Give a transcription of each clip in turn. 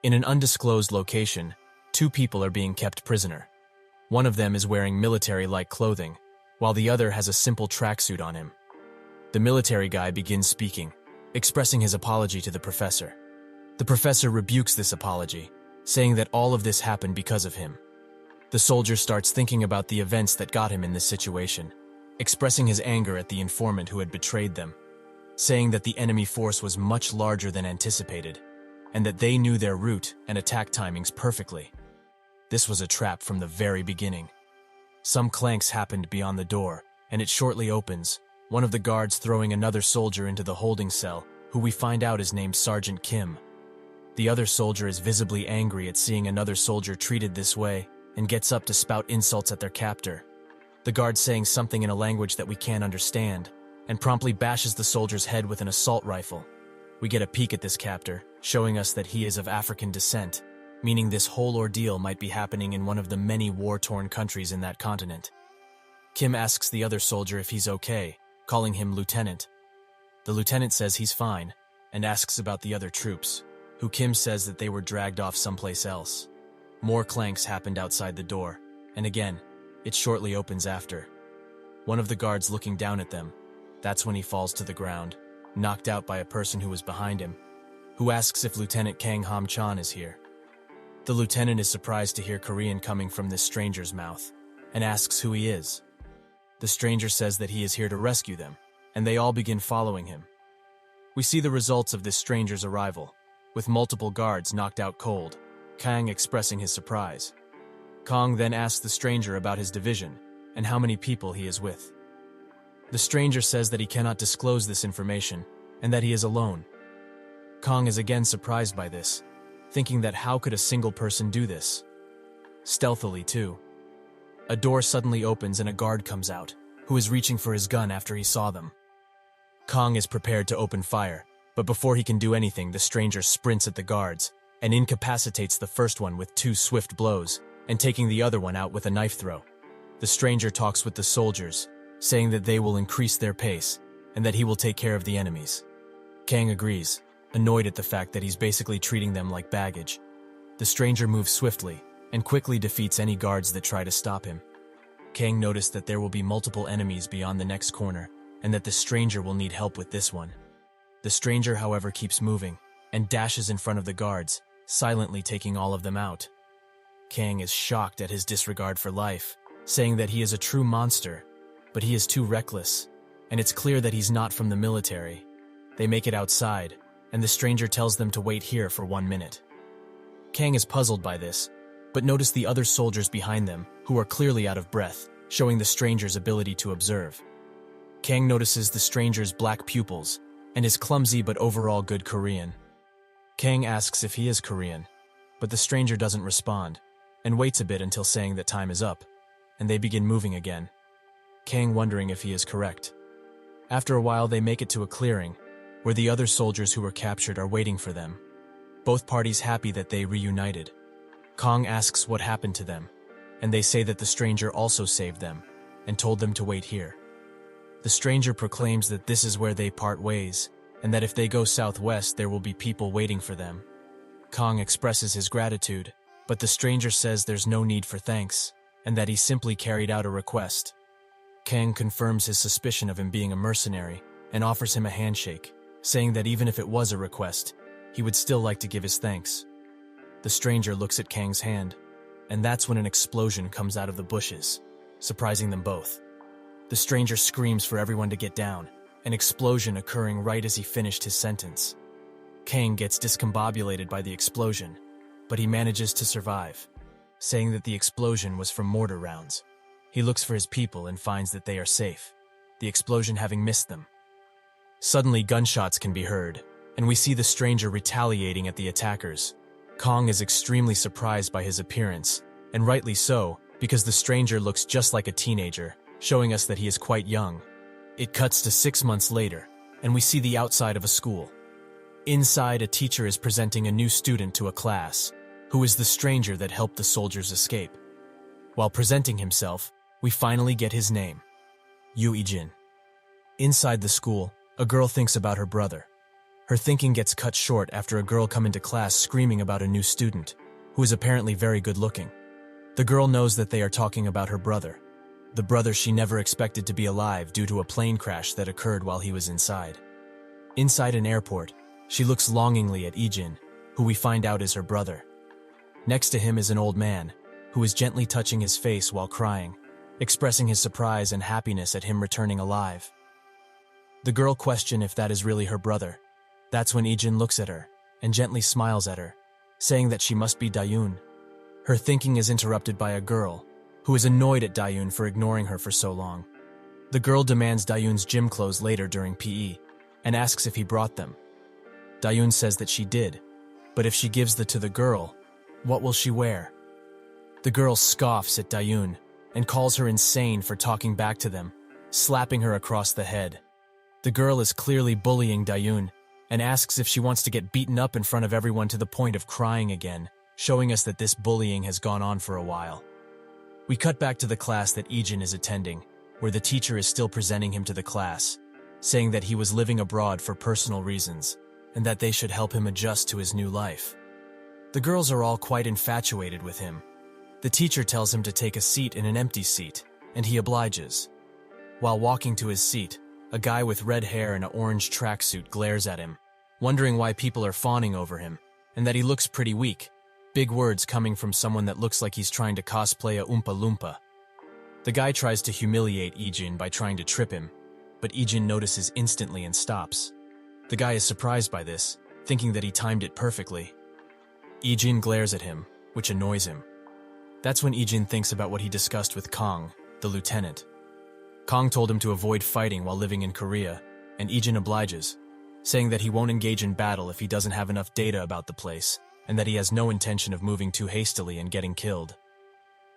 In an undisclosed location, two people are being kept prisoner. One of them is wearing military-like clothing, while the other has a simple tracksuit on him. The military guy begins speaking, expressing his apology to the professor. The professor rebukes this apology, saying that all of this happened because of him. The soldier starts thinking about the events that got him in this situation, expressing his anger at the informant who had betrayed them, saying that the enemy force was much larger than anticipated, and that they knew their route and attack timings perfectly. This was a trap from the very beginning. Some clanks happened beyond the door, and it shortly opens, one of the guards throwing another soldier into the holding cell, who we find out is named Sergeant Kim. The other soldier is visibly angry at seeing another soldier treated this way, and gets up to spout insults at their captor. The guard saying something in a language that we can't understand, and promptly bashes the soldier's head with an assault rifle. We get a peek at this captor, showing us that he is of African descent, meaning this whole ordeal might be happening in one of the many war-torn countries in that continent. Kim asks the other soldier if he's okay, calling him lieutenant. The lieutenant says he's fine, and asks about the other troops, who Kim says that they were dragged off someplace else. More clanks happened outside the door, and again, it shortly opens after. One of the guards looking down at them, that's when he falls to the ground, knocked out by a person who was behind him, who asks if Lieutenant Kang Ham-chan is here. The lieutenant is surprised to hear Korean coming from this stranger's mouth, and asks who he is. The stranger says that he is here to rescue them, and they all begin following him. We see the results of this stranger's arrival, with multiple guards knocked out cold, Kang expressing his surprise. Kang then asks the stranger about his division, and how many people he is with. The stranger says that he cannot disclose this information, and that he is alone. Kang is again surprised by this, thinking that how could a single person do this? Stealthily, too. A door suddenly opens and a guard comes out, who is reaching for his gun after he saw them. Kang is prepared to open fire, but before he can do anything, the stranger sprints at the guards and incapacitates the first one with 2 swift blows, and taking the other one out with a knife throw. The stranger talks with the soldiers, saying that they will increase their pace, and that he will take care of the enemies. Kang agrees, annoyed at the fact that he's basically treating them like baggage. The stranger moves swiftly, and quickly defeats any guards that try to stop him. Kang noticed that there will be multiple enemies beyond the next corner, and that the stranger will need help with this one. The stranger, however, keeps moving, and dashes in front of the guards, silently taking all of them out. Kang is shocked at his disregard for life, saying that he is a true monster, but he is too reckless, and it's clear that he's not from the military. They make it outside, and the stranger tells them to wait here for 1 minute. Kang is puzzled by this, but notice the other soldiers behind them, who are clearly out of breath, showing the stranger's ability to observe. Kang notices the stranger's black pupils, and is clumsy but overall good Korean. Kang asks if he is Korean, but the stranger doesn't respond, and waits a bit until saying that time is up, and they begin moving again. Kang wondering if he is correct. After a while, they make it to a clearing, where the other soldiers who were captured are waiting for them. Both parties happy that they reunited. Kang asks what happened to them, and they say that the stranger also saved them, and told them to wait here. The stranger proclaims that this is where they part ways, and that if they go southwest there will be people waiting for them. Kang expresses his gratitude, but the stranger says there's no need for thanks, and that he simply carried out a request. Kang confirms his suspicion of him being a mercenary, and offers him a handshake, saying that even if it was a request, he would still like to give his thanks. The stranger looks at Kang's hand, and that's when an explosion comes out of the bushes, surprising them both. The stranger screams for everyone to get down, an explosion occurring right as he finished his sentence. Kang gets discombobulated by the explosion, but he manages to survive, saying that the explosion was from mortar rounds. He looks for his people and finds that they are safe, the explosion having missed them. Suddenly, gunshots can be heard, and we see the stranger retaliating at the attackers. Kang is extremely surprised by his appearance, and rightly so, because the stranger looks just like a teenager, showing us that he is quite young. It cuts to 6 months later, and we see the outside of a school. Inside, a teacher is presenting a new student to a class, who is the stranger that helped the soldiers escape. While presenting himself, we finally get his name, Yu Ijin. Inside the school, a girl thinks about her brother. Her thinking gets cut short after a girl comes into class screaming about a new student, who is apparently very good-looking. The girl knows that they are talking about her brother, the brother she never expected to be alive due to a plane crash that occurred while he was inside. Inside an airport, she looks longingly at Ijin, who we find out is her brother. Next to him is an old man, who is gently touching his face while crying, expressing his surprise and happiness at him returning alive. The girl questions if that is really her brother. That's when Ijin looks at her and gently smiles at her, saying that she must be Dayun. Her thinking is interrupted by a girl, who is annoyed at Dayun for ignoring her for so long. The girl demands Dayun's gym clothes later during PE, and asks if he brought them. Dayun says that she did, but if she gives them to the girl, what will she wear? The girl scoffs at Dayun and calls her insane for talking back to them, slapping her across the head. The girl is clearly bullying Dayun and asks if she wants to get beaten up in front of everyone to the point of crying again, showing us that this bullying has gone on for a while. We cut back to the class that Ijin is attending, where the teacher is still presenting him to the class, saying that he was living abroad for personal reasons, and that they should help him adjust to his new life. The girls are all quite infatuated with him. The teacher tells him to take a seat in an empty seat, and he obliges. While walking to his seat, a guy with red hair and an orange tracksuit glares at him, wondering why people are fawning over him, and that he looks pretty weak. Big words coming from someone that looks like he's trying to cosplay a Oompa Loompa. The guy tries to humiliate Ijin by trying to trip him, but Ijin notices instantly and stops. The guy is surprised by this, thinking that he timed it perfectly. Ijin glares at him, which annoys him. That's when Ijin thinks about what he discussed with Kong, the lieutenant. Kong told him to avoid fighting while living in Korea, and Ijin obliges, saying that he won't engage in battle if he doesn't have enough data about the place, and that he has no intention of moving too hastily and getting killed.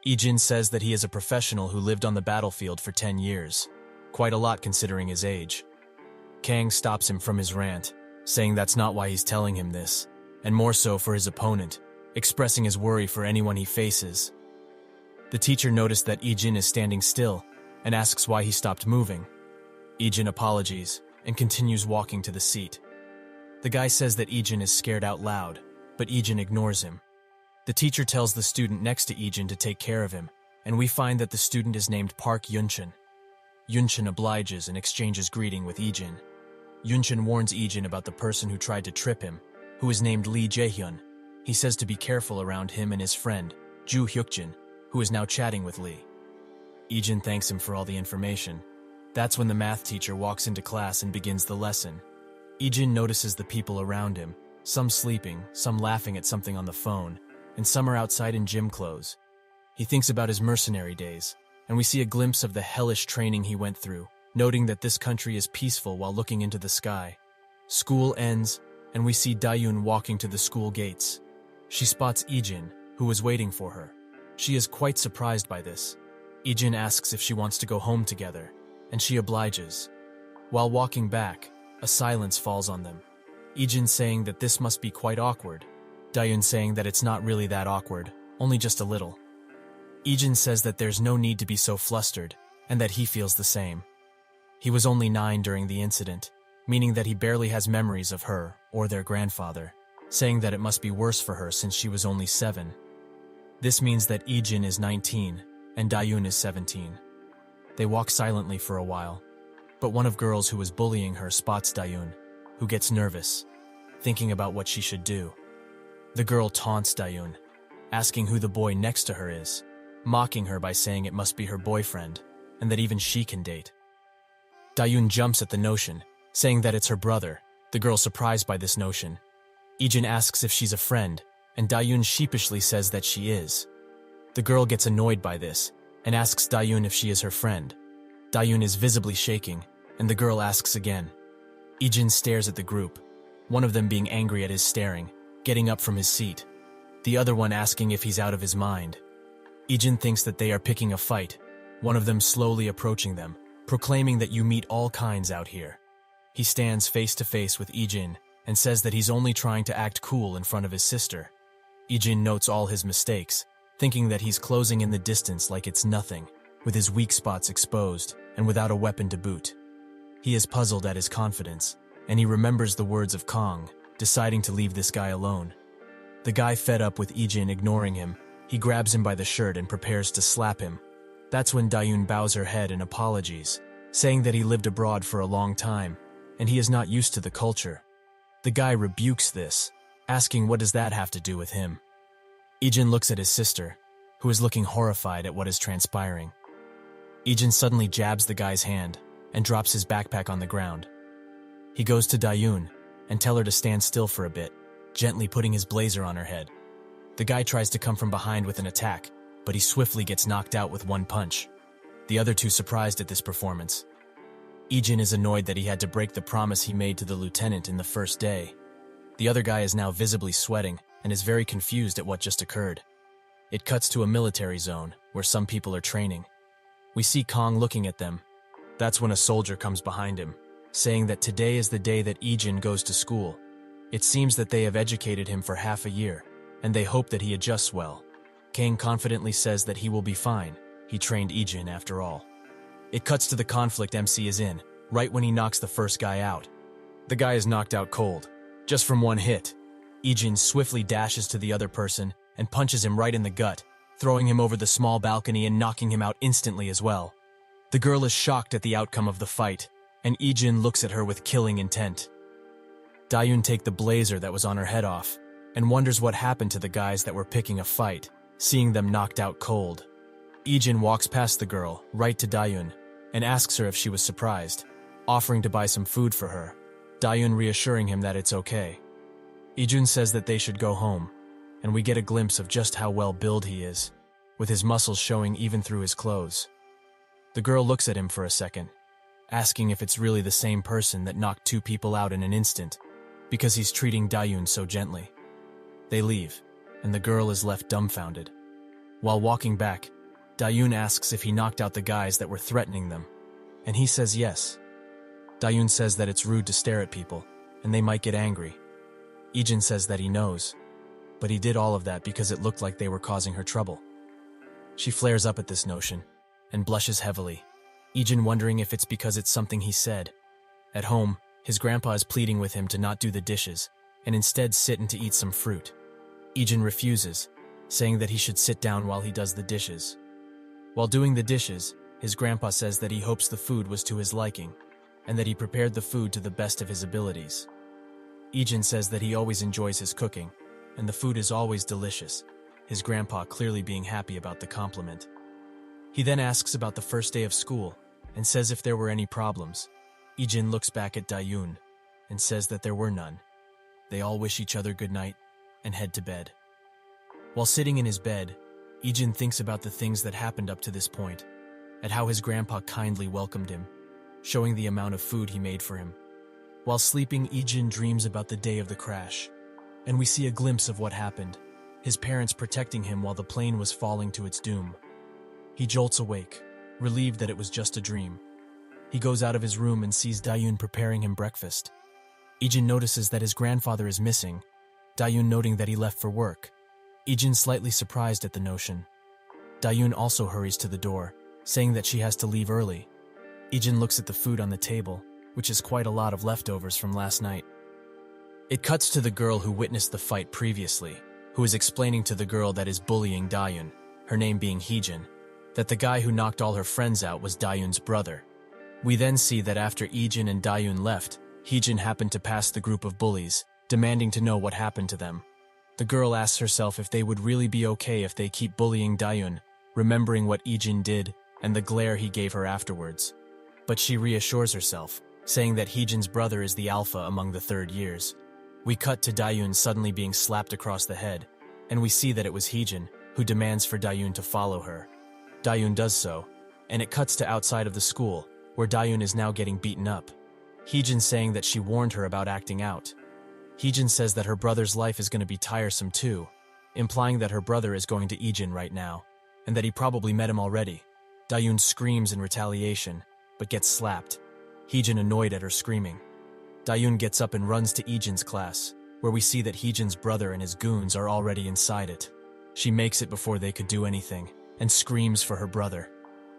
Ijin says that he is a professional who lived on the battlefield for 10 years, quite a lot considering his age. Kang stops him from his rant, saying that's not why he's telling him this, and more so for his opponent, expressing his worry for anyone he faces. The teacher noticed that Ijin is standing still, and asks why he stopped moving. Ijin apologies, and continues walking to the seat. The guy says that Ijin is scared out loud, but Ijin ignores him. The teacher tells the student next to Ijin to take care of him, and we find that the student is named Park Yunchin. Yunchin obliges and exchanges greeting with Ijin. Yunchin warns Ijin about the person who tried to trip him, who is named Lee Jaehyun. He says to be careful around him and his friend, Ju Hyukjin, who is now chatting with Lee. Ijin thanks him for all the information. That's when the math teacher walks into class and begins the lesson. Ijin notices the people around him, some sleeping, some laughing at something on the phone, and some are outside in gym clothes. He thinks about his mercenary days, and we see a glimpse of the hellish training he went through, noting that this country is peaceful while looking into the sky. School ends, and we see Dayun walking to the school gates. She spots Ijin, who is waiting for her. She is quite surprised by this. Ijin asks if she wants to go home together, and she obliges. While walking back, a silence falls on them. Ijin saying that this must be quite awkward. Dayun saying that it's not really that awkward, only just a little. Ijin says that there's no need to be so flustered, and that he feels the same. He was only 9 during the incident, meaning that he barely has memories of her or their grandfather, saying that it must be worse for her since she was only 7. This means that Ijin is 19, and Dayun is 17. They walk silently for a while, but one of girls who was bullying her spots Dayun, who gets nervous, thinking about what she should do. The girl taunts Dayun, asking who the boy next to her is, mocking her by saying it must be her boyfriend, and that even she can date. Dayun jumps at the notion, saying that it's her brother, the girl surprised by this notion. Ijin asks if she's a friend, and Dayun sheepishly says that she is. The girl gets annoyed by this, and asks Dayun if she is her friend. Dayun is visibly shaking, and the girl asks again. Ijin stares at the group, one of them being angry at his staring, getting up from his seat, the other one asking if he's out of his mind. Ijin thinks that they are picking a fight, one of them slowly approaching them, proclaiming that you meet all kinds out here. He stands face to face with Ijin and says that he's only trying to act cool in front of his sister. Ijin notes all his mistakes, thinking that he's closing in the distance like it's nothing, with his weak spots exposed and without a weapon to boot. He is puzzled at his confidence, and he remembers the words of Kong, deciding to leave this guy alone. The guy, fed up with Ijin ignoring him, he grabs him by the shirt and prepares to slap him. That's when Dayun bows her head in apologies, saying that he lived abroad for a long time, and he is not used to the culture. The guy rebukes this, asking what does that have to do with him. Ijin looks at his sister, who is looking horrified at what is transpiring. Ijin suddenly jabs the guy's hand and drops his backpack on the ground. He goes to Dayun and tells her to stand still for a bit, gently putting his blazer on her head. The guy tries to come from behind with an attack, but he swiftly gets knocked out with one punch. The other two surprised at this performance. Ijin is annoyed that he had to break the promise he made to the lieutenant in the first day. The other guy is now visibly sweating and is very confused at what just occurred. It cuts to a military zone where some people are training. We see Kong looking at them. That's when a soldier comes behind him, saying that today is the day that Ijin goes to school. It seems that they have educated him for half a year, and they hope that he adjusts well. Kang confidently says that he will be fine. He trained Ijin after all. It cuts to the conflict MC is in, right when he knocks the first guy out. The guy is knocked out cold, just from one hit. Ijin swiftly dashes to the other person and punches him right in the gut, throwing him over the small balcony and knocking him out instantly as well. The girl is shocked at the outcome of the fight, and Ijin looks at her with killing intent. Dayun takes the blazer that was on her head off, and wonders what happened to the guys that were picking a fight, seeing them knocked out cold. Ijin walks past the girl, right to Dayun, and asks her if she was surprised, offering to buy some food for her, Dayun reassuring him that it's okay. Ijun says that they should go home, and we get a glimpse of just how well-built he is, with his muscles showing even through his clothes. The girl looks at him for a second, asking if it's really the same person that knocked two people out in an instant, because he's treating Dayun so gently. They leave, and the girl is left dumbfounded. While walking back, Dayun asks if he knocked out the guys that were threatening them, and he says yes. Dayun says that it's rude to stare at people, and they might get angry. Ijin says that he knows, but he did all of that because it looked like they were causing her trouble. She flares up at this notion, and blushes heavily, Ijin wondering if it's because it's something he said. At home, his grandpa is pleading with him to not do the dishes, and instead sit and to eat some fruit. Ijin refuses, saying that he should sit down while he does the dishes. While doing the dishes, his grandpa says that he hopes the food was to his liking, and that he prepared the food to the best of his abilities. Ijin says that he always enjoys his cooking, and the food is always delicious, his grandpa clearly being happy about the compliment. He then asks about the first day of school, and says if there were any problems. Ijin looks back at Dayun, and says that there were none. They all wish each other good night, and head to bed. While sitting in his bed, Ijin thinks about the things that happened up to this point, at how his grandpa kindly welcomed him, showing the amount of food he made for him. While sleeping, Ijin dreams about the day of the crash, and we see a glimpse of what happened, his parents protecting him while the plane was falling to its doom. He jolts awake, relieved that it was just a dream. He goes out of his room and sees Dayun preparing him breakfast. Ijin notices that his grandfather is missing, Dayun noting that he left for work. Ijin slightly surprised at the notion. Dayun also hurries to the door, saying that she has to leave early. Ijin looks at the food on the table, which is quite a lot of leftovers from last night. It cuts to the girl who witnessed the fight previously, who is explaining to the girl that is bullying Dayun, her name being Heejin, that the guy who knocked all her friends out was Dayun's brother. We then see that after Ijin and Dayun left, Heejin happened to pass the group of bullies, demanding to know what happened to them. The girl asks herself if they would really be okay if they keep bullying Dayun, remembering what Ijin did and the glare he gave her afterwards. But she reassures herself, saying that Heejin's brother is the alpha among the third years. We cut to Dayun suddenly being slapped across the head, and we see that it was Heejin, who demands for Dayun to follow her. Dayun does so, and it cuts to outside of the school, where Dayun is now getting beaten up. Heejin saying that she warned her about acting out. Heejin says that her brother's life is going to be tiresome too, implying that her brother is going to Ijin right now, and that he probably met him already. Dayun screams in retaliation, but gets slapped. Heejin annoyed at her screaming. Dayun gets up and runs to Ijin's class, where we see that Heejin's brother and his goons are already inside it. She makes it before they could do anything, and screams for her brother.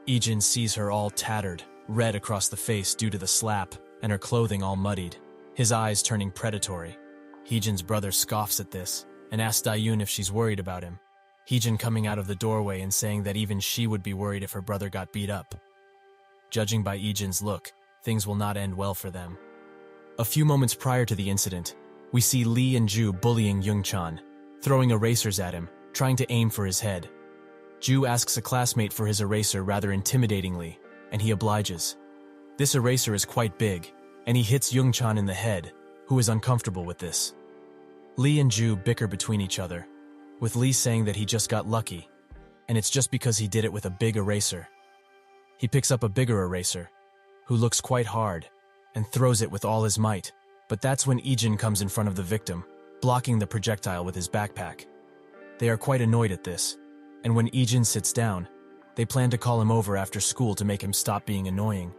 Ijin sees her all tattered, red across the face due to the slap, and her clothing all muddied. his eyes turning predatory. Heejin's brother scoffs at this and asks Dayun if she's worried about him. Heejin coming out of the doorway and saying that even she would be worried if her brother got beat up. Judging by Heejin's look, things will not end well for them. A few moments prior to the incident, we see Lee and Ju bullying Youngchan, throwing erasers at him, trying to aim for his head. Ju asks a classmate for his eraser rather intimidatingly, and he obliges. This eraser is quite big, and he hits Youngchan in the head, who is uncomfortable with this. Lee and Ju bicker between each other, with Lee saying that he just got lucky, and it's just because he did it with a big eraser. He picks up a bigger eraser, who looks quite hard, and throws it with all his might, but that's when Heejin comes in front of the victim, blocking the projectile with his backpack. They are quite annoyed at this, and when Heejin sits down, they plan to call him over after school to make him stop being annoying.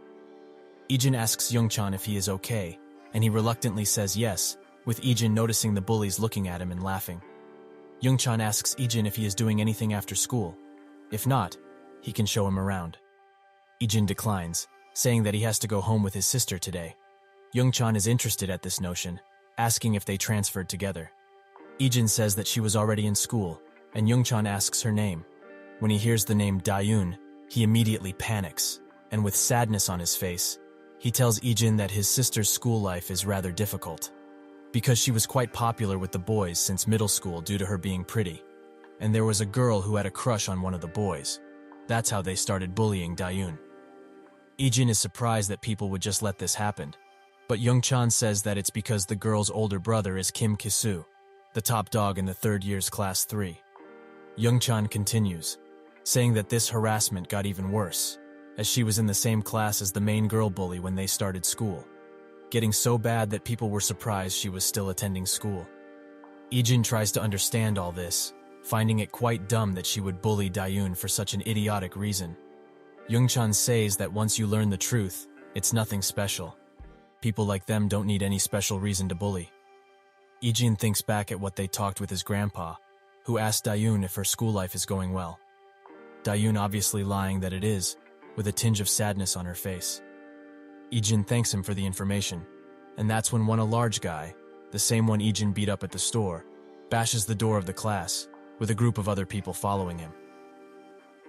Heejin asks Youngchan if he is okay, and he reluctantly says yes, with Heejin noticing the bullies looking at him and laughing. Youngchan asks Heejin if he is doing anything after school. If not, he can show him around. Heejin declines, saying that he has to go home with his sister today. Youngchan is interested at this notion, asking if they transferred together. Heejin says that she was already in school, and Youngchan asks her name. When he hears the name Dayun, he immediately panics, and with sadness on his face, he tells Heejin that his sister's school life is rather difficult, because she was quite popular with the boys since middle school due to her being pretty, and there was a girl who had a crush on one of the boys. That's how they started bullying Dayun. Heejin is surprised that people would just let this happen, but Youngchan says that it's because the girl's older brother is Kim Kisu, the top dog in the third year's class 3. Youngchan continues, saying that this harassment got even worse, as she was in the same class as the main girl bully when they started school, getting so bad that people were surprised she was still attending school. Heejin tries to understand all this, finding it quite dumb that she would bully Dayun for such an idiotic reason. Youngchan says that once you learn the truth, it's nothing special. People like them don't need any special reason to bully. Heejin thinks back at what they talked with his grandpa, who asked Dayun if her school life is going well. Dayun obviously lying that it is, with a tinge of sadness on her face. Heejin thanks him for the information, and that's when a large guy, the same one Heejin beat up at the store, bashes the door of the class, with a group of other people following him.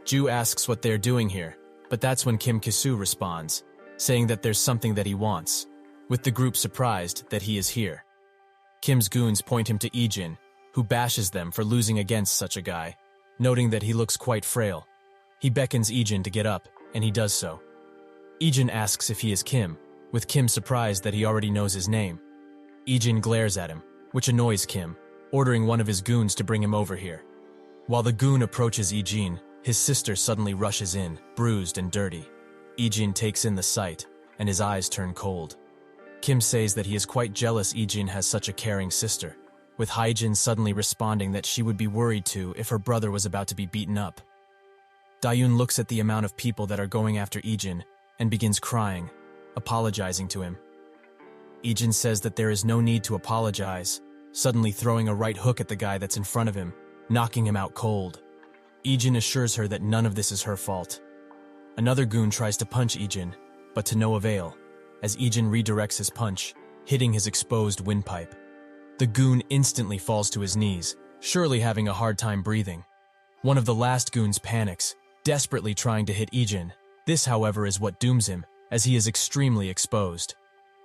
Ju asks what they're doing here, but that's when Kim Kisu responds, saying that there's something that he wants, with the group surprised that he is here. Kim's goons point him to Heejin, who bashes them for losing against such a guy, noting that he looks quite frail. He beckons Heejin to get up, and he does so. Heejin asks if he is Kim, with Kim surprised that he already knows his name. Heejin glares at him, which annoys Kim, ordering one of his goons to bring him over here. While the goon approaches Heejin, his sister suddenly rushes in, bruised and dirty. Heejin takes in the sight, and his eyes turn cold. Kim says that he is quite jealous Heejin has such a caring sister, with Heejin suddenly responding that she would be worried too if her brother was about to be beaten up. Dayun looks at the amount of people that are going after Heejin and begins crying, apologizing to him. Heejin says that there is no need to apologize, suddenly throwing a right hook at the guy that's in front of him, knocking him out cold. Heejin assures her that none of this is her fault. Another goon tries to punch Heejin, but to no avail, as Heejin redirects his punch, hitting his exposed windpipe. The goon instantly falls to his knees, surely having a hard time breathing. One of the last goons panics, desperately trying to hit Heejin. This, however, is what dooms him, as he is extremely exposed.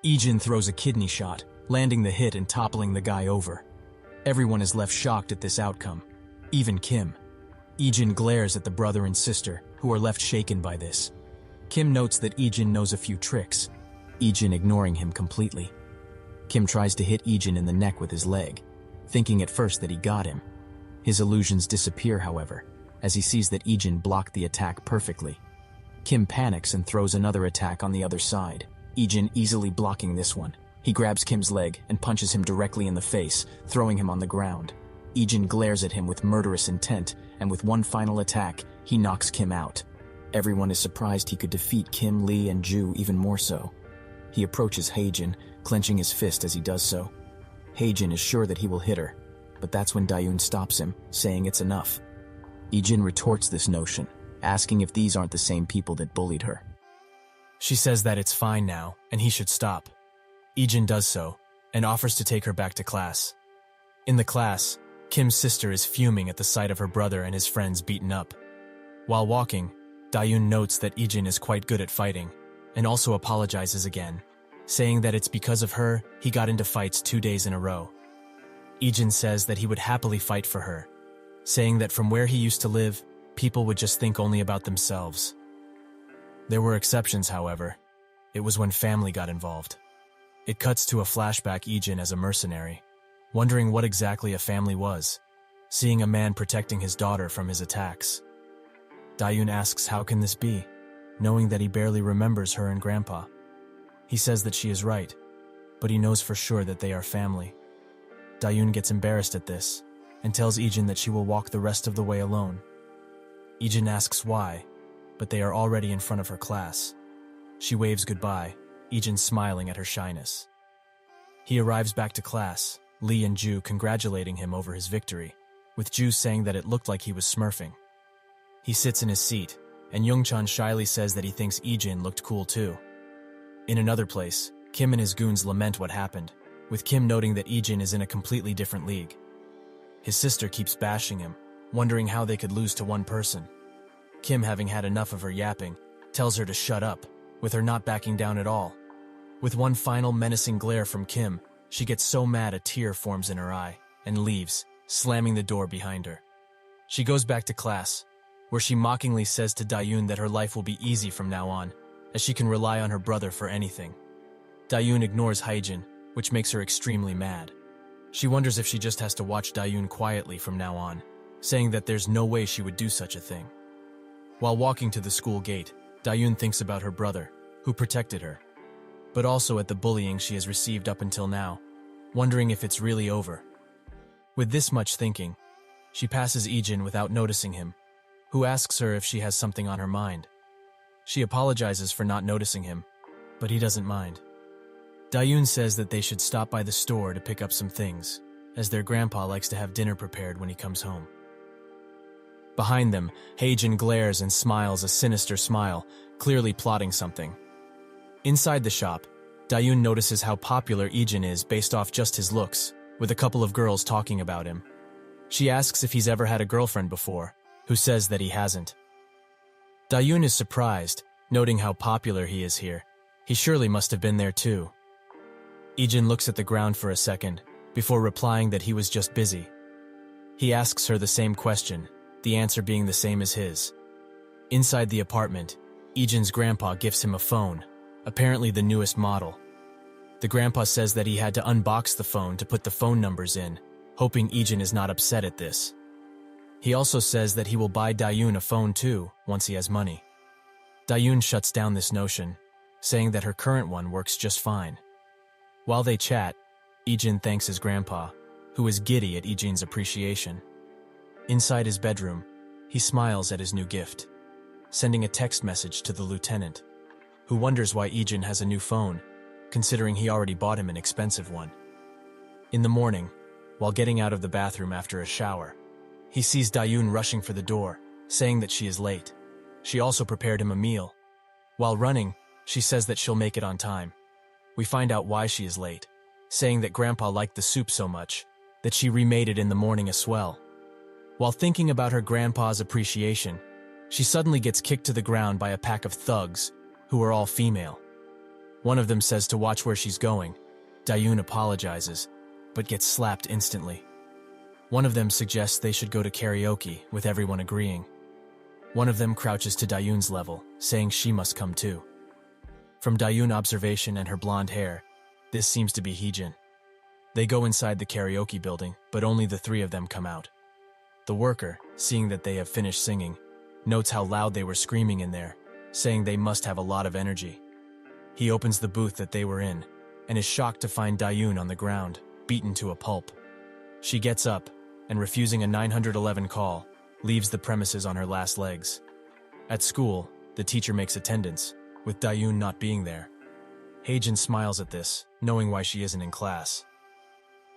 Heejin throws a kidney shot, landing the hit and toppling the guy over. Everyone is left shocked at this outcome, even Kim. Heejin glares at the brother and sister, who are left shaken by this. Kim notes that Heejin knows a few tricks, Heejin ignoring him completely. Kim tries to hit Heejin in the neck with his leg, thinking at first that he got him. His illusions disappear, however, as he sees that Heejin blocked the attack perfectly. Kim panics and throws another attack on the other side, Heejin easily blocking this one. He grabs Kim's leg and punches him directly in the face, throwing him on the ground. Heejin glares at him with murderous intent, and with one final attack, he knocks Kim out. Everyone is surprised he could defeat Kim, Lee, and Ju even more so. He approaches Heejin, clenching his fist as he does so. Heejin is sure that he will hit her, but that's when Dayun stops him, saying it's enough. Heejin retorts this notion, asking if these aren't the same people that bullied her. She says that it's fine now, and he should stop. Ijin does so, and offers to take her back to class. In the class, Kim's sister is fuming at the sight of her brother and his friends beaten up. While walking, Dayun notes that Ijin is quite good at fighting, and also apologizes again, saying that it's because of her he got into fights 2 days in a row. Ijin says that he would happily fight for her, saying that from where he used to live, people would just think only about themselves. There were exceptions, however. It was when family got involved. It cuts to a flashback Ijin as a mercenary, wondering what exactly a family was, seeing a man protecting his daughter from his attacks. Dayun asks how can this be, knowing that he barely remembers her and Grandpa. He says that she is right, but he knows for sure that they are family. Dayun gets embarrassed at this, and tells Ijin that she will walk the rest of the way alone. Ijin asks why, but they are already in front of her class. She waves goodbye, Ijin smiling at her shyness. He arrives back to class, Lee and Ju congratulating him over his victory, with Ju saying that it looked like he was smurfing. He sits in his seat, and Youngchan shyly says that he thinks Ijin looked cool too. In another place, Kim and his goons lament what happened, with Kim noting that Ijin is in a completely different league. His sister keeps bashing him, wondering how they could lose to one person. Kim, having had enough of her yapping, tells her to shut up, with her not backing down at all. With one final menacing glare from Kim, she gets so mad a tear forms in her eye, and leaves, slamming the door behind her. She goes back to class, where she mockingly says to Dayun that her life will be easy from now on, as she can rely on her brother for anything. Dayun ignores Haejin, which makes her extremely mad. She wonders if she just has to watch Dayun quietly from now on, saying that there's no way she would do such a thing. While walking to the school gate, Dayun thinks about her brother, who protected her, but also at the bullying she has received up until now, wondering if it's really over. With this much thinking, she passes Ijin without noticing him, who asks her if she has something on her mind. She apologizes for not noticing him, but he doesn't mind. Dayun says that they should stop by the store to pick up some things, as their grandpa likes to have dinner prepared when he comes home. Behind them, Haejin glares and smiles a sinister smile, clearly plotting something. Inside the shop, Dayun notices how popular Ijin is based off just his looks, with a couple of girls talking about him. She asks if he's ever had a girlfriend before, who says that he hasn't. Dayun is surprised, noting how popular he is here. He surely must have been there too. Ijin looks at the ground for a second, before replying that he was just busy. He asks her the same question, the answer being the same as his. Inside the apartment, Ijin's grandpa gifts him a phone, apparently the newest model. The grandpa says that he had to unbox the phone to put the phone numbers in, hoping Ijin is not upset at this. He also says that he will buy Dayun a phone too, once he has money. Dayun shuts down this notion, saying that her current one works just fine. While they chat, Ijin thanks his grandpa, who is giddy at Ijin's appreciation. Inside his bedroom, he smiles at his new gift, sending a text message to the lieutenant, who wonders why Ijin has a new phone, considering he already bought him an expensive one. In the morning, while getting out of the bathroom after a shower, he sees Dayun rushing for the door, saying that she is late. She also prepared him a meal. While running, she says that she'll make it on time. We find out why she is late, saying that Grandpa liked the soup so much that she remade it in the morning as well. While thinking about her grandpa's appreciation, she suddenly gets kicked to the ground by a pack of thugs, who are all female. One of them says to watch where she's going. Dayun apologizes, but gets slapped instantly. One of them suggests they should go to karaoke, with everyone agreeing. One of them crouches to Dayun's level, saying she must come too. From Dayun observation and her blonde hair, this seems to be Haejin. They go inside the karaoke building, but only the three of them come out. The worker, seeing that they have finished singing, notes how loud they were screaming in there, saying they must have a lot of energy. He opens the booth that they were in, and is shocked to find Dayun on the ground, beaten to a pulp. She gets up, and refusing a 911 call, leaves the premises on her last legs. At school, the teacher makes attendance, with Dayun not being there. Haejin smiles at this, knowing why she isn't in class.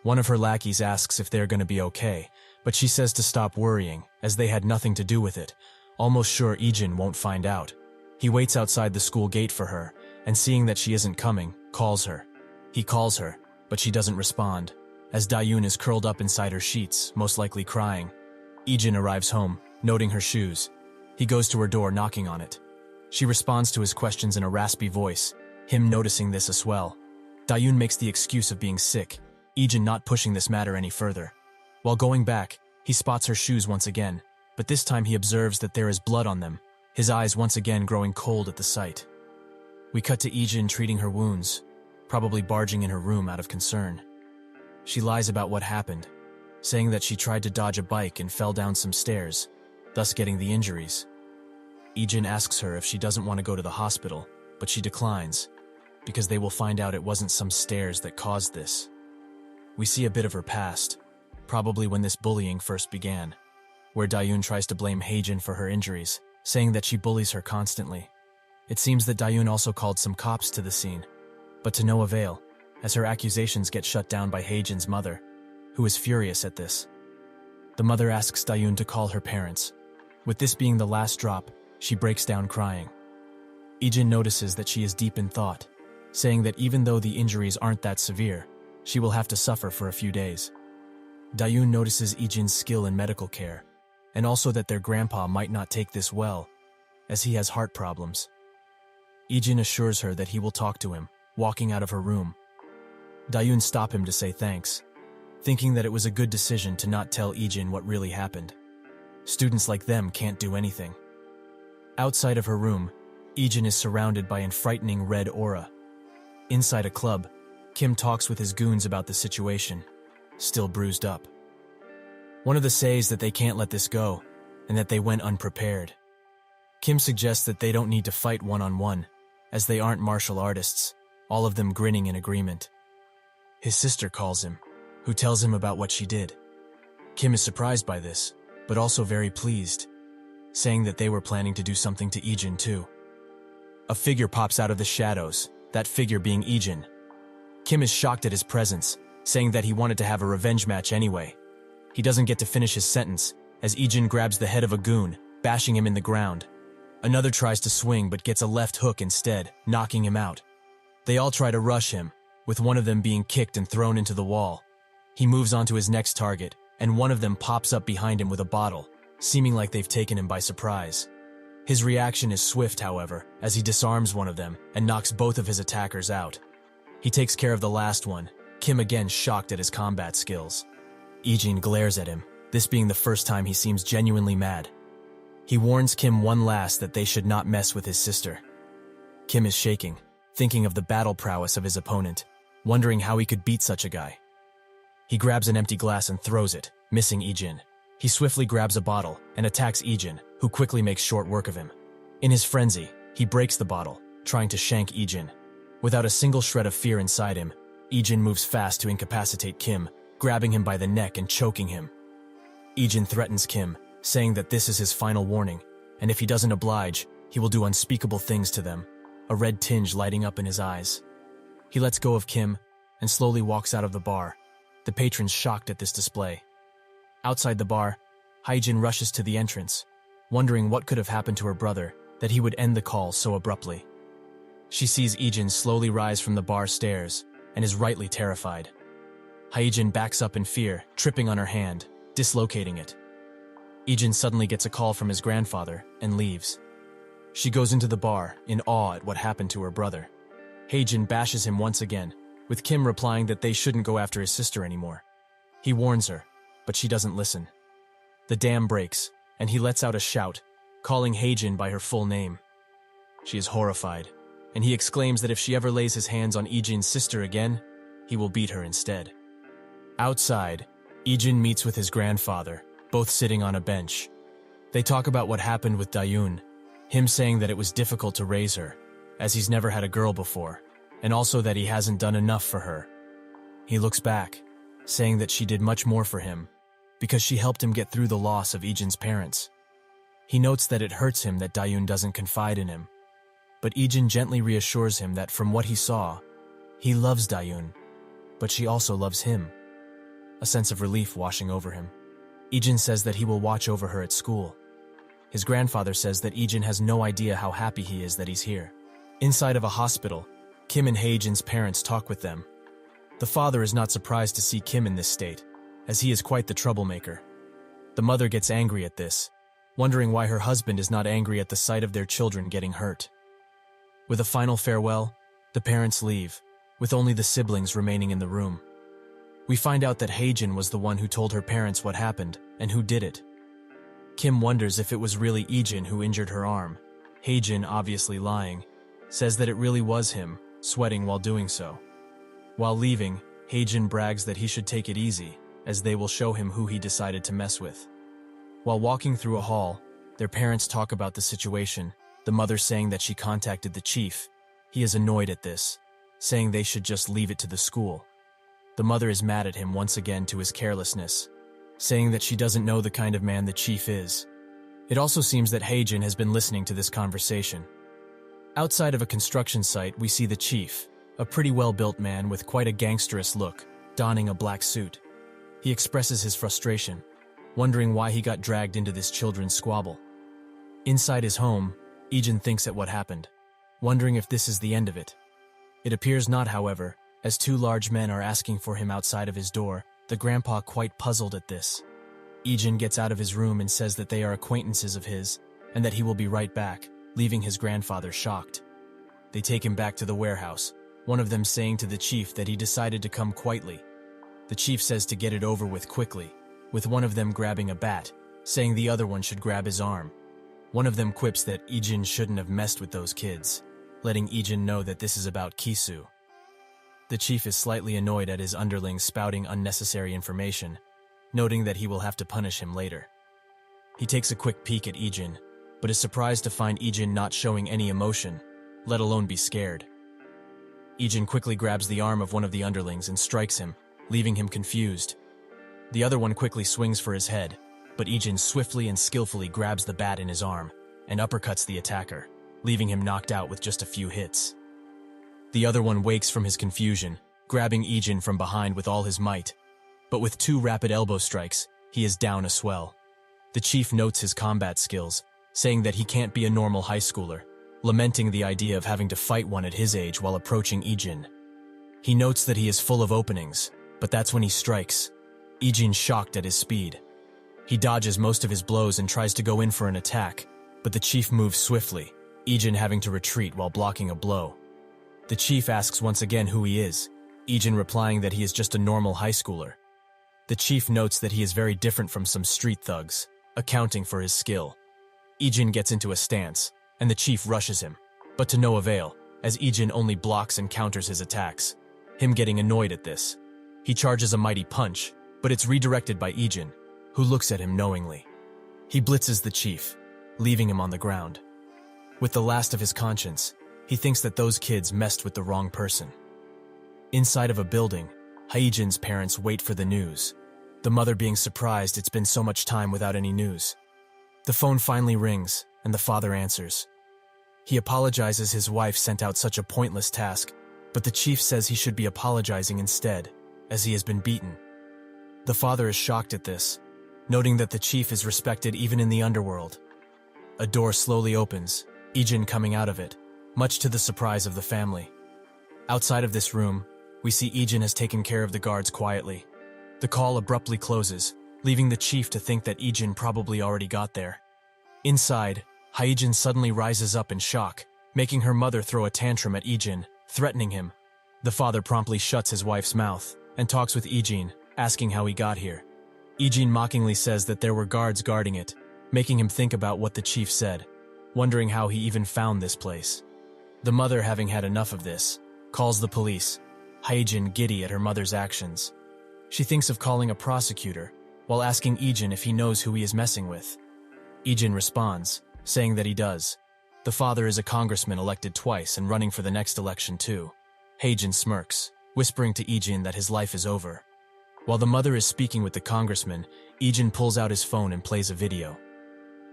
One of her lackeys asks if they're going to be okay, but she says to stop worrying, as they had nothing to do with it, almost sure Ijin won't find out. He waits outside the school gate for her, and seeing that she isn't coming, calls her. He calls her, but she doesn't respond, as Dayun is curled up inside her sheets, most likely crying. Ijin arrives home, noting her shoes. He goes to her door, knocking on it. She responds to his questions in a raspy voice, him noticing this as well. Dayun makes the excuse of being sick, Ijin not pushing this matter any further. While going back, he spots her shoes once again, but this time he observes that there is blood on them, his eyes once again growing cold at the sight. We cut to Ijin treating her wounds, probably barging in her room out of concern. She lies about what happened, saying that she tried to dodge a bike and fell down some stairs, thus getting the injuries. Ijin asks her if she doesn't want to go to the hospital, but she declines, because they will find out it wasn't some stairs that caused this. We see a bit of her past, probably when this bullying first began, where Dayun tries to blame Haejin for her injuries, saying that she bullies her constantly. It seems that Dayun also called some cops to the scene, but to no avail, as her accusations get shut down by Haejin's mother, who is furious at this. The mother asks Dayun to call her parents. With this being the last drop, she breaks down crying. Ijin notices that she is deep in thought, saying that even though the injuries aren't that severe, she will have to suffer for a few days. Dayun notices Ijin's skill in medical care, and also that their grandpa might not take this well, as he has heart problems. Ijin assures her that he will talk to him, walking out of her room. Dayun stops him to say thanks, thinking that it was a good decision to not tell Ijin what really happened. Students like them can't do anything. Outside of her room, Ijin is surrounded by a frightening red aura. Inside a club, Kim talks with his goons about the situation, still bruised up. One of them says that they can't let this go, and that they went unprepared. Kim suggests that they don't need to fight one-on-one, as they aren't martial artists, all of them grinning in agreement. His sister calls him, who tells him about what she did. Kim is surprised by this, but also very pleased, saying that they were planning to do something to Ijin too. A figure pops out of the shadows, that figure being Ijin. Kim is shocked at his presence, saying that he wanted to have a revenge match anyway. He doesn't get to finish his sentence, as Ijin grabs the head of a goon, bashing him in the ground. Another tries to swing but gets a left hook instead, knocking him out. They all try to rush him, with one of them being kicked and thrown into the wall. He moves on to his next target, and one of them pops up behind him with a bottle, seeming like they've taken him by surprise. His reaction is swift, however, as he disarms one of them and knocks both of his attackers out. He takes care of the last one, Kim again shocked at his combat skills. Ijin glares at him, this being the first time he seems genuinely mad. He warns Kim one last that they should not mess with his sister. Kim is shaking, thinking of the battle prowess of his opponent, wondering how he could beat such a guy. He grabs an empty glass and throws it, missing Ijin. He swiftly grabs a bottle and attacks Ijin, who quickly makes short work of him. In his frenzy, he breaks the bottle, trying to shank Ijin. Without a single shred of fear inside him, Ijin moves fast to incapacitate Kim, grabbing him by the neck and choking him. Ijin threatens Kim, saying that this is his final warning, and if he doesn't oblige, he will do unspeakable things to them, a red tinge lighting up in his eyes. He lets go of Kim and slowly walks out of the bar, the patrons shocked at this display. Outside the bar, Haejin rushes to the entrance, wondering what could have happened to her brother that he would end the call so abruptly. She sees Ijin slowly rise from the bar stairs and is rightly terrified. Haejin backs up in fear, tripping on her hand, dislocating it. Ijin suddenly gets a call from his grandfather and leaves. She goes into the bar in awe at what happened to her brother. Haejin bashes him once again, with Kim replying that they shouldn't go after his sister anymore. He warns her, but she doesn't listen. The dam breaks, and he lets out a shout, calling Haejin by her full name. She is horrified, and he exclaims that if she ever lays his hands on Ijin's sister again, he will beat her instead. Outside, Ijin meets with his grandfather, both sitting on a bench. They talk about what happened with Dayun, him saying that it was difficult to raise her, as he's never had a girl before, and also that he hasn't done enough for her. He looks back, saying that she did much more for him, because she helped him get through the loss of Ijin's parents. He notes that it hurts him that Dayun doesn't confide in him, but Ijin gently reassures him that from what he saw, he loves Dayun, but she also loves him. A sense of relief washing over him. Ijin says that he will watch over her at school. His grandfather says that Ijin has no idea how happy he is that he's here. Inside of a hospital, Kim and Haejin's parents talk with them, The father is not surprised to see Kim in this state, as he is quite the troublemaker. The mother gets angry at this, wondering why her husband is not angry at the sight of their children getting hurt. With a final farewell, the parents leave, with only the siblings remaining in the room. We find out that Haejin was the one who told her parents what happened and who did it. Kim wonders if it was really Ijin who injured her arm. Haejin, obviously lying, says that it really was him, sweating while doing so. While leaving, Haejin brags that he should take it easy, as they will show him who he decided to mess with. While walking through a hall, their parents talk about the situation, the mother saying that she contacted the chief. He is annoyed at this, saying they should just leave it to the school. The mother is mad at him once again to his carelessness, saying that she doesn't know the kind of man the chief is. It also seems that Haejin has been listening to this conversation. Outside of a construction site, we see the chief, a pretty well-built man with quite a gangsterous look, donning a black suit. He expresses his frustration, wondering why he got dragged into this children's squabble. Inside his home, Ijin thinks at what happened, wondering if this is the end of it. It appears not, however, as two large men are asking for him outside of his door, the grandpa quite puzzled at this. Ijin gets out of his room and says that they are acquaintances of his, and that he will be right back, leaving his grandfather shocked. They take him back to the warehouse, one of them saying to the chief that he decided to come quietly. The chief says to get it over with quickly, with one of them grabbing a bat, saying the other one should grab his arm. One of them quips that Ijin shouldn't have messed with those kids, letting Ijin know that this is about Kisu. The chief is slightly annoyed at his underlings spouting unnecessary information, noting that he will have to punish him later. He takes a quick peek at Ijin, but is surprised to find Ijin not showing any emotion, let alone be scared. Ijin quickly grabs the arm of one of the underlings and strikes him, leaving him confused. The other one quickly swings for his head, but Ijin swiftly and skillfully grabs the bat in his arm and uppercuts the attacker, leaving him knocked out with just a few hits. The other one wakes from his confusion, grabbing Ijin from behind with all his might, but with 2 rapid elbow strikes, he is down a swell. The chief notes his combat skills, saying that he can't be a normal high schooler, lamenting the idea of having to fight one at his age while approaching Ijin. He notes that he is full of openings, but that's when he strikes, Ijin shocked at his speed. He dodges most of his blows and tries to go in for an attack, but the chief moves swiftly, Ijin having to retreat while blocking a blow. The chief asks once again who he is, Ijin replying that he is just a normal high schooler. The chief notes that he is very different from some street thugs, accounting for his skill. Ijin gets into a stance, and the chief rushes him, but to no avail, as Ijin only blocks and counters his attacks, him getting annoyed at this. He charges a mighty punch, but it's redirected by Ijin, who looks at him knowingly. He blitzes the chief, leaving him on the ground. With the last of his conscience, he thinks that those kids messed with the wrong person. Inside of a building, Haejin's parents wait for the news, the mother being surprised it's been so much time without any news. The phone finally rings, and the father answers. He apologizes his wife sent out such a pointless task, but the chief says he should be apologizing instead, as he has been beaten. The father is shocked at this, noting that the chief is respected even in the underworld. A door slowly opens, Ijin coming out of it, much to the surprise of the family. Outside of this room, we see Ijin has taken care of the guards quietly. The call abruptly closes, leaving the chief to think that Ijin probably already got there. Inside, Haejin suddenly rises up in shock, making her mother throw a tantrum at Ijin, threatening him. The father promptly shuts his wife's mouth and talks with Ijin, asking how he got here. Ijin mockingly says that there were guards guarding it, making him think about what the chief said, wondering how he even found this place. The mother, having had enough of this, calls the police, Haejin giddy at her mother's actions. She thinks of calling a prosecutor, while asking Ijin if he knows who he is messing with. Ijin responds, saying that he does. The father is a congressman elected twice and running for the next election too. Haejin smirks, whispering to Ijin that his life is over. While the mother is speaking with the congressman, Ijin pulls out his phone and plays a video.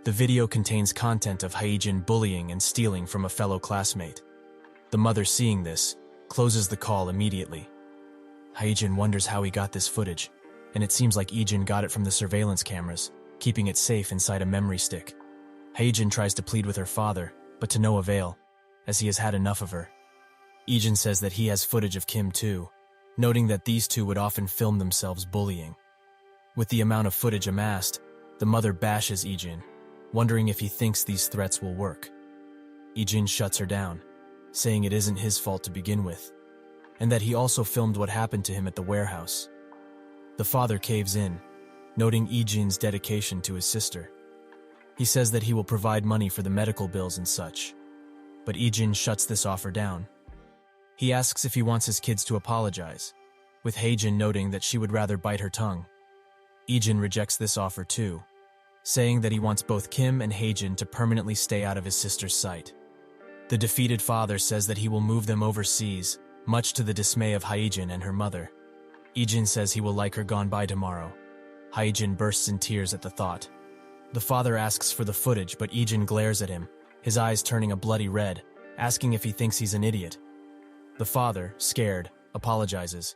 The video contains content of Haejin bullying and stealing from a fellow classmate. The mother, seeing this, closes the call immediately. Haejin wonders how he got this footage, and it seems like Ijin got it from the surveillance cameras, keeping it safe inside a memory stick. Haejin tries to plead with her father, but to no avail, as he has had enough of her. Ijin says that he has footage of Kim too, noting that these two would often film themselves bullying. With the amount of footage amassed, the mother bashes Ijin, wondering if he thinks these threats will work. Ijin shuts her down, saying it isn't his fault to begin with, and that he also filmed what happened to him at the warehouse. The father caves in, noting Ijin's dedication to his sister. He says that he will provide money for the medical bills and such, but Ijin shuts this offer down. He asks if he wants his kids to apologize, with Haejin noting that she would rather bite her tongue. Ijin rejects this offer too, saying that he wants both Kim and Haejin to permanently stay out of his sister's sight. The defeated father says that he will move them overseas, much to the dismay of Haejin and her mother. Ijin says he will like her gone by tomorrow. Haejin bursts in tears at the thought. The father asks for the footage, but Ijin glares at him, his eyes turning a bloody red, asking if he thinks he's an idiot. The father, scared, apologizes.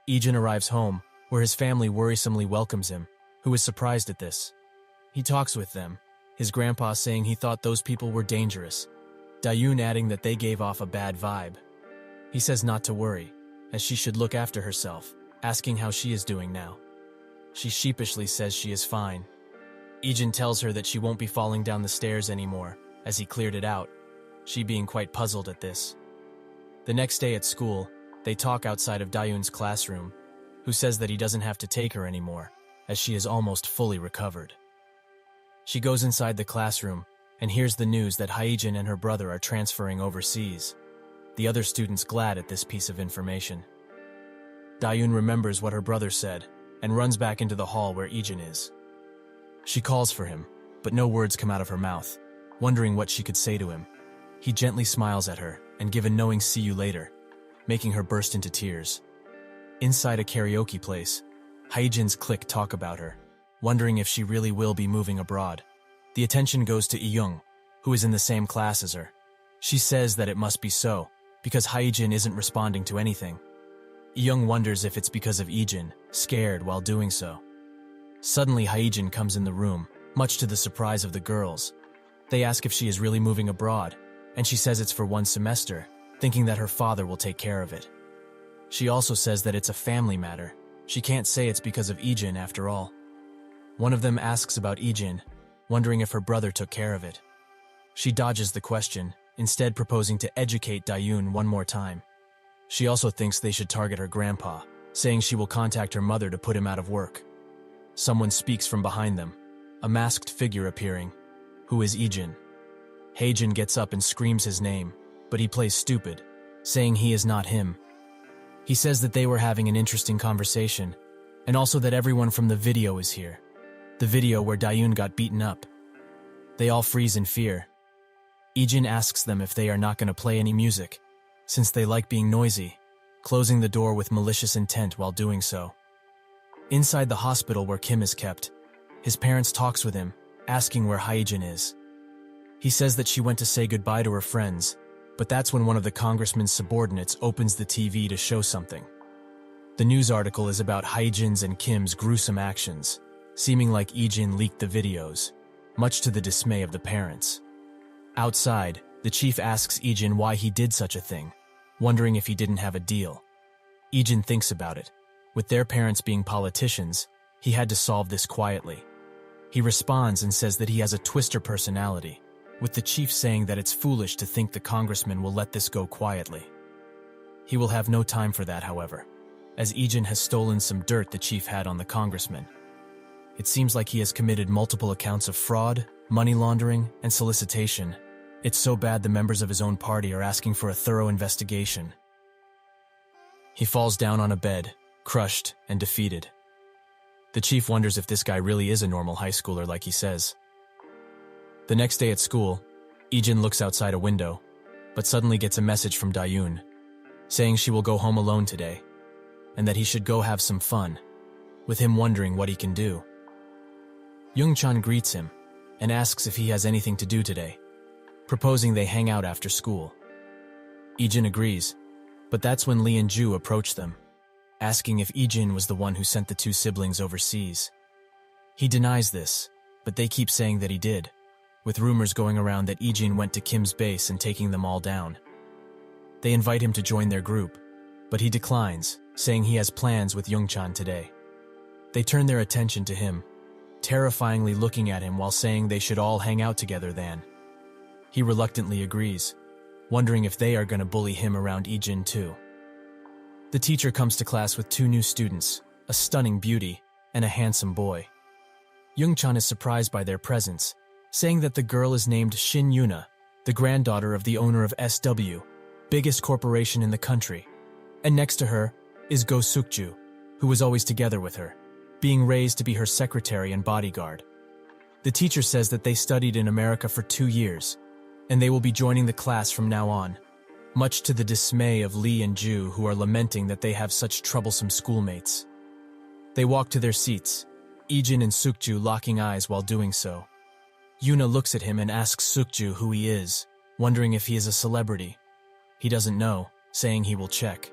Ijin arrives home, where his family worrisomely welcomes him, who is surprised at this. He talks with them, his grandpa saying he thought those people were dangerous, Dayun adding that they gave off a bad vibe. He says not to worry, as she should look after herself, asking how she is doing now. She sheepishly says she is fine. Ijin tells her that she won't be falling down the stairs anymore, as he cleared it out, she being quite puzzled at this. The next day at school, they talk outside of Dayun's classroom, who says that he doesn't have to take her anymore, as she is almost fully recovered. She goes inside the classroom and hears the news that Haejin and her brother are transferring overseas. The other students glad at this piece of information. Dayun remembers what her brother said and runs back into the hall where Ijin is. She calls for him, but no words come out of her mouth, wondering what she could say to him. He gently smiles at her and gives a knowing "see you later," making her burst into tears. Inside a karaoke place, Haejin's clique talk about her, wondering if she really will be moving abroad. The attention goes to Iyung, who is in the same class as her. She says that it must be so, because Haejin isn't responding to anything. Iyung wonders if it's because of Ijin, scared while doing so. Suddenly Haejin comes in the room, much to the surprise of the girls. They ask if she is really moving abroad, and she says it's for 1 semester, thinking that her father will take care of it. She also says that it's a family matter. She can't say it's because of Ijin after all. One of them asks about Ijin, wondering if her brother took care of it. She dodges the question, instead proposing to educate Dayun one more time. She also thinks they should target her grandpa, saying she will contact her mother to put him out of work. Someone speaks from behind them, a masked figure appearing, who is Ijin. Haejin gets up and screams his name, but he plays stupid, saying he is not him. He says that they were having an interesting conversation, and also that everyone from the video is here. The video where Dayun got beaten up. They all freeze in fear. Ijin asks them if they are not going to play any music, since they like being noisy, closing the door with malicious intent while doing so. Inside the hospital where Kim is kept, his parents talks with him, asking where Haejin is. He says that she went to say goodbye to her friends, but that's when one of the congressman's subordinates opens the TV to show something. The news article is about Haejin's and Kim's gruesome actions, seeming like Ijin leaked the videos, much to the dismay of the parents. Outside, the chief asks Ijin why he did such a thing, wondering if he didn't have a deal. Ijin thinks about it. With their parents being politicians, he had to solve this quietly. He responds and says that he has a twister personality, with the chief saying that it's foolish to think the congressman will let this go quietly. He will have no time for that, however, as Ijin has stolen some dirt the chief had on the congressman. It seems like he has committed multiple accounts of fraud, money laundering, and solicitation. It's so bad the members of his own party are asking for a thorough investigation. He falls down on a bed, crushed and defeated. The chief wonders if this guy really is a normal high schooler like he says. The next day at school, Ijin looks outside a window, but suddenly gets a message from Dayun, saying she will go home alone today, and that he should go have some fun, with him wondering what he can do. Young-chan greets him, and asks if he has anything to do today, proposing they hang out after school. Ijin agrees, but that's when Lee and Ju approach them, asking if Ijin was the one who sent the 2 siblings overseas. He denies this, but they keep saying that he did, with rumors going around that Ijin went to Kim's base and taking them all down. They invite him to join their group, but he declines, saying he has plans with Youngchan today. They turn their attention to him, terrifyingly looking at him while saying they should all hang out together then. He reluctantly agrees, wondering if they are going to bully him around Ijin too. The teacher comes to class with two new students, a stunning beauty and a handsome boy. Youngchan is surprised by their presence, saying that the girl is named Shin Yuna, the granddaughter of the owner of SW, biggest corporation in the country. And next to her is Go Sukju, who was always together with her, being raised to be her secretary and bodyguard. The teacher says that they studied in America for 2 years, and they will be joining the class from now on, much to the dismay of Lee and Ju, who are lamenting that they have such troublesome schoolmates. They walk to their seats, Ijin and Sukju locking eyes while doing so. Yuna looks at him and asks Sukju who he is, wondering if he is a celebrity. He doesn't know, saying he will check.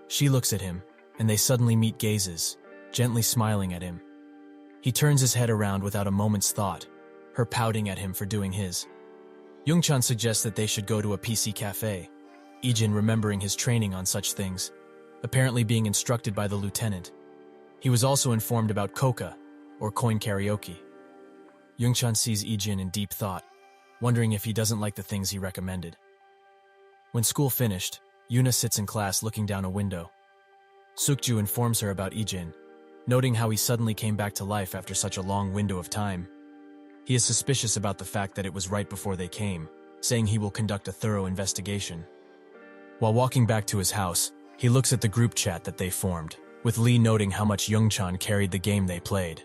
She looks at him, and they suddenly meet gazes, gently smiling at him. He turns his head around without a moment's thought, her pouting at him for doing his. Youngchan suggests that they should go to a PC cafe, Ijin remembering his training on such things, apparently being instructed by the lieutenant. He was also informed about Koka, or coin karaoke. Youngchan sees Ijin in deep thought, wondering if he doesn't like the things he recommended. When school finished, Yuna sits in class looking down a window. Sukju informs her about Ijin, noting how he suddenly came back to life after such a long window of time. He is suspicious about the fact that it was right before they came, saying he will conduct a thorough investigation. While walking back to his house, he looks at the group chat that they formed, with Lee noting how much Youngchan carried the game they played.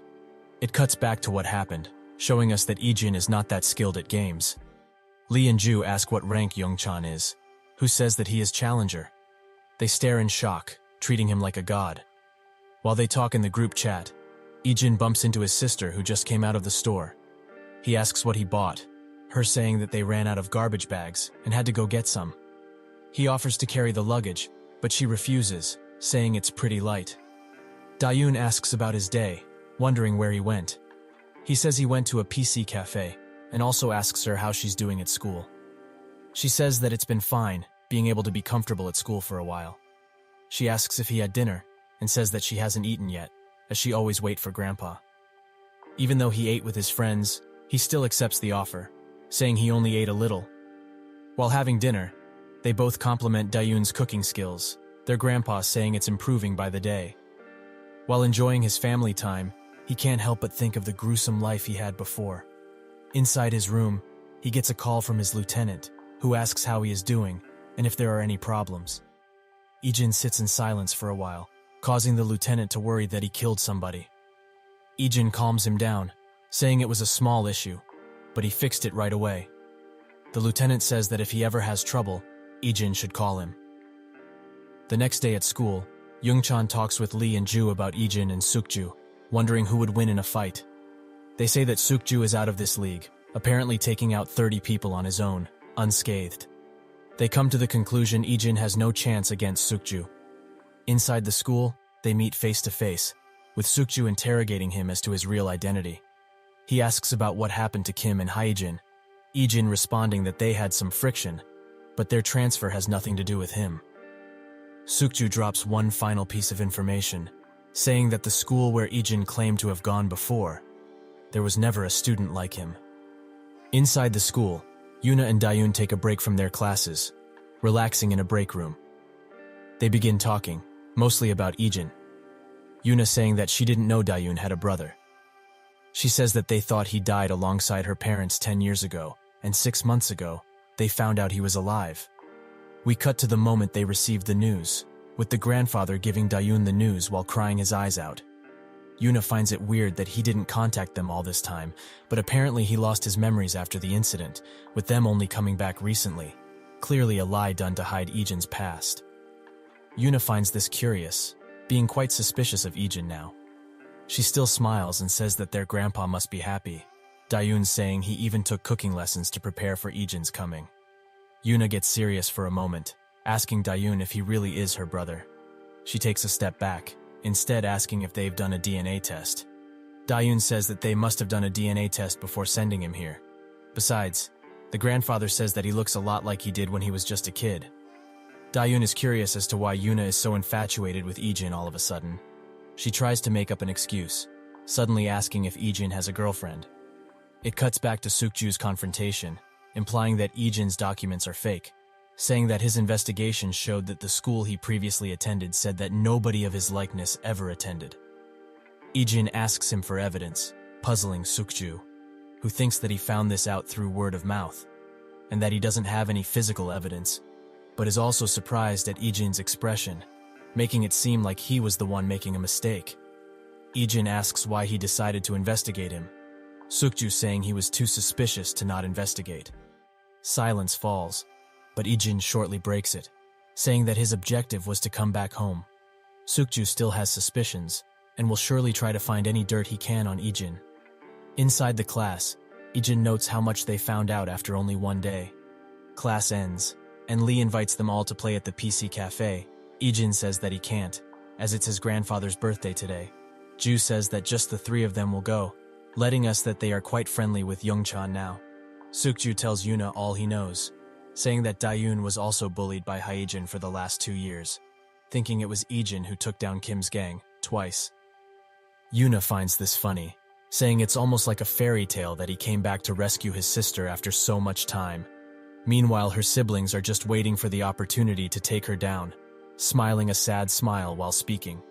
It cuts back to what happened, showing us that Ijin is not that skilled at games. Lee and Ju ask what rank Youngchan is, who says that he is challenger. They stare in shock, treating him like a god. While they talk in the group chat, Ijin bumps into his sister who just came out of the store. He asks what he bought, her saying that they ran out of garbage bags and had to go get some. He offers to carry the luggage, but she refuses, saying it's pretty light. Dayun asks about his day, wondering where he went. He says he went to a PC cafe, and also asks her how she's doing at school. She says that it's been fine, being able to be comfortable at school for a while. She asks if he had dinner, and says that she hasn't eaten yet, as she always waits for Grandpa. Even though he ate with his friends, he still accepts the offer, saying he only ate a little. While having dinner, they both compliment Dayun's cooking skills, their grandpa saying it's improving by the day. While enjoying his family time, he can't help but think of the gruesome life he had before. Inside his room, he gets a call from his lieutenant, who asks how he is doing and if there are any problems. Ijin sits in silence for a while, causing the lieutenant to worry that he killed somebody. Ijin calms him down, saying it was a small issue, but he fixed it right away. The lieutenant says that if he ever has trouble, Ijin should call him. The next day at school, Youngchan talks with Lee and Ju about Ijin and Sukju, wondering who would win in a fight. They say that Sukju is out of this league, apparently taking out 30 people on his own, unscathed. They come to the conclusion Ijin has no chance against Sukju. Inside the school, they meet face to face, with Sukju interrogating him as to his real identity. He asks about what happened to Kim and Haijin, Ijin responding that they had some friction, but their transfer has nothing to do with him. Sukju drops one final piece of information, saying that the school where Ijin claimed to have gone before, there was never a student like him. Inside the school, Yuna and Dayun take a break from their classes, relaxing in a break room. They begin talking, mostly about Ijin. Yuna saying that she didn't know Dayun had a brother. She says that they thought he died alongside her parents 10 years ago, and 6 months ago, they found out he was alive. We cut to the moment they received the news, with the grandfather giving Dayun the news while crying his eyes out. Yuna finds it weird that he didn't contact them all this time, but apparently he lost his memories after the incident, with them only coming back recently, clearly a lie done to hide Ijin's past. Yuna finds this curious, being quite suspicious of Ijin now. She still smiles and says that their grandpa must be happy, Dayun saying he even took cooking lessons to prepare for Ijin's coming. Yuna gets serious for a moment, asking Dayun if he really is her brother. She takes a step back, instead asking if they've done a DNA test. Dayun says that they must have done a DNA test before sending him here. Besides, the grandfather says that he looks a lot like he did when he was just a kid. Dayun is curious as to why Yuna is so infatuated with Ijin all of a sudden. She tries to make up an excuse, suddenly asking if Ijin has a girlfriend. It cuts back to Sukju's confrontation, implying that Ijin's documents are fake, saying that his investigation showed that the school he previously attended said that nobody of his likeness ever attended. Ijin asks him for evidence, puzzling Sukju, who thinks that he found this out through word of mouth, and that he doesn't have any physical evidence, but is also surprised at Ijin's expression, making it seem like he was the one making a mistake. Ijin asks why he decided to investigate him, Sukju saying he was too suspicious to not investigate. Silence falls, but Ijin shortly breaks it, saying that his objective was to come back home. Sukju still has suspicions, and will surely try to find any dirt he can on Ijin. Inside the class, Ijin notes how much they found out after only one day. Class ends, and Lee invites them all to play at the PC cafe. Ijin says that he can't, as it's his grandfather's birthday today. Ju says that just the three of them will go, letting us that they are quite friendly with Youngchan now. Sukju tells Yuna all he knows, saying that Dayun was also bullied by Haijin for the last 2 years, thinking it was Ijin who took down Kim's gang, twice. Yuna finds this funny, saying it's almost like a fairy tale that he came back to rescue his sister after so much time. Meanwhile, her siblings are just waiting for the opportunity to take her down, smiling a sad smile while speaking.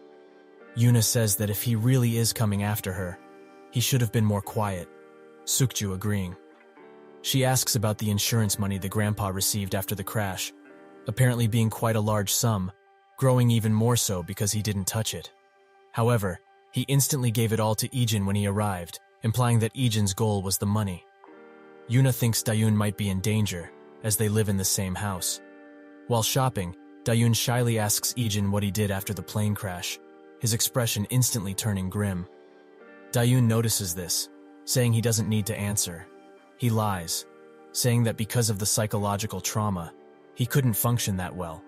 Yuna says that if he really is coming after her, he should have been more quiet, Sukju agreeing. She asks about the insurance money the grandpa received after the crash, apparently being quite a large sum, growing even more so because he didn't touch it. However, he instantly gave it all to Ijin when he arrived, implying that Ijin's goal was the money. Yuna thinks Dayun might be in danger, as they live in the same house. While shopping, Dayun shyly asks Ijin what he did after the plane crash, his expression instantly turning grim. Dayun notices this, saying he doesn't need to answer. He lies, saying that because of the psychological trauma, he couldn't function that well.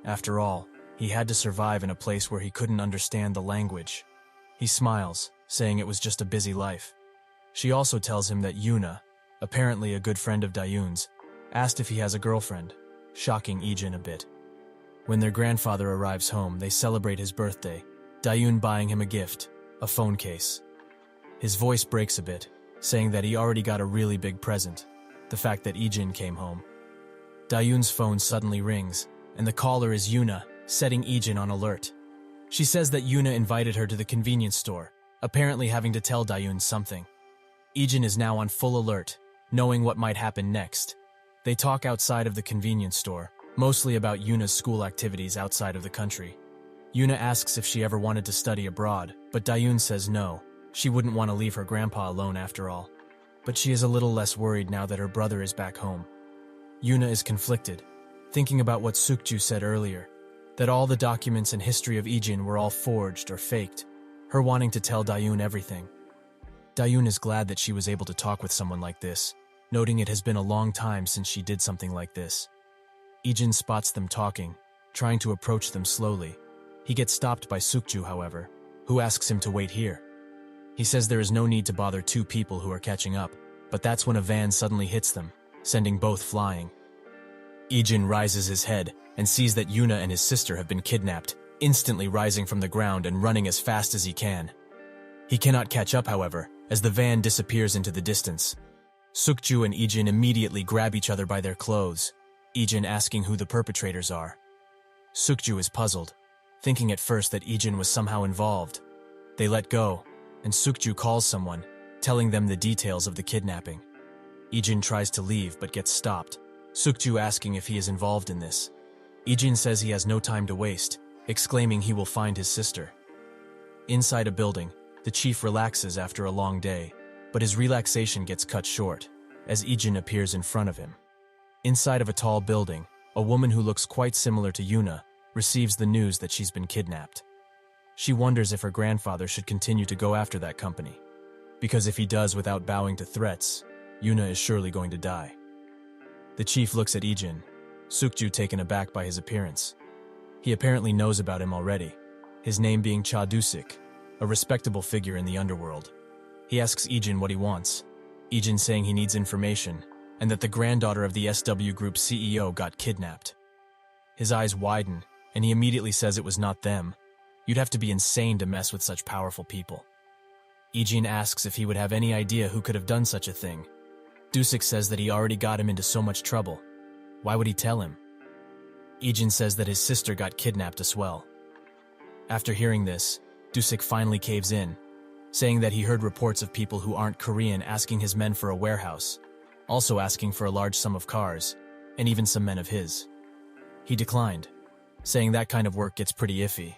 After all, he had to survive in a place where he couldn't understand the language. He smiles, saying it was just a busy life. She also tells him that Yuna, apparently a good friend of Dayun's, asked if he has a girlfriend, shocking Ijin a bit. When their grandfather arrives home, they celebrate his birthday, Dayun buying him a gift, a phone case. His voice breaks a bit, saying that he already got a really big present, the fact that Ijin came home. Dayun's phone suddenly rings, and the caller is Yuna, setting Ijin on alert. She says that Yuna invited her to the convenience store, apparently having to tell Dayun something. Ijin is now on full alert, knowing what might happen next. They talk outside of the convenience store, mostly about Yuna's school activities outside of the country. Yuna asks if she ever wanted to study abroad, but Dayun says no, she wouldn't want to leave her grandpa alone after all. But she is a little less worried now that her brother is back home. Yuna is conflicted, thinking about what Sukju said earlier, that all the documents and history of Ijin were all forged or faked, her wanting to tell Dayun everything. Dayun is glad that she was able to talk with someone like this, noting it has been a long time since she did something like this. Ijin spots them talking, trying to approach them slowly. He gets stopped by Sukju, however, who asks him to wait here. He says there is no need to bother two people who are catching up, but that's when a van suddenly hits them, sending both flying. Ijin rises his head and sees that Yuna and his sister have been kidnapped, instantly rising from the ground and running as fast as he can. He cannot catch up, however, as the van disappears into the distance. Sukju and Ijin immediately grab each other by their clothes, Ijin asking who the perpetrators are. Sukju is puzzled, thinking at first that Ijin was somehow involved. They let go, and Sukju calls someone, telling them the details of the kidnapping. Ijin tries to leave but gets stopped, Sukju asking if he is involved in this. Ijin says he has no time to waste, exclaiming he will find his sister. Inside a building, the chief relaxes after a long day, but his relaxation gets cut short, as Ijin appears in front of him. Inside of a tall building, a woman who looks quite similar to Yuna receives the news that she's been kidnapped. She wonders if her grandfather should continue to go after that company, because if he does without bowing to threats, Yuna is surely going to die. The chief looks at Ijin, Sukju taken aback by his appearance. He apparently knows about him already, his name being Cha Dusik, a respectable figure in the underworld. He asks Ijin what he wants, Ijin saying he needs information, and that the granddaughter of the SW Group CEO got kidnapped. His eyes widen, and he immediately says it was not them. You'd have to be insane to mess with such powerful people. Ijin asks if he would have any idea who could have done such a thing. Dusik says that he already got him into so much trouble. Why would he tell him? Ijin says that his sister got kidnapped as well. After hearing this, Dusik finally caves in, saying that he heard reports of people who aren't Korean asking his men for a warehouse, also asking for a large sum of cars, and even some men of his. He declined, saying that kind of work gets pretty iffy.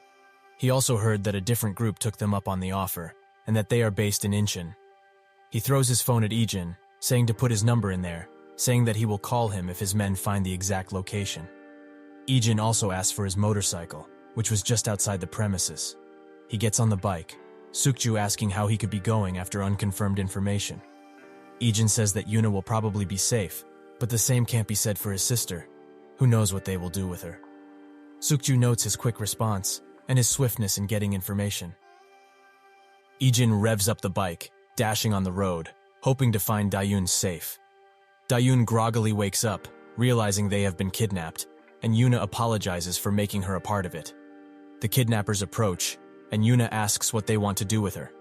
He also heard that a different group took them up on the offer, and that they are based in Incheon. He throws his phone at Ijin, saying to put his number in there, saying that he will call him if his men find the exact location. Ijin also asks for his motorcycle, which was just outside the premises. He gets on the bike, Sukju asking how he could be going after unconfirmed information. Ijin says that Yuna will probably be safe, but the same can't be said for his sister. Who knows what they will do with her? Sukju notes his quick response and his swiftness in getting information. Ijin revs up the bike, dashing on the road, hoping to find Dayun safe. Dayun groggily wakes up, realizing they have been kidnapped, and Yuna apologizes for making her a part of it. The kidnappers approach, and Yuna asks what they want to do with her.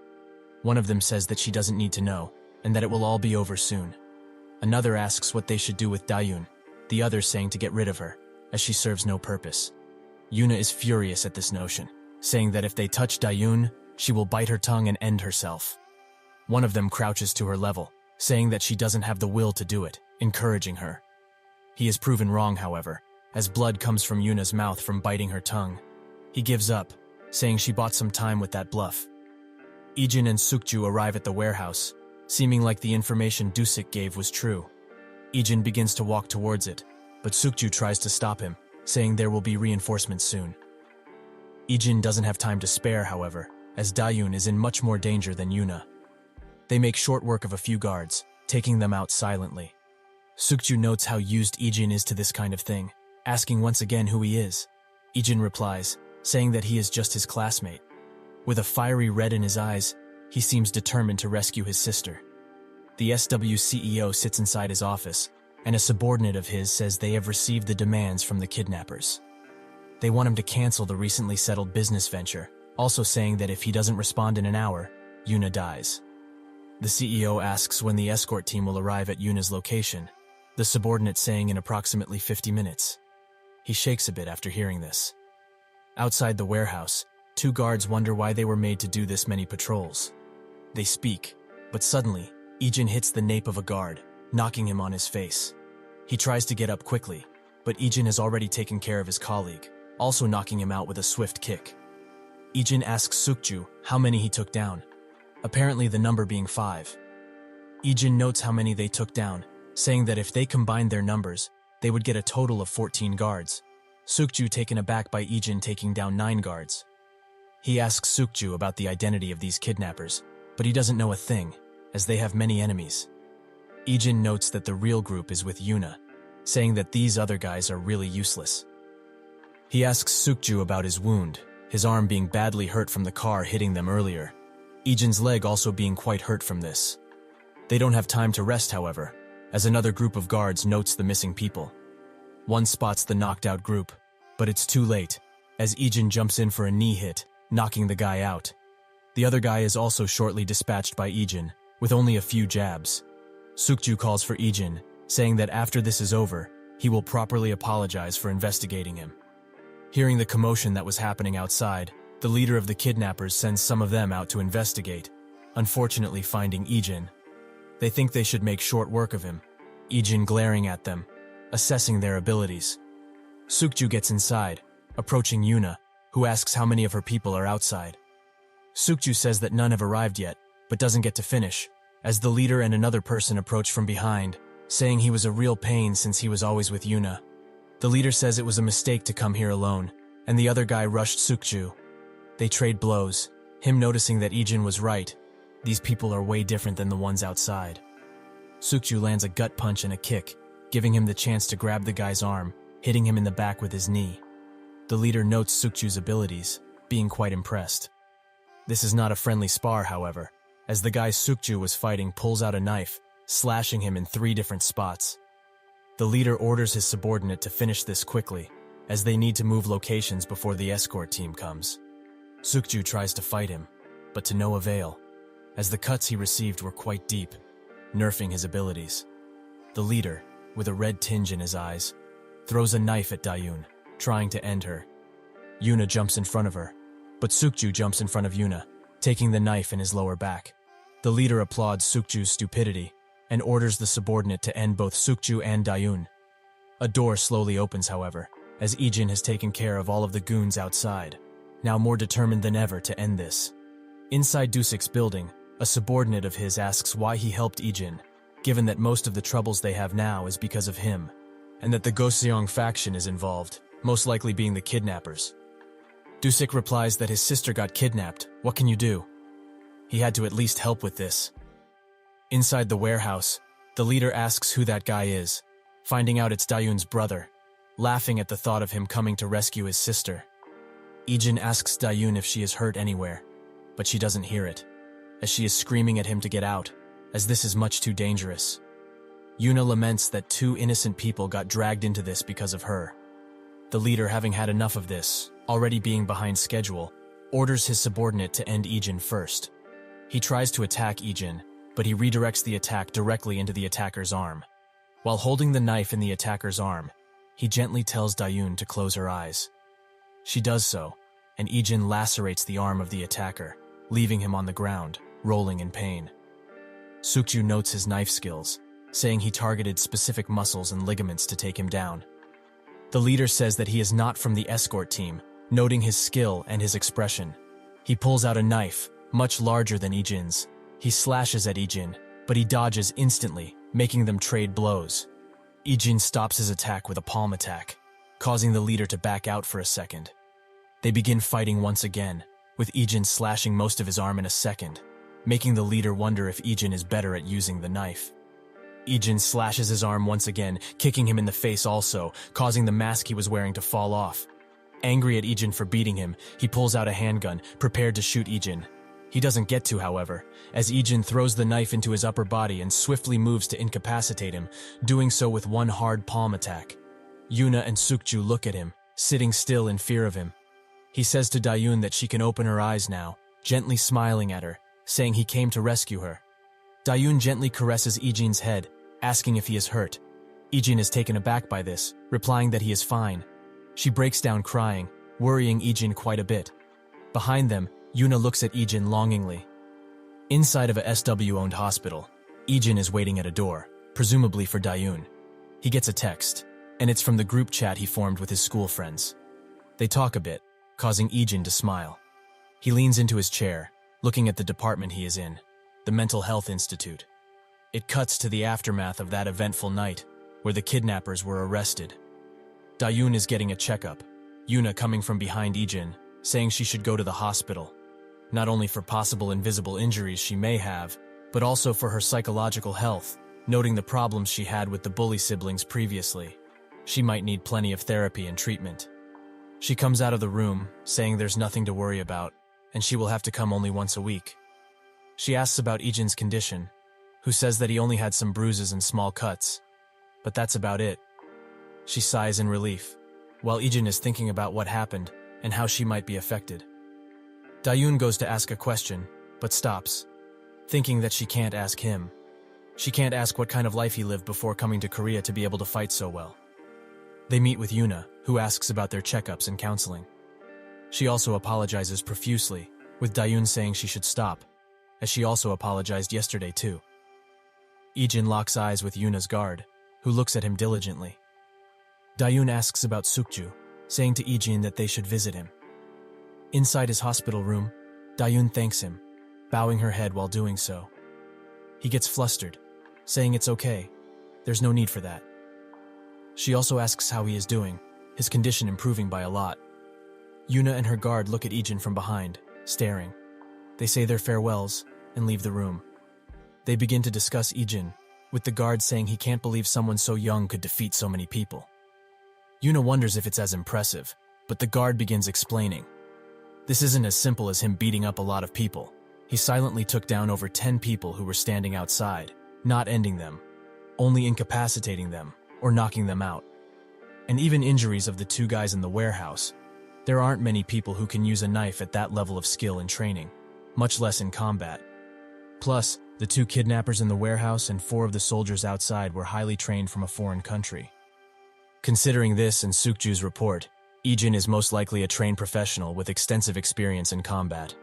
One of them says that she doesn't need to know, and that it will all be over soon. Another asks what they should do with Dayun, the other saying to get rid of her, as she serves no purpose. Yuna is furious at this notion, saying that if they touch Dayun, she will bite her tongue and end herself. One of them crouches to her level, saying that she doesn't have the will to do it, encouraging her. He is proven wrong, however, as blood comes from Yuna's mouth from biting her tongue. He gives up, saying she bought some time with that bluff. Ijin and Sukju arrive at the warehouse, seeming like the information Dusik gave was true. Ijin begins to walk towards it, but Sukju tries to stop him, saying there will be reinforcements soon. Ijin doesn't have time to spare, however, as Dayun is in much more danger than Yuna. They make short work of a few guards, taking them out silently. Sukju notes how used Ijin is to this kind of thing, asking once again who he is. Ijin replies, saying that he is just his classmate. With a fiery red in his eyes, he seems determined to rescue his sister. The SW CEO sits inside his office, and a subordinate of his says they have received the demands from the kidnappers. They want him to cancel the recently settled business venture, also saying that if he doesn't respond in an hour, Yuna dies. The CEO asks when the escort team will arrive at Yuna's location, the subordinate saying in approximately 50 minutes. He shakes a bit after hearing this. Outside the warehouse, two guards wonder why they were made to do this many patrols. They speak, but suddenly, Ijin hits the nape of a guard, knocking him on his face. He tries to get up quickly, but Ijin has already taken care of his colleague, also knocking him out with a swift kick. Ijin asks Sukju how many he took down, apparently the number being 5. Ijin notes how many they took down, saying that if they combined their numbers, they would get a total of 14 guards. Sukju taken aback by Ijin taking down 9 guards. He asks Sukju about the identity of these kidnappers, but he doesn't know a thing, as they have many enemies. Ijin notes that the real group is with Yuna, saying that these other guys are really useless. He asks Sukju about his wound, his arm being badly hurt from the car hitting them earlier. Ijin's leg also being quite hurt from this. They don't have time to rest, however, as another group of guards notes the missing people. One spots the knocked out group, but it's too late, as Ijin jumps in for a knee hit, knocking the guy out. The other guy is also shortly dispatched by Ijin, with only a few jabs. Sukju calls for Ijin, saying that after this is over, he will properly apologize for investigating him. Hearing the commotion that was happening outside, the leader of the kidnappers sends some of them out to investigate, unfortunately finding Ijin. They think they should make short work of him, Ijin glaring at them, assessing their abilities. Sukju gets inside, approaching Yuna, who asks how many of her people are outside. Sukju says that none have arrived yet, but doesn't get to finish, as the leader and another person approach from behind, saying he was a real pain since he was always with Yuna. The leader says it was a mistake to come here alone, and the other guy rushed Sukju. They trade blows, him noticing that Ijin was right. These people are way different than the ones outside. Sukju lands a gut punch and a kick, giving him the chance to grab the guy's arm, hitting him in the back with his knee. The leader notes Sukju's abilities, being quite impressed. This is not a friendly spar, however, as the guy Sukju was fighting pulls out a knife, slashing him in 3 different spots. The leader orders his subordinate to finish this quickly, as they need to move locations before the escort team comes. Sukju tries to fight him, but to no avail, as the cuts he received were quite deep, nerfing his abilities. The leader, with a red tinge in his eyes, throws a knife at Dayun, trying to end her. Yuna jumps in front of her, but Sukju jumps in front of Yuna, taking the knife in his lower back. The leader applauds Sukju's stupidity and orders the subordinate to end both Sukju and Dayun. A door slowly opens, however, as Ijin has taken care of all of the goons outside, now more determined than ever to end this. Inside Dusik's building, a subordinate of his asks why he helped Ijin, given that most of the troubles they have now is because of him, and that the Goseong faction is involved, most likely being the kidnappers. Dusik replies that his sister got kidnapped. What can you do? He had to at least help with this. Inside the warehouse, the leader asks who that guy is, finding out it's Dayun's brother, laughing at the thought of him coming to rescue his sister. Ijin asks Dayun if she is hurt anywhere, but she doesn't hear it, as she is screaming at him to get out, as this is much too dangerous. Yuna laments that 2 innocent people got dragged into this because of her. The leader, having had enough of this, already being behind schedule, orders his subordinate to end Ijin first. He tries to attack Ijin, but he redirects the attack directly into the attacker's arm. While holding the knife in the attacker's arm, he gently tells Dayun to close her eyes. She does so, and Ijin lacerates the arm of the attacker, leaving him on the ground, rolling in pain. Sukju notes his knife skills, saying he targeted specific muscles and ligaments to take him down. The leader says that he is not from the escort team, noting his skill and his expression. He pulls out a knife, much larger than Ijin's. He slashes at Ijin, but he dodges instantly, making them trade blows. Ijin stops his attack with a palm attack, causing the leader to back out for a second. They begin fighting once again, with Ijin slashing most of his arm in a second, making the leader wonder if Ijin is better at using the knife. Ijin slashes his arm once again, kicking him in the face also, causing the mask he was wearing to fall off. Angry at Ijin for beating him, he pulls out a handgun, prepared to shoot Ijin. He doesn't get to, however, as Ijin throws the knife into his upper body and swiftly moves to incapacitate him, doing so with one hard palm attack. Yuna and Sukju look at him, sitting still in fear of him. He says to Dayun that she can open her eyes now, gently smiling at her, saying he came to rescue her. Dayun gently caresses Ijin's head, asking if he is hurt. Ijin is taken aback by this, replying that he is fine. She breaks down crying, worrying Ijin quite a bit. Behind them, Yuna looks at Ijin longingly. Inside of a SW-owned hospital, Ijin is waiting at a door, presumably for Dayun. He gets a text, and it's from the group chat he formed with his school friends. They talk a bit, causing Ijin to smile. He leans into his chair, looking at the department he is in, the Mental Health Institute. It cuts to the aftermath of that eventful night, where the kidnappers were arrested. Dayun is getting a checkup, Yuna coming from behind Ijin, saying she should go to the hospital, not only for possible invisible injuries she may have, but also for her psychological health, noting the problems she had with the bully siblings previously. She might need plenty of therapy and treatment. She comes out of the room, saying there's nothing to worry about, and she will have to come only once a week. She asks about Ijin's condition, who says that he only had some bruises and small cuts, but that's about it. She sighs in relief, while Ijin is thinking about what happened and how she might be affected. Dayun goes to ask a question, but stops, thinking that she can't ask him. She can't ask what kind of life he lived before coming to Korea to be able to fight so well. They meet with Yuna, who asks about their checkups and counseling. She also apologizes profusely, with Dayun saying she should stop, as she also apologized yesterday too. Ijin locks eyes with Yuna's guard, who looks at him diligently. Dayun asks about Sukju, saying to Ijin that they should visit him. Inside his hospital room, Dayun thanks him, bowing her head while doing so. He gets flustered, saying it's okay, there's no need for that. She also asks how he is doing, his condition improving by a lot. Yuna and her guard look at Ijin from behind, staring. They say their farewells and leave the room. They begin to discuss Ijin, with the guard saying he can't believe someone so young could defeat so many people. Yuna wonders if it's as impressive, but the guard begins explaining. This isn't as simple as him beating up a lot of people. He silently took down over 10 people who were standing outside, not ending them, only incapacitating them or knocking them out. and even injuries of the two guys in the warehouse. There aren't many people who can use a knife at that level of skill and training, much less in combat. Plus, the two kidnappers in the warehouse and 4 of the soldiers outside were highly trained from a foreign country. Considering this and Sukju's report, Ijin is most likely a trained professional with extensive experience in combat.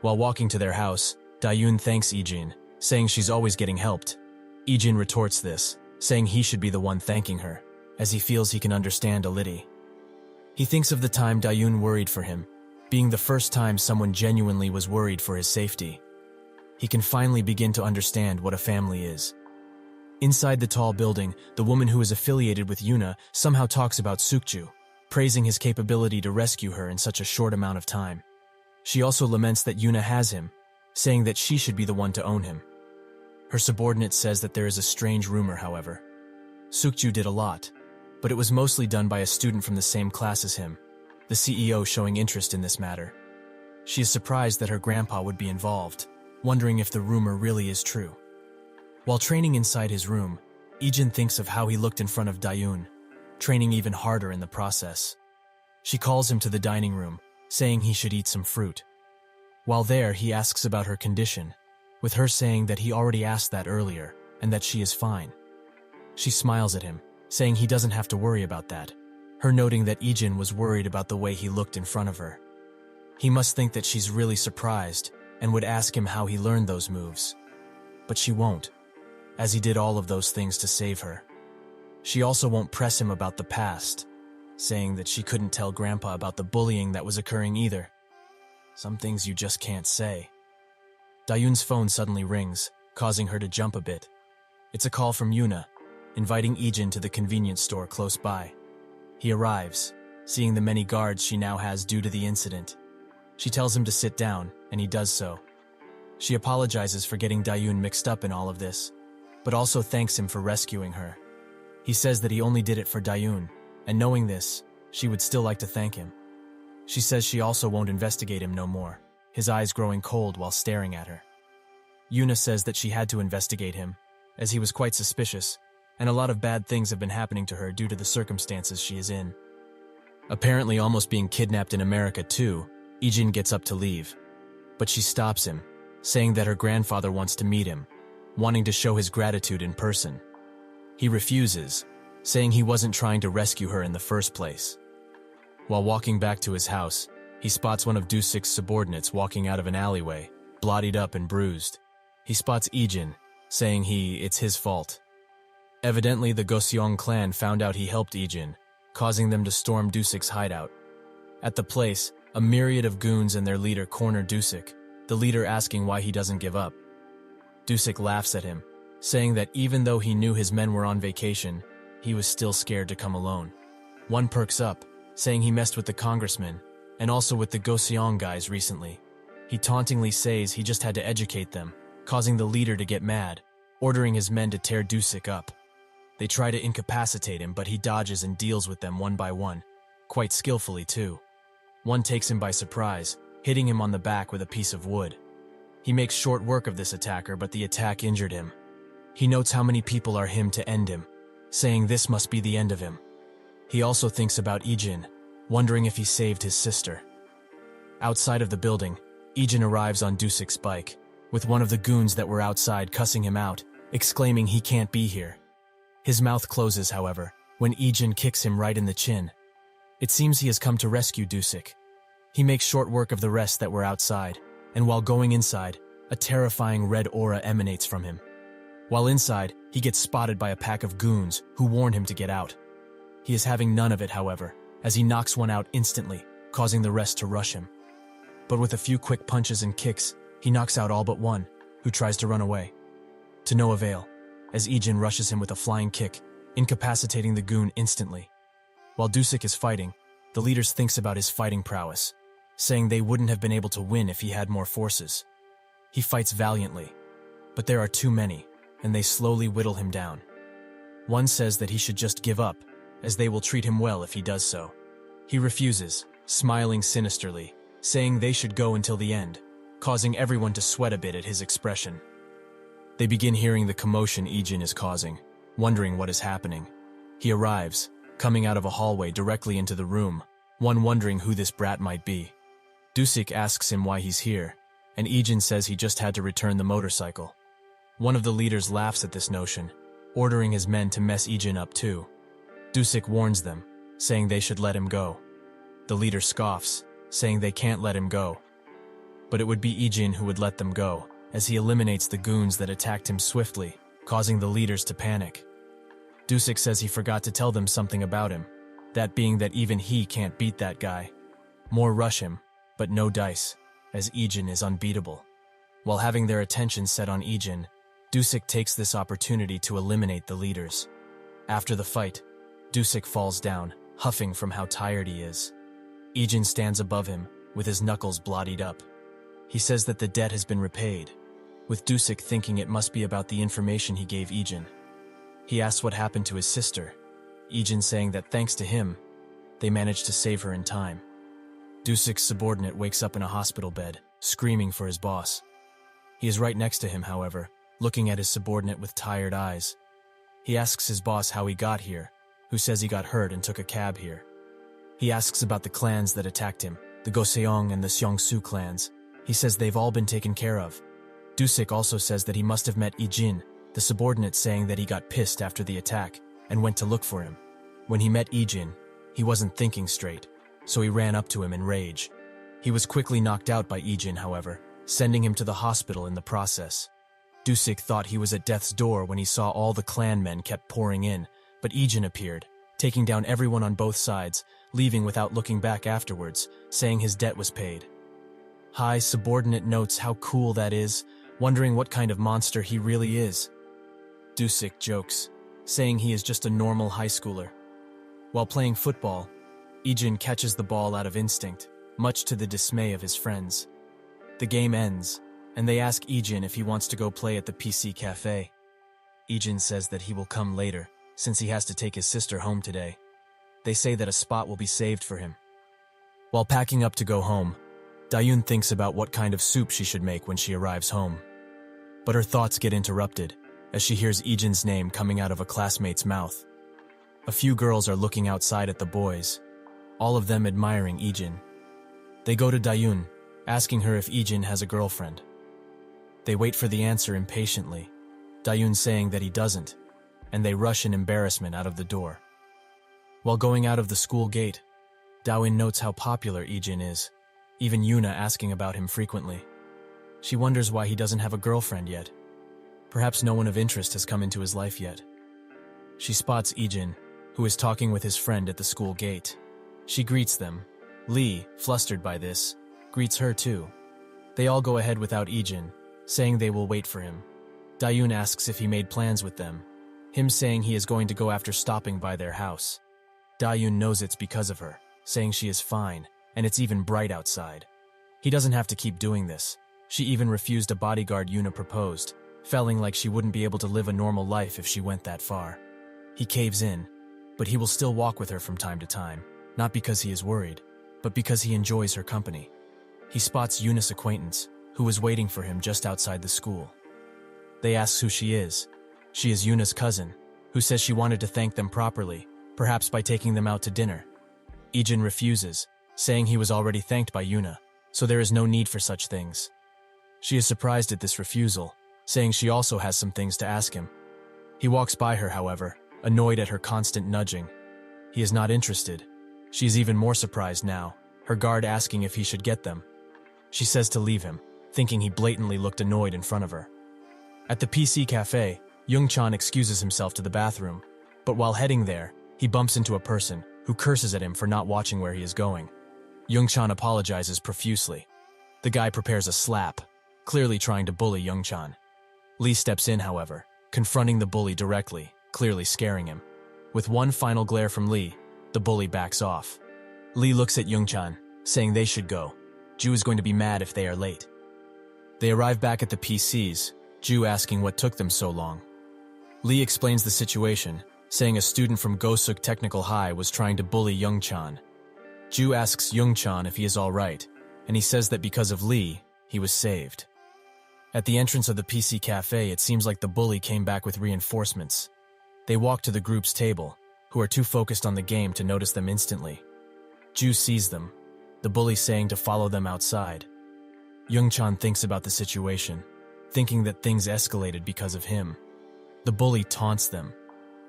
While walking to their house, Dayun thanks Ijin, saying she's always getting helped. Ijin retorts this, saying he should be the one thanking her, as he feels he can understand a little. He thinks of the time Dayun worried for him, being the first time someone genuinely was worried for his safety. He can finally begin to understand what a family is. Inside the tall building, the woman who is affiliated with Yuna somehow talks about Sukju, praising his capability to rescue her in such a short amount of time. She also laments that Yuna has him, saying that she should be the one to own him. Her subordinate says that there is a strange rumor, however. Sukju did a lot, but it was mostly done by a student from the same class as him, the CEO showing interest in this matter. She is surprised that her grandpa would be involved, wondering if the rumor really is true. While training inside his room, Ijin thinks of how he looked in front of Dayun, training even harder in the process. She calls him to the dining room, saying he should eat some fruit. While there, he asks about her condition, with her saying that he already asked that earlier and that she is fine. She smiles at him, saying he doesn't have to worry about that, her noting that Ijin was worried about the way he looked in front of her. He must think that she's really surprised and would ask him how he learned those moves. But she won't, as he did all of those things to save her. She also won't press him about the past, saying that she couldn't tell Grandpa about the bullying that was occurring either. Some things you just can't say. Dayun's phone suddenly rings, causing her to jump a bit. It's a call from Yuna, inviting Ijin to the convenience store close by. He arrives, seeing the many guards she now has due to the incident. She tells him to sit down, and he does so. She apologizes for getting Dayun mixed up in all of this, but also thanks him for rescuing her. He says that he only did it for Dayun, and knowing this, she would still like to thank him. She says she also won't investigate him no more, his eyes growing cold while staring at her. Yuna says that she had to investigate him, as he was quite suspicious, and a lot of bad things have been happening to her due to the circumstances she is in. Apparently almost being kidnapped in America too, Ijin gets up to leave, but she stops him, saying that her grandfather wants to meet him, wanting to show his gratitude in person. He refuses, saying he wasn't trying to rescue her in the first place. While walking back to his house, he spots one of Dusik's subordinates walking out of an alleyway, bloodied up and bruised. He spots Ijin, saying it's his fault. Evidently, the Goseong clan found out he helped Ijin, causing them to storm Dusik's hideout. At the place, a myriad of goons and their leader corner Dusik, the leader asking why he doesn't give up. Dusik laughs at him, saying that even though he knew his men were on vacation, he was still scared to come alone. One perks up, saying he messed with the congressman, and also with the Goseong guys recently. He tauntingly says he just had to educate them, causing the leader to get mad, ordering his men to tear Dusik up. They try to incapacitate him, but he dodges and deals with them one by one, quite skillfully too. One takes him by surprise, hitting him on the back with a piece of wood. He makes short work of this attacker, but the attack injured him. He notes how many people are him to end him, saying this must be the end of him. He also thinks about Ijin, wondering if he saved his sister. Outside of the building, Ijin arrives on Dusik's bike, with one of the goons that were outside cussing him out, exclaiming he can't be here. His mouth closes, however, when Ijin kicks him right in the chin. It seems he has come to rescue Dusik. He makes short work of the rest that were outside, and while going inside, a terrifying red aura emanates from him. While inside, he gets spotted by a pack of goons who warn him to get out. He is having none of it, however, as he knocks one out instantly, causing the rest to rush him. But with a few quick punches and kicks, he knocks out all but one, who tries to run away. To no avail, as Ijin rushes him with a flying kick, incapacitating the goon instantly. While Dusik is fighting, the leader thinks about his fighting prowess, saying they wouldn't have been able to win if he had more forces. He fights valiantly, but there are too many, and they slowly whittle him down. One says that he should just give up, as they will treat him well if he does so. He refuses, smiling sinisterly, saying they should go until the end, causing everyone to sweat a bit at his expression. They begin hearing the commotion Ijin is causing, wondering what is happening. He arrives, coming out of a hallway directly into the room, one wondering who this brat might be. Dusik asks him why he's here, and Ijin says he just had to return the motorcycle. One of the leaders laughs at this notion, ordering his men to mess Ijin up too. Dusik warns them, saying they should let him go. The leader scoffs, saying they can't let him go. But it would be Ijin who would let them go, as he eliminates the goons that attacked him swiftly, causing the leaders to panic. Dusik says he forgot to tell them something about him, that being that even he can't beat that guy. More rush him, but no dice, as Ijin is unbeatable. While having their attention set on Ijin, Dusik takes this opportunity to eliminate the leaders. After the fight, Dusik falls down, huffing from how tired he is. Ijin stands above him, with his knuckles bloodied up. He says that the debt has been repaid, with Dusik thinking it must be about the information he gave Ijin. He asks what happened to his sister, Ijin saying that thanks to him, they managed to save her in time. Dusik's subordinate wakes up in a hospital bed, screaming for his boss. He is right next to him, however, looking at his subordinate with tired eyes. He asks his boss how he got here, who says he got hurt and took a cab here. He asks about the clans that attacked him, the Goseong and the Seongsu clans. He says they've all been taken care of. Dusik also says that he must have met Ijin, the subordinate, saying that he got pissed after the attack and went to look for him. When he met Ijin, he wasn't thinking straight, so he ran up to him in rage. He was quickly knocked out by Ijin, however, sending him to the hospital in the process. Dusik thought he was at death's door when he saw all the clan men kept pouring in, but Ijin appeared, taking down everyone on both sides, leaving without looking back afterwards, saying his debt was paid. High subordinate notes how cool that is, wondering what kind of monster he really is. Dusik jokes, saying he is just a normal high schooler. While playing football, Ijin catches the ball out of instinct, much to the dismay of his friends. The game ends, and they ask Ijin if he wants to go play at the PC cafe. Ijin says that he will come later, since he has to take his sister home today. They say that a spot will be saved for him. While packing up to go home, Dayun thinks about what kind of soup she should make when she arrives home. But her thoughts get interrupted as she hears Ijin's name coming out of a classmate's mouth. A few girls are looking outside at the boys, all of them admiring Ijin. They go to Dayun, asking her if Ijin has a girlfriend. They wait for the answer impatiently, Dayun saying that he doesn't, and they rush in embarrassment out of the door. While going out of the school gate, Dayun notes how popular Ijin is, even Yuna asking about him frequently. She wonders why he doesn't have a girlfriend yet. Perhaps no one of interest has come into his life yet. She spots Ijin, who is talking with his friend at the school gate. She greets them. Lee, flustered by this, greets her too. They all go ahead without Ijin, saying they will wait for him. Dayun asks if he made plans with them, him saying he is going to go after stopping by their house. Dayun knows it's because of her, saying she is fine, and it's even bright outside. He doesn't have to keep doing this. She even refused a bodyguard Yuna proposed, feeling like she wouldn't be able to live a normal life if she went that far. He caves in, but he will still walk with her from time to time, not because he is worried, but because he enjoys her company. He spots Yuna's acquaintance, who was waiting for him just outside the school. They ask who she is. She is Yuna's cousin, who says she wanted to thank them properly, perhaps by taking them out to dinner. Ijin refuses, saying he was already thanked by Yuna, so there is no need for such things. She is surprised at this refusal, saying she also has some things to ask him. He walks by her, however, annoyed at her constant nudging. He is not interested. She is even more surprised now, her guard asking if he should get them. She says to leave him, thinking he blatantly looked annoyed in front of her. At the PC cafe, Young-chan excuses himself to the bathroom, but while heading there, he bumps into a person who curses at him for not watching where he is going. Young-chan apologizes profusely. The guy prepares a slap, clearly trying to bully Young-chan. Lee steps in, however, confronting the bully directly, clearly scaring him. With one final glare from Lee, the bully backs off. Lee looks at Young-chan, saying they should go. Ju is going to be mad if they are late. They arrive back at the PCs, Ju asking what took them so long. Lee explains the situation, saying a student from Gosuk Technical High was trying to bully Young-chan. Ju asks Young-chan if he is alright, and he says that because of Lee, he was saved. At the entrance of the PC cafe, it seems like the bully came back with reinforcements. They walk to the group's table, who are too focused on the game to notice them instantly. Ju sees them, the bully saying to follow them outside. Young-chan thinks about the situation, thinking that things escalated because of him. The bully taunts them,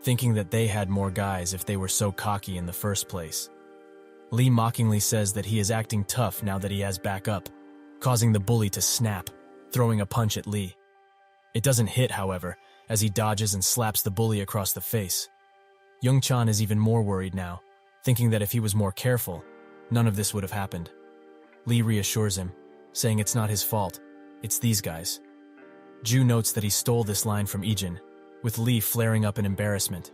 thinking that they had more guys if they were so cocky in the first place. Lee mockingly says that he is acting tough now that he has backup, causing the bully to snap, throwing a punch at Lee. It doesn't hit, however, as he dodges and slaps the bully across the face. Young-chan is even more worried now, thinking that if he was more careful, none of this would have happened. Lee reassures him, saying it's not his fault, it's these guys. Ju notes that he stole this line from Ijin, with Lee flaring up in embarrassment.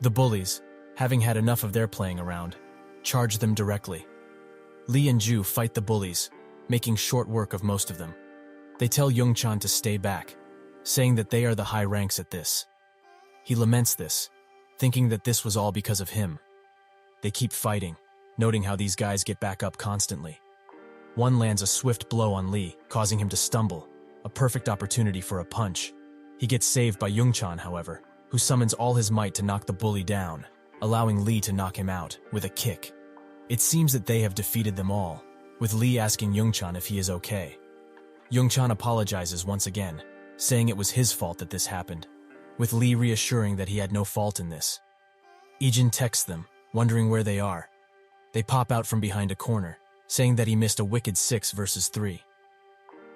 The bullies, having had enough of their playing around, charge them directly. Lee and Ju fight the bullies, making short work of most of them. They tell Young-chan to stay back, saying that they are the high ranks at this. He laments this, thinking that this was all because of him. They keep fighting, noting how these guys get back up constantly. One lands a swift blow on Lee, causing him to stumble, a perfect opportunity for a punch. He gets saved by Young-chan, however, who summons all his might to knock the bully down, allowing Lee to knock him out with a kick. It seems that they have defeated them all, with Lee asking Young-chan if he is okay. Young-chan apologizes once again, saying it was his fault that this happened, with Lee reassuring that he had no fault in this. Ijin texts them, wondering where they are. They pop out from behind a corner, saying that he missed a wicked 6 versus 3.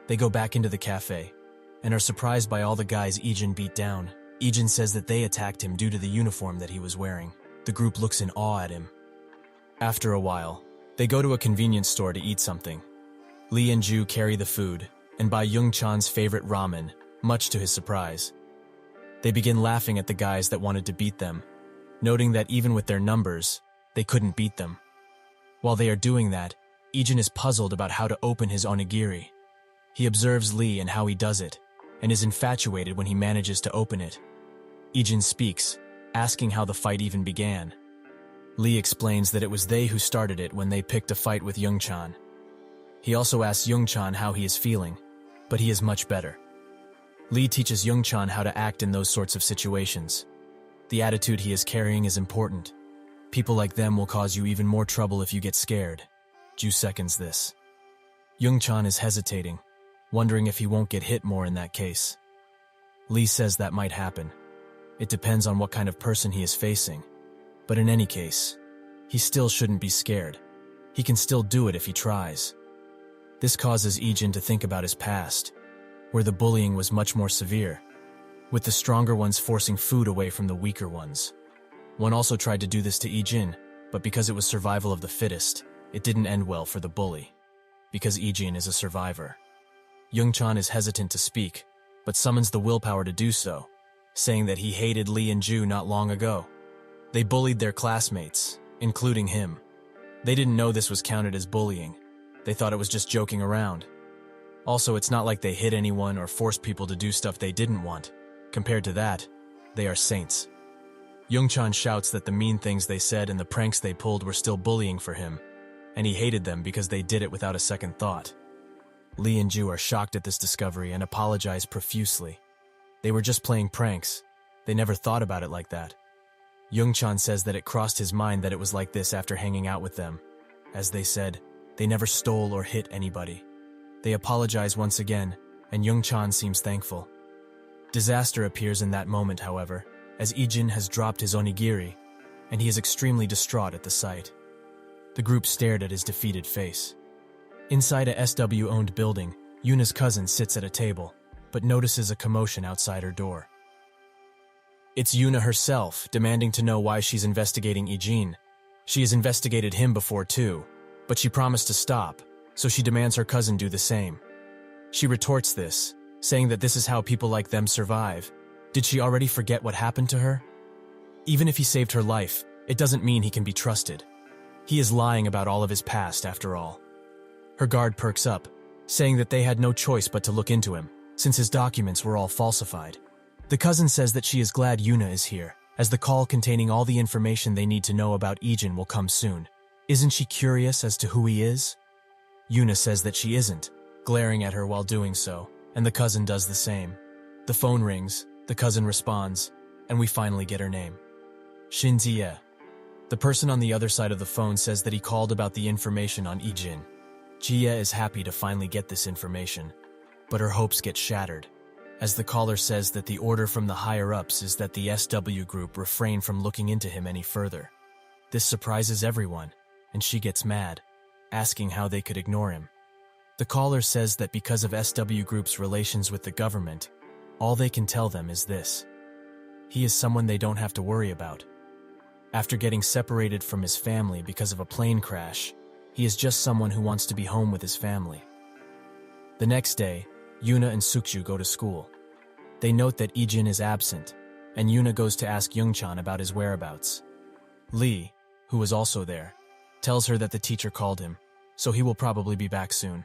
They go back into the cafe, and are surprised by all the guys Ijin beat down. Ijin says that they attacked him due to the uniform that he was wearing. The group looks in awe at him. After a while, they go to a convenience store to eat something. Lee and Ju carry the food, and buy Young-chan's favorite ramen, much to his surprise. They begin laughing at the guys that wanted to beat them, noting that even with their numbers, they couldn't beat them. While they are doing that, Ijin is puzzled about how to open his onigiri. He observes Lee and how he does it, and is infatuated when he manages to open it. Ijin speaks, asking how the fight even began. Lee explains that it was they who started it when they picked a fight with Young-chan. He also asks Young-chan how he is feeling, but he is much better. Lee teaches Young-chan how to act in those sorts of situations. The attitude he is carrying is important. People like them will cause you even more trouble if you get scared. Ju seconds this. Young-chan is hesitating, wondering if he won't get hit more in that case. Lee says that might happen. It depends on what kind of person he is facing. But in any case, he still shouldn't be scared. He can still do it if he tries. This causes Ijin to think about his past, where the bullying was much more severe, with the stronger ones forcing food away from the weaker ones. One also tried to do this to Ijin, but because it was survival of the fittest, it didn't end well for the bully, because Ijin is a survivor. Young-chan is hesitant to speak, but summons the willpower to do so, saying that he hated Lee and Ju not long ago. They bullied their classmates, including him. They didn't know this was counted as bullying. They thought it was just joking around. Also, it's not like they hit anyone or forced people to do stuff they didn't want. Compared to that, they are saints. Young-chan shouts that the mean things they said and the pranks they pulled were still bullying for him, and he hated them because they did it without a second thought. Lee and Ju are shocked at this discovery and apologize profusely. They were just playing pranks. They never thought about it like that. Young-chan says that it crossed his mind that it was like this after hanging out with them. As they said, they never stole or hit anybody. They apologize once again, and Young-chan seems thankful. Disaster appears in that moment, however, as Ijin has dropped his onigiri, and he is extremely distraught at the sight. The group stared at his defeated face. Inside a SW-owned building, Yuna's cousin sits at a table, but notices a commotion outside her door. It's Yuna herself, demanding to know why she's investigating Ijin. She has investigated him before too, but she promised to stop, so she demands her cousin do the same. She retorts this, saying that this is how people like them survive. Did she already forget what happened to her? Even if he saved her life, it doesn't mean he can be trusted. He is lying about all of his past, after all. Her guard perks up, saying that they had no choice but to look into him, since his documents were all falsified. The cousin says that she is glad Yuna is here, as the call containing all the information they need to know about Ijin will come soon. Isn't she curious as to who he is? Yuna says that she isn't, glaring at her while doing so, and the cousin does the same. The phone rings, the cousin responds, and we finally get her name. Shinzie. The person on the other side of the phone says that he called about the information on Ijin. Jia is happy to finally get this information, but her hopes get shattered, as the caller says that the order from the higher-ups is that the SW group refrain from looking into him any further. This surprises everyone, and she gets mad, asking how they could ignore him. The caller says that because of SW group's relations with the government, all they can tell them is this: he is someone they don't have to worry about. After getting separated from his family because of a plane crash, he is just someone who wants to be home with his family. The next day, Yuna and Sukju go to school. They note that Ijin is absent, and Yuna goes to ask Youngchan about his whereabouts. Lee, who was also there, tells her that the teacher called him, so he will probably be back soon.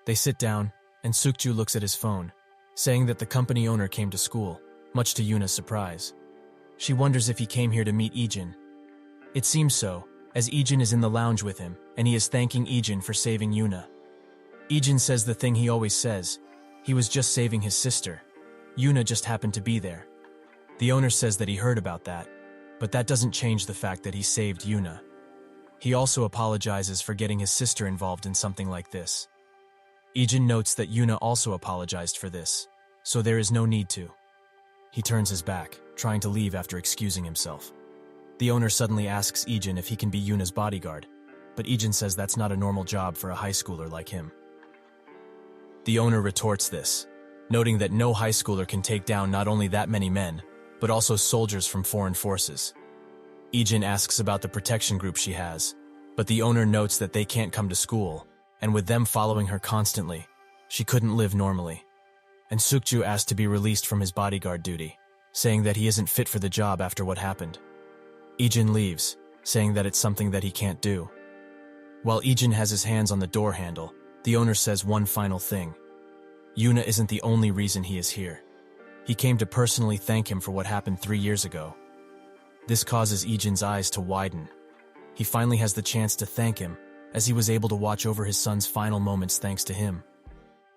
They sit down, and Sukju looks at his phone, saying that the company owner came to school, much to Yuna's surprise. She wonders if he came here to meet Ijin. It seems so, as Ijin is in the lounge with him, and he is thanking Ijin for saving Yuna. Ijin says the thing he always says: he was just saving his sister. Yuna just happened to be there. The owner says that he heard about that, but that doesn't change the fact that he saved Yuna. He also apologizes for getting his sister involved in something like this. Ijin notes that Yuna also apologized for this, so there is no need to. He turns his back, trying to leave after excusing himself. The owner suddenly asks Ijin if he can be Yuna's bodyguard, but Ijin says that's not a normal job for a high schooler like him. The owner retorts this, noting that no high schooler can take down not only that many men, but also soldiers from foreign forces. Ijin asks about the protection group she has, but the owner notes that they can't come to school, and with them following her constantly, she couldn't live normally. And Sukju asked to be released from his bodyguard duty, saying that he isn't fit for the job after what happened. Ijin leaves, saying that it's something that he can't do. While Ijin has his hands on the door handle, the owner says one final thing. Yuna isn't the only reason he is here. He came to personally thank him for what happened 3 years ago. This causes Ijin's eyes to widen. He finally has the chance to thank him, as he was able to watch over his son's final moments thanks to him.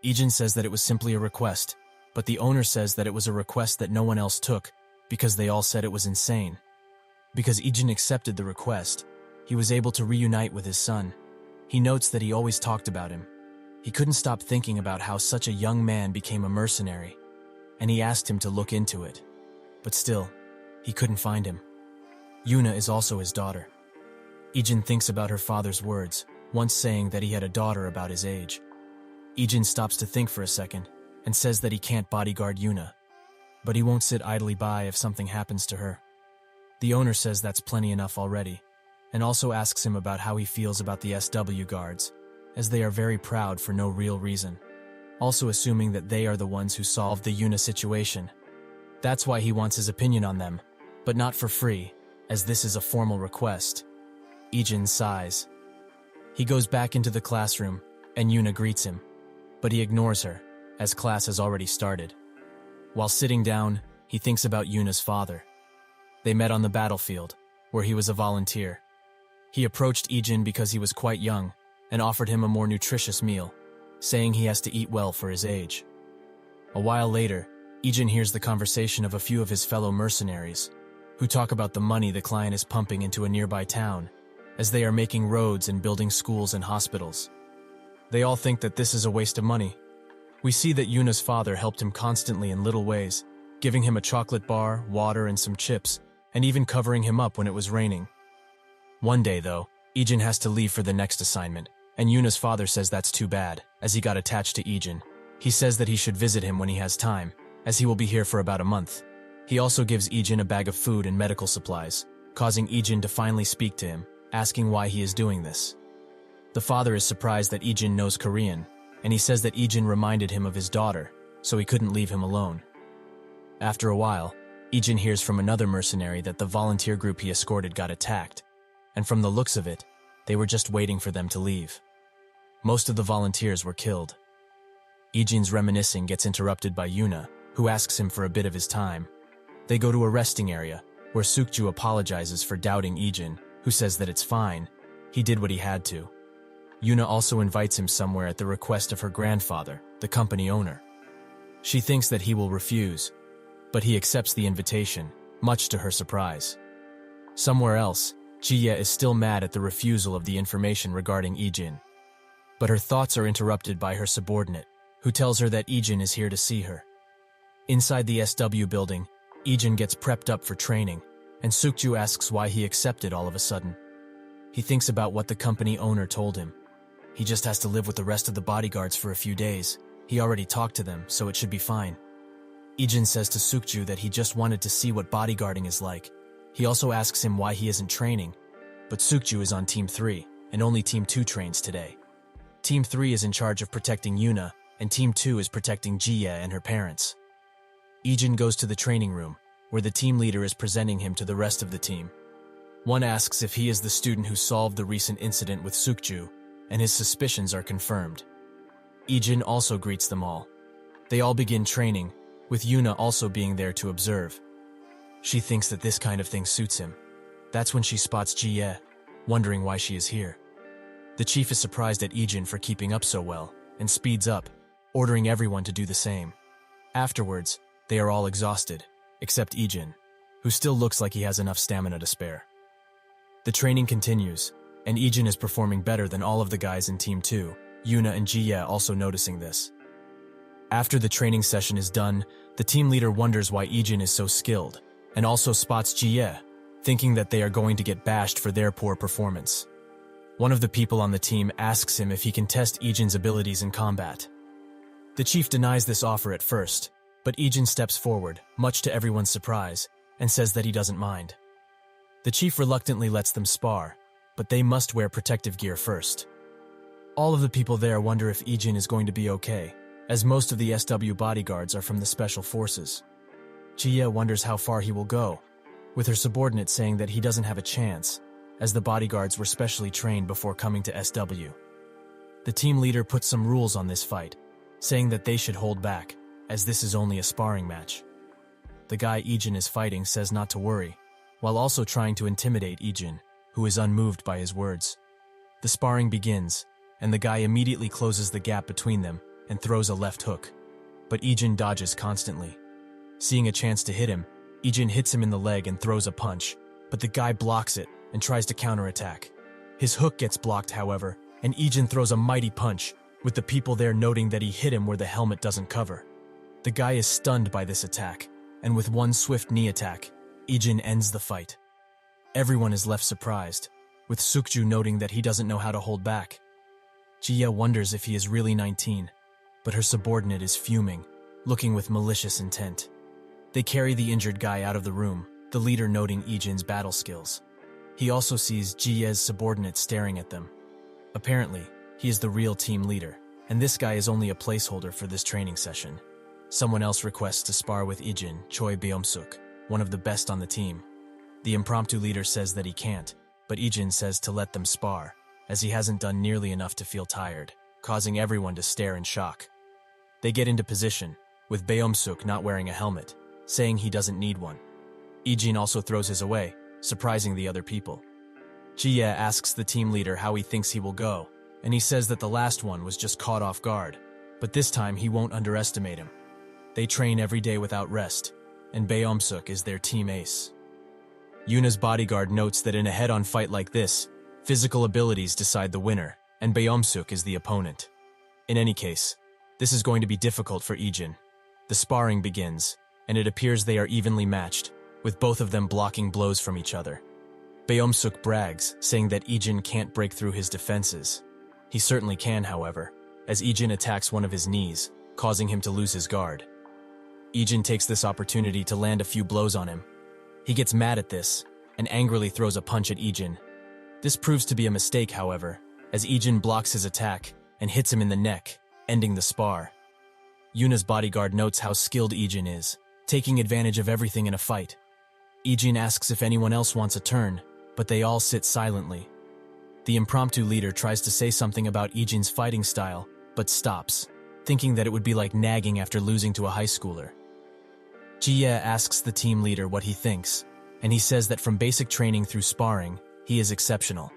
Ijin says that it was simply a request, but the owner says that it was a request that no one else took, because they all said it was insane. Because Ijin accepted the request, he was able to reunite with his son. He notes that he always talked about him. He couldn't stop thinking about how such a young man became a mercenary, and he asked him to look into it. But still, he couldn't find him. Yuna is also his daughter. Ijin thinks about her father's words, once saying that he had a daughter about his age. Ijin stops to think for a second, and says that he can't bodyguard Yuna, but he won't sit idly by if something happens to her. The owner says that's plenty enough already, and also asks him about how he feels about the SW guards, as they are very proud for no real reason, also assuming that they are the ones who solved the Yuna situation. That's why he wants his opinion on them, but not for free, as this is a formal request. Ijin sighs. He goes back into the classroom, and Yuna greets him, but he ignores her, as class has already started. While sitting down, he thinks about Yuna's father. They met on the battlefield, where he was a volunteer. He approached Ijin because he was quite young, and offered him a more nutritious meal, saying he has to eat well for his age. A while later, Ijin hears the conversation of a few of his fellow mercenaries, who talk about the money the client is pumping into a nearby town, as they are making roads and building schools and hospitals. They all think that this is a waste of money. We see that Yuna's father helped him constantly in little ways, giving him a chocolate bar, water, and some chips, and even covering him up when it was raining. One day, though, Ijin has to leave for the next assignment, and Yuna's father says that's too bad, as he got attached to Ijin. He says that he should visit him when he has time, as he will be here for about a month. He also gives Ijin a bag of food and medical supplies, causing Ijin to finally speak to him, asking why he is doing this. The father is surprised that Ijin knows Korean, and he says that Ijin reminded him of his daughter, so he couldn't leave him alone. After a while, Ijin hears from another mercenary that the volunteer group he escorted got attacked, and from the looks of it, they were just waiting for them to leave. Most of the volunteers were killed. Ijin's reminiscing gets interrupted by Yuna, who asks him for a bit of his time. They go to a resting area, where Sukju apologizes for doubting Ijin, who says that it's fine, he did what he had to. Yuna also invites him somewhere at the request of her grandfather, the company owner. She thinks that he will refuse, but he accepts the invitation, much to her surprise. Somewhere else, Jie is still mad at the refusal of the information regarding Ijin. But her thoughts are interrupted by her subordinate, who tells her that Ijin is here to see her. Inside the SW building, Ijin gets prepped up for training, and Sukju asks why he accepted all of a sudden. He thinks about what the company owner told him. He just has to live with the rest of the bodyguards for a few days. He already talked to them, so it should be fine. Ijin says to Sukju that he just wanted to see what bodyguarding is like. He also asks him why he isn't training, but Sukju is on Team 3, and only Team 2 trains today. Team 3 is in charge of protecting Yuna, and Team 2 is protecting Jie and her parents. Ijin goes to the training room, where the team leader is presenting him to the rest of the team. One asks if he is the student who solved the recent incident with Sukju, and his suspicions are confirmed. Ijin also greets them all. They all begin training, with Yuna also being there to observe. She thinks that this kind of thing suits him. That's when she spots Jie, wondering why she is here. The chief is surprised at Ijin for keeping up so well, and speeds up, ordering everyone to do the same. Afterwards, they are all exhausted, except Ijin, who still looks like he has enough stamina to spare. The training continues, and Ijin is performing better than all of the guys in Team 2, Yuna and Jie also noticing this. After the training session is done, the team leader wonders why Ijin is so skilled, and also spots Jie, thinking that they are going to get bashed for their poor performance. One of the people on the team asks him if he can test Ijin's abilities in combat. The chief denies this offer at first, but Ijin steps forward, much to everyone's surprise, and says that he doesn't mind. The chief reluctantly lets them spar, but they must wear protective gear first. All of the people there wonder if Ijin is going to be okay, as most of the SW bodyguards are from the special forces. Jie wonders how far he will go, with her subordinate saying that he doesn't have a chance, as the bodyguards were specially trained before coming to SW. The team leader puts some rules on this fight, saying that they should hold back, as this is only a sparring match. The guy Ijin is fighting says not to worry, while also trying to intimidate Ijin, who is unmoved by his words. The sparring begins, and the guy immediately closes the gap between them and throws a left hook, but Ijin dodges constantly. Seeing a chance to hit him, Ijin hits him in the leg and throws a punch, but the guy blocks it and tries to counterattack. His hook gets blocked, however, and Ijin throws a mighty punch, with the people there noting that he hit him where the helmet doesn't cover. The guy is stunned by this attack, and with one swift knee attack, Ijin ends the fight. Everyone is left surprised, with Sukju noting that he doesn't know how to hold back. Jie wonders if he is really 19, but her subordinate is fuming, looking with malicious intent. They carry the injured guy out of the room, the leader noting Ijin's battle skills. He also sees Jie's subordinate staring at them. Apparently, he is the real team leader, and this guy is only a placeholder for this training session. Someone else requests to spar with Ijin, Choi Beomsuk, one of the best on the team. The impromptu leader says that he can't, but Ijin says to let them spar, as he hasn't done nearly enough to feel tired, causing everyone to stare in shock. They get into position, with Beomsuk not wearing a helmet, saying he doesn't need one. Ijin also throws his away, surprising the other people. Jie asks the team leader how he thinks he will go, and he says that the last one was just caught off guard, but this time he won't underestimate him. They train every day without rest, and Beomsuk is their team ace. Yuna's bodyguard notes that in a head-on fight like this, physical abilities decide the winner, and Beomsuk is the opponent. In any case, this is going to be difficult for Ijin. The sparring begins, and it appears they are evenly matched, with both of them blocking blows from each other. Beomsuk brags, saying that Ijin can't break through his defenses. He certainly can, however, as Ijin attacks one of his knees, causing him to lose his guard. Ijin takes this opportunity to land a few blows on him. He gets mad at this, and angrily throws a punch at Ijin. This proves to be a mistake, however, as Ijin blocks his attack and hits him in the neck, ending the spar. Yuna's bodyguard notes how skilled Ijin is, taking advantage of everything in a fight. Ijin asks if anyone else wants a turn, but they all sit silently. The impromptu leader tries to say something about Ijin's fighting style, but stops, thinking that it would be like nagging after losing to a high schooler. Jie asks the team leader what he thinks, and he says that from basic training through sparring, he is exceptional.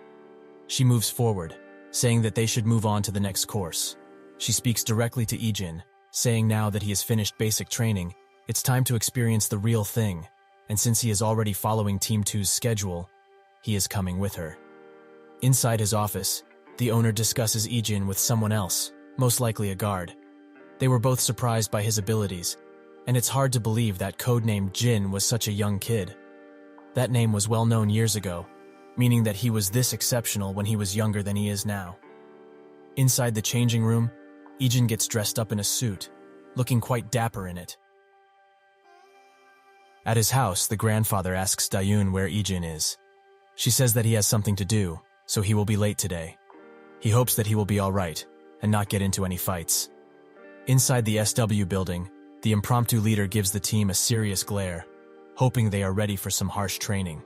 She moves forward, saying that they should move on to the next course. She speaks directly to Ijin, saying now that he has finished basic training, it's time to experience the real thing, and since he is already following Team 2's schedule, he is coming with her. Inside his office, the owner discusses Ijin with someone else, most likely a guard. They were both surprised by his abilities, and it's hard to believe that codenamed Jin was such a young kid. That name was well known years ago, meaning that he was this exceptional when he was younger than he is now. Inside the changing room, Ijin gets dressed up in a suit, looking quite dapper in it. At his house, the grandfather asks Dayun where Ijin is. She says that he has something to do, so he will be late today. He hopes that he will be all right and not get into any fights. Inside the SW building, the impromptu leader gives the team a serious glare, hoping they are ready for some harsh training.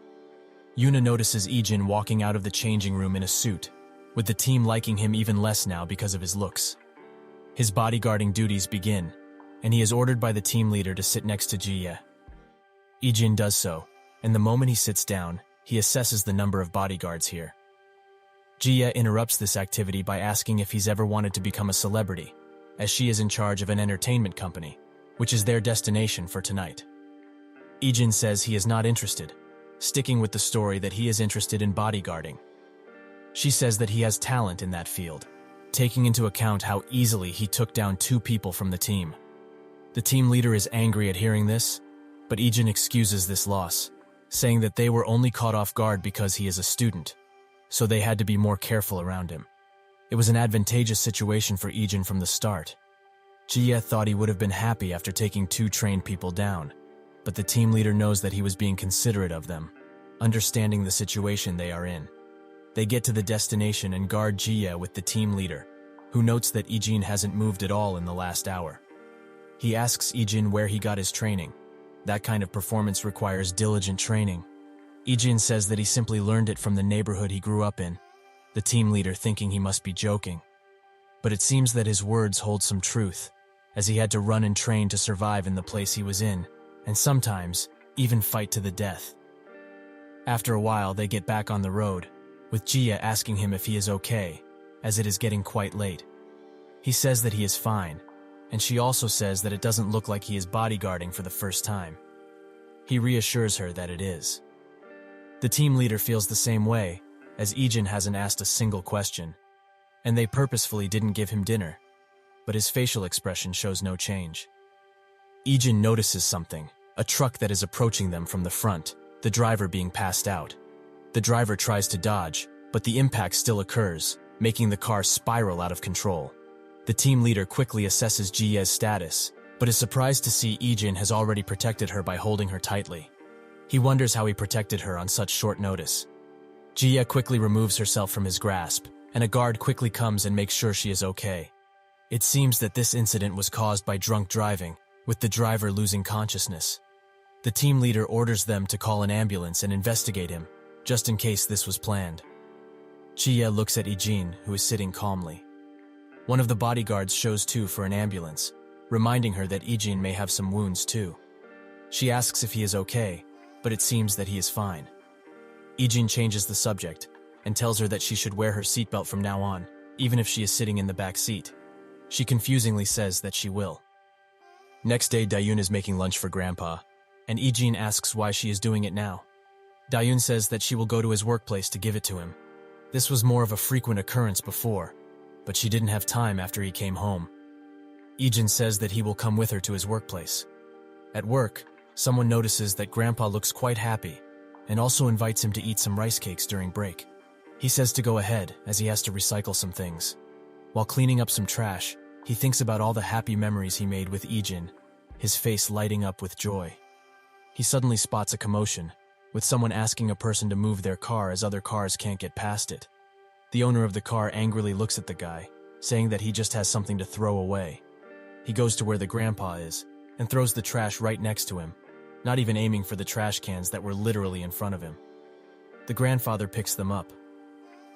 Yuna notices Ijin walking out of the changing room in a suit, with the team liking him even less now because of his looks. His bodyguarding duties begin, and he is ordered by the team leader to sit next to Jie. Ijin does so, and the moment he sits down, he assesses the number of bodyguards here. Jie interrupts this activity by asking if he's ever wanted to become a celebrity, as she is in charge of an entertainment company, which is their destination for tonight. Ijin says he is not interested, sticking with the story that he is interested in bodyguarding. She says that he has talent in that field, taking into account how easily he took down 2 people from the team. The team leader is angry at hearing this, but Ijin excuses this loss, saying that they were only caught off guard because he is a student, so they had to be more careful around him. It was an advantageous situation for Ijin from the start. Jie thought he would have been happy after taking 2 trained people down, but the team leader knows that he was being considerate of them, understanding the situation they are in. They get to the destination and guard Jie with the team leader, who notes that Ijin hasn't moved at all in the last hour. He asks Ijin where he got his training. That kind of performance requires diligent training. Ijin says that he simply learned it from the neighborhood he grew up in, the team leader thinking he must be joking. But it seems that his words hold some truth, as he had to run and train to survive in the place he was in, and sometimes even fight to the death. After a while, they get back on the road, with Jie asking him if he is okay, as it is getting quite late. He says that he is fine, and she also says that it doesn't look like he is bodyguarding for the first time. He reassures her that it is. The team leader feels the same way, as Ijin hasn't asked a single question, and they purposefully didn't give him dinner, but his facial expression shows no change. Ijin notices something, a truck that is approaching them from the front, the driver being passed out. The driver tries to dodge, but the impact still occurs, making the car spiral out of control. The team leader quickly assesses Jie's status, but is surprised to see Ijin has already protected her by holding her tightly. He wonders how he protected her on such short notice. Jie quickly removes herself from his grasp, and a guard quickly comes and makes sure she is okay. It seems that this incident was caused by drunk driving, with the driver losing consciousness. The team leader orders them to call an ambulance and investigate him, just in case this was planned. Jie looks at Ijin, who is sitting calmly. One of the bodyguards shows too for an ambulance, reminding her that Ijin may have some wounds too. She asks if he is okay, but it seems that he is fine. Ijin changes the subject and tells her that she should wear her seatbelt from now on, even if she is sitting in the back seat. She confusingly says that she will. Next day, Dayun is making lunch for Grandpa, and Ijin asks why she is doing it now. Dayun says that she will go to his workplace to give it to him. This was more of a frequent occurrence before, but she didn't have time after he came home. Ijin says that he will come with her to his workplace. At work, someone notices that Grandpa looks quite happy and also invites him to eat some rice cakes during break. He says to go ahead as he has to recycle some things. While cleaning up some trash, he thinks about all the happy memories he made with Ijin, his face lighting up with joy. He suddenly spots a commotion, with someone asking a person to move their car as other cars can't get past it. The owner of the car angrily looks at the guy, saying that he just has something to throw away. He goes to where the grandpa is and throws the trash right next to him, not even aiming for the trash cans that were literally in front of him. The grandfather picks them up.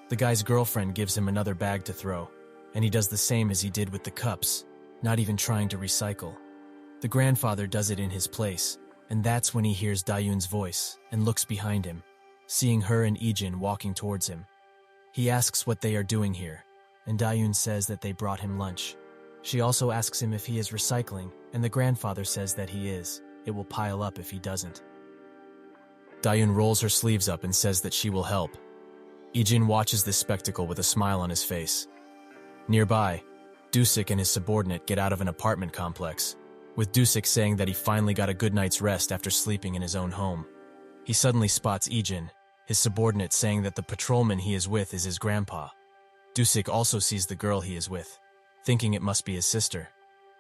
The guy's girlfriend gives him another bag to throw, and he does the same as he did with the cups, not even trying to recycle. The grandfather does it in his place, and that's when he hears Dayun's voice and looks behind him, seeing her and Ijin walking towards him. He asks what they are doing here, and Dayun says that they brought him lunch. She also asks him if he is recycling, and the grandfather says that he is. It will pile up if he doesn't. Dayun rolls her sleeves up and says that she will help. Ijin watches this spectacle with a smile on his face. Nearby, Dusik and his subordinate get out of an apartment complex, with Dusik saying that he finally got a good night's rest after sleeping in his own home. He suddenly spots Ijin, his subordinate, saying that the patrolman he is with is his grandpa. Dusik also sees the girl he is with, thinking it must be his sister.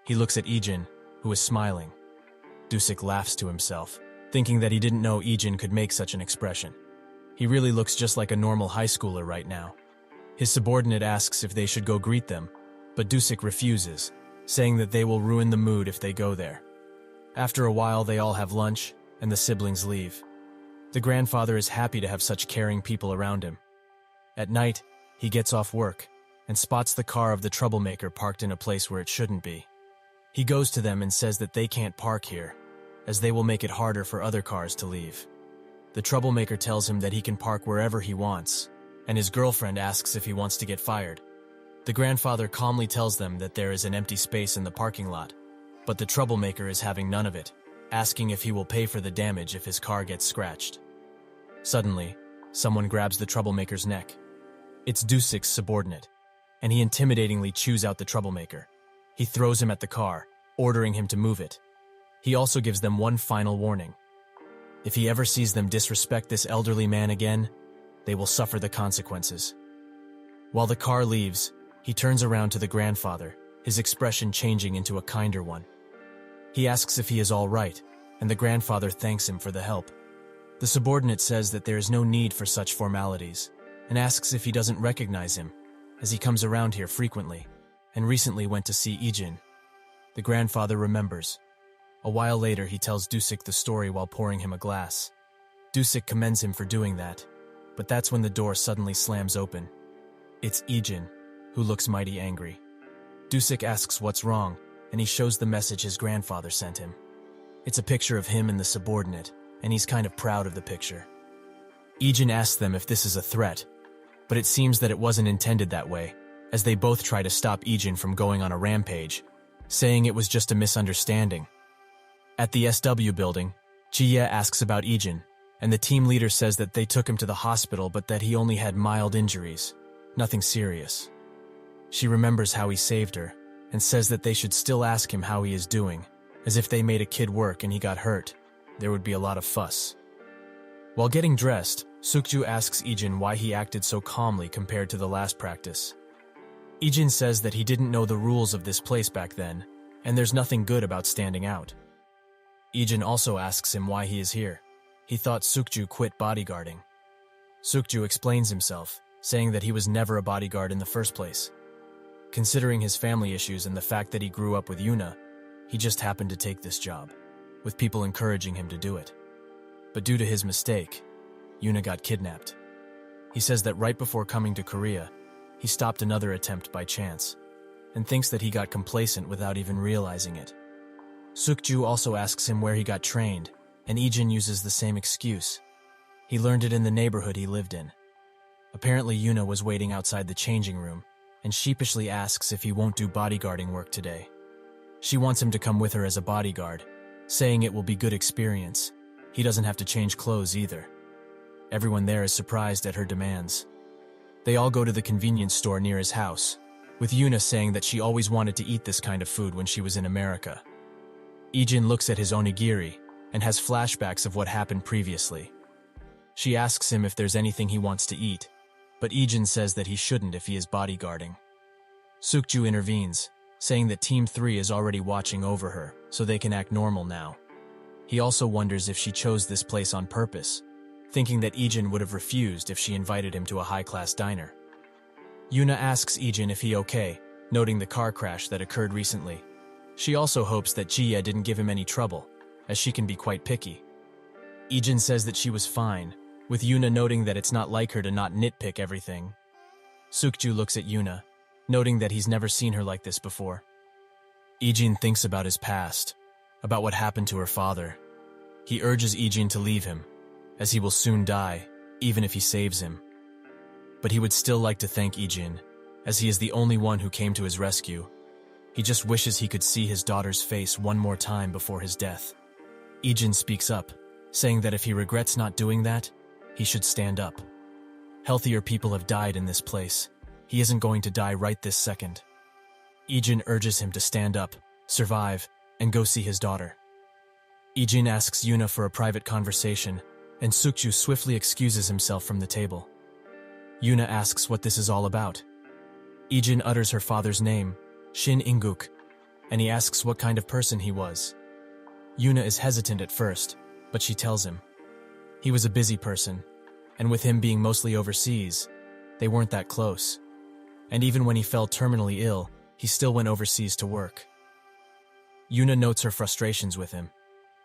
He looks at Ijin, who is smiling. Dusik laughs to himself, thinking that he didn't know Ijin could make such an expression. He really looks just like a normal high schooler right now. His subordinate asks if they should go greet them, but Dusik refuses, saying that they will ruin the mood if they go there. After a while, they all have lunch, and the siblings leave. The grandfather is happy to have such caring people around him. At night, he gets off work and spots the car of the troublemaker parked in a place where it shouldn't be. He goes to them and says that they can't park here, as they will make it harder for other cars to leave. The troublemaker tells him that he can park wherever he wants, and his girlfriend asks if he wants to get fired. The grandfather calmly tells them that there is an empty space in the parking lot, but the troublemaker is having none of it, asking if he will pay for the damage if his car gets scratched. Suddenly, someone grabs the troublemaker's neck. It's Dusik's subordinate, and he intimidatingly chews out the troublemaker. He throws him at the car, ordering him to move it. He also gives them one final warning. If he ever sees them disrespect this elderly man again, they will suffer the consequences. While the car leaves, he turns around to the grandfather, his expression changing into a kinder one. He asks if he is all right, and the grandfather thanks him for the help. The subordinate says that there is no need for such formalities, and asks if he doesn't recognize him, as he comes around here frequently, and recently went to see Ijin. The grandfather remembers. A while later, he tells Dusik the story while pouring him a glass. Dusik commends him for doing that, but that's when the door suddenly slams open. It's Ijin, who looks mighty angry. Dusik asks what's wrong, and he shows the message his grandfather sent him. It's a picture of him and the subordinate, and he's kind of proud of the picture. Ijin asks them if this is a threat, but it seems that it wasn't intended that way, as they both try to stop Ijin from going on a rampage, saying it was just a misunderstanding. At the SW building, Jia asks about Ijin, and the team leader says that they took him to the hospital but that he only had mild injuries, nothing serious. She remembers how he saved her, and says that they should still ask him how he is doing, as if they made a kid work and he got hurt, there would be a lot of fuss. While getting dressed, Sukju asks Ijin why he acted so calmly compared to the last practice. Ijin says that he didn't know the rules of this place back then, and there's nothing good about standing out. Ijin also asks him why he is here. He thought Sukju quit bodyguarding. Sukju explains himself, saying that he was never a bodyguard in the first place. Considering his family issues and the fact that he grew up with Yuna, he just happened to take this job, with people encouraging him to do it. But due to his mistake, Yuna got kidnapped. He says that right before coming to Korea, he stopped another attempt by chance, and thinks that he got complacent without even realizing it. Sukju also asks him where he got trained, and Ijin uses the same excuse. He learned it in the neighborhood he lived in. Apparently Yuna was waiting outside the changing room, and sheepishly asks if he won't do bodyguarding work today. She wants him to come with her as a bodyguard, saying it will be good experience. He doesn't have to change clothes either. Everyone there is surprised at her demands. They all go to the convenience store near his house, with Yuna saying that she always wanted to eat this kind of food when she was in America. Ijin looks at his onigiri and has flashbacks of what happened previously. She asks him if there's anything he wants to eat, but Ijin says that he shouldn't if he is bodyguarding. Sukju intervenes, saying that Team 3 is already watching over her, so they can act normal now. He also wonders if she chose this place on purpose, thinking that Ijin would have refused if she invited him to a high-class diner. Yuna asks Ijin if he okay, noting the car crash that occurred recently. She also hopes that Jia didn't give him any trouble, as she can be quite picky. Ijin says that she was fine, with Yuna noting that it's not like her to not nitpick everything. Sukju looks at Yuna, noting that he's never seen her like this before. Ijin thinks about his past, about what happened to her father. He urges Ijin to leave him, as he will soon die, even if he saves him. But he would still like to thank Ijin, as he is the only one who came to his rescue. He just wishes he could see his daughter's face one more time before his death. Ijin speaks up, saying that if he regrets not doing that, he should stand up. Healthier people have died in this place. He isn't going to die right this second. Ijin urges him to stand up, survive, and go see his daughter. Ijin asks Yuna for a private conversation, and Sukju swiftly excuses himself from the table. Yuna asks what this is all about. Ijin utters her father's name, Shin Inguk, and he asks what kind of person he was. Yuna is hesitant at first, but she tells him. He was a busy person, and with him being mostly overseas, they weren't that close. And even when he fell terminally ill, he still went overseas to work. Yuna notes her frustrations with him,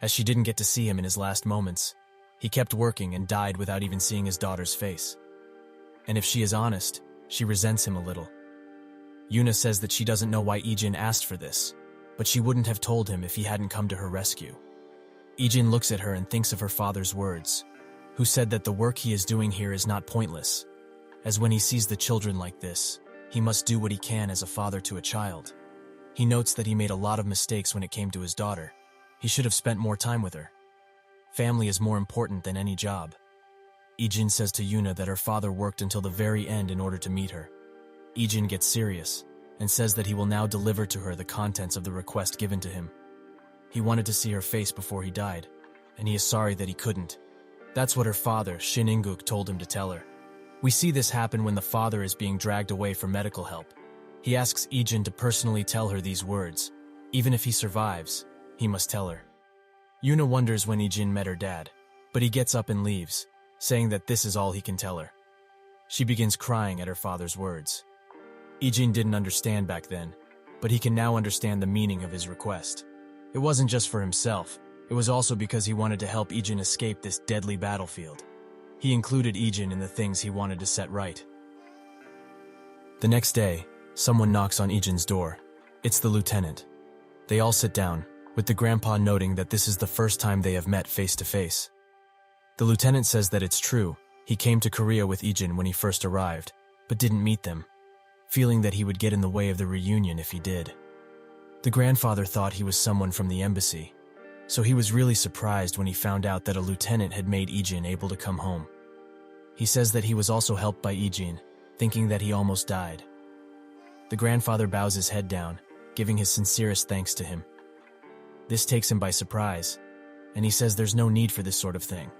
as she didn't get to see him in his last moments. He kept working and died without even seeing his daughter's face. And if she is honest, she resents him a little. Yuna says that she doesn't know why Ijin asked for this, but she wouldn't have told him if he hadn't come to her rescue. Ijin looks at her and thinks of her father's words, who said that the work he is doing here is not pointless, as when he sees the children like this, he must do what he can as a father to a child. He notes that he made a lot of mistakes when it came to his daughter. He should have spent more time with her. Family is more important than any job. Ijin says to Yuna that her father worked until the very end in order to meet her. Ijin gets serious and says that he will now deliver to her the contents of the request given to him. He wanted to see her face before he died, and he is sorry that he couldn't. That's what her father, Shin Inguk, told him to tell her. We see this happen when the father is being dragged away for medical help. He asks Ijin to personally tell her these words. Even if he survives, he must tell her. Yuna wonders when Ijin met her dad, but he gets up and leaves, saying that this is all he can tell her. She begins crying at her father's words. Ijin didn't understand back then, but he can now understand the meaning of his request. It wasn't just for himself, it was also because he wanted to help Ijin escape this deadly battlefield. He included Ijin in the things he wanted to set right. The next day, someone knocks on Ijin's door. It's the lieutenant. They all sit down, with the grandpa noting that this is the first time they have met face to face. The lieutenant says that it's true, he came to Korea with Ijin when he first arrived, but didn't meet them, feeling that he would get in the way of the reunion if he did. The grandfather thought he was someone from the embassy, so he was really surprised when he found out that a lieutenant had made Ijin able to come home. He says that he was also helped by Ijin, thinking that he almost died. The grandfather bows his head down, giving his sincerest thanks to him. This takes him by surprise, and he says there's no need for this sort of thing.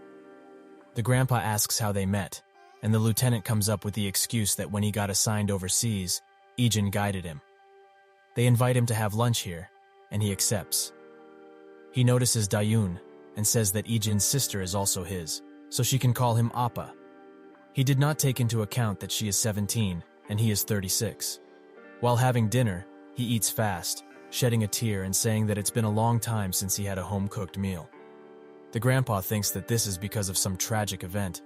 The grandpa asks how they met, and the lieutenant comes up with the excuse that when he got assigned overseas, Ijin guided him. They invite him to have lunch here, and he accepts. He notices Dayun and says that Ijin's sister is also his, so she can call him Appa. He did not take into account that she is 17 and he is 36. While having dinner, he eats fast, shedding a tear and saying that it's been a long time since he had a home-cooked meal. The grandpa thinks that this is because of some tragic event,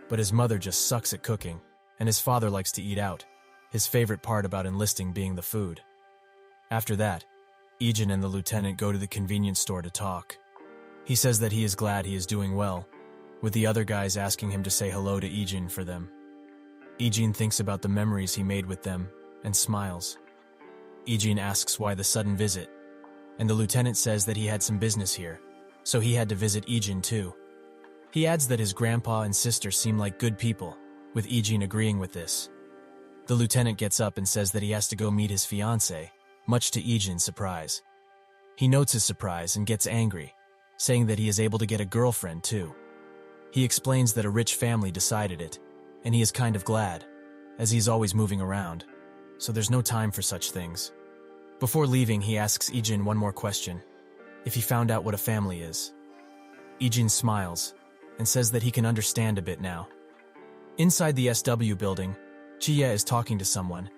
but his mother just sucks at cooking, and his father likes to eat out, his favorite part about enlisting being the food. After that, Ijin and the lieutenant go to the convenience store to talk. He says that he is glad he is doing well, with the other guys asking him to say hello to Ijin for them. Ijin thinks about the memories he made with them and smiles. Ijin asks why the sudden visit, and the lieutenant says that he had some business here, so he had to visit Ijin too. He adds that his grandpa and sister seem like good people, with Ijin agreeing with this. The lieutenant gets up and says that he has to go meet his fiancée, much to Ijin's surprise. He notes his surprise and gets angry, saying that he is able to get a girlfriend too. He explains that a rich family decided it, and he is kind of glad, as he's always moving around, so there's no time for such things. Before leaving, he asks Ijin one more question, if he found out what a family is. Ijin smiles, and says that he can understand a bit now. Inside the SW building, Chia is talking to someone.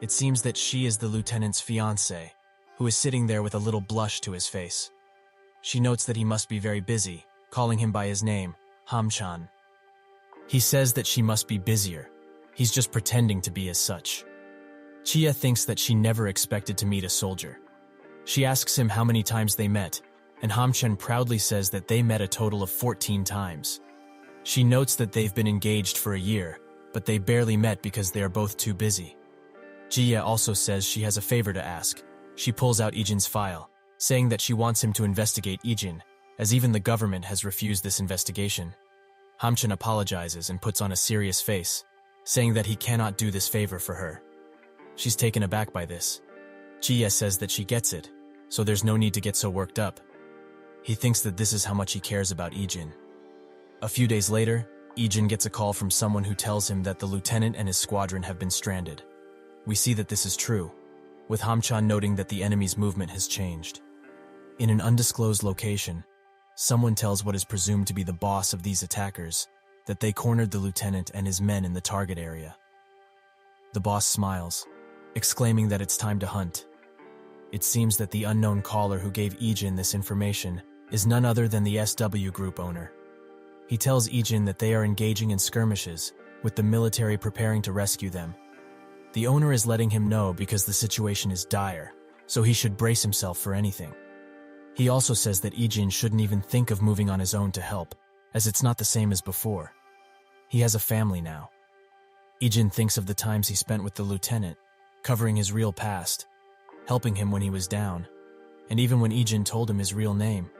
It seems that she is the lieutenant's fiancée, who is sitting there with a little blush to his face. She notes that he must be very busy, calling him by his name, Hamchan. He says that she must be busier. He's just pretending to be as such. Chia thinks that she never expected to meet a soldier. She asks him how many times they met, and Hamchan proudly says that they met a total of 14 times. She notes that they've been engaged for a year, but they barely met because they are both too busy. Jia also says she has a favor to ask. She pulls out Ijin's file, saying that she wants him to investigate Ijin, as even the government has refused this investigation. Hamchan apologizes and puts on a serious face, saying that he cannot do this favor for her. She's taken aback by this. Jia says that she gets it, so there's no need to get so worked up. He thinks that this is how much he cares about Ijin. A few days later, Ijin gets a call from someone who tells him that the lieutenant and his squadron have been stranded. We see that this is true, with Hamchan noting that the enemy's movement has changed. In an undisclosed location, someone tells what is presumed to be the boss of these attackers that they cornered the lieutenant and his men in the target area. The boss smiles, exclaiming that it's time to hunt. It seems that the unknown caller who gave Ijin this information is none other than the SW Group owner. He tells Ijin that they are engaging in skirmishes, with the military preparing to rescue them. The owner is letting him know because the situation is dire, so he should brace himself for anything. He also says that Ijin shouldn't even think of moving on his own to help, as it's not the same as before. He has a family now. Ijin thinks of the times he spent with the lieutenant, covering his real past, helping him when he was down, and even when Ijin told him his real name.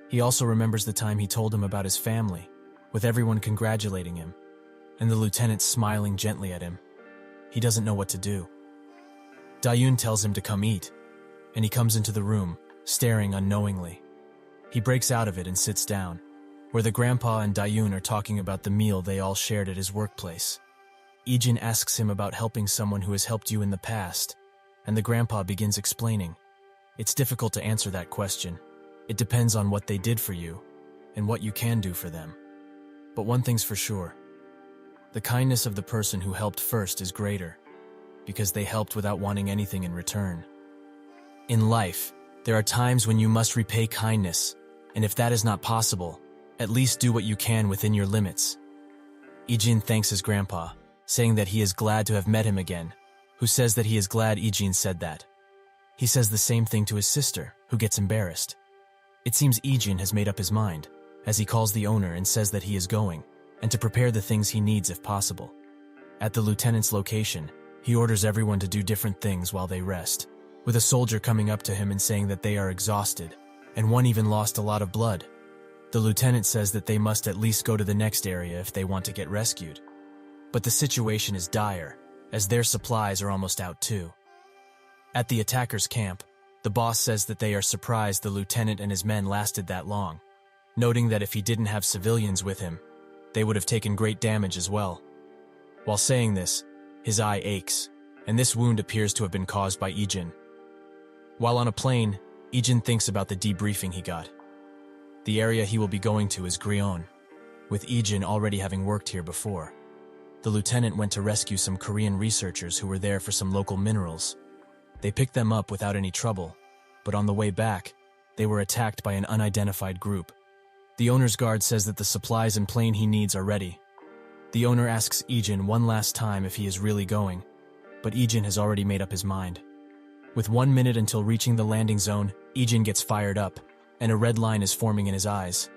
He also remembers the time he told him about his family, with everyone congratulating him, and the lieutenant smiling gently at him. He doesn't know what to do. Dayun tells him to come eat, and he comes into the room, staring unknowingly. He breaks out of it and sits down, where the grandpa and Dayun are talking about the meal they all shared at his workplace. Ijin asks him about helping someone who has helped you in the past, and the grandpa begins explaining. It's difficult to answer that question. It depends on what they did for you, and what you can do for them. But one thing's for sure. The kindness of the person who helped first is greater, because they helped without wanting anything in return. In life, there are times when you must repay kindness, and if that is not possible, at least do what you can within your limits. Ijin thanks his grandpa, saying that he is glad to have met him again, who says that he is glad Ijin said that. He says the same thing to his sister, who gets embarrassed. It seems Ijin has made up his mind, as he calls the owner and says that he is going, and to prepare the things he needs if possible. At the lieutenant's location, he orders everyone to do different things while they rest, with a soldier coming up to him and saying that they are exhausted, and one even lost a lot of blood. The lieutenant says that they must at least go to the next area if they want to get rescued. But the situation is dire, as their supplies are almost out too. At the attackers' camp, the boss says that they are surprised the lieutenant and his men lasted that long, noting that if he didn't have civilians with him, they would have taken great damage as well. While saying this, his eye aches, and this wound appears to have been caused by Ijin. While on a plane, Ijin thinks about the debriefing he got. The area he will be going to is Grion, with Ijin already having worked here before. The lieutenant went to rescue some Korean researchers who were there for some local minerals. They picked them up without any trouble, but on the way back, they were attacked by an unidentified group. The owner's guard says that the supplies and plane he needs are ready. The owner asks Ijin one last time if he is really going, but Ijin has already made up his mind. With 1 minute until reaching the landing zone, Ijin gets fired up, and a red line is forming in his eyes.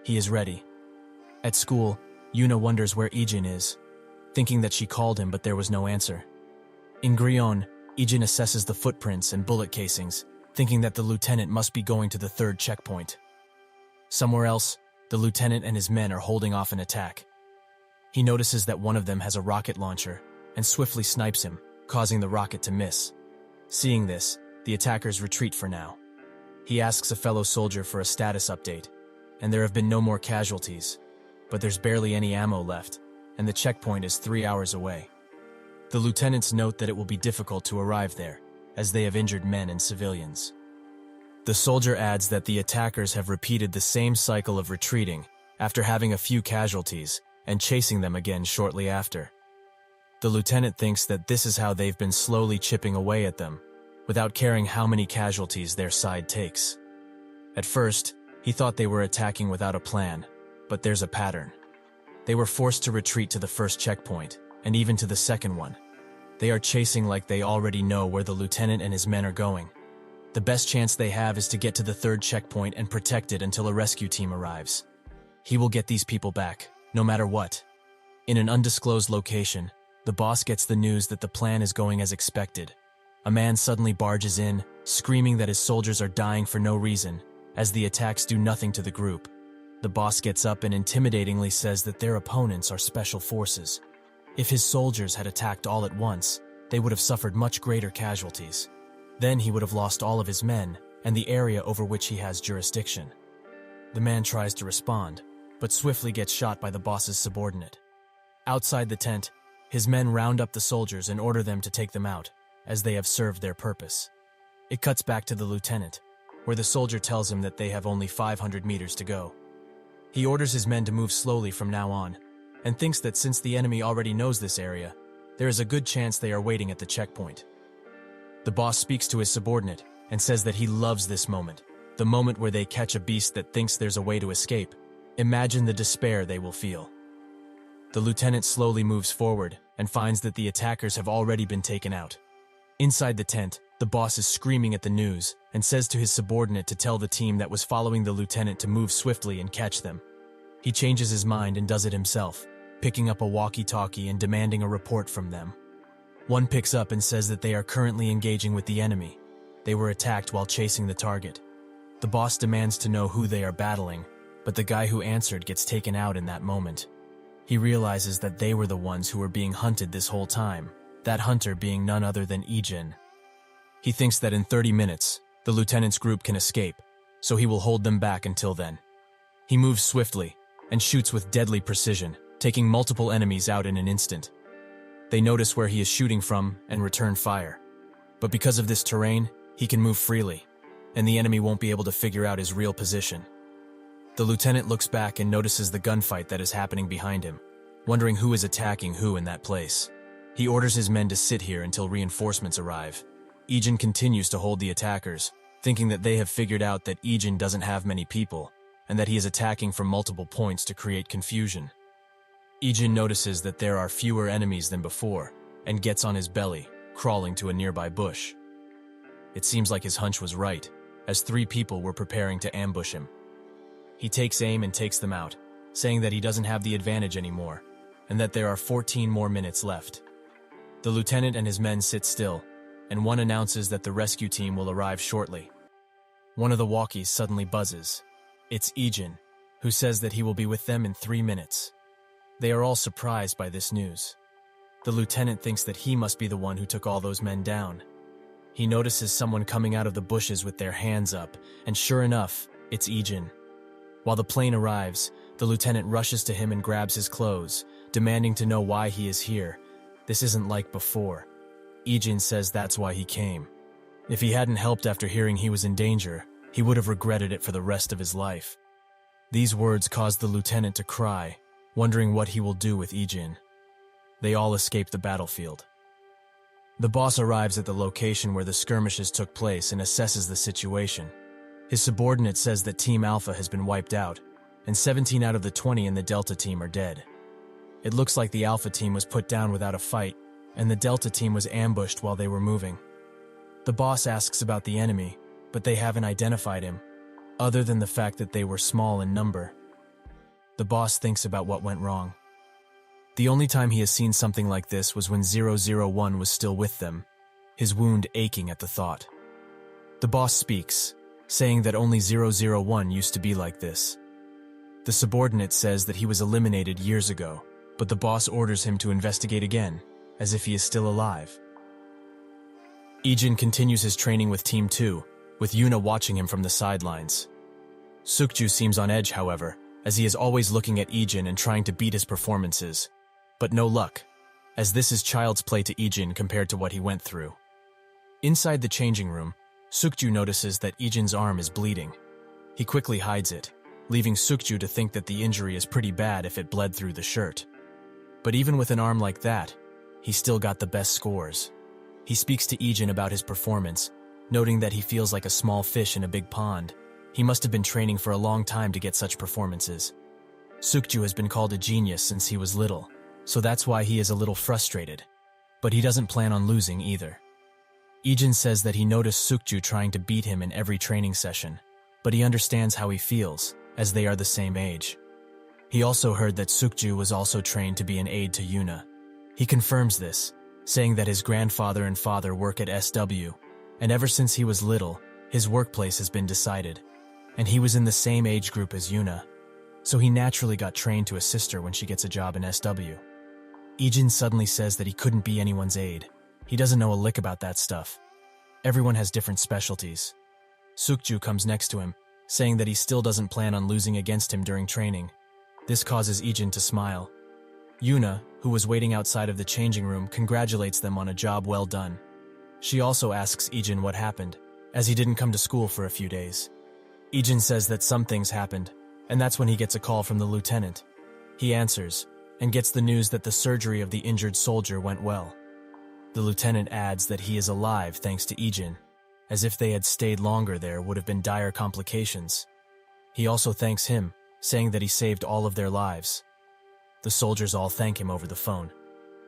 He is ready. At school, Yuna wonders where Ijin is, thinking that she called him but there was no answer. In Grion, Ijin assesses the footprints and bullet casings, thinking that the lieutenant must be going to the third checkpoint. Somewhere else, the lieutenant and his men are holding off an attack. He notices that one of them has a rocket launcher and swiftly snipes him, causing the rocket to miss. Seeing this, the attackers retreat for now. He asks a fellow soldier for a status update, and there have been no more casualties, but there's barely any ammo left, and the checkpoint is 3 hours away. The lieutenants note that it will be difficult to arrive there, as they have injured men and civilians. The soldier adds that the attackers have repeated the same cycle of retreating after having a few casualties and chasing them again shortly after. The lieutenant thinks that this is how they've been slowly chipping away at them, without caring how many casualties their side takes. At first, he thought they were attacking without a plan, but there's a pattern. They were forced to retreat to the first checkpoint, and even to the second one. They are chasing like they already know where the lieutenant and his men are going. The best chance they have is to get to the third checkpoint and protect it until a rescue team arrives. He will get these people back, no matter what. In an undisclosed location, the boss gets the news that the plan is going as expected. A man suddenly barges in, screaming that his soldiers are dying for no reason, as the attacks do nothing to the group. The boss gets up and intimidatingly says that their opponents are special forces. If his soldiers had attacked all at once, they would have suffered much greater casualties. Then he would have lost all of his men and the area over which he has jurisdiction. The man tries to respond, but swiftly gets shot by the boss's subordinate. Outside the tent, his men round up the soldiers and order them to take them out, as they have served their purpose. It cuts back to the lieutenant, where the soldier tells him that they have only 500 meters to go. He orders his men to move slowly from now on, and thinks that since the enemy already knows this area, there is a good chance they are waiting at the checkpoint. The boss speaks to his subordinate and says that he loves this moment, the moment where they catch a beast that thinks there's a way to escape. Imagine the despair they will feel. The lieutenant slowly moves forward and finds that the attackers have already been taken out. Inside the tent, the boss is screaming at the news and says to his subordinate to tell the team that was following the lieutenant to move swiftly and catch them. He changes his mind and does it himself, picking up a walkie-talkie and demanding a report from them. One picks up and says that they are currently engaging with the enemy. They were attacked while chasing the target. The boss demands to know who they are battling, but the guy who answered gets taken out in that moment. He realizes that they were the ones who were being hunted this whole time, that hunter being none other than Ijin. He thinks that in 30 minutes, the lieutenant's group can escape, so he will hold them back until then. He moves swiftly and shoots with deadly precision, taking multiple enemies out in an instant. They notice where he is shooting from and return fire. But because of this terrain, he can move freely, and the enemy won't be able to figure out his real position. The lieutenant looks back and notices the gunfight that is happening behind him, wondering who is attacking who in that place. He orders his men to sit here until reinforcements arrive. Ijin continues to hold the attackers, thinking that they have figured out that Ijin doesn't have many people, and that he is attacking from multiple points to create confusion. Ijin notices that there are fewer enemies than before, and gets on his belly, crawling to a nearby bush. It seems like his hunch was right, as 3 people were preparing to ambush him. He takes aim and takes them out, saying that he doesn't have the advantage anymore, and that there are 14 more minutes left. The lieutenant and his men sit still, and one announces that the rescue team will arrive shortly. One of the walkies suddenly buzzes. It's Ijin, who says that he will be with them in 3 minutes. They are all surprised by this news. The lieutenant thinks that he must be the one who took all those men down. He notices someone coming out of the bushes with their hands up, and sure enough, it's Ijin. While the plane arrives, the lieutenant rushes to him and grabs his clothes, demanding to know why he is here. This isn't like before. Ijin says that's why he came. If he hadn't helped after hearing he was in danger, he would have regretted it for the rest of his life. These words cause the lieutenant to cry, wondering what he will do with Ijin. They all escape the battlefield. The boss arrives at the location where the skirmishes took place and assesses the situation. His subordinate says that Team Alpha has been wiped out, and 17 out of the 20 in the Delta team are dead. It looks like the Alpha team was put down without a fight, and the Delta team was ambushed while they were moving. The boss asks about the enemy, but they haven't identified him, other than the fact that they were small in number. The boss thinks about what went wrong. The only time he has seen something like this was when 001 was still with them, his wound aching at the thought. The boss speaks, saying that only 001 used to be like this. The subordinate says that he was eliminated years ago, but the boss orders him to investigate again, as if he is still alive. Ijin continues his training with Team 2, with Yuna watching him from the sidelines. Sukju seems on edge, however, as he is always looking at Ijin and trying to beat his performances. But no luck, as this is child's play to Ijin compared to what he went through. Inside the changing room, Sukju notices that Ijin's arm is bleeding. He quickly hides it, leaving Sukju to think that the injury is pretty bad if it bled through the shirt. But even with an arm like that, he still got the best scores. He speaks to Ijin about his performance, noting that he feels like a small fish in a big pond. He must have been training for a long time to get such performances. Sukju has been called a genius since he was little, so that's why he is a little frustrated. But he doesn't plan on losing either. Ijin says that he noticed Sukju trying to beat him in every training session, but he understands how he feels, as they are the same age. He also heard that Sukju was also trained to be an aide to Yuna. He confirms this, saying that his grandfather and father work at SW, and ever since he was little, his workplace has been decided. and he was in the same age group as Yuna, so he naturally got trained to assist her when she gets a job in SW. Ijin suddenly says that he couldn't be anyone's aide. He doesn't know a lick about that stuff. Everyone has different specialties. Sukju comes next to him, saying that he still doesn't plan on losing against him during training. This causes Ijin to smile. Yuna, who was waiting outside of the changing room, congratulates them on a job well done. She also asks Ijin what happened, as he didn't come to school for a few days. Ijin says that some things happened, and that's when he gets a call from the lieutenant. He answers, and gets the news that the surgery of the injured soldier went well. The lieutenant adds that he is alive thanks to Ijin, as if they had stayed longer there would have been dire complications. He also thanks him, saying that he saved all of their lives. The soldiers all thank him over the phone.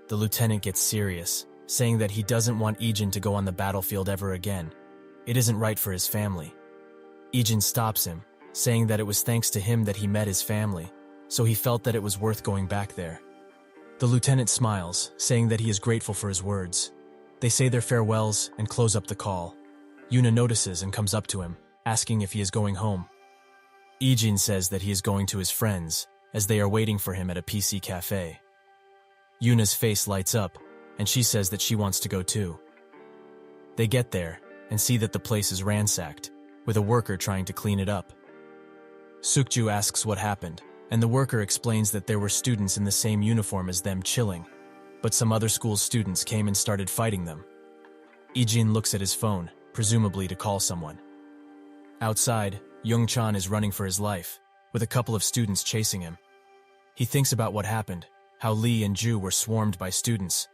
The lieutenant gets serious, saying that he doesn't want Ijin to go on the battlefield ever again. It isn't right for his family. Ijin stops him, saying that it was thanks to him that he met his family, so he felt that it was worth going back there. The lieutenant smiles, saying that he is grateful for his words. They say their farewells and close up the call. Yuna notices and comes up to him, asking if he is going home. Ijin says that he is going to his friends, as they are waiting for him at a PC cafe. Yuna's face lights up, and she says that she wants to go too. They get there, and see that the place is ransacked, with a worker trying to clean it up. Sukju asks what happened, and the worker explains that there were students in the same uniform as them chilling, but some other school's students came and started fighting them. Ijin looks at his phone, presumably to call someone. Outside, Young-chan is running for his life, with a couple of students chasing him. He thinks about what happened, how Lee and Ju were swarmed by students,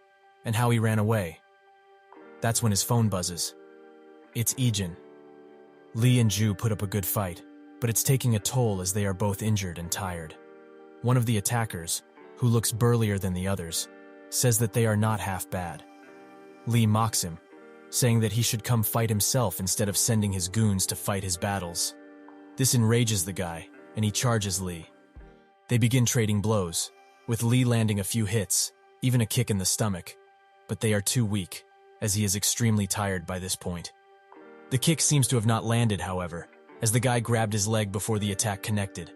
and how he ran away. That's when his phone buzzes. It's Ijin. Lee and Ju put up a good fight, but it's taking a toll as they are both injured and tired. One of the attackers, who looks burlier than the others, says that they are not half bad. Lee mocks him, saying that he should come fight himself instead of sending his goons to fight his battles. This enrages the guy, and he charges Lee. They begin trading blows, with Lee landing a few hits, even a kick in the stomach, but they are too weak, as he is extremely tired by this point. The kick seems to have not landed, however, as the guy grabbed his leg before the attack connected.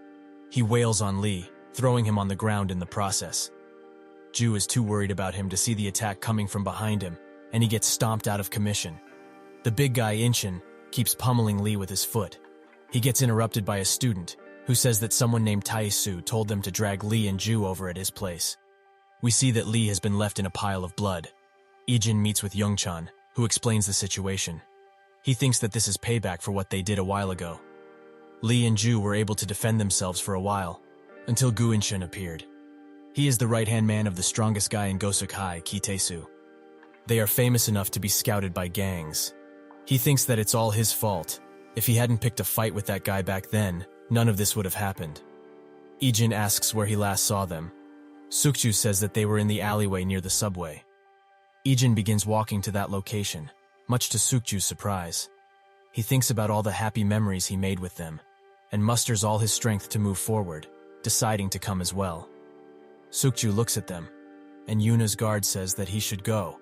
He wails on Lee, throwing him on the ground in the process. Ju is too worried about him to see the attack coming from behind him, and he gets stomped out of commission. The big guy, Inchin, keeps pummeling Lee with his foot. He gets interrupted by a student, who says that someone named Taisu told them to drag Lee and Ju over at his place. We see that Lee has been left in a pile of blood. Ijin meets with Young-chan, who explains the situation. He thinks that this is payback for what they did a while ago. Lee and Ju were able to defend themselves for a while, until Gu-inshin appeared. He is the right-hand man of the strongest guy in Gosukai, Kitesu. They are famous enough to be scouted by gangs. He thinks that it's all his fault. If he hadn't picked a fight with that guy back then, none of this would have happened. Ijin asks where he last saw them. Sukju says that they were in the alleyway near the subway. Ijin begins walking to that location, much to Sukju's surprise. He thinks about all the happy memories he made with them, and musters all his strength to move forward, deciding to come as well. Sukju looks at them, and Yuna's guard says that he should go,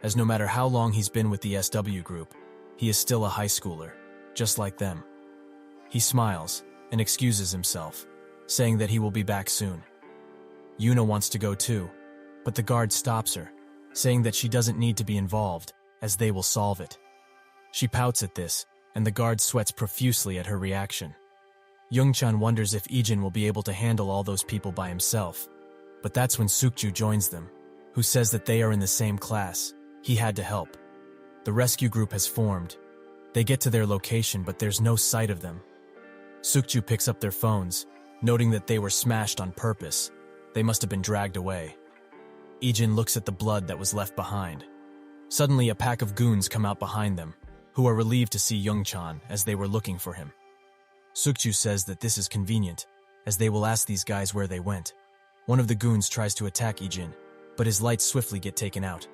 as no matter how long he's been with the SW group, he is still a high schooler, just like them. He smiles and excuses himself, saying that he will be back soon. Yuna wants to go too, but the guard stops her, saying that she doesn't need to be involved, as they will solve it. She pouts at this, and the guard sweats profusely at her reaction. Young-chan wonders if Ijin will be able to handle all those people by himself, but that's when Sukju joins them, who says that they are in the same class. He had to help. The rescue group has formed. They get to their location, but there's no sight of them. Sukju picks up their phones, noting that they were smashed on purpose. They must have been dragged away. Ijin looks at the blood that was left behind. Suddenly, a pack of goons come out behind them, who are relieved to see Young-chan as they were looking for him. Sukju says that this is convenient, as they will ask these guys where they went. One of the goons tries to attack Ijin, but his lights swiftly get taken out.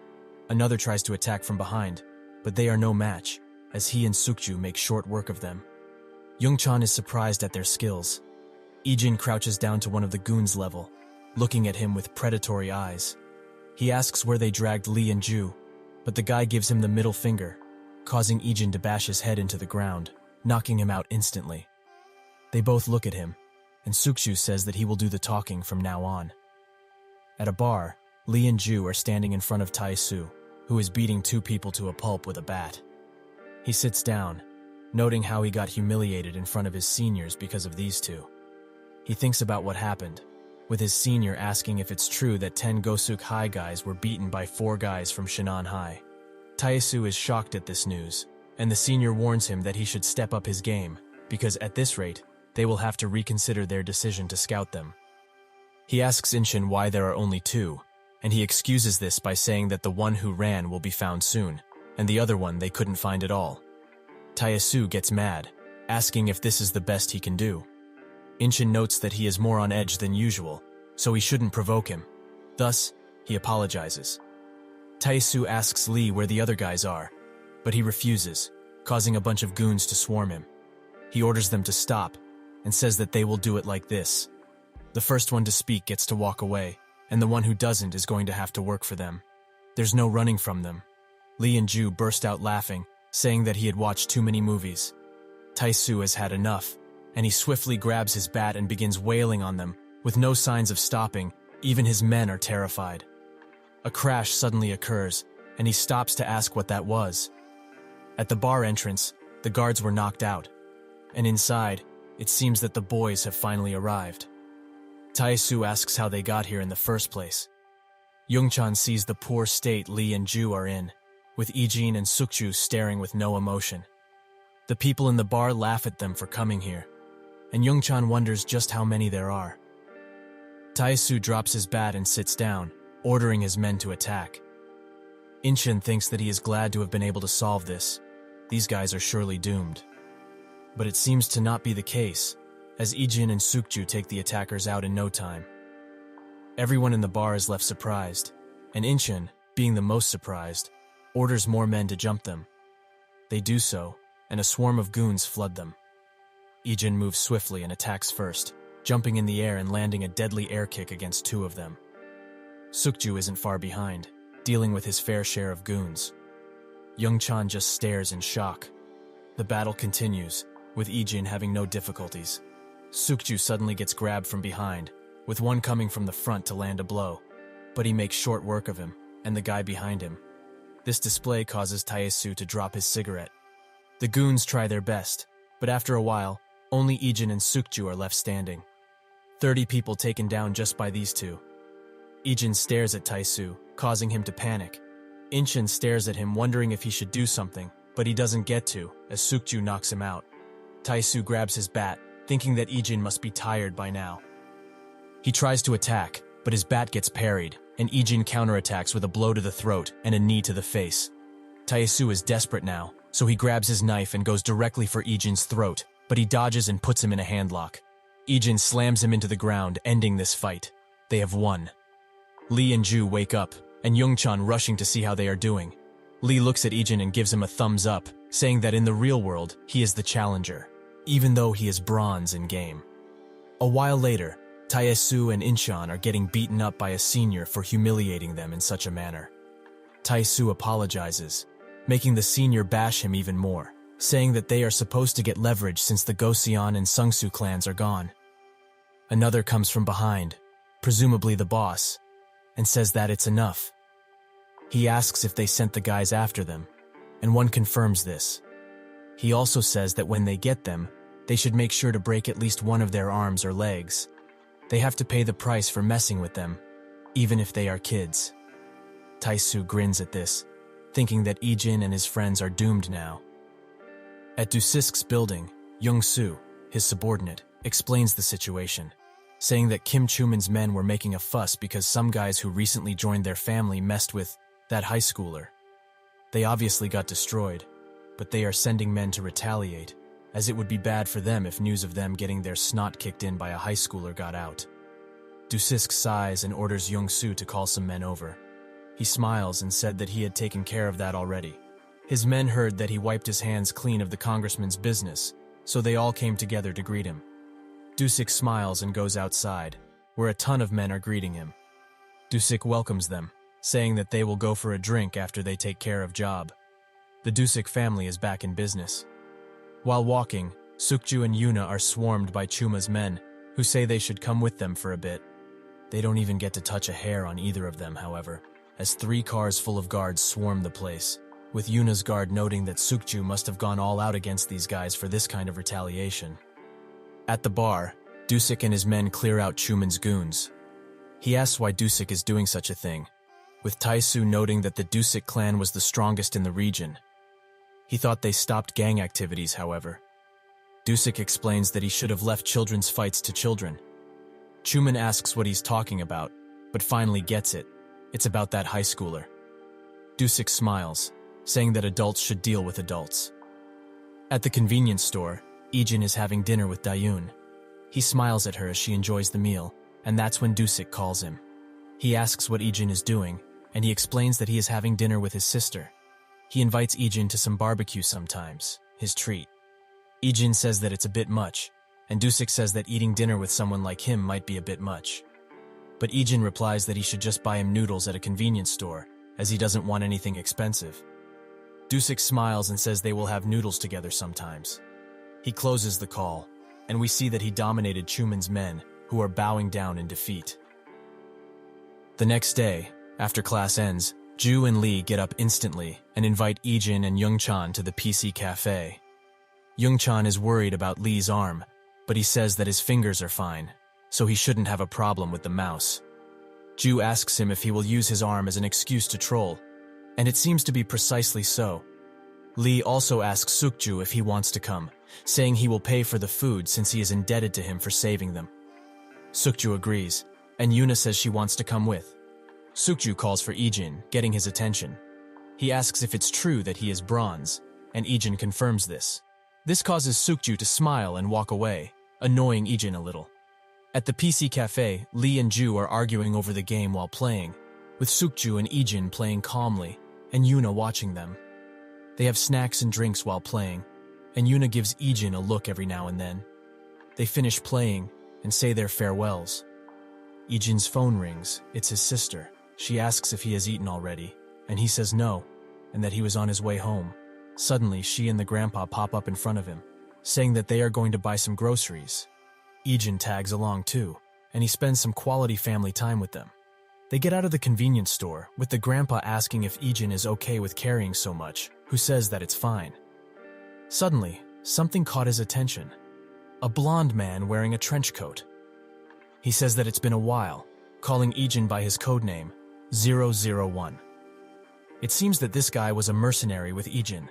Another tries to attack from behind, but they are no match, as he and Sukju make short work of them. Young-chan is surprised at their skills. Ijin crouches down to one of the goons' level, looking at him with predatory eyes. He asks where they dragged Lee and Ju, but the guy gives him the middle finger, causing Ijin to bash his head into the ground, knocking him out instantly. They both look at him, and Sukju says that he will do the talking from now on. At a bar, Lee and Ju are standing in front of Tae-soo, who is beating two people to a pulp with a bat. He sits down, noting how he got humiliated in front of his seniors because of these two. He thinks about what happened, with his senior asking if it's true that 10 Gosuk High guys were beaten by 4 guys from Shinhan High. Tae-soo is shocked at this news, and the senior warns him that he should step up his game, because at this rate, they will have to reconsider their decision to scout them. He asks Inchin why there are only 2, and he excuses this by saying that the one who ran will be found soon, and the other one they couldn't find at all. Tae-soo gets mad, asking if this is the best he can do. Inchin notes that he is more on edge than usual, so he shouldn't provoke him. Thus, he apologizes. Tae-soo asks Lee where the other guys are, but he refuses, causing a bunch of goons to swarm him. He orders them to stop, and says that they will do it like this. The first one to speak gets to walk away, and the one who doesn't is going to have to work for them. There's no running from them. Lee and Ju burst out laughing, saying that he had watched too many movies. Tae-soo has had enough, and he swiftly grabs his bat and begins wailing on them, with no signs of stopping. Even his men are terrified. A crash suddenly occurs, and he stops to ask what that was. At the bar entrance, the guards were knocked out, and inside, it seems that the boys have finally arrived. Tae-soo asks how they got here in the first place. Youngchan sees the poor state Lee and Ju are in, with Ijin and Sukju staring with no emotion. The people in the bar laugh at them for coming here, and Youngchan wonders just how many there are. Tae-soo drops his bat and sits down, ordering his men to attack. Inchin thinks that he is glad to have been able to solve this. These guys are surely doomed. But it seems to not be the case, as Ijin and Sukju take the attackers out in no time. Everyone in the bar is left surprised, and Inchin, being the most surprised, orders more men to jump them. They do so, and a swarm of goons flood them. Ijin moves swiftly and attacks first, jumping in the air and landing a deadly air kick against 2 of them. Sukju isn't far behind, dealing with his fair share of goons. Youngchan just stares in shock. The battle continues, with Ijin having no difficulties. Sukju suddenly gets grabbed from behind, with one coming from the front to land a blow, but he makes short work of him, and the guy behind him. This display causes Tae-soo to drop his cigarette. The goons try their best, but after a while, only Ijin and Sukju are left standing. 30 people taken down just by these 2. Ijin stares at Tae-soo, causing him to panic. Inchin stares at him, wondering if he should do something, but he doesn't get to, as Sukju knocks him out. Tae-soo grabs his bat, thinking that Ijin must be tired by now. He tries to attack, but his bat gets parried, and Ijin counterattacks with a blow to the throat and a knee to the face. Tae-soo is desperate now, so he grabs his knife and goes directly for Ijin's throat, but he dodges and puts him in a handlock. Ijin slams him into the ground, ending this fight. They have won. Lee and Ju wake up, and Youngchan rushing to see how they are doing. Lee looks at Ijin and gives him a thumbs up, saying that in the real world, he is the challenger, even though he is bronze in game. A while later, Tae-soo and Inchan are getting beaten up by a senior for humiliating them in such a manner. Tae-soo apologizes, making the senior bash him even more, saying that they are supposed to get leverage since the Goseon and Sungsu clans are gone. Another comes from behind, presumably the boss, and says that it's enough. He asks if they sent the guys after them, and one confirms this. He also says that when they get them, they should make sure to break at least one of their arms or legs. They have to pay the price for messing with them, even if they are kids. Tae-soo grins at this, thinking that Ijin and his friends are doomed now. At Dusisk's building, Young-soo, his subordinate, explains the situation, saying that Kim Chuman's men were making a fuss because some guys who recently joined their family messed with that high schooler. They obviously got destroyed, but they are sending men to retaliate, as it would be bad for them if news of them getting their snot kicked in by a high schooler got out. Dusisk sighs and orders Young-soo to call some men over. He smiles and said that he had taken care of that already. His men heard that he wiped his hands clean of the congressman's business, so they all came together to greet him. Dusick smiles and goes outside, where a ton of men are greeting him. Dusick welcomes them, saying that they will go for a drink after they take care of job. The Dusick family is back in business. While walking, Sukju and Yuna are swarmed by Chuma's men, who say they should come with them for a bit. They don't even get to touch a hair on either of them, however, as 3 cars full of guards swarm the place, with Yuna's guard noting that Sukju must have gone all out against these guys for this kind of retaliation. At the bar, Dusik and his men clear out Chuman's goons. He asks why Dusik is doing such a thing, with Taisu noting that the Dusik clan was the strongest in the region. He thought they stopped gang activities, however. Dusik explains that he should have left children's fights to children. Chuman asks what he's talking about, but finally gets it. It's about that high schooler. Dusik smiles, saying that adults should deal with adults. At the convenience store, Ijin is having dinner with Dayun. He smiles at her as she enjoys the meal, and that's when Dusik calls him. He asks what Ijin is doing, and he explains that he is having dinner with his sister. He invites Ijin to some barbecue sometimes, his treat. Ijin says that it's a bit much, and Dusik says that eating dinner with someone like him might be a bit much. But Ijin replies that he should just buy him noodles at a convenience store, as he doesn't want anything expensive. Dusik smiles and says they will have noodles together sometimes. He closes the call, and we see that he dominated Chuman's men, who are bowing down in defeat. The next day, after class ends, Ju and Lee get up instantly and invite Ijin and Youngchan to the PC cafe. Youngchan is worried about Lee's arm, but he says that his fingers are fine, so he shouldn't have a problem with the mouse. Ju asks him if he will use his arm as an excuse to troll, and it seems to be precisely so. Lee also asks Sukju if he wants to come, saying he will pay for the food since he is indebted to him for saving them. Sukju agrees, and Yuna says she wants to come with. Sukju calls for Ijin, getting his attention. He asks if it's true that he is bronze, and Ijin confirms this. This causes Sukju to smile and walk away, annoying Ijin a little. At the PC cafe, Lee and Ju are arguing over the game while playing, with Sukju and Ijin playing calmly, and Yuna watching them. They have snacks and drinks while playing, and Yuna gives Ijin a look every now and then. They finish playing and say their farewells. Ijin's phone rings. It's his sister. She asks if he has eaten already, and he says no, and that he was on his way home. Suddenly, she and the grandpa pop up in front of him, saying that they are going to buy some groceries. Ijin tags along too, and he spends some quality family time with them. They get out of the convenience store, with the grandpa asking if Ijin is okay with carrying so much, who says that it's fine. Suddenly, something caught his attention. A blonde man wearing a trench coat. He says that it's been a while, calling Ijin by his codename, 001. It seems that this guy was a mercenary with Ijin.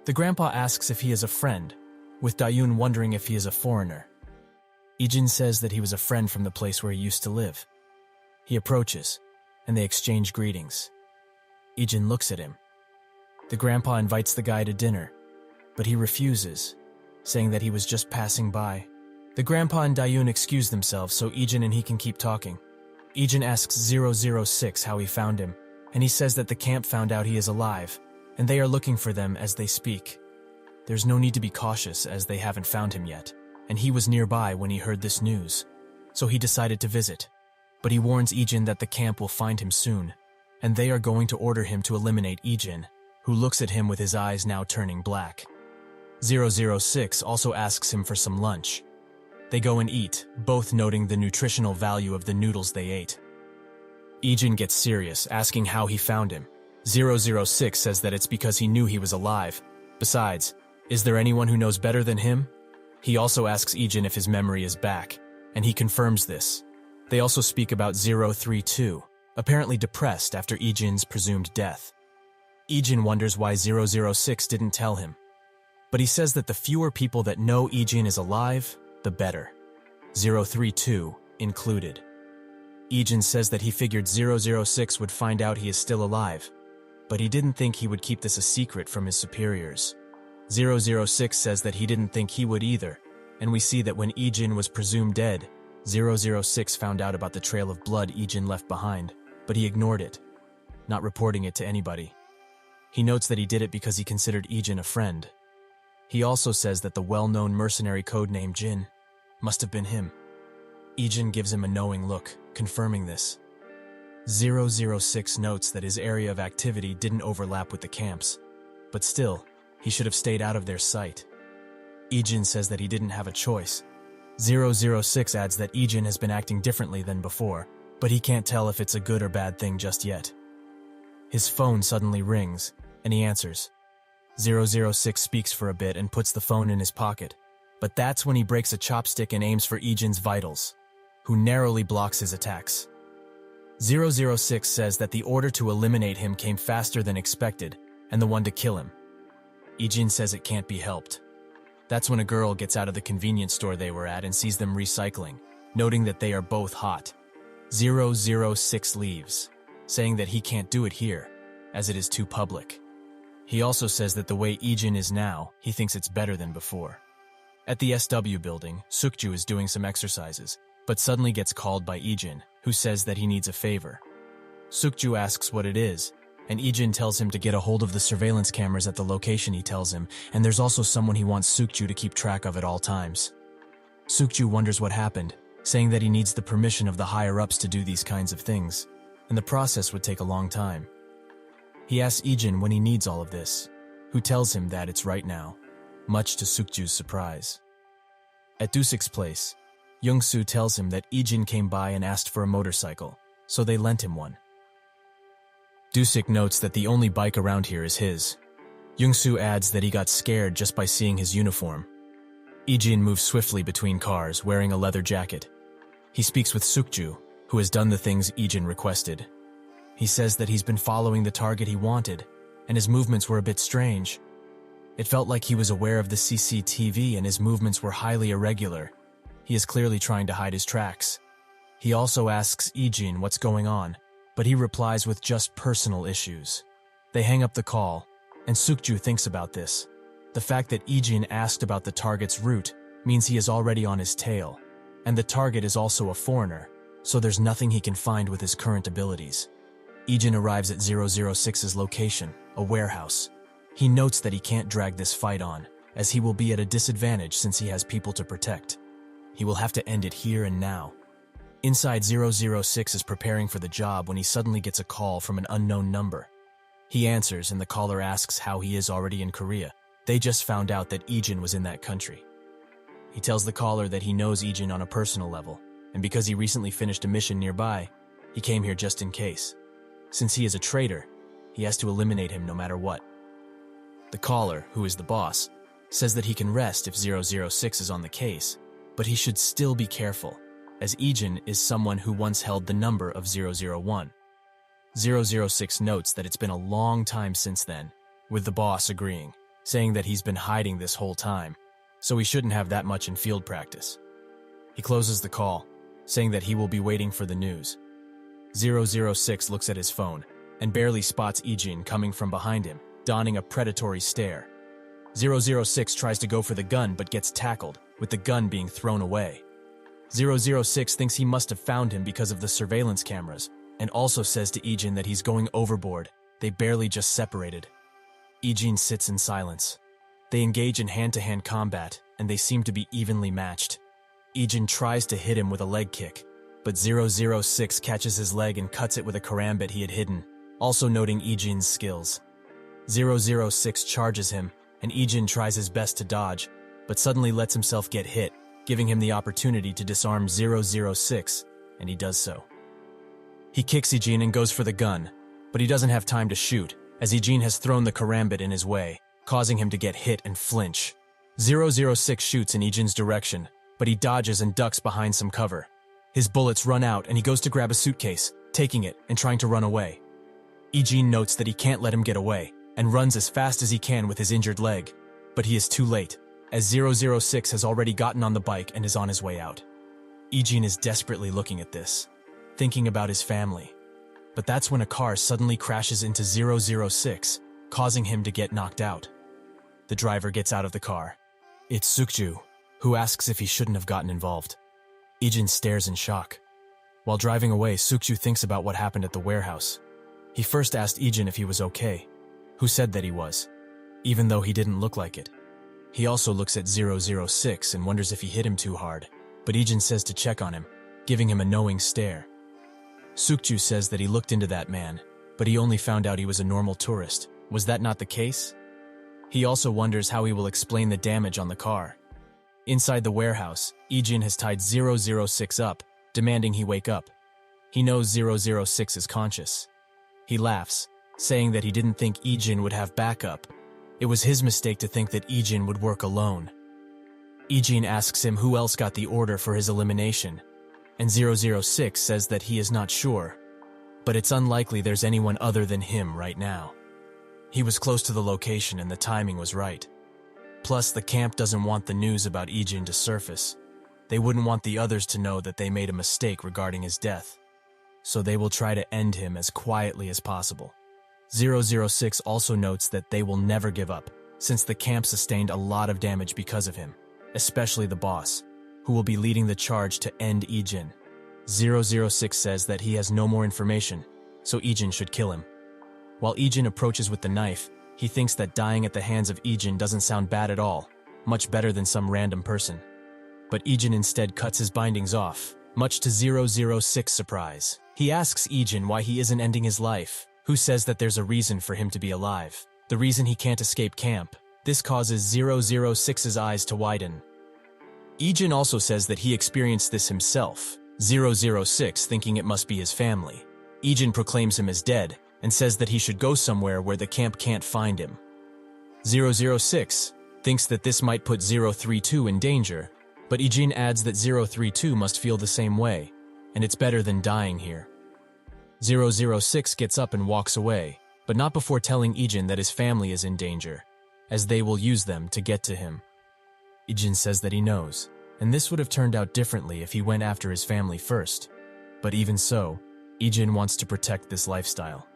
The grandpa asks if he is a friend, with Dayun wondering if he is a foreigner. Ijin says that he was a friend from the place where he used to live. He approaches, and they exchange greetings. Ijin looks at him. The grandpa invites the guy to dinner, but he refuses, saying that he was just passing by. The grandpa and Dayun excuse themselves so Ijin and he can keep talking. Ijin asks 006 how he found him, and he says that the camp found out he is alive, and they are looking for them as they speak. There's no need to be cautious as they haven't found him yet, and he was nearby when he heard this news, so he decided to visit. But he warns Ijin that the camp will find him soon, and they are going to order him to eliminate Ijin, who looks at him with his eyes now turning black. 006 also asks him for some lunch. They go and eat, both noting the nutritional value of the noodles they ate. Ijin gets serious, asking how he found him. 006 says that it's because he knew he was alive. Besides, is there anyone who knows better than him? He also asks Ijin if his memory is back, and he confirms this. They also speak about 032, apparently depressed after Ijin's presumed death. Ijin wonders why 006 didn't tell him, but he says that the fewer people that know Ijin is alive, the better. 032 included. Ijin says that he figured 006 would find out he is still alive, but he didn't think he would keep this a secret from his superiors. 006 says that he didn't think he would either, and we see that when Ijin was presumed dead, 006 found out about the trail of blood Ijin left behind, but he ignored it, not reporting it to anybody. He notes that he did it because he considered Ijin a friend. He also says that the well-known mercenary codename Jin must have been him. Ijin gives him a knowing look, confirming this. 006 notes that his area of activity didn't overlap with the camps, but still, he should have stayed out of their sight. Ijin says that he didn't have a choice. 006 adds that Ijin has been acting differently than before, but he can't tell if it's a good or bad thing just yet. His phone suddenly rings, and he answers. 006 speaks for a bit and puts the phone in his pocket, but that's when he breaks a chopstick and aims for Ijin's vitals, who narrowly blocks his attacks. 006 says that the order to eliminate him came faster than expected, and the one to kill him. Ijin says it can't be helped. That's when a girl gets out of the convenience store they were at and sees them recycling, noting that they are both hot. 006 leaves, saying that he can't do it here, as it is too public. He also says that the way Ijin is now, he thinks it's better than before. At the SW building, Sukju is doing some exercises, but suddenly gets called by Ijin, who says that he needs a favor. Sukju asks what it is, and Ijin tells him to get a hold of the surveillance cameras at the location he tells him, and there's also someone he wants Sukju to keep track of at all times. Sukju wonders what happened, saying that he needs the permission of the higher-ups to do these kinds of things, and the process would take a long time. He asks Ijin when he needs all of this, who tells him that it's right now, much to Sukju's surprise. At Dusik's place, Youngsu tells him that Ijin came by and asked for a motorcycle, so they lent him one. Dusik notes that the only bike around here is his. Youngsu adds that he got scared just by seeing his uniform. Ijin moves swiftly between cars, wearing a leather jacket. He speaks with Sukju, who has done the things Ijin requested. He says that he's been following the target he wanted, and his movements were a bit strange. It felt like he was aware of the CCTV and his movements were highly irregular. He is clearly trying to hide his tracks. He also asks Ijin what's going on, but he replies with just personal issues. They hang up the call, and Sukju thinks about this. The fact that Ijin asked about the target's route means he is already on his tail, and the target is also a foreigner, so there's nothing he can find with his current abilities. Ijin arrives at 006's location, a warehouse. He notes that he can't drag this fight on, as he will be at a disadvantage since he has people to protect. He will have to end it here and now. Inside, 006 is preparing for the job when he suddenly gets a call from an unknown number. He answers and the caller asks how he is already in Korea. They just found out that Ijin was in that country. He tells the caller that he knows Ijin on a personal level, and because he recently finished a mission nearby, he came here just in case. Since he is a traitor, he has to eliminate him no matter what. The caller, who is the boss, says that he can rest if 006 is on the case, but he should still be careful, as Ijin is someone who once held the number of 001. 006 notes that it's been a long time since then, with the boss agreeing, saying that he's been hiding this whole time, so he shouldn't have that much in field practice. He closes the call, saying that he will be waiting for the news. 006 looks at his phone and barely spots Ijin coming from behind him, donning a predatory stare. 006 tries to go for the gun but gets tackled, with the gun being thrown away. 006 thinks he must have found him because of the surveillance cameras, and also says to Ijin that he's going overboard. They barely just separated. Ijin sits in silence. They engage in hand-to-hand combat, and they seem to be evenly matched. Ijin tries to hit him with a leg kick, but 006 catches his leg and cuts it with a karambit he had hidden, also noting Ijin's skills. 006 charges him, and Ijin tries his best to dodge, but suddenly lets himself get hit, giving him the opportunity to disarm 006, and he does so. He kicks Ijin and goes for the gun, but he doesn't have time to shoot, as Ijin has thrown the karambit in his way, causing him to get hit and flinch. 006 shoots in Ijin's direction, but he dodges and ducks behind some cover. His bullets run out and he goes to grab a suitcase, taking it and trying to run away. Ijin notes that he can't let him get away, and runs as fast as he can with his injured leg, but he is too late, as 006 has already gotten on the bike and is on his way out. Ijin is desperately looking at this, thinking about his family. But that's when a car suddenly crashes into 006, causing him to get knocked out. The driver gets out of the car. It's Sukju, who asks if he shouldn't have gotten involved. Ijin stares in shock. While driving away, Sukju thinks about what happened at the warehouse. He first asked Ijin if he was okay, who said that he was, even though he didn't look like it. He also looks at 006 and wonders if he hit him too hard, but Ijin says to check on him, giving him a knowing stare. Sukju says that he looked into that man, but he only found out he was a normal tourist. Was that not the case? He also wonders how he will explain the damage on the car. Inside the warehouse, Ijin has tied 006 up, demanding he wake up. He knows 006 is conscious. He laughs, saying that he didn't think Ijin would have backup. It was his mistake to think that Ijin would work alone. Ijin asks him who else got the order for his elimination, and 006 says that he is not sure, but it's unlikely there's anyone other than him right now. He was close to the location and the timing was right. Plus, the camp doesn't want the news about Ijin to surface. They wouldn't want the others to know that they made a mistake regarding his death, so they will try to end him as quietly as possible. 006 also notes that they will never give up, since the camp sustained a lot of damage because of him, especially the boss, who will be leading the charge to end Ijin. 006 says that he has no more information, so Ijin should kill him. While Ijin approaches with the knife, he thinks that dying at the hands of Ijin doesn't sound bad at all, much better than some random person. But Ijin instead cuts his bindings off, much to 006's surprise. He asks Ijin why he isn't ending his life, who says that there's a reason for him to be alive. The reason he can't escape camp. This causes 006's eyes to widen. Ijin also says that he experienced this himself, 006 thinking it must be his family. Ijin proclaims him as dead, and says that he should go somewhere where the camp can't find him. 006 thinks that this might put 032 in danger, but Ijin adds that 032 must feel the same way, and it's better than dying here. 006 gets up and walks away, but not before telling Ijin that his family is in danger, as they will use them to get to him. Ijin says that he knows, and this would have turned out differently if he went after his family first. But even so, Ijin wants to protect this lifestyle.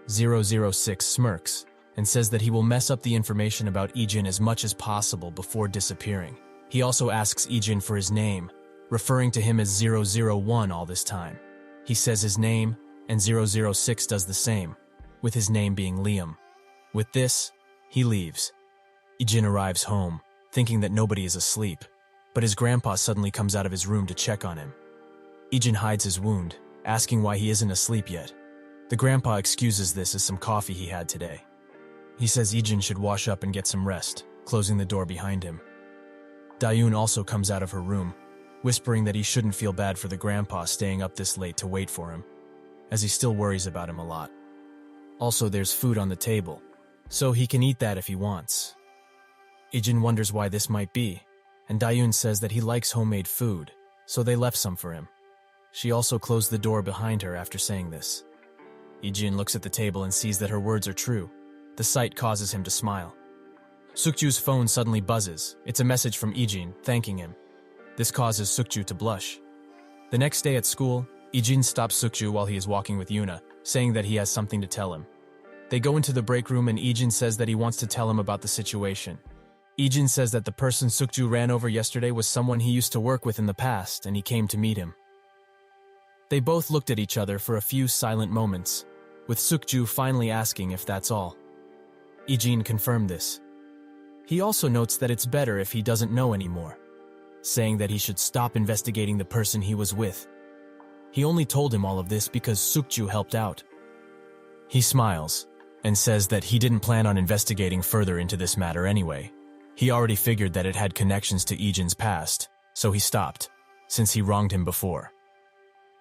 006 smirks and says that he will mess up the information about Ijin as much as possible before disappearing. He also asks Ijin for his name, referring to him as 001 all this time. He says his name, and 006 does the same, with his name being Liam. With this, he leaves. Ijin arrives home, thinking that nobody is asleep, but his grandpa suddenly comes out of his room to check on him. Ijin hides his wound, asking why he isn't asleep yet. The grandpa excuses this as some coffee he had today. He says Ijin should wash up and get some rest, closing the door behind him. Dayun also comes out of her room, whispering that he shouldn't feel bad for the grandpa staying up this late to wait for him, as he still worries about him a lot. Also, there's food on the table, so he can eat that if he wants. Ijin wonders why this might be, and Dayun says that he likes homemade food, so they left some for him. She also closed the door behind her after saying this. Ijin looks at the table and sees that her words are true. The sight causes him to smile. Sukju's phone suddenly buzzes. It's a message from Ijin, thanking him. This causes Sukju to blush. The next day at school, Ijin stops Sukju while he is walking with Yuna, saying that he has something to tell him. They go into the break room and Ijin says that he wants to tell him about the situation. Ijin says that the person Sukju ran over yesterday was someone he used to work with in the past, and he came to meet him. They both looked at each other for a few silent moments, with Sukju finally asking if that's all. Ijin confirmed this. He also notes that it's better if he doesn't know anymore, saying that he should stop investigating the person he was with. He only told him all of this because Sukju helped out. He smiles and says that he didn't plan on investigating further into this matter anyway. He already figured that it had connections to Ijin's past, so he stopped, since he wronged him before.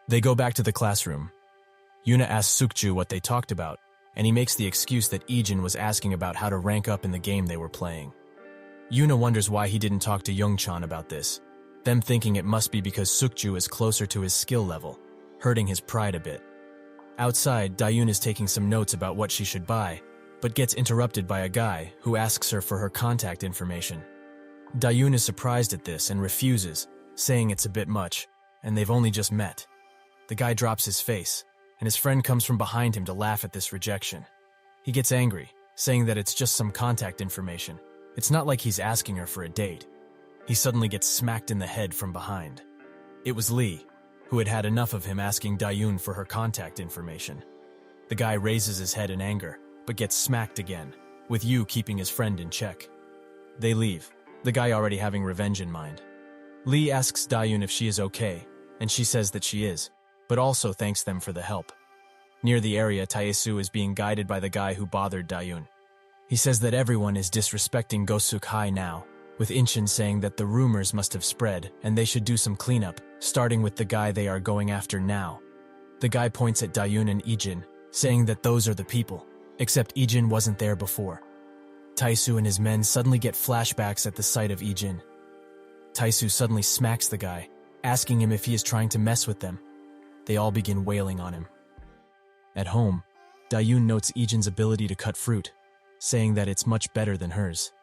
They go back to the classroom. Yuna asks Sukju what they talked about, and he makes the excuse that Ijin was asking about how to rank up in the game they were playing. Yuna wonders why he didn't talk to Youngchan about this, them thinking it must be because Sukju is closer to his skill level, hurting his pride a bit. Outside, Dayun is taking some notes about what she should buy, but gets interrupted by a guy who asks her for her contact information. Dayun is surprised at this and refuses, saying it's a bit much, and they've only just met. The guy drops his face, and his friend comes from behind him to laugh at this rejection. He gets angry, saying that it's just some contact information. It's not like he's asking her for a date. He suddenly gets smacked in the head from behind. It was Lee, who had had enough of him asking Dayun for her contact information. The guy raises his head in anger, but gets smacked again, with Yu keeping his friend in check. They leave, the guy already having revenge in mind. Lee asks Dayun if she is okay, and she says that she is, but also thanks them for the help. Near the area, Taesu is being guided by the guy who bothered Dayun. He says that everyone is disrespecting Gosuk High now, with Inchin saying that the rumors must have spread and they should do some cleanup, starting with the guy they are going after now. The guy points at Dayun and Ijin, saying that those are the people, except Ijin wasn't there before. Taisu and his men suddenly get flashbacks at the sight of Ijin. Taisu suddenly smacks the guy, asking him if he is trying to mess with them. They all begin wailing on him. At home, Dayun notes Ijin's ability to cut fruit, saying that it's much better than hers.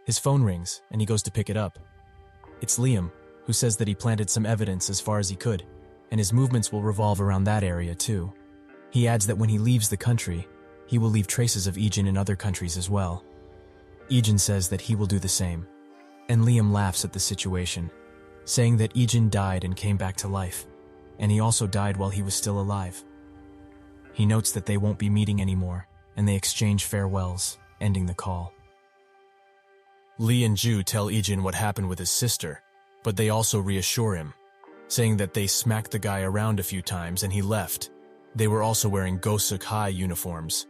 His phone rings, and he goes to pick it up. It's Liam, who says that he planted some evidence as far as he could, and his movements will revolve around that area too. He adds that when he leaves the country, he will leave traces of Ijin in other countries as well. Ijin says that he will do the same, and Liam laughs at the situation, saying that Ijin died and came back to life, and he also died while he was still alive. He notes that they won't be meeting anymore, and they exchange farewells, ending the call. Lee and Ju tell Ijin what happened with his sister, but they also reassure him, saying that they smacked the guy around a few times and he left. They were also wearing Gosuk High uniforms.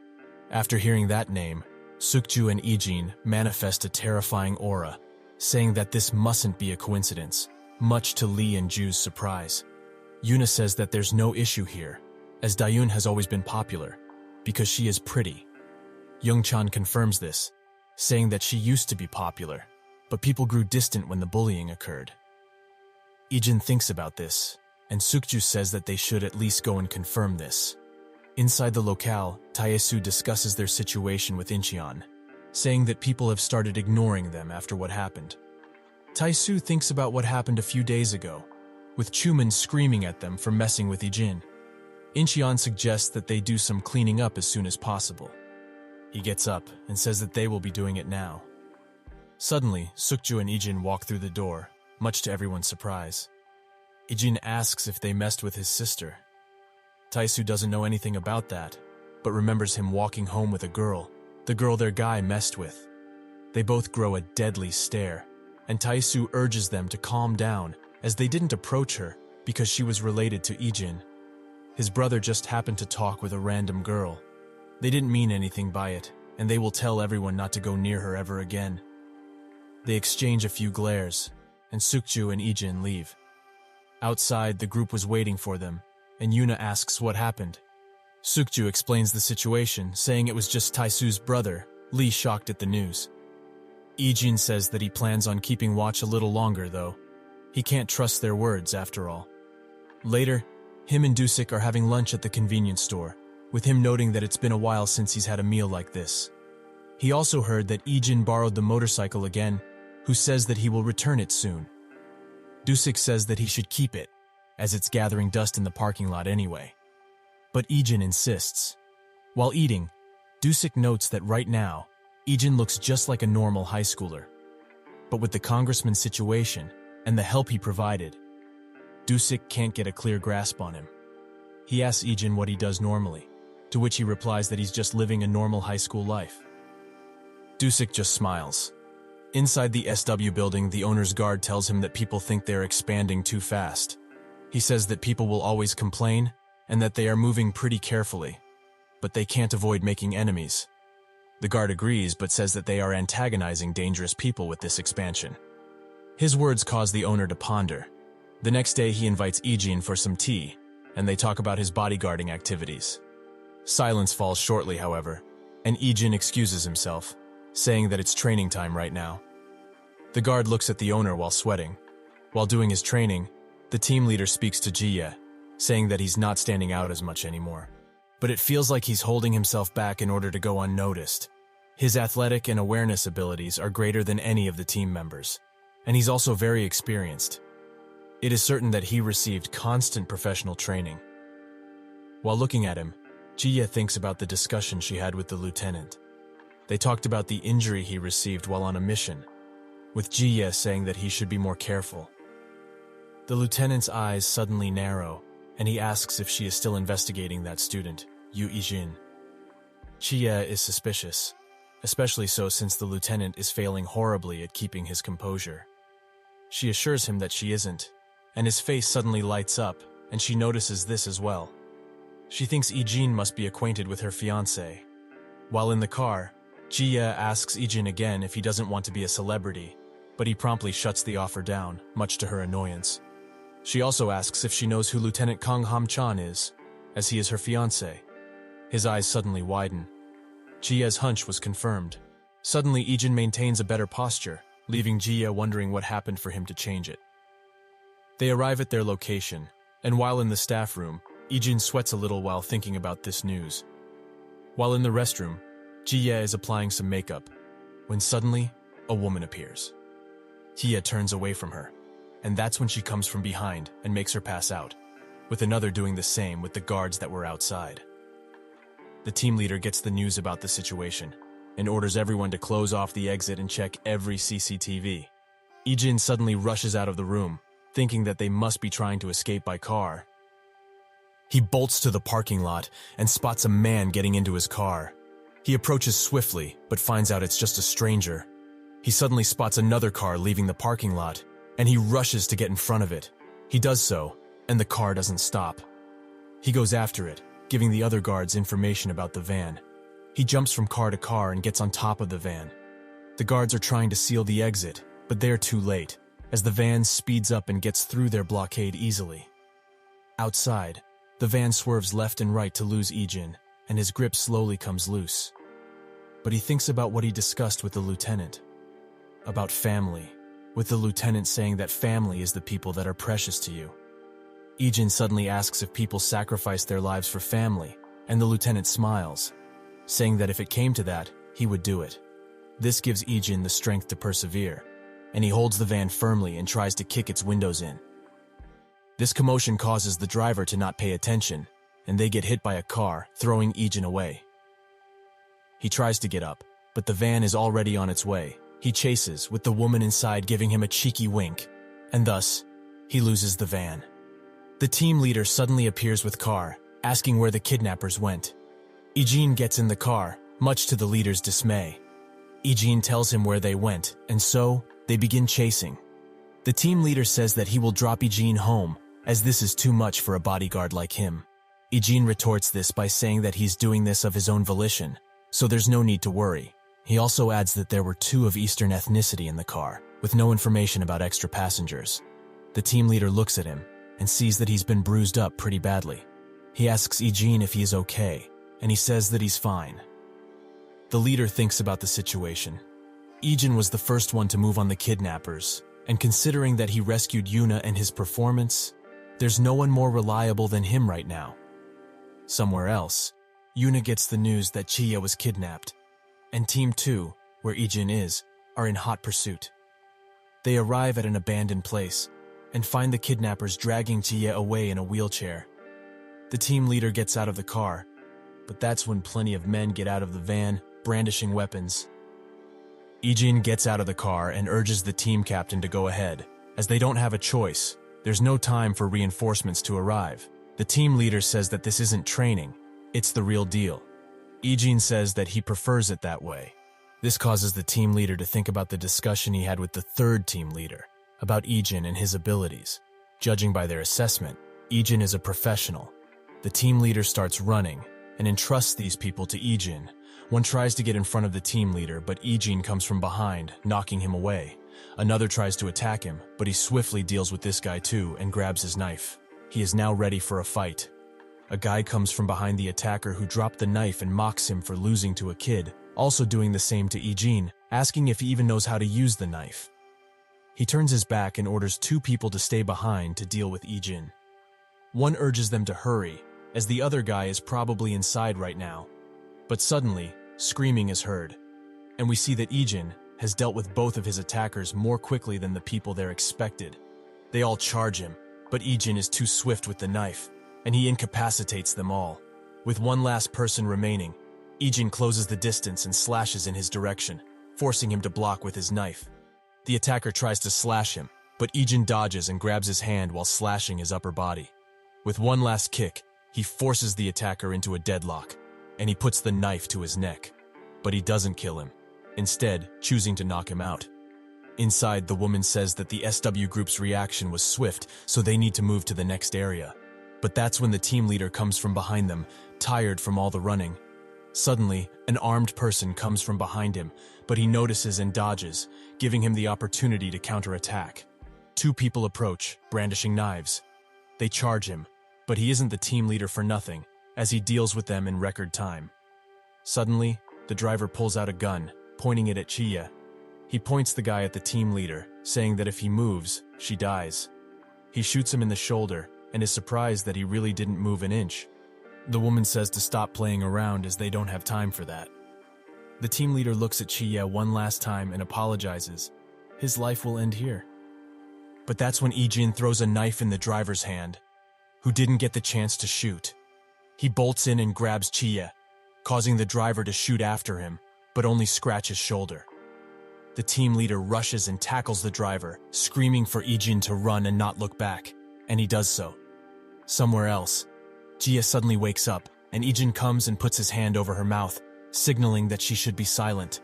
After hearing that name, Sukju and Ijin manifest a terrifying aura, saying that this mustn't be a coincidence, much to Lee and Ju's surprise. Yuna says that there's no issue here, as Dayun has always been popular, because she is pretty. Youngchan confirms this, saying that she used to be popular, but people grew distant when the bullying occurred. Ijin thinks about this, and Sukju says that they should at least go and confirm this. Inside the locale, Taesu discusses their situation with Incheon, saying that people have started ignoring them after what happened. Taesu thinks about what happened a few days ago, with Chuman screaming at them for messing with Ijin. Incheon suggests that they do some cleaning up as soon as possible. He gets up and says that they will be doing it now. Suddenly, Sukju and Ijin walk through the door, much to everyone's surprise. Ijin asks if they messed with his sister. Taisu doesn't know anything about that, but remembers him walking home with a girl, the girl their guy messed with. They both grow a deadly stare, and Taisu urges them to calm down as they didn't approach her because she was related to Ijin. His brother just happened to talk with a random girl. They didn't mean anything by it, and they will tell everyone not to go near her ever again. They exchange a few glares, and Sukju and Ijin leave. Outside, the group was waiting for them, and Yuna asks what happened. Sukju explains the situation, saying it was just Taisu's brother, Lee, shocked at the news. Ijin says that he plans on keeping watch a little longer, though. He can't trust their words, after all. Later, him and Dusik are having lunch at the convenience store, with him noting that it's been a while since he's had a meal like this. He also heard that Ijin borrowed the motorcycle again, who says that he will return it soon. Dusik says that he should keep it, as it's gathering dust in the parking lot anyway. But Ijin insists. While eating, Dusik notes that right now, Ijin looks just like a normal high schooler. But with the congressman's situation and the help he provided, Dusik can't get a clear grasp on him. He asks Ijin what he does normally, to which he replies that he's just living a normal high school life. Dusik just smiles. Inside the SW building, the owner's guard tells him that people think they're expanding too fast. He says that people will always complain and that they are moving pretty carefully, but they can't avoid making enemies. The guard agrees, but says that they are antagonizing dangerous people with this expansion. His words cause the owner to ponder. The next day, he invites Ijin for some tea, and they talk about his bodyguarding activities. Silence falls shortly, however, and Ijin excuses himself, saying that it's training time right now. The guard looks at the owner while sweating. While doing his training, the team leader speaks to Jie, saying that he's not standing out as much anymore. But it feels like he's holding himself back in order to go unnoticed. His athletic and awareness abilities are greater than any of the team members, and he's also very experienced. It is certain that he received constant professional training. While looking at him, Jie thinks about the discussion she had with the lieutenant. They talked about the injury he received while on a mission, with Jie saying that he should be more careful. The lieutenant's eyes suddenly narrow, and he asks if she is still investigating that student, Yu Ijin. Jie is suspicious, especially so since the lieutenant is failing horribly at keeping his composure. She assures him that she isn't, and his face suddenly lights up, and she notices this as well. She thinks Ijin must be acquainted with her fiancé. While in the car, Jia asks Ijin again if he doesn't want to be a celebrity, but he promptly shuts the offer down, much to her annoyance. She also asks if she knows who Lieutenant Kang Ham-chan is, as he is her fiancé. His eyes suddenly widen. Jia's hunch was confirmed. Suddenly, Ijin maintains a better posture, leaving Jia wondering what happened for him to change it. They arrive at their location, and while in the staff room, Ijin sweats a little while thinking about this news. While in the restroom, Jia is applying some makeup, when suddenly, a woman appears. Jia turns away from her, and that's when she comes from behind and makes her pass out, with another doing the same with the guards that were outside. The team leader gets the news about the situation, and orders everyone to close off the exit and check every CCTV. Ijin suddenly rushes out of the room, thinking that they must be trying to escape by car. He bolts to the parking lot and spots a man getting into his car. He approaches swiftly, but finds out it's just a stranger. He suddenly spots another car leaving the parking lot, and he rushes to get in front of it. He does so, and the car doesn't stop. He goes after it, giving the other guards information about the van. He jumps from car to car and gets on top of the van. The guards are trying to seal the exit, but they're too late, as the van speeds up and gets through their blockade easily. Outside, the van swerves left and right to lose Ijin, and his grip slowly comes loose. But he thinks about what he discussed with the lieutenant. About family, with the lieutenant saying that family is the people that are precious to you. Ijin suddenly asks if people sacrifice their lives for family, and the lieutenant smiles, saying that if it came to that, he would do it. This gives Ijin the strength to persevere, and he holds the van firmly and tries to kick its windows in. This commotion causes the driver to not pay attention, and they get hit by a car, throwing Ijin away. He tries to get up, but the van is already on its way. He chases, with the woman inside giving him a cheeky wink, and thus, he loses the van. The team leader suddenly appears with car, asking where the kidnappers went. Ijin gets in the car, much to the leader's dismay. Ijin tells him where they went, and so, they begin chasing. The team leader says that he will drop Ijin home, as this is too much for a bodyguard like him. Ijin retorts this by saying that he's doing this of his own volition, so there's no need to worry. He also adds that there were 2 of Eastern ethnicity in the car, with no information about extra passengers. The team leader looks at him, and sees that he's been bruised up pretty badly. He asks Ijin if he is okay, and he says that he's fine. The leader thinks about the situation. Ijin was the first one to move on the kidnappers, and considering that he rescued Yuna and his performance, there's no one more reliable than him right now. Somewhere else, Yuna gets the news that Jia was kidnapped, and Team 2, where Ijin is, are in hot pursuit. They arrive at an abandoned place, and find the kidnappers dragging Jia away in a wheelchair. The team leader gets out of the car, but that's when plenty of men get out of the van, brandishing weapons. Ijin gets out of the car and urges the team captain to go ahead, as they don't have a choice. There's no time for reinforcements to arrive. The team leader says that this isn't training, it's the real deal. Ijin says that he prefers it that way. This causes the team leader to think about the discussion he had with the third team leader, about Ijin and his abilities. Judging by their assessment, Ijin is a professional. The team leader starts running, and entrusts these people to Ijin. One tries to get in front of the team leader, but Ijin comes from behind, knocking him away. Another tries to attack him, but he swiftly deals with this guy too and grabs his knife. He is now ready for a fight. A guy comes from behind the attacker who dropped the knife and mocks him for losing to a kid, also doing the same to Ijin, asking if he even knows how to use the knife. He turns his back and orders 2 people to stay behind to deal with Ijin. One urges them to hurry, as the other guy is probably inside right now. But suddenly, screaming is heard, and we see that Ijin has dealt with both of his attackers more quickly than the people there expected. They all charge him, but Ijin is too swift with the knife, and he incapacitates them all. With one last person remaining, Ijin closes the distance and slashes in his direction, forcing him to block with his knife. The attacker tries to slash him, but Ijin dodges and grabs his hand while slashing his upper body. With one last kick, he forces the attacker into a deadlock, and he puts the knife to his neck. But he doesn't kill him, instead choosing to knock him out. Inside, the woman says that the SW group's reaction was swift, so they need to move to the next area. But that's when the team leader comes from behind them, tired from all the running. Suddenly, an armed person comes from behind him, but he notices and dodges, giving him the opportunity to counterattack. Two people approach, brandishing knives. They charge him, but he isn't the team leader for nothing, as he deals with them in record time. Suddenly, the driver pulls out a gun, pointing it at Chia. He points the guy at the team leader, saying that if he moves, she dies. He shoots him in the shoulder and is surprised that he really didn't move an inch. The woman says to stop playing around as they don't have time for that. The team leader looks at Chia one last time and apologizes. His life will end here. But that's when Ijin throws a knife in the driver's hand, who didn't get the chance to shoot. He bolts in and grabs Chia, causing the driver to shoot after him, but only scratch his shoulder. The team leader rushes and tackles the driver, screaming for Ijin to run and not look back, and he does so. Somewhere else, Chia suddenly wakes up, and Ijin comes and puts his hand over her mouth, signaling that she should be silent.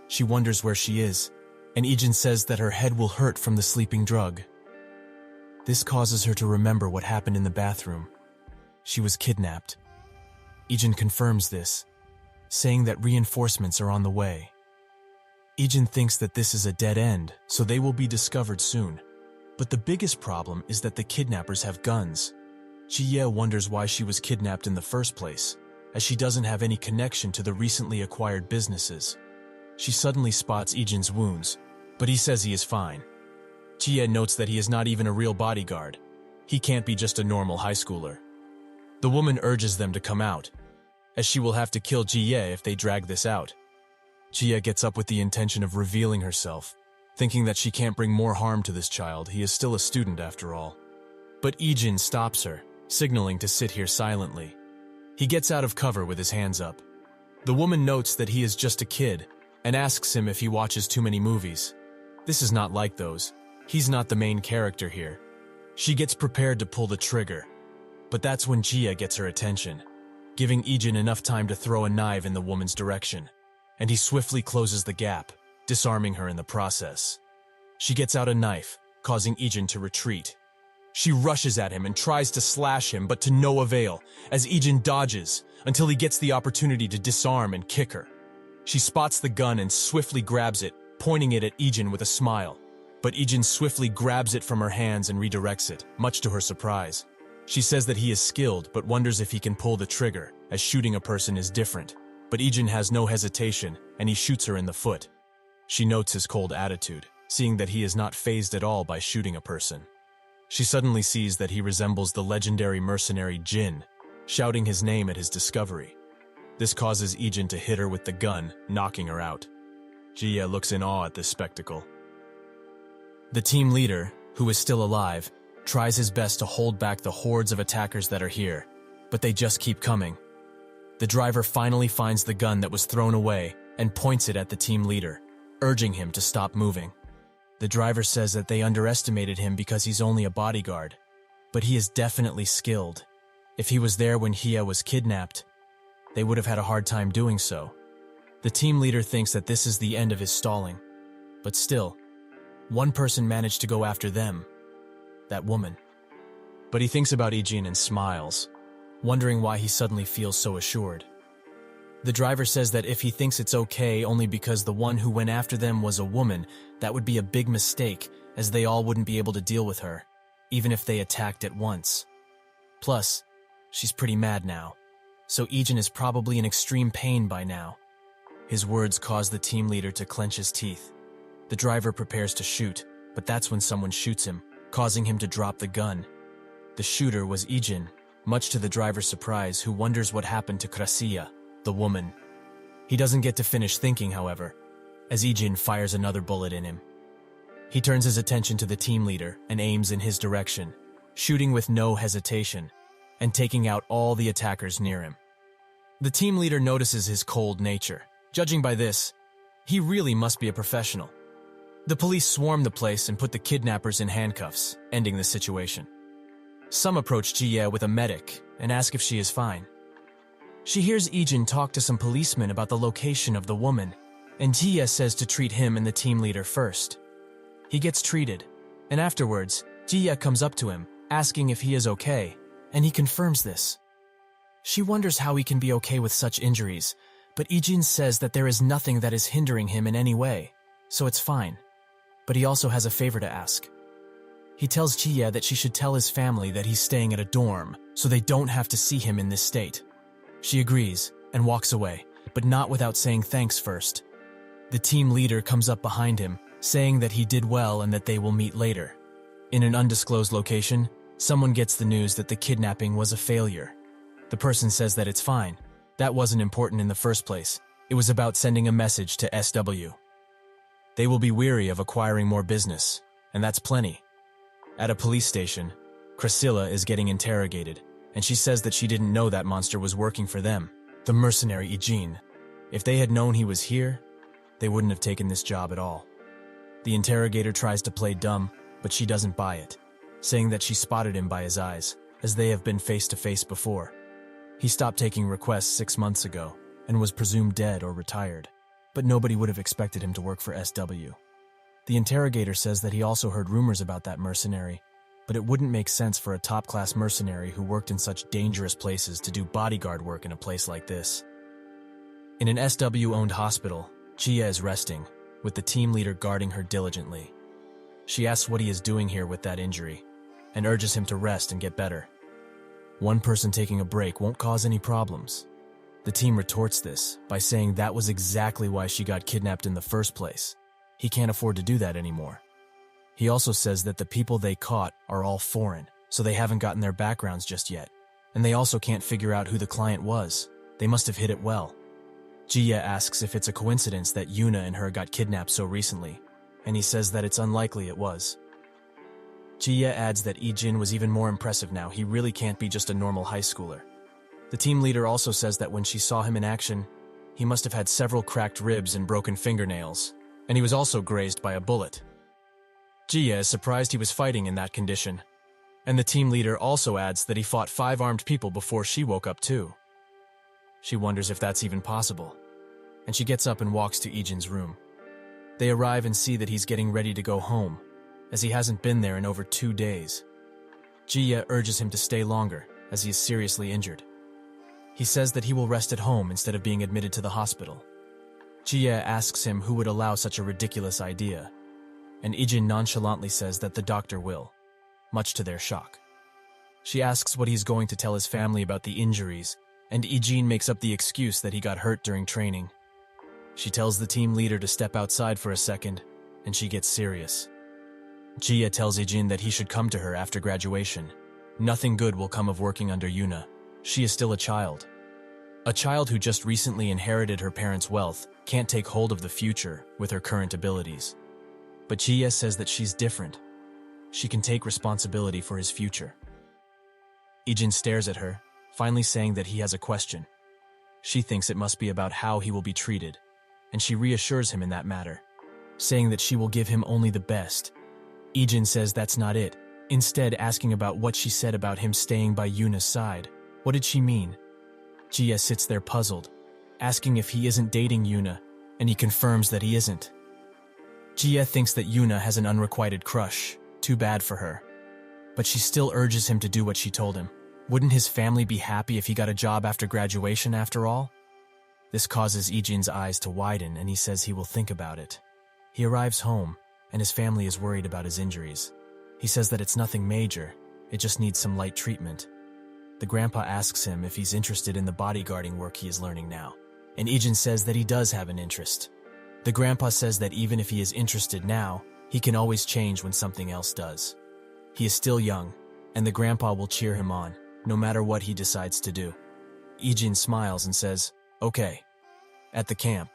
She wonders where she is, and Ijin says that her head will hurt from the sleeping drug. This causes her to remember what happened in the bathroom. She was kidnapped. Ijin confirms this, saying that reinforcements are on the way. Ijin thinks that this is a dead end, so they will be discovered soon. But the biggest problem is that the kidnappers have guns. Chia wonders why she was kidnapped in the first place, as she doesn't have any connection to the recently acquired businesses. She suddenly spots Ijin's wounds, but he says he is fine. Chia notes that he is not even a real bodyguard. He can't be just a normal high schooler. The woman urges them to come out, as she will have to kill Jie if they drag this out. Jia gets up with the intention of revealing herself, thinking that she can't bring more harm to this child. He is still a student after all. But Ijin stops her, signaling to sit here silently. He gets out of cover with his hands up. The woman notes that he is just a kid and asks him if he watches too many movies. This is not like those. He's not the main character here. She gets prepared to pull the trigger, but that's when Jia gets her attention, giving Ijin enough time to throw a knife in the woman's direction, and he swiftly closes the gap, disarming her in the process. She gets out a knife, causing Ijin to retreat. She rushes at him and tries to slash him, but to no avail, as Ijin dodges until he gets the opportunity to disarm and kick her. She spots the gun and swiftly grabs it, pointing it at Ijin with a smile. But Ijin swiftly grabs it from her hands and redirects it, much to her surprise. She says that he is skilled, but wonders if he can pull the trigger, as shooting a person is different. But Ijin has no hesitation, and he shoots her in the foot. She notes his cold attitude, seeing that he is not fazed at all by shooting a person. She suddenly sees that he resembles the legendary mercenary Jin, shouting his name at his discovery. This causes Ijin to hit her with the gun, knocking her out. Jia looks in awe at this spectacle. The team leader, who is still alive, tries his best to hold back the hordes of attackers that are here, but they just keep coming. The driver finally finds the gun that was thrown away and points it at the team leader, urging him to stop moving. The driver says that they underestimated him because he's only a bodyguard, but he is definitely skilled. If he was there when Hia was kidnapped, they would have had a hard time doing so. The team leader thinks that this is the end of his stalling, but still, one person managed to go after them, that woman. But he thinks about Ijin and smiles, wondering why he suddenly feels so assured. The driver says that if he thinks it's okay only because the one who went after them was a woman, that would be a big mistake, as they all wouldn't be able to deal with her, even if they attacked at once. Plus, she's pretty mad now, so Ijin is probably in extreme pain by now. His words cause the team leader to clench his teeth. The driver prepares to shoot, but that's when someone shoots him, causing him to drop the gun. The shooter was Ijin, much to the driver's surprise, who wonders what happened to Krasia, the woman. He doesn't get to finish thinking, however, as Ijin fires another bullet in him. He turns his attention to the team leader and aims in his direction, shooting with no hesitation, and taking out all the attackers near him. The team leader notices his cold nature. Judging by this, he really must be a professional. The police swarm the place and put the kidnappers in handcuffs, ending the situation. Some approach Jia with a medic and ask if she is fine. She hears Ijin talk to some policemen about the location of the woman, and Jia says to treat him and the team leader first. He gets treated, and afterwards, Jia comes up to him, asking if he is okay, and he confirms this. She wonders how he can be okay with such injuries, But Ijin says that there is nothing that is hindering him in any way, so it's fine. But he also has a favor to ask. He tells Chiye that she should tell his family that he's staying at a dorm, so they don't have to see him in this state. She agrees and walks away, but not without saying thanks first. The team leader comes up behind him, saying that he did well and that they will meet later. In an undisclosed location, someone gets the news that the kidnapping was a failure. The person says that it's fine. That wasn't important in the first place. It was about sending a message to SW. They will be weary of acquiring more business, and that's plenty. At a police station, Priscilla is getting interrogated, and she says that she didn't know that monster was working for them, the mercenary Ijin. If they had known he was here, they wouldn't have taken this job at all. The interrogator tries to play dumb, but she doesn't buy it, saying that she spotted him by his eyes, as they have been face to face before. He stopped taking requests 6 months ago, and was presumed dead or retired, but nobody would have expected him to work for SW. The interrogator says that he also heard rumors about that mercenary, but it wouldn't make sense for a top-class mercenary who worked in such dangerous places to do bodyguard work in a place like this. In an SW-owned hospital, Chia is resting, with the team leader guarding her diligently. She asks what he is doing here with that injury, and urges him to rest and get better. One person taking a break won't cause any problems. The team retorts this by saying that was exactly why she got kidnapped in the first place. He can't afford to do that anymore. He also says that the people they caught are all foreign, so they haven't gotten their backgrounds just yet. And they also can't figure out who the client was. They must have hit it well. Jia asks if it's a coincidence that Yuna and her got kidnapped so recently, and he says that it's unlikely it was. Jia adds that Ijin was even more impressive now. He really can't be just a normal high schooler. The team leader also says that when she saw him in action, he must have had several cracked ribs and broken fingernails, and he was also grazed by a bullet. Jia is surprised he was fighting in that condition, and the team leader also adds that he fought 5 armed people before she woke up too. She wonders if that's even possible, and she gets up and walks to Ijin's room. They arrive and see that he's getting ready to go home, as he hasn't been there in over 2 days. Jia urges him to stay longer, as he is seriously injured. He says that he will rest at home instead of being admitted to the hospital. Jia asks him who would allow such a ridiculous idea, and Ijin nonchalantly says that the doctor will, much to their shock. She asks what he's going to tell his family about the injuries, and Ijin makes up the excuse that he got hurt during training. She tells the team leader to step outside for a second, and she gets serious. Jia tells Ijin that he should come to her after graduation. Nothing good will come of working under Yuna. She is still a child. A child who just recently inherited her parents' wealth can't take hold of the future with her current abilities. But Jia says that she's different. She can take responsibility for his future. Ijin stares at her, finally saying that he has a question. She thinks it must be about how he will be treated, and she reassures him in that matter, saying that she will give him only the best. Ijin says that's not it, instead asking about what she said about him staying by Yuna's side. What did she mean? Jia sits there puzzled, asking if he isn't dating Yuna, and he confirms that he isn't. Jia thinks that Yuna has an unrequited crush, too bad for her. But she still urges him to do what she told him. Wouldn't his family be happy if he got a job after graduation after all? This causes Ijin's eyes to widen, and he says he will think about it. He arrives home, and his family is worried about his injuries. He says that it's nothing major, it just needs some light treatment. The grandpa asks him if he's interested in the bodyguarding work he is learning now, and Ijin says that he does have an interest. The grandpa says that even if he is interested now, he can always change when something else does. He is still young, and the grandpa will cheer him on, no matter what he decides to do. Ijin smiles and says, okay. At the camp,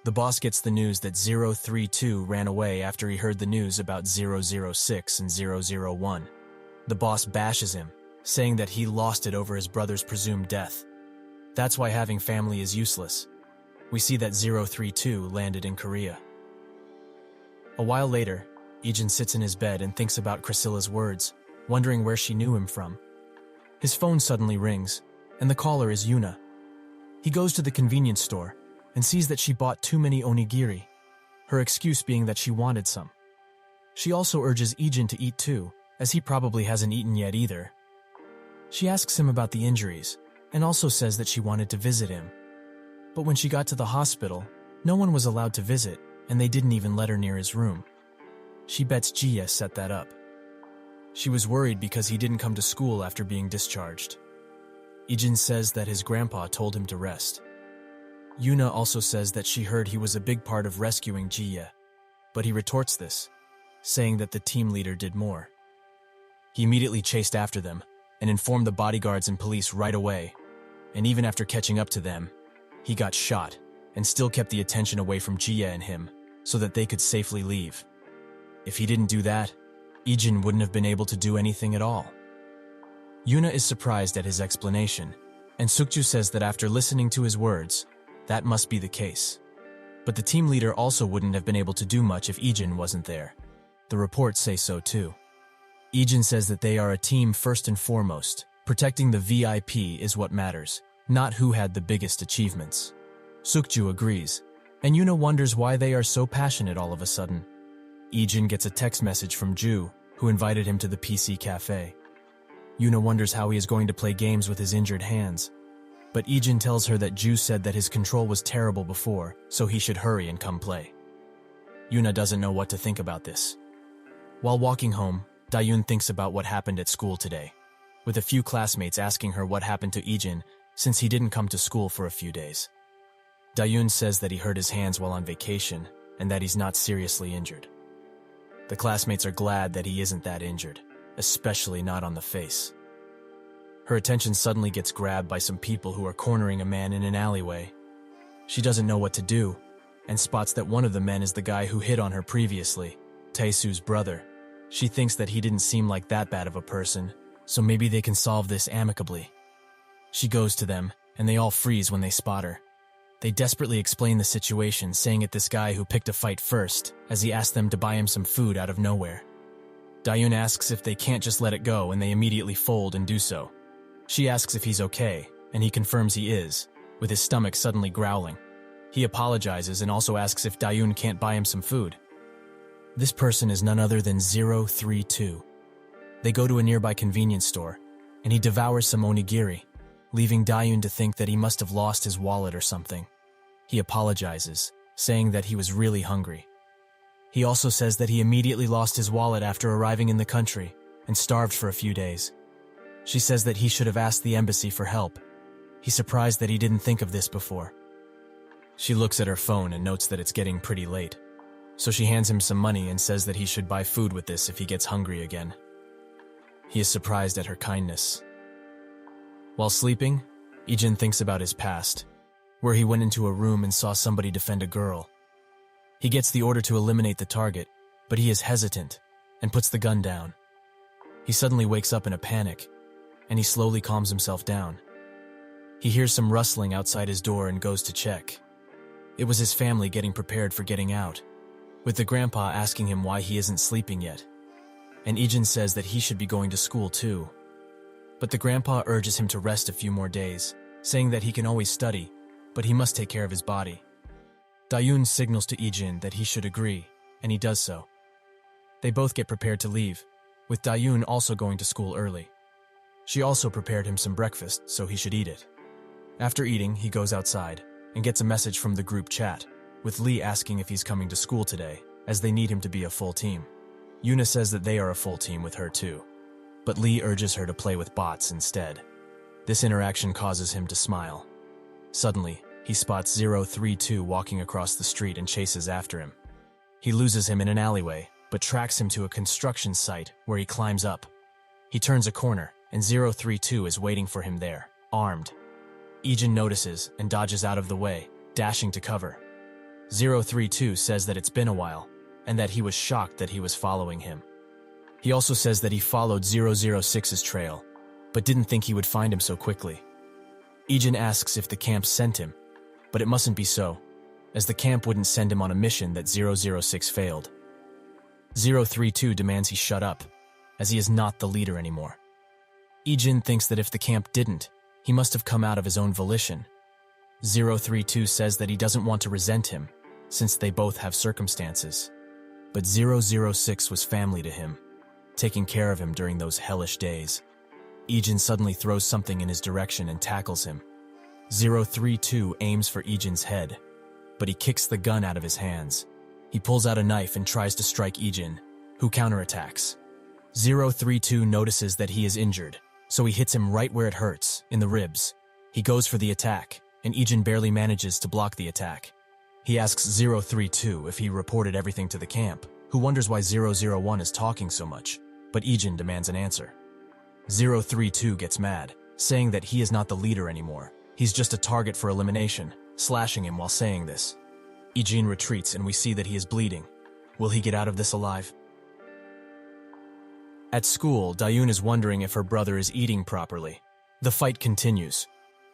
the boss gets the news that 032 ran away after he heard the news about 006 and 001. The boss bashes him, saying that he lost it over his brother's presumed death. That's why having family is useless. We see that 032 landed in Korea. A while later, Ijin sits in his bed and thinks about Priscilla's words, wondering where she knew him from. His phone suddenly rings, and the caller is Yuna. He goes to the convenience store and sees that she bought too many onigiri, her excuse being that she wanted some. She also urges Ijin to eat too, as he probably hasn't eaten yet either. She asks him about the injuries, and also says that she wanted to visit him. But when she got to the hospital, no one was allowed to visit, and they didn't even let her near his room. She bets Jia set that up. She was worried because he didn't come to school after being discharged. Ijin says that his grandpa told him to rest. Yuna also says that she heard he was a big part of rescuing Jia, but he retorts this, saying that the team leader did more. He immediately chased after them and informed the bodyguards and police right away, and even after catching up to them, he got shot and still kept the attention away from Jia and him so that they could safely leave. If he didn't do that, Ijin wouldn't have been able to do anything at all. Yuna is surprised at his explanation, and Sukju says that after listening to his words, that must be the case. But the team leader also wouldn't have been able to do much if Ijin wasn't there. The reports say so too. Ijin says that they are a team first and foremost. Protecting the VIP is what matters, not who had the biggest achievements. Sukju agrees, and Yuna wonders why they are so passionate all of a sudden. Ijin gets a text message from Ju, who invited him to the PC cafe. Yuna wonders how he is going to play games with his injured hands, but Ijin tells her that Ju said that his control was terrible before, so he should hurry and come play. Yuna doesn't know what to think about this. While walking home, Dayun thinks about what happened at school today, with a few classmates asking her what happened to Ijin since he didn't come to school for a few days. Dayun says that he hurt his hands while on vacation and that he's not seriously injured. The classmates are glad that he isn't that injured, especially not on the face. Her attention suddenly gets grabbed by some people who are cornering a man in an alleyway. She doesn't know what to do, and spots that one of the men is the guy who hit on her previously, Taesu's brother. She thinks that he didn't seem like that bad of a person, so maybe they can solve this amicably. She goes to them, and they all freeze when they spot her. They desperately explain the situation, saying it's this guy who picked a fight first, as he asked them to buy him some food out of nowhere. Dayun asks if they can't just let it go, and they immediately fold and do so. She asks if he's okay, and he confirms he is, with his stomach suddenly growling. He apologizes and also asks if Dayun can't buy him some food. This person is none other than 032. They go to a nearby convenience store, and he devours some onigiri, leaving Dayun to think that he must have lost his wallet or something. He apologizes, saying that he was really hungry. He also says that he immediately lost his wallet after arriving in the country and starved for a few days. She says that he should have asked the embassy for help. He's surprised that he didn't think of this before. She looks at her phone and notes that it's getting pretty late, so she hands him some money and says that he should buy food with this if he gets hungry again. He is surprised at her kindness. While sleeping, Ijin thinks about his past, where he went into a room and saw somebody defend a girl. He gets the order to eliminate the target, but he is hesitant and puts the gun down. He suddenly wakes up in a panic, and he slowly calms himself down. He hears some rustling outside his door and goes to check. It was his family getting prepared for getting out, with the grandpa asking him why he isn't sleeping yet. And Ijin says that he should be going to school too. But the grandpa urges him to rest a few more days, saying that he can always study, but he must take care of his body. Dayun signals to Ijin that he should agree, and he does so. They both get prepared to leave, with Dayun also going to school early. She also prepared him some breakfast, so he should eat it. After eating, he goes outside and gets a message from the group chat, with Lee asking if he's coming to school today, as they need him to be a full team. Yuna says that they are a full team with her too, but Lee urges her to play with bots instead. This interaction causes him to smile. Suddenly, he spots 032 walking across the street and chases after him. He loses him in an alleyway, but tracks him to a construction site where he climbs up. He turns a corner, and 032 is waiting for him there, armed. Ijin notices and dodges out of the way, dashing to cover. 032 says that it's been a while, and that he was shocked that he was following him. He also says that he followed 006's trail, but didn't think he would find him so quickly. Ijin asks if the camp sent him, but it mustn't be so, as the camp wouldn't send him on a mission that 006 failed. 032 demands he shut up, as he is not the leader anymore. Ijin thinks that if the camp didn't, he must have come out of his own volition. 032 says that he doesn't want to resent him, since they both have circumstances. But 006 was family to him, taking care of him during those hellish days. Ijin suddenly throws something in his direction and tackles him. 032 aims for Ijin's head, but he kicks the gun out of his hands. He pulls out a knife and tries to strike Ijin, who counterattacks. 032 notices that he is injured, so he hits him right where it hurts, in the ribs. He goes for the attack, and Ijin barely manages to block the attack. He asks 032 if he reported everything to the camp, who wonders why 001 is talking so much, but Ijin demands an answer. 032 gets mad, saying that he is not the leader anymore. He's just a target for elimination, slashing him while saying this. Ijin retreats and we see that he is bleeding. Will he get out of this alive? At school, Dayun is wondering if her brother is eating properly. The fight continues,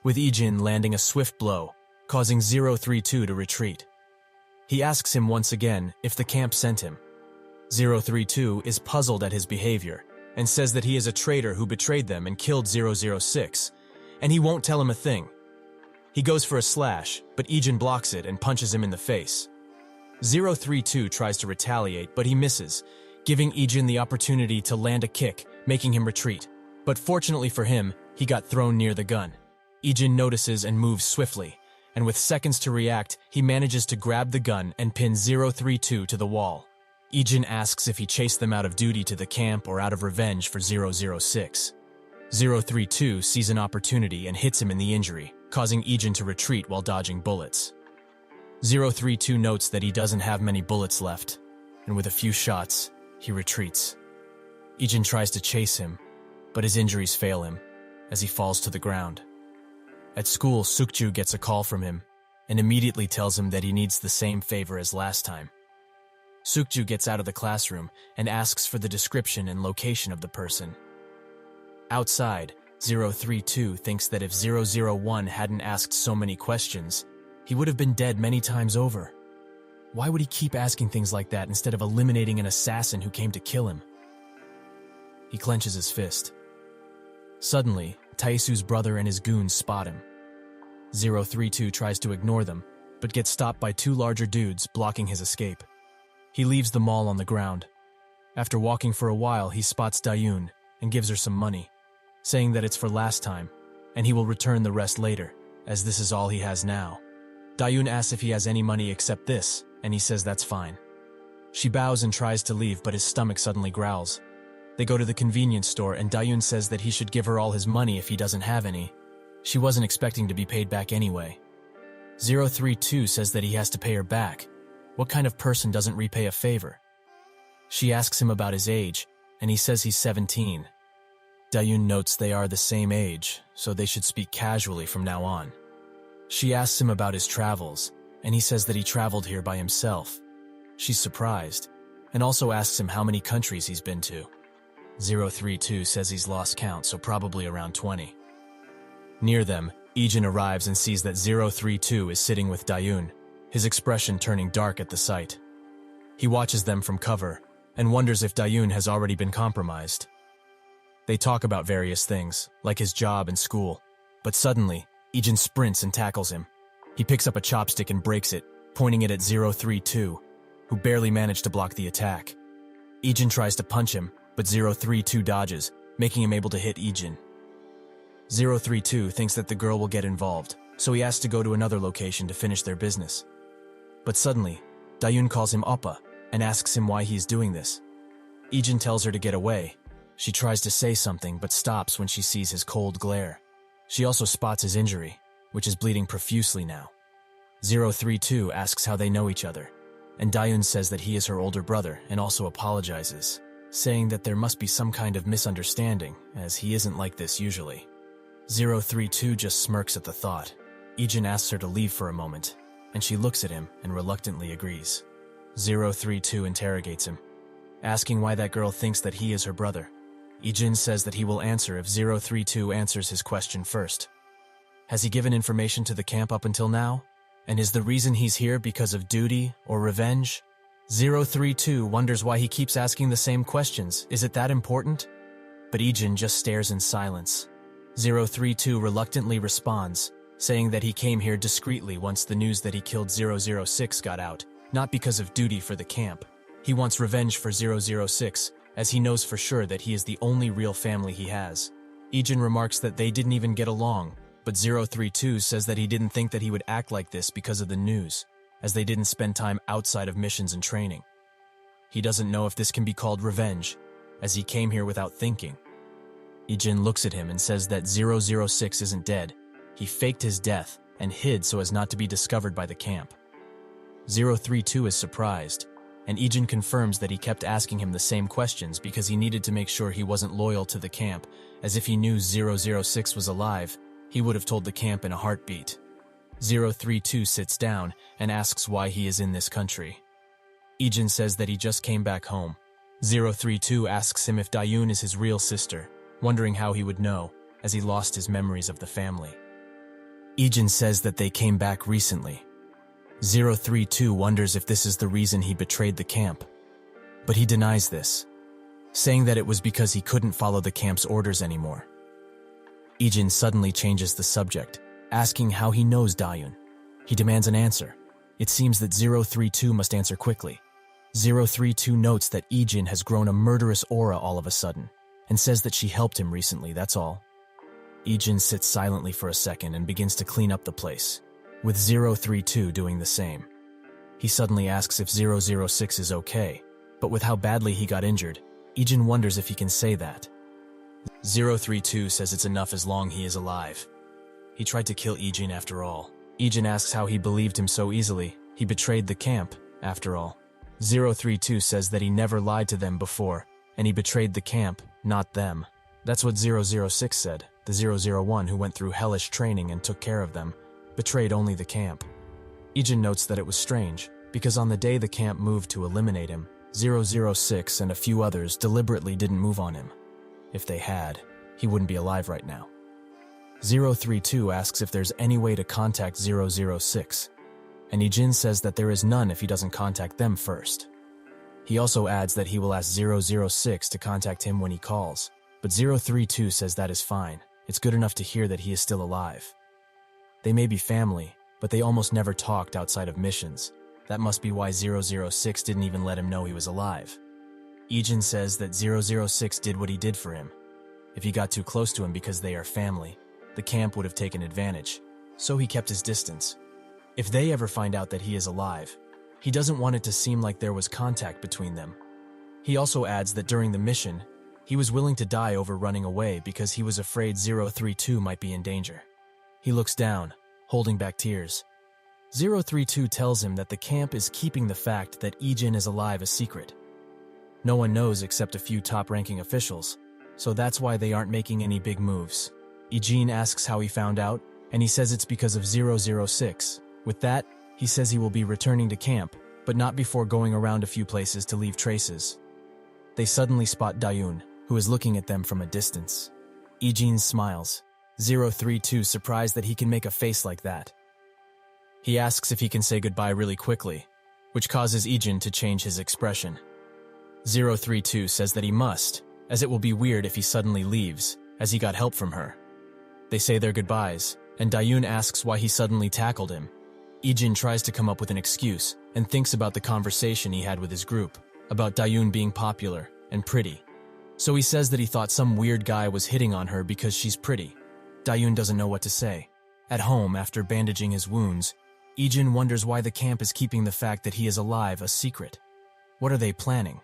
with Ijin landing a swift blow, causing 032 to retreat. He asks him once again if the camp sent him. 032 is puzzled at his behavior and says that he is a traitor who betrayed them and killed 006, and he won't tell him a thing. He goes for a slash, but Ijin blocks it and punches him in the face. 032 tries to retaliate, but he misses, giving Ijin the opportunity to land a kick, making him retreat. But fortunately for him, he got thrown near the gun. Ijin notices and moves swiftly, and with seconds to react, he manages to grab the gun and pin 032 to the wall. Ijin asks if he chased them out of duty to the camp or out of revenge for 006. 032 sees an opportunity and hits him in the injury, causing Ijin to retreat while dodging bullets. 032 notes that he doesn't have many bullets left, and with a few shots, he retreats. Ijin tries to chase him, but his injuries fail him, as he falls to the ground. At school, Sukju gets a call from him, and immediately tells him that he needs the same favor as last time. Sukju gets out of the classroom and asks for the description and location of the person. Outside, 032 thinks that if 001 hadn't asked so many questions, he would have been dead many times over. Why would he keep asking things like that instead of eliminating an assassin who came to kill him? He clenches his fist. Suddenly, Taisu's brother and his goons spot him. 032 tries to ignore them, but gets stopped by two larger dudes blocking his escape. He leaves the mall on the ground. After walking for a while, he spots Dayun and gives her some money, saying that it's for last time, and he will return the rest later, as this is all he has now. Dayun asks if he has any money except this, and he says that's fine. She bows and tries to leave, but his stomach suddenly growls. They go to the convenience store, and Dayun says that he should give her all his money if he doesn't have any. She wasn't expecting to be paid back anyway. 032 says that he has to pay her back. What kind of person doesn't repay a favor? She asks him about his age, and he says he's 17. Dayun notes they are the same age, so they should speak casually from now on. She asks him about his travels, and he says that he traveled here by himself. She's surprised, and also asks him how many countries he's been to. 032 says he's lost count, so probably around 20. Near them, Ijin arrives and sees that 032 is sitting with Dayun, his expression turning dark at the sight. He watches them from cover, and wonders if Dayun has already been compromised. They talk about various things, like his job and school, but suddenly, Ijin sprints and tackles him. He picks up a chopstick and breaks it, pointing it at 032, who barely managed to block the attack. Ijin tries to punch him, but 032 dodges, making him able to hit Ijin. 032 thinks that the girl will get involved, so he asks to go to another location to finish their business. But suddenly, Dayun calls him Oppa and asks him why he is doing this. Ijin tells her to get away. She tries to say something but stops when she sees his cold glare. She also spots his injury, which is bleeding profusely now. 032 asks how they know each other, and Dayun says that he is her older brother and also apologizes, saying that there must be some kind of misunderstanding, as he isn't like this usually. 032 just smirks at the thought. Ijin asks her to leave for a moment, and she looks at him and reluctantly agrees. 032 interrogates him, asking why that girl thinks that he is her brother. Ijin says that he will answer if 032 answers his question first. Has he given information to the camp up until now? And is the reason he's here because of duty or revenge? 032 wonders why he keeps asking the same questions. Is it that important? But Ijin just stares in silence. 032 reluctantly responds, saying that he came here discreetly once the news that he killed 006 got out, not because of duty for the camp. He wants revenge for 006, as he knows for sure that he is the only real family he has. Ijin remarks that they didn't even get along, But 032 says that he didn't think that he would act like this because of the news, as they didn't spend time outside of missions and training. He doesn't know if this can be called revenge, as he came here without thinking. Ijin looks at him and says that 006 isn't dead. He faked his death and hid so as not to be discovered by the camp. 032 is surprised, and Ijin confirms that he kept asking him the same questions because he needed to make sure he wasn't loyal to the camp, as if he knew 006 was alive, he would have told the camp in a heartbeat. 032 sits down and asks why he is in this country. Ijin says that he just came back home. 032 asks him if Dayun is his real sister, wondering how he would know, as he lost his memories of the family. Ijin says that they came back recently. 032 wonders if this is the reason he betrayed the camp, but he denies this, saying that it was because he couldn't follow the camp's orders anymore. Ijin suddenly changes the subject, asking how he knows Dayun. He demands an answer. It seems that 032 must answer quickly. 032 notes that Ijin has grown a murderous aura all of a sudden, and says that she helped him recently, that's all. Ijin sits silently for a second and begins to clean up the place, with 032 doing the same. He suddenly asks if 006 is okay, but with how badly he got injured, Ijin wonders if he can say that. 032 says it's enough as long he is alive. He tried to kill Ijin after all. Ijin asks how he believed him so easily. He betrayed the camp, after all. 032 says that he never lied to them before, and he betrayed the camp, not them. That's what 006 said. The 001 who went through hellish training and took care of them, betrayed only the camp. Ijin notes that it was strange, because on the day the camp moved to eliminate him, 006 and a few others deliberately didn't move on him. If they had, he wouldn't be alive right now. 032 asks if there's any way to contact 006, and Ijin says that there is none if he doesn't contact them first. He also adds that he will ask 006 to contact him when he calls, but 032 says that is fine. It's good enough to hear that he is still alive. They may be family, but they almost never talked outside of missions. That must be why 006 didn't even let him know he was alive. Ijin says that 006 did what he did for him. If he got too close to him because they are family, the camp would have taken advantage, so he kept his distance. If they ever find out that he is alive, he doesn't want it to seem like there was contact between them. He also adds that during the mission, he was willing to die over running away because he was afraid 032 might be in danger. He looks down, holding back tears. 032 tells him that the camp is keeping the fact that Ijin is alive a secret. No one knows except a few top-ranking officials, so that's why they aren't making any big moves. Ijin asks how he found out, and he says it's because of 006. With that, he says he will be returning to camp, but not before going around a few places to leave traces. They suddenly spot Dayun, who is looking at them from a distance. Ijin smiles. 032 surprised that he can make a face like that. He asks if he can say goodbye really quickly, which causes Ijin to change his expression. 032 says that he must, as it will be weird if he suddenly leaves, as he got help from her. They say their goodbyes, and Dayun asks why he suddenly tackled him. Ijin tries to come up with an excuse and thinks about the conversation he had with his group, about Dayun being popular and pretty. So he says that he thought some weird guy was hitting on her because she's pretty. Dayun doesn't know what to say. At home, after bandaging his wounds, Ijin wonders why the camp is keeping the fact that he is alive a secret. What are they planning?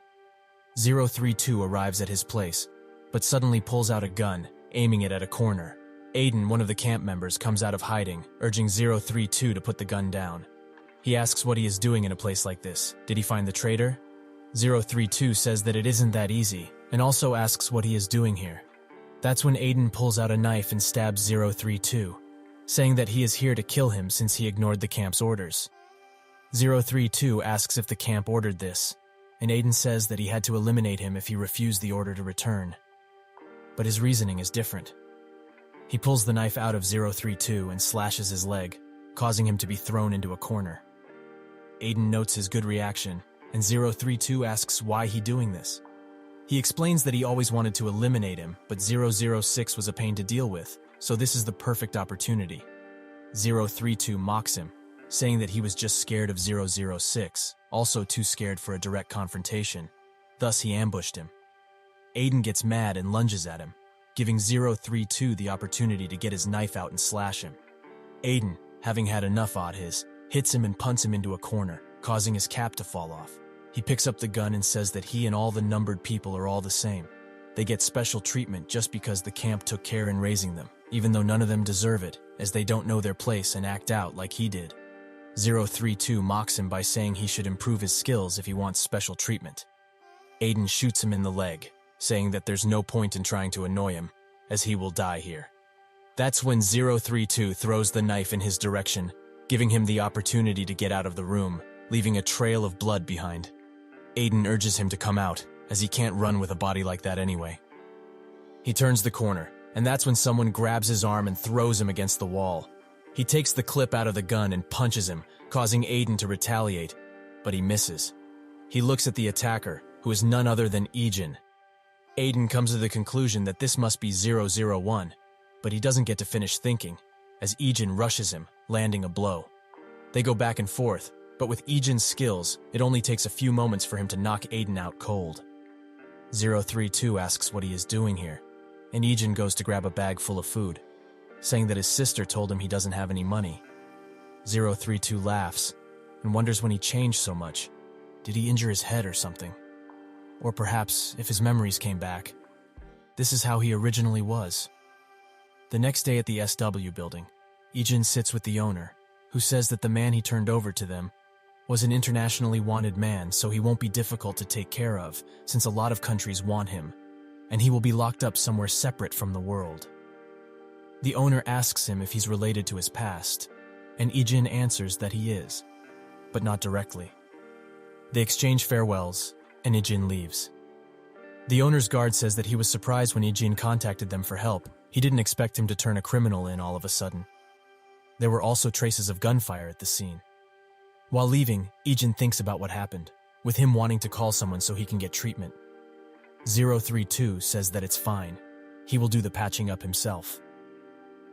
032 arrives at his place, but suddenly pulls out a gun, aiming it at a corner. Aiden, one of the camp members, comes out of hiding, urging 032 to put the gun down. He asks what he is doing in a place like this. Did he find the traitor? 032 says that it isn't that easy, and also asks what he is doing here. That's when Aiden pulls out a knife and stabs 032, saying that he is here to kill him since he ignored the camp's orders. 032 asks if the camp ordered this, and Aiden says that he had to eliminate him if he refused the order to return. But his reasoning is different. He pulls the knife out of 032 and slashes his leg, causing him to be thrown into a corner. Aiden notes his good reaction, and 032 asks why he doing this. He explains that he always wanted to eliminate him, but 006 was a pain to deal with, so this is the perfect opportunity. 032 mocks him, saying that he was just scared of 006, also too scared for a direct confrontation. Thus he ambushed him. Aiden gets mad and lunges at him. giving 032 the opportunity to get his knife out and slash him. Aiden, having had enough odd his, hits him and punts him into a corner, causing his cap to fall off. He picks up the gun and says that he and all the numbered people are all the same. They get special treatment just because the camp took care in raising them, even though none of them deserve it, as they don't know their place and act out like he did. 032 mocks him by saying he should improve his skills if he wants special treatment. Aiden shoots him in the leg, saying that there's no point in trying to annoy him, as he will die here. That's when 032 throws the knife in his direction, giving him the opportunity to get out of the room, leaving a trail of blood behind. Aiden urges him to come out, as he can't run with a body like that anyway. He turns the corner, and that's when someone grabs his arm and throws him against the wall. He takes the clip out of the gun and punches him, causing Aiden to retaliate, but he misses. He looks at the attacker, who is none other than Aiden. Aiden comes to the conclusion that this must be 001, but he doesn't get to finish thinking, as Aiden rushes him, landing a blow. They go back and forth, but with Aiden's skills, it only takes a few moments for him to knock Aiden out cold. 032 asks what he is doing here, and Aiden goes to grab a bag full of food, saying that his sister told him he doesn't have any money. 032 laughs and wonders when he changed so much. Did he injure his head or something? Or perhaps, if his memories came back, this is how he originally was. The next day at the SW building, Aiden sits with the owner, who says that the man he turned over to them was an internationally wanted man, so he won't be difficult to take care of, since a lot of countries want him, and he will be locked up somewhere separate from the world. The owner asks him if he's related to his past, and Aiden answers that he is, but not directly. They exchange farewells, and Aiden leaves. The owner's guard says that he was surprised when Aiden contacted them for help. He didn't expect him to turn a criminal in all of a sudden. There were also traces of gunfire at the scene. While leaving, Aiden thinks about what happened, with him wanting to call someone so he can get treatment. 032 says that it's fine. He will do the patching up himself.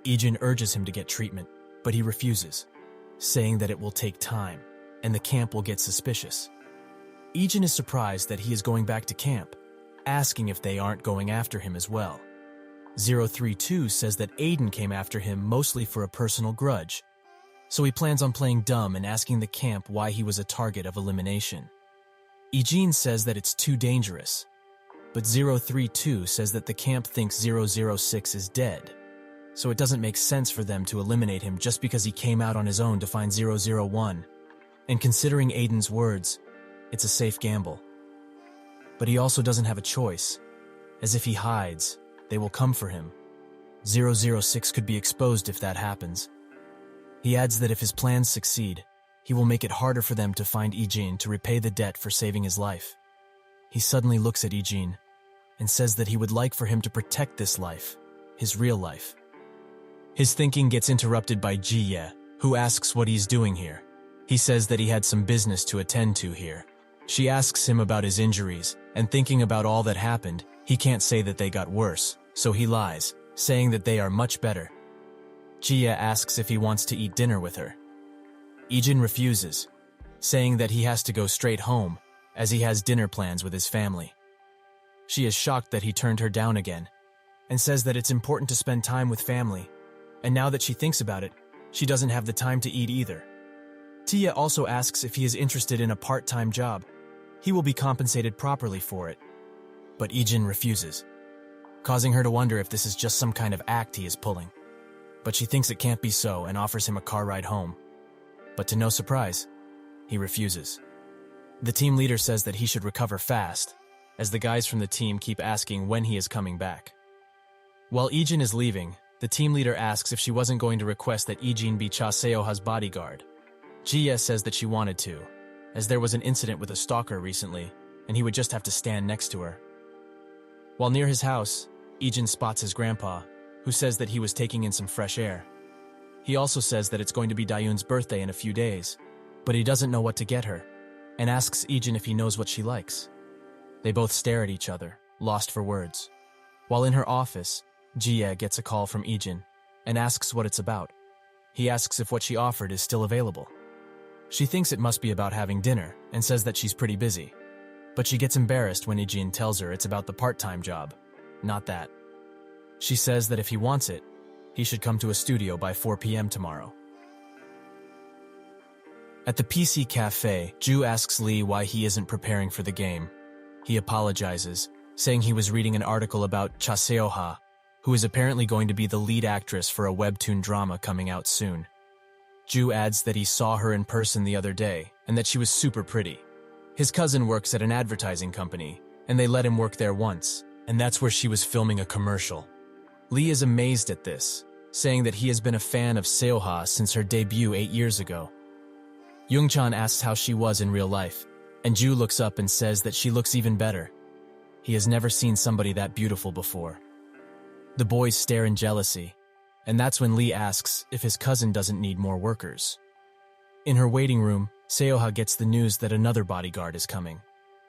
Aiden urges him to get treatment, but he refuses, saying that it will take time, and the camp will get suspicious. Aiden is surprised that he is going back to camp, asking if they aren't going after him as well. 032 says that Aiden came after him mostly for a personal grudge, so he plans on playing dumb and asking the camp why he was a target of elimination. Aiden says that it's too dangerous, but 032 says that the camp thinks 006 is dead, so it doesn't make sense for them to eliminate him just because he came out on his own to find 001, and considering Aiden's words, it's a safe gamble. But he also doesn't have a choice, as if he hides, they will come for him. 006 could be exposed if that happens. He adds that if his plans succeed, he will make it harder for them to find Aiden to repay the debt for saving his life. He suddenly looks at Aiden and says that he would like for him to protect this life, his real life. His thinking gets interrupted by Jie, who asks what he's doing here. He says that he had some business to attend to here. She asks him about his injuries, and thinking about all that happened, he can't say that they got worse, so he lies, saying that they are much better. Jia asks if he wants to eat dinner with her. Aiden refuses, saying that he has to go straight home, as he has dinner plans with his family. She is shocked that he turned her down again, and says that it's important to spend time with family, and now that she thinks about it, she doesn't have the time to eat either. Tia also asks if he is interested in a part-time job. He will be compensated properly for it, but Aiden refuses, causing her to wonder if this is just some kind of act he is pulling. But she thinks it can't be so and offers him a car ride home. But to no surprise, he refuses. The team leader says that he should recover fast, as the guys from the team keep asking when he is coming back. While Aiden is leaving, the team leader asks if she wasn't going to request that Aiden be Cha Seoha's bodyguard. Jia says that she wanted to, as there was an incident with a stalker recently, and he would just have to stand next to her. While near his house, Aiden spots his grandpa, who says that he was taking in some fresh air. He also says that it's going to be Dayun's birthday in a few days, but he doesn't know what to get her, and asks Aiden if he knows what she likes. They both stare at each other, lost for words. While in her office, Jia gets a call from Aiden and asks what it's about. He asks if what she offered is still available. She thinks it must be about having dinner and says that she's pretty busy, but she gets embarrassed when Aiden tells her it's about the part-time job, not that. She says that if he wants it, he should come to a studio by 4 p.m. tomorrow. At the PC cafe, Ju asks Lee why he isn't preparing for the game. He apologizes, saying he was reading an article about Cha Seo-ha, who is apparently going to be the lead actress for a webtoon drama coming out soon. Ju adds that he saw her in person the other day and that she was super pretty. His cousin works at an advertising company, and they let him work there once, and that's where she was filming a commercial. Lee is amazed at this, saying that he has been a fan of Seo-ha since her debut 8 years ago. Young-chan asks how she was in real life, and Ju looks up and says that she looks even better. He has never seen somebody that beautiful before. The boys stare in jealousy, and that's when Lee asks if his cousin doesn't need more workers. In her waiting room, Seo-ha gets the news that another bodyguard is coming.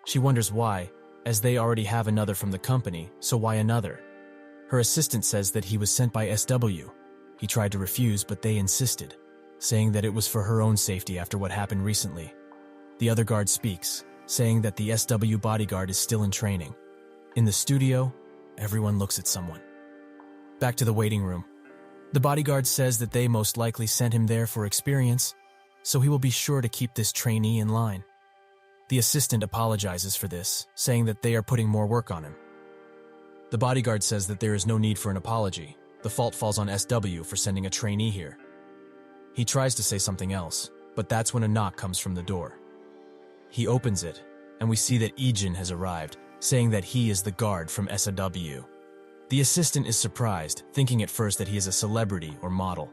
She wonders why, as they already have another from the company, so why another? Her assistant says that he was sent by SW. He tried to refuse, but they insisted, saying that it was for her own safety after what happened recently. The other guard speaks, saying that the SW bodyguard is still in training. In the studio, everyone looks at someone. Back to the waiting room. The bodyguard says that they most likely sent him there for experience, so he will be sure to keep this trainee in line. The assistant apologizes for this, saying that they are putting more work on him. The bodyguard says that there is no need for an apology. The fault falls on SW for sending a trainee here. He tries to say something else, but that's when a knock comes from the door. He opens it, and we see that Ijin has arrived, saying that he is the guard from SAW. The assistant is surprised, thinking at first that he is a celebrity or model.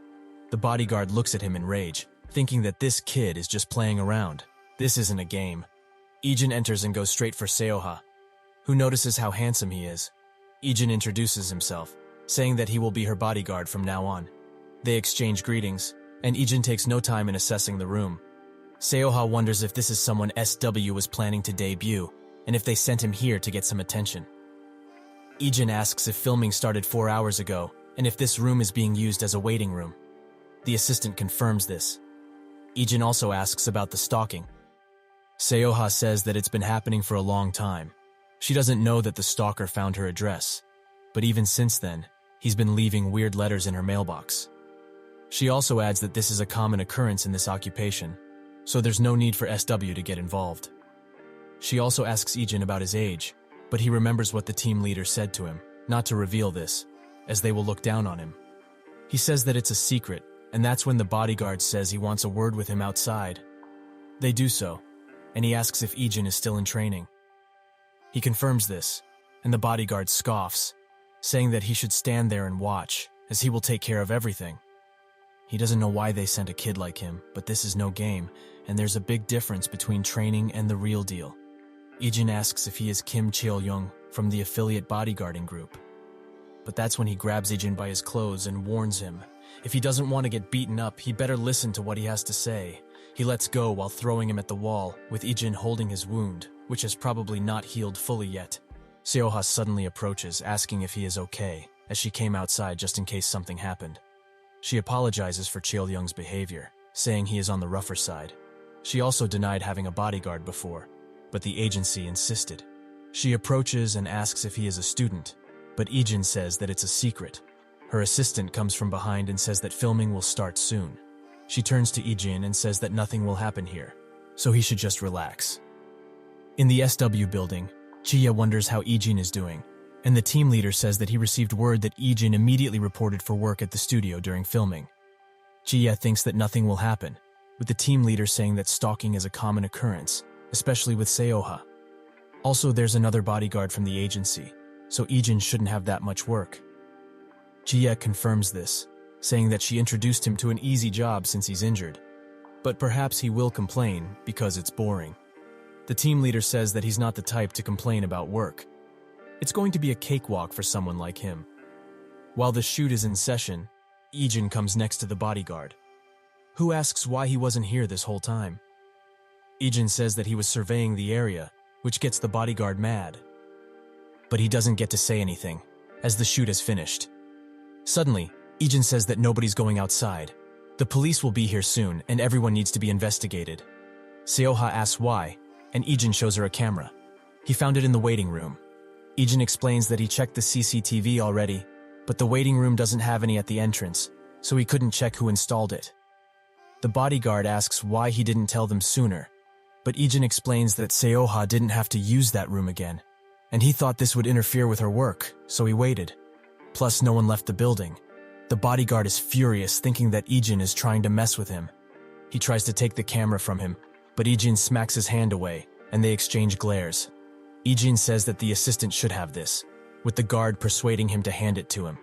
The bodyguard looks at him in rage, thinking that this kid is just playing around. This isn't a game. Ijin enters and goes straight for Seo-ha, who notices how handsome he is. Ijin introduces himself, saying that he will be her bodyguard from now on. They exchange greetings, and Ijin takes no time in assessing the room. Seo-ha wonders if this is someone SW was planning to debut, and if they sent him here to get some attention. Ijin asks if filming started 4 hours ago, and if this room is being used as a waiting room. The assistant confirms this. Ijin also asks about the stalking. Seo-ha says that it's been happening for a long time. She doesn't know that the stalker found her address, but even since then, he's been leaving weird letters in her mailbox. She also adds that this is a common occurrence in this occupation, so there's no need for SW to get involved. She also asks Ijin about his age, but he remembers what the team leader said to him, not to reveal this, as they will look down on him. He says that it's a secret, and that's when the bodyguard says he wants a word with him outside. They do so, and he asks if Ijin is still in training. He confirms this, and the bodyguard scoffs, saying that he should stand there and watch, as he will take care of everything. He doesn't know why they sent a kid like him, but this is no game, and there's a big difference between training and the real deal. Ijin asks if he is Kim Cheol-young from the affiliate bodyguarding group. But that's when he grabs Ijin by his clothes and warns him. If he doesn't want to get beaten up, he better listen to what he has to say. He lets go while throwing him at the wall, with Ijin holding his wound, which has probably not healed fully yet. Seo-ha suddenly approaches, asking if he is okay, as she came outside just in case something happened. She apologizes for Cheol-young's behavior, saying he is on the rougher side. She also denied having a bodyguard before, but the agency insisted. She approaches and asks if he is a student, but Ijin says that it's a secret. Her assistant comes from behind and says that filming will start soon. She turns to Ijin and says that nothing will happen here, so he should just relax. In the SW building, Chiya wonders how Ijin is doing, and the team leader says that he received word that Ijin immediately reported for work at the studio during filming. Chiya thinks that nothing will happen, with the team leader saying that stalking is a common occurrence, especially with Seo-ha. Also, there's another bodyguard from the agency, so Ijin shouldn't have that much work. Chiya confirms this, saying that she introduced him to an easy job since he's injured, but perhaps he will complain because it's boring. The team leader says that he's not the type to complain about work. It's going to be a cakewalk for someone like him. While the shoot is in session, Ijin comes next to the bodyguard, who asks why he wasn't here this whole time. Ijin says that he was surveying the area, which gets the bodyguard mad. But he doesn't get to say anything, as the shoot has finished. Suddenly, Ijin says that nobody's going outside. The police will be here soon, and everyone needs to be investigated. Seo-ha asks why, and Ijin shows her a camera. He found it in the waiting room. Ijin explains that he checked the CCTV already, but the waiting room doesn't have any at the entrance, so he couldn't check who installed it. The bodyguard asks why he didn't tell them sooner, but Ijin explains that Seoha didn't have to use that room again, and he thought this would interfere with her work, so he waited. Plus, no one left the building. The bodyguard is furious, thinking that Ijin is trying to mess with him. He tries to take the camera from him, but Ijin smacks his hand away, and they exchange glares. Ijin says that the assistant should have this, with the guard persuading him to hand it to him.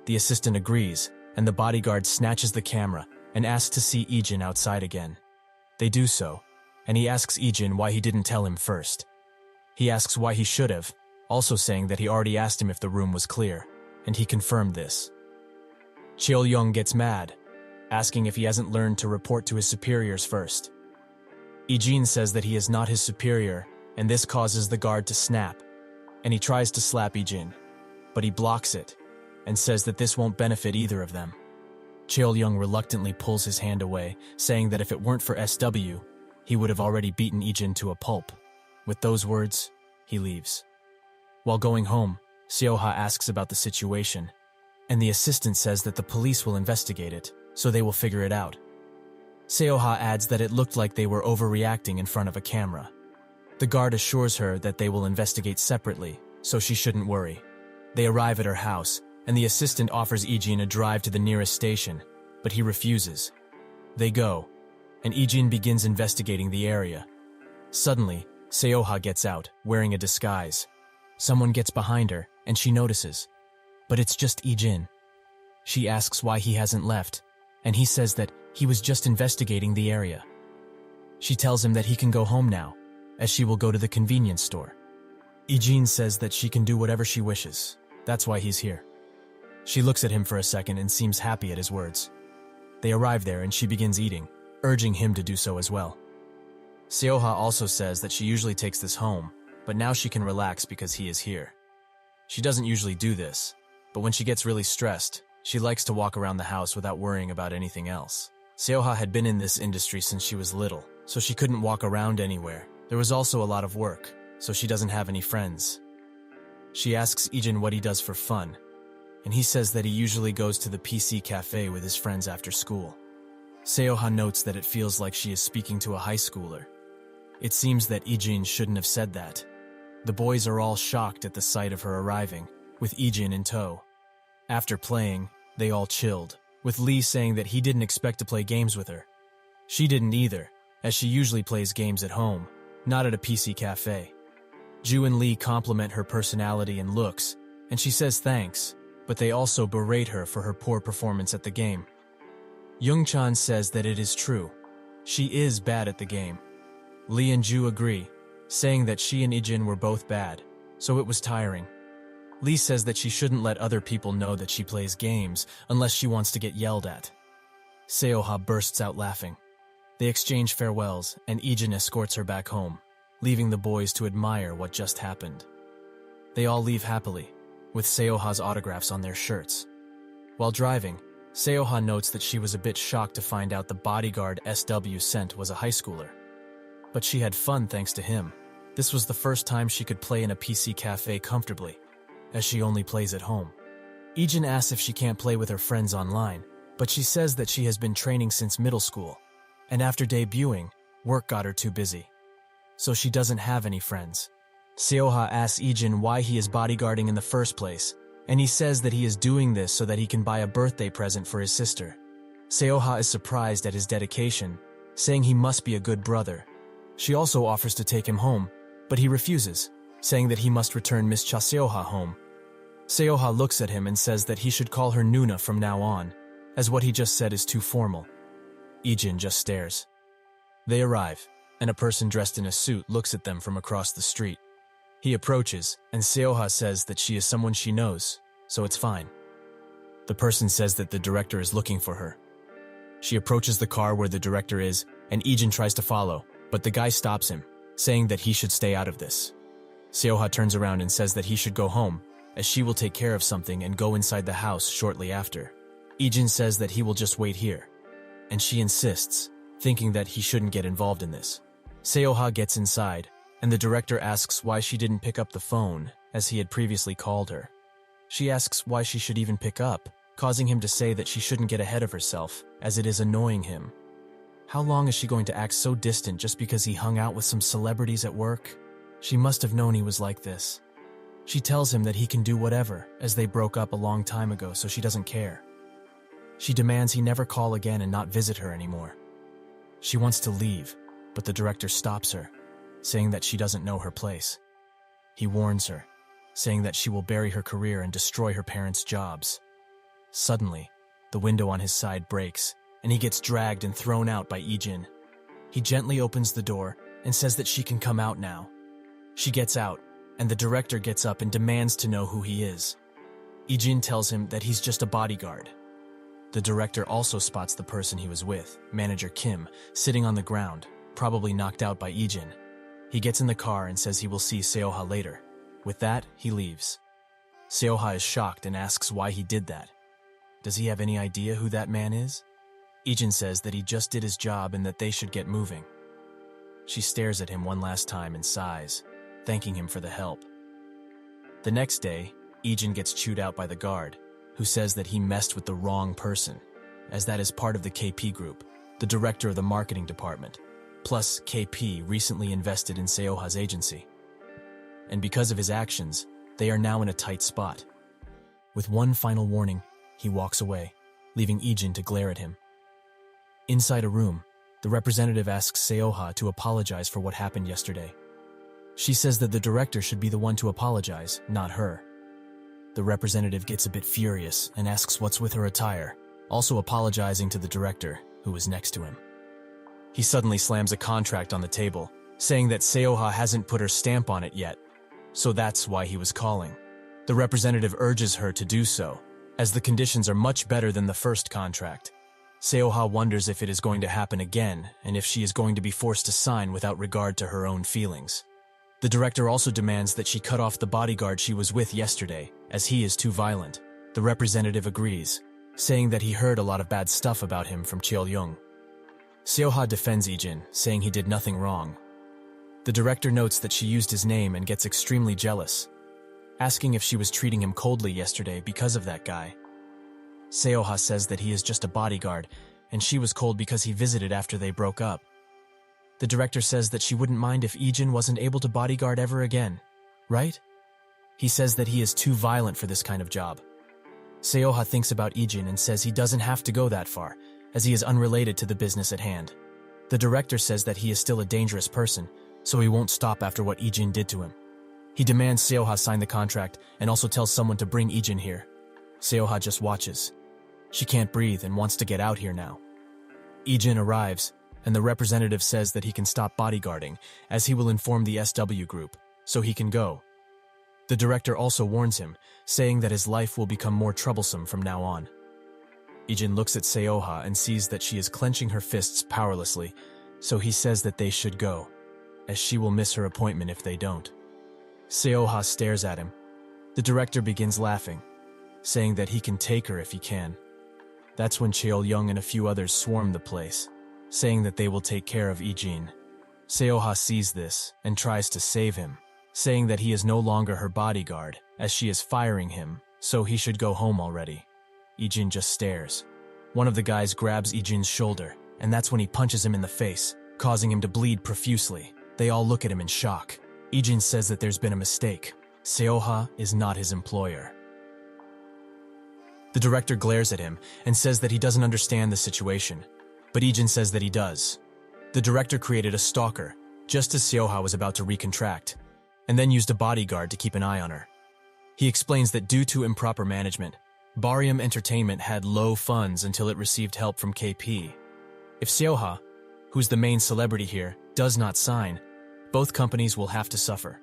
The assistant agrees, and the bodyguard snatches the camera and asks to see Ijin outside again. They do so, and he asks Ijin why he didn't tell him first. He asks why he should have, also saying that he already asked him if the room was clear, and he confirmed this. Cheol-young gets mad, asking if he hasn't learned to report to his superiors first. Ijin says that he is not his superior, and this causes the guard to snap, and he tries to slap Ijin, but he blocks it, and says that this won't benefit either of them. Cheol-young reluctantly pulls his hand away, saying that if it weren't for SW, he would have already beaten Ijin to a pulp. With those words, he leaves. While going home, Seoha asks about the situation, and the assistant says that the police will investigate it, so they will figure it out. Seoha adds that it looked like they were overreacting in front of a camera. The guard assures her that they will investigate separately, so she shouldn't worry. They arrive at her house, and the assistant offers Ijin a drive to the nearest station, but he refuses. They go, and Ijin begins investigating the area. Suddenly, Seoha gets out, wearing a disguise. Someone gets behind her, and she notices. But it's just Ijin. She asks why he hasn't left, and he says that he was just investigating the area. She tells him that he can go home now, as she will go to the convenience store. Ijin says that she can do whatever she wishes. That's why he's here. She looks at him for a second and seems happy at his words. They arrive there and she begins eating, urging him to do so as well. Seoha also says that she usually takes this home, but now she can relax because he is here. She doesn't usually do this, but when she gets really stressed, she likes to walk around the house without worrying about anything else. Seoha had been in this industry since she was little, so she couldn't walk around anywhere. There was also a lot of work, so she doesn't have any friends. She asks Ijin what he does for fun, and he says that he usually goes to the PC cafe with his friends after school. Seoha notes that it feels like she is speaking to a high schooler. It seems that Ijin shouldn't have said that. The boys are all shocked at the sight of her arriving, with Ijin in tow. After playing, they all chilled, with Lee saying that he didn't expect to play games with her. She didn't either, as she usually plays games at home, not at a PC cafe. Ju and Lee compliment her personality and looks, and she says thanks, but they also berate her for her poor performance at the game. Young-chan says that it is true. She is bad at the game. Lee and Ju agree, saying that she and Ijin were both bad, so it was tiring. Lee says that she shouldn't let other people know that she plays games unless she wants to get yelled at. Seoha bursts out laughing. They exchange farewells, and Ijin escorts her back home, leaving the boys to admire what just happened. They all leave happily, with Seoha's autographs on their shirts. While driving, Seoha notes that she was a bit shocked to find out the bodyguard SW sent was a high schooler. But she had fun thanks to him. This was the first time she could play in a PC cafe comfortably, as she only plays at home. Ijin asks if she can't play with her friends online, but she says that she has been training since middle school, and after debuting, work got her too busy. So she doesn't have any friends. Seoha asks Ijin why he is bodyguarding in the first place, and he says that he is doing this so that he can buy a birthday present for his sister. Seoha is surprised at his dedication, saying he must be a good brother. She also offers to take him home, but he refuses, saying that he must return Miss Cha Seoha home. Seoha looks at him and says that he should call her Nuna from now on, as what he just said is too formal. Ijin just stares. They arrive, and a person dressed in a suit looks at them from across the street. He approaches, and Seoha says that she is someone she knows, so it's fine. The person says that the director is looking for her. She approaches the car where the director is, and Ijin tries to follow, but the guy stops him, saying that he should stay out of this. Seoha turns around and says that he should go home, as she will take care of something and go inside the house shortly after. Ijin says that he will just wait here, and she insists, thinking that he shouldn't get involved in this. Seoha gets inside, and the director asks why she didn't pick up the phone, as he had previously called her. She asks why she should even pick up, causing him to say that she shouldn't get ahead of herself, as it is annoying him. How long is she going to act so distant just because he hung out with some celebrities at work? She must have known he was like this. She tells him that he can do whatever, as they broke up a long time ago, so she doesn't care. She demands he never call again and not visit her anymore. She wants to leave, but the director stops her, saying that she doesn't know her place. He warns her, saying that she will bury her career and destroy her parents' jobs. Suddenly, the window on his side breaks, and he gets dragged and thrown out by Ijin. He gently opens the door and says that she can come out now. She gets out, and the director gets up and demands to know who he is. Ijin tells him that he's just a bodyguard. The director also spots the person he was with, manager Kim, sitting on the ground, probably knocked out by Ijin. He gets in the car and says he will see Seoha later. With that, he leaves. Seoha is shocked and asks why he did that. Does he have any idea who that man is? Ijin says that he just did his job and that they should get moving. She stares at him one last time and sighs, thanking him for the help. The next day, Ijin gets chewed out by the guard, who says that he messed with the wrong person, as that is part of the KP group, the director of the marketing department. Plus, KP recently invested in Seoha's agency. And because of his actions, they are now in a tight spot. With one final warning, he walks away, leaving Ijin to glare at him. Inside a room, the representative asks Seoha to apologize for what happened yesterday. She says that the director should be the one to apologize, not her. The representative gets a bit furious and asks what's with her attire, also apologizing to the director, who was next to him. He suddenly slams a contract on the table, saying that Seoha hasn't put her stamp on it yet, so that's why he was calling. The representative urges her to do so, as the conditions are much better than the first contract. Seoha wonders if it is going to happen again and if she is going to be forced to sign without regard to her own feelings. The director also demands that she cut off the bodyguard she was with yesterday, as he is too violent. The representative agrees, saying that he heard a lot of bad stuff about him from Cheol-young. Seoha defends Ijin, saying he did nothing wrong. The director notes that she used his name and gets extremely jealous, asking if she was treating him coldly yesterday because of that guy. Seoha says that he is just a bodyguard, and she was cold because he visited after they broke up. The director says that she wouldn't mind if Ijin wasn't able to bodyguard ever again, right? He says that he is too violent for this kind of job. Seoha thinks about Ijin and says he doesn't have to go that far, as he is unrelated to the business at hand. The director says that he is still a dangerous person, so he won't stop after what Ijin did to him. He demands Seoha sign the contract and also tells someone to bring Ijin here. Seoha just watches. She can't breathe and wants to get out here now. Ijin arrives, and the representative says that he can stop bodyguarding, as he will inform the SW group, so he can go. The director also warns him, saying that his life will become more troublesome from now on. Ijin looks at Seoha and sees that she is clenching her fists powerlessly, so he says that they should go, as she will miss her appointment if they don't. Seoha stares at him. The director begins laughing, saying that he can take her if he can. That's when Cheol-young and a few others swarm the place, saying that they will take care of Ijin. Seoha sees this and tries to save him, saying that he is no longer her bodyguard, as she is firing him, so he should go home already. Ijin just stares. One of the guys grabs Ijin's shoulder, and that's when he punches him in the face, causing him to bleed profusely. They all look at him in shock. Ijin says that there's been a mistake. Seoha is not his employer. The director glares at him and says that he doesn't understand the situation, but Ijin says that he does. The director created a stalker, just as Seoha was about to recontract, and then used a bodyguard to keep an eye on her. He explains that due to improper management, Barium Entertainment had low funds until it received help from KP. If Seoha, who's the main celebrity here, does not sign, both companies will have to suffer.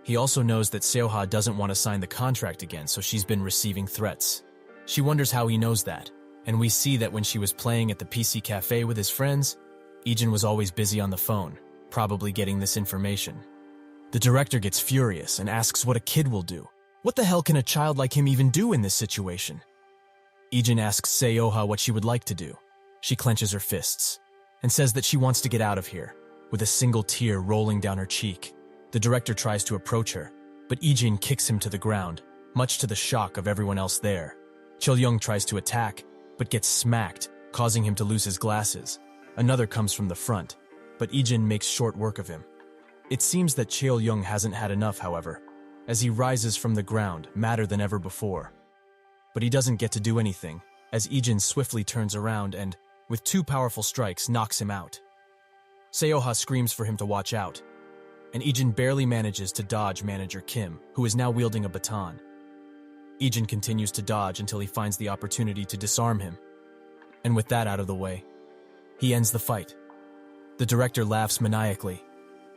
He also knows that Seoha doesn't want to sign the contract again, so she's been receiving threats. She wonders how he knows that, and we see that when she was playing at the PC cafe with his friends, Ijin was always busy on the phone, probably getting this information. The director gets furious and asks what a kid will do. What the hell can a child like him even do in this situation? Ijin asks Seoha what she would like to do. She clenches her fists and says that she wants to get out of here, with a single tear rolling down her cheek. The director tries to approach her, but Ijin kicks him to the ground, much to the shock of everyone else there. Chil-young tries to attack, but gets smacked, causing him to lose his glasses. Another comes from the front, but Ijin makes short work of him. It seems that Chil-young hasn't had enough, however, as he rises from the ground, madder than ever before. But he doesn't get to do anything, as Ijin swiftly turns around and, with two powerful strikes, knocks him out. Seoha screams for him to watch out, and Ijin barely manages to dodge manager Kim, who is now wielding a baton. Ijin continues to dodge until he finds the opportunity to disarm him, and with that out of the way, he ends the fight. The director laughs maniacally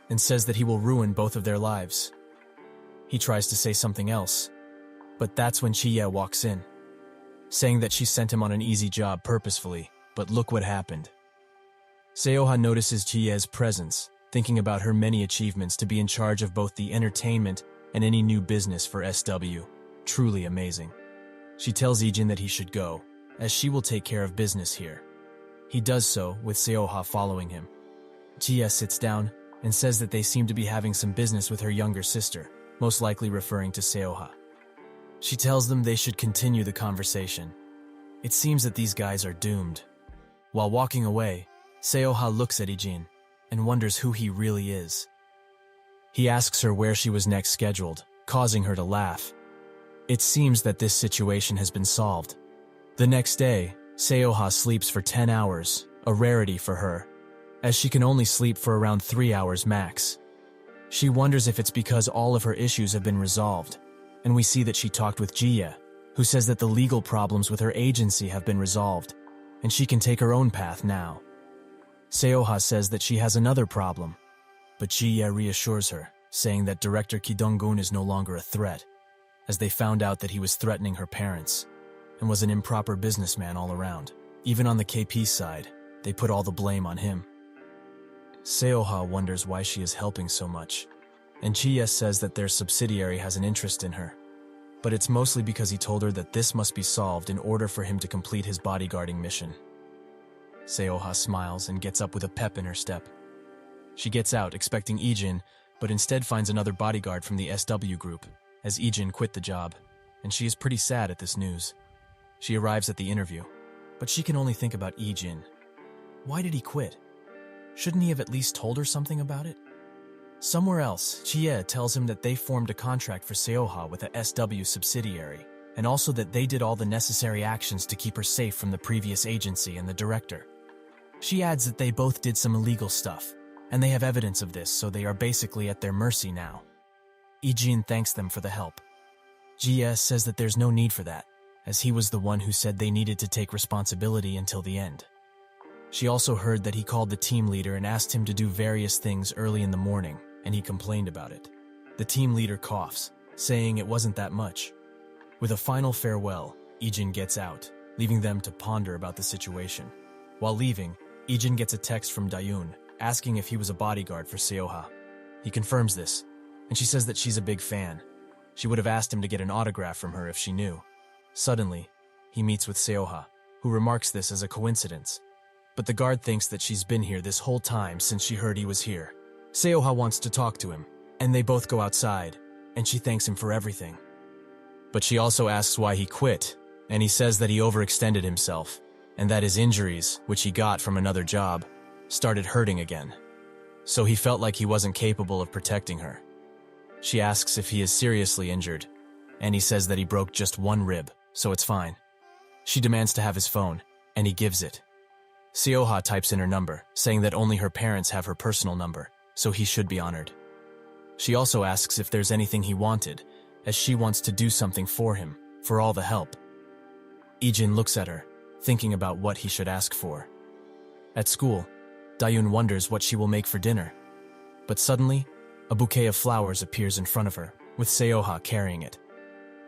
and says that he will ruin both of their lives. He tries to say something else, but that's when Chi-ye walks in, saying that she sent him on an easy job purposefully, but look what happened. Seoha notices Chi-ye's presence, thinking about her many achievements to be in charge of both the entertainment and any new business for SW. Truly amazing. She tells Ijin that he should go, as she will take care of business here. He does so, with Seoha following him. Chi-ye sits down and says that they seem to be having some business with her younger sister, most likely referring to Seoha. She tells them they should continue the conversation. It seems that these guys are doomed. While walking away, Seoha looks at Ijin and wonders who he really is. He asks her where she was next scheduled, causing her to laugh. It seems that this situation has been solved. The next day, Seoha sleeps for 10 hours, a rarity for her, as she can only sleep for around 3 hours max. She wonders if it's because all of her issues have been resolved, and we see that she talked with Ji-ye, who says that the legal problems with her agency have been resolved, and she can take her own path now. Seoha says that she has another problem, but Ji-ye reassures her, saying that Director Ki Dong-gun is no longer a threat, as they found out that he was threatening her parents, and was an improper businessman all around. Even on the KP side, they put all the blame on him. Seoha wonders why she is helping so much, and Chi-ye says that their subsidiary has an interest in her, but it's mostly because he told her that this must be solved in order for him to complete his bodyguarding mission. Seoha smiles and gets up with a pep in her step. She gets out expecting Ijin, but instead finds another bodyguard from the SW group, as Ijin quit the job, and she is pretty sad at this news. She arrives at the interview, but she can only think about Ijin. Why did he quit? Shouldn't he have at least told her something about it? Somewhere else, Chi-ye tells him that they formed a contract for Seoha with a SW subsidiary, and also that they did all the necessary actions to keep her safe from the previous agency and the director. She adds that they both did some illegal stuff, and they have evidence of this, so they are basically at their mercy now. Ijin thanks them for the help. Ji-ye says that there's no need for that, as he was the one who said they needed to take responsibility until the end. She also heard that he called the team leader and asked him to do various things early in the morning, and he complained about it. The team leader coughs, saying it wasn't that much. With a final farewell, Ijin gets out, leaving them to ponder about the situation. While leaving, Ijin gets a text from Dayun, asking if he was a bodyguard for Seoha. He confirms this, and she says that she's a big fan. She would have asked him to get an autograph from her if she knew. Suddenly, he meets with Seoha, who remarks this as a coincidence. But the guard thinks that she's been here this whole time since she heard he was here. Seoha wants to talk to him, and they both go outside, and she thanks him for everything. But she also asks why he quit, and he says that he overextended himself, and that his injuries, which he got from another job, started hurting again. So he felt like he wasn't capable of protecting her. She asks if he is seriously injured, and he says that he broke just one rib, so it's fine. She demands to have his phone, and he gives it. Seoha types in her number, saying that only her parents have her personal number, so he should be honored. She also asks if there's anything he wanted, as she wants to do something for him, for all the help. Ijin looks at her, thinking about what he should ask for. At school, Dayun wonders what she will make for dinner. But suddenly, a bouquet of flowers appears in front of her, with Seoha carrying it.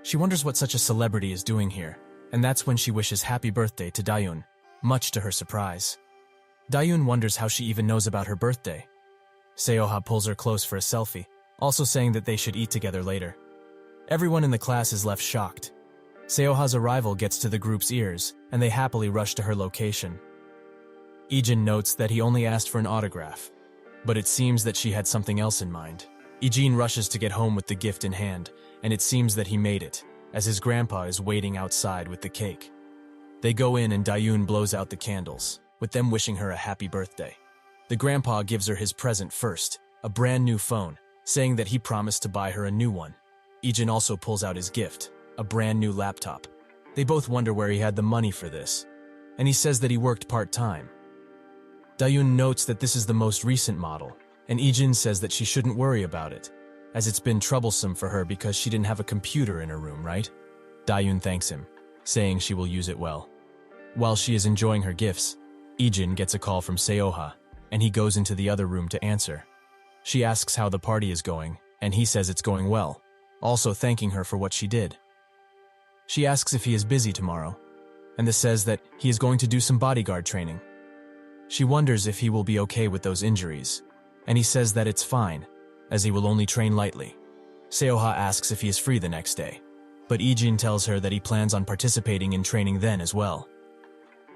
She wonders what such a celebrity is doing here, and that's when she wishes happy birthday to Dayun, much to her surprise. Dayun wonders how she even knows about her birthday. Seoha pulls her close for a selfie, also saying that they should eat together later. Everyone in the class is left shocked. Seoha's arrival gets to the group's ears, and they happily rush to her location. Ijin notes that he only asked for an autograph, but it seems that she had something else in mind. Ijin rushes to get home with the gift in hand, and it seems that he made it. as his grandpa is waiting outside with the cake. They go in and Dayun blows out the candles, with them wishing her a happy birthday. The grandpa gives her his present first, a brand new phone, saying that he promised to buy her a new one. Ijin also pulls out his gift, a brand new laptop. They both wonder where he had the money for this, and he says that he worked part-time. Dayun notes that this is the most recent model, and Ijin says that she shouldn't worry about it, as it's been troublesome for her because she didn't have a computer in her room, right? Dayun thanks him, saying she will use it well. While she is enjoying her gifts, Ijin gets a call from Seoha, and he goes into the other room to answer. She asks how the party is going, and he says it's going well, also thanking her for what she did. She asks if he is busy tomorrow, and this says that he is going to do some bodyguard training. She wonders if he will be okay with those injuries, and he says that it's fine, as he will only train lightly. Seoha asks if he is free the next day, but Ijin tells her that he plans on participating in training then as well.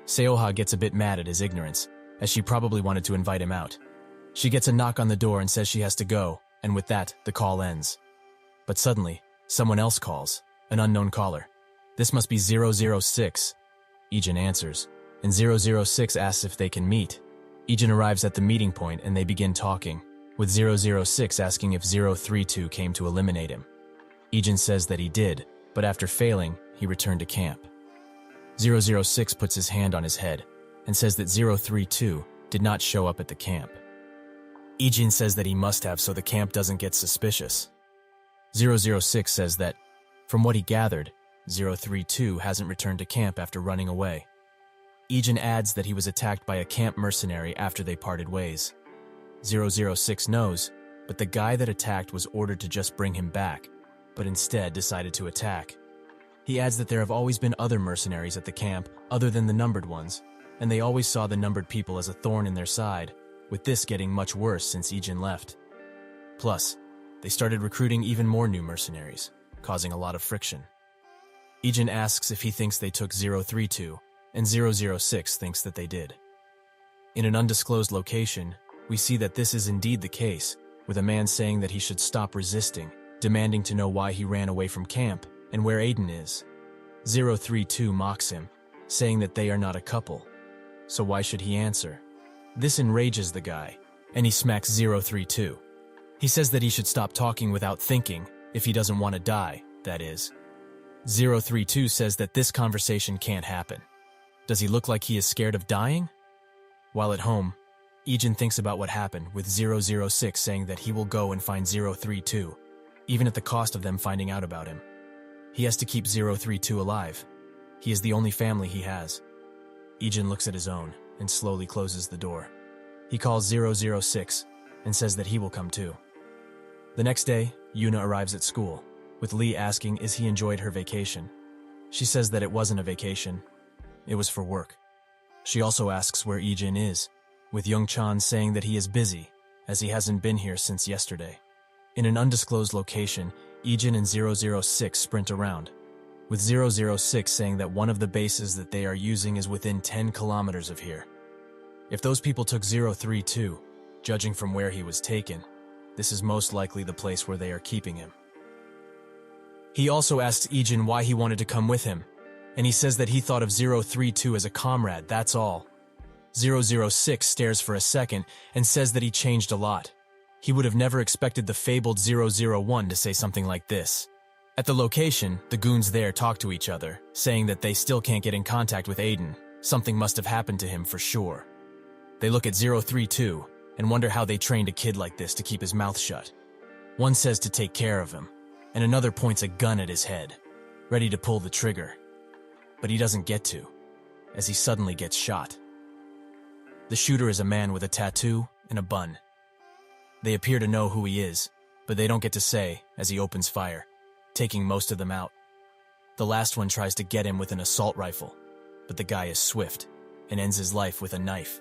Seoha gets a bit mad at his ignorance, as she probably wanted to invite him out. She gets a knock on the door and says she has to go, and with that, the call ends. But suddenly, someone else calls, an unknown caller. This must be 006. Ijin answers, and 006 asks if they can meet. Ijin arrives at the meeting point and they begin talking, with 006 asking if 032 came to eliminate him. Ijin says that he did, but after failing, he returned to camp. 006 puts his hand on his head and says that 032 did not show up at the camp. Ijin says that he must have so the camp doesn't get suspicious. 006 says that, from what he gathered, 032 hasn't returned to camp after running away. Ijin adds that he was attacked by a camp mercenary after they parted ways. 006 knows, but the guy that attacked was ordered to just bring him back, but instead decided to attack. He adds that there have always been other mercenaries at the camp other than the numbered ones, and they always saw the numbered people as a thorn in their side, with this getting much worse since Ijin left. Plus, they started recruiting even more new mercenaries, causing a lot of friction. Ijin asks if he thinks they took 032, and 006 thinks that they did. In an undisclosed location, we see that this is indeed the case, with a man saying that he should stop resisting, demanding to know why he ran away from camp and where Aiden is. 032 mocks him, saying that they are not a couple, so why should he answer? This enrages the guy, and he smacks 032. He says that he should stop talking without thinking, if he doesn't want to die, that is. 032 says that this conversation can't happen. Does he look like he is scared of dying? While at home, Ijin thinks about what happened, with 006 saying that he will go and find 032, even at the cost of them finding out about him. He has to keep 032 alive. He is the only family he has. Ijin looks at his own and slowly closes the door. He calls 006 and says that he will come too. The next day, Yuna arrives at school, with Lee asking is he enjoyed her vacation. She says that it wasn't a vacation, it was for work. She also asks where Ijin is, with Young-chan saying that he is busy, as he hasn't been here since yesterday. In an undisclosed location, Ijin and 006 sprint around, with 006 saying that one of the bases that they are using is within 10 kilometers of here. If those people took 032, judging from where he was taken, this is most likely the place where they are keeping him. He also asks Ijin why he wanted to come with him, and he says that he thought of 032 as a comrade, that's all. 006 stares for a second and says that he changed a lot. He would have never expected the fabled 001 to say something like this. At the location, the goons there talk to each other, saying that they still can't get in contact with Aiden. Something must have happened to him for sure. They look at 032 and wonder how they trained a kid like this to keep his mouth shut. One says to take care of him, and another points a gun at his head, ready to pull the trigger. But he doesn't get to, as he suddenly gets shot. The shooter is a man with a tattoo and a bun. They appear to know who he is, but they don't get to say as he opens fire, taking most of them out. The last one tries to get him with an assault rifle, but the guy is swift and ends his life with a knife.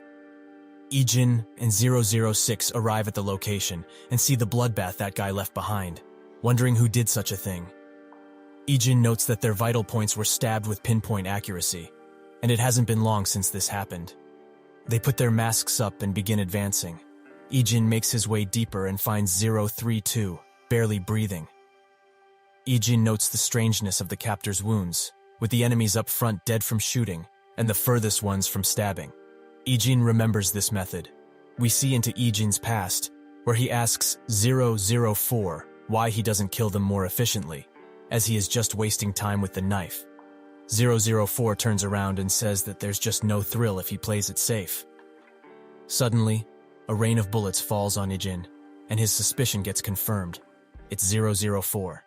Ijin and 006 arrive at the location and see the bloodbath that guy left behind, wondering who did such a thing. Ijin notes that their vital points were stabbed with pinpoint accuracy, and it hasn't been long since this happened. They put their masks up and begin advancing. Ijin makes his way deeper and finds 032, barely breathing. Ijin notes the strangeness of the captor's wounds, with the enemies up front dead from shooting and the furthest ones from stabbing. Ijin remembers this method. We see into Ijin's past, where he asks 004 why he doesn't kill them more efficiently, as he is just wasting time with the knife. 004 turns around and says that there's just no thrill if he plays it safe. Suddenly, a rain of bullets falls on Ijin, and his suspicion gets confirmed. It's 004.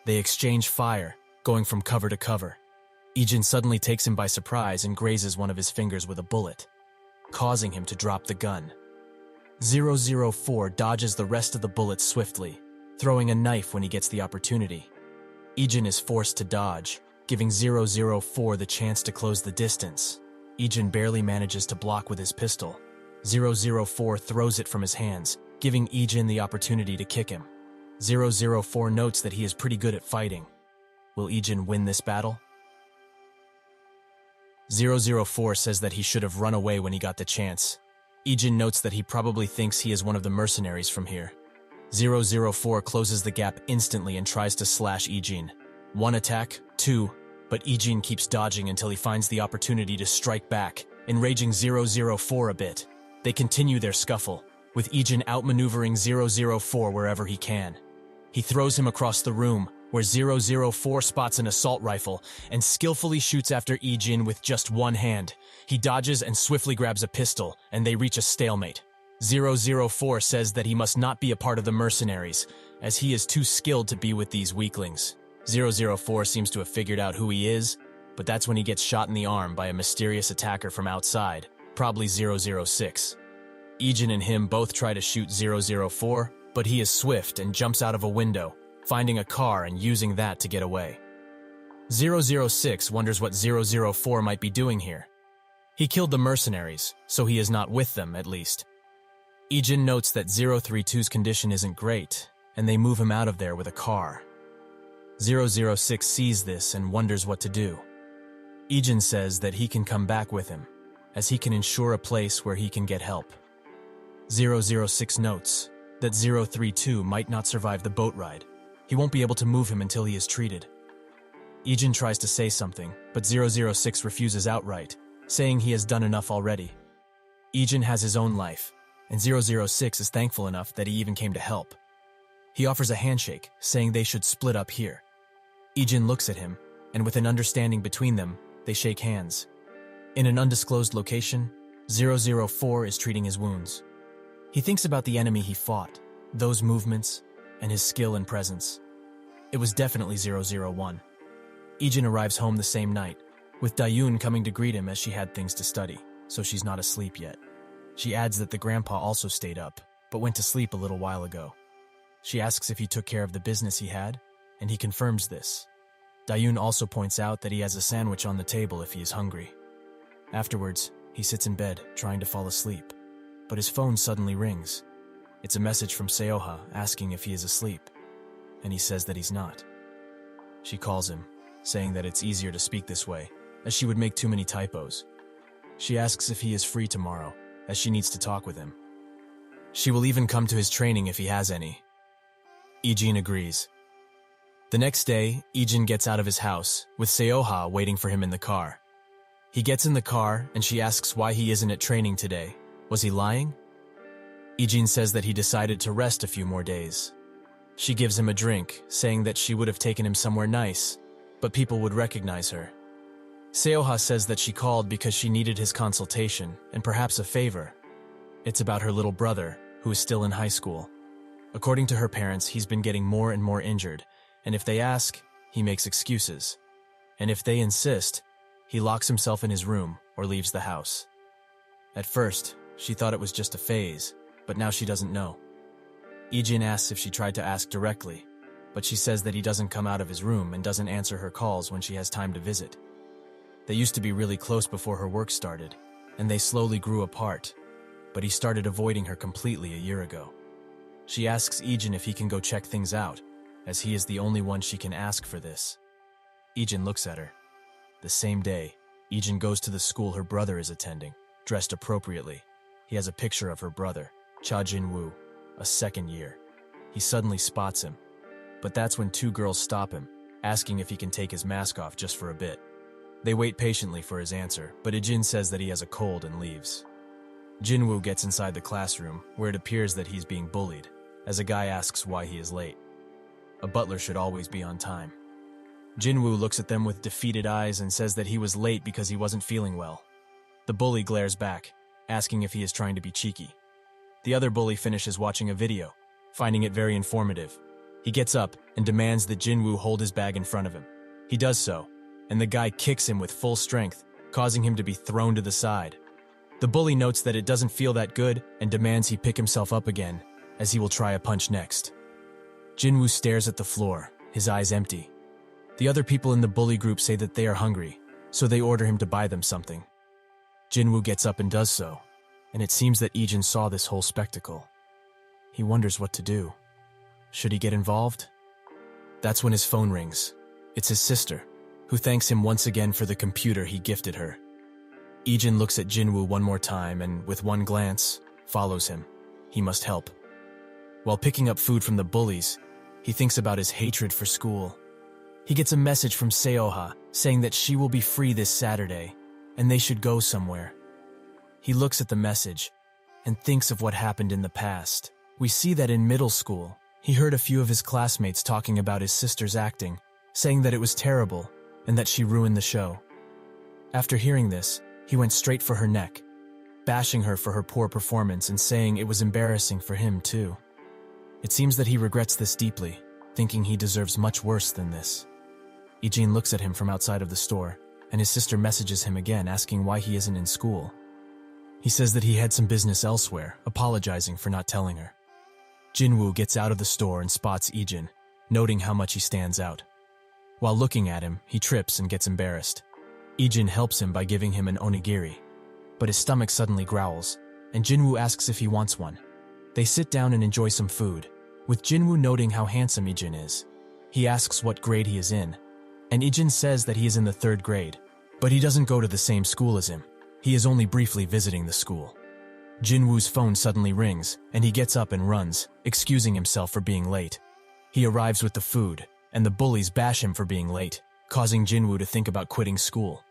They exchange fire, going from cover to cover. Ijin suddenly takes him by surprise and grazes one of his fingers with a bullet, causing him to drop the gun. 004 dodges the rest of the bullets swiftly, throwing a knife when he gets the opportunity. Ijin is forced to dodge, giving 004 the chance to close the distance. Ijin barely manages to block with his pistol. 004 throws it from his hands, giving Ijin the opportunity to kick him. 004 notes that he is pretty good at fighting. Will Ijin win this battle? 004 says that he should have run away when he got the chance. Ijin notes that he probably thinks he is one of the mercenaries from here. 004 closes the gap instantly and tries to slash Ijin. One attack, two, but Ijin keeps dodging until he finds the opportunity to strike back, enraging 004 a bit. They continue their scuffle, with Ijin outmaneuvering 004 wherever he can. He throws him across the room, where 004 spots an assault rifle and skillfully shoots after Ijin with just one hand. He dodges and swiftly grabs a pistol, and they reach a stalemate. 004 says that he must not be a part of the mercenaries, as he is too skilled to be with these weaklings. 004 seems to have figured out who he is, but that's when he gets shot in the arm by a mysterious attacker from outside, probably 006. Ijin and him both try to shoot 004, but he is swift and jumps out of a window, finding a car and using that to get away. 006 wonders what 004 might be doing here. He killed the mercenaries, so he is not with them, at least. Ijin notes that 032's condition isn't great, and they move him out of there with a car. 006 sees this and wonders what to do. Ijin says that he can come back with him, as he can ensure a place where he can get help. 006 notes that 032 might not survive the boat ride. He won't be able to move him until he is treated. Ijin tries to say something, but 006 refuses outright, saying he has done enough already. Ijin has his own life, and 006 is thankful enough that he even came to help. He offers a handshake, saying they should split up here. Ijin looks at him, and with an understanding between them, they shake hands. In an undisclosed location, 004 is treating his wounds. He thinks about the enemy he fought, those movements, and his skill and presence. It was definitely 001. Ijin arrives home the same night, with Dayun coming to greet him as she had things to study, so she's not asleep yet. She adds that the grandpa also stayed up, but went to sleep a little while ago. She asks if he took care of the business he had, and he confirms this. Dayun also points out that he has a sandwich on the table if he is hungry. Afterwards, he sits in bed, trying to fall asleep, but his phone suddenly rings. It's a message from Seoha asking if he is asleep, and he says that he's not. She calls him, saying that it's easier to speak this way, as she would make too many typos. She asks if he is free tomorrow, as she needs to talk with him. She will even come to his training if he has any. Ijin agrees. The next day, Ijin gets out of his house, with Seoha waiting for him in the car. He gets in the car, and she asks why he isn't at training today. Was he lying? Ijin says that he decided to rest a few more days. She gives him a drink, saying that she would have taken him somewhere nice, but people would recognize her. Seoha says that she called because she needed his consultation, and perhaps a favor. It's about her little brother, who is still in high school. According to her parents, he's been getting more and more injured, and if they ask, he makes excuses. And if they insist, he locks himself in his room or leaves the house. At first, she thought it was just a phase, but now she doesn't know. Ijin asks if she tried to ask directly, but she says that he doesn't come out of his room and doesn't answer her calls when she has time to visit. They used to be really close before her work started, and they slowly grew apart, but he started avoiding her completely a year ago. She asks Ijin if he can go check things out, as he is the only one she can ask for this. Ijin looks at her. The same day, Ijin goes to the school her brother is attending, dressed appropriately. He has a picture of her brother, Cha Jin-woo, a second year. He suddenly spots him. but that's when two girls stop him, asking if he can take his mask off just for a bit. They wait patiently for his answer, but Ijin says that he has a cold and leaves. Jinwoo gets inside the classroom, where it appears that he's being bullied, as a guy asks why he is late. A butler should always be on time. Jinwoo looks at them with defeated eyes and says that he was late because he wasn't feeling well. The bully glares back, asking if he is trying to be cheeky. The other bully finishes watching a video, finding it very informative. He gets up and demands that Jinwoo hold his bag in front of him. He does so, and the guy kicks him with full strength, causing him to be thrown to the side. The bully notes that it doesn't feel that good and demands he pick himself up again, as he will try a punch next. Jinwoo stares at the floor, his eyes empty. The other people in the bully group say that they are hungry, so they order him to buy them something. Jinwoo gets up and does so, and it seems that Ijin saw this whole spectacle. He wonders what to do. Should he get involved? That's when his phone rings. It's his sister, who thanks him once again for the computer he gifted her. Ijin looks at Jinwoo one more time and, with one glance, follows him. He must help. While picking up food from the bullies, he thinks about his hatred for school. He gets a message from Seoha saying that she will be free this Saturday, and they should go somewhere. He looks at the message and thinks of what happened in the past. We see that in middle school, he heard a few of his classmates talking about his sister's acting, saying that it was terrible and that she ruined the show. After hearing this, he went straight for her neck, bashing her for her poor performance and saying it was embarrassing for him too. It seems that he regrets this deeply, thinking he deserves much worse than this. Ijin looks at him from outside of the store, and his sister messages him again asking why he isn't in school. He says that he had some business elsewhere, apologizing for not telling her. Jinwoo gets out of the store and spots Ijin, noting how much he stands out. While looking at him, he trips and gets embarrassed. Ijin helps him by giving him an onigiri, but his stomach suddenly growls, and Jinwoo asks if he wants one. They sit down and enjoy some food, with Jinwoo noting how handsome Ijin is. He asks what grade he is in, and Ijin says that he is in the 3rd grade, but he doesn't go to the same school as him. He is only briefly visiting the school. Jinwoo's phone suddenly rings, and he gets up and runs, excusing himself for being late. He arrives with the food, and the bullies bash him for being late, causing Jinwoo to think about quitting school.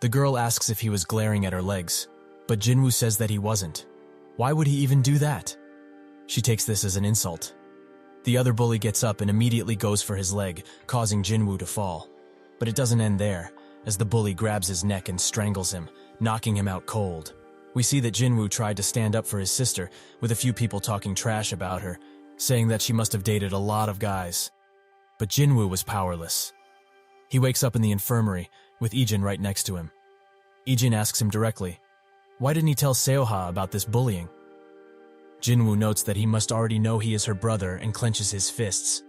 The girl asks if he was glaring at her legs, but Jinwoo says that he wasn't. Why would he even do that? She takes this as an insult. The other bully gets up and immediately goes for his leg, causing Jinwoo to fall. But it doesn't end there, as the bully grabs his neck and strangles him, knocking him out cold. We see that Jinwoo tried to stand up for his sister, with a few people talking trash about her, saying that she must have dated a lot of guys. But Jinwoo was powerless. He wakes up in the infirmary, with Ijin right next to him. Ijin asks him directly, why didn't he tell Seoha about this bullying? Jinwoo notes that he must already know he is her brother and clenches his fists.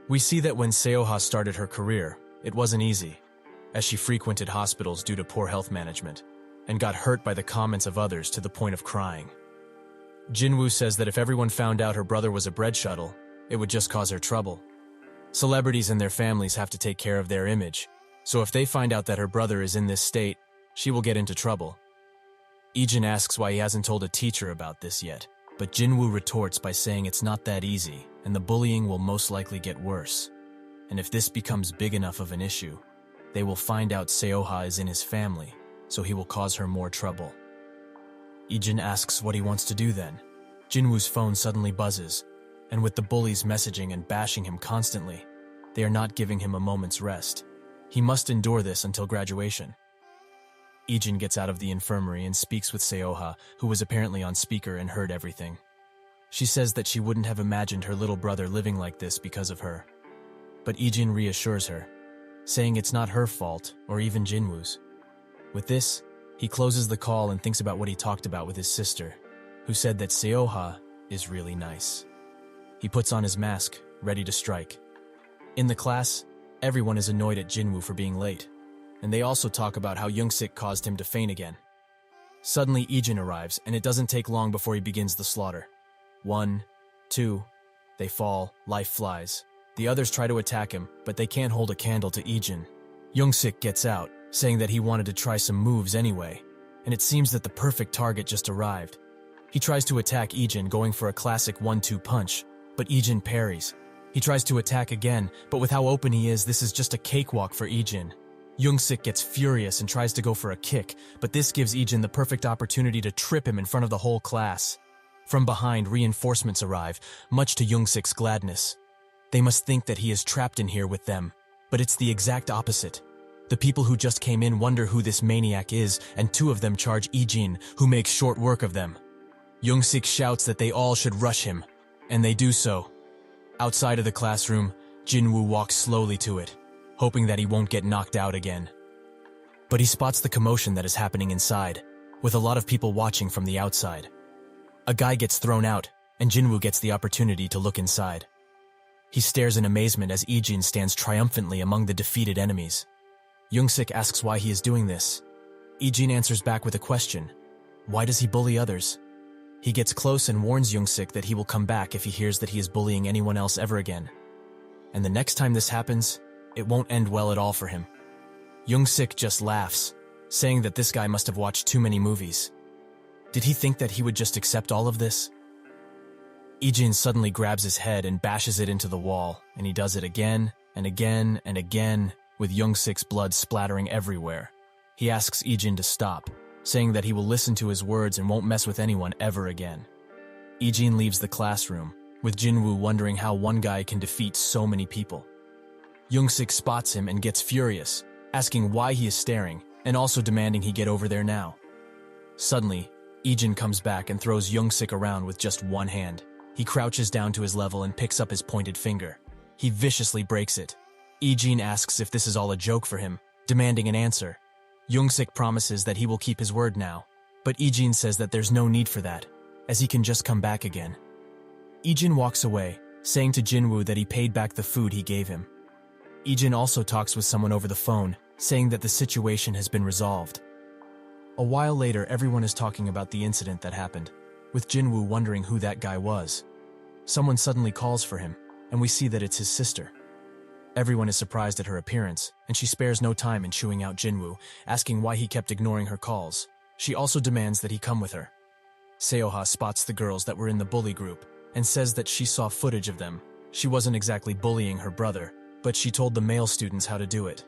We see that when Seoha started her career, it wasn't easy, as she frequented hospitals due to poor health management, and got hurt by the comments of others to the point of crying. Jinwoo says that if everyone found out her brother was a bread shuttle, it would just cause her trouble. Celebrities and their families have to take care of their image, so if they find out that her brother is in this state, she will get into trouble. Ijin asks why he hasn't told a teacher about this yet, but Jinwoo retorts by saying it's not that easy, and the bullying will most likely get worse. And if this becomes big enough of an issue, they will find out Seoha is in his family, so he will cause her more trouble. Ijin asks what he wants to do then. Jinwoo's phone suddenly buzzes, and with the bullies messaging and bashing him constantly, they are not giving him a moment's rest. He must endure this until graduation. Ijin gets out of the infirmary and speaks with Seoha, who was apparently on speaker and heard everything. She says that she wouldn't have imagined her little brother living like this because of her. But Ijin reassures her, saying it's not her fault or even Jinwoo's. With this, he closes the call and thinks about what he talked about with his sister, who said that Seoha is really nice. He puts on his mask, ready to strike. In the class, everyone is annoyed at Jinwoo for being late, and they also talk about how Youngsik caused him to faint again. Suddenly Ijin arrives, and it doesn't take long before he begins the slaughter. 1, 2, they fall, life flies. The others try to attack him, but they can't hold a candle to Ijin. Youngsik gets out, saying that he wanted to try some moves anyway, and it seems that the perfect target just arrived. He tries to attack Ijin, going for a classic 1-2 punch, but Ijin parries. He tries to attack again, but with how open he is, this is just a cakewalk for Ijin. Youngsik gets furious and tries to go for a kick, but this gives Ijin the perfect opportunity to trip him in front of the whole class. From behind, reinforcements arrive, much to Youngsik's gladness. They must think that he is trapped in here with them, but it's the exact opposite. The people who just came in wonder who this maniac is, and two of them charge Ijin, who makes short work of them. Youngsik shouts that they all should rush him, and they do so. Outside of the classroom, Jinwoo walks slowly to it, hoping that he won't get knocked out again. But he spots the commotion that is happening inside, with a lot of people watching from the outside. A guy gets thrown out, and Jinwoo gets the opportunity to look inside. He stares in amazement as Ijin stands triumphantly among the defeated enemies. Youngsik asks why he is doing this. Ijin answers back with a question. Why does he bully others? He gets close and warns Youngsik that he will come back if he hears that he is bullying anyone else ever again. And the next time this happens, it won't end well at all for him. Youngsik just laughs, saying that this guy must have watched too many movies. Did he think that he would just accept all of this? Ijin suddenly grabs his head and bashes it into the wall, and he does it again and again and again, with Youngsik's blood splattering everywhere. He asks Ijin to stop, saying that he will listen to his words and won't mess with anyone ever again. Ijin leaves the classroom, with Jinwoo wondering how one guy can defeat so many people. Youngsik spots him and gets furious, asking why he is staring, and also demanding he get over there now. Suddenly, Ijin comes back and throws Youngsik around with just one hand. He crouches down to his level and picks up his pointed finger. He viciously breaks it. Ijin asks if this is all a joke for him, demanding an answer. Youngsik promises that he will keep his word now, but Ijin says that there's no need for that, as he can just come back again. Ijin walks away, saying to Jinwoo that he paid back the food he gave him. Ijin also talks with someone over the phone, saying that the situation has been resolved. A while later, everyone is talking about the incident that happened, with Jinwoo wondering who that guy was. Someone suddenly calls for him, and we see that it's his sister. Everyone is surprised at her appearance, and she spares no time in chewing out Jinwoo, asking why he kept ignoring her calls. She also demands that he come with her. Seoha spots the girls that were in the bully group, and says that she saw footage of them. She wasn't exactly bullying her brother, but she told the male students how to do it.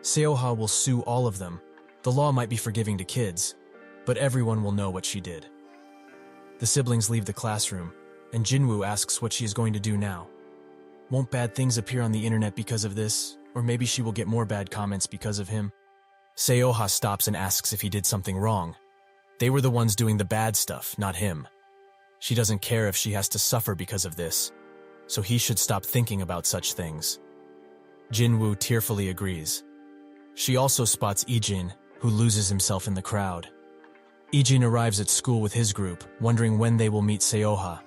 Seoha will sue all of them. The law might be forgiving to kids, but everyone will know what she did. The siblings leave the classroom, and Jinwoo asks what she is going to do now. Won't bad things appear on the internet because of this? Or maybe she will get more bad comments because of him? Seoha stops and asks if he did something wrong. They were the ones doing the bad stuff, not him. She doesn't care if she has to suffer because of this, so he should stop thinking about such things. Jinwoo tearfully agrees. She also spots Ijin, who loses himself in the crowd. Ijin arrives at school with his group, wondering when they will meet Seoha.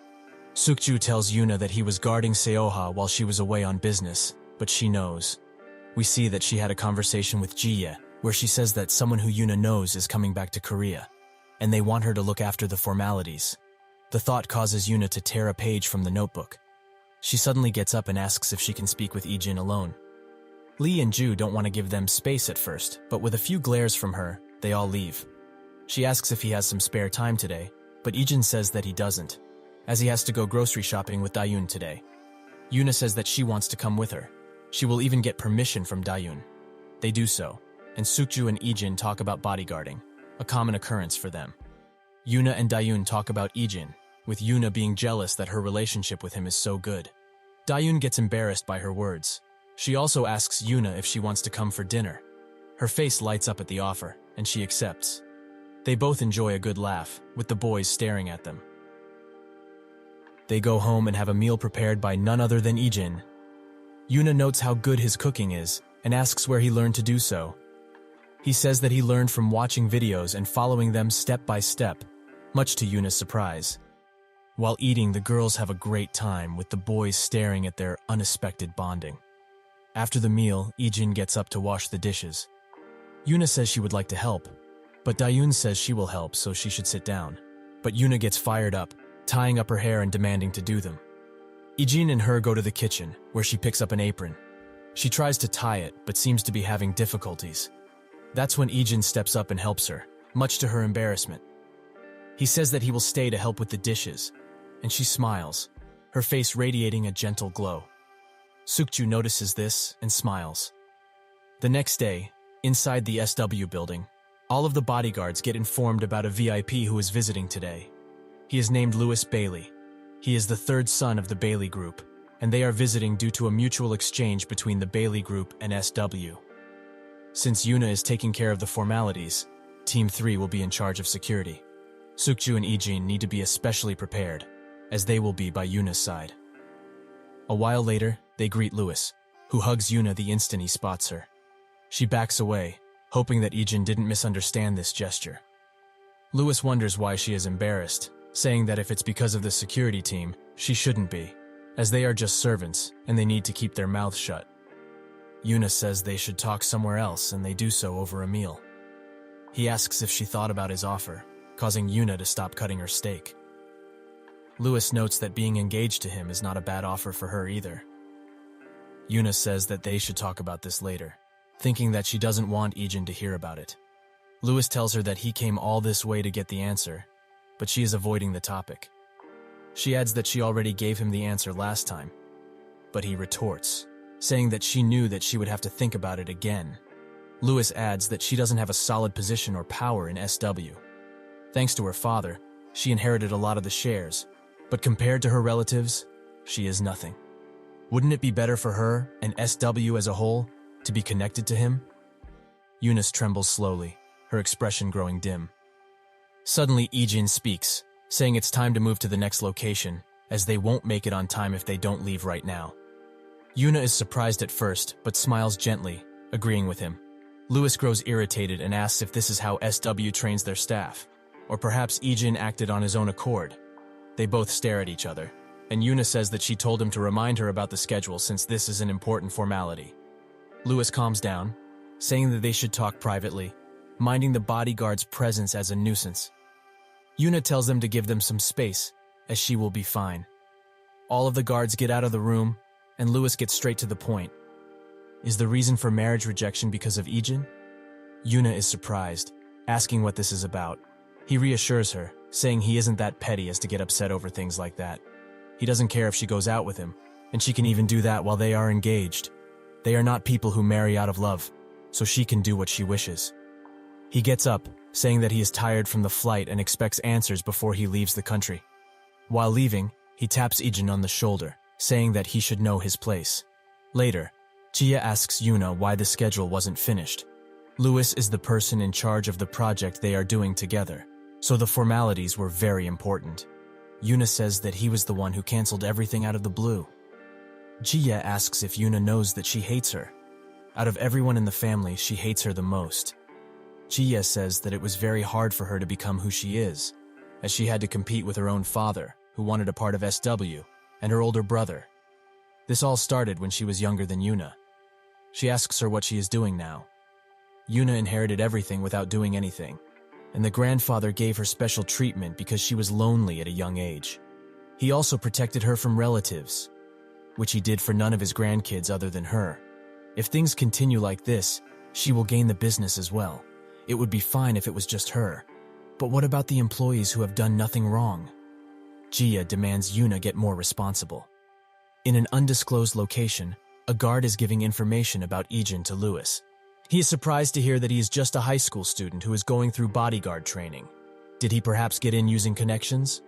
Sukju tells Yuna that he was guarding Seoha while she was away on business, but she knows. We see that she had a conversation with Jiye, where she says that someone who Yuna knows is coming back to Korea, and they want her to look after the formalities. The thought causes Yuna to tear a page from the notebook. She suddenly gets up and asks if she can speak with Ijin alone. Lee and Ju don't want to give them space at first, but with a few glares from her, they all leave. She asks if he has some spare time today, but Ijin says that he doesn't, as he has to go grocery shopping with Dayun today. Yuna says that she wants to come with her. She will even get permission from Dayun. They do so, and Sukju and Ijin talk about bodyguarding, a common occurrence for them. Yuna and Dayun talk about Ijin, with Yuna being jealous that her relationship with him is so good. Dayun gets embarrassed by her words. She also asks Yuna if she wants to come for dinner. Her face lights up at the offer, and she accepts. They both enjoy a good laugh, with the boys staring at them. They go home and have a meal prepared by none other than Ijin. Yuna notes how good his cooking is, and asks where he learned to do so. He says that he learned from watching videos and following them step by step, much to Yuna's surprise. While eating, the girls have a great time, with the boys staring at their unexpected bonding. After the meal, Ijin gets up to wash the dishes. Yuna says she would like to help, but Dayun says she will help, so she should sit down. But Yuna gets fired up, tying up her hair and demanding to do them. Ijin and her go to the kitchen, where she picks up an apron. She tries to tie it, but seems to be having difficulties. That's when Ijin steps up and helps her, much to her embarrassment. He says that he will stay to help with the dishes, and she smiles. her face radiating a gentle glow. Sukju notices this and smiles. The next day, inside the SW building, all of the bodyguards get informed about a VIP who is visiting today. He is named Louis Bailey. He is the third son of the Bailey Group, and they are visiting due to a mutual exchange between the Bailey Group and SW. Since Yuna is taking care of the formalities, Team 3 will be in charge of security. Sukju and Ijin need to be especially prepared, as they will be by Yuna's side. A while later, they greet Louis, who hugs Yuna the instant he spots her. She backs away, hoping that Ijin didn't misunderstand this gesture. Louis wonders why she is embarrassed, saying that if it's because of the security team, she shouldn't be, as they are just servants and they need to keep their mouths shut. Yuna says they should talk somewhere else and they do so over a meal. He asks if she thought about his offer, causing Yuna to stop cutting her steak. Louis notes that being engaged to him is not a bad offer for her either. Yuna says that they should talk about this later, thinking that she doesn't want Ijin to hear about it. Louis tells her that he came all this way to get the answer, but she is avoiding the topic. She adds that she already gave him the answer last time, but he retorts, saying that she knew that she would have to think about it again. Louis adds that she doesn't have a solid position or power in SW. Thanks to her father, she inherited a lot of the shares, but compared to her relatives, she is nothing. Wouldn't it be better for her and SW as a whole to be connected to him? Eunice trembles slowly, her expression growing dim. Suddenly, Ijin speaks, saying it's time to move to the next location, as they won't make it on time if they don't leave right now. Yuna is surprised at first, but smiles gently, agreeing with him. Louis grows irritated and asks if this is how SW trains their staff, or perhaps Ijin acted on his own accord. They both stare at each other, and Yuna says that she told him to remind her about the schedule since this is an important formality. Louis calms down, saying that they should talk privately, minding the bodyguard's presence as a nuisance. Yuna tells them to give them some space, as she will be fine. All of the guards get out of the room, and Louis gets straight to the point. Is the reason for marriage rejection because of Ijin? Yuna is surprised, asking what this is about. He reassures her, saying he isn't that petty as to get upset over things like that. He doesn't care if she goes out with him, and she can even do that while they are engaged. They are not people who marry out of love, so she can do what she wishes. He gets up, saying that he is tired from the flight and expects answers before he leaves the country. While leaving, he taps Ijin on the shoulder, saying that he should know his place. Later, Chia asks Yuna why the schedule wasn't finished. Louis is the person in charge of the project they are doing together, so the formalities were very important. Yuna says that he was the one who canceled everything out of the blue. Chia asks if Yuna knows that she hates her. Out of everyone in the family, she hates her the most. Chia says that it was very hard for her to become who she is, as she had to compete with her own father, who wanted a part of SW, and her older brother. This all started when she was younger than Yuna. She asks her what she is doing now. Yuna inherited everything without doing anything, and the grandfather gave her special treatment because she was lonely at a young age. He also protected her from relatives, which he did for none of his grandkids other than her. If things continue like this, she will gain the business as well. It would be fine if it was just her. But what about the employees who have done nothing wrong? Gia demands Yuna get more responsible. In an undisclosed location, a guard is giving information about Ijin to Louis. He is surprised to hear that he is just a high school student who is going through bodyguard training. Did he perhaps get in using connections?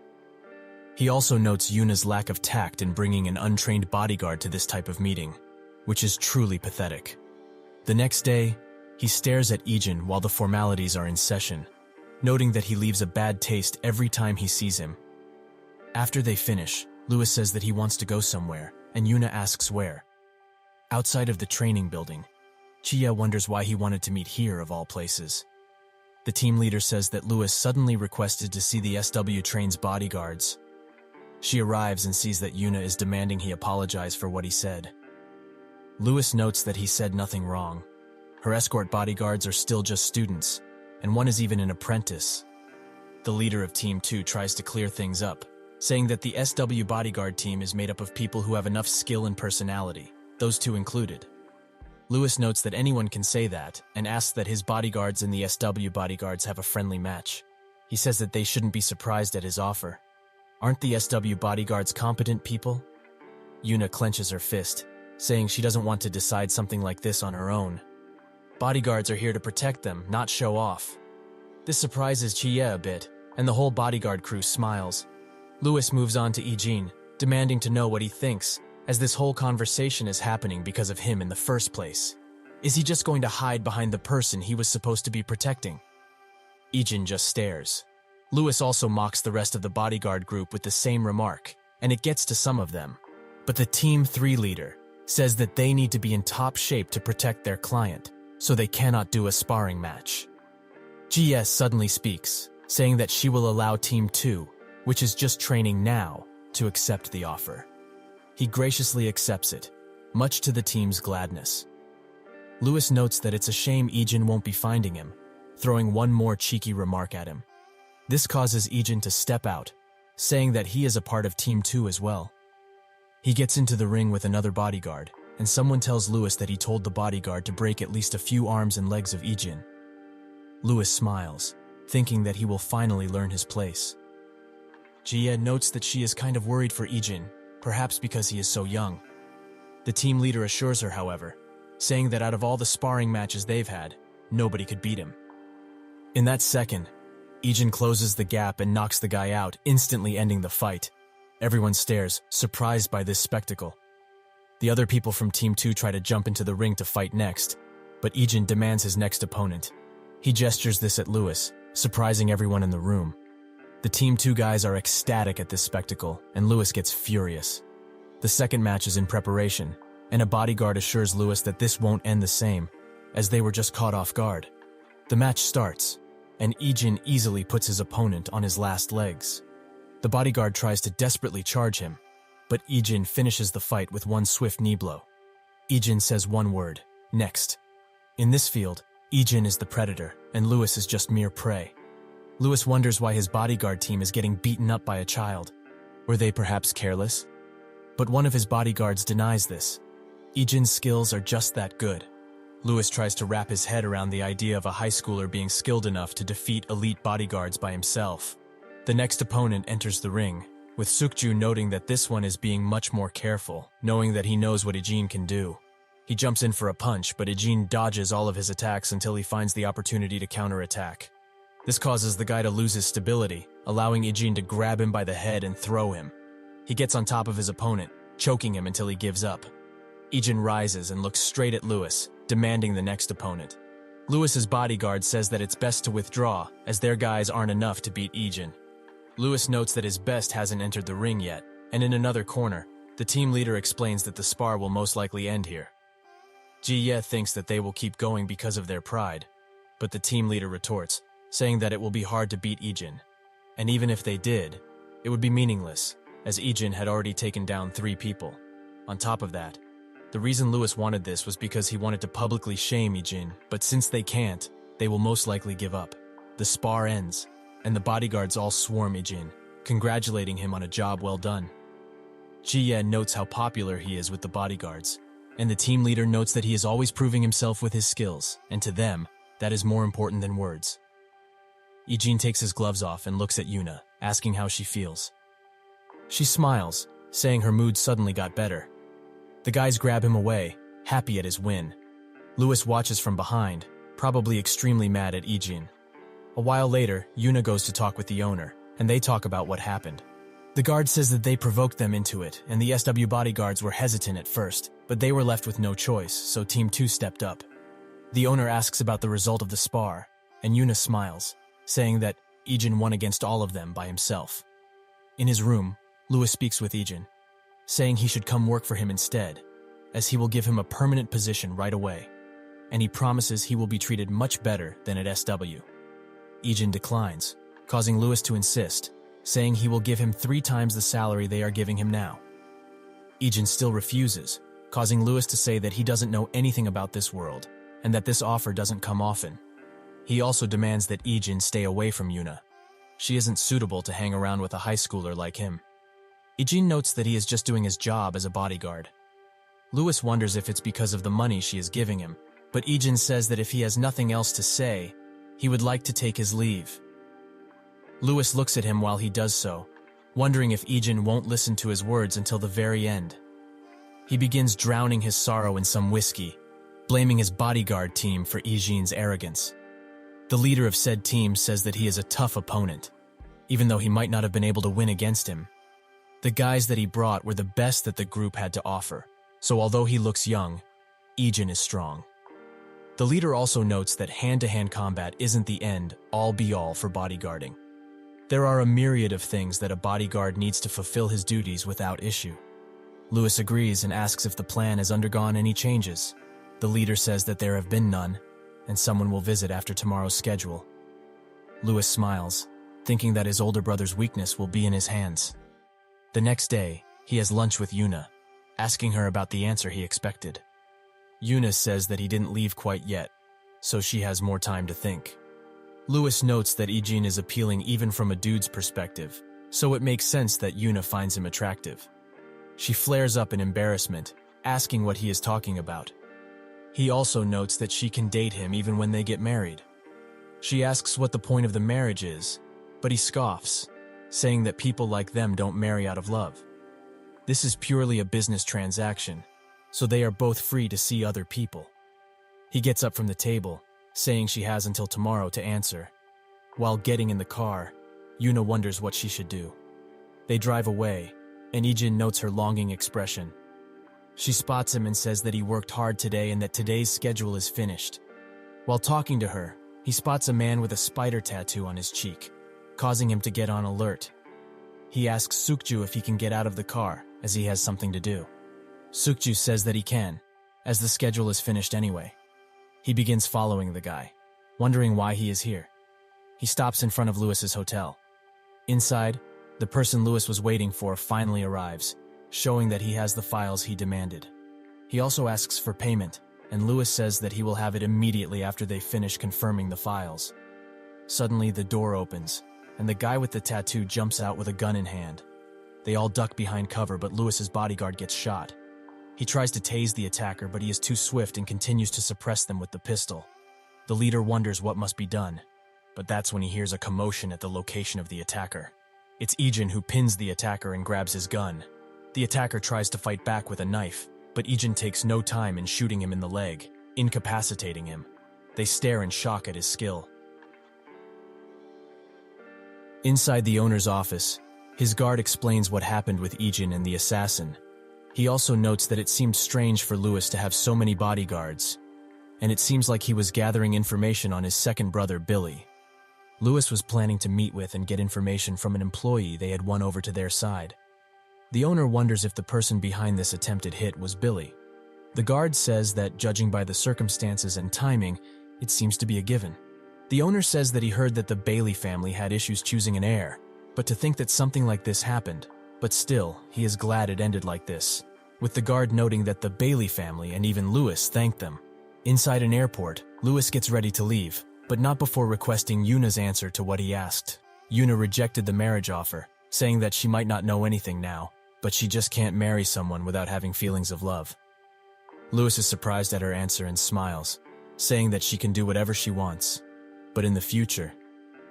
He also notes Yuna's lack of tact in bringing an untrained bodyguard to this type of meeting, which is truly pathetic. The next day, he stares at Ijin while the formalities are in session, noting that he leaves a bad taste every time he sees him. After they finish, Louis says that he wants to go somewhere, and Yuna asks where. Outside of the training building, Chia wonders why he wanted to meet here of all places. The team leader says that Louis suddenly requested to see the SW train's bodyguards. She arrives and sees that Yuna is demanding he apologize for what he said. Louis notes that he said nothing wrong. Her escort bodyguards are still just students, and one is even an apprentice. The leader of Team 2 tries to clear things up, saying that the SW bodyguard team is made up of people who have enough skill and personality, those two included. Louis notes that anyone can say that, and asks that his bodyguards and the SW bodyguards have a friendly match. He says that they shouldn't be surprised at his offer. Aren't the SW bodyguards competent people? Yuna clenches her fist, saying she doesn't want to decide something like this on her own. Bodyguards are here to protect them, not show off. This surprises Chie a bit, and the whole bodyguard crew smiles. Louis moves on to Ijin, demanding to know what he thinks, as this whole conversation is happening because of him in the first place. Is he just going to hide behind the person he was supposed to be protecting? Ijin just stares. Louis also mocks the rest of the bodyguard group with the same remark, and it gets to some of them. But the Team 3 leader says that they need to be in top shape to protect their client, so they cannot do a sparring match. GS suddenly speaks, saying that she will allow Team 2, which is just training now, to accept the offer. He graciously accepts it, much to the team's gladness. Louis notes that it's a shame Ijin won't be finding him, throwing one more cheeky remark at him. This causes Ijin to step out, saying that he is a part of Team 2 as well. He gets into the ring with another bodyguard, and someone tells Louis that he told the bodyguard to break at least a few arms and legs of Ijin. Louis smiles, thinking that he will finally learn his place. Jie notes that she is kind of worried for Ijin, perhaps because he is so young. The team leader assures her, however, saying that out of all the sparring matches they've had, nobody could beat him. In that second, Ijin closes the gap and knocks the guy out, instantly ending the fight. Everyone stares, surprised by this spectacle. The other people from Team 2 try to jump into the ring to fight next, but Ijin demands his next opponent. He gestures this at Louis, surprising everyone in the room. The Team 2 guys are ecstatic at this spectacle, and Louis gets furious. The second match is in preparation, and a bodyguard assures Louis that this won't end the same, as they were just caught off guard. The match starts, and Ijin easily puts his opponent on his last legs. The bodyguard tries to desperately charge him, but Ijin finishes the fight with one swift knee blow. Ijin says one word, next. In this field, Ijin is the predator, and Louis is just mere prey. Louis wonders why his bodyguard team is getting beaten up by a child. Were they perhaps careless? But one of his bodyguards denies this. Ijin's skills are just that good. Louis tries to wrap his head around the idea of a high schooler being skilled enough to defeat elite bodyguards by himself. The next opponent enters the ring, with Sukju noting that this one is being much more careful, knowing that he knows what Ijin can do. He jumps in for a punch, but Ijin dodges all of his attacks until he finds the opportunity to counterattack. This causes the guy to lose his stability, allowing Ijin to grab him by the head and throw him. He gets on top of his opponent, choking him until he gives up. Ijin rises and looks straight at Louis, demanding the next opponent. Louis's bodyguard says that it's best to withdraw, as their guys aren't enough to beat Ijin. Louis notes that his best hasn't entered the ring yet, and in another corner, the team leader explains that the spar will most likely end here. Jie thinks that they will keep going because of their pride, but the team leader retorts, saying that it will be hard to beat Ijin. And even if they did, it would be meaningless, as Ijin had already taken down 3 people. On top of that, the reason Louis wanted this was because he wanted to publicly shame Ijin, but since they can't, they will most likely give up. The spar ends, and the bodyguards all swarm Ijin, congratulating him on a job well done. Jie notes how popular he is with the bodyguards, and the team leader notes that he is always proving himself with his skills, and to them, that is more important than words. Ijin takes his gloves off and looks at Yuna, asking how she feels. She smiles, saying her mood suddenly got better. The guys grab him away, happy at his win. Louis watches from behind, probably extremely mad at Ijin. A while later, Yuna goes to talk with the owner, and they talk about what happened. The guard says that they provoked them into it, and the SW bodyguards were hesitant at first, but they were left with no choice, so Team 2 stepped up. The owner asks about the result of the spar, and Yuna smiles, saying that Ijin won against all of them by himself. In his room, Louis speaks with Ijin, saying he should come work for him instead, as he will give him a permanent position right away, and he promises he will be treated much better than at SW. Ijin declines, causing Louis to insist, saying he will give him 3 times the salary they are giving him now. Ijin still refuses, causing Louis to say that he doesn't know anything about this world, and that this offer doesn't come often. He also demands that Ijin stay away from Yuna. She isn't suitable to hang around with a high schooler like him. Ijin notes that he is just doing his job as a bodyguard. Louis wonders if it's because of the money she is giving him, but Ijin says that if he has nothing else to say, he would like to take his leave. Louis looks at him while he does so, wondering if Ijin won't listen to his words until the very end. He begins drowning his sorrow in some whiskey, blaming his bodyguard team for Ijin's arrogance. The leader of said team says that he is a tough opponent, even though he might not have been able to win against him. The guys that he brought were the best that the group had to offer, so although he looks young, Ijin is strong. The leader also notes that hand-to-hand combat isn't the end, all-be-all for bodyguarding. There are a myriad of things that a bodyguard needs to fulfill his duties without issue. Lewis agrees and asks if the plan has undergone any changes. The leader says that there have been none, and someone will visit after tomorrow's schedule. Lewis smiles, thinking that his older brother's weakness will be in his hands. The next day, he has lunch with Yuna, asking her about the answer he expected. Yuna says that he didn't leave quite yet, so she has more time to think. Lewis notes that Ijin is appealing even from a dude's perspective, so it makes sense that Yuna finds him attractive. She flares up in embarrassment, asking what he is talking about. He also notes that she can date him even when they get married. She asks what the point of the marriage is, but he scoffs, saying that people like them don't marry out of love. This is purely a business transaction, so they are both free to see other people. He gets up from the table, saying she has until tomorrow to answer. While getting in the car, Yuna wonders what she should do. They drive away, and Ijin notes her longing expression. She spots him and says that he worked hard today and that today's schedule is finished. While talking to her, he spots a man with a spider tattoo on his cheek, causing him to get on alert. He asks Sukju if he can get out of the car, as he has something to do. Sukju says that he can, as the schedule is finished anyway. He begins following the guy, wondering why he is here. He stops in front of Lewis's hotel. Inside, the person Lewis was waiting for finally arrives, showing that he has the files he demanded. He also asks for payment, and Lewis says that he will have it immediately after they finish confirming the files. Suddenly, the door opens, and the guy with the tattoo jumps out with a gun in hand. They all duck behind cover, but Lewis's bodyguard gets shot. He tries to tase the attacker, but he is too swift and continues to suppress them with the pistol. The leader wonders what must be done, but that's when he hears a commotion at the location of the attacker. It's Ijin who pins the attacker and grabs his gun. The attacker tries to fight back with a knife, but Ijin takes no time in shooting him in the leg, incapacitating him. They stare in shock at his skill. Inside the owner's office, his guard explains what happened with Ijin and the assassin. He also notes that it seemed strange for Lewis to have so many bodyguards, and it seems like he was gathering information on his second brother, Billy. Lewis was planning to meet with and get information from an employee they had won over to their side. The owner wonders if the person behind this attempted hit was Billy. The guard says that, judging by the circumstances and timing, it seems to be a given. The owner says that he heard that the Bailey family had issues choosing an heir, but to think that something like this happened. But still, he is glad it ended like this, with the guard noting that the Bailey family and even Lewis thanked them. Inside an airport, Lewis gets ready to leave, but not before requesting Yuna's answer to what he asked. Yuna rejected the marriage offer, saying that she might not know anything now, but she just can't marry someone without having feelings of love. Lewis is surprised at her answer and smiles, saying that she can do whatever she wants. But in the future,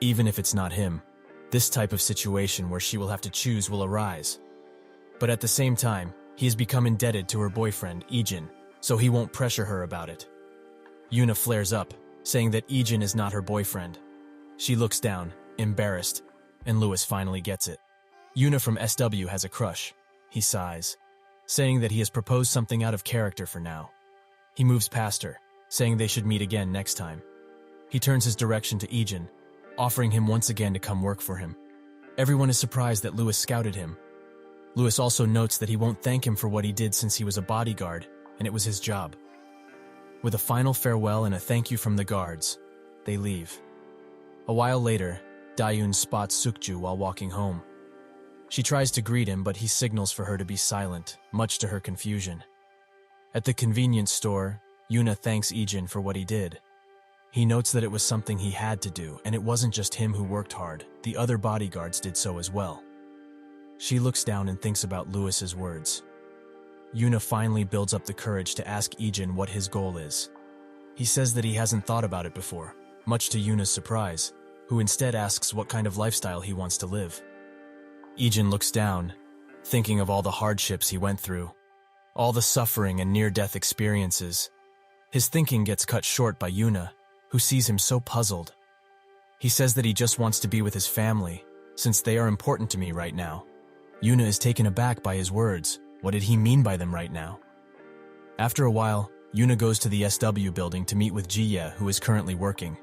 even if it's not him, this type of situation where she will have to choose will arise. But at the same time, he has become indebted to her boyfriend, Ijin, so he won't pressure her about it. Yuna flares up, saying that Ijin is not her boyfriend. She looks down, embarrassed, and Lewis finally gets it. Yuna from SW has a crush. He sighs, saying that he has proposed something out of character for now. He moves past her, saying they should meet again next time. He turns his direction to Ijin, offering him once again to come work for him. Everyone is surprised that Lewis scouted him. Lewis also notes that he won't thank him for what he did since he was a bodyguard, and it was his job. With a final farewell and a thank you from the guards, they leave. A while later, Dayun spots Sukju while walking home. She tries to greet him, but he signals for her to be silent, much to her confusion. At the convenience store, Yuna thanks Ijin for what he did. He notes that it was something he had to do, and it wasn't just him who worked hard, the other bodyguards did so as well. She looks down and thinks about Lewis's words. Yuna finally builds up the courage to ask Ijin what his goal is. He says that he hasn't thought about it before, much to Yuna's surprise, who instead asks what kind of lifestyle he wants to live. Ijin looks down, thinking of all the hardships he went through, all the suffering and near-death experiences. His thinking gets cut short by Yuna, who sees him so puzzled. He says that he just wants to be with his family, since they are important to me right now. Yuna is taken aback by his words. What did he mean by them right now? After a while, Yuna goes to the SW building to meet with Jiye, who is currently working.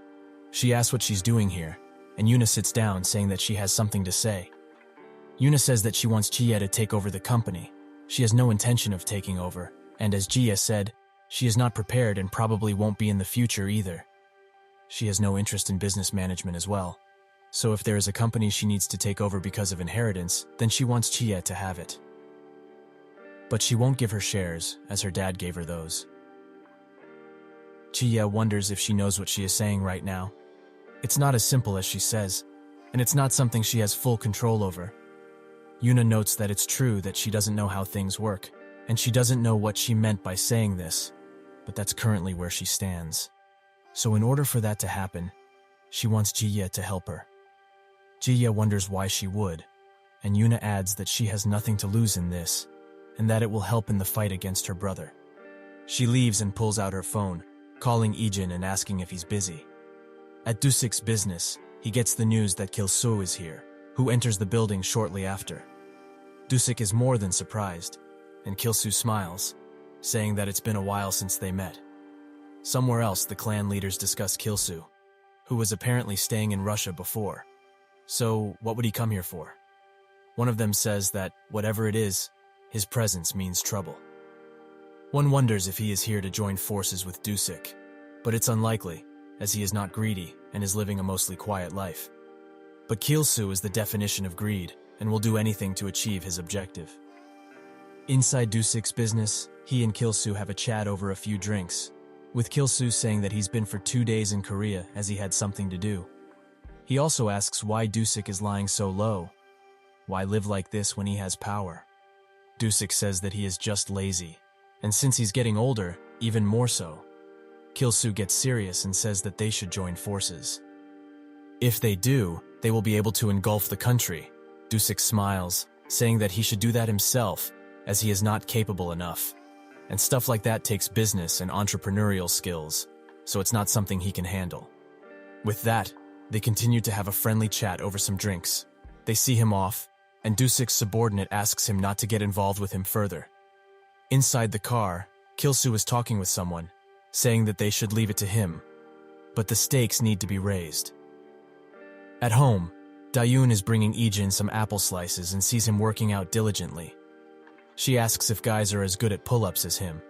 She asks what she's doing here, and Yuna sits down saying that she has something to say. Yuna says that she wants Jiye to take over the company. She has no intention of taking over, and as Jiye said, she is not prepared and probably won't be in the future either. She has no interest in business management as well. So if there is a company she needs to take over because of inheritance, then she wants Jiye to have it. But she won't give her shares, as her dad gave her those. Jiye wonders if she knows what she is saying right now. It's not as simple as she says, and it's not something she has full control over. Yuna notes that it's true that she doesn't know how things work, and she doesn't know what she meant by saying this, but that's currently where she stands. So in order for that to happen, she wants Jiye to help her. Jiye wonders why she would, and Yuna adds that she has nothing to lose in this, and that it will help in the fight against her brother. She leaves and pulls out her phone, calling Ijin and asking if he's busy. At Dusik's business, he gets the news that Kilsu is here, who enters the building shortly after. Dusik is more than surprised, and Kilsu smiles, saying that it's been a while since they met. Somewhere else, the clan leaders discuss Kilsu, who was apparently staying in Russia before. So, what would he come here for? One of them says that, whatever it is, his presence means trouble. One wonders if he is here to join forces with Dusik, but it's unlikely, as he is not greedy and is living a mostly quiet life. But Kilsu is the definition of greed, and will do anything to achieve his objective. Inside Dusik's business, he and Kilsu have a chat over a few drinks, with Kilsu saying that he's been for 2 days in Korea as he had something to do. He also asks why Dusik is lying so low. Why live like this when he has power? Dusik says that he is just lazy, and since he's getting older, even more so. Kilsu gets serious and says that they should join forces. If they do, they will be able to engulf the country. Dusik smiles, saying that he should do that himself, as he is not capable enough. And stuff like that takes business and entrepreneurial skills, so it's not something he can handle. With that, they continue to have a friendly chat over some drinks. They see him off, and Dusik's subordinate asks him not to get involved with him further. Inside the car, Kilsu is talking with someone, saying that they should leave it to him, but the stakes need to be raised. At home, Dayun is bringing Ijin some apple slices and sees him working out diligently. She asks if guys are as good at pull-ups as him.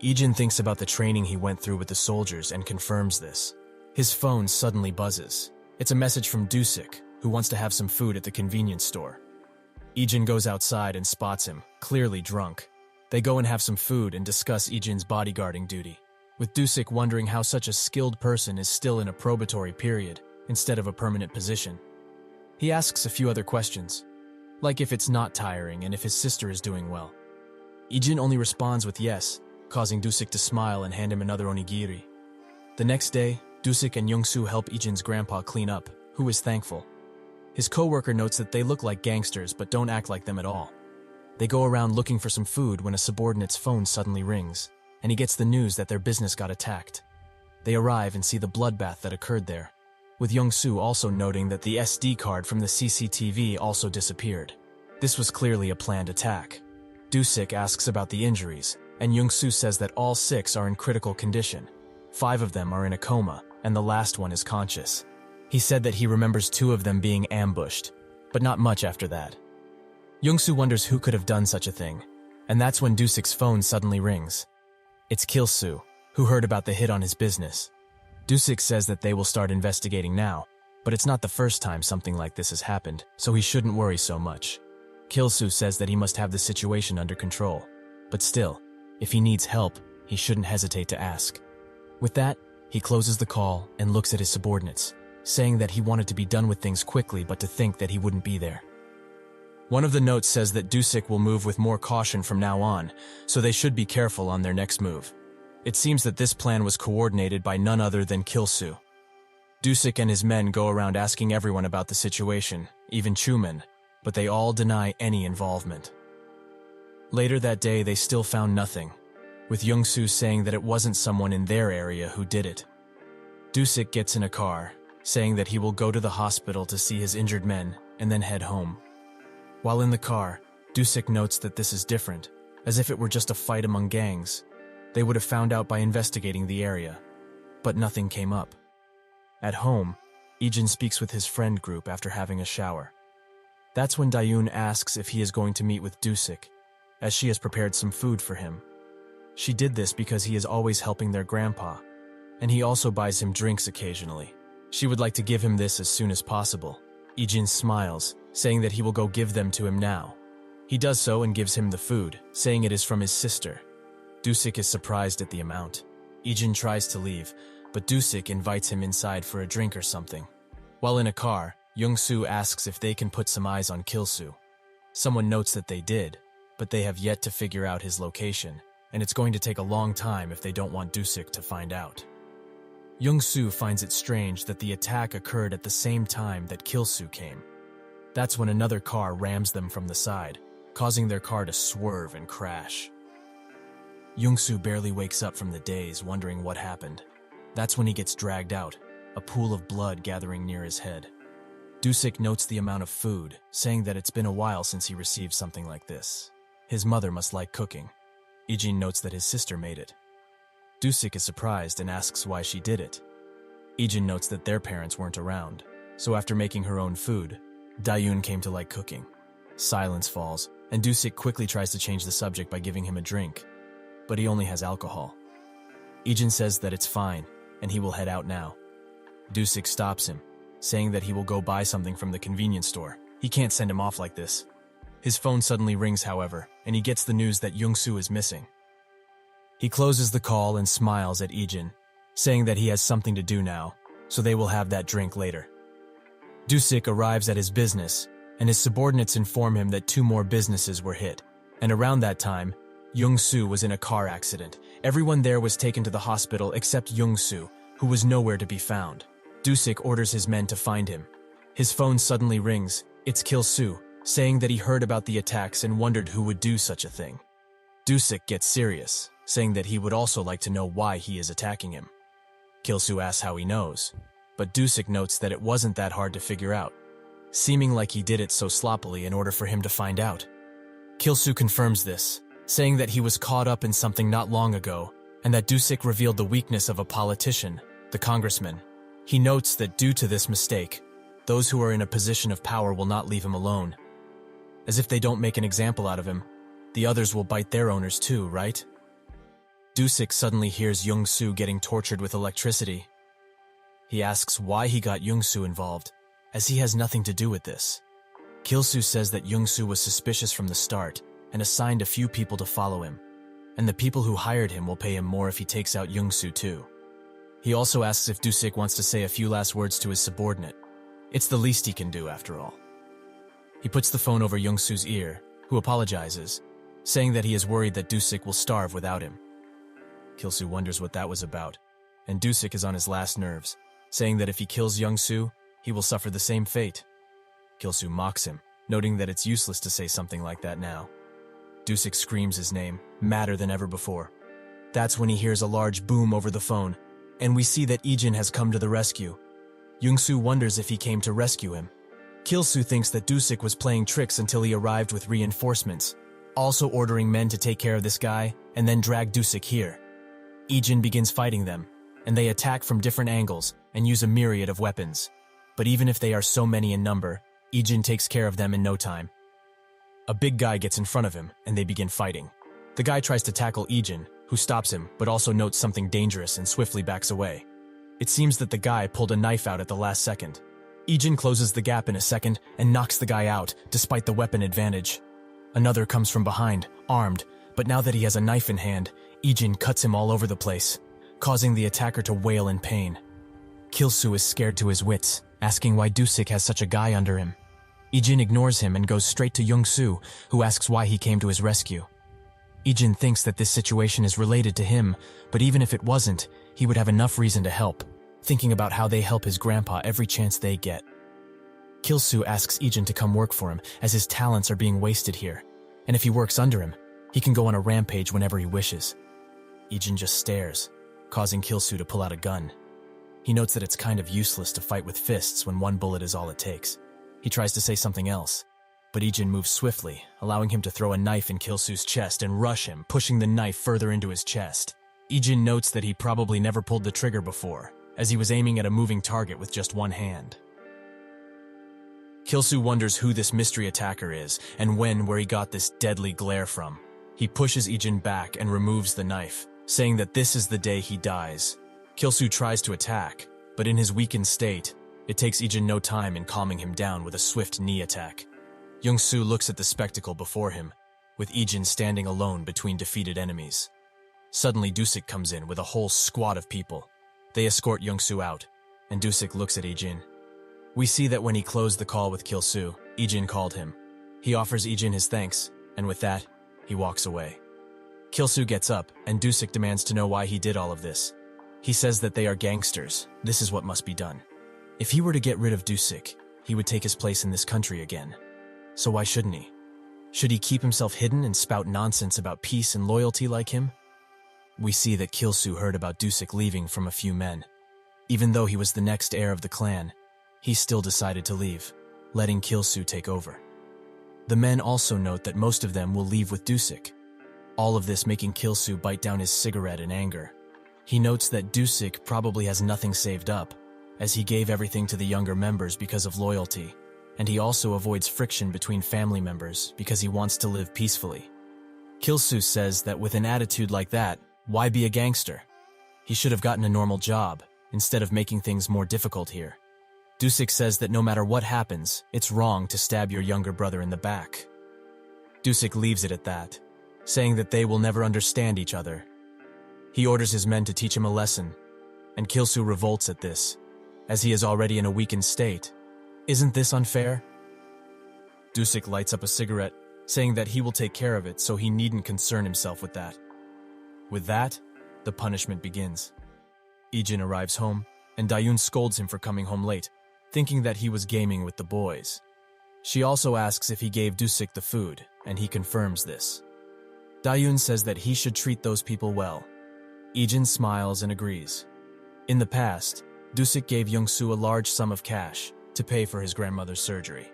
Ijin thinks about the training he went through with the soldiers and confirms this. His phone suddenly buzzes. It's a message from Dusik, who wants to have some food at the convenience store. Ijin goes outside and spots him, clearly drunk. They go and have some food and discuss Ijin's bodyguarding duty, with Dusik wondering how such a skilled person is still in a probatory period instead of a permanent position. He asks a few other questions, like if it's not tiring and if his sister is doing well. Ijin only responds with yes, causing Dusik to smile and hand him another onigiri. The next day, Dusik and Youngsu help Ijin's grandpa clean up, who is thankful. His co-worker notes that they look like gangsters but don't act like them at all. They go around looking for some food when a subordinate's phone suddenly rings, and he gets the news that their business got attacked. They arrive and see the bloodbath that occurred there, with Youngsu also noting that the SD card from the CCTV also disappeared. This was clearly a planned attack. Dusik asks about the injuries, and Youngsu says that all 6 are in critical condition. 5 of them are in a coma, and the last one is conscious. He said that he remembers 2 of them being ambushed, but not much after that. Youngsu wonders who could have done such a thing, and that's when Dusik's phone suddenly rings. It's Kilsu, who heard about the hit on his business. Dusik says that they will start investigating now, but it's not the first time something like this has happened, so he shouldn't worry so much. Kilsu says that he must have the situation under control, but still, if he needs help, he shouldn't hesitate to ask. With that, he closes the call and looks at his subordinates, saying that he wanted to be done with things quickly but to think that he wouldn't be there. One of the notes says that Dusik will move with more caution from now on, so they should be careful on their next move. It seems that this plan was coordinated by none other than Kilsu. Dusik and his men go around asking everyone about the situation, even Chuman, but they all deny any involvement. Later that day, they still found nothing, with Young-soo saying that it wasn't someone in their area who did it. Dusik gets in a car, saying that he will go to the hospital to see his injured men and then head home. While in the car, Dusik notes that this is different, as if it were just a fight among gangs. They would have found out by investigating the area, but nothing came up. At home, Ijin speaks with his friend group after having a shower. That's when Dayun asks if he is going to meet with Dusik, as she has prepared some food for him. She did this because he is always helping their grandpa, and he also buys him drinks occasionally. She would like to give him this as soon as possible. Ijin smiles, saying that he will go give them to him now. He does so and gives him the food, saying it is from his sister. Dusik is surprised at the amount. Ijin tries to leave, but Dusik invites him inside for a drink or something. While in a car, Young-soo asks if they can put some eyes on Kil-soo. Someone notes that they did, but they have yet to figure out his location, and it's going to take a long time if they don't want Dusik to find out. Young-soo finds it strange that the attack occurred at the same time that Kil-soo came. That's when another car rams them from the side, causing their car to swerve and crash. Young-soo barely wakes up from the daze, wondering what happened. That's when he gets dragged out, a pool of blood gathering near his head. Dusik notes the amount of food, saying that it's been a while since he received something like this. His mother must like cooking. Ijin notes that his sister made it. Dusik is surprised and asks why she did it. Ijin notes that their parents weren't around, so after making her own food, Dayun came to like cooking. Silence falls, and Dusik quickly tries to change the subject by giving him a drink, but he only has alcohol. Ijin says that it's fine, and he will head out now. Dusik stops him, saying that he will go buy something from the convenience store. He can't send him off like this. His phone suddenly rings, however, and he gets the news that Young-soo is missing. He closes the call and smiles at Ijin, saying that he has something to do now, so they will have that drink later. Dusik arrives at his business, and his subordinates inform him that 2 more businesses were hit, and around that time, Young-soo was in a car accident. Everyone there was taken to the hospital except Young-soo, who was nowhere to be found. Dusik orders his men to find him. His phone suddenly rings. It's Kil-soo, saying that he heard about the attacks and wondered who would do such a thing. Dusik gets serious, saying that he would also like to know why he is attacking him. Kil-soo asks how he knows, but Dusik notes that it wasn't that hard to figure out, seeming like he did it so sloppily in order for him to find out. Kil-soo confirms this, saying that he was caught up in something not long ago, and that Dusik revealed the weakness of a politician, the congressman. He notes that due to this mistake, those who are in a position of power will not leave him alone. As if they don't make an example out of him, the others will bite their owners too, right? Dusik suddenly hears Young-soo getting tortured with electricity. He asks why he got Young-soo involved, as he has nothing to do with this. Kil-soo says that Young-soo was suspicious from the start and assigned a few people to follow him, and the people who hired him will pay him more if he takes out Young-soo too. He also asks if Dusik wants to say a few last words to his subordinate. It's the least he can do, after all. He puts the phone over Young-soo's ear, who apologizes, saying that he is worried that Dusik will starve without him. Kil-soo wonders what that was about, and Dusik is on his last nerves, saying that if he kills Young-soo, he will suffer the same fate. Kil-soo mocks him, noting that it's useless to say something like that now. Dusik screams his name, madder than ever before. That's when he hears a large boom over the phone, and we see that Ijin has come to the rescue. Young-soo wonders if he came to rescue him. Kil-soo thinks that Dusik was playing tricks until he arrived with reinforcements, also ordering men to take care of this guy and then drag Dusik here. Ijin begins fighting them, and they attack from different angles and use a myriad of weapons. But even if they are so many in number, Ijin takes care of them in no time. A big guy gets in front of him, and they begin fighting. The guy tries to tackle Ijin, who stops him but also notes something dangerous and swiftly backs away. It seems that the guy pulled a knife out at the last second. Ijin closes the gap in a second and knocks the guy out, despite the weapon advantage. Another comes from behind, armed, but now that he has a knife in hand, Ijin cuts him all over the place, causing the attacker to wail in pain. Kil-soo is scared to his wits, asking why Dusik has such a guy under him. Ijin ignores him and goes straight to Young-soo, who asks why he came to his rescue. Ijin thinks that this situation is related to him, but even if it wasn't, he would have enough reason to help, thinking about how they help his grandpa every chance they get. Kilsu asks Ijin to come work for him as his talents are being wasted here, and if he works under him, he can go on a rampage whenever he wishes. Ijin just stares, causing Kilsu to pull out a gun. He notes that it's kind of useless to fight with fists when one bullet is all it takes. He tries to say something else, but Ijin moves swiftly, allowing him to throw a knife in Kilsu's chest and rush him, pushing the knife further into his chest. Ijin notes that he probably never pulled the trigger before, as he was aiming at a moving target with just one hand. Kilsu wonders who this mystery attacker is and where he got this deadly glare from. He pushes Ijin back and removes the knife, saying that this is the day he dies. Kilsu tries to attack, but in his weakened state, it takes Ijin no time in calming him down with a swift knee attack. Young-soo looks at the spectacle before him, with Ijin standing alone between defeated enemies. Suddenly Dusik comes in with a whole squad of people. They escort Young-soo out, and Dusik looks at Ijin. We see that when he closed the call with Kilsu, Ijin called him. He offers Ijin his thanks, and with that, he walks away. Kilsu gets up, and Dusik demands to know why he did all of this. He says that they are gangsters. This is what must be done. If he were to get rid of Dusik, he would take his place in this country again. So why shouldn't he? Should he keep himself hidden and spout nonsense about peace and loyalty like him? We see that Kilsu heard about Dusik leaving from a few men. Even though he was the next heir of the clan, he still decided to leave, letting Kilsu take over. The men also note that most of them will leave with Dusik. All of this making Kilsu bite down his cigarette in anger. He notes that Dusik probably has nothing saved up, as he gave everything to the younger members because of loyalty, and he also avoids friction between family members because he wants to live peacefully. Kilsu says that with an attitude like that, why be a gangster? He should have gotten a normal job, instead of making things more difficult here. Dusik says that no matter what happens, it's wrong to stab your younger brother in the back. Dusik leaves it at that, saying that they will never understand each other. He orders his men to teach him a lesson, and Kilsu revolts at this, as he is already in a weakened state. Isn't this unfair? Dusik lights up a cigarette, saying that he will take care of it so he needn't concern himself with that. With that, the punishment begins. Ijin arrives home, and Dayun scolds him for coming home late, thinking that he was gaming with the boys. She also asks if he gave Dusik the food, and he confirms this. Dayun says that he should treat those people well. Ijin smiles and agrees. In the past, Dusik gave Young-soo a large sum of cash to pay for his grandmother's surgery.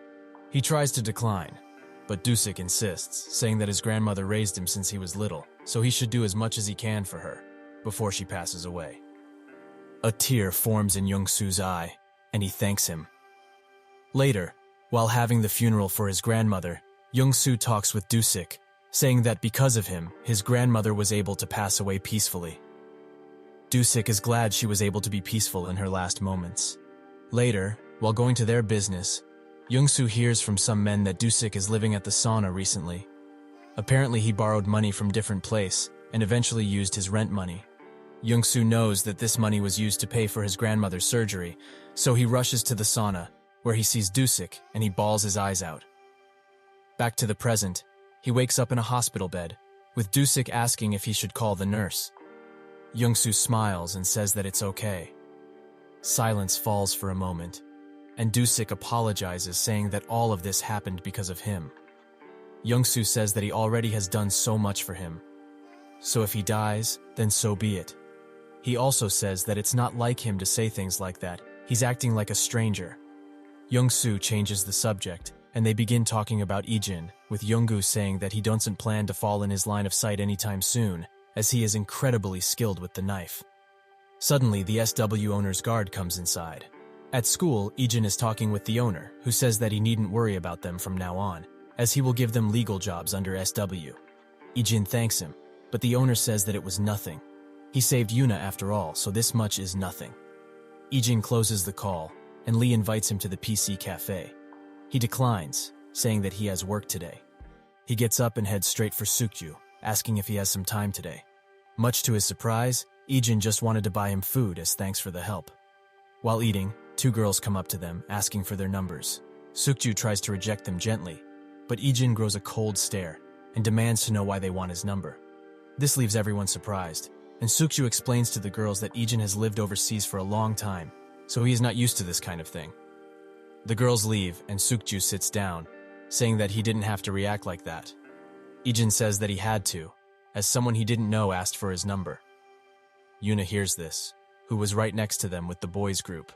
He tries to decline, but Dusik insists, saying that his grandmother raised him since he was little, so he should do as much as he can for her before she passes away. A tear forms in Young-soo's eye, and he thanks him. Later, while having the funeral for his grandmother, Young-soo talks with Dusik, saying that because of him, his grandmother was able to pass away peacefully. Dusik is glad she was able to be peaceful in her last moments. Later, while going to their business, Young-soo hears from some men that Dusik is living at the sauna recently. Apparently he borrowed money from different place and eventually used his rent money. Young-soo knows that this money was used to pay for his grandmother's surgery, so he rushes to the sauna, where he sees Dusik and he bawls his eyes out. Back to the present, he wakes up in a hospital bed, with Dusik asking if he should call the nurse. Young-soo smiles and says that it's okay. Silence falls for a moment, and Dusik apologizes, saying that all of this happened because of him. Young-soo says that he already has done so much for him. So if he dies, then so be it. He also says that it's not like him to say things like that. He's acting like a stranger. Young-soo changes the subject, and they begin talking about Ijin, with Young-gu saying that he doesn't plan to fall in his line of sight anytime soon, as he is incredibly skilled with the knife. Suddenly, the SW owner's guard comes inside. At school, Ijin is talking with the owner, who says that he needn't worry about them from now on, as he will give them legal jobs under SW. Ijin thanks him, but the owner says that it was nothing. He saved Yuna after all, so this much is nothing. Ijin closes the call, and Lee invites him to the PC cafe. He declines, saying that he has work today. He gets up and heads straight for Sukju, asking if he has some time today. Much to his surprise, Ijin just wanted to buy him food as thanks for the help. While eating, two girls come up to them, asking for their numbers. Sukju tries to reject them gently, but Ijin grows a cold stare and demands to know why they want his number. This leaves everyone surprised, and Sukju explains to the girls that Ijin has lived overseas for a long time, so he is not used to this kind of thing. The girls leave and Sukju sits down, saying that he didn't have to react like that. Ijin says that he had to, as someone he didn't know asked for his number. Yuna hears this, who was right next to them with the boys group.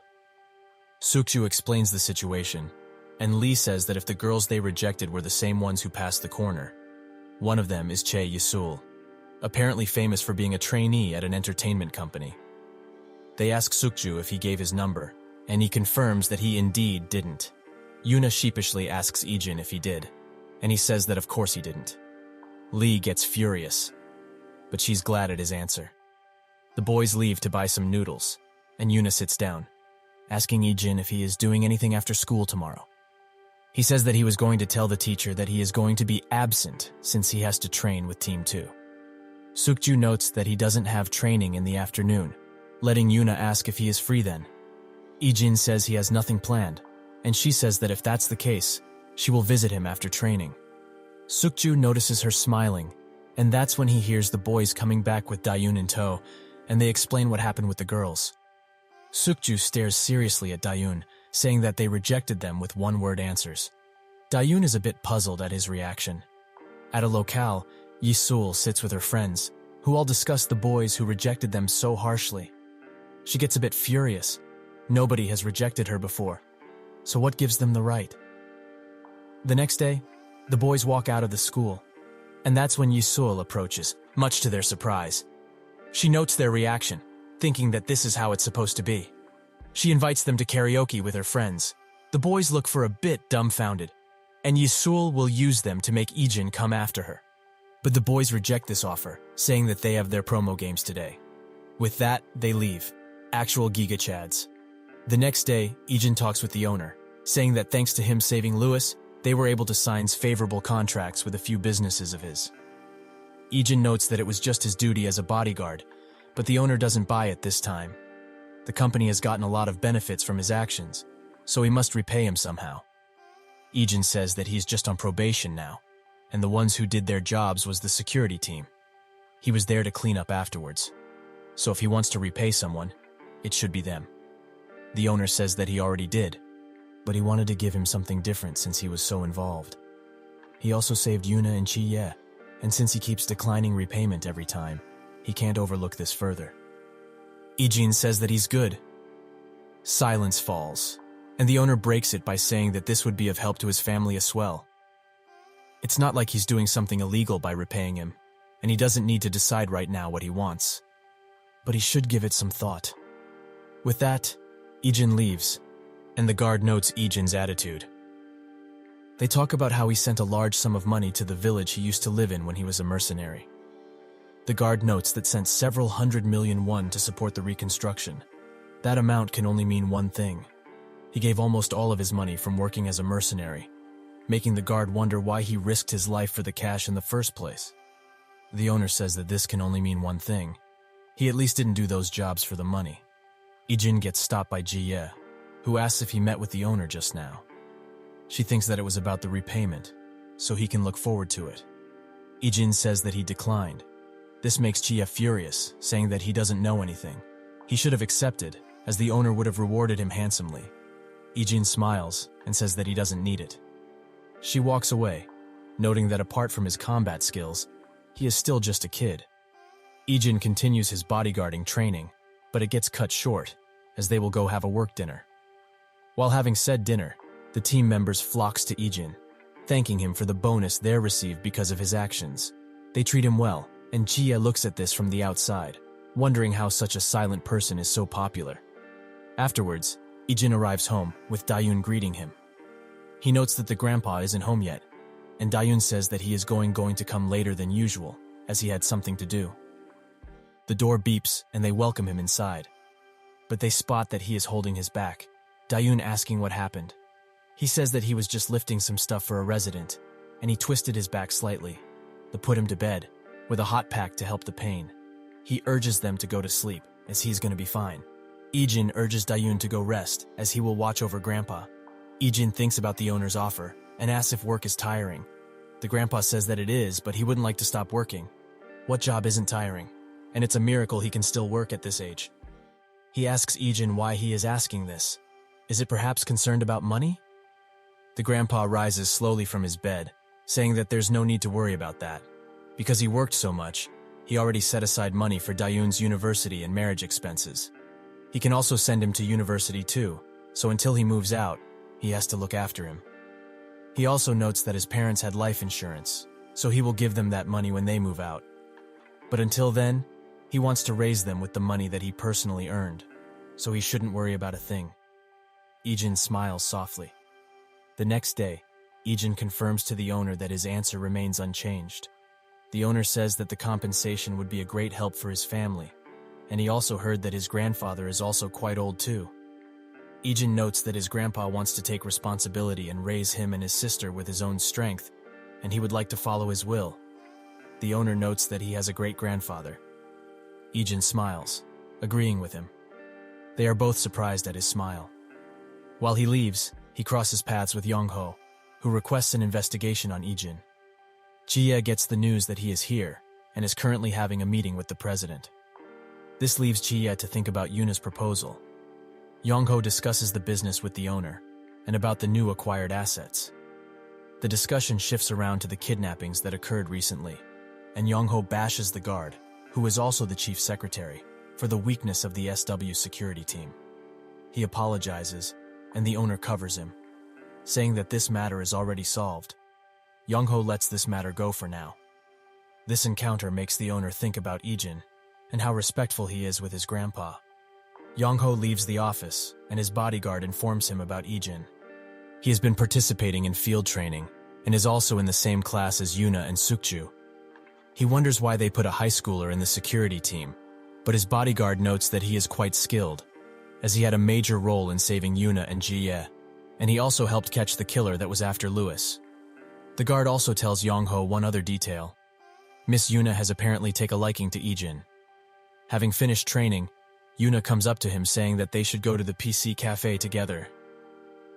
Sukju explains the situation, and Lee says that if the girls they rejected were the same ones who passed the corner, one of them is Che Yisul, apparently famous for being a trainee at an entertainment company. They ask Sukju if he gave his number, and he confirms that he indeed didn't. Yuna sheepishly asks Ijin if he did, and he says that of course he didn't. Lee gets furious, but she's glad at his answer. The boys leave to buy some noodles, and Yuna sits down, asking Ijin if he is doing anything after school tomorrow. He says that he was going to tell the teacher that he is going to be absent since he has to train with Team 2. Sukju notes that he doesn't have training in the afternoon, letting Yuna ask if he is free then. Ijin says he has nothing planned, and she says that if that's the case, she will visit him after training. Sukju notices her smiling, and that's when he hears the boys coming back with Dayun in tow, and they explain what happened with the girls. Sukju stares seriously at Dayun, saying that they rejected them with one-word answers. Dayun is a bit puzzled at his reaction. At a locale, Yisul sits with her friends, who all discuss the boys who rejected them so harshly. She gets a bit furious. Nobody has rejected her before, so what gives them the right? The next day, the boys walk out of the school, and that's when Yisul approaches, much to their surprise. She notes their reaction, thinking that this is how it's supposed to be. She invites them to karaoke with her friends. The boys look for a bit dumbfounded, and Yisul will use them to make Ijin come after her. But the boys reject this offer, saying that they have their promo games today. With that, they leave. Actual Giga Chads. The next day, Ijin talks with the owner, saying that thanks to him saving Lewis, they were able to sign favorable contracts with a few businesses of his. Ijin notes that it was just his duty as a bodyguard, but the owner doesn't buy it this time. The company has gotten a lot of benefits from his actions, so he must repay him somehow. Ijin says that he's just on probation now, and the ones who did their jobs was the security team. He was there to clean up afterwards, so if he wants to repay someone, it should be them. The owner says that he already did, but he wanted to give him something different since he was so involved. He also saved Yuna and Chi-Ye, and since he keeps declining repayment every time, he can't overlook this further. Ijin says that he's good. Silence falls, and the owner breaks it by saying that this would be of help to his family as well. It's not like he's doing something illegal by repaying him, and he doesn't need to decide right now what he wants. But he should give it some thought. With that, Ijin leaves, and the guard notes Ijin's attitude. They talk about how he sent a large sum of money to the village he used to live in when he was a mercenary. The guard notes that sent several 100 million won to support the reconstruction. That amount can only mean one thing. He gave almost all of his money from working as a mercenary, making the guard wonder why he risked his life for the cash in the first place. The owner says that this can only mean one thing. He at least didn't do those jobs for the money. Ijin gets stopped by Ji-Ye, who asks if he met with the owner just now. She thinks that it was about the repayment, so he can look forward to it. Ijin says that he declined. This makes Ji-Ye furious, saying that he doesn't know anything. He should have accepted, as the owner would have rewarded him handsomely. Ijin smiles and says that he doesn't need it. She walks away, noting that apart from his combat skills, he is still just a kid. Ijin continues his bodyguarding training, but it gets cut short, as they will go have a work dinner. While having said dinner, the team members flocks to Ijin, thanking him for the bonus they're received because of his actions. They treat him well, and Ji-Ye looks at this from the outside, wondering how such a silent person is so popular. Afterwards, Ijin arrives home, with Dayun greeting him. He notes that the grandpa isn't home yet, and Dayun says that he is going to come later than usual, as he had something to do. The door beeps, and they welcome him inside. But they spot that he is holding his back, Dayun asking what happened. He says that he was just lifting some stuff for a resident, and he twisted his back slightly. They put him to bed, with a hot pack to help the pain. He urges them to go to sleep, as he's going to be fine. Ijin urges Dayun to go rest, as he will watch over Grandpa. Ijin thinks about the owner's offer, and asks if work is tiring. The grandpa says that it is, but he wouldn't like to stop working. What job isn't tiring? And it's a miracle he can still work at this age. He asks Ijin why he is asking this. Is it perhaps concerned about money? The grandpa rises slowly from his bed, saying that there's no need to worry about that. Because he worked so much, he already set aside money for Dayun's university and marriage expenses. He can also send him to university too, so until he moves out, he has to look after him. He also notes that his parents had life insurance, so he will give them that money when they move out. But until then, he wants to raise them with the money that he personally earned, so he shouldn't worry about a thing. Ijin smiles softly. The next day, Ijin confirms to the owner that his answer remains unchanged. The owner says that the compensation would be a great help for his family, and he also heard that his grandfather is also quite old too. Ijin notes that his grandpa wants to take responsibility and raise him and his sister with his own strength, and he would like to follow his will. The owner notes that he has a great-grandfather. Ijin smiles, agreeing with him. They are both surprised at his smile. While he leaves, he crosses paths with Yongho, who requests an investigation on Ijin. Jie gets the news that he is here and is currently having a meeting with the president. This leaves Jie to think about Yuna's proposal. Yongho discusses the business with the owner and about the new acquired assets. The discussion shifts around to the kidnappings that occurred recently, and Yongho bashes the guard, who is also the chief secretary, for the weakness of the SW security team. He apologizes, and the owner covers him, saying that this matter is already solved. Yongho lets this matter go for now. This encounter makes the owner think about Ijin and how respectful he is with his grandpa. Yongho leaves the office, and his bodyguard informs him about Ijin. He has been participating in field training and is also in the same class as Yuna and Sukju. He wonders why they put a high schooler in the security team, but his bodyguard notes that he is quite skilled, as he had a major role in saving Yuna and Jie, and he also helped catch the killer that was after Louis. The guard also tells Yongho one other detail. Miss Yuna has apparently taken a liking to Ijin. Having finished training, Yuna comes up to him saying that they should go to the PC cafe together.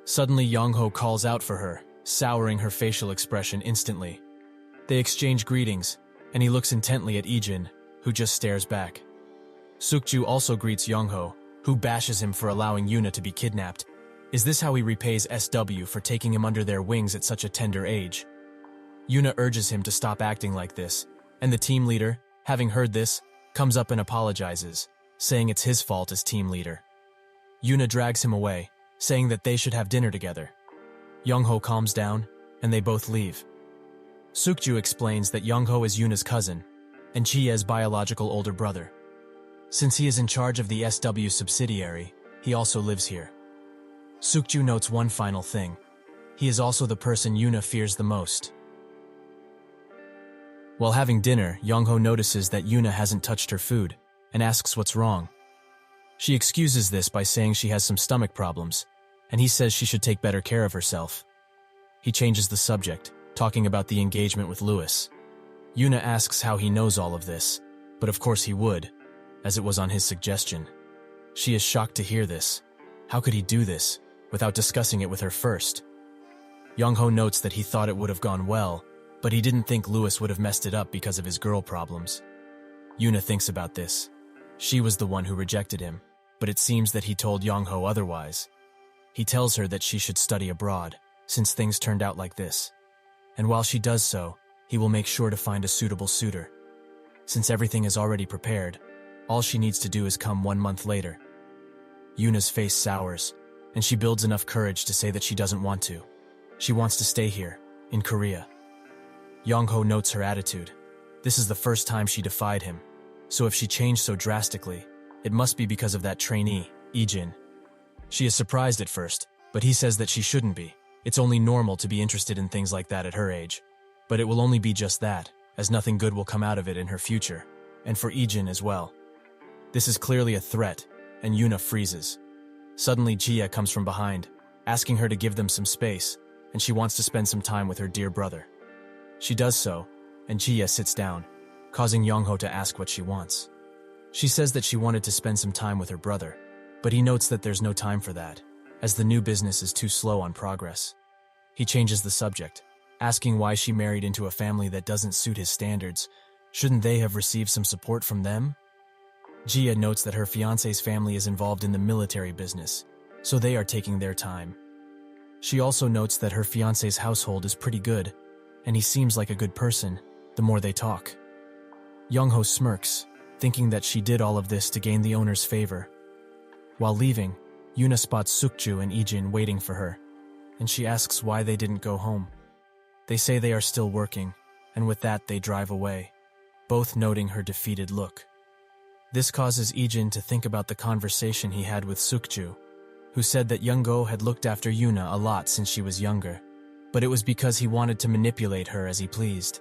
Suddenly Yongho calls out for her, souring her facial expression instantly. They exchange greetings, and he looks intently at Ijin, who just stares back. Sukju also greets Yongho, who bashes him for allowing Yuna to be kidnapped. Is this how he repays SW for taking him under their wings at such a tender age? Yuna urges him to stop acting like this, and the team leader, having heard this, comes up and apologizes, saying it's his fault as team leader. Yuna drags him away, saying that they should have dinner together. Yongho calms down, and they both leave. Sukju explains that Yongho is Yuna's cousin, and Chie's biological older brother. Since he is in charge of the SW subsidiary, he also lives here. Sukju notes one final thing. He is also the person Yuna fears the most. While having dinner, Yongho notices that Yuna hasn't touched her food, and asks what's wrong. She excuses this by saying she has some stomach problems, and he says she should take better care of herself. He changes the subject, talking about the engagement with Louis. Yuna asks how he knows all of this, but of course he would, as it was on his suggestion. She is shocked to hear this. How could he do this, without discussing it with her first? Yongho notes that he thought it would have gone well, but he didn't think Louis would have messed it up because of his girl problems. Yuna thinks about this. She was the one who rejected him, but it seems that he told Yongho otherwise. He tells her that she should study abroad, since things turned out like this. And while she does so, he will make sure to find a suitable suitor. Since everything is already prepared, all she needs to do is come 1 month later. Yuna's face sours, and she builds enough courage to say that she doesn't want to. She wants to stay here, in Korea. Yongho notes her attitude. This is the first time she defied him, so if she changed so drastically, it must be because of that trainee, Ijin. She is surprised at first, but he says that she shouldn't be. It's only normal to be interested in things like that at her age. But it will only be just that, as nothing good will come out of it in her future, and for Ijin as well. This is clearly a threat, and Yuna freezes. Suddenly Jia comes from behind, asking her to give them some space, and she wants to spend some time with her dear brother. She does so, and Jia sits down, causing Yongho to ask what she wants. She says that she wanted to spend some time with her brother, but he notes that there's no time for that, as the new business is too slow on progress. He changes the subject, asking why she married into a family that doesn't suit his standards. Shouldn't they have received some support from them? Jia notes that her fiancé's family is involved in the military business, so they are taking their time. She also notes that her fiancé's household is pretty good, and he seems like a good person the more they talk. Young-ho smirks, thinking that she did all of this to gain the owner's favor. While leaving, Yuna spots Sukju and Ijin waiting for her, and she asks why they didn't go home. They say they are still working, and with that they drive away, both noting her defeated look. This causes Ijin to think about the conversation he had with Sukju, who said that Young-go had looked after Yuna a lot since she was younger, but it was because he wanted to manipulate her as he pleased.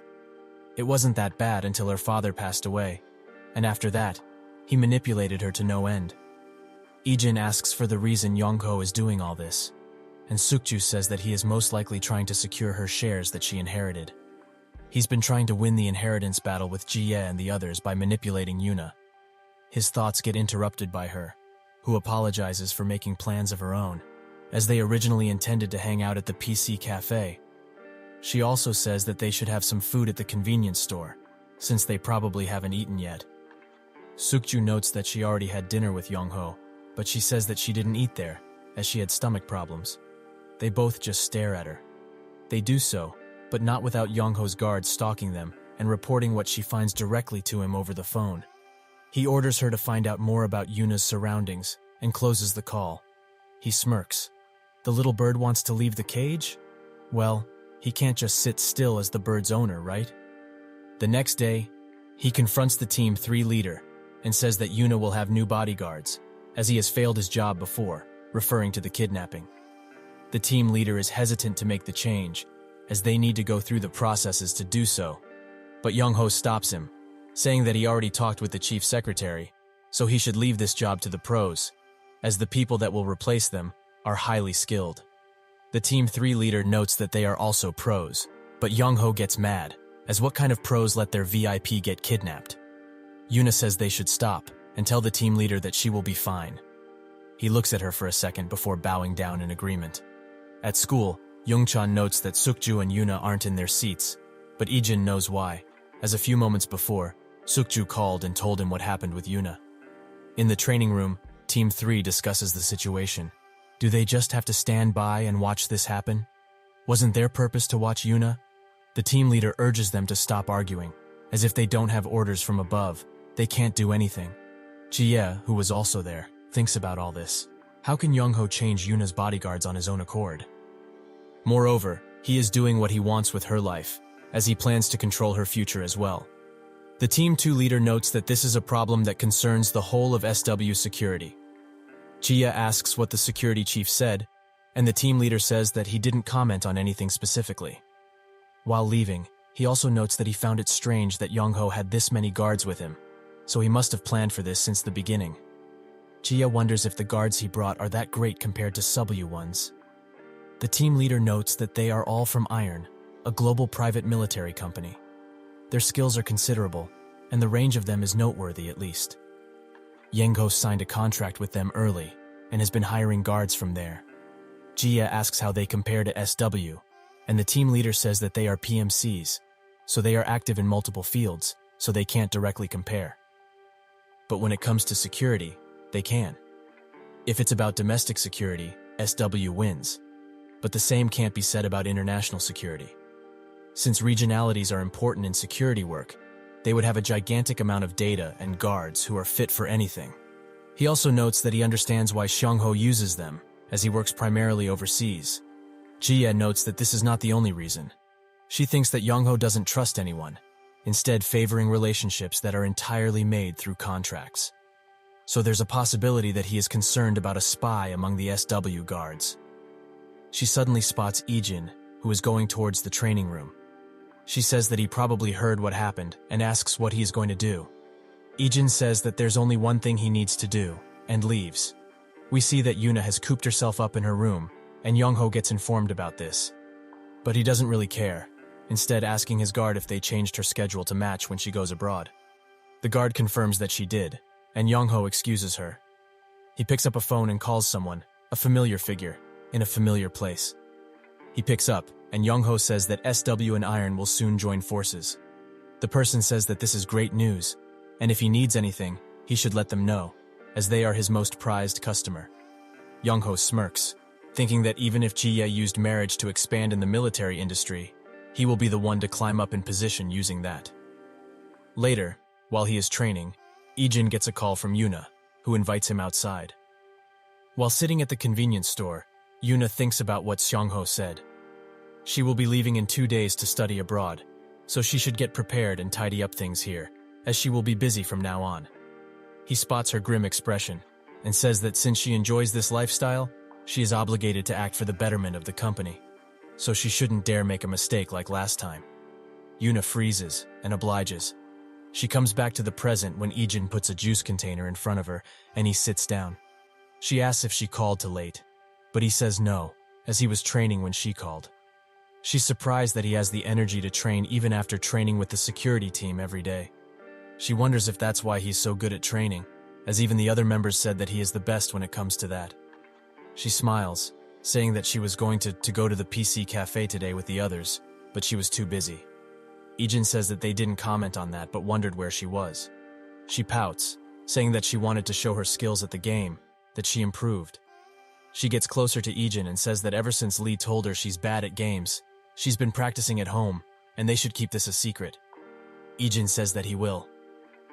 It wasn't that bad until her father passed away, and after that, he manipulated her to no end. Ijin asks for the reason Young-ho is doing all this, and Sukju says that he is most likely trying to secure her shares that she inherited. He's been trying to win the inheritance battle with Jie and the others by manipulating Yuna. His thoughts get interrupted by her, who apologizes for making plans of her own, as they originally intended to hang out at the PC cafe. She also says that they should have some food at the convenience store, since they probably haven't eaten yet. Sukju notes that she already had dinner with Young-ho, but she says that she didn't eat there, as she had stomach problems. They both just stare at her. They do so, but not without Young-ho's guards stalking them and reporting what she finds directly to him over the phone. He orders her to find out more about Yuna's surroundings and closes the call. He smirks. The little bird wants to leave the cage? Well, he can't just sit still as the bird's owner, right? The next day, he confronts the Team 3 leader and says that Yuna will have new bodyguards, as he has failed his job before, referring to the kidnapping. The team leader is hesitant to make the change, as they need to go through the processes to do so, but Young-ho stops him, saying that he already talked with the chief secretary, so he should leave this job to the pros, as the people that will replace them are highly skilled. The Team 3 leader notes that they are also pros, but Young-ho gets mad, as what kind of pros let their VIP get kidnapped? Yuna says they should stop and tell the team leader that she will be fine. He looks at her for a second before bowing down in agreement. At school, Youngchan notes that Sukju and Yuna aren't in their seats, but Ijin knows why, as a few moments before, Sukju called and told him what happened with Yuna. In the training room, Team 3 discusses the situation. Do they just have to stand by and watch this happen? Wasn't their purpose to watch Yuna? The team leader urges them to stop arguing, as if they don't have orders from above, they can't do anything. Jie, who was also there, thinks about all this. How can Young-ho change Yuna's bodyguards on his own accord? Moreover, he is doing what he wants with her life, as he plans to control her future as well. The Team 2 leader notes that this is a problem that concerns the whole of SW security. Jie asks what the security chief said, and the team leader says that he didn't comment on anything specifically. While leaving, he also notes that he found it strange that Young-ho had this many guards with him, so he must have planned for this since the beginning. Jie wonders if the guards he brought are that great compared to Sublu ones. The team leader notes that they are all from Iron, a global private military company. Their skills are considerable, and the range of them is noteworthy at least. Young-ho signed a contract with them early, and has been hiring guards from there. Jie asks how they compare to SW, and the team leader says that they are PMCs, so they are active in multiple fields, so they can't directly compare. But when it comes to security, they can. If it's about domestic security, SW wins. But the same can't be said about international security. Since regionalities are important in security work, they would have a gigantic amount of data and guards who are fit for anything. He also notes that he understands why Xiongho uses them, as he works primarily overseas. Jie notes that this is not the only reason. She thinks that Youngho doesn't trust anyone, instead favoring relationships that are entirely made through contracts. So there's a possibility that he is concerned about a spy among the SW guards. She suddenly spots Ijin, who is going towards the training room. She says that he probably heard what happened and asks what he is going to do. Ijin says that there's only one thing he needs to do, and leaves. We see that Yuna has cooped herself up in her room, and Youngho gets informed about this. But he doesn't really care, instead asking his guard if they changed her schedule to match when she goes abroad. The guard confirms that she did, and Youngho excuses her. He picks up a phone and calls someone, a familiar figure, in a familiar place. He picks up, and Youngho says that SW and Iron will soon join forces. The person says that this is great news, and if he needs anything, he should let them know, as they are his most prized customer. Young-ho smirks, thinking that even if Ji-ye used marriage to expand in the military industry, he will be the one to climb up in position using that. Later, while he is training, Ijin gets a call from Yuna, who invites him outside. While sitting at the convenience store, Yuna thinks about what Seong-ho said. She will be leaving in 2 days to study abroad, so she should get prepared and tidy up things here, as she will be busy from now on. He spots her grim expression and says that since she enjoys this lifestyle, she is obligated to act for the betterment of the company, so she shouldn't dare make a mistake like last time. Yuna freezes and obliges. She comes back to the present when Ijin puts a juice container in front of her and he sits down. She asks if she called too late, but he says no, as he was training when she called. She's surprised that he has the energy to train even after training with the security team every day. She wonders if that's why he's so good at training, as even the other members said that he is the best when it comes to that. She smiles, saying that she was going to go to the PC cafe today with the others, but she was too busy. Ijin says that they didn't comment on that but wondered where she was. She pouts, saying that she wanted to show her skills at the game, that she improved. She gets closer to Ijin and says that ever since Lee told her she's bad at games, she's been practicing at home, and they should keep this a secret. Ijin says that he will.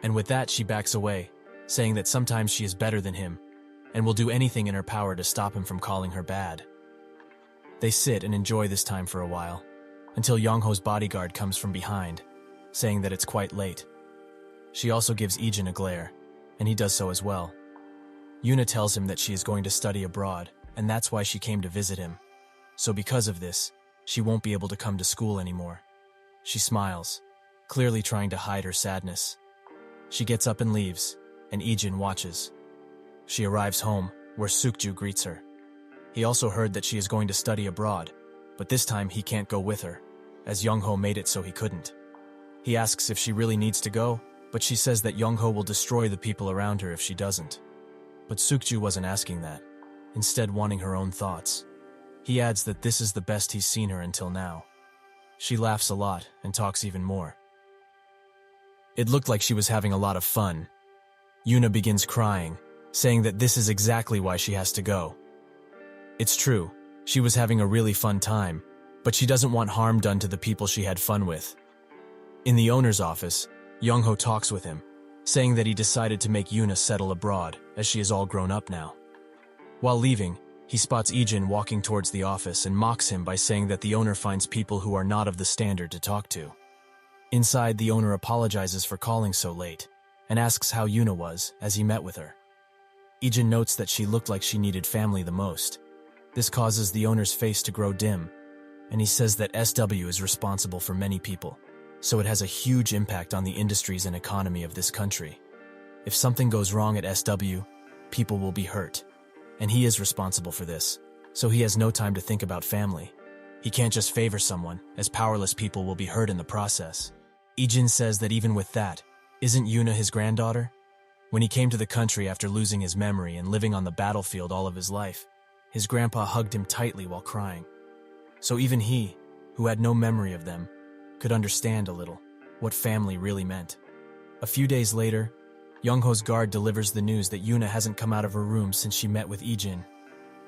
And with that she backs away, saying that sometimes she is better than him, and will do anything in her power to stop him from calling her bad. They sit and enjoy this time for a while, until Young-ho's bodyguard comes from behind, saying that it's quite late. She also gives Ijin a glare, and he does so as well. Yuna tells him that she is going to study abroad, and that's why she came to visit him. So because of this, she won't be able to come to school anymore. She smiles, clearly trying to hide her sadness. She gets up and leaves, and Ijin watches. She arrives home, where Sukju greets her. He also heard that she is going to study abroad, but this time he can't go with her, as Young-ho made it so he couldn't. He asks if she really needs to go, but she says that Young-ho will destroy the people around her if she doesn't. But Sukju wasn't asking that, instead wanting her own thoughts. He adds that this is the best he's seen her until now. She laughs a lot and talks even more. It looked like she was having a lot of fun. Yuna begins crying, saying that this is exactly why she has to go. It's true, she was having a really fun time, but she doesn't want harm done to the people she had fun with. In the owner's office, Young-ho talks with him, saying that he decided to make Yuna settle abroad, as she is all grown up now. While leaving, he spots Ijin walking towards the office and mocks him by saying that the owner finds people who are not of the standard to talk to. Inside, the owner apologizes for calling so late, and asks how Yuna was as he met with her. Ijin notes that she looked like she needed family the most. This causes the owner's face to grow dim, and he says that SW is responsible for many people, so it has a huge impact on the industries and economy of this country. If something goes wrong at SW, people will be hurt, and he is responsible for this, so he has no time to think about family. He can't just favor someone, as powerless people will be hurt in the process. Ijin says that even with that, isn't Yuna his granddaughter? When he came to the country after losing his memory and living on the battlefield all of his life, his grandpa hugged him tightly while crying. So even he, who had no memory of them, could understand a little what family really meant. A few days later, Young-ho's guard delivers the news that Yuna hasn't come out of her room since she met with Ijin.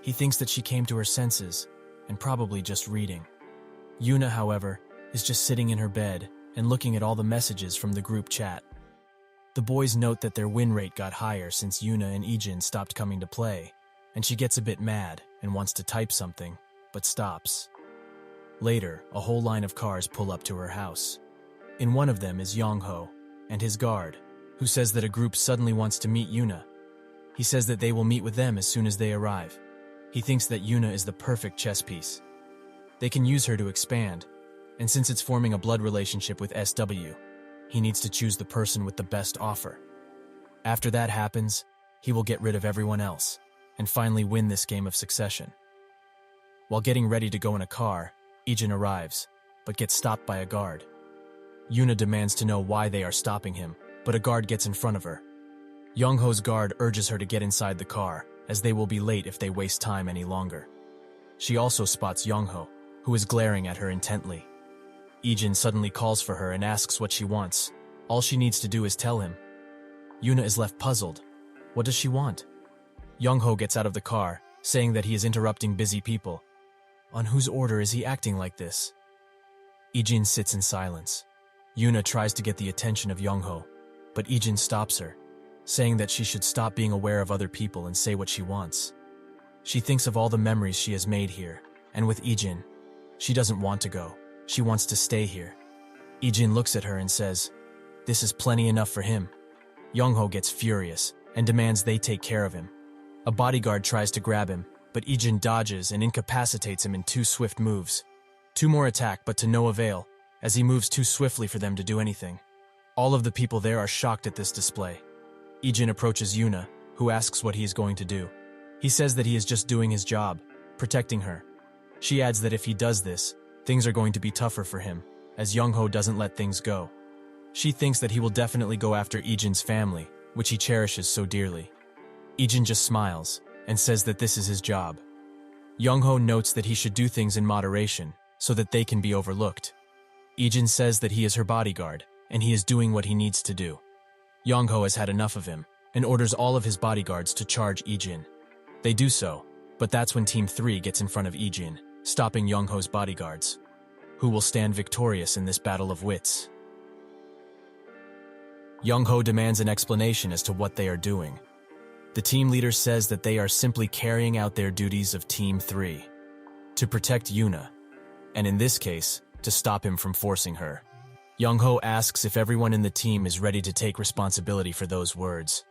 He thinks that she came to her senses, and probably just reading. Yuna, however, is just sitting in her bed and looking at all the messages from the group chat. The boys note that their win rate got higher since Yuna and Ijin stopped coming to play, and she gets a bit mad and wants to type something, but stops. Later, a whole line of cars pull up to her house. In one of them is Young-ho and his guard, who says that a group suddenly wants to meet Yuna. He says that they will meet with them as soon as they arrive. He thinks that Yuna is the perfect chess piece. They can use her to expand, and since it's forming a blood relationship with SW, he needs to choose the person with the best offer. After that happens, he will get rid of everyone else, and finally win this game of succession. While getting ready to go in a car, Ijin arrives, but gets stopped by a guard. Yuna demands to know why they are stopping him, but a guard gets in front of her. Young-ho's guard urges her to get inside the car, as they will be late if they waste time any longer. She also spots Young-ho, who is glaring at her intently. Ijin suddenly calls for her and asks what she wants. All she needs to do is tell him. Yuna is left puzzled. What does she want? Young-ho gets out of the car saying that he is interrupting busy people. On whose order is he acting like this? Ijin sits in silence. Yuna tries to get the attention of Youngho, but Ijin stops her, saying that she should stop being aware of other people and say what she wants. She thinks of all the memories she has made here, and with Ijin, she doesn't want to go. She wants to stay here. Ijin looks at her and says, "This is plenty enough for him." Youngho gets furious and demands they take care of him. A bodyguard tries to grab him, but Ijin dodges and incapacitates him in 2 swift moves. 2 more attack, but to no avail, as he moves too swiftly for them to do anything. All of the people there are shocked at this display. Ijin approaches Yuna, who asks what he is going to do. He says that he is just doing his job, protecting her. She adds that if he does this, things are going to be tougher for him, as Youngho doesn't let things go. She thinks that he will definitely go after Ijin's family, which he cherishes so dearly. Ijin just smiles and says that this is his job. Youngho notes that he should do things in moderation so that they can be overlooked. Ijin says that he is her bodyguard and he is doing what he needs to do. Youngho has had enough of him and orders all of his bodyguards to charge Ijin. They do so, but that's when Team 3 gets in front of Ijin, stopping Youngho's bodyguards. Who will stand victorious in this battle of wits? Youngho demands an explanation as to what they are doing. The team leader says that they are simply carrying out their duties of Team 3, to protect Yuna, and in this case, to stop him from forcing her. Youngho asks if everyone in the team is ready to take responsibility for those words.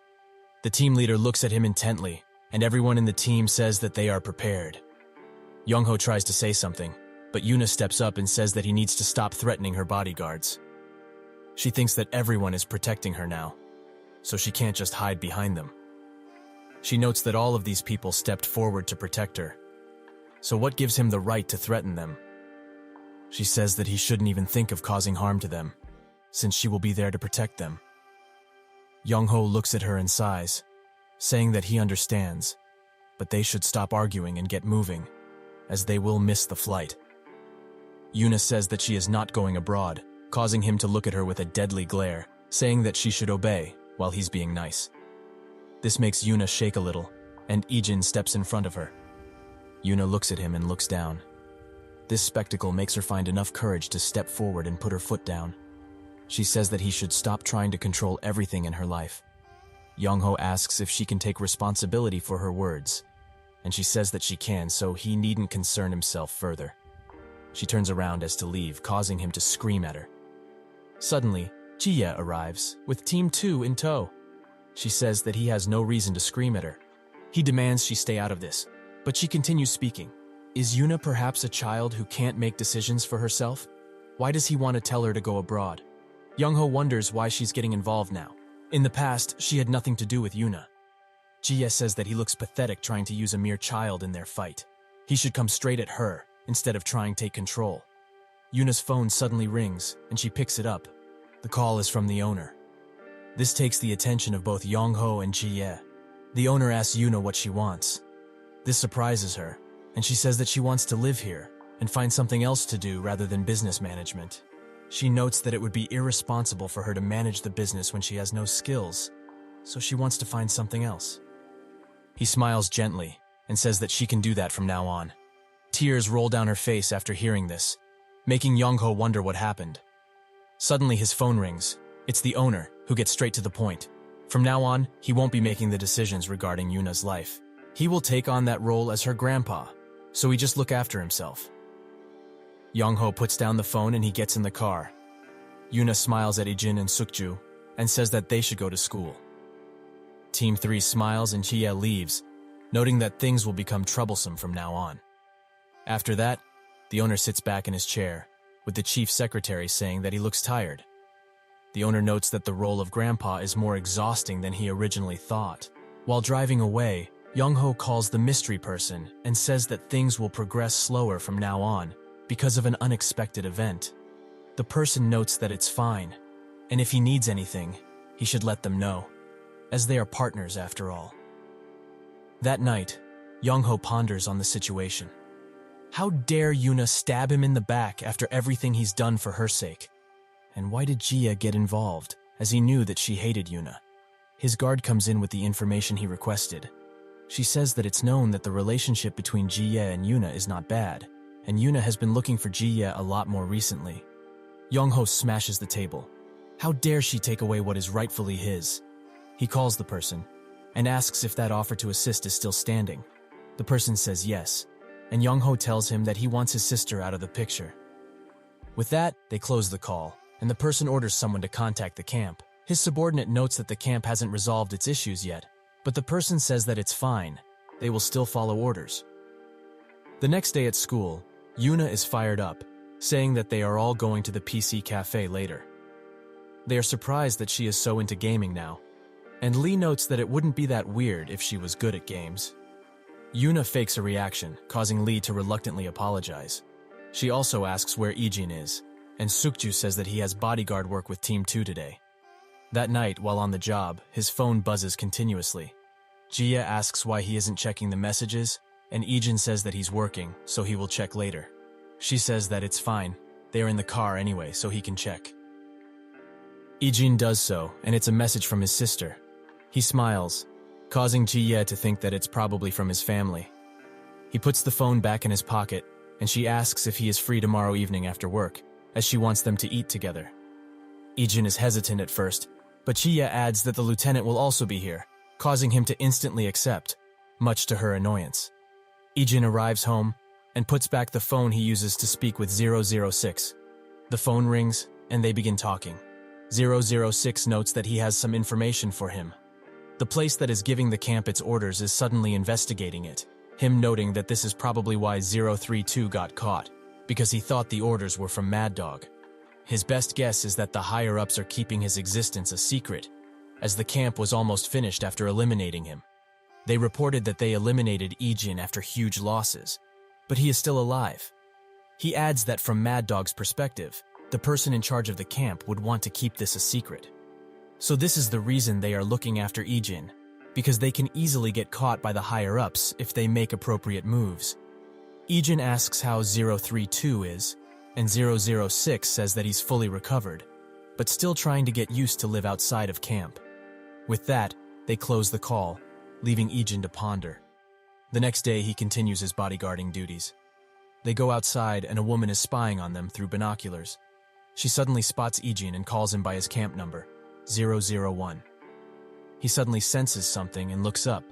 The team leader looks at him intently, and everyone in the team says that they are prepared. Youngho tries to say something, but Yuna steps up and says that he needs to stop threatening her bodyguards. She thinks that everyone is protecting her now, so she can't just hide behind them. She notes that all of these people stepped forward to protect her. So what gives him the right to threaten them? She says that he shouldn't even think of causing harm to them, since she will be there to protect them. Youngho looks at her and sighs, saying that he understands, but they should stop arguing and get moving, as they will miss the flight. Yuna says that she is not going abroad, causing him to look at her with a deadly glare, saying that she should obey while he's being nice. This makes Yuna shake a little, and Ijin steps in front of her. Yuna looks at him and looks down. This spectacle makes her find enough courage to step forward and put her foot down. She says that he should stop trying to control everything in her life. Youngho asks if she can take responsibility for her words, and she says that she can, so he needn't concern himself further. She turns around as to leave, causing him to scream at her. Suddenly, Jia arrives, with Team 2 in tow. She says that he has no reason to scream at her. He demands she stay out of this, but she continues speaking. Is Yuna perhaps a child who can't make decisions for herself? Why does he want to tell her to go abroad? Youngho wonders why she's getting involved now. In the past, she had nothing to do with Yuna. Jia says that he looks pathetic trying to use a mere child in their fight. He should come straight at her, instead of trying to take control. Yuna's phone suddenly rings, and she picks it up. The call is from the owner. This takes the attention of both Youngho and Jie. The owner asks Yuna what she wants. This surprises her, and she says that she wants to live here and find something else to do rather than business management. She notes that it would be irresponsible for her to manage the business when she has no skills, so she wants to find something else. He smiles gently and says that she can do that from now on. Tears roll down her face after hearing this, making Youngho wonder what happened. Suddenly his phone rings. It's the owner, who gets straight to the point. From now on, he won't be making the decisions regarding Yuna's life. He will take on that role as her grandpa, so he just look after himself. Youngho puts down the phone and he gets in the car. Yuna smiles at Ijin and Sukju and says that they should go to school. Team 3 smiles and Jia leaves, noting that things will become troublesome from now on. After that, the owner sits back in his chair, with the chief secretary saying that he looks tired. The owner notes that the role of grandpa is more exhausting than he originally thought. While driving away, Youngho calls the mystery person and says that things will progress slower from now on because of an unexpected event. The person notes that it's fine, and if he needs anything, he should let them know, as they are partners after all. That night, Youngho ponders on the situation. How dare Yuna stab him in the back after everything he's done for her sake? And why did Jia get involved, as he knew that she hated Yuna? His guard comes in with the information he requested. She says that it's known that the relationship between Ji-ye and Yuna is not bad, and Yuna has been looking for Ji-ye a lot more recently. Young-ho smashes the table. How dare she take away what is rightfully his? He calls the person and asks if that offer to assist is still standing. The person says yes, and Young-ho tells him that he wants his sister out of the picture. With that, they close the call, and the person orders someone to contact the camp. His subordinate notes that the camp hasn't resolved its issues yet, but the person says that it's fine. They will still follow orders. The next day at school, Yuna is fired up, saying that they are all going to the PC cafe later. They are surprised that she is so into gaming now, and Lee notes that it wouldn't be that weird if she was good at games. Yuna fakes a reaction, causing Lee to reluctantly apologize. She also asks where Ijin is, and Sukju says that he has bodyguard work with Team 2 today. That night, while on the job, his phone buzzes continuously. Jia asks why he isn't checking the messages, and Ijin says that he's working, so he will check later. She says that it's fine. They are in the car anyway, so he can check. Ijin does so, and it's a message from his sister. He smiles, causing Jia to think that it's probably from his family. He puts the phone back in his pocket, and she asks if he is free tomorrow evening after work, as she wants them to eat together. Ijin is hesitant at first, but Jia adds that the lieutenant will also be here, causing him to instantly accept, much to her annoyance. Ijin arrives home and puts back the phone he uses to speak with 006. The phone rings, and they begin talking. 006 notes that he has some information for him. The place that is giving the camp its orders is suddenly investigating it, him noting that this is probably why 032 got caught, because he thought the orders were from Mad Dog. His best guess is that the higher-ups are keeping his existence a secret, as the camp was almost finished after eliminating him. They reported that they eliminated Ijin after huge losses, but he is still alive. He adds that from Mad Dog's perspective, the person in charge of the camp would want to keep this a secret. So this is the reason they are looking after Ijin, because they can easily get caught by the higher-ups if they make appropriate moves. Ijin asks how 032 is, and 006 says that he's fully recovered, but still trying to get used to live outside of camp. With that, they close the call, leaving Ijin to ponder. The next day, he continues his bodyguarding duties. They go outside, and a woman is spying on them through binoculars. She suddenly spots Ijin and calls him by his camp number, 001. He suddenly senses something and looks up,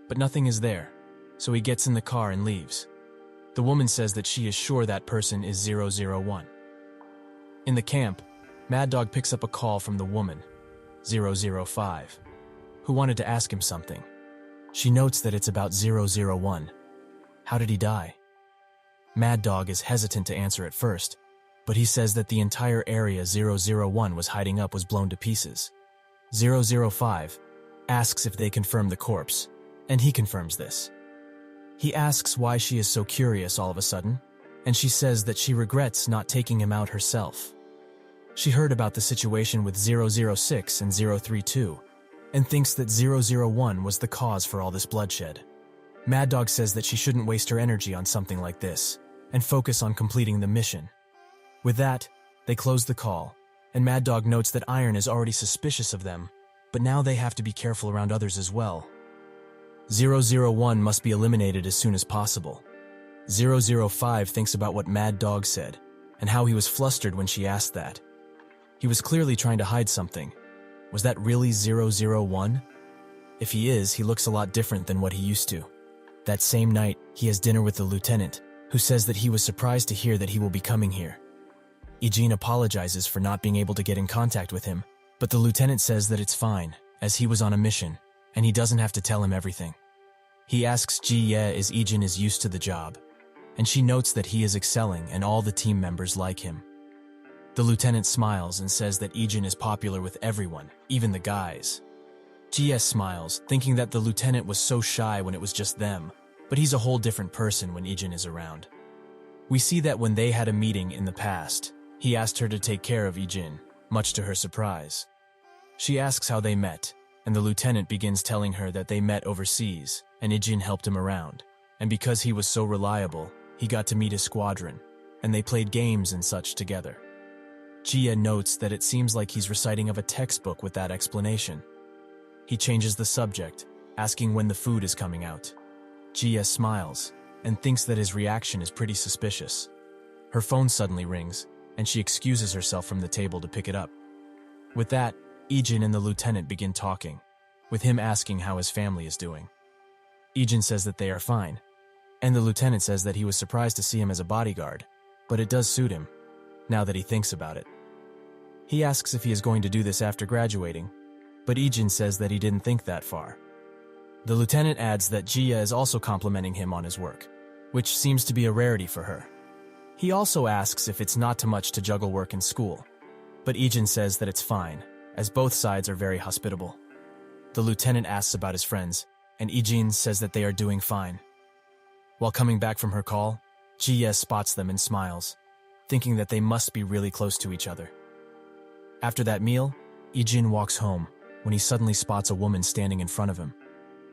but nothing is there, so he gets in the car and leaves. The woman says that she is sure that person is 001. In the camp, Mad Dog picks up a call from the woman, 005, who wanted to ask him something. She notes that it's about 001. How did he die? Mad Dog is hesitant to answer at first, but he says that the entire area 001 was hiding up was blown to pieces. 005 asks if they confirm the corpse, and he confirms this. He asks why she is so curious all of a sudden, and she says that she regrets not taking him out herself. She heard about the situation with 006 and 032, and thinks that 001 was the cause for all this bloodshed. Mad Dog says that she shouldn't waste her energy on something like this, and focus on completing the mission. With that, they close the call, and Mad Dog notes that Iron is already suspicious of them, but now they have to be careful around others as well. 001 must be eliminated as soon as possible. 005 thinks about what Mad Dog said, and how he was flustered when she asked that. He was clearly trying to hide something. Was that really 001? If he is, he looks a lot different than what he used to. That same night, he has dinner with the lieutenant, who says that he was surprised to hear that he will be coming here. Ijin apologizes for not being able to get in contact with him, but the lieutenant says that it's fine, as he was on a mission, and he doesn't have to tell him everything. He asks Ji-ye if Ijin is used to the job, and she notes that he is excelling and all the team members like him. The lieutenant smiles and says that Ijin is popular with everyone, even the guys. Ji-ye smiles, thinking that the lieutenant was so shy when it was just them, but he's a whole different person when Ijin is around. We see that when they had a meeting in the past, he asked her to take care of Ijin, much to her surprise. She asks how they met, and the lieutenant begins telling her that they met overseas, and Ijin helped him around, and because he was so reliable, he got to meet his squadron, and they played games and such together. Jia notes that it seems like he's reciting of a textbook with that explanation. He changes the subject, asking when the food is coming out. Jia smiles and thinks that his reaction is pretty suspicious. Her phone suddenly rings, and she excuses herself from the table to pick it up. With that, Ijin and the lieutenant begin talking, with him asking how his family is doing. Ijin says that they are fine, and the lieutenant says that he was surprised to see him as a bodyguard, but it does suit him, now that he thinks about it. He asks if he is going to do this after graduating, but Ijin says that he didn't think that far. The lieutenant adds that Jia is also complimenting him on his work, which seems to be a rarity for her. He also asks if it's not too much to juggle work and school, but Ijin says that it's fine, as both sides are very hospitable. The lieutenant asks about his friends, and Ijin says that they are doing fine. While coming back from her call, Jia spots them and smiles, thinking that they must be really close to each other. After that meal, Ijin walks home when he suddenly spots a woman standing in front of him.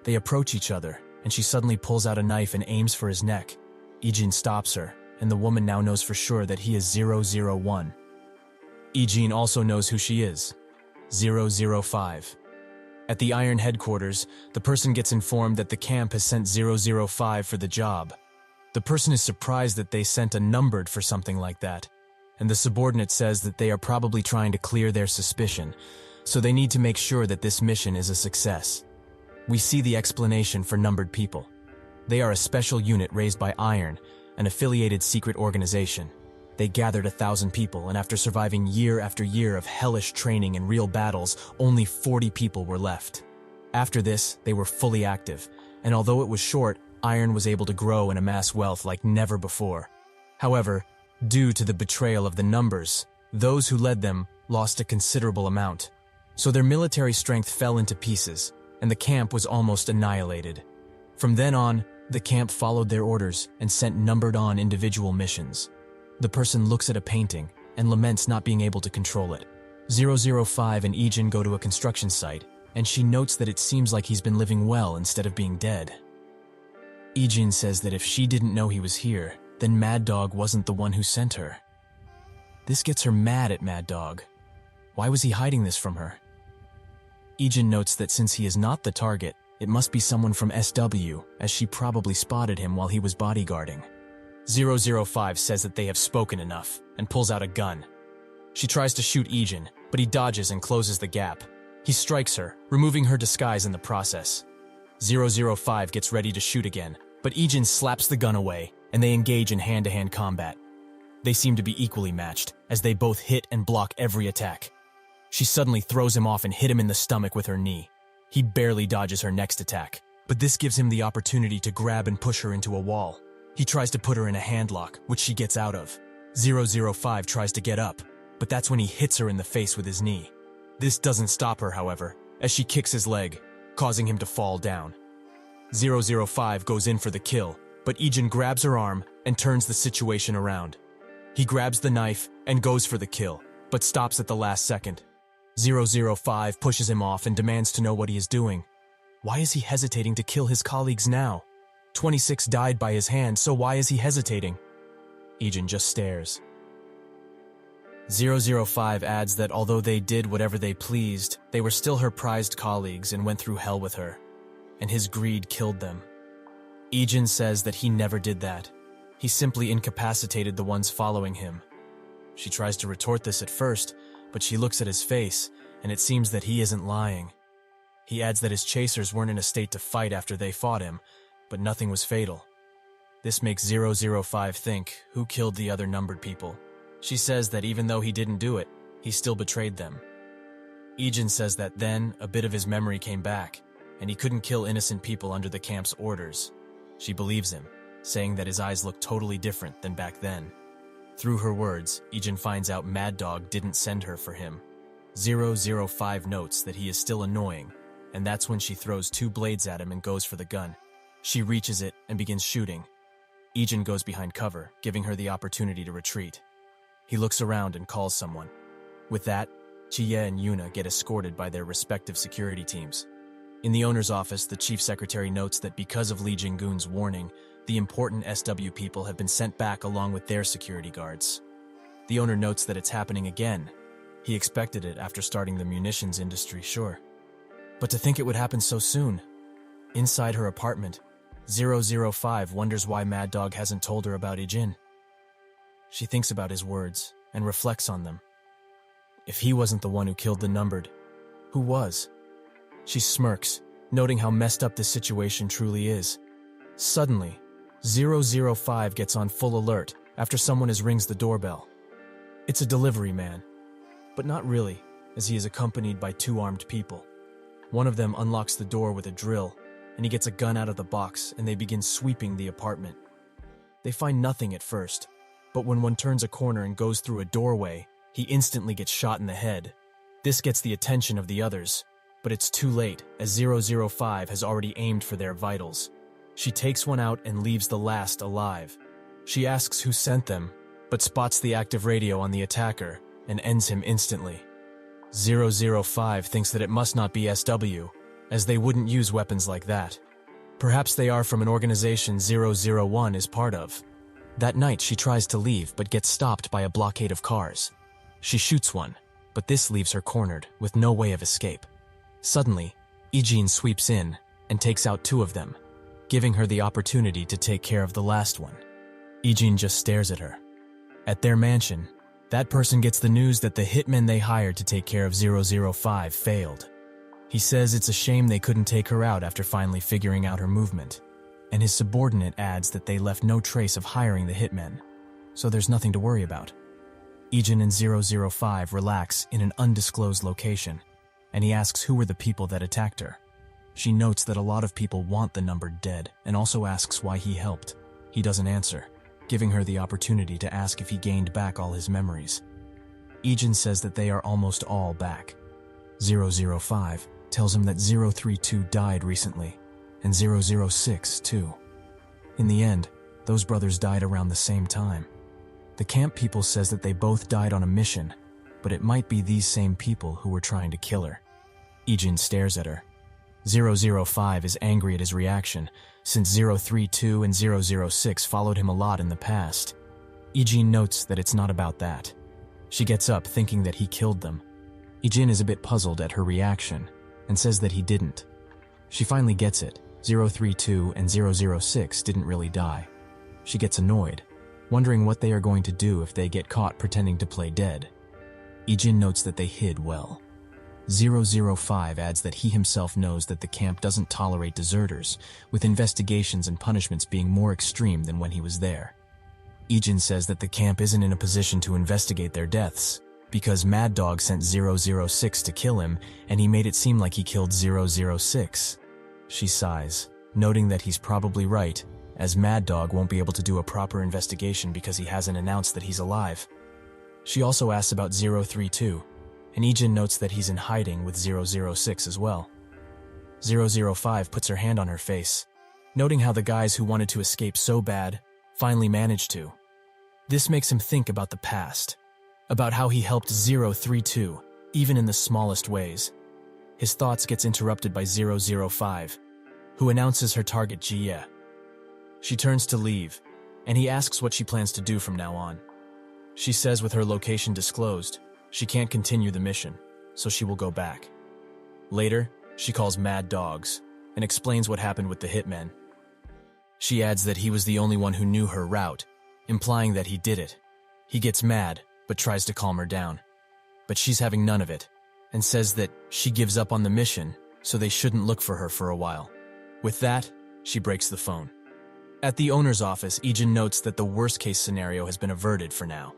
They approach each other, and she suddenly pulls out a knife and aims for his neck. Ijin stops her, and the woman now knows for sure that he is 001. Ijin also knows who she is, 005. At the Iron headquarters, the person gets informed that the camp has sent 005 for the job. The person is surprised that they sent a numbered for something like that, and the subordinate says that they are probably trying to clear their suspicion, so they need to make sure that this mission is a success. We see the explanation for numbered people. They are a special unit raised by Iron, an affiliated secret organization. They gathered 1,000 people, and after surviving year after year of hellish training and real battles, only 40 people were left. After this, they were fully active, and although it was short, Iron was able to grow and amass wealth like never before. However, due to the betrayal of the numbers, those who led them lost a considerable amount. So their military strength fell into pieces, and the camp was almost annihilated. From then on, the camp followed their orders and sent numbered-on individual missions. The person looks at a painting and laments not being able to control it. 005 and Ijin go to a construction site, and she notes that it seems like he's been living well instead of being dead. Ijin says that if she didn't know he was here, then Mad Dog wasn't the one who sent her. This gets her mad at Mad Dog. Why was he hiding this from her? Ijin notes that since he is not the target, it must be someone from SW, as she probably spotted him while he was bodyguarding. 005 says that they have spoken enough, and pulls out a gun. She tries to shoot Ijin, but he dodges and closes the gap. He strikes her, removing her disguise in the process. 005 gets ready to shoot again, but Ijin slaps the gun away, and they engage in hand-to-hand combat. They seem to be equally matched, as they both hit and block every attack. She suddenly throws him off and hit him in the stomach with her knee. He barely dodges her next attack, but this gives him the opportunity to grab and push her into a wall. He tries to put her in a handlock, which she gets out of. 005 tries to get up, but that's when he hits her in the face with his knee. This doesn't stop her, however, as she kicks his leg, causing him to fall down. 005 goes in for the kill, but Ijin grabs her arm and turns the situation around. He grabs the knife and goes for the kill, but stops at the last second. 005 pushes him off and demands to know what he is doing. Why is he hesitating to kill his colleagues now? 26 died by his hand, so why is he hesitating? Ijin just stares. 005 adds that although they did whatever they pleased, they were still her prized colleagues and went through hell with her, and his greed killed them. Ijin says that he never did that. He simply incapacitated the ones following him. She tries to retort this at first, but she looks at his face, and it seems that he isn't lying. He adds that his chasers weren't in a state to fight after they fought him, but nothing was fatal. This makes 005 think, who killed the other numbered people? She says that even though he didn't do it, he still betrayed them. Ijin says that then, a bit of his memory came back, and he couldn't kill innocent people under the camp's orders. She believes him, saying that his eyes look totally different than back then. Through her words, Ijin finds out Mad Dog didn't send her for him. 005 notes that he is still annoying, and that's when she throws 2 blades at him and goes for the gun. She reaches it and begins shooting. Ijin goes behind cover, giving her the opportunity to retreat. He looks around and calls someone. With that, Jia and Yuna get escorted by their respective security teams. In the owner's office, the chief secretary notes that because of Li Jinggun's warning, the important SW people have been sent back along with their security guards. The owner notes that it's happening again. He expected it after starting the munitions industry, sure. But to think it would happen so soon. Inside her apartment, 005 wonders why Mad Dog hasn't told her about Ijin. She thinks about his words and reflects on them. If he wasn't the one who killed the numbered, who was? She smirks, noting how messed up this situation truly is. Suddenly, 005 gets on full alert after someone rings the doorbell. It's a delivery man, but not really, as he is accompanied by two armed people. One of them unlocks the door with a drill, and he gets a gun out of the box and they begin sweeping the apartment. They find nothing at first, but when one turns a corner and goes through a doorway, he instantly gets shot in the head. This gets the attention of the others, but it's too late as 005 has already aimed for their vitals. She takes one out and leaves the last alive. She asks who sent them, but spots the active radio on the attacker and ends him instantly. 005 thinks that it must not be SW, as they wouldn't use weapons like that. Perhaps they are from an organization 001 is part of. That night she tries to leave but gets stopped by a blockade of cars. She shoots one, but this leaves her cornered with no way of escape. Suddenly, Ijin sweeps in and takes out two of them, giving her the opportunity to take care of the last one. Ijin just stares at her. At their mansion, that person gets the news that the hitmen they hired to take care of 005 failed. He says it's a shame they couldn't take her out after finally figuring out her movement, and his subordinate adds that they left no trace of hiring the hitmen, so there's nothing to worry about. Ijin and 005 relax in an undisclosed location, and he asks who were the people that attacked her. She notes that a lot of people want the numbered dead and also asks why he helped. He doesn't answer, giving her the opportunity to ask if he gained back all his memories. Ijin says that they are almost all back. 005 tells him that 032 died recently, and 006 too. In the end, those brothers died around the same time. The camp people says that they both died on a mission, but it might be these same people who were trying to kill her. Ijin stares at her. 005 is angry at his reaction, since 032 and 006 followed him a lot in the past. Ijin notes that it's not about that. She gets up thinking that he killed them. Ijin is a bit puzzled at her reaction, and says that he didn't. She finally gets it. 032 and 006 didn't really die. She gets annoyed, wondering what they are going to do if they get caught pretending to play dead. Ijin notes that they hid well. 005 adds that he himself knows that the camp doesn't tolerate deserters, with investigations and punishments being more extreme than when he was there. Ijin says that the camp isn't in a position to investigate their deaths, because Mad Dog sent 006 to kill him, and he made it seem like he killed 006. She sighs, noting that he's probably right, as Mad Dog won't be able to do a proper investigation because he hasn't announced that he's alive. She also asks about 032, and Ijin notes that he's in hiding with 006 as well. 005 puts her hand on her face, noting how the guys who wanted to escape so bad finally managed to. This makes him think about the past, about how he helped 032, even in the smallest ways. His thoughts gets interrupted by 005, who announces her target Jie. She turns to leave, and he asks what she plans to do from now on. She says with her location disclosed, she can't continue the mission, so she will go back. Later, she calls Mad Dogs and explains what happened with the hitmen. She adds that he was the only one who knew her route, implying that he did it. He gets mad, but tries to calm her down. But she's having none of it, and says that she gives up on the mission, so they shouldn't look for her for a while. With that, she breaks the phone. At the owner's office, Ijin notes that the worst-case scenario has been averted for now.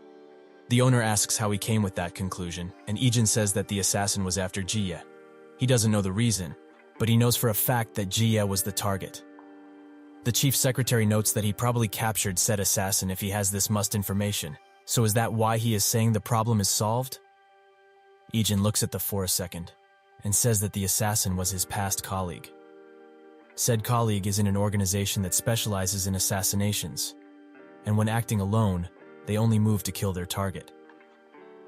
The owner asks how he came with that conclusion, and Ijin says that the assassin was after Jie. He doesn't know the reason, but he knows for a fact that Jie was the target. The chief secretary notes that he probably captured said assassin if he has this must information, so is that why he is saying the problem is solved? Ijin looks at the for a second, and says that the assassin was his past colleague. Said colleague is in an organization that specializes in assassinations, and when acting alone, they only move to kill their target.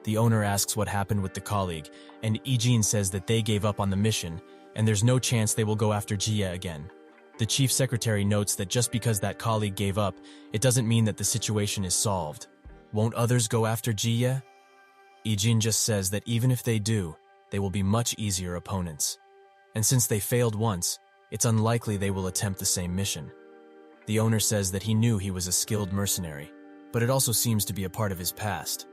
The owner asks what happened with the colleague, and Ijin says that they gave up on the mission, and there's no chance they will go after Jie again. The chief secretary notes that just because that colleague gave up, it doesn't mean that the situation is solved. Won't others go after Jie? Ijin just says that even if they do, they will be much easier opponents. And since they failed once, it's unlikely they will attempt the same mission. The owner says that he knew he was a skilled mercenary, but it also seems to be a part of his past.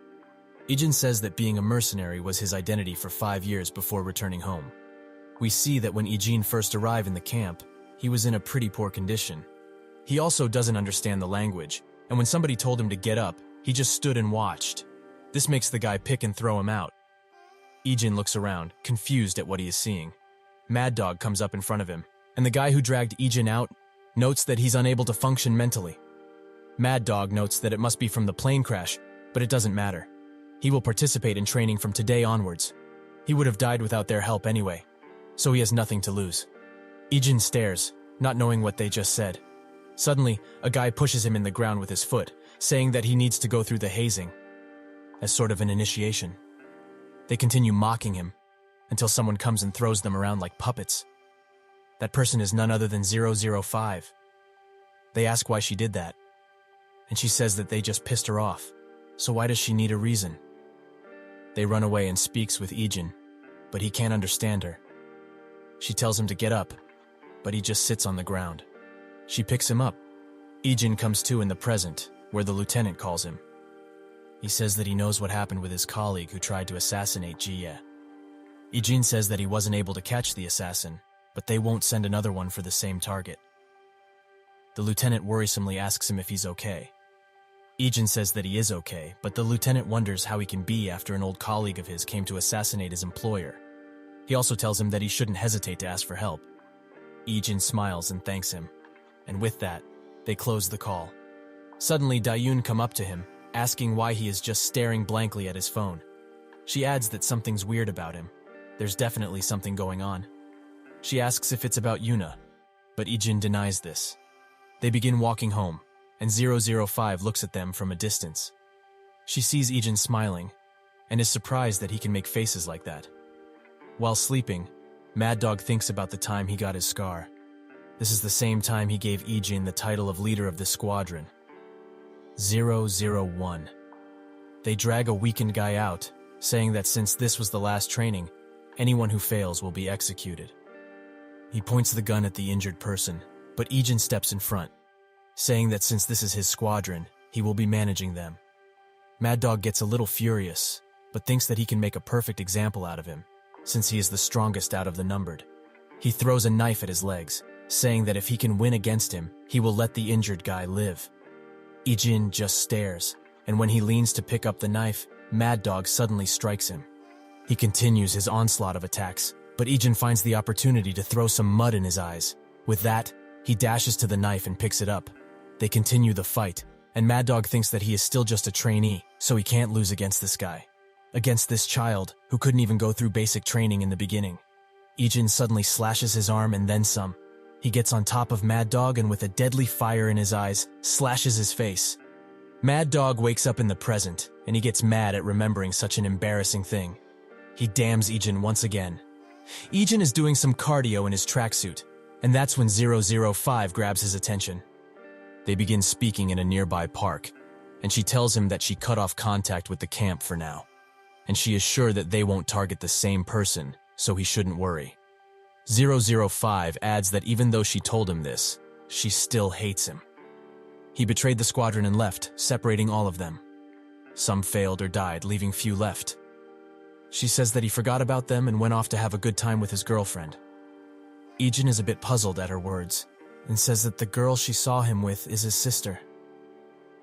Ijin says that being a mercenary was his identity for 5 years before returning home. We see that when Ijin first arrived in the camp, he was in a pretty poor condition. He also doesn't understand the language, and when somebody told him to get up, he just stood and watched. This makes the guy pick and throw him out. Ijin looks around, confused at what he is seeing. Mad Dog comes up in front of him, and the guy who dragged Ijin out notes that he's unable to function mentally. Mad Dog notes that it must be from the plane crash, but it doesn't matter. He will participate in training from today onwards. He would have died without their help anyway, so he has nothing to lose. Ijin stares, not knowing what they just said. Suddenly, a guy pushes him in the ground with his foot, saying that he needs to go through the hazing, as sort of an initiation. They continue mocking him, until someone comes and throws them around like puppets. That person is none other than 005. They ask why she did that, and she says that they just pissed her off, so why does she need a reason? They run away and speaks with Ijin, but he can't understand her. She tells him to get up, but he just sits on the ground. She picks him up. Ijin comes to in the present, where the lieutenant calls him. He says that he knows what happened with his colleague who tried to assassinate Jie. Ijin says that he wasn't able to catch the assassin, but they won't send another one for the same target. The lieutenant worrisomely asks him if he's okay. Ijin says that he is okay, but the lieutenant wonders how he can be after an old colleague of his came to assassinate his employer. He also tells him that he shouldn't hesitate to ask for help. Ijin smiles and thanks him, and with that, they close the call. Suddenly, Dayun come up to him, asking why he is just staring blankly at his phone. She adds that something's weird about him. There's definitely something going on. She asks if it's about Yuna, but Ijin denies this. They begin walking home, and 005 looks at them from a distance. She sees Ijin smiling, and is surprised that he can make faces like that. While sleeping, Mad Dog thinks about the time he got his scar. This is the same time he gave Ijin the title of leader of the squadron. 001. They drag a weakened guy out, saying that since this was the last training, anyone who fails will be executed. He points the gun at the injured person, but Ijin steps in front, saying that since this is his squadron, he will be managing them. Mad Dog gets a little furious, but thinks that he can make a perfect example out of him, since he is the strongest out of the numbered. He throws a knife at his legs, saying that if he can win against him, he will let the injured guy live. Ijin just stares, and when he leans to pick up the knife, Mad Dog suddenly strikes him. He continues his onslaught of attacks, but Ijin finds the opportunity to throw some mud in his eyes. With that, he dashes to the knife and picks it up. They continue the fight, and Mad Dog thinks that he is still just a trainee, so he can't lose against this guy. Against this child, who couldn't even go through basic training in the beginning. Ijin suddenly slashes his arm and then some. He gets on top of Mad Dog and with a deadly fire in his eyes, slashes his face. Mad Dog wakes up in the present, and he gets mad at remembering such an embarrassing thing. He damns Ijin once again. Ijin is doing some cardio in his tracksuit, and that's when 005 grabs his attention. They begin speaking in a nearby park, and she tells him that she cut off contact with the camp for now, and she is sure that they won't target the same person, so he shouldn't worry. 005 adds that even though she told him this, she still hates him. He betrayed the squadron and left, separating all of them. Some failed or died, leaving few left. She says that he forgot about them and went off to have a good time with his girlfriend. Ijin is a bit puzzled at her words, and says that the girl she saw him with is his sister.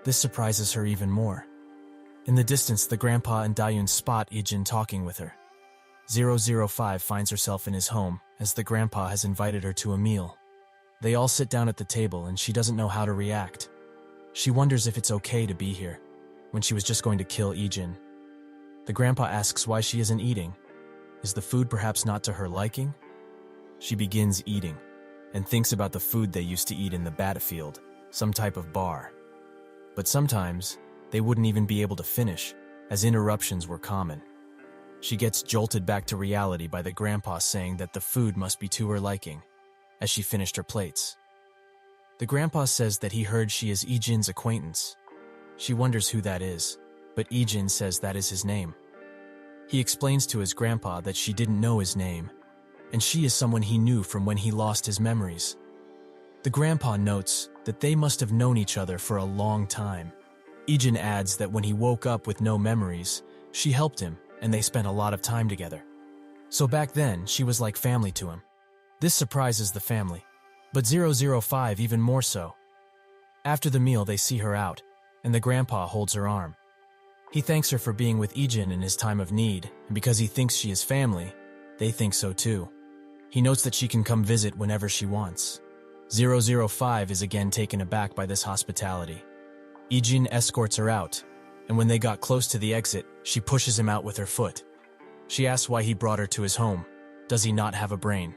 This surprises her even more. In the distance, the grandpa and Dayun spot Ijin talking with her. 005 finds herself in his home, as the grandpa has invited her to a meal. They all sit down at the table and she doesn't know how to react. She wonders if it's okay to be here, when she was just going to kill Ijin. The grandpa asks why she isn't eating. Is the food perhaps not to her liking? She begins eating, and thinks about the food they used to eat in the battlefield, some type of bar. But sometimes, they wouldn't even be able to finish, as interruptions were common. She gets jolted back to reality by the grandpa saying that the food must be to her liking, as she finished her plates. The grandpa says that he heard she is Ijin's acquaintance. She wonders who that is, but Ijin says that is his name. He explains to his grandpa that she didn't know his name, and she is someone he knew from when he lost his memories. The grandpa notes that they must have known each other for a long time. Ijin adds that when he woke up with no memories, she helped him and they spent a lot of time together. So back then, she was like family to him. This surprises the family, but 005 even more so. After the meal, they see her out, and the grandpa holds her arm. He thanks her for being with Ijin in his time of need, and because he thinks she is family, they think so too. He notes that she can come visit whenever she wants. 005 is again taken aback by this hospitality. Ijin escorts her out, and when they got close to the exit, she pushes him out with her foot. She asks why he brought her to his home. Does he not have a brain?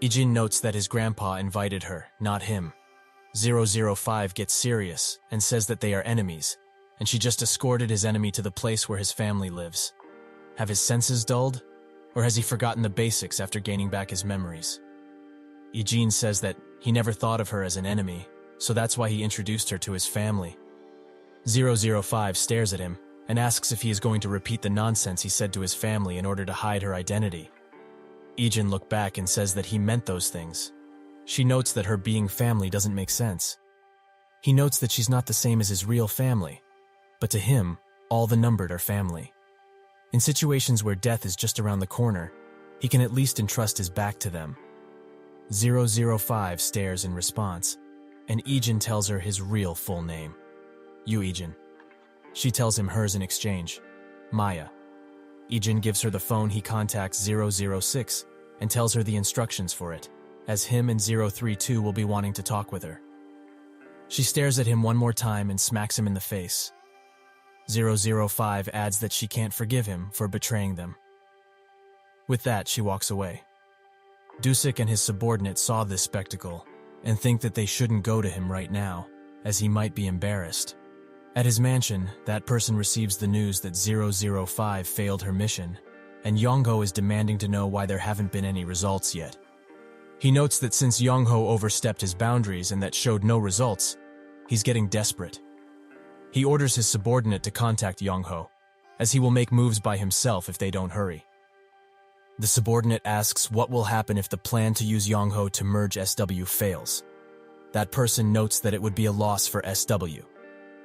Ijin notes that his grandpa invited her, not him. 005 gets serious and says that they are enemies, and she just escorted his enemy to the place where his family lives. Have his senses dulled? Or has he forgotten the basics after gaining back his memories? Ijin says that he never thought of her as an enemy, so that's why he introduced her to his family. 005 stares at him and asks if he is going to repeat the nonsense he said to his family in order to hide her identity. Ijin looks back and says that he meant those things. She notes that her being family doesn't make sense. He notes that she's not the same as his real family, but to him, all the numbered are family. In situations where death is just around the corner, he can at least entrust his back to them. 005 stares in response, and Ijin tells her his real full name. You, Ijin. She tells him hers in exchange. Maya. Ijin gives her the phone. He contacts 006 and tells her the instructions for it, as him and 032 will be wanting to talk with her. She stares at him one more time and smacks him in the face. 005 adds that she can't forgive him for betraying them. With that, she walks away. Dusik and his subordinate saw this spectacle and think that they shouldn't go to him right now, as he might be embarrassed. At his mansion, that person receives the news that 005 failed her mission, and Yongho is demanding to know why there haven't been any results yet. He notes that since Yongho overstepped his boundaries and that showed no results, he's getting desperate. He orders his subordinate to contact Yongho, as he will make moves by himself if they don't hurry. The subordinate asks what will happen if the plan to use Yongho to merge SW fails. That person notes that it would be a loss for SW.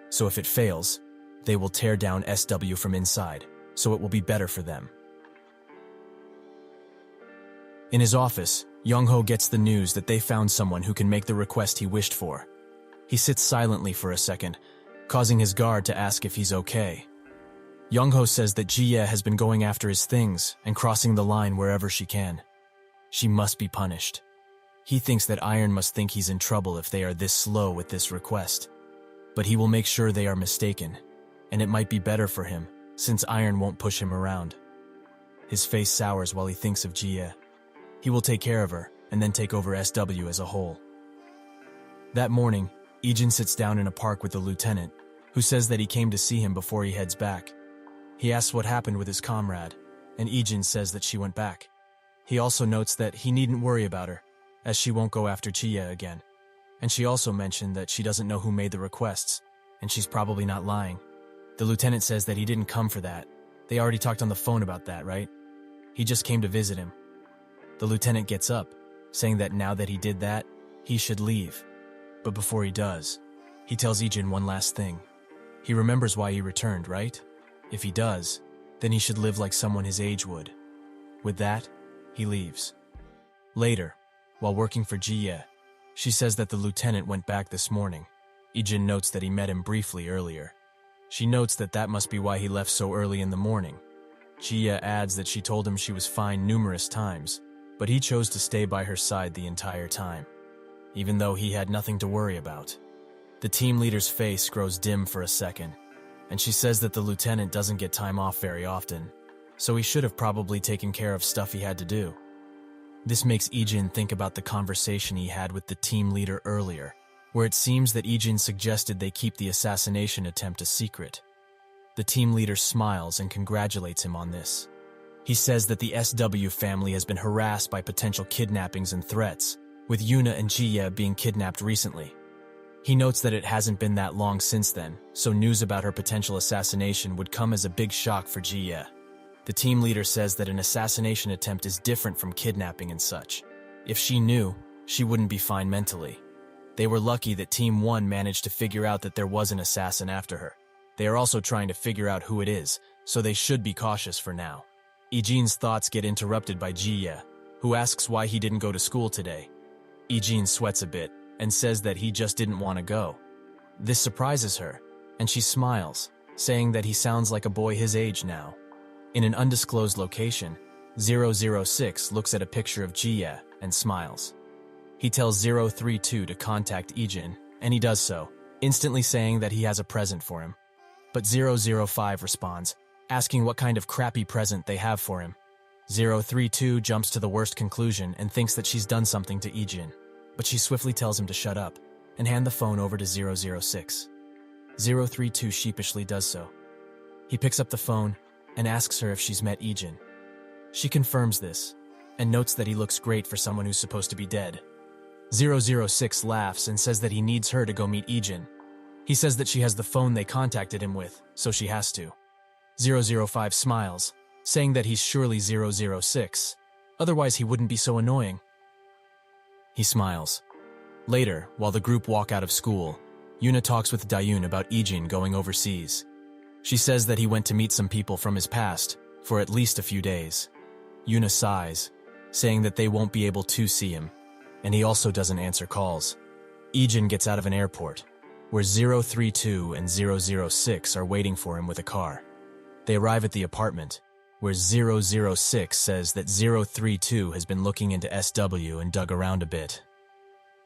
So if it fails, they will tear down SW from inside, so it will be better for them. In his office, Yongho gets the news that they found someone who can make the request he wished for. He sits silently for a second, causing his guard to ask if he's okay. Yongho says that Jie has been going after his things and crossing the line wherever she can. She must be punished. He thinks that Iron must think he's in trouble if they are this slow with this request. But he will make sure they are mistaken, and it might be better for him, since Iron won't push him around. His face sours while he thinks of Jie. He will take care of her, and then take over SW as a whole. That morning, Ijin sits down in a park with the lieutenant, who says that he came to see him before he heads back. He asks what happened with his comrade, and Ijin says that she went back. He also notes that he needn't worry about her, as she won't go after Jie again. And she also mentioned that she doesn't know who made the requests, and she's probably not lying. The lieutenant says that he didn't come for that. They already talked on the phone about that, right? He just came to visit him. The lieutenant gets up, saying that now that he did that, he should leave. But before he does, he tells Ijin one last thing. He remembers why he returned, right? If he does, then he should live like someone his age would. With that, he leaves. Later, while working for Jie, she says that the lieutenant went back this morning. Ijin notes that he met him briefly earlier. She notes that that must be why he left so early in the morning. Jie adds that she told him she was fine numerous times, but he chose to stay by her side the entire time, even though he had nothing to worry about. The team leader's face grows dim for a second, and she says that the lieutenant doesn't get time off very often, so he should have probably taken care of stuff he had to do. This makes Ijin think about the conversation he had with the team leader earlier, where it seems that Ijin suggested they keep the assassination attempt a secret. The team leader smiles and congratulates him on this. He says that the SW family has been harassed by potential kidnappings and threats, with Yuna and Jie being kidnapped recently. He notes that it hasn't been that long since then, so news about her potential assassination would come as a big shock for Jie. The team leader says that an assassination attempt is different from kidnapping and such. If she knew, she wouldn't be fine mentally. They were lucky that Team 1 managed to figure out that there was an assassin after her. They are also trying to figure out who it is, so they should be cautious for now. Eugene thoughts get interrupted by Jie, who asks why he didn't go to school today. Eugene sweats a bit and says that he just didn't want to go. This surprises her, and she smiles, saying that he sounds like a boy his age now. In an undisclosed location, 006 looks at a picture of Jie and smiles. He tells 032 to contact Eugene, and he does so, instantly saying that he has a present for him. But 005 responds, asking what kind of crappy present they have for him. 032 jumps to the worst conclusion and thinks that she's done something to Eugene, but she swiftly tells him to shut up and hand the phone over to 006. 032 sheepishly does so. He picks up the phone and asks her if she's met Eugene. She confirms this and notes that he looks great for someone who's supposed to be dead. 006 laughs and says that he needs her to go meet Eugene. He says that she has the phone they contacted him with, so she has to. 005 smiles, saying that he's surely 006, otherwise he wouldn't be so annoying. He smiles. Later, while the group walk out of school, Yuna talks with Dayun about Eugene going overseas. She says that he went to meet some people from his past for at least a few days. Yuna sighs, saying that they won't be able to see him, and he also doesn't answer calls. Eugene gets out of an airport, where 032 and 006 are waiting for him with a car. They arrive at the apartment, where 006 says that 032 has been looking into SW and dug around a bit.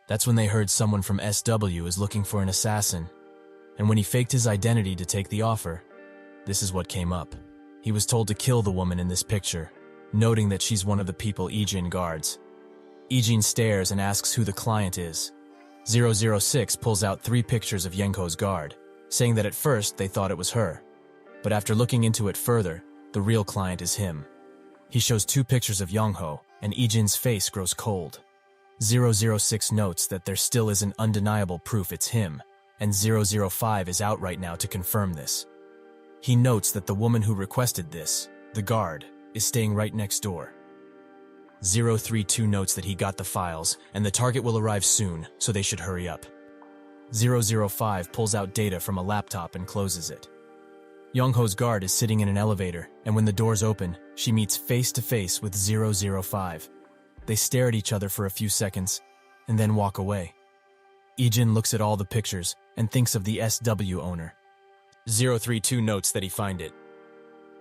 That's when they heard someone from SW is looking for an assassin, and when he faked his identity to take the offer, this is what came up. He was told to kill the woman in this picture, noting that she's one of the people Eugene guards. Eugene stares and asks who the client is. 006 pulls out 3 pictures of Yengho's guard, saying that at first they thought it was her. But after looking into it further, the real client is him. He shows 2 pictures of Yongho, and Eugene's face grows cold. 006 notes that there still isn't undeniable proof it's him, and 005 is out right now to confirm this. He notes that the woman who requested this, the guard, is staying right next door. 032 notes that he got the files, and the target will arrive soon, so they should hurry up. 005 pulls out data from a laptop and closes it. Yongho's guard is sitting in an elevator, and when the doors open, she meets face to face with 005. They stare at each other for a few seconds, and then walk away. Eugene looks at all the pictures and thinks of the SW owner. 032 notes that he find it.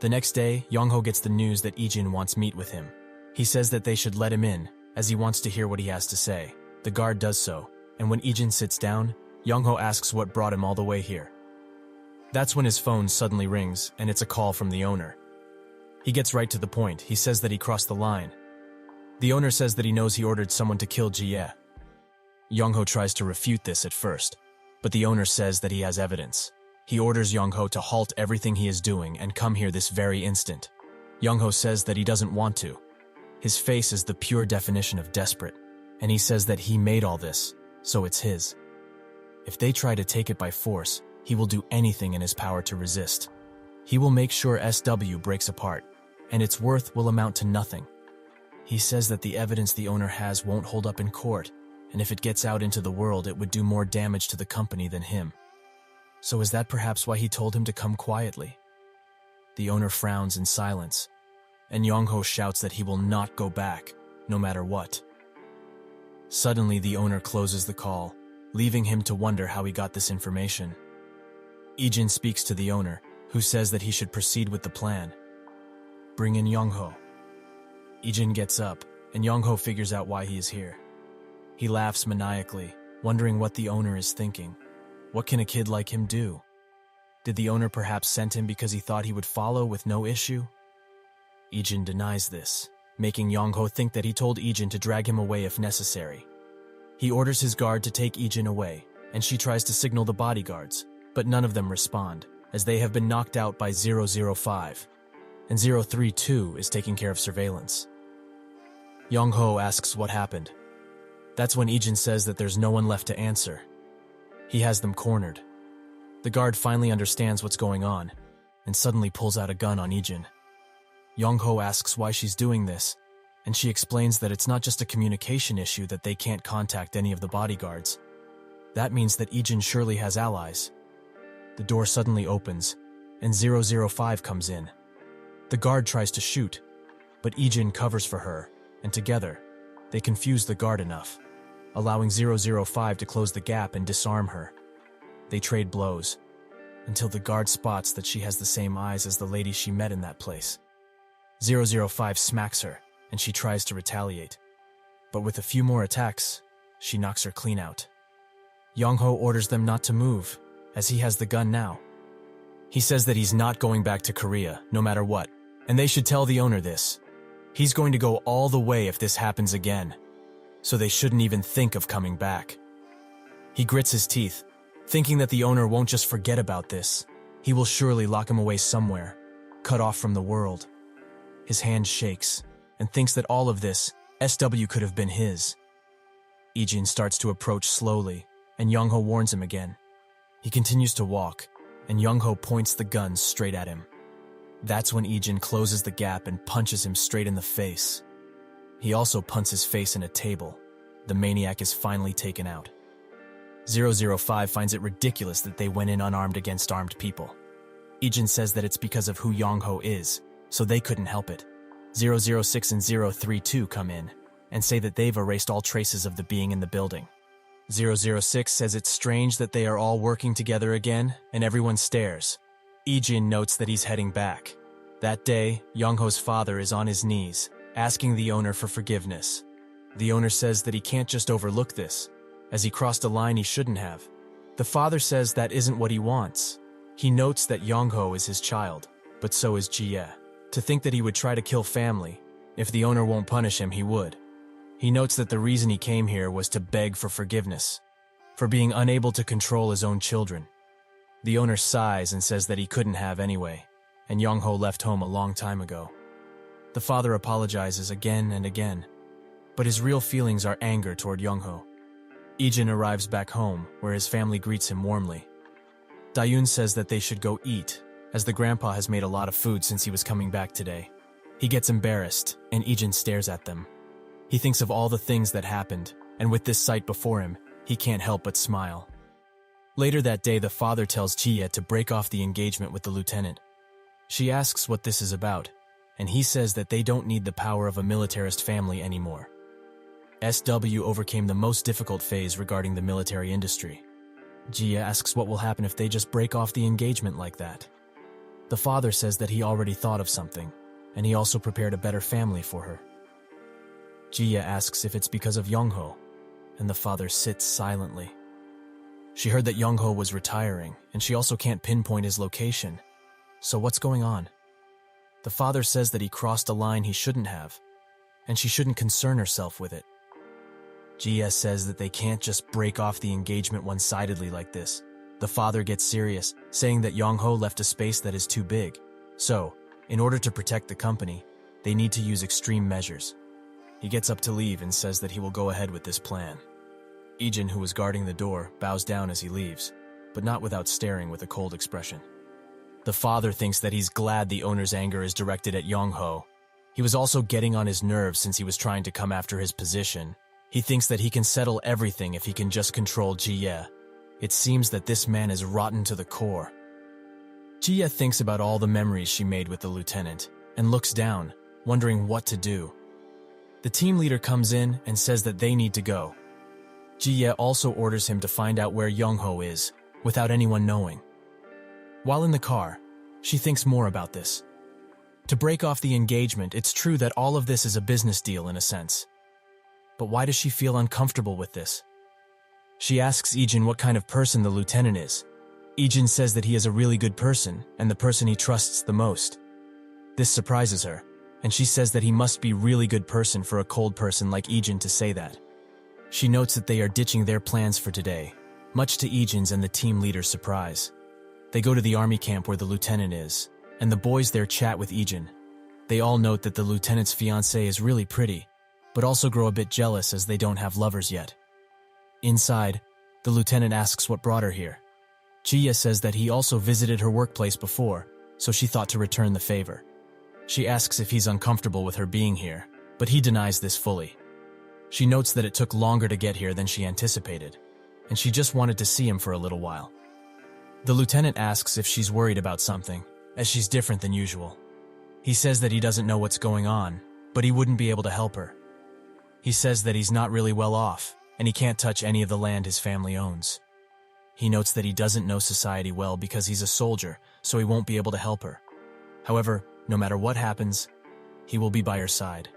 The next day, Yongho gets the news that Eugene wants meet with him. He says that they should let him in, as he wants to hear what he has to say. The guard does so, and when Eugene sits down, Yongho asks what brought him all the way here. That's when his phone suddenly rings, and it's a call from the owner. He gets right to the point. He says that he crossed the line. The owner says that he knows he ordered someone to kill Jie. Yongho tries to refute this at first, but the owner says that he has evidence. He orders Yongho to halt everything he is doing and come here this very instant. Yongho says that he doesn't want to. His face is the pure definition of desperate, and he says that he made all this, so it's his. If they try to take it by force, he will do anything in his power to resist. He will make sure SW breaks apart, and its worth will amount to nothing. He says that the evidence the owner has won't hold up in court, and if it gets out into the world, it would do more damage to the company than him. So is that perhaps why he told him to come quietly? The owner frowns in silence, and Yongho shouts that he will not go back, no matter what. Suddenly, the owner closes the call, leaving him to wonder how he got this information. Eugene speaks to the owner, who says that he should proceed with the plan. Bring in Yongho. Eugene gets up, and Yongho figures out why he is here. He laughs maniacally, wondering what the owner is thinking. What can a kid like him do? Did the owner perhaps send him because he thought he would follow with no issue? Eugene denies this, making Yongho think that he told Eugene to drag him away if necessary. He orders his guard to take Eugene away, and she tries to signal the bodyguards, but none of them respond, as they have been knocked out by 005, and 032 is taking care of surveillance. Yongho asks what happened. That's when Eugene says that there's no one left to answer. He has them cornered. The guard finally understands what's going on, and suddenly pulls out a gun on Eugene. Young-ho asks why she's doing this, and she explains that it's not just a communication issue that they can't contact any of the bodyguards. That means that Ijin surely has allies. The door suddenly opens, and 005 comes in. The guard tries to shoot, but Ijin covers for her, and together, they confuse the guard enough, allowing 005 to close the gap and disarm her. They trade blows, until the guard spots that she has the same eyes as the lady she met in that place. 005 smacks her, and she tries to retaliate. But with a few more attacks, she knocks her clean out. Young-ho orders them not to move, as he has the gun now. He says that he's not going back to Korea, no matter what, and they should tell the owner this. He's going to go all the way if this happens again, so they shouldn't even think of coming back. He grits his teeth, thinking that the owner won't just forget about this. He will surely lock him away somewhere, cut off from the world. His hand shakes, and thinks that all of this, SW could have been his. Ijin starts to approach slowly, and Young-ho warns him again. He continues to walk, and Young-ho points the gun straight at him. That's when Ijin closes the gap and punches him straight in the face. He also punts his face in a table. The maniac is finally taken out. 005 finds it ridiculous that they went in unarmed against armed people. Ijin says that it's because of who Young-ho is, so they couldn't help it. 006 and 032 come in and say that they've erased all traces of the being in the building. 006 says it's strange that they are all working together again, and everyone stares. Ijin notes that he's heading back. That day, Young-ho's father is on his knees, asking the owner for forgiveness. The owner says that he can't just overlook this, as he crossed a line he shouldn't have. The father says that isn't what he wants. He notes that Young-ho is his child, but so is Jie. To think that he would try to kill family, if the owner won't punish him, he would. He notes that the reason he came here was to beg for forgiveness, for being unable to control his own children. The owner sighs and says that he couldn't have anyway, and Young-ho left home a long time ago. The father apologizes again and again, but his real feelings are anger toward Young-ho. Ijin arrives back home, where his family greets him warmly. Dayun says that they should go eat, as the grandpa has made a lot of food since he was coming back today. He gets embarrassed, and Ijin stares at them. He thinks of all the things that happened, and with this sight before him, he can't help but smile. Later that day, the father tells Jie to break off the engagement with the lieutenant. She asks what this is about, and he says that they don't need the power of a militarist family anymore. SW overcame the most difficult phase regarding the military industry. Jie asks what will happen if they just break off the engagement like that. The father says that he already thought of something, and he also prepared a better family for her. Jie asks if it's because of Young-ho, and the father sits silently. She heard that Young-ho was retiring, and she also can't pinpoint his location. So what's going on? The father says that he crossed a line he shouldn't have, and she shouldn't concern herself with it. Jie says that they can't just break off the engagement one-sidedly like this. The father gets serious, saying that Young-ho left a space that is too big. So, in order to protect the company, they need to use extreme measures. He gets up to leave and says that he will go ahead with this plan. Ijin, who was guarding the door, bows down as he leaves, but not without staring with a cold expression. The father thinks that he's glad the owner's anger is directed at Young-ho. He was also getting on his nerves since he was trying to come after his position. He thinks that he can settle everything if he can just control Jie. It seems that this man is rotten to the core. Jie thinks about all the memories she made with the lieutenant and looks down, wondering what to do. The team leader comes in and says that they need to go. Jie also orders him to find out where Young-ho is, without anyone knowing. While in the car, she thinks more about this. To break off the engagement, it's true that all of this is a business deal in a sense. But why does she feel uncomfortable with this? She asks Ijin what kind of person the lieutenant is. Ijin says that he is a really good person, and the person he trusts the most. This surprises her, and she says that he must be a really good person for a cold person like Ijin to say that. She notes that they are ditching their plans for today, much to Ijin's and the team leader's surprise. They go to the army camp where the lieutenant is, and the boys there chat with Ijin. They all note that the lieutenant's fiancée is really pretty, but also grow a bit jealous as they don't have lovers yet. Inside, the lieutenant asks what brought her here. Jie says that he also visited her workplace before, so she thought to return the favor. She asks if he's uncomfortable with her being here, but he denies this fully. She notes that it took longer to get here than she anticipated, and she just wanted to see him for a little while. The lieutenant asks if she's worried about something, as she's different than usual. He says that he doesn't know what's going on, but he wouldn't be able to help her. He says that he's not really well off, and he can't touch any of the land his family owns. He notes that he doesn't know society well because he's a soldier, so he won't be able to help her. However, no matter what happens, he will be by her side.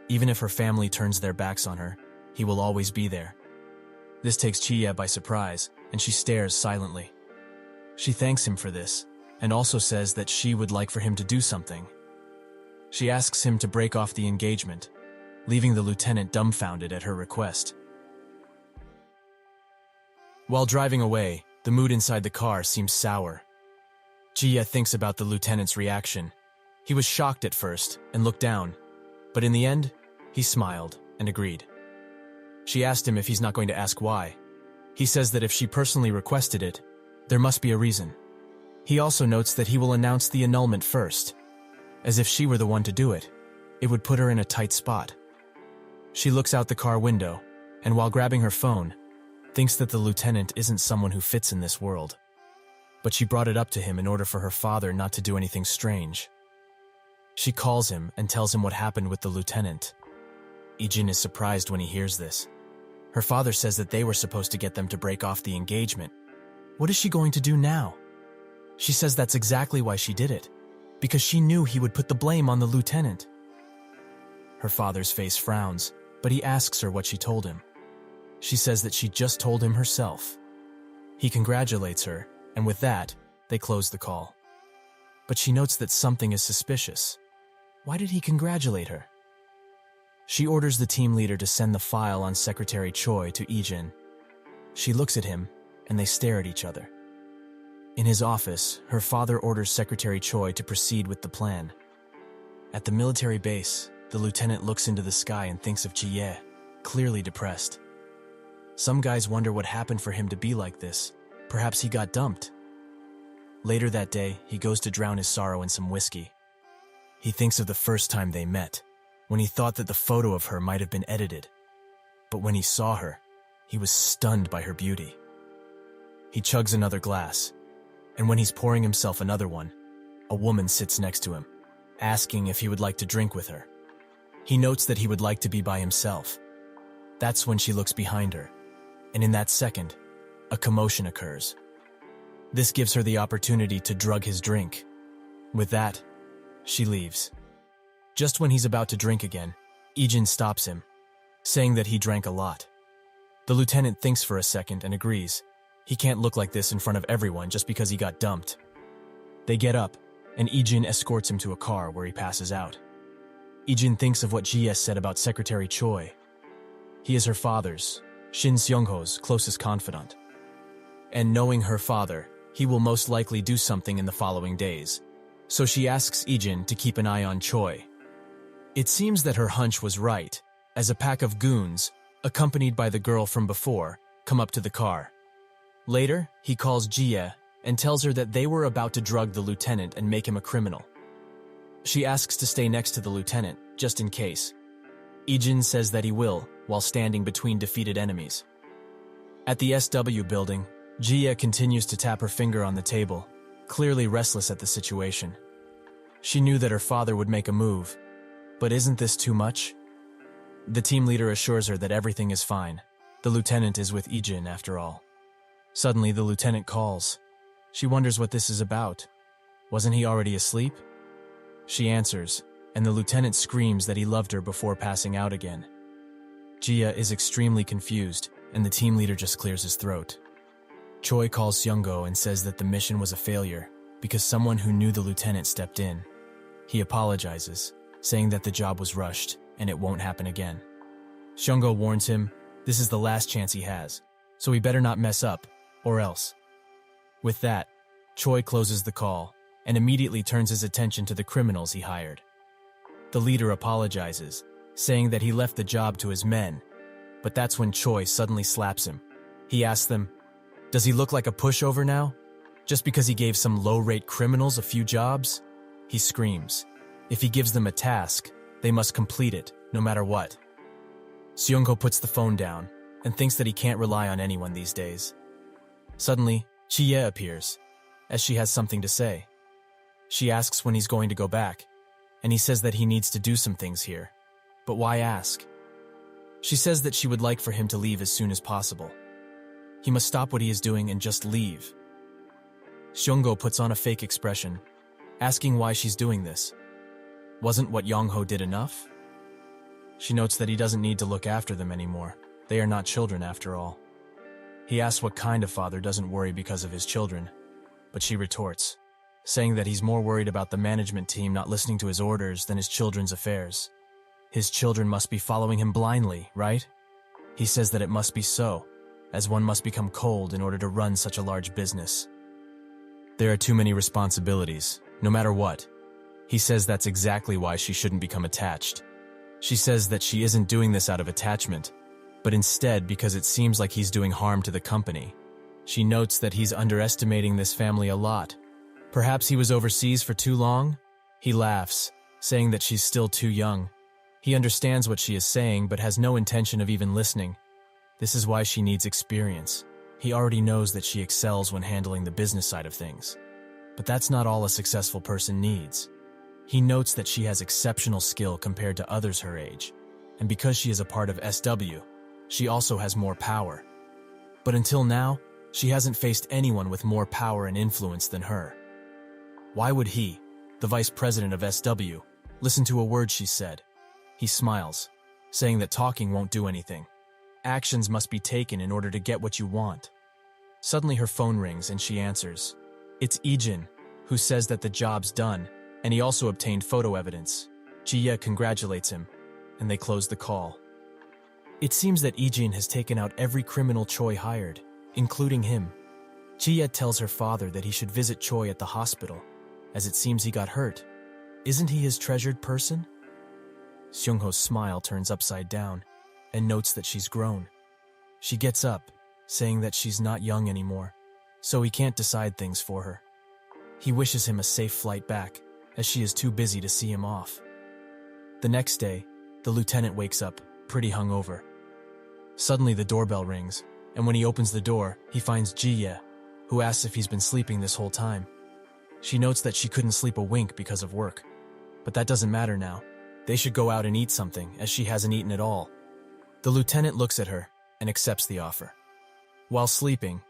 Even if her family turns their backs on her, he will always be there. This takes Chia by surprise, and she stares silently. She thanks him for this, and also says that she would like for him to do something. She asks him to break off the engagement, leaving the lieutenant dumbfounded at her request. While driving away, the mood inside the car seems sour. Jia thinks about the lieutenant's reaction. He was shocked at first and looked down, but in the end, he smiled and agreed. She asked him if he's not going to ask why. He says that if she personally requested it, there must be a reason. He also notes that he will announce the annulment first, as if she were the one to do it. It would put her in a tight spot. She looks out the car window, and while grabbing her phone, thinks that the lieutenant isn't someone who fits in this world. But she brought it up to him in order for her father not to do anything strange. She calls him and tells him what happened with the lieutenant. Ijin is surprised when he hears this. Her father says that they were supposed to get them to break off the engagement. What is she going to do now? She says that's exactly why she did it, because she knew he would put the blame on the lieutenant. Her father's face frowns, but he asks her what she told him. She says that she just told him herself. He congratulates her, and with that, they close the call. But she notes that something is suspicious. Why did he congratulate her? She orders the team leader to send the file on Secretary Choi to Ijin. She looks at him, and they stare at each other. In his office, her father orders Secretary Choi to proceed with the plan. At the military base, the lieutenant looks into the sky and thinks of Jie, clearly depressed. Some guys wonder what happened for him to be like this. Perhaps he got dumped. Later that day, he goes to drown his sorrow in some whiskey. He thinks of the first time they met, when he thought that the photo of her might have been edited. But when he saw her, he was stunned by her beauty. He chugs another glass, and when he's pouring himself another one, a woman sits next to him, asking if he would like to drink with her. He notes that he would like to be by himself. That's when she looks behind her, and in that second, a commotion occurs. This gives her the opportunity to drug his drink. With that, she leaves. Just when he's about to drink again, Ijin stops him, saying that he drank a lot. The lieutenant thinks for a second and agrees. He can't look like this in front of everyone just because he got dumped. They get up, and Ijin escorts him to a car where he passes out. Ijin thinks of what Jia said about Secretary Choi. He is her father's, Shin Seongho's, closest confidant. And knowing her father, he will most likely do something in the following days. So she asks Ijin to keep an eye on Choi. It seems that her hunch was right, as a pack of goons, accompanied by the girl from before, come up to the car. Later, he calls Jia and tells her that they were about to drug the lieutenant and make him a criminal. She asks to stay next to the lieutenant, just in case. Ijin says that he will, while standing between defeated enemies. At the SW building, Jia continues to tap her finger on the table, clearly restless at the situation. She knew that her father would make a move, but isn't this too much? The team leader assures her that everything is fine. The lieutenant is with Ijin after all. Suddenly, the lieutenant calls. She wonders what this is about. Wasn't he already asleep? She answers, and the lieutenant screams that he loved her before passing out again. Jia is extremely confused, and the team leader just clears his throat. Choi calls Seongho and says that the mission was a failure because someone who knew the lieutenant stepped in. He apologizes, saying that the job was rushed and it won't happen again. Seongho warns him this is the last chance he has, so he better not mess up, or else. With that, Choi closes the call and immediately turns his attention to the criminals he hired. The leader apologizes, saying that he left the job to his men, but that's when Choi suddenly slaps him. He asks them, "Does he look like a pushover now? Just because he gave some low-rate criminals a few jobs?" He screams, If he gives them a task, they must complete it, no matter what. Seungho puts the phone down and thinks that he can't rely on anyone these days. Suddenly, Ji-ye appears, as she has something to say. She asks when he's going to go back, and he says that he needs to do some things here. But why ask? She says that she would like for him to leave as soon as possible. He must stop what he is doing and just leave. Seungho puts on a fake expression, asking why she's doing this. Wasn't what Yongho did enough? She notes that he doesn't need to look after them anymore. They are not children after all. He asks what kind of father doesn't worry because of his children, but she retorts, saying that he's more worried about the management team not listening to his orders than his children's affairs. His children must be following him blindly, right? He says that it must be so, as one must become cold in order to run such a large business. There are too many responsibilities, no matter what. He says that's exactly why she shouldn't become attached. She says that she isn't doing this out of attachment, but instead because it seems like he's doing harm to the company. She notes that he's underestimating this family a lot. Perhaps he was overseas for too long? He laughs, saying that she's still too young. He understands what she is saying but has no intention of even listening. This is why she needs experience. He already knows that she excels when handling the business side of things. But that's not all a successful person needs. He notes that she has exceptional skill compared to others her age, and because she is a part of SW, she also has more power. But until now, she hasn't faced anyone with more power and influence than her. Why would he, the vice president of SW, listen to a word she said? He smiles, saying that talking won't do anything. Actions must be taken in order to get what you want. Suddenly her phone rings and she answers. It's Ijin, who says that the job's done, and he also obtained photo evidence. Ji-ye congratulates him, and they close the call. It seems that Ijin has taken out every criminal Choi hired, including him. Ji-ye tells her father that he should visit Choi at the hospital, as it seems he got hurt. Isn't he his treasured person? Seungho's smile turns upside down, and notes that she's grown. She gets up, saying that she's not young anymore, so he can't decide things for her. He wishes him a safe flight back, as she is too busy to see him off. The next day, the lieutenant wakes up, pretty hungover. Suddenly the doorbell rings, and when he opens the door, he finds Ji-ye, who asks if he's been sleeping this whole time. She notes that she couldn't sleep a wink because of work. But that doesn't matter now. They should go out and eat something, as she hasn't eaten at all. The lieutenant looks at her and accepts the offer. While sleeping,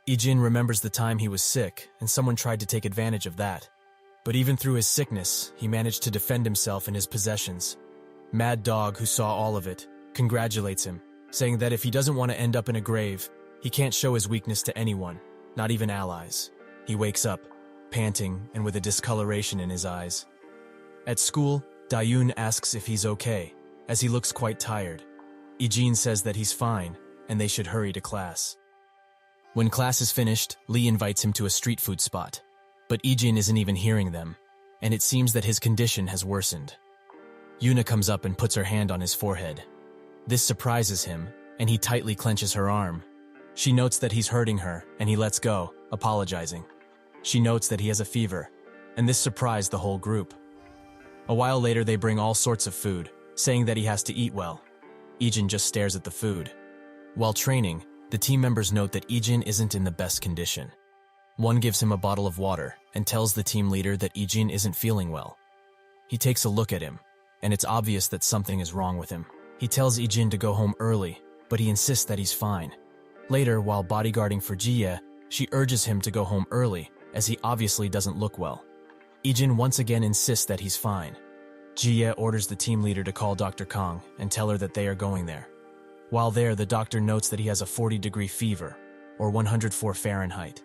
Ijin remembers the time he was sick and someone tried to take advantage of that. But even through his sickness, he managed to defend himself and his possessions. Mad Dog, who saw all of it, congratulates him, saying that if he doesn't want to end up in a grave, he can't show his weakness to anyone, not even allies. He wakes up, panting and with a discoloration in his eyes. At school, Dayun asks if he's okay, as he looks quite tired. Ijin says that he's fine, and they should hurry to class. When class is finished, Lee invites him to a street food spot. But Ijin isn't even hearing them, and it seems that his condition has worsened. Yuna comes up and puts her hand on his forehead. This surprises him, and he tightly clenches her arm. She notes that he's hurting her, and he lets go, apologizing. She notes that he has a fever, and this surprised the whole group. A while later they bring all sorts of food, saying that he has to eat well. Ijin just stares at the food. While training, the team members note that Ijin isn't in the best condition. One gives him a bottle of water and tells the team leader that Ijin isn't feeling well. He takes a look at him, and it's obvious that something is wrong with him. He tells Ijin to go home early, but he insists that he's fine. Later, while bodyguarding for Ji-ye, she urges him to go home early, as he obviously doesn't look well. Ijin once again insists that he's fine. Ji-ye orders the team leader to call Dr. Kong and tell her that they are going there. While there, the doctor notes that he has a 40-degree fever, or 104 Fahrenheit.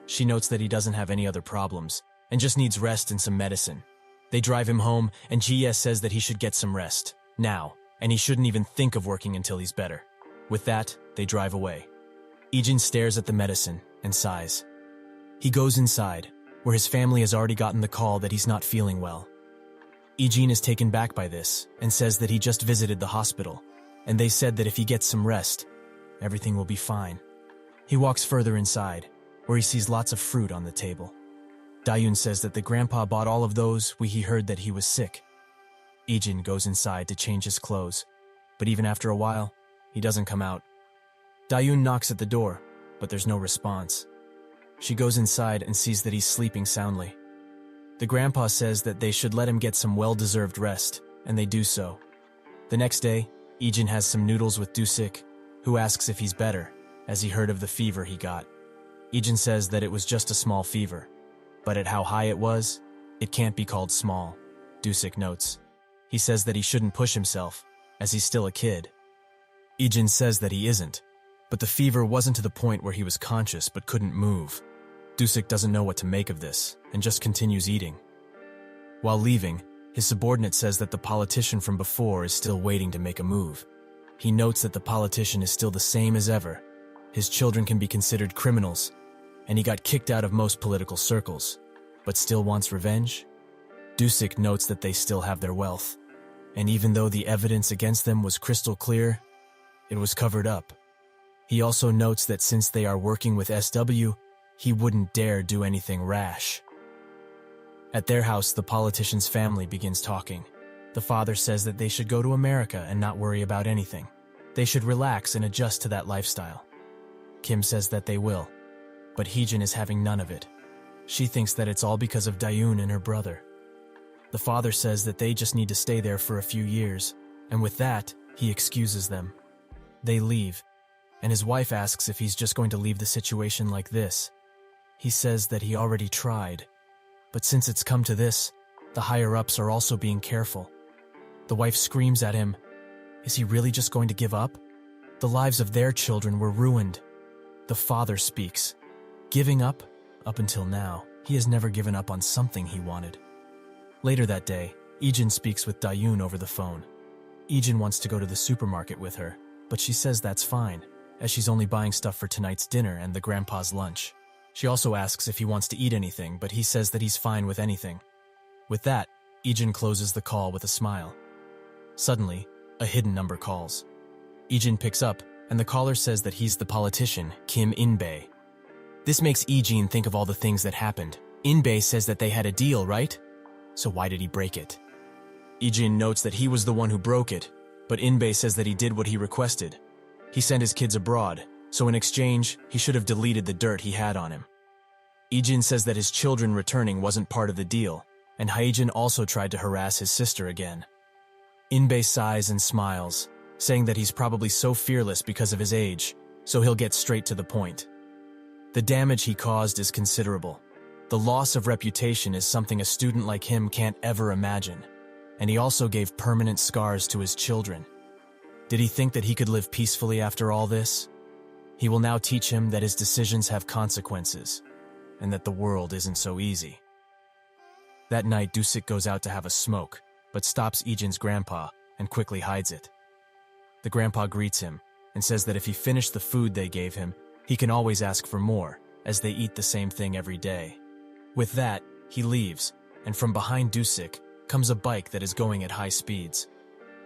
She notes that he doesn't have any other problems, and just needs rest and some medicine. They drive him home, and Ji-ye says that he should get some rest, now, and he shouldn't even think of working until he's better. With that, they drive away. Ijin stares at the medicine and sighs. He goes inside, where his family has already gotten the call that he's not feeling well. Ijin is taken back by this, and says that he just visited the hospital, and they said that if he gets some rest, everything will be fine. He walks further inside, where he sees lots of fruit on the table. Dayun says that the grandpa bought all of those when he heard that he was sick. Ijin goes inside to change his clothes, but even after a while, he doesn't come out. Dayun knocks at the door, but there's no response. She goes inside and sees that he's sleeping soundly. The grandpa says that they should let him get some well-deserved rest, and they do so. The next day, Ijin has some noodles with Dusik, who asks if he's better, as he heard of the fever he got. Ijin says that it was just a small fever, but at how high it was, it can't be called small, Dusik notes. He says that he shouldn't push himself, as he's still a kid. Ijin says that he isn't, but the fever wasn't to the point where he was conscious but couldn't move. Dusik doesn't know what to make of this, and just continues eating. While leaving, his subordinate says that the politician from before is still waiting to make a move. He notes that the politician is still the same as ever. His children can be considered criminals, and he got kicked out of most political circles, but still wants revenge? Dusik notes that they still have their wealth, and even though the evidence against them was crystal clear, it was covered up. He also notes that since they are working with SW, he wouldn't dare do anything rash. At their house, the politician's family begins talking. The father says that they should go to America and not worry about anything. They should relax and adjust to that lifestyle. Kim says that they will, but Heejin is having none of it. She thinks that it's all because of Dayun and her brother. The father says that they just need to stay there for a few years, and with that, he excuses them. They leave, and his wife asks if he's just going to leave the situation like this. He says that he already tried, but since it's come to this, the higher-ups are also being careful. The wife screams at him, "Is he really just going to give up? The lives of their children were ruined." The father speaks. Giving up? Up until now, he has never given up on something he wanted. Later that day, Ijin speaks with Dayun over the phone. Ijin wants to go to the supermarket with her, but she says that's fine, as she's only buying stuff for tonight's dinner and the grandpa's lunch. She also asks if he wants to eat anything, but he says that he's fine with anything. With that, Ijin closes the call with a smile. Suddenly, a hidden number calls. Ijin picks up, and the caller says that he's the politician, Kim In-bae. This makes Ijin think of all the things that happened. In-bae says that they had a deal, right? So why did he break it? Ijin notes that he was the one who broke it, but In-bae says that he did what he requested. He sent his kids abroad, so in exchange, he should have deleted the dirt he had on him. Ijin says that his children returning wasn't part of the deal, and Haejin also tried to harass his sister again. In-bae sighs and smiles, saying that he's probably so fearless because of his age, so he'll get straight to the point. The damage he caused is considerable. The loss of reputation is something a student like him can't ever imagine, and he also gave permanent scars to his children. Did he think that he could live peacefully after all this? He will now teach him that his decisions have consequences, and that the world isn't so easy. That night, Dusik goes out to have a smoke, but stops Ijin's grandpa and quickly hides it. The grandpa greets him and says that if he finished the food they gave him, he can always ask for more, as they eat the same thing every day. With that, he leaves, and from behind Dusik comes a bike that is going at high speeds.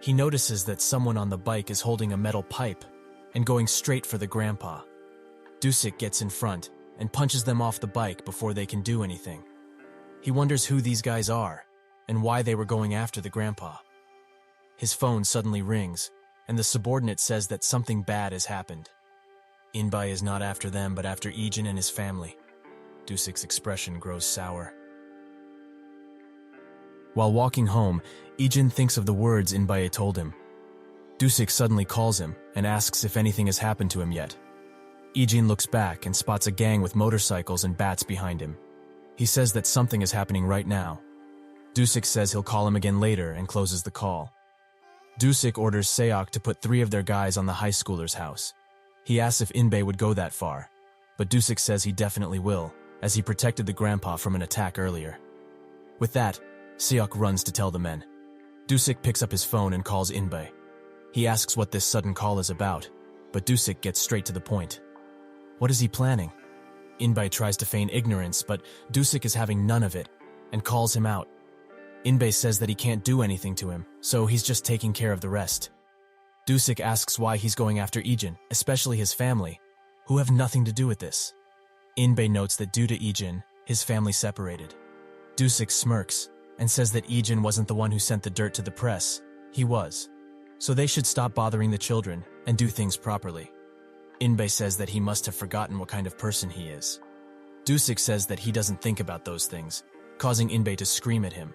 He notices that someone on the bike is holding a metal pipe and going straight for the grandpa. Dusik gets in front and punches them off the bike before they can do anything. He wonders who these guys are and why they were going after the grandpa. His phone suddenly rings, and the subordinate says that something bad has happened. In-bae is not after them, but after Ijin and his family. Dusik's expression grows sour. While walking home, Ijin thinks of the words In-bae told him. Dusik suddenly calls him and asks if anything has happened to him yet. Ijin looks back and spots a gang with motorcycles and bats behind him. He says that something is happening right now. Dusik says he'll call him again later and closes the call. Dusik orders Seok to put 3 of their guys on the high schooler's house. He asks if In-bae would go that far, but Dusik says he definitely will, as he protected the grandpa from an attack earlier. With that, Seok runs to tell the men. Dusik picks up his phone and calls In-bae. He asks what this sudden call is about, but Dusik gets straight to the point. What is he planning? In-bae tries to feign ignorance, but Dusik is having none of it and calls him out. In-bae says that he can't do anything to him, so he's just taking care of the rest. Dusik asks why he's going after Ijin, especially his family, who have nothing to do with this. In-bae notes that due to Ijin, his family separated. Dusik smirks and says that Ijin wasn't the one who sent the dirt to the press, he was. So they should stop bothering the children and do things properly. Inbei says that he must have forgotten what kind of person he is. Dusik says that he doesn't think about those things, causing Inbei to scream at him.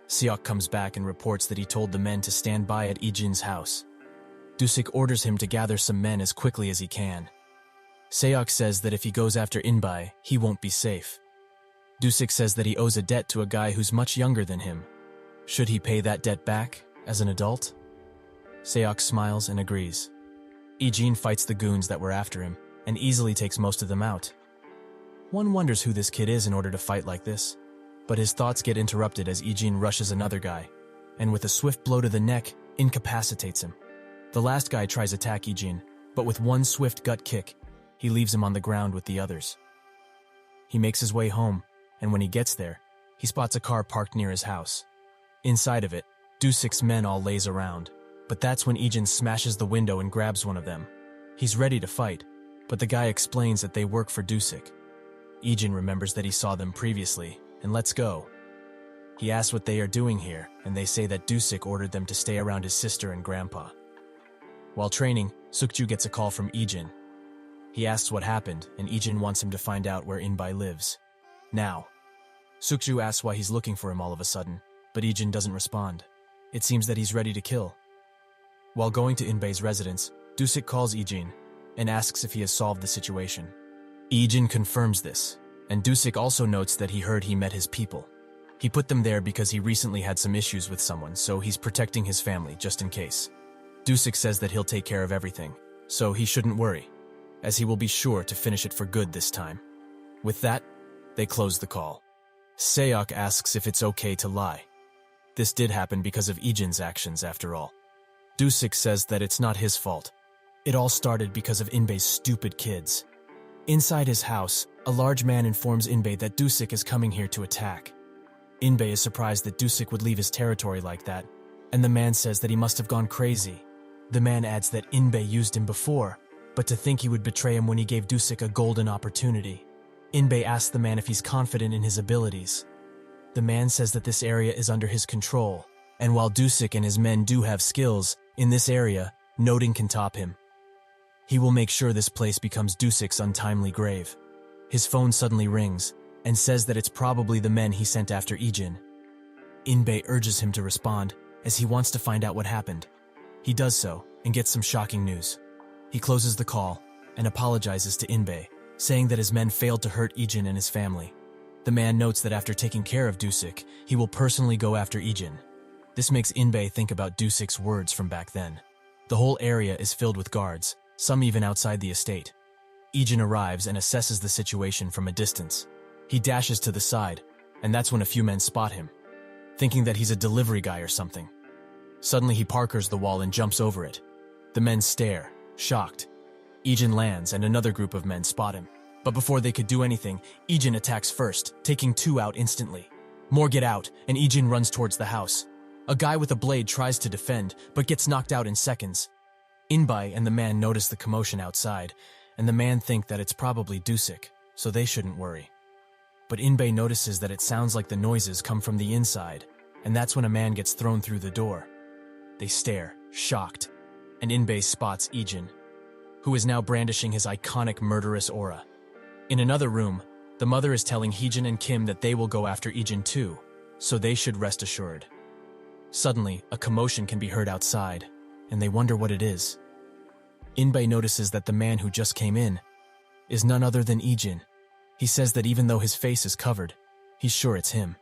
Seok comes back and reports that he told the men to stand by at Ijin's house. Dusik orders him to gather some men as quickly as he can. Seok says that if he goes after Inbei, he won't be safe. Dusik says that he owes a debt to a guy who's much younger than him. Should he pay that debt back as an adult? Seok smiles and agrees. Ijin fights the goons that were after him and easily takes most of them out. One wonders who this kid is in order to fight like this, but his thoughts get interrupted as Ijin rushes another guy, and with a swift blow to the neck, incapacitates him. The last guy tries to attack Ijin, but with one swift gut kick, he leaves him on the ground with the others. He makes his way home, and when he gets there, he spots a car parked near his house. Inside of it, Dusik's men all laze around, but that's when Ijin smashes the window and grabs one of them. He's ready to fight, but the guy explains that they work for Dusik. Ijin remembers that he saw them previously, and lets go. He asks what they are doing here, and they say that Dusik ordered them to stay around his sister and grandpa. While training, Sukju gets a call from Ijin. He asks what happened, and Ijin wants him to find out where Inbei lives. Now. Sukju asks why he's looking for him all of a sudden, but Ijin doesn't respond. It seems that he's ready to kill. While going to Inbei's residence, Dusik calls Ijin and asks if he has solved the situation. Ijin confirms this, and Dusik also notes that he heard he met his people. He put them there because he recently had some issues with someone, so he's protecting his family just in case. Dusik says that he'll take care of everything, so he shouldn't worry, as he will be sure to finish it for good this time. With that, they close the call. Seok asks if it's okay to lie. This did happen because of Ijin's actions after all. Dusik says that it's not his fault. It all started because of Inbei's stupid kids. Inside his house, a large man informs Inbei that Dusik is coming here to attack. Inbei is surprised that Dusik would leave his territory like that, and the man says that he must have gone crazy. The man adds that Inbei used him before, but to think he would betray him when he gave Dusik a golden opportunity. Inbei asks the man if he's confident in his abilities. The man says that this area is under his control, and while Dusik and his men do have skills, in this area, Noding can top him. He will make sure this place becomes Dusik's untimely grave. His phone suddenly rings, and says that it's probably the men he sent after Ijin. Inbei urges him to respond, as he wants to find out what happened. He does so, and gets some shocking news. He closes the call, and apologizes to Inbei, saying that his men failed to hurt Ijin and his family. The man notes that after taking care of Dusik, he will personally go after Ijin. This makes Inbei think about Dusik's words from back then. The whole area is filled with guards, some even outside the estate. Ijin arrives and assesses the situation from a distance. He dashes to the side, and that's when a few men spot him, thinking that he's a delivery guy or something. Suddenly he parkers the wall and jumps over it. The men stare, shocked. Ijin lands and another group of men spot him. But before they could do anything, Ijin attacks first, taking 2 out instantly. More get out, and Ijin runs towards the house. A guy with a blade tries to defend, but gets knocked out in seconds. Inbei and the man notice the commotion outside, and the man think that it's probably Dusik, so they shouldn't worry. But Inbei notices that it sounds like the noises come from the inside, and that's when a man gets thrown through the door. They stare, shocked, and Inbei spots Ijin, who is now brandishing his iconic murderous aura. In another room, the mother is telling Heejin and Kim that they will go after Ijin too, so they should rest assured. Suddenly, a commotion can be heard outside, and they wonder what it is. Inbei notices that the man who just came in is none other than Ijin. He says that even though his face is covered, he's sure it's him.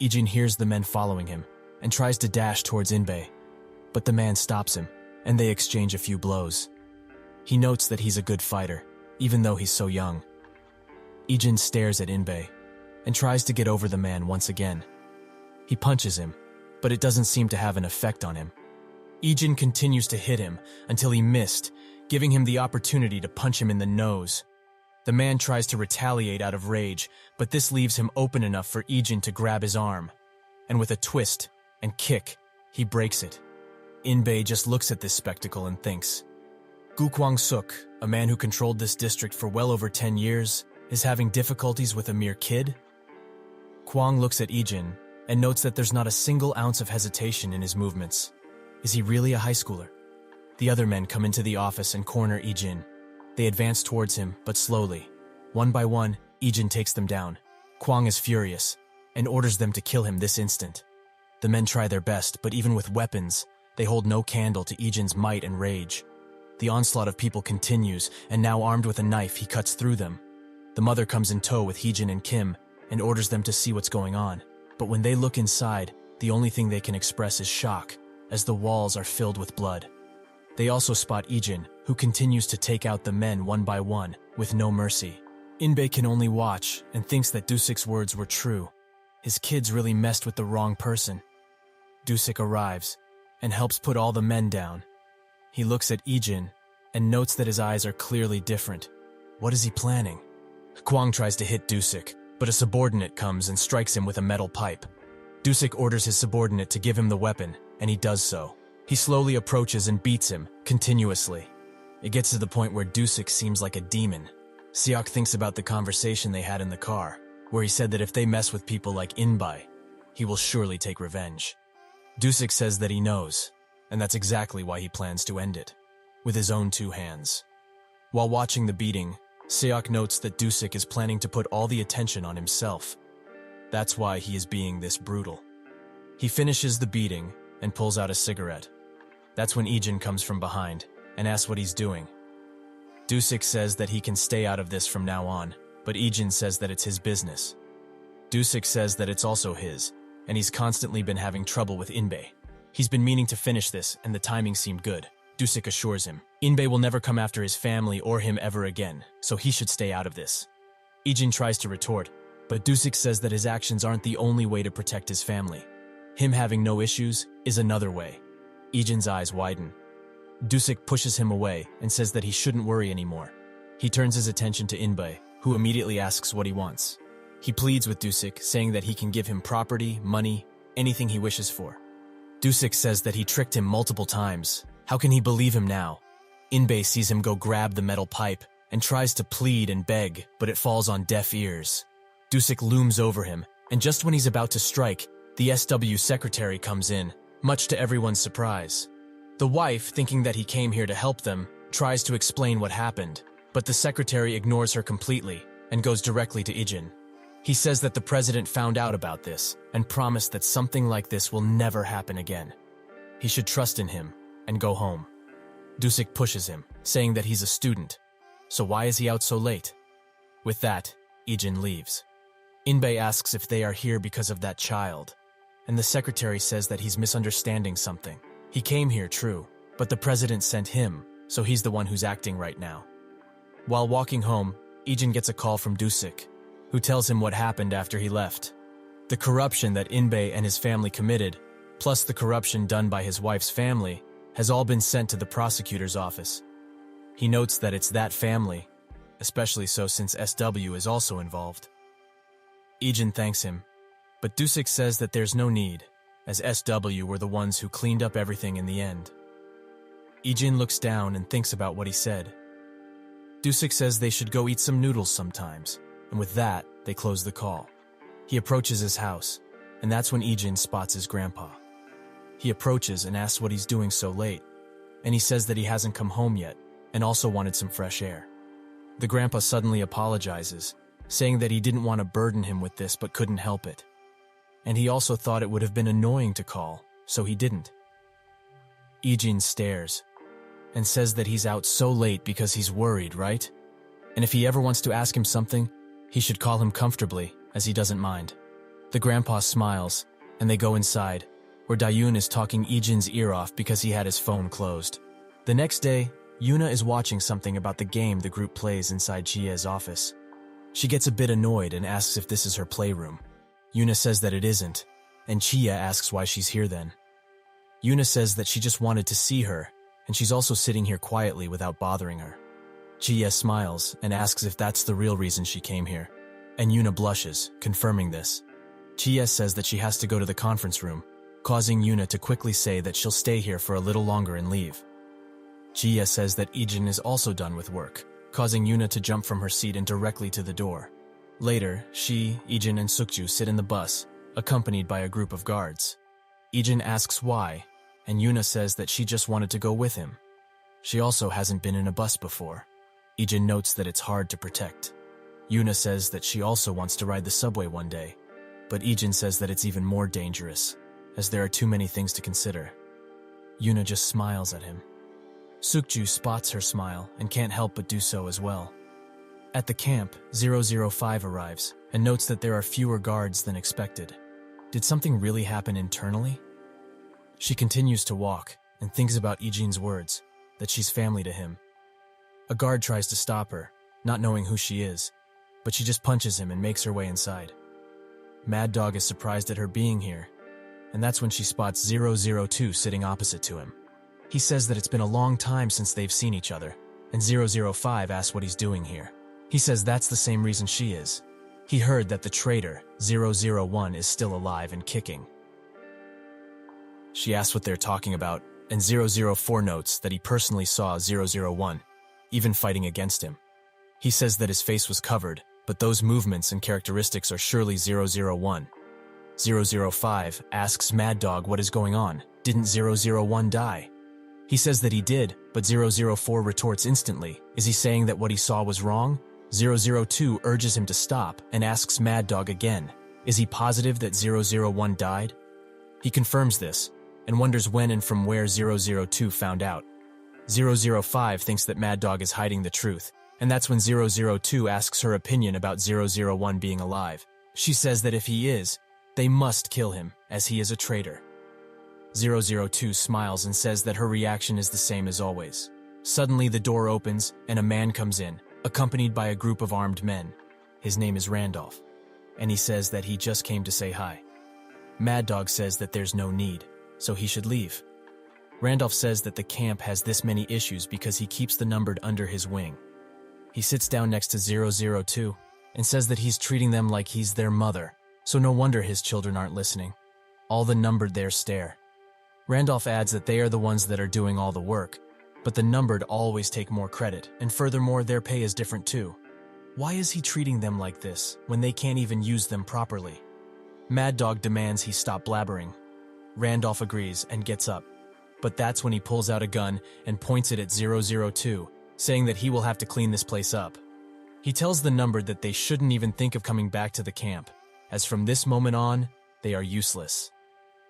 Ijin hears the men following him and tries to dash towards Inbei, but the man stops him, and they exchange a few blows. He notes that he's a good fighter, even though he's so young. Ijin stares at Inbei and tries to get over the man once again. He punches him, but it doesn't seem to have an effect on him. Ijin continues to hit him until he missed, giving him the opportunity to punch him in the nose. The man tries to retaliate out of rage, but this leaves him open enough for Ijin to grab his arm. And with a twist and kick, he breaks it. Inbei just looks at this spectacle and thinks, Gu Kwang-suk, a man who controlled this district for well over 10 years, is having difficulties with a mere kid? Kwang looks at Ijin and notes that there's not a single ounce of hesitation in his movements. Is he really a high schooler? The other men come into the office and corner Ijin. They advance towards him, but slowly. One by one, Ijin takes them down. Kwang is furious and orders them to kill him this instant. The men try their best, but even with weapons, they hold no candle to Ijin's might and rage. The onslaught of people continues, and now armed with a knife, he cuts through them. The mother comes in tow with Heejin and Kim and orders them to see what's going on. But when they look inside, the only thing they can express is shock, as the walls are filled with blood. They also spot Ijin, who continues to take out the men one by one, with no mercy. Inbei can only watch and thinks that Dusuk's words were true. His kids really messed with the wrong person. Dusuk arrives and helps put all the men down. He looks at Ijin and notes that his eyes are clearly different. What is he planning? Kwang tries to hit Dusuk, but a subordinate comes and strikes him with a metal pipe. Dusuk orders his subordinate to give him the weapon, and he does so. He slowly approaches and beats him, continuously. It gets to the point where Dusuk seems like a demon. Seok thinks about the conversation they had in the car, where he said that if they mess with people like Inbai, he will surely take revenge. Dusuk says that he knows, and that's exactly why he plans to end it, with his own two hands. While watching the beating, Seok notes that Dusuk is planning to put all the attention on himself. That's why he is being this brutal. He finishes the beating and pulls out a cigarette. That's when Ijin comes from behind and asks what he's doing. Dusuk says that he can stay out of this from now on, but Ijin says that it's his business. Dusuk says that it's also his, and he's constantly been having trouble with Inbei. He's been meaning to finish this, and the timing seemed good. Dusuk assures him, Inbei will never come after his family or him ever again, so he should stay out of this. Ijin tries to retort, but Dusuk says that his actions aren't the only way to protect his family. Him having no issues is another way. Ijin's eyes widen. Dusuk pushes him away and says that he shouldn't worry anymore. He turns his attention to Inbei, who immediately asks what he wants. He pleads with Dusuk, saying that he can give him property, money, anything he wishes for. Dusuk says that he tricked him multiple times. How can he believe him now? Inbei sees him go grab the metal pipe and tries to plead and beg, but it falls on deaf ears. Dusuk looms over him, and just when he's about to strike, the SW secretary comes in, much to everyone's surprise. The wife, thinking that he came here to help them, tries to explain what happened, but the secretary ignores her completely and goes directly to Ijin. He says that the president found out about this and promised that something like this will never happen again. He should trust in him and go home. Dusuk pushes him, saying that he's a student, so why is he out so late? With that, Ijin leaves. Inbei asks if they are here because of that child, and the secretary says that he's misunderstanding something. He came here, true, but the president sent him, so he's the one who's acting right now. While walking home, Ijin gets a call from Dusuk, who tells him what happened after he left. The corruption that Inbei and his family committed, plus the corruption done by his wife's family, has all been sent to the prosecutor's office. He notes that it's that family, especially so since SW is also involved. Ijin thanks him, but Dusuk says that there's no need, as SW were the ones who cleaned up everything in the end. Ijin looks down and thinks about what he said. Dusuk says they should go eat some noodles sometimes, and with that, they close the call. He approaches his house, and that's when Ijin spots his grandpa. He approaches and asks what he's doing so late, and he says that he hasn't come home yet, and also wanted some fresh air. The grandpa suddenly apologizes, saying that he didn't want to burden him with this but couldn't help it. And he also thought it would have been annoying to call, so he didn't. Ijin stares, and says that he's out so late because he's worried, right? And if he ever wants to ask him something, he should call him comfortably, as he doesn't mind. The grandpa smiles, and they go inside, where Dayun is talking Ijin's ear off because he had his phone closed. The next day, Yuna is watching something about the game the group plays inside Chia's office. She gets a bit annoyed and asks if this is her playroom. Yuna says that it isn't, and Chia asks why she's here then. Yuna says that she just wanted to see her, and she's also sitting here quietly without bothering her. Chia smiles and asks if that's the real reason she came here, and Yuna blushes, confirming this. Chia says that she has to go to the conference room, causing Yuna to quickly say that she'll stay here for a little longer and leave. Chia says that Ijin is also done with work, causing Yuna to jump from her seat and directly to the door. Later, she, Ijin, and Sukju sit in the bus, accompanied by a group of guards. Ijin asks why, and Yuna says that she just wanted to go with him. She also hasn't been in a bus before. Ijin notes that it's hard to protect. Yuna says that she also wants to ride the subway one day, but Ijin says that it's even more dangerous, as there are too many things to consider. Yuna just smiles at him. Sukju spots her smile and can't help but do so as well. At the camp, 005 arrives and notes that there are fewer guards than expected. Did something really happen internally? She continues to walk and thinks about Ijin's words, that she's family to him. A guard tries to stop her, not knowing who she is, but she just punches him and makes her way inside. Mad Dog is surprised at her being here, and that's when she spots 002 sitting opposite to him. He says that it's been a long time since they've seen each other, and 005 asks what he's doing here. He says that's the same reason she is. He heard that the traitor, 001, is still alive and kicking. She asks what they're talking about, and 004 notes that he personally saw 001, even fighting against him. He says that his face was covered, but those movements and characteristics are surely 001. 005 asks Mad Dog what is going on. Didn't 001 die? He says that he did, but 004 retorts instantly. Is he saying that what he saw was wrong? 002 urges him to stop and asks Mad Dog again. Is he positive that 001 died? He confirms this and wonders when and from where 002 found out. 005 thinks that Mad Dog is hiding the truth, and that's when 002 asks her opinion about 001 being alive. She says that if he is, they must kill him, as he is a traitor. 002 smiles and says that her reaction is the same as always. Suddenly the door opens and a man comes in, accompanied by a group of armed men. His name is Randolph, and he says that he just came to say hi. Mad Dog says that there's no need, so he should leave. Randolph says that the camp has this many issues because he keeps the numbered under his wing. He sits down next to 002 and says that he's treating them like he's their mother, so no wonder his children aren't listening. All the numbered there stare. Randolph adds that they are the ones that are doing all the work, but the numbered always take more credit, and furthermore their pay is different too. Why is he treating them like this when they can't even use them properly? Mad Dog demands he stop blabbering. Randolph agrees and gets up, but that's when he pulls out a gun and points it at 002, saying that he will have to clean this place up. He tells the numbered that they shouldn't even think of coming back to the camp, as from this moment on, they are useless.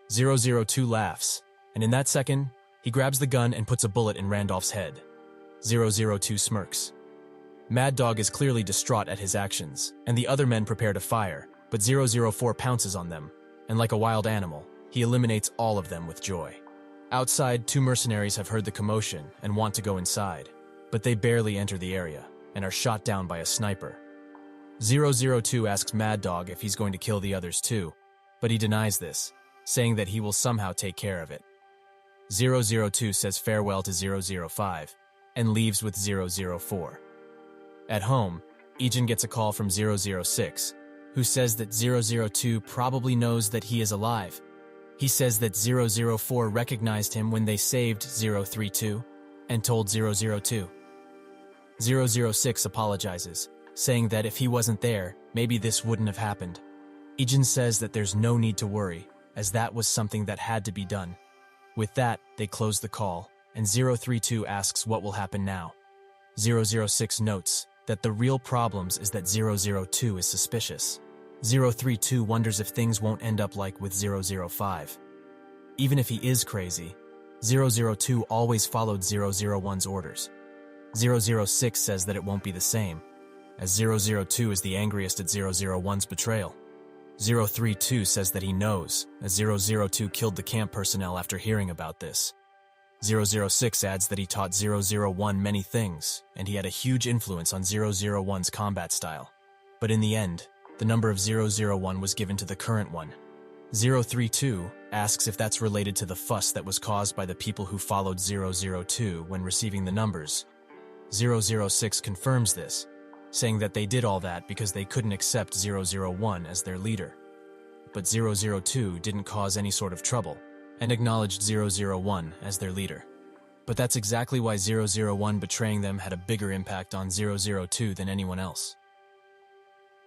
002 laughs, and in that second, he grabs the gun and puts a bullet in Randolph's head. 002 smirks. Mad Dog is clearly distraught at his actions, and the other men prepare to fire, but 004 pounces on them, and like a wild animal, he eliminates all of them with joy. Outside, two mercenaries have heard the commotion and want to go inside, but they barely enter the area and are shot down by a sniper. 002 asks Mad Dog if he's going to kill the others too, but he denies this, saying that he will somehow take care of it. 002 says farewell to 005 and leaves with 004. At home, Ijin gets a call from 006, who says that 002 probably knows that he is alive. He says that 004 recognized him when they saved 032 and told 002. 006 apologizes, saying that if he wasn't there, maybe this wouldn't have happened. Ijin says that there's no need to worry, as that was something that had to be done. With that, they close the call, and 032 asks what will happen now. 006 notes that the real problems is that 002 is suspicious. 032 wonders if things won't end up like with 005. Even if he is crazy, 002 always followed 001's orders. 006 says that it won't be the same, as 002 is the angriest at 001's betrayal. 032 says that he knows, as 002 killed the camp personnel after hearing about this. 006 adds that he taught 001 many things, and he had a huge influence on 001's combat style. But in the end, the number of 001 was given to the current one. 032 asks if that's related to the fuss that was caused by the people who followed 002 when receiving the numbers. 006 confirms this, saying that they did all that because they couldn't accept 001 as their leader. But 002 didn't cause any sort of trouble, and acknowledged 001 as their leader. But that's exactly why 001 betraying them had a bigger impact on 002 than anyone else.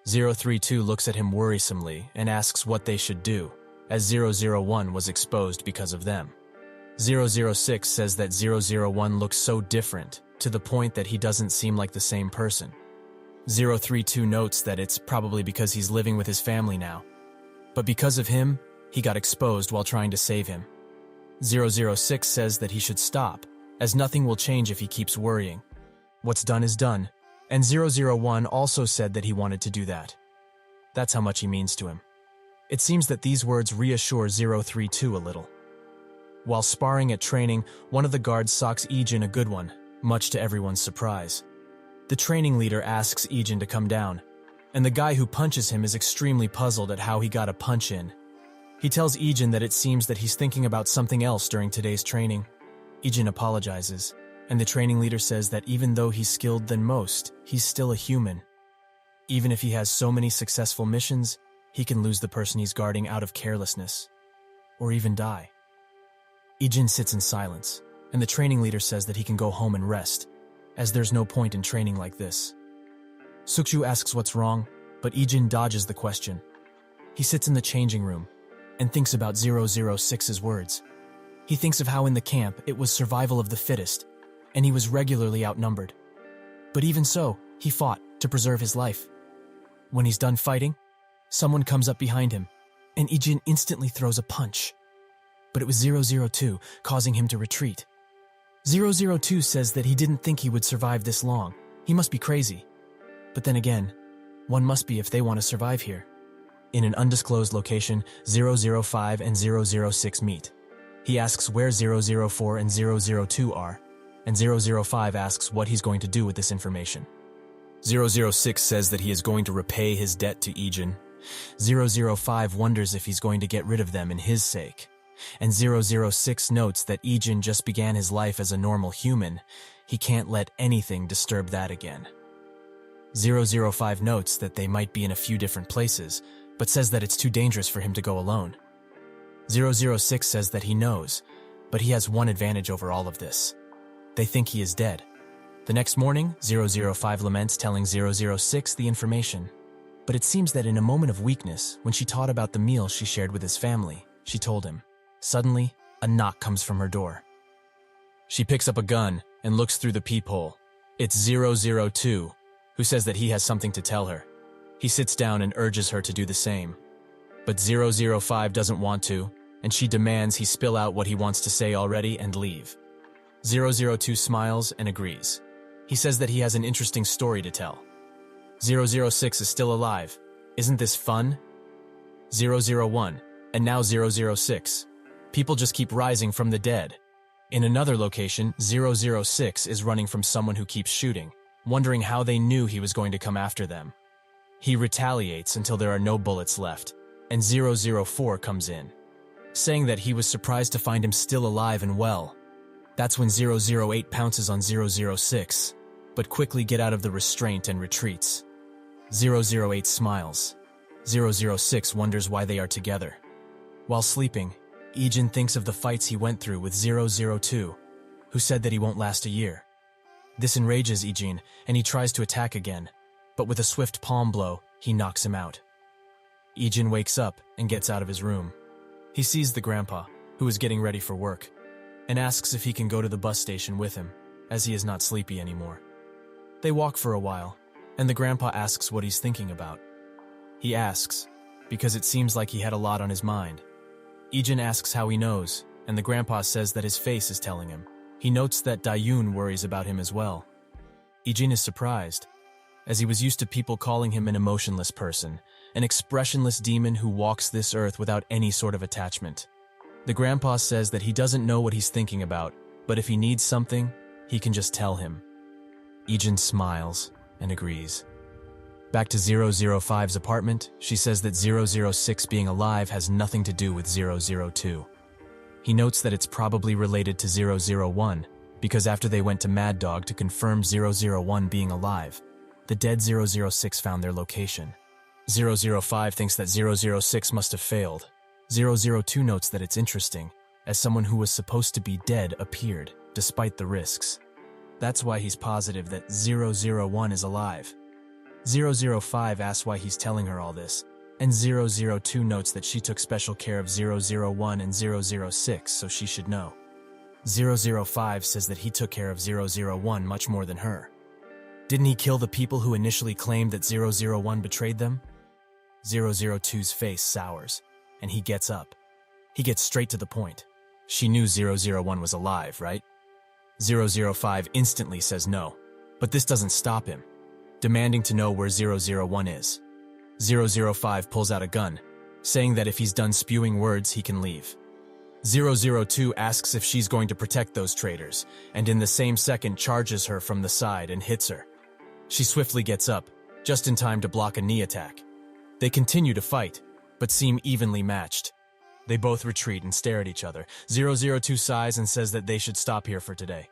032 looks at him worrisomely and asks what they should do, as 001 was exposed because of them. 006 says that 001 looks so different, to the point that he doesn't seem like the same person. 032 notes that it's probably because he's living with his family now. But because of him, he got exposed while trying to save him. 006 says that he should stop, as nothing will change if he keeps worrying. What's done is done, and 001 also said that he wanted to do that. That's how much he means to him. It seems that these words reassure 032 a little. While sparring at training, one of the guards socks Ijin a good one, much to everyone's surprise. The training leader asks Ijin to come down, and the guy who punches him is extremely puzzled at how he got a punch in. He tells Ijin that it seems that he's thinking about something else during today's training. Ijin apologizes, and the training leader says that even though he's skilled than most, he's still a human. Even if he has so many successful missions, he can lose the person he's guarding out of carelessness, or even die. Ijin sits in silence, and the training leader says that he can go home and rest, as there's no point in training like this. Sukju asks what's wrong, but Ijin dodges the question. He sits in the changing room and thinks about 006's words. He thinks of how in the camp it was survival of the fittest, and he was regularly outnumbered. But even so, he fought to preserve his life. When he's done fighting, someone comes up behind him, and Ijin instantly throws a punch. But it was 002, causing him to retreat. 002 says that he didn't think he would survive this long. He must be crazy. But then again, one must be if they want to survive here. In an undisclosed location, 005 and 006 meet. He asks where 004 and 002 are, and 005 asks what he's going to do with this information. 006 says that he is going to repay his debt to Ijin. 005 wonders if he's going to get rid of them in his sake. And 006 notes that Ijin just began his life as a normal human. He can't let anything disturb that again. 005 notes that they might be in a few different places, but says that it's too dangerous for him to go alone. 006 says that he knows, but he has one advantage over all of this. They think he is dead. The next morning, 005 laments telling 006 the information. But it seems that in a moment of weakness, when she taught about the meal she shared with his family, she told him. Suddenly, a knock comes from her door. She picks up a gun and looks through the peephole. It's 002, who says that he has something to tell her. He sits down and urges her to do the same. But 005 doesn't want to, and she demands he spill out what he wants to say already and leave. 002 smiles and agrees. He says that he has an interesting story to tell. 006 is still alive. Isn't this fun? 001, and now 006. People just keep rising from the dead. In another location, 006 is running from someone who keeps shooting, wondering how they knew he was going to come after them. He retaliates until there are no bullets left, and 004 comes in, saying that he was surprised to find him still alive and well. That's when 008 pounces on 006, but quickly get out of the restraint and retreats. 008 smiles. 006 wonders why they are together. While sleeping, Ijin thinks of the fights he went through with 002, who said that he won't last a year. This enrages Ijin, and he tries to attack again, but with a swift palm blow, he knocks him out. Ijin wakes up and gets out of his room. He sees the grandpa, who is getting ready for work, and asks if he can go to the bus station with him, as he is not sleepy anymore. They walk for a while, and the grandpa asks what he's thinking about. He asks, because it seems like he had a lot on his mind. Ijin asks how he knows, and the grandpa says that his face is telling him. He notes that Dayun worries about him as well. Ijin is surprised, as he was used to people calling him an emotionless person, an expressionless demon who walks this earth without any sort of attachment. The grandpa says that he doesn't know what he's thinking about, but if he needs something, he can just tell him. Ijin smiles and agrees. Back to 005's apartment, she says that 006 being alive has nothing to do with 002. He notes that it's probably related to 001, because after they went to Mad Dog to confirm 001 being alive, the dead 006 found their location. 005 thinks that 006 must have failed. 002 notes that it's interesting, as someone who was supposed to be dead appeared. despite the risks. That's why he's positive that 001 is alive. 005 asks why he's telling her all this, and 002 notes that she took special care of 001 and 006, so she should know. 005 says that he took care of 001 much more than her. Didn't he kill the people who initially claimed that 001 betrayed them? 002's face sours, and he gets up. He gets straight to the point. She knew 001 was alive, right? 005 instantly says no, but this doesn't stop him, demanding to know where 001 is. 005 pulls out a gun, saying that if he's done spewing words, he can leave. 002 asks if she's going to protect those traitors, and in the same second charges her from the side and hits her. She swiftly gets up, just in time to block a knee attack. They continue to fight, but seem evenly matched. They both retreat and stare at each other. 002 sighs and says that they should stop here for today.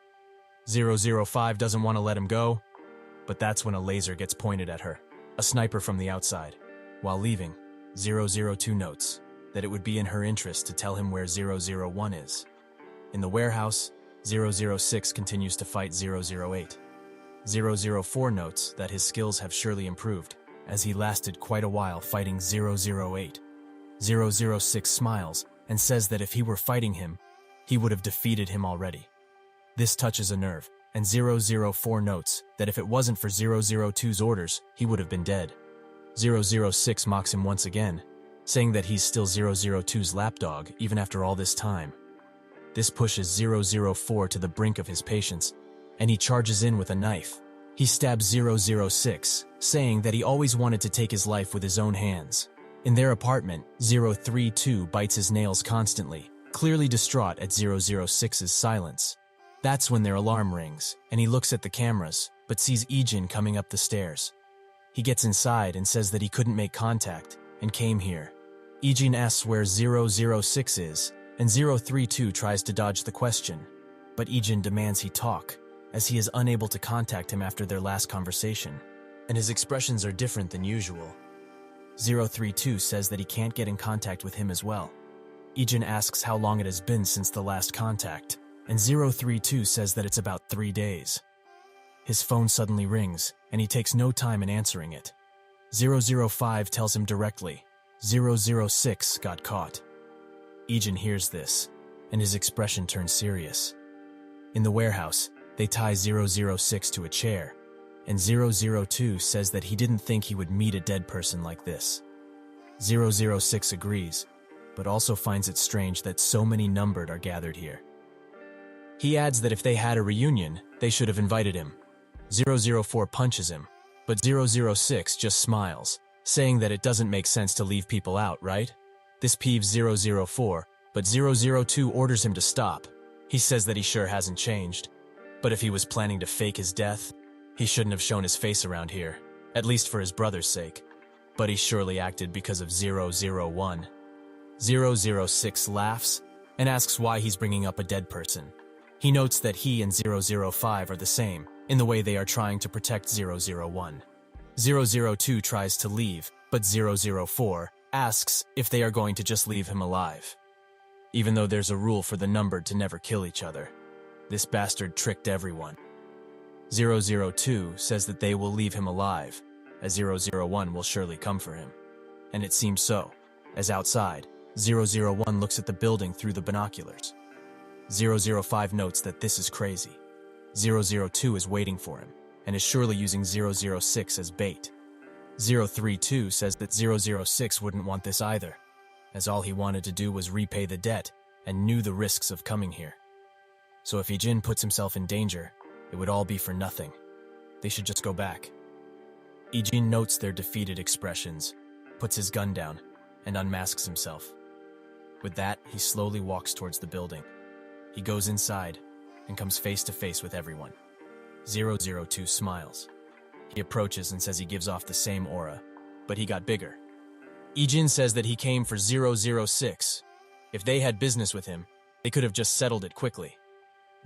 005 doesn't want to let him go, but that's when a laser gets pointed at her, a sniper from the outside. While leaving, 002 notes that it would be in her interest to tell him where 001 is. In the warehouse, 006 continues to fight 008. 004 notes that his skills have surely improved, as he lasted quite a while fighting 008. 006 smiles and says that if he were fighting him, he would have defeated him already. This touches a nerve, and 004 notes that if it wasn't for 002's orders, he would have been dead. 006 mocks him once again, saying that he's still 002's lapdog even after all this time. This pushes 004 to the brink of his patience, and he charges in with a knife. He stabs 006, saying that he always wanted to take his life with his own hands. In their apartment, 032 bites his nails constantly, clearly distraught at 006's silence. That's when their alarm rings, and he looks at the cameras, but sees Ejin coming up the stairs. He gets inside and says that he couldn't make contact, and came here. Ejin asks where 006 is, and 032 tries to dodge the question, but Ejin demands he talk, as he is unable to contact him after their last conversation, and his expressions are different than usual. 032 says that he can't get in contact with him as well. Ejin asks how long it has been since the last contact, and 032 says that it's about 3 days. His phone suddenly rings, and he takes no time in answering it. 005 tells him directly, 006 got caught. Ejin hears this, and his expression turns serious. In the warehouse, they tie 006 to a chair, and 002 says that he didn't think he would meet a dead person like this. 006 agrees, but also finds it strange that so many numbered are gathered here. He adds that if they had a reunion, they should have invited him. 004 punches him, but 006 just smiles, saying that it doesn't make sense to leave people out, right? This peeves 004, but 002 orders him to stop. He says that he sure hasn't changed, but if he was planning to fake his death, he shouldn't have shown his face around here, at least for his brother's sake. But he surely acted because of 001. 006 laughs and asks why he's bringing up a dead person. He notes that he and 005 are the same, in the way they are trying to protect 001. 002 tries to leave, but 004 asks if they are going to just leave him alive. Even though there's a rule for the numbered to never kill each other, this bastard tricked everyone. 002 says that they will leave him alive, as 001 will surely come for him. And it seems so, as outside, 001 looks at the building through the binoculars. 005 notes that this is crazy. 002 is waiting for him, and is surely using 006 as bait. 032 says that 006 wouldn't want this either, as all he wanted to do was repay the debt and knew the risks of coming here. So if Ejin puts himself in danger, it would all be for nothing. They should just go back. Ejin notes their defeated expressions, puts his gun down, and unmasks himself. With that, he slowly walks towards the building. He goes inside and comes face to face with everyone. 002 smiles. He approaches and says he gives off the same aura, but he got bigger. Ejin says that he came for 006. If they had business with him, they could have just settled it quickly.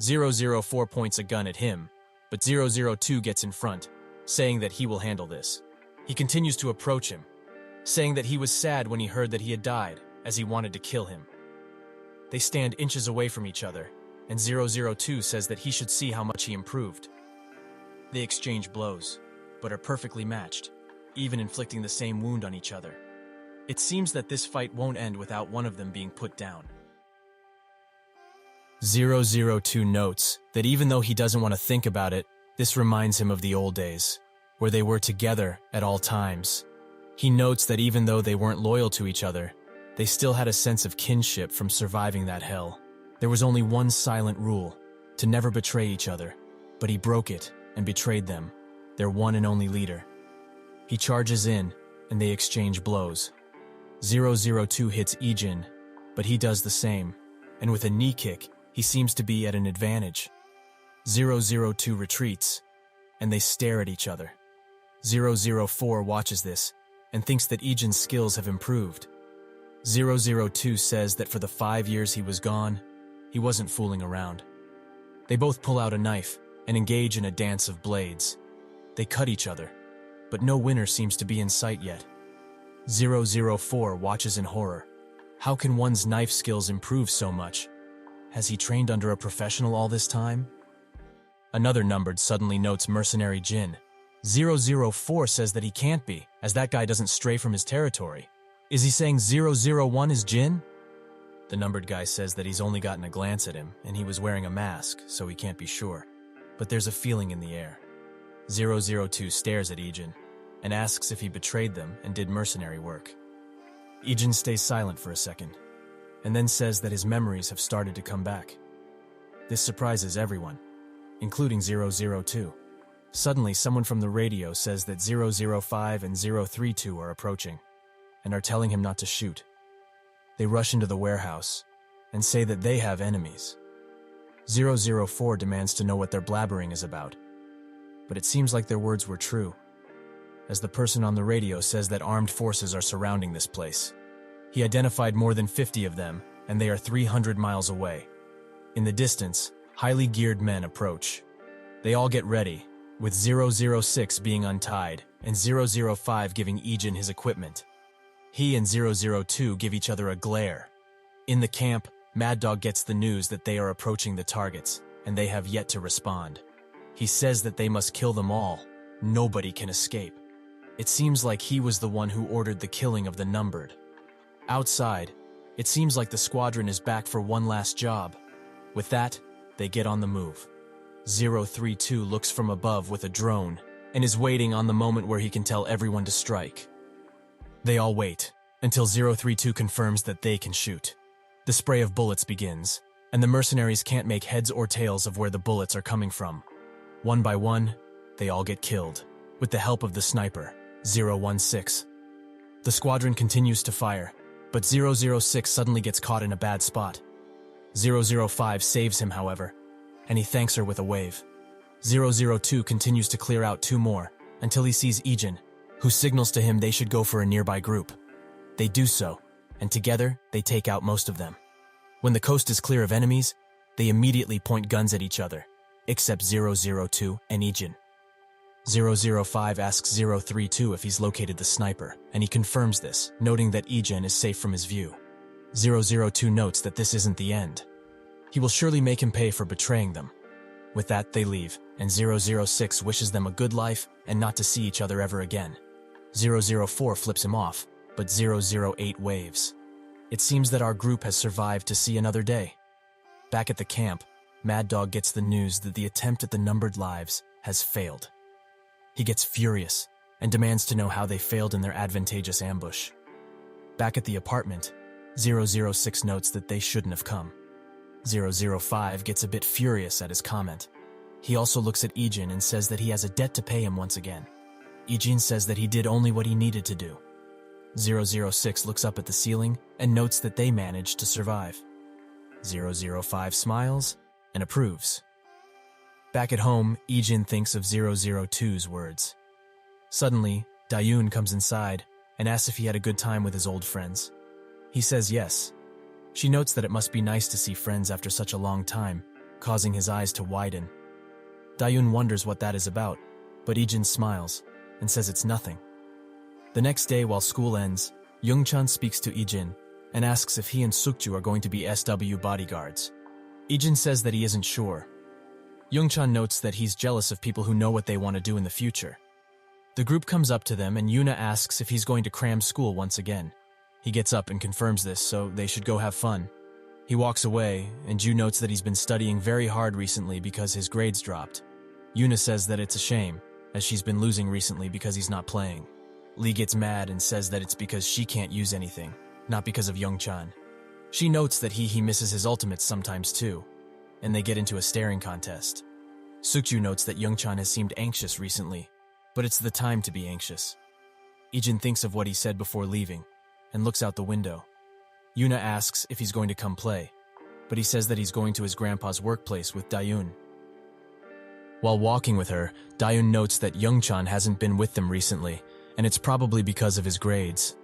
004 points a gun at him, but 002 gets in front, saying that he will handle this. He continues to approach him, saying that he was sad when he heard that he had died, as he wanted to kill him. They stand inches away from each other, and 002 says that he should see how much he improved. They exchange blows, but are perfectly matched, even inflicting the same wound on each other. It seems that this fight won't end without one of them being put down. 002 notes that even though he doesn't want to think about it, this reminds him of the old days, where they were together at all times. He notes that even though they weren't loyal to each other, they still had a sense of kinship from surviving that hell. There was only one silent rule, to never betray each other, but he broke it and betrayed them, their one and only leader. He charges in, and they exchange blows. 002 hits Ejin, but he does the same, and with a knee kick, he seems to be at an advantage. 002 retreats, and they stare at each other. 004 watches this, and thinks that Ejin's skills have improved. 002 says that for the 5 years he was gone, he wasn't fooling around. They both pull out a knife and engage in a dance of blades. They cut each other, but no winner seems to be in sight yet. 004 watches in horror. How can one's knife skills improve so much? Has he trained under a professional all this time? Another numbered suddenly notes mercenary Jin. 004 says that he can't be, as that guy doesn't stray from his territory. Is he saying 001 is Jin? The numbered guy says that he's only gotten a glance at him, and he was wearing a mask, so he can't be sure. But there's a feeling in the air. 002 stares at Ejin, and asks if he betrayed them and did mercenary work. Ejin stays silent for a second, and then says that his memories have started to come back. This surprises everyone, including 002. Suddenly, someone from the radio says that 005 and 032 are approaching, and are telling him not to shoot. They rush into the warehouse, and say that they have enemies. 004 demands to know what their blabbering is about, but it seems like their words were true, as the person on the radio says that armed forces are surrounding this place. He identified more than 50 of them, and they are 300 miles away. In the distance, highly geared men approach. They all get ready, with 006 being untied, and 005 giving Ejin his equipment. He and 002 give each other a glare. In the camp, Mad Dog gets the news that they are approaching the targets, and they have yet to respond. He says that they must kill them all. Nobody can escape. It seems like he was the one who ordered the killing of the numbered. Outside, it seems like the squadron is back for one last job. With that, they get on the move. 032 looks from above with a drone, and is waiting on the moment where he can tell everyone to strike. They all wait, until 032 confirms that they can shoot. The spray of bullets begins, and the mercenaries can't make heads or tails of where the bullets are coming from. One by one, they all get killed, with the help of the sniper, 016. The squadron continues to fire, but 006 suddenly gets caught in a bad spot. 005 saves him, however, and he thanks her with a wave. 002 continues to clear out 2 more, until he sees Ejin, who signals to him they should go for a nearby group. They do so, and together they take out most of them. When the coast is clear of enemies, they immediately point guns at each other, except 002 and Ejin. 005 asks 032 if he's located the sniper, and he confirms this, noting that Ejin is safe from his view. 002 notes that this isn't the end. He will surely make him pay for betraying them. With that, they leave, and 006 wishes them a good life and not to see each other ever again. 004 flips him off, but 008 waves. It seems that our group has survived to see another day. Back at the camp, Mad Dog gets the news that the attempt at the numbered lives has failed. He gets furious and demands to know how they failed in their advantageous ambush. Back at the apartment, 006 notes that they shouldn't have come. 005 gets a bit furious at his comment. He also looks at Ejin and says that he has a debt to pay him once again. Ejin says that he did only what he needed to do. 006 looks up at the ceiling and notes that they managed to survive. 005 smiles and approves. Back at home, Ejin thinks of 002's words. Suddenly, Dayun comes inside and asks if he had a good time with his old friends. He says yes. She notes that it must be nice to see friends after such a long time, causing his eyes to widen. Dayun wonders what that is about, but Ejin smiles and says it's nothing. The next day, while school ends, Youngchan speaks to Ejin and asks if he and Sukju are going to be SW bodyguards. Ijin says that he isn't sure. Youngchan notes that he's jealous of people who know what they want to do in the future. The group comes up to them and Yuna asks if he's going to cram school once again. He gets up and confirms this, so they should go have fun. He walks away, and Ju notes that he's been studying very hard recently because his grades dropped. Yuna says that it's a shame, as she's been losing recently because he's not playing. Lee gets mad and says that it's because she can't use anything, not because of Youngchan. She notes that he misses his ultimates sometimes too, and they get into a staring contest. Sukju notes that Youngchan has seemed anxious recently, but it's the time to be anxious. Ijin thinks of what he said before leaving, and looks out the window. Yuna asks if he's going to come play, but he says that he's going to his grandpa's workplace with Dayun. While walking with her, Dayun notes that Youngchan hasn't been with them recently, and it's probably because of his grades.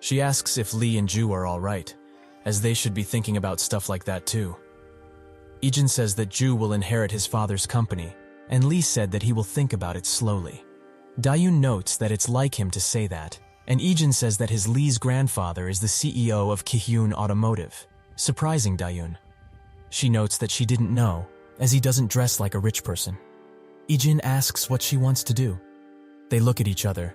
She asks if Lee and Ju are alright, as they should be thinking about stuff like that too. Ijin says that Ju will inherit his father's company, and Lee said that he will think about it slowly. Dayun notes that it's like him to say that, and Ijin says that his Lee's grandfather is the CEO of Kihyun Automotive, surprising Dayun. She notes that she didn't know, as he doesn't dress like a rich person. Ijin asks what she wants to do. They look at each other,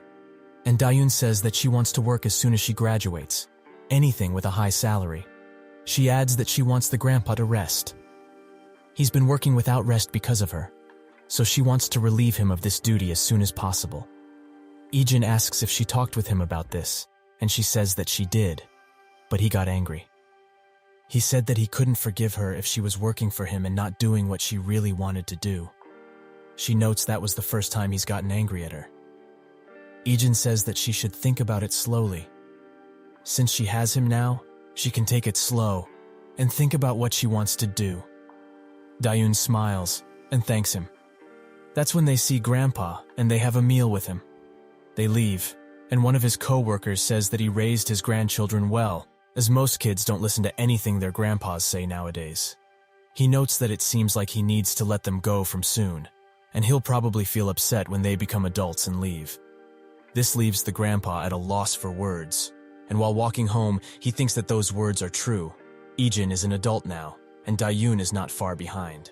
and Dayun says that she wants to work as soon as she graduates, anything with a high salary. She adds that she wants the grandpa to rest. He's been working without rest because of her, so she wants to relieve him of this duty as soon as possible. Ijin asks if she talked with him about this, and she says that she did, but he got angry. He said that he couldn't forgive her if she was working for him and not doing what she really wanted to do. She notes that was the first time he's gotten angry at her. Ijin says that she should think about it slowly. Since she has him now, she can take it slow and think about what she wants to do. Dayun smiles and thanks him. That's when they see Grandpa and they have a meal with him. They leave, and one of his co-workers says that he raised his grandchildren well, as most kids don't listen to anything their grandpas say nowadays. He notes that it seems like he needs to let them go from soon, and he'll probably feel upset when they become adults and leave. This leaves the grandpa at a loss for words, and while walking home, he thinks that those words are true. Ijin is an adult now, and Dayun is not far behind.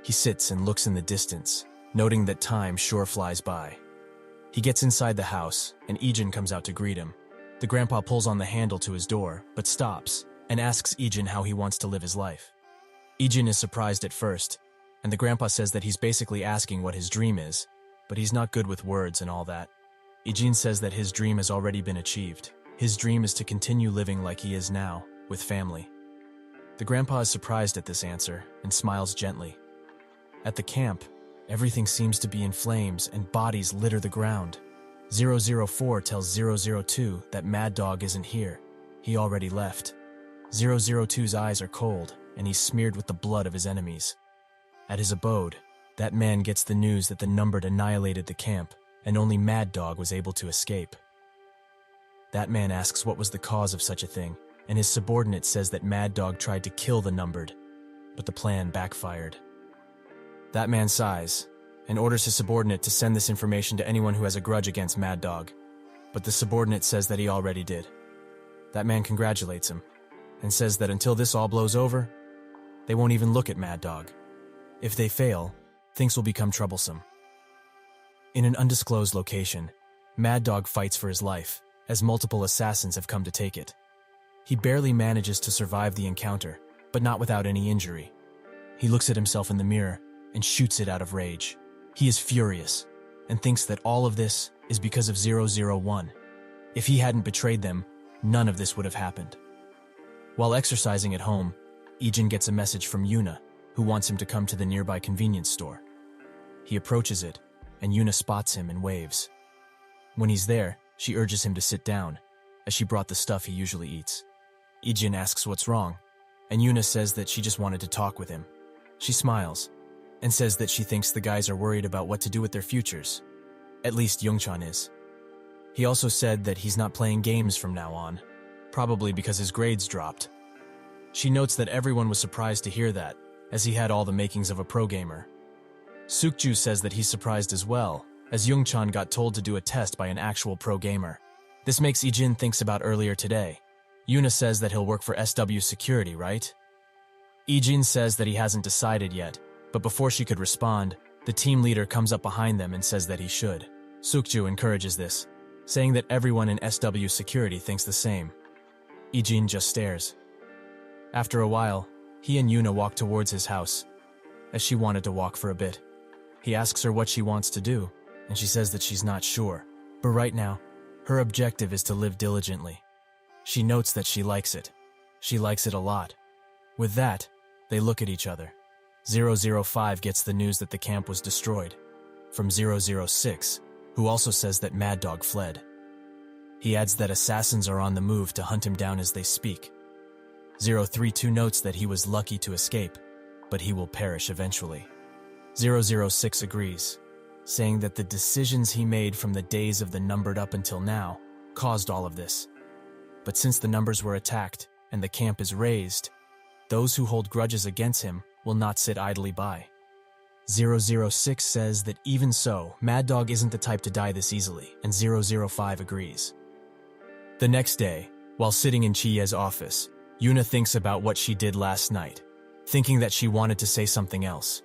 He sits and looks in the distance, noting that time sure flies by. He gets inside the house, and Ijin comes out to greet him. The grandpa pulls on the handle to his door, but stops, and asks Ijin how he wants to live his life. Ijin is surprised at first, and the grandpa says that he's basically asking what his dream is, but he's not good with words and all that. Ijin says that his dream has already been achieved. His dream is to continue living like he is now, with family. The grandpa is surprised at this answer, and smiles gently. At the camp, everything seems to be in flames and bodies litter the ground. 004 tells 002 that Mad Dog isn't here. He already left. 002's eyes are cold, and he's smeared with the blood of his enemies. At his abode, that man gets the news that the Numbered annihilated the camp, and only Mad Dog was able to escape. That man asks what was the cause of such a thing, and his subordinate says that Mad Dog tried to kill the Numbered, but the plan backfired. That man sighs, and orders his subordinate to send this information to anyone who has a grudge against Mad Dog, but the subordinate says that he already did. That man congratulates him, and says that until this all blows over, they won't even look at Mad Dog. If they fail, things will become troublesome. In an undisclosed location, Mad Dog fights for his life, as multiple assassins have come to take it. He barely manages to survive the encounter, but not without any injury. He looks at himself in the mirror and shoots it out of rage. He is furious, and thinks that all of this is because of 001. If he hadn't betrayed them, none of this would have happened. While exercising at home, Ijin gets a message from Yuna, who wants him to come to the nearby convenience store. He approaches it, and Yuna spots him and waves. When he's there, she urges him to sit down, as she brought the stuff he usually eats. Ijin asks what's wrong, and Yuna says that she just wanted to talk with him. She smiles, and says that she thinks the guys are worried about what to do with their futures. At least Youngchan is. He also said that he's not playing games from now on, probably because his grades dropped. She notes that everyone was surprised to hear that, as he had all the makings of a pro gamer. Sukju says that he's surprised as well, as Youngchan got told to do a test by an actual pro gamer. This makes Ijin thinks about earlier today. Yuna says that he'll work for SW Security, right? Ijin says that he hasn't decided yet, but before she could respond, the team leader comes up behind them and says that he should. Sukju encourages this, saying that everyone in SW security thinks the same. Ijin just stares. After a while, he and Yuna walk towards his house, as she wanted to walk for a bit. He asks her what she wants to do, and she says that she's not sure, but right now, her objective is to live diligently. She notes that she likes it. She likes it a lot. With that, they look at each other. 005 gets the news that the camp was destroyed, from 006, who also says that Mad Dog fled. He adds that assassins are on the move to hunt him down as they speak. 032 notes that he was lucky to escape, but he will perish eventually. 006 agrees, saying that the decisions he made from the days of the numbered up until now caused all of this. But since the numbers were attacked and the camp is razed, those who hold grudges against him will not sit idly by. 006 says that even so, Mad Dog isn't the type to die this easily, and 005 agrees. The next day, while sitting in Chiye's office, Yuna thinks about what she did last night, thinking that she wanted to say something else.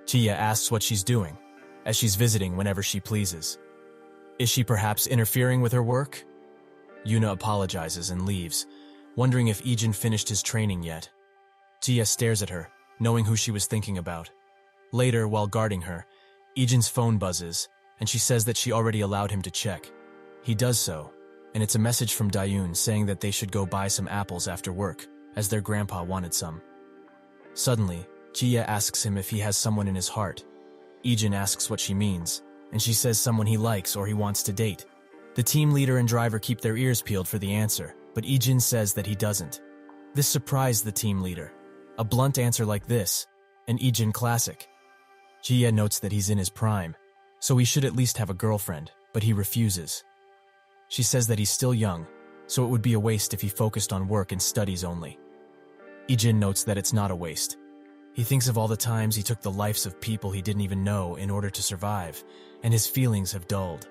Chiye asks what she's doing, as she's visiting whenever she pleases. Is she perhaps interfering with her work? Yuna apologizes and leaves, wondering if Ijin finished his training yet. Chiye stares at her, knowing who she was thinking about. Later, while guarding her, Ijin's phone buzzes, and she says that she already allowed him to check. He does so, and it's a message from Dayun saying that they should go buy some apples after work, as their grandpa wanted some. Suddenly, Chiye asks him if he has someone in his heart. Ijin asks what she means, and she says someone he likes or he wants to date. The team leader and driver keep their ears peeled for the answer, but Ijin says that he doesn't. This surprised the team leader. A blunt answer like this, an Ijin classic. Chiye notes that he's in his prime, so he should at least have a girlfriend, but he refuses. She says that he's still young, so it would be a waste if he focused on work and studies only. Ijin notes that it's not a waste. He thinks of all the times he took the lives of people he didn't even know in order to survive, and his feelings have dulled.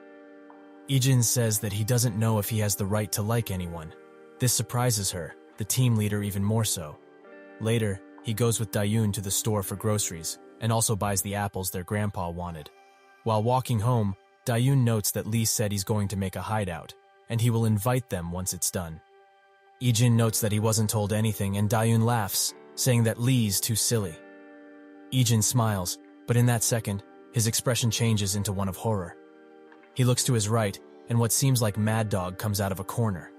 Ijin says that he doesn't know if he has the right to like anyone. This surprises her, the team leader even more so. Later, he goes with Dayun to the store for groceries, and also buys the apples their grandpa wanted. While walking home, Dayun notes that Lee said he's going to make a hideout, and he will invite them once it's done. Ijin notes that he wasn't told anything, and Dayun laughs, saying that Lee's too silly. Ijin smiles, but in that second, his expression changes into one of horror. He looks to his right, and what seems like Mad Dog comes out of a corner.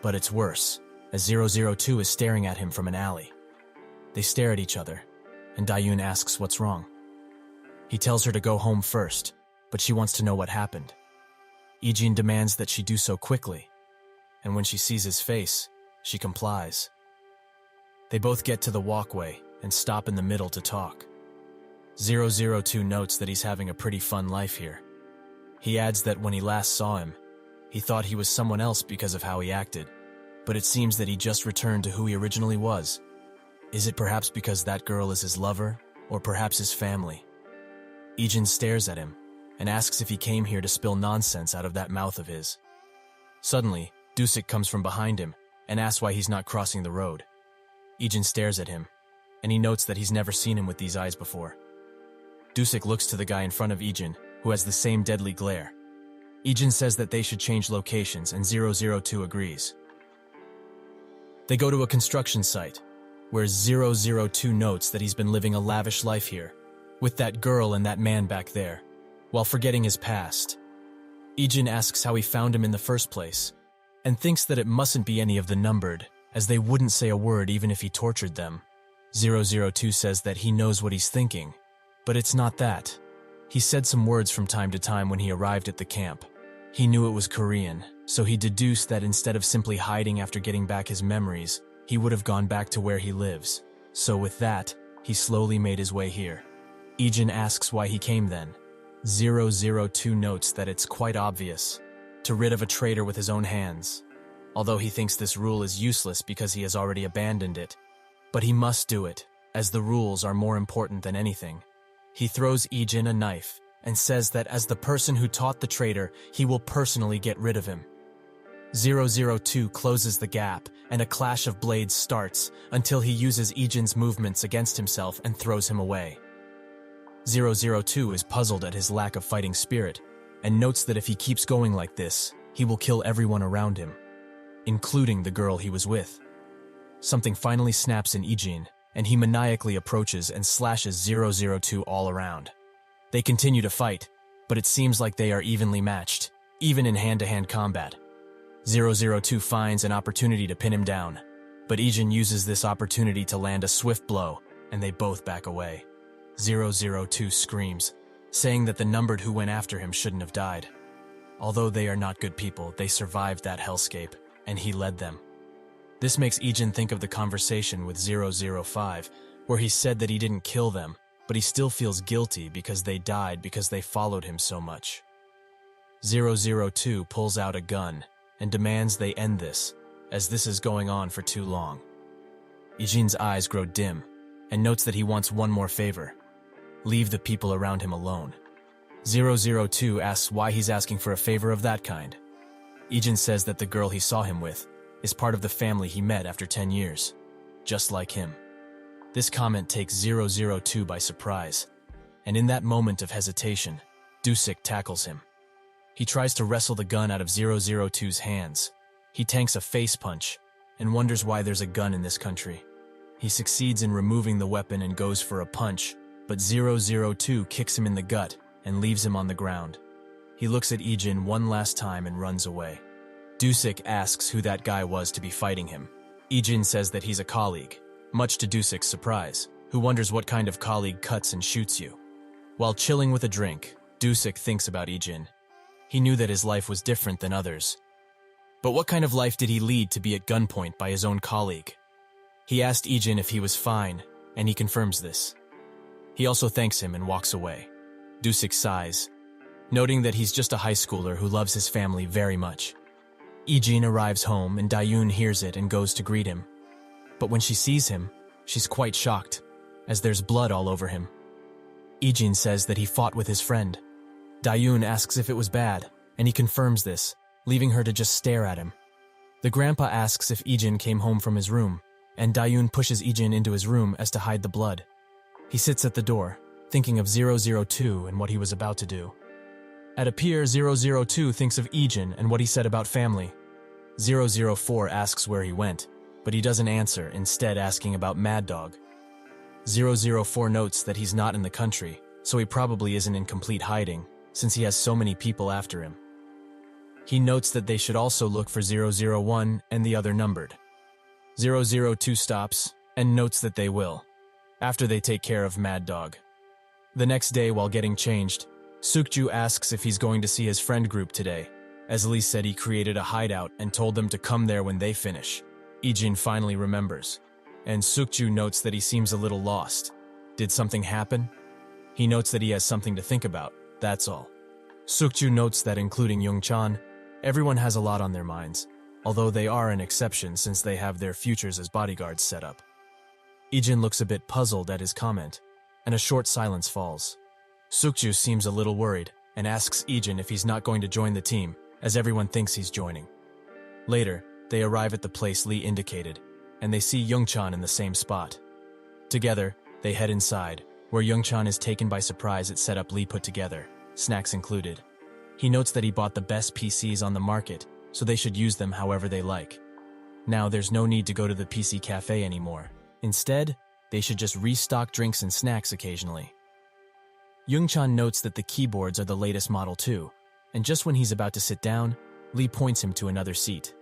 But it's worse, as 002 is staring at him from an alley. They stare at each other, and Dayun asks what's wrong. He tells her to go home first, but she wants to know what happened. Ijin demands that she do so quickly, and when she sees his face, she complies. They both get to the walkway and stop in the middle to talk. 002 notes that he's having a pretty fun life here. He adds that when he last saw him, he thought he was someone else because of how he acted, but it seems that he just returned to who he originally was. Is it perhaps because that girl is his lover, or perhaps his family? Ijin stares at him and asks if he came here to spill nonsense out of that mouth of his. Suddenly, Dusik comes from behind him and asks why he's not crossing the road. Ijin stares at him, and he notes that he's never seen him with these eyes before. Dusik looks to the guy in front of Ijin, who has the same deadly glare. Ijin says that they should change locations, and 002 agrees. They go to a construction site, where 002 notes that he's been living a lavish life here, with that girl and that man back there, while forgetting his past. Ijin asks how he found him in the first place, and thinks that it mustn't be any of the numbered, as they wouldn't say a word even if he tortured them. 002 says that he knows what he's thinking, but it's not that. He said some words from time to time when he arrived at the camp. He knew it was Korean, so he deduced that instead of simply hiding after getting back his memories, he would have gone back to where he lives. So with that, he slowly made his way here. Ijin asks why he came then. 002 notes that it's quite obvious, to rid of a traitor with his own hands, although he thinks this rule is useless because he has already abandoned it. But he must do it, as the rules are more important than anything. He throws Ijin a knife and says that as the person who taught the traitor, he will personally get rid of him. 002 closes the gap, and a clash of blades starts until he uses Ijin's movements against himself and throws him away. 002 is puzzled at his lack of fighting spirit and notes that if he keeps going like this, he will kill everyone around him, including the girl he was with. Something finally snaps in Ijin, and he maniacally approaches and slashes 002 all around. They continue to fight, but it seems like they are evenly matched, even in hand-to-hand combat. 002 finds an opportunity to pin him down, but Ijin uses this opportunity to land a swift blow, and they both back away. 002 screams, saying that the numbered who went after him shouldn't have died. Although they are not good people, they survived that hellscape, and he led them. This makes Ijin think of the conversation with 005, where he said that he didn't kill them, but he still feels guilty because they died because they followed him so much. 002 pulls out a gun and demands they end this, as this is going on for too long. Ijin's eyes grow dim, and notes that he wants one more favor. Leave the people around him alone. 002 asks why he's asking for a favor of that kind. Ijin says that the girl he saw him with is part of the family he met after 10 years, just like him. This comment takes 002 by surprise, and in that moment of hesitation, Dusik tackles him. He tries to wrestle the gun out of 002's hands. He tanks a face punch and wonders why there's a gun in this country. He succeeds in removing the weapon and goes for a punch, but 002 kicks him in the gut and leaves him on the ground. He looks at Ijin one last time and runs away. Dusik asks who that guy was to be fighting him. Ijin says that he's a colleague, much to Dusik's surprise, who wonders what kind of colleague cuts and shoots you. While chilling with a drink, Dusik thinks about Ijin. He knew that his life was different than others. But what kind of life did he lead to be at gunpoint by his own colleague? He asked Ijin if he was fine, and he confirms this. He also thanks him and walks away. Dusik sighs, noting that he's just a high schooler who loves his family very much. Ijin arrives home and Dayun hears it and goes to greet him. But when she sees him, she's quite shocked, as there's blood all over him. Ijin says that he fought with his friend. Dayun asks if it was bad, and he confirms this, leaving her to just stare at him. The grandpa asks if Ijin came home from his room, and Dayun pushes Ijin into his room as to hide the blood. He sits at the door, thinking of 002 and what he was about to do. At a pier, 002 thinks of Ijin and what he said about family. 004 asks where he went, but he doesn't answer, instead asking about Mad Dog. 004 notes that he's not in the country, so he probably isn't in complete hiding, since he has so many people after him. He notes that they should also look for 001 and the other numbered. 002 stops and notes that they will, after they take care of Mad Dog. The next day, while getting changed, Sukju asks if he's going to see his friend group today, as Lee said he created a hideout and told them to come there when they finish. Ijin finally remembers, and Sukju notes that he seems a little lost. Did something happen? He notes that he has something to think about, that's all. Sukju notes that including Young-chan, everyone has a lot on their minds, although they are an exception since they have their futures as bodyguards set up. Ijin looks a bit puzzled at his comment, and a short silence falls. Sukju seems a little worried and asks Ijin if he's not going to join the team, as everyone thinks he's joining. Later, they arrive at the place Lee indicated, and they see Young-chan in the same spot. Together, they head inside, where Young-chan is taken by surprise at setup Lee put together, snacks included. He notes that he bought the best PCs on the market, so they should use them however they like. Now there's no need to go to the PC cafe anymore. Instead, they should just restock drinks and snacks occasionally. Young-chan notes that the keyboards are the latest model too, and just when he's about to sit down, Lee points him to another seat.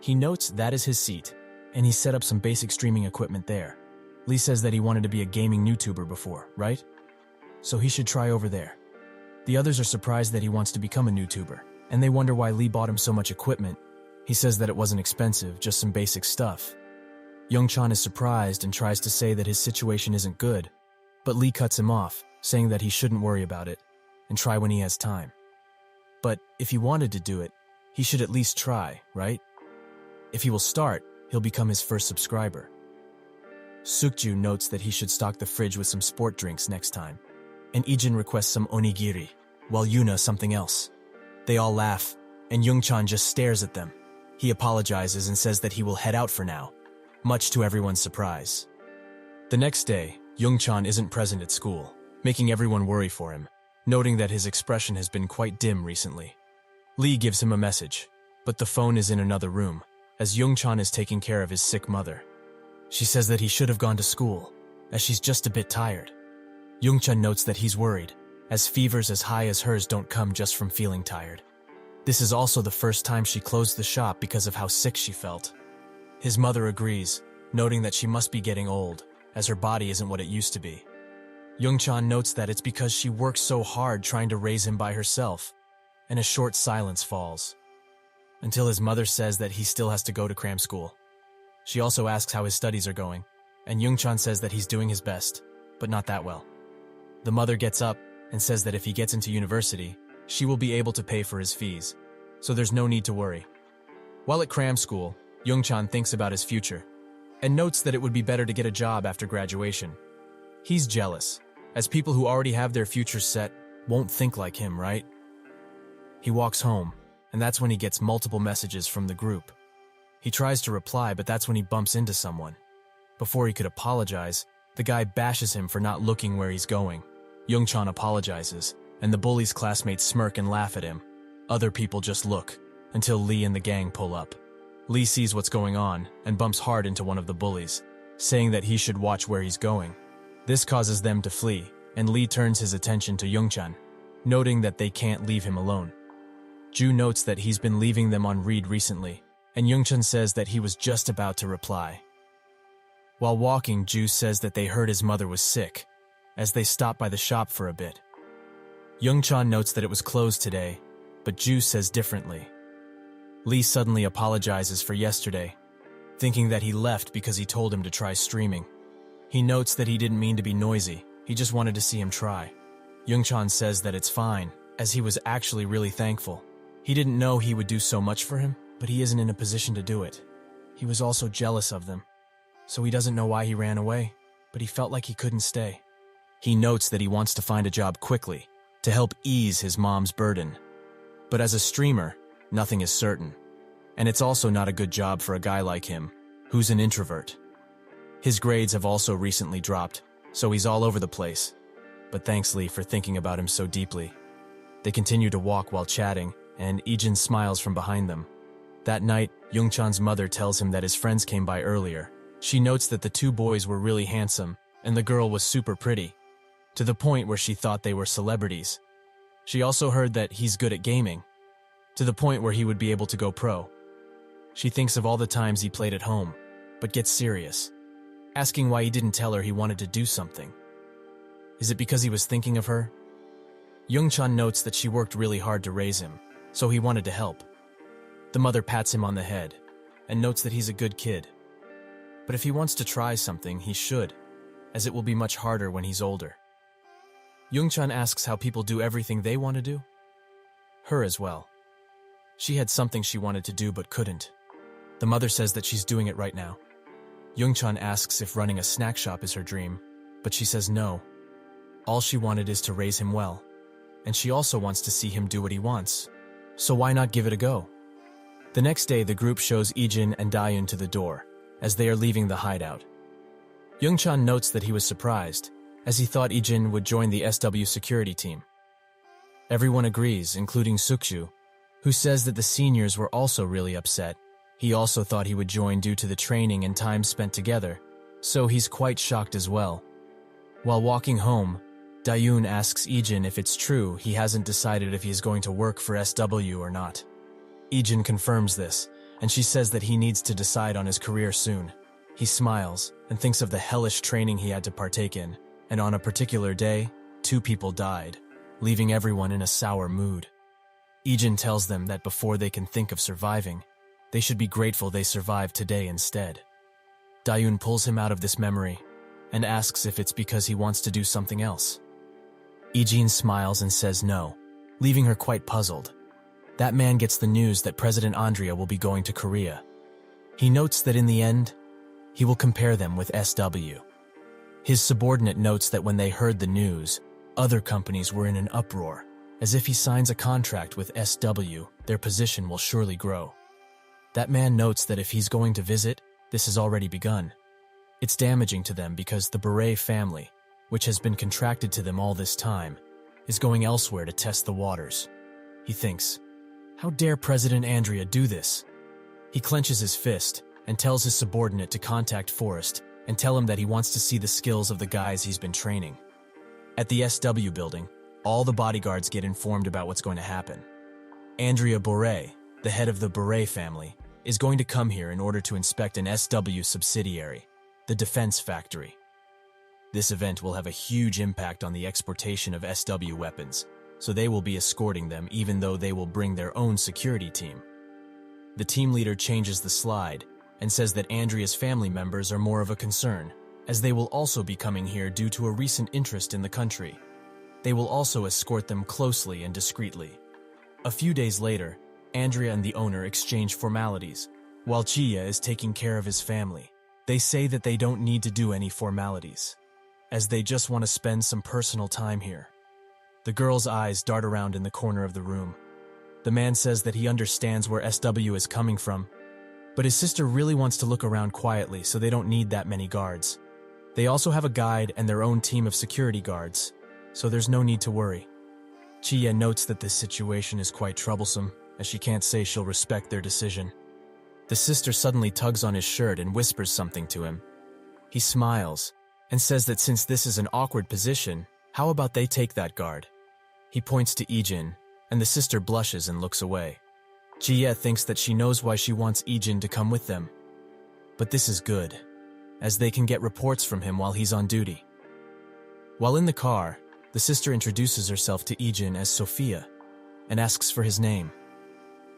He notes that is his seat, and he set up some basic streaming equipment there. Lee says that he wanted to be a gaming YouTuber before, right? So he should try over there. The others are surprised that he wants to become a YouTuber, and they wonder why Lee bought him so much equipment. He says that it wasn't expensive, just some basic stuff. Young-chan is surprised and tries to say that his situation isn't good, but Lee cuts him off, saying that he shouldn't worry about it, and try when he has time. But if he wanted to do it, he should at least try, right? If he will start, he'll become his first subscriber. Sukju notes that he should stock the fridge with some sport drinks next time, and Ijin requests some onigiri, while Yuna something else. They all laugh, and Young-chan just stares at them. He apologizes and says that he will head out for now, much to everyone's surprise. The next day, Young-chan isn't present at school, making everyone worry for him, noting that his expression has been quite dim recently. Lee gives him a message, but the phone is in another room, as Young-chan is taking care of his sick mother. She says that he should have gone to school, as she's just a bit tired. Young-chan notes that he's worried, as fevers as high as hers don't come just from feeling tired. This is also the first time she closed the shop because of how sick she felt. His mother agrees, noting that she must be getting old, as her body isn't what it used to be. Young-chan notes that it's because she works so hard trying to raise him by herself, and a short silence falls, until his mother says that he still has to go to cram school. She also asks how his studies are going, and Young-chan says that he's doing his best, but not that well. The mother gets up and says that if he gets into university, she will be able to pay for his fees, so there's no need to worry. While at cram school, Young-chan thinks about his future, and notes that it would be better to get a job after graduation. He's jealous, as people who already have their futures set won't think like him, right? He walks home, and that's when he gets multiple messages from the group. He tries to reply, but that's when he bumps into someone. Before he could apologize, the guy bashes him for not looking where he's going. Young-chan apologizes, and the bully's classmates smirk and laugh at him. Other people just look, until Lee and the gang pull up. Lee sees what's going on and bumps hard into one of the bullies, saying that he should watch where he's going. This causes them to flee, and Lee turns his attention to Young-chan, noting that they can't leave him alone. Ju notes that he's been leaving them on read recently, and Young-chan says that he was just about to reply. While walking, Ju says that they heard his mother was sick, as they stopped by the shop for a bit. Young-chan notes that it was closed today, but Ju says differently. Lee suddenly apologizes for yesterday, thinking that he left because he told him to try streaming. He notes that he didn't mean to be noisy, he just wanted to see him try. Young-chan says that it's fine, as he was actually really thankful. He didn't know he would do so much for him, but he isn't in a position to do it. He was also jealous of them, so he doesn't know why he ran away, but he felt like he couldn't stay. He notes that he wants to find a job quickly, to help ease his mom's burden. But as a streamer, nothing is certain. And it's also not a good job for a guy like him, who's an introvert. His grades have also recently dropped, so he's all over the place. But thanks Lee for thinking about him so deeply. They continue to walk while chatting, and Ijin smiles from behind them. That night, Young-chan's mother tells him that his friends came by earlier. She notes that the two boys were really handsome, and the girl was super pretty, to the point where she thought they were celebrities. She also heard that he's good at gaming, to the point where he would be able to go pro. She thinks of all the times he played at home, but gets serious, asking why he didn't tell her he wanted to do something. Is it because he was thinking of her? Young-chan notes that she worked really hard to raise him, so he wanted to help. The mother pats him on the head, and notes that he's a good kid. But if he wants to try something, he should, as it will be much harder when he's older. Young-chan asks how people do everything they want to do. Her as well. She had something she wanted to do but couldn't. The mother says that she's doing it right now. Young-chan asks if running a snack shop is her dream, but she says no. All she wanted is to raise him well, and she also wants to see him do what he wants, so why not give it a go? The next day, the group shows Ijin and Dayun to the door, as they are leaving the hideout. Young-chan notes that he was surprised, as he thought Ijin would join the SW security team. Everyone agrees, including Sukju, who says that the seniors were also really upset. He also thought he would join due to the training and time spent together, so he's quite shocked as well. While walking home, Dayun asks Ijin if it's true he hasn't decided if he is going to work for SW or not. Ijin confirms this, and she says that he needs to decide on his career soon. He smiles and thinks of the hellish training he had to partake in, and on a particular day, 2 people died, leaving everyone in a sour mood. Ijin tells them that before they can think of surviving, they should be grateful they survived today instead. Dayun pulls him out of this memory and asks if it's because he wants to do something else. Ijin smiles and says no, leaving her quite puzzled. That man gets the news that President Andrea will be going to Korea. He notes that in the end, he will compare them with SW. His subordinate notes that when they heard the news, other companies were in an uproar, as if he signs a contract with SW, their position will surely grow. That man notes that if he's going to visit, this has already begun. It's damaging to them because the Beret family, which has been contracted to them all this time, is going elsewhere to test the waters. He thinks, how dare President Andrea do this? He clenches his fist and tells his subordinate to contact Forrest and tell him that he wants to see the skills of the guys he's been training. At the SW building, all the bodyguards get informed about what's going to happen. Andrea Beret, the head of the Beret family, is going to come here in order to inspect an SW subsidiary, the Defense Factory. This event will have a huge impact on the exportation of SW weapons, so they will be escorting them even though they will bring their own security team. The team leader changes the slide and says that Andrea's family members are more of a concern, as they will also be coming here due to a recent interest in the country. They will also escort them closely and discreetly. A few days later, Andrea and the owner exchange formalities, while Chia is taking care of his family. They say that they don't need to do any formalities, as they just want to spend some personal time here. The girl's eyes dart around in the corner of the room. The man says that he understands where SW is coming from, but his sister really wants to look around quietly so they don't need that many guards. They also have a guide and their own team of security guards, so there's no need to worry. Chia notes that this situation is quite troublesome, as she can't say she'll respect their decision. The sister suddenly tugs on his shirt and whispers something to him. He smiles and says that since this is an awkward position, how about they take that guard? He points to Ijin, and the sister blushes and looks away. Jie thinks that she knows why she wants Ijin to come with them. But this is good, as they can get reports from him while he's on duty. While in the car, the sister introduces herself to Ijin as Sophia and asks for his name.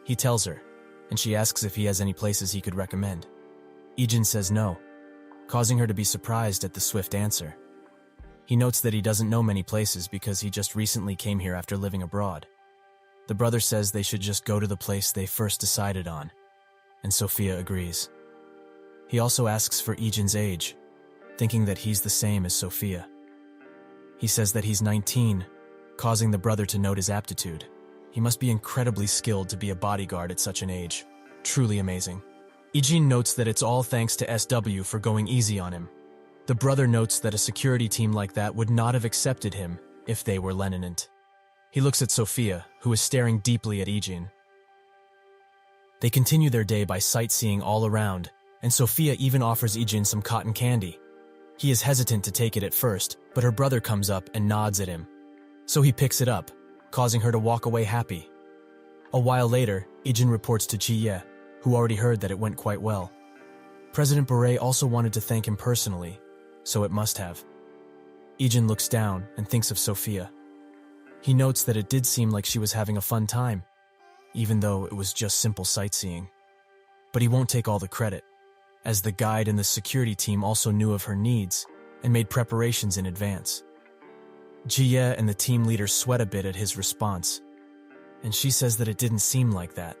He tells her, and she asks if he has any places he could recommend. Ijin says no, causing her to be surprised at the swift answer. He notes that he doesn't know many places because he just recently came here after living abroad. The brother says they should just go to the place they first decided on, and Sophia agrees. He also asks for Ijin's age, thinking that he's the same as Sophia. He says that he's 19, causing the brother to note his aptitude. He must be incredibly skilled to be a bodyguard at such an age. Truly amazing. Ijin notes that it's all thanks to SW for going easy on him. The brother notes that a security team like that would not have accepted him if they were Leninant. He looks at Sophia, who is staring deeply at Ijin. They continue their day by sightseeing all around, and Sophia even offers Ijin some cotton candy. He is hesitant to take it at first, but her brother comes up and nods at him. So he picks it up, causing her to walk away happy. A while later, Ijin reports to Jie, who already heard that it went quite well. President Beret also wanted to thank him personally, so it must have. Ijin looks down and thinks of Sophia. He notes that it did seem like she was having a fun time, even though it was just simple sightseeing. But he won't take all the credit, as the guide and the security team also knew of her needs and made preparations in advance. Jie and the team leader sweat a bit at his response, and she says that it didn't seem like that.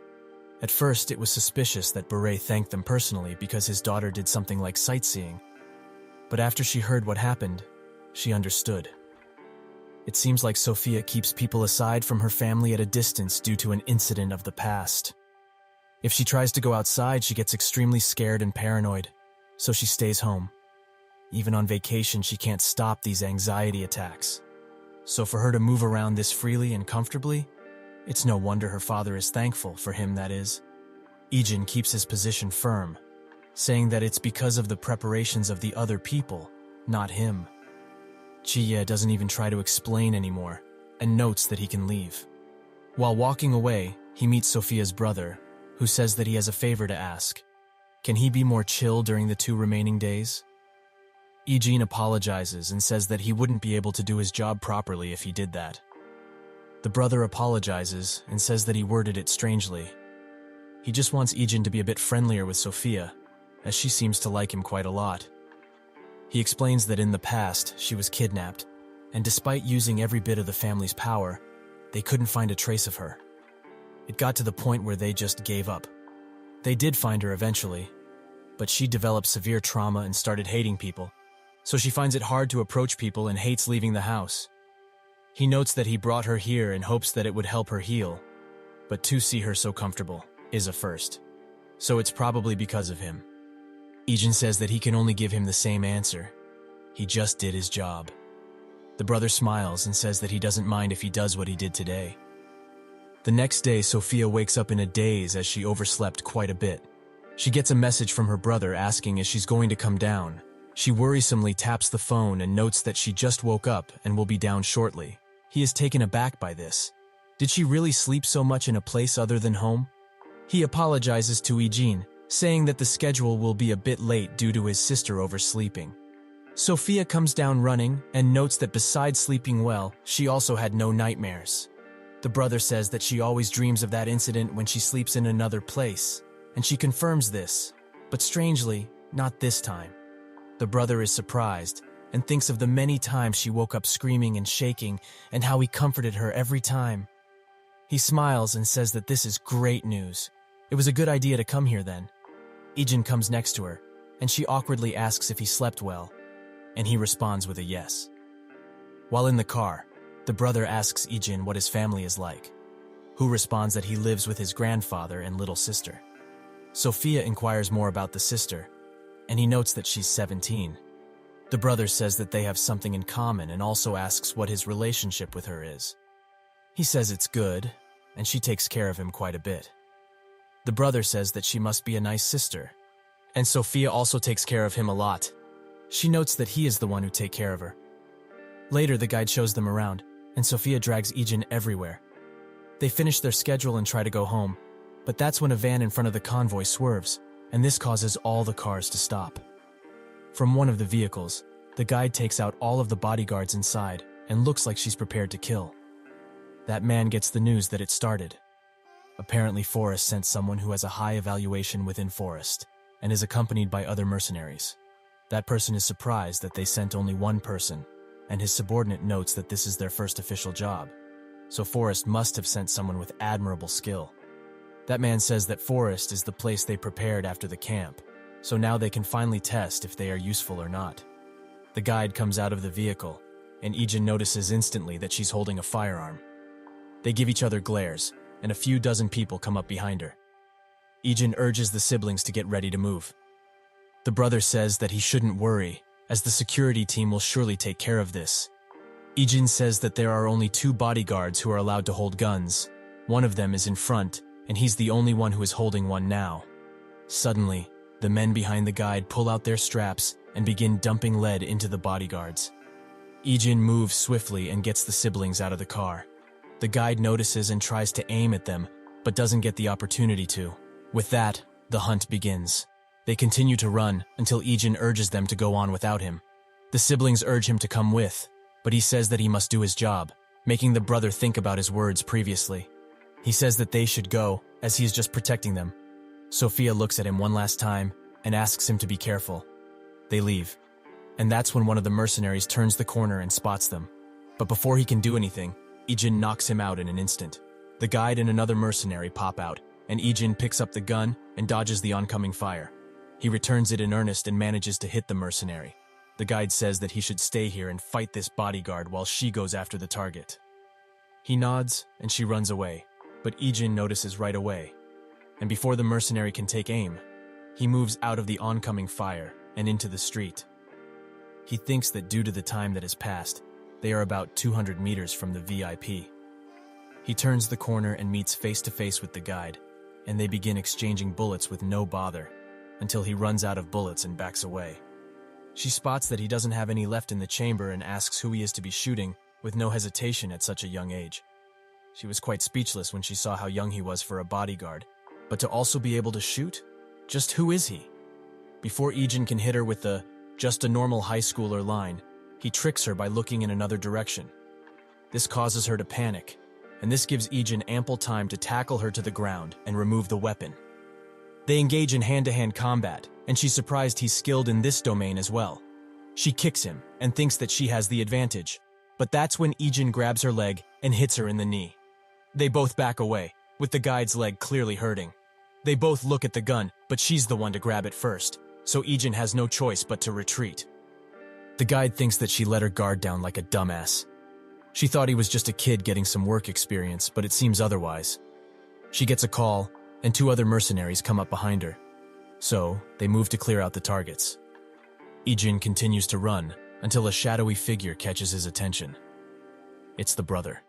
At first, it was suspicious that Beret thanked them personally because his daughter did something like sightseeing. But after she heard what happened, she understood. It seems like Sophia keeps people aside from her family at a distance due to an incident of the past. If she tries to go outside, she gets extremely scared and paranoid, so she stays home. Even on vacation, she can't stop these anxiety attacks. So for her to move around this freely and comfortably, it's no wonder her father is thankful, for him that is. Ijin keeps his position firm, saying that it's because of the preparations of the other people, not him. Jie doesn't even try to explain anymore, and notes that he can leave. While walking away, he meets Sophia's brother, who says that he has a favor to ask. Can he be more chill during the 2 remaining days? Ijin apologizes and says that he wouldn't be able to do his job properly if he did that. The brother apologizes and says that he worded it strangely. He just wants Ijin to be a bit friendlier with Sophia, as she seems to like him quite a lot. He explains that in the past, she was kidnapped, and despite using every bit of the family's power, they couldn't find a trace of her. It got to the point where they just gave up. They did find her eventually, but she developed severe trauma and started hating people, so she finds it hard to approach people and hates leaving the house. He notes that he brought her here in hopes that it would help her heal, but to see her so comfortable is a first. so it's probably because of him. Ijin says that he can only give him the same answer. He just did his job. The brother smiles and says that he doesn't mind if he does what he did today. The next day, Sophia wakes up in a daze as she overslept quite a bit. She gets a message from her brother asking if she's going to come down. She worrisomely taps the phone and notes that she just woke up and will be down shortly. He is taken aback by this. Did she really sleep so much in a place other than home? He apologizes to Ijin, saying that the schedule will be a bit late due to his sister oversleeping. Sophia comes down running and notes that besides sleeping well, she also had no nightmares. The brother says that she always dreams of that incident when she sleeps in another place, and she confirms this, but strangely, not this time. The brother is surprised and thinks of the many times she woke up screaming and shaking and how he comforted her every time. He smiles and says that this is great news. It was a good idea to come here then. Ijin comes next to her, and she awkwardly asks if he slept well, and he responds with a yes. While in the car, the brother asks Ijin what his family is like, who responds that he lives with his grandfather and little sister. Sophia inquires more about the sister, and he notes that she's 17. The brother says that they have something in common and also asks what his relationship with her is. He says it's good, and she takes care of him quite a bit. The brother says that she must be a nice sister, and Sophia also takes care of him a lot. She notes that he is the one who takes care of her. Later, the guide shows them around, and Sophia drags Ijin everywhere. They finish their schedule and try to go home, but that's when a van in front of the convoy swerves, and this causes all the cars to stop. From one of the vehicles, the guide takes out all of the bodyguards inside and looks like she's prepared to kill. That man gets the news that it started. Apparently, Forrest sent someone who has a high evaluation within Forrest and is accompanied by other mercenaries. That person is surprised that they sent only one person, and his subordinate notes that this is their first official job. So Forrest must have sent someone with admirable skill. That man says that Forrest is the place they prepared after the camp, so now they can finally test if they are useful or not. The guide comes out of the vehicle, and Ijin notices instantly that she's holding a firearm. They give each other glares, and a few dozen people come up behind her. Ijin urges the siblings to get ready to move. The brother says that he shouldn't worry, as the security team will surely take care of this. Ijin says that there are only 2 bodyguards who are allowed to hold guns. One of them is in front, and he's the only one who is holding one now. Suddenly, the men behind the guide pull out their straps and begin dumping lead into the bodyguards. Ijin moves swiftly and gets the siblings out of the car. The guide notices and tries to aim at them, but doesn't get the opportunity to. With that, the hunt begins. They continue to run until Ijin urges them to go on without him. The siblings urge him to come with, but he says that he must do his job, making the brother think about his words previously. He says that they should go, as he is just protecting them. Sophia looks at him one last time and asks him to be careful. They leave, and that's when one of the mercenaries turns the corner and spots them. But before he can do anything, Ijin knocks him out in an instant. The guide and another mercenary pop out, and Ijin picks up the gun and dodges the oncoming fire. He returns it in earnest and manages to hit the mercenary. The guide says that he should stay here and fight this bodyguard while she goes after the target. He nods, and she runs away, but Ijin notices right away. And before the mercenary can take aim, he moves out of the oncoming fire and into the street. He thinks that due to the time that has passed, they are about 200 meters from the VIP. He turns the corner and meets face to face with the guide, and they begin exchanging bullets with no bother, until he runs out of bullets and backs away. She spots that he doesn't have any left in the chamber and asks who he is to be shooting, with no hesitation at such a young age. She was quite speechless when she saw how young he was for a bodyguard, but to also be able to shoot? Just who is he? Before Ijin can hit her with the "just a normal high schooler" line, he tricks her by looking in another direction. This causes her to panic, and this gives Ijin ample time to tackle her to the ground and remove the weapon. They engage in hand-to-hand combat, and she's surprised he's skilled in this domain as well. She kicks him and thinks that she has the advantage, but that's when Ijin grabs her leg and hits her in the knee. They both back away, with the guide's leg clearly hurting. They both look at the gun, but she's the one to grab it first, so Ijin has no choice but to retreat. The guide thinks that she let her guard down like a dumbass. She thought he was just a kid getting some work experience, but it seems otherwise. She gets a call, and 2 other mercenaries come up behind her. So, they move to clear out the targets. Ijin continues to run until a shadowy figure catches his attention. It's the brother.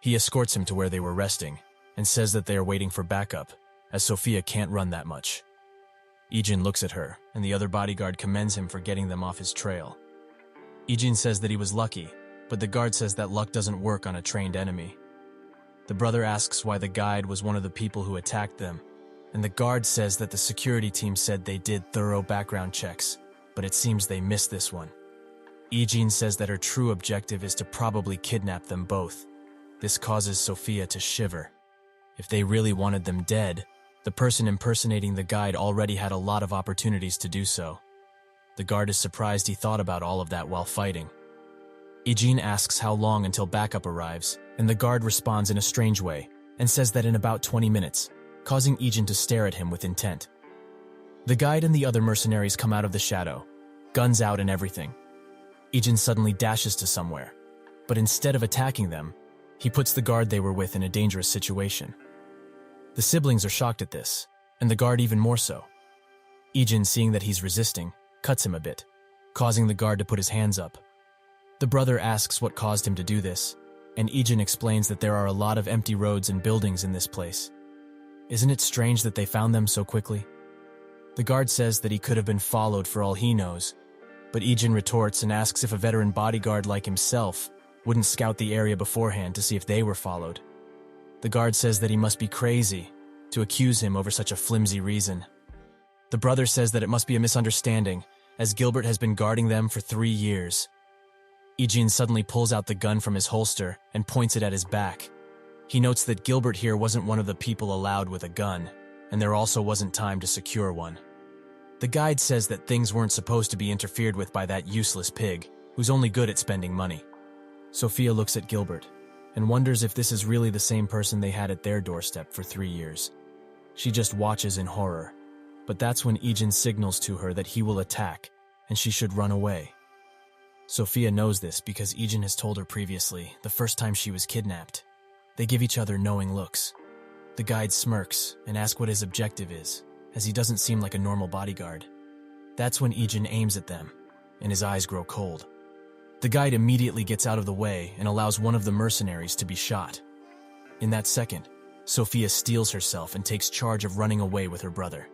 He escorts him to where they were resting and says that they are waiting for backup, as Sophia can't run that much. Ijin looks at her, and the other bodyguard commends him for getting them off his trail. Ijin says that he was lucky, but the guard says that luck doesn't work on a trained enemy. The brother asks why the guide was one of the people who attacked them, and the guard says that the security team said they did thorough background checks, but it seems they missed this one. Ijin says that her true objective is to probably kidnap them both. This causes Sophia to shiver. If they really wanted them dead, the person impersonating the guide already had a lot of opportunities to do so. The guard is surprised he thought about all of that while fighting. Ijin asks how long until backup arrives, and the guard responds in a strange way and says that in about 20 minutes, causing Ijin to stare at him with intent. The guide and the other mercenaries come out of the shadow, guns out and everything. Ijin suddenly dashes to somewhere, but instead of attacking them, he puts the guard they were with in a dangerous situation. The siblings are shocked at this, and the guard even more so. Ijin, seeing that he's resisting, cuts him a bit, causing the guard to put his hands up. The brother asks what caused him to do this, and Ijin explains that there are a lot of empty roads and buildings in this place. Isn't it strange that they found them so quickly? The guard says that he could have been followed for all he knows, but Ijin retorts and asks if a veteran bodyguard like himself wouldn't scout the area beforehand to see if they were followed. The guard says that he must be crazy to accuse him over such a flimsy reason. The brother says that it must be a misunderstanding, as Gilbert has been guarding them for 3 years. Ijin suddenly pulls out the gun from his holster and points it at his back. He notes that Gilbert here wasn't one of the people allowed with a gun, and there also wasn't time to secure one. The guide says that things weren't supposed to be interfered with by that useless pig, who's only good at spending money. Sophia looks at Gilbert and wonders if this is really the same person they had at their doorstep for 3 years. She just watches in horror, but that's when Ijin signals to her that he will attack and she should run away. Sophia knows this because Ijin has told her previously, the first time she was kidnapped. They give each other knowing looks. The guide smirks and asks what his objective is, as he doesn't seem like a normal bodyguard. That's when Ijin aims at them, and his eyes grow cold. The guide immediately gets out of the way and allows one of the mercenaries to be shot. In that second, Sophia steels herself and takes charge of running away with her brother.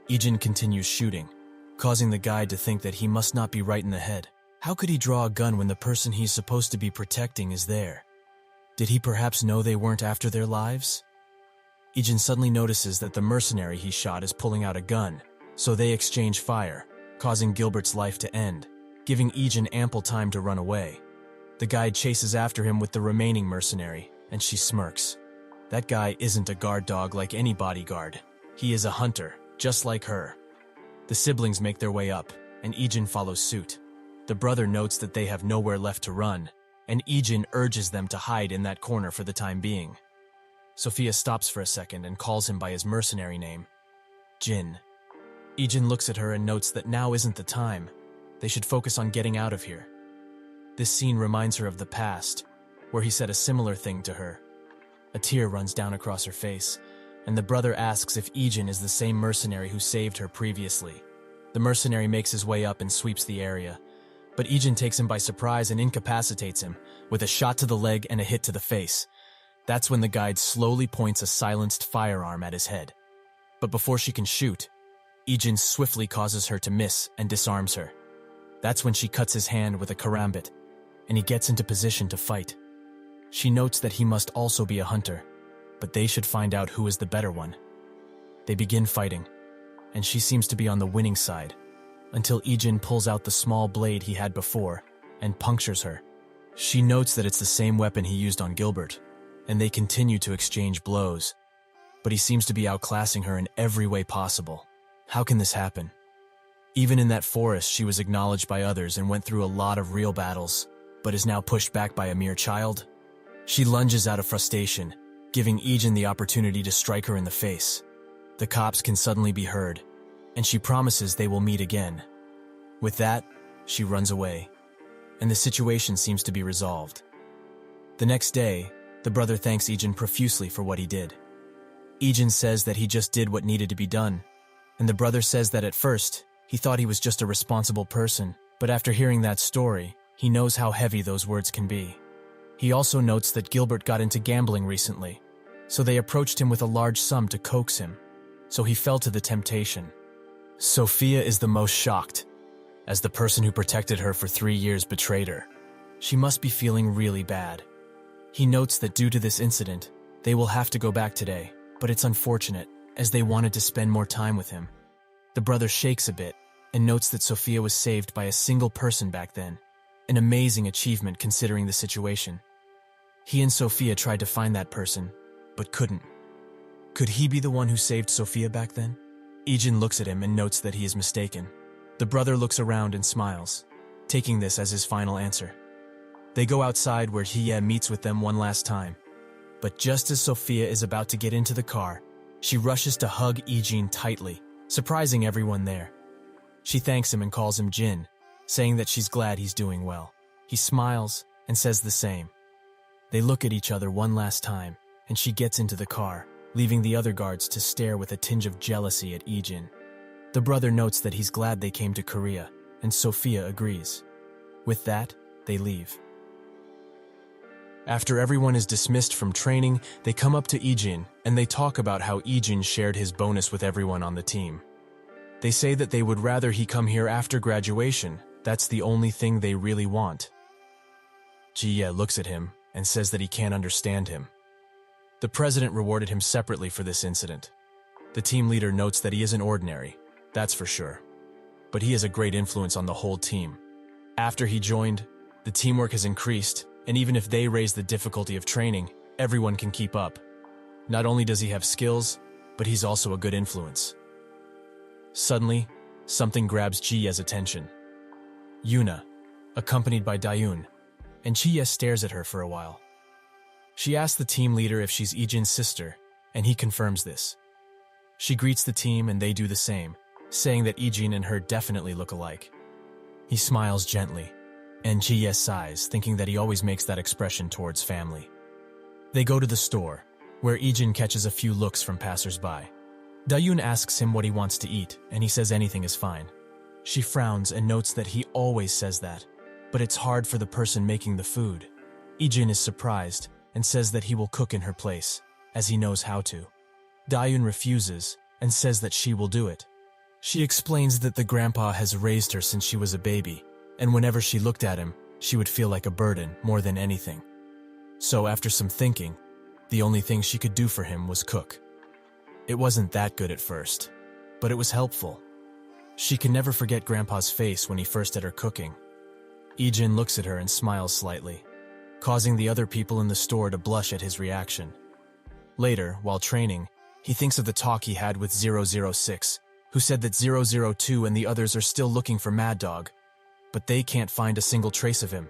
Ijin continues shooting, causing the guide to think that he must not be right in the head. How could he draw a gun when the person he's supposed to be protecting is there? Did he perhaps know they weren't after their lives? Ijin suddenly notices that the mercenary he shot is pulling out a gun, so they exchange fire, causing Gilbert's life to end, giving Ijin ample time to run away. The guide chases after him with the remaining mercenary, and she smirks. That guy isn't a guard dog like any bodyguard. He is a hunter, just like her. The siblings make their way up, and Ijin follows suit. The brother notes that they have nowhere left to run, and Ijin urges them to hide in that corner for the time being. Sophia stops for a second and calls him by his mercenary name, Jin. Ijin looks at her and notes that now isn't the time. They should focus on getting out of here. This scene reminds her of the past, where he said a similar thing to her. A tear runs down across her face, and the brother asks if Ijin is the same mercenary who saved her previously. The mercenary makes his way up and sweeps the area, but Ijin takes him by surprise and incapacitates him with a shot to the leg and a hit to the face. That's when the guide slowly points a silenced firearm at his head. But before she can shoot, Ijin swiftly causes her to miss and disarms her. That's when she cuts his hand with a karambit, and he gets into position to fight. She notes that he must also be a hunter, but they should find out who is the better one. They begin fighting, and she seems to be on the winning side, until Ijin pulls out the small blade he had before and punctures her. She notes that it's the same weapon he used on Gilbert, and they continue to exchange blows, but he seems to be outclassing her in every way possible. How can this happen? Even in that forest, she was acknowledged by others and went through a lot of real battles, but is now pushed back by a mere child? She lunges out of frustration, giving Ijin the opportunity to strike her in the face. The cops can suddenly be heard, and she promises they will meet again. With that, she runs away, and the situation seems to be resolved. The next day, the brother thanks Ijin profusely for what he did. Ejin says that he just did what needed to be done, and the brother says that at first, he thought he was just a responsible person, but after hearing that story, he knows how heavy those words can be. He also notes that Gilbert got into gambling recently, so they approached him with a large sum to coax him, so he fell to the temptation. Sophia is the most shocked, as the person who protected her for 3 years betrayed her. She must be feeling really bad. He notes that due to this incident, they will have to go back today, but it's unfortunate, as they wanted to spend more time with him. The brother shakes a bit and notes that Sophia was saved by a single person back then, an amazing achievement considering the situation. He and Sophia tried to find that person, but couldn't. Could he be the one who saved Sophia back then? Ejin looks at him and notes that he is mistaken. The brother looks around and smiles, taking this as his final answer. They go outside where Hiye meets with them one last time. But just as Sophia is about to get into the car, she rushes to hug Ejin tightly, surprising everyone there. She thanks him and calls him Jin, saying that she's glad he's doing well. He smiles and says the same. They look at each other one last time, and she gets into the car, leaving the other guards to stare with a tinge of jealousy at Ejin. The brother notes that he's glad they came to Korea, and Sophia agrees. With that, they leave. After everyone is dismissed from training, they come up to Ejin, and they talk about how Ejin shared his bonus with everyone on the team. They say that they would rather he come here after graduation. That's the only thing they really want. Jiye looks at him and says that he can't understand him. The president rewarded him separately for this incident. The team leader notes that he isn't ordinary, that's for sure. But he has a great influence on the whole team. After he joined, the teamwork has increased, and even if they raise the difficulty of training, everyone can keep up. Not only does he have skills, but he's also a good influence. Suddenly, something grabs Jiye's attention. Yuna, accompanied by Dayun, and Jiye stares at her for a while. She asks the team leader if she's Ejin's sister, and he confirms this. She greets the team and they do the same, saying that Ejin and her definitely look alike. He smiles gently, and Jiye sighs, thinking that he always makes that expression towards family. They go to the store, where Ejin catches a few looks from passers-by. Dayun asks him what he wants to eat, and he says anything is fine. She frowns and notes that he always says that, but it's hard for the person making the food. Ejin is surprised and says that he will cook in her place, as he knows how to. Dayun refuses and says that she will do it. She explains that the grandpa has raised her since she was a baby, and whenever she looked at him, she would feel like a burden more than anything. So after some thinking, the only thing she could do for him was cook. It wasn't that good at first, but it was helpful. She can never forget Grandpa's face when he first had her cooking. Ejin looks at her and smiles slightly, causing the other people in the store to blush at his reaction. Later, while training, he thinks of the talk he had with 006, who said that 002 and the others are still looking for Mad Dog, but they can't find a single trace of him.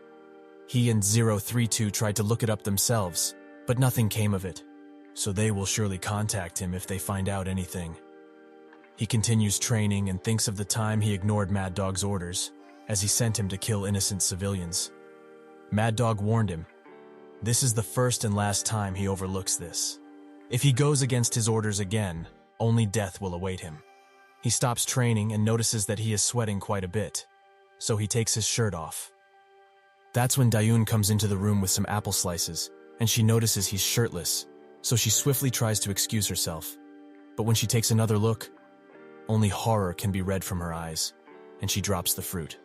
He and 032 tried to look it up themselves, but nothing came of it, so they will surely contact him if they find out anything. He continues training and thinks of the time he ignored Mad Dog's orders, as he sent him to kill innocent civilians. Mad Dog warned him, this is the first and last time he overlooks this. If he goes against his orders again, only death will await him. He stops training and notices that he is sweating quite a bit, so he takes his shirt off. That's when Dayun comes into the room with some apple slices, and she notices he's shirtless, so she swiftly tries to excuse herself. But when she takes another look, only horror can be read from her eyes, and she drops the fruit.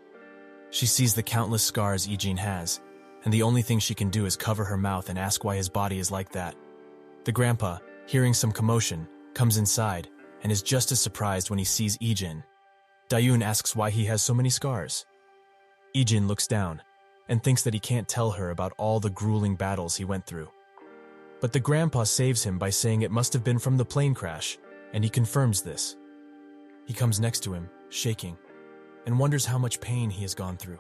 She sees the countless scars Ejin has, and the only thing she can do is cover her mouth and ask why his body is like that. The grandpa, hearing some commotion, comes inside and is just as surprised when he sees Ejin. Dayun asks why he has so many scars. Ejin looks down and thinks that he can't tell her about all the grueling battles he went through. But the grandpa saves him by saying it must have been from the plane crash, and he confirms this. He comes next to him, shaking, and wonders how much pain he has gone through.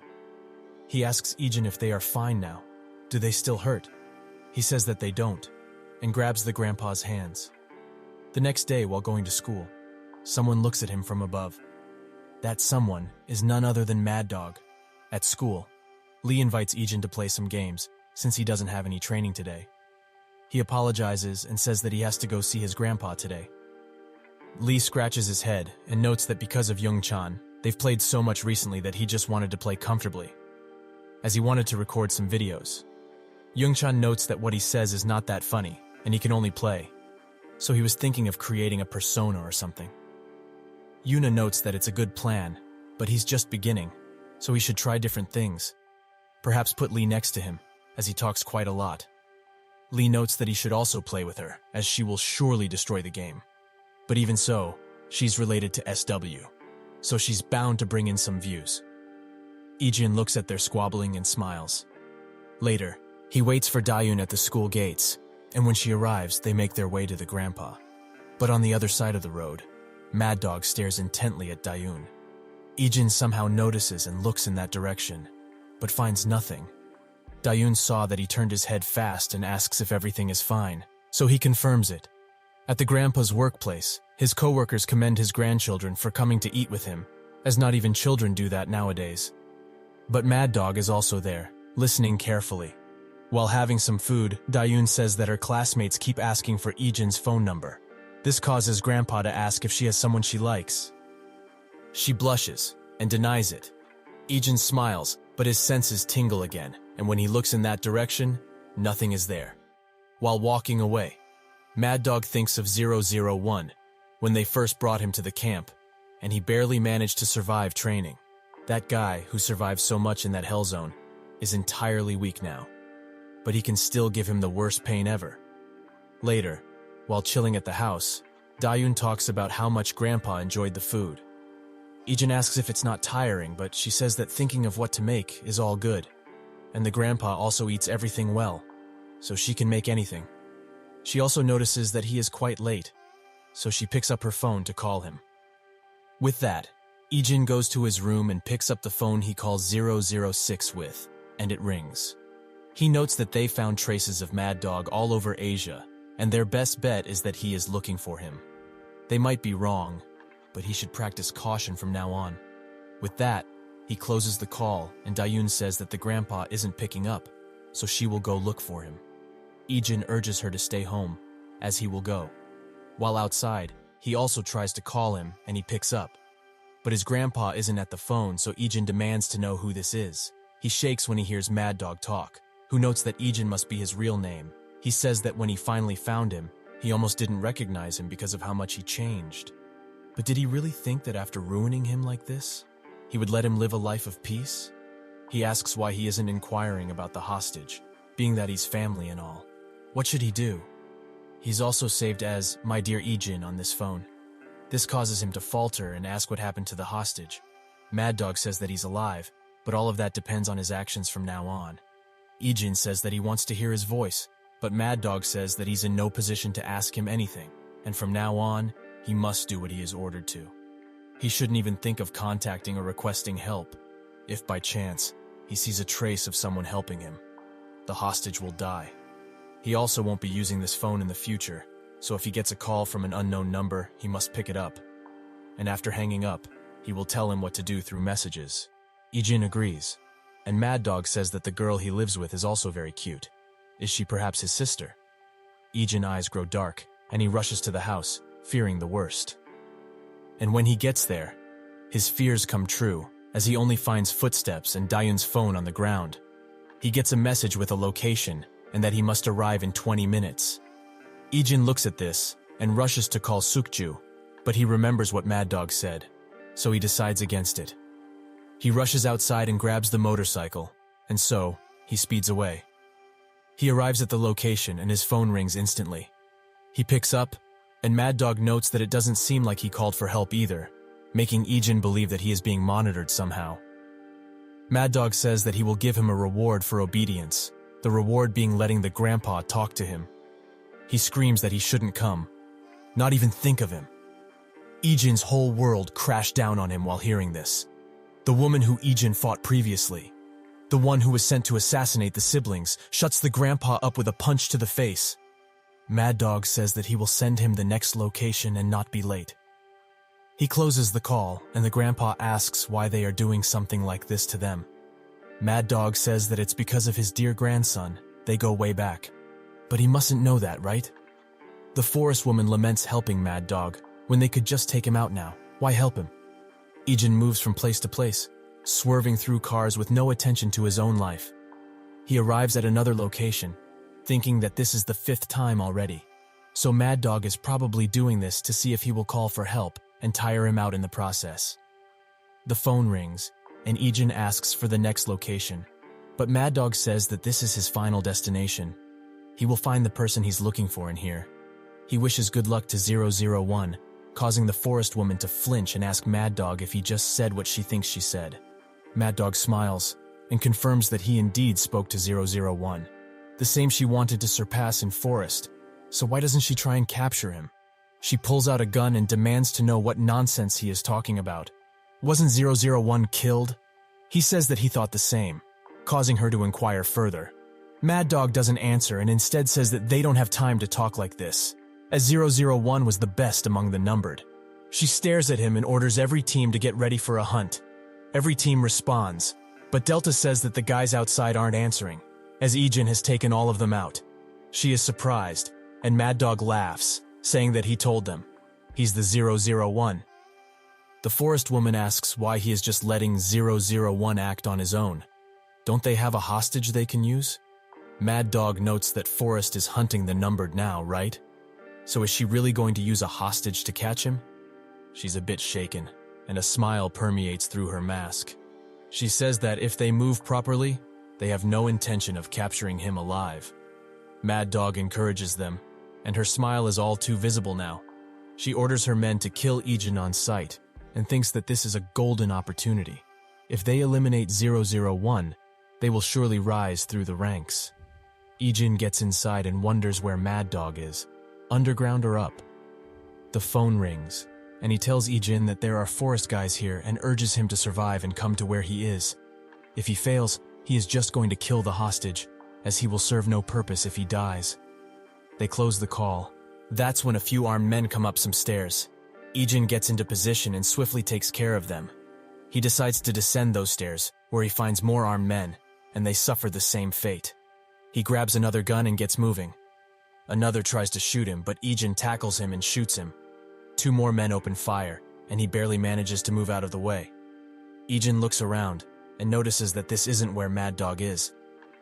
He asks Ejin if they are fine now. Do they still hurt? He says that they don't, and grabs the grandpa's hands. The next day, while going to school, someone looks at him from above. That someone is none other than Mad Dog. At school, Lee invites Ejin to play some games, since he doesn't have any training today. He apologizes and says that he has to go see his grandpa today. Lee scratches his head and notes that because of Young-chan, they've played so much recently that he just wanted to play comfortably, as he wanted to record some videos. Young-chan notes that what he says is not that funny, and he can only play, so he was thinking of creating a persona or something. Yuna notes that it's a good plan, but he's just beginning, so he should try different things. Perhaps put Lee next to him, as he talks quite a lot. Lee notes that he should also play with her, as she will surely destroy the game. But even so, she's related to SW, so she's bound to bring in some views. Ijin looks at their squabbling and smiles. Later, he waits for Dayun at the school gates, and when she arrives, they make their way to the grandpa. But on the other side of the road, Mad Dog stares intently at Dayun. Ijin somehow notices and looks in that direction, but finds nothing. Dayun saw that he turned his head fast and asks if everything is fine, so he confirms it. At the grandpa's workplace, his co-workers commend his grandchildren for coming to eat with him, as not even children do that nowadays. But Mad Dog is also there, listening carefully. While having some food, Dayun says that her classmates keep asking for Ijin's phone number. This causes Grandpa to ask if she has someone she likes. She blushes and denies it. Ijin smiles, but his senses tingle again, and when he looks in that direction, nothing is there. While walking away, Mad Dog thinks of 001, when they first brought him to the camp, and he barely managed to survive training. That guy, who survived so much in that hell zone, is entirely weak now. But he can still give him the worst pain ever. Later, while chilling at the house, Dayun talks about how much Grandpa enjoyed the food. Ijin asks if it's not tiring, but she says that thinking of what to make is all good, and the Grandpa also eats everything well, so she can make anything. She also notices that he is quite late, so she picks up her phone to call him. With that, Ijin goes to his room and picks up the phone he calls 006 with, and it rings. He notes that they found traces of Mad Dog all over Asia, and their best bet is that he is looking for him. They might be wrong, but he should practice caution from now on. With that, he closes the call, and Dayun says that the grandpa isn't picking up, so she will go look for him. Ijin urges her to stay home, as he will go. While outside, he also tries to call him, and he picks up. But his grandpa isn't at the phone, so Ijin demands to know who this is. He shakes when he hears Mad Dog talk, who notes that Ijin must be his real name. He says that when he finally found him, he almost didn't recognize him because of how much he changed. But did he really think that after ruining him like this, he would let him live a life of peace? He asks why he isn't inquiring about the hostage, being that he's family and all. What should he do? He's also saved as "My dear Ijin" on this phone. This causes him to falter and ask what happened to the hostage. Mad Dog says that he's alive, but all of that depends on his actions from now on. Ijin says that he wants to hear his voice, but Mad Dog says that he's in no position to ask him anything, and from now on, he must do what he is ordered to. He shouldn't even think of contacting or requesting help. If by chance, he sees a trace of someone helping him, the hostage will die. He also won't be using this phone in the future, so if he gets a call from an unknown number, he must pick it up. And after hanging up, he will tell him what to do through messages. Ijin agrees, and Mad Dog says that the girl he lives with is also very cute. Is she perhaps his sister? Ijin's eyes grow dark, and he rushes to the house, fearing the worst. And when he gets there, his fears come true, as he only finds footsteps and Dayun's phone on the ground. He gets a message with a location, and that he must arrive in 20 minutes. Ijin looks at this, and rushes to call Sukju, but he remembers what Mad Dog said, so he decides against it. He rushes outside and grabs the motorcycle, and so, he speeds away. He arrives at the location and his phone rings instantly. He picks up, and Mad Dog notes that it doesn't seem like he called for help either, making Ijin believe that he is being monitored somehow. Mad Dog says that he will give him a reward for obedience, the reward being letting the grandpa talk to him. He screams that he shouldn't come, not even think of him. Ijin's whole world crashed down on him while hearing this. The woman who Ijin fought previously, the one who was sent to assassinate the siblings, shuts the grandpa up with a punch to the face. Mad Dog says that he will send him the next location and not be late. He closes the call, and the grandpa asks why they are doing something like this to them. Mad Dog says that it's because of his dear grandson. They go way back. But he mustn't know that, right? The forest woman laments helping Mad Dog when they could just take him out now. Why help him? Ijin moves from place to place, swerving through cars with no attention to his own life. He arrives at another location, thinking that this is the 5th time already. So Mad Dog is probably doing this to see if he will call for help and tire him out in the process. The phone rings, and Ijin asks for the next location. But Mad Dog says that this is his final destination. He will find the person he's looking for in here. He wishes good luck to 001, causing the forest woman to flinch and ask Mad Dog if he just said what she thinks she said. Mad Dog smiles and confirms that he indeed spoke to 001, the same she wanted to surpass in Forest. So why doesn't she try and capture him? She pulls out a gun and demands to know what nonsense he is talking about. Wasn't 001 killed? He says that he thought the same, causing her to inquire further. Mad Dog doesn't answer and instead says that they don't have time to talk like this, as 001 was the best among the numbered. She stares at him and orders every team to get ready for a hunt. Every team responds, but Delta says that the guys outside aren't answering, as Ijin has taken all of them out. She is surprised, and Mad Dog laughs, saying that he told them. He's the 001. The forest woman asks why he is just letting 001 act on his own. Don't they have a hostage they can use? Mad Dog notes that Forest is hunting the numbered now, right? So is she really going to use a hostage to catch him? She's a bit shaken, and a smile permeates through her mask. She says that if they move properly, they have no intention of capturing him alive. Mad Dog encourages them, and her smile is all too visible now. She orders her men to kill Ijin on sight, and thinks that this is a golden opportunity. If they eliminate 001, they will surely rise through the ranks. Ijin gets inside and wonders where Mad Dog is, underground or up. The phone rings, and he tells Ijin that there are forest guys here and urges him to survive and come to where he is. If he fails, he is just going to kill the hostage, as he will serve no purpose if he dies. They close the call. That's when a few armed men come up some stairs. Ijin gets into position and swiftly takes care of them. He decides to descend those stairs, where he finds more armed men, and they suffer the same fate. He grabs another gun and gets moving. Another tries to shoot him, but Ijin tackles him and shoots him. 2 more men open fire, and he barely manages to move out of the way. Ijin looks around and notices that this isn't where Mad Dog is.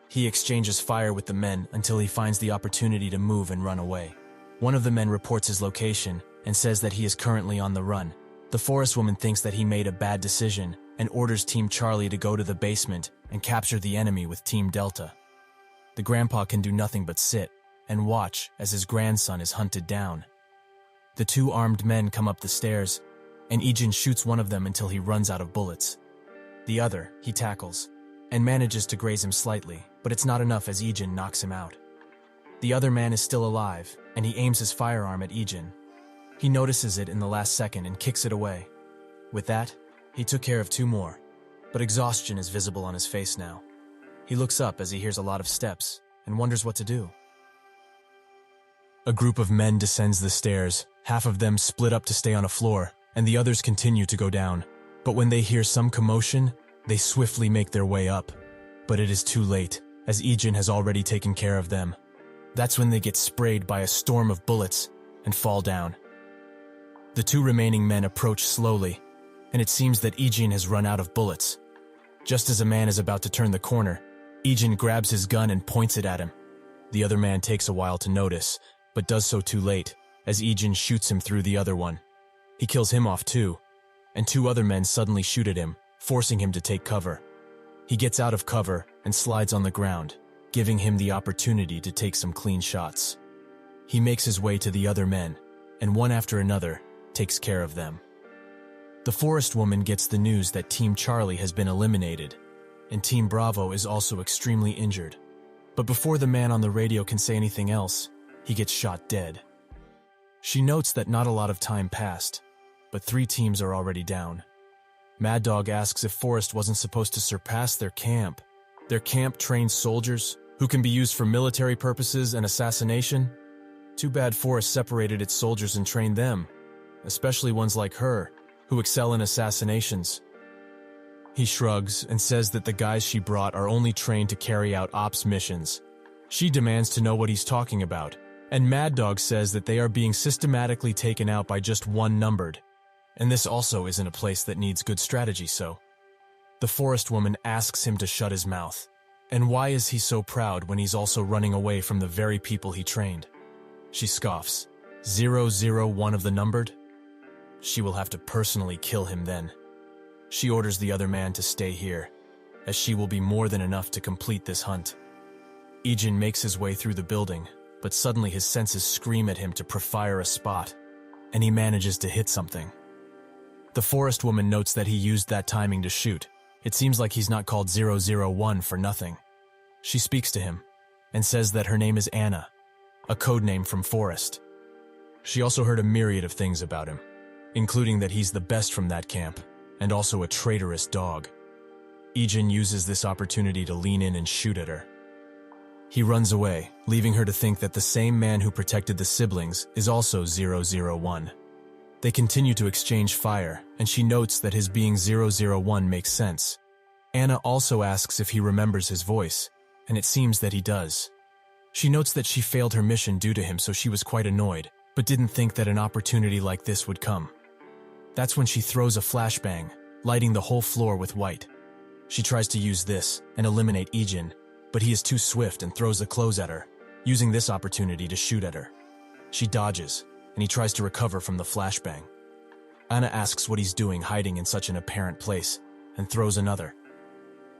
He exchanges fire with the men until he finds the opportunity to move and run away. One of the men reports his location and says that he is currently on the run. The forest woman thinks that he made a bad decision and orders Team Charlie to go to the basement and capture the enemy with Team Delta. The grandpa can do nothing but sit and watch as his grandson is hunted down. The 2 armed men come up the stairs, and Ijin shoots one of them until he runs out of bullets. The other, he tackles, and manages to graze him slightly, but it's not enough as Ijin knocks him out. The other man is still alive, and he aims his firearm at Ijin. He notices it in the last second and kicks it away. With that, he took care of 2 more, but exhaustion is visible on his face now. He looks up as he hears a lot of steps and wonders what to do. A group of men descends the stairs. Half of them split up to stay on a floor, and the others continue to go down. But when they hear some commotion, they swiftly make their way up. But it is too late, as Ijin has already taken care of them. That's when they get sprayed by a storm of bullets and fall down. The 2 remaining men approach slowly, and it seems that Ijin has run out of bullets. Just as a man is about to turn the corner, Ijin grabs his gun and points it at him. The other man takes a while to notice, but does so too late, as Ijin shoots him through the other one. He kills him off too, and 2 other men suddenly shoot at him, forcing him to take cover. He gets out of cover and slides on the ground, giving him the opportunity to take some clean shots. He makes his way to the other men, and one after another, takes care of them. The forest woman gets the news that Team Charlie has been eliminated, and Team Bravo is also extremely injured. But before the man on the radio can say anything else, he gets shot dead. She notes that not a lot of time passed, but 3 teams are already down. Mad Dog asks if Forest wasn't supposed to surpass their camp. Their camp trains soldiers who can be used for military purposes and assassination. Too bad Forest separated its soldiers and trained them, especially ones like her, who excel in assassinations. He shrugs and says that the guys she brought are only trained to carry out ops missions. She demands to know what he's talking about, and Mad Dog says that they are being systematically taken out by just one numbered, and this also isn't a place that needs good strategy, so. The forest woman asks him to shut his mouth. And why is he so proud when he's also running away from the very people he trained? She scoffs. 001 of the numbered? She will have to personally kill him then. She orders the other man to stay here, as she will be more than enough to complete this hunt. Ijin makes his way through the building, but suddenly his senses scream at him to prefire a spot, and he manages to hit something. The forest woman notes that he used that timing to shoot. It seems like he's not called 001 for nothing. She speaks to him, and says that her name is Anna, a code name from Forest. She also heard a myriad of things about him, including that he's the best from that camp, and also a traitorous dog. Ijin uses this opportunity to lean in and shoot at her. He runs away, leaving her to think that the same man who protected the siblings is also 001. They continue to exchange fire, and she notes that his being 001 makes sense. Anna also asks if he remembers his voice, and it seems that he does. She notes that she failed her mission due to him, so she was quite annoyed, but didn't think that an opportunity like this would come. That's when she throws a flashbang, lighting the whole floor with white. She tries to use this and eliminate Ijin, but he is too swift and throws the clothes at her, using this opportunity to shoot at her. She dodges, and he tries to recover from the flashbang. Anna asks what he's doing hiding in such an apparent place, and throws another.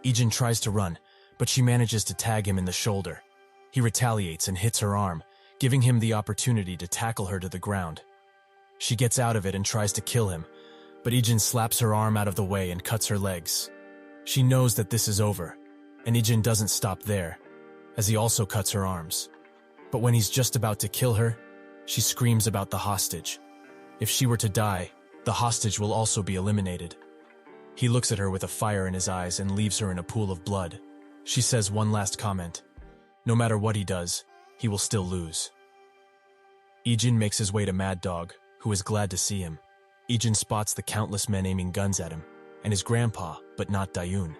Ijin tries to run, but she manages to tag him in the shoulder. He retaliates and hits her arm, giving him the opportunity to tackle her to the ground. She gets out of it and tries to kill him, but Ijin slaps her arm out of the way and cuts her legs. She knows that this is over, and Ijin doesn't stop there, as he also cuts her arms. But when he's just about to kill her, she screams about the hostage. If she were to die, the hostage will also be eliminated. He looks at her with a fire in his eyes and leaves her in a pool of blood. She says one last comment. No matter what he does, he will still lose. Ijin makes his way to Mad Dog, who is glad to see him. Ijin spots the countless men aiming guns at him, and his grandpa, but not Dayun.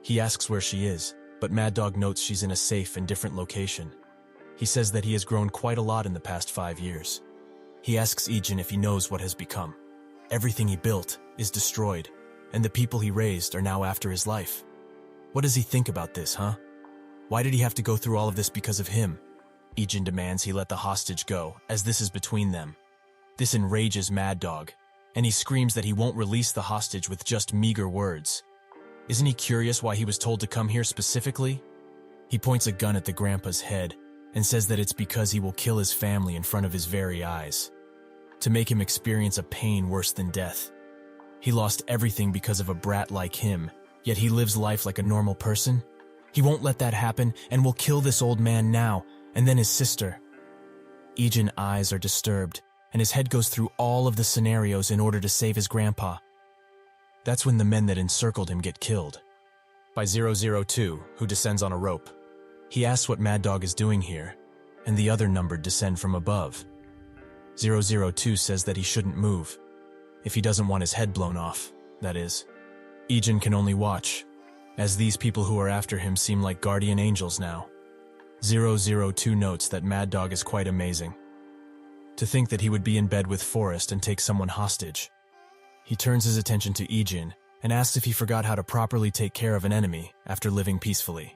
He asks where she is, but Mad Dog notes she's in a safe and different location. He says that he has grown quite a lot in the past 5 years. He asks Ijin if he knows what has become. Everything he built is destroyed, and the people he raised are now after his life. What does he think about this, huh? Why did he have to go through all of this because of him? Ijin demands he let the hostage go, as this is between them. This enrages Mad Dog, and he screams that he won't release the hostage with just meager words. Isn't he curious why he was told to come here specifically? He points a gun at the grandpa's head and says that it's because he will kill his family in front of his very eyes, to make him experience a pain worse than death. He lost everything because of a brat like him, yet he lives life like a normal person. He won't let that happen and will kill this old man now, and then his sister. Ijin's eyes are disturbed, and his head goes through all of the scenarios in order to save his grandpa. That's when the men that encircled him get killed. By 002, who descends on a rope. He asks what Mad Dog is doing here, and the other numbered descend from above. 002 says that he shouldn't move, if he doesn't want his head blown off, that is. Ijin can only watch, as these people who are after him seem like guardian angels now. 002 notes that Mad Dog is quite amazing. To think that he would be in bed with Forrest and take someone hostage. He turns his attention to Ijin and asks if he forgot how to properly take care of an enemy after living peacefully.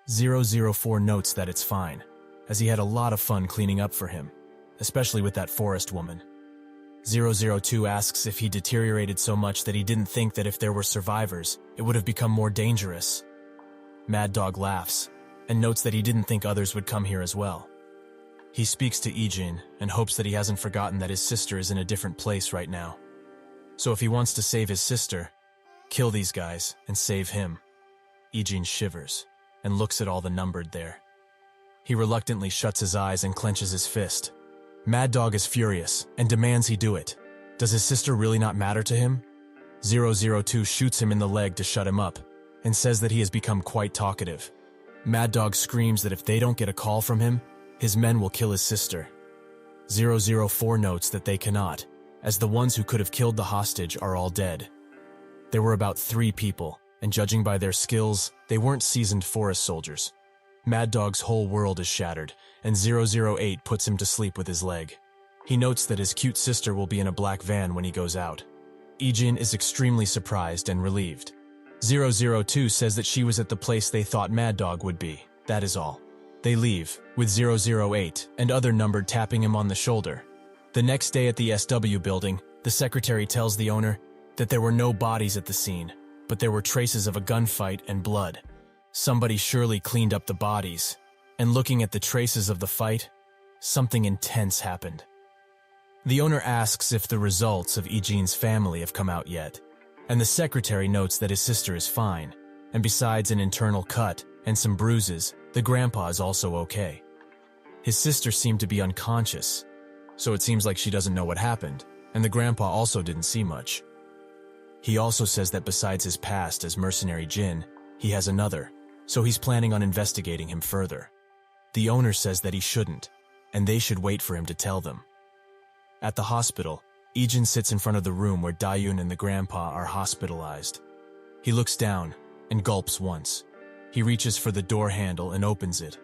004 notes that it's fine, as he had a lot of fun cleaning up for him, especially with that Forest woman. 002 asks if he deteriorated so much that he didn't think that if there were survivors, it would have become more dangerous. Mad Dog laughs and notes that he didn't think others would come here as well. He speaks to Ijin and hopes that he hasn't forgotten that his sister is in a different place right now. So if he wants to save his sister, kill these guys and save him. Ijin shivers and looks at all the numbered there. He reluctantly shuts his eyes and clenches his fist. Mad Dog is furious and demands he do it. Does his sister really not matter to him? 002 shoots him in the leg to shut him up and says that he has become quite talkative. Mad Dog screams that if they don't get a call from him, his men will kill his sister. 004 notes that they cannot, as the ones who could have killed the hostage are all dead. There were about 3 people, and judging by their skills, they weren't seasoned forest soldiers. Mad Dog's whole world is shattered, and 008 puts him to sleep with his leg. He notes that his cute sister will be in a black van when he goes out. Ijin is extremely surprised and relieved. 002 says that she was at the place they thought Mad Dog would be. That is all. They leave, with 008 and other numbered tapping him on the shoulder. The next day at the SW building, the secretary tells the owner that there were no bodies at the scene, but there were traces of a gunfight and blood. Somebody surely cleaned up the bodies, and looking at the traces of the fight, something intense happened. The owner asks if the results of Ijin's family have come out yet, and the secretary notes that his sister is fine, and besides an internal cut and some bruises, the grandpa is also okay. His sister seemed to be unconscious, so it seems like she doesn't know what happened, and the grandpa also didn't see much. He also says that besides his past as mercenary Jin, he has another, so he's planning on investigating him further. The owner says that he shouldn't, and they should wait for him to tell them. At the hospital, Ijin sits in front of the room where Dayun and the grandpa are hospitalized. He looks down and gulps once. He reaches for the door handle and opens it.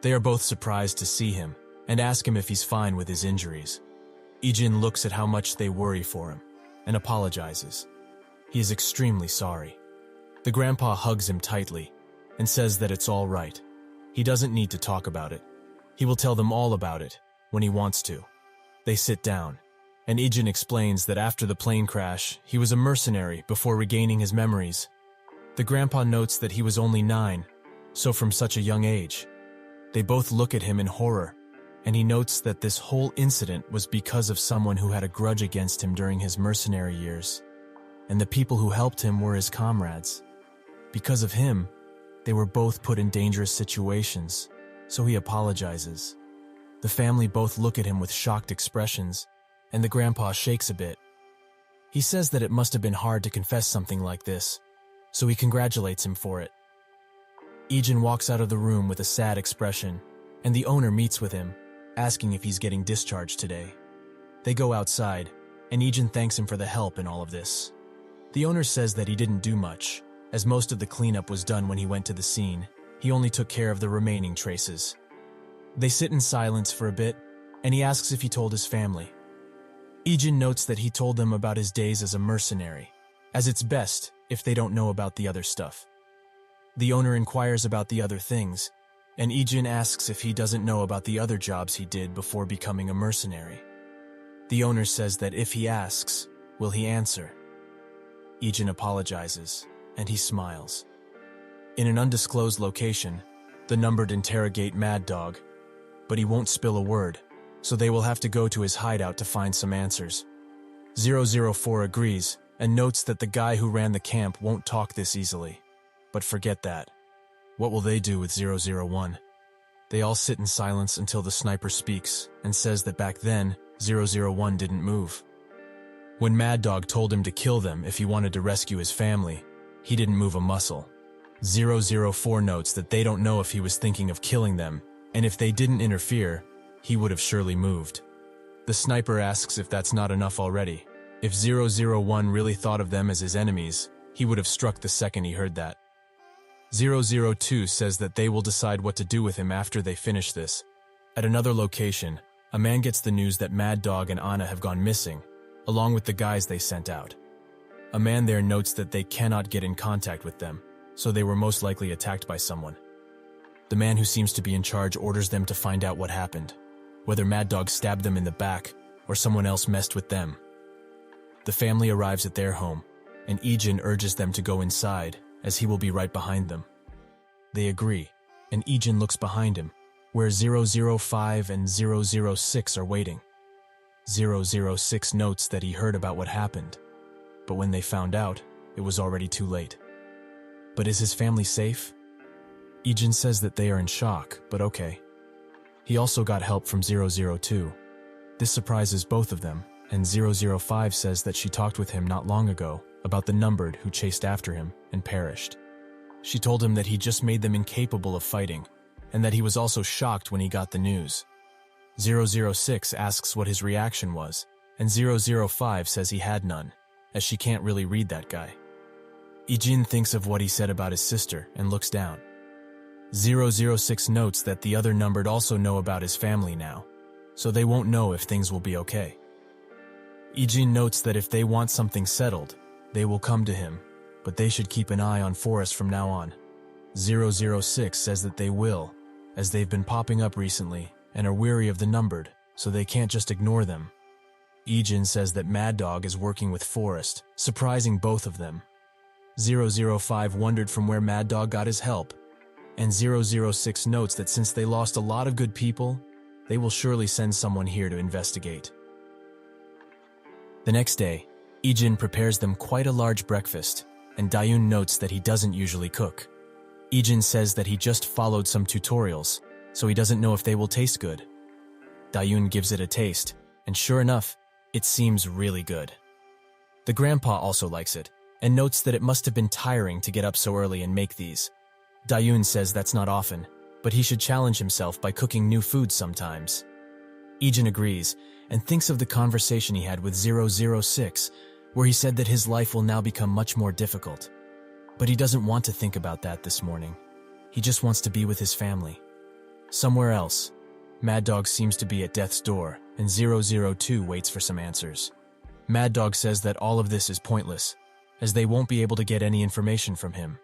They are both surprised to see him and ask him if he's fine with his injuries. Ijin looks at how much they worry for him and apologizes. He is extremely sorry. The grandpa hugs him tightly and says that it's all right. He doesn't need to talk about it. He will tell them all about it when he wants to. They sit down, and Ijin explains that after the plane crash, he was a mercenary before regaining his memories. The grandpa notes that he was only 9, so from such a young age. They both look at him in horror, and he notes that this whole incident was because of someone who had a grudge against him during his mercenary years, and the people who helped him were his comrades. Because of him, they were both put in dangerous situations, so he apologizes. The family both look at him with shocked expressions, and the grandpa shakes a bit. He says that it must have been hard to confess something like this, so he congratulates him for it. Ijin walks out of the room with a sad expression, and the owner meets with him, asking if he's getting discharged today. They go outside, and Ijin thanks him for the help in all of this. The owner says that he didn't do much, as most of the cleanup was done when he went to the scene. He only took care of the remaining traces. They sit in silence for a bit, and he asks if he told his family. Ijin notes that he told them about his days as a mercenary, as it's best if they don't know about the other stuff. The owner inquires about the other things, and Ijin asks if he doesn't know about the other jobs he did before becoming a mercenary. The owner says that if he asks, will he answer? Ijin apologizes, and he smiles. In an undisclosed location, the numbered interrogate Mad Dog, but he won't spill a word, so they will have to go to his hideout to find some answers. 004 agrees and notes that the guy who ran the camp won't talk this easily. But forget that. What will they do with 001? They all sit in silence until the sniper speaks and says that back then, 001 didn't move. When Mad Dog told him to kill them if he wanted to rescue his family, he didn't move a muscle. 004 notes that they don't know if he was thinking of killing them, and if they didn't interfere, he would have surely moved. The sniper asks if that's not enough already. If 001 really thought of them as his enemies, he would have struck the second he heard that. 002 says that they will decide what to do with him after they finish this. At another location, a man gets the news that Mad Dog and Anna have gone missing, along with the guys they sent out. A man there notes that they cannot get in contact with them, so they were most likely attacked by someone. The man who seems to be in charge orders them to find out what happened, whether Mad Dog stabbed them in the back or someone else messed with them. The family arrives at their home, and Ijin urges them to go inside, as he will be right behind them. They agree, and Ijin looks behind him, where 005 and 006 are waiting. 006 notes that he heard about what happened, but when they found out, it was already too late. But is his family safe? Ijin says that they are in shock, but okay. He also got help from 002. This surprises both of them, and 005 says that she talked with him not long ago about the numbered who chased after him and perished. She told him that he just made them incapable of fighting, and that he was also shocked when he got the news. 006 asks what his reaction was, and 005 says he had none, as she can't really read that guy. Ijin thinks of what he said about his sister and looks down. 006 notes that the other numbered also know about his family now, so they won't know if things will be okay. Ijin notes that if they want something settled, they will come to him, but they should keep an eye on Forrest from now on. 006 says that they will, as they've been popping up recently and are weary of the numbered, so they can't just ignore them. Ijin says that Mad Dog is working with Forrest, surprising both of them. 005 wondered from where Mad Dog got his help, and 006 notes that since they lost a lot of good people, they will surely send someone here to investigate. The next day, Ijin prepares them quite a large breakfast, and Dayun notes that he doesn't usually cook. Ijin says that he just followed some tutorials, so he doesn't know if they will taste good. Dayun gives it a taste, and sure enough, it seems really good. The grandpa also likes it, and notes that it must have been tiring to get up so early and make these. Dayun says that's not often, but he should challenge himself by cooking new foods sometimes. Ijin agrees, and thinks of the conversation he had with 006, where he said that his life will now become much more difficult. But he doesn't want to think about that this morning. He just wants to be with his family. Somewhere else, Mad Dog seems to be at death's door, and 002 waits for some answers. Mad Dog says that all of this is pointless, as they won't be able to get any information from him.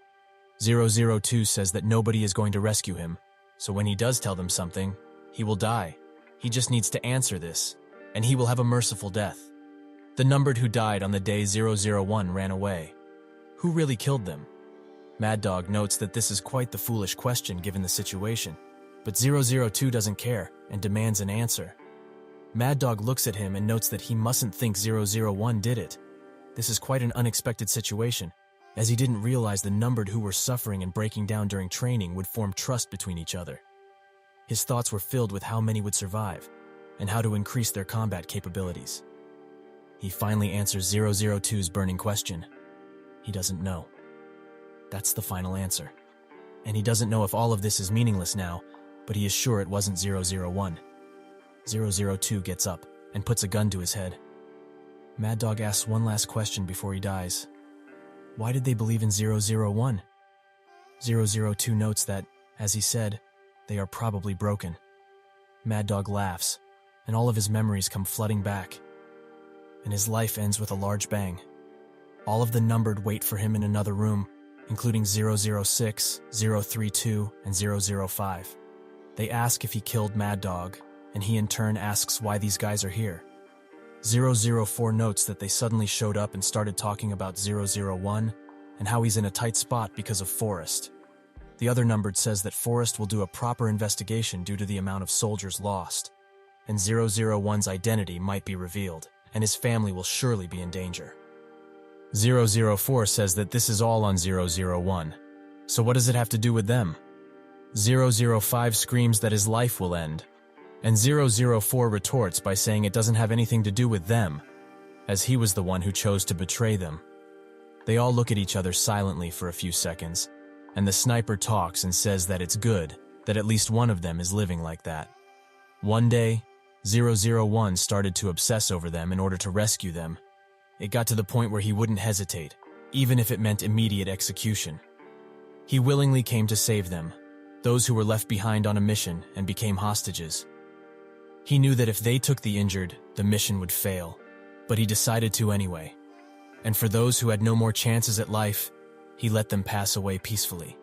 002 says that nobody is going to rescue him, so when he does tell them something, he will die. He just needs to answer this, and he will have a merciful death. The numbered who died on the day 001 ran away. Who really killed them? Mad Dog notes that this is quite the foolish question given the situation, but 002 doesn't care and demands an answer. Mad Dog looks at him and notes that he mustn't think 001 did it. This is quite an unexpected situation, as he didn't realize the numbered who were suffering and breaking down during training would form trust between each other. His thoughts were filled with how many would survive, and how to increase their combat capabilities. He finally answers 002's burning question. He doesn't know. That's the final answer. And he doesn't know if all of this is meaningless now, but he is sure it wasn't 001. 002 gets up and puts a gun to his head. Mad Dog asks one last question before he dies. Why did they believe in 001? 002 notes that, as he said, they are probably broken. Mad Dog laughs, and all of his memories come flooding back. And his life ends with a large bang. All of the numbered wait for him in another room, including 006, 032, and 005. They ask if he killed Mad Dog, and he in turn asks why these guys are here. 004 notes that they suddenly showed up and started talking about 001 and how he's in a tight spot because of Forrest. The other numbered says that Forrest will do a proper investigation due to the amount of soldiers lost, and 001's identity might be revealed, and his family will surely be in danger. 004 says that this is all on 001, so what does it have to do with them? 005 screams that his life will end, and 004 retorts by saying it doesn't have anything to do with them, as he was the one who chose to betray them. They all look at each other silently for a few seconds, and the sniper talks and says that it's good that at least one of them is living like that. One day, 001 started to obsess over them in order to rescue them. It got to the point where he wouldn't hesitate, even if it meant immediate execution. He willingly came to save them, those who were left behind on a mission and became hostages. He knew that if they took the injured, the mission would fail, but he decided to anyway. And for those who had no more chances at life, he let them pass away peacefully.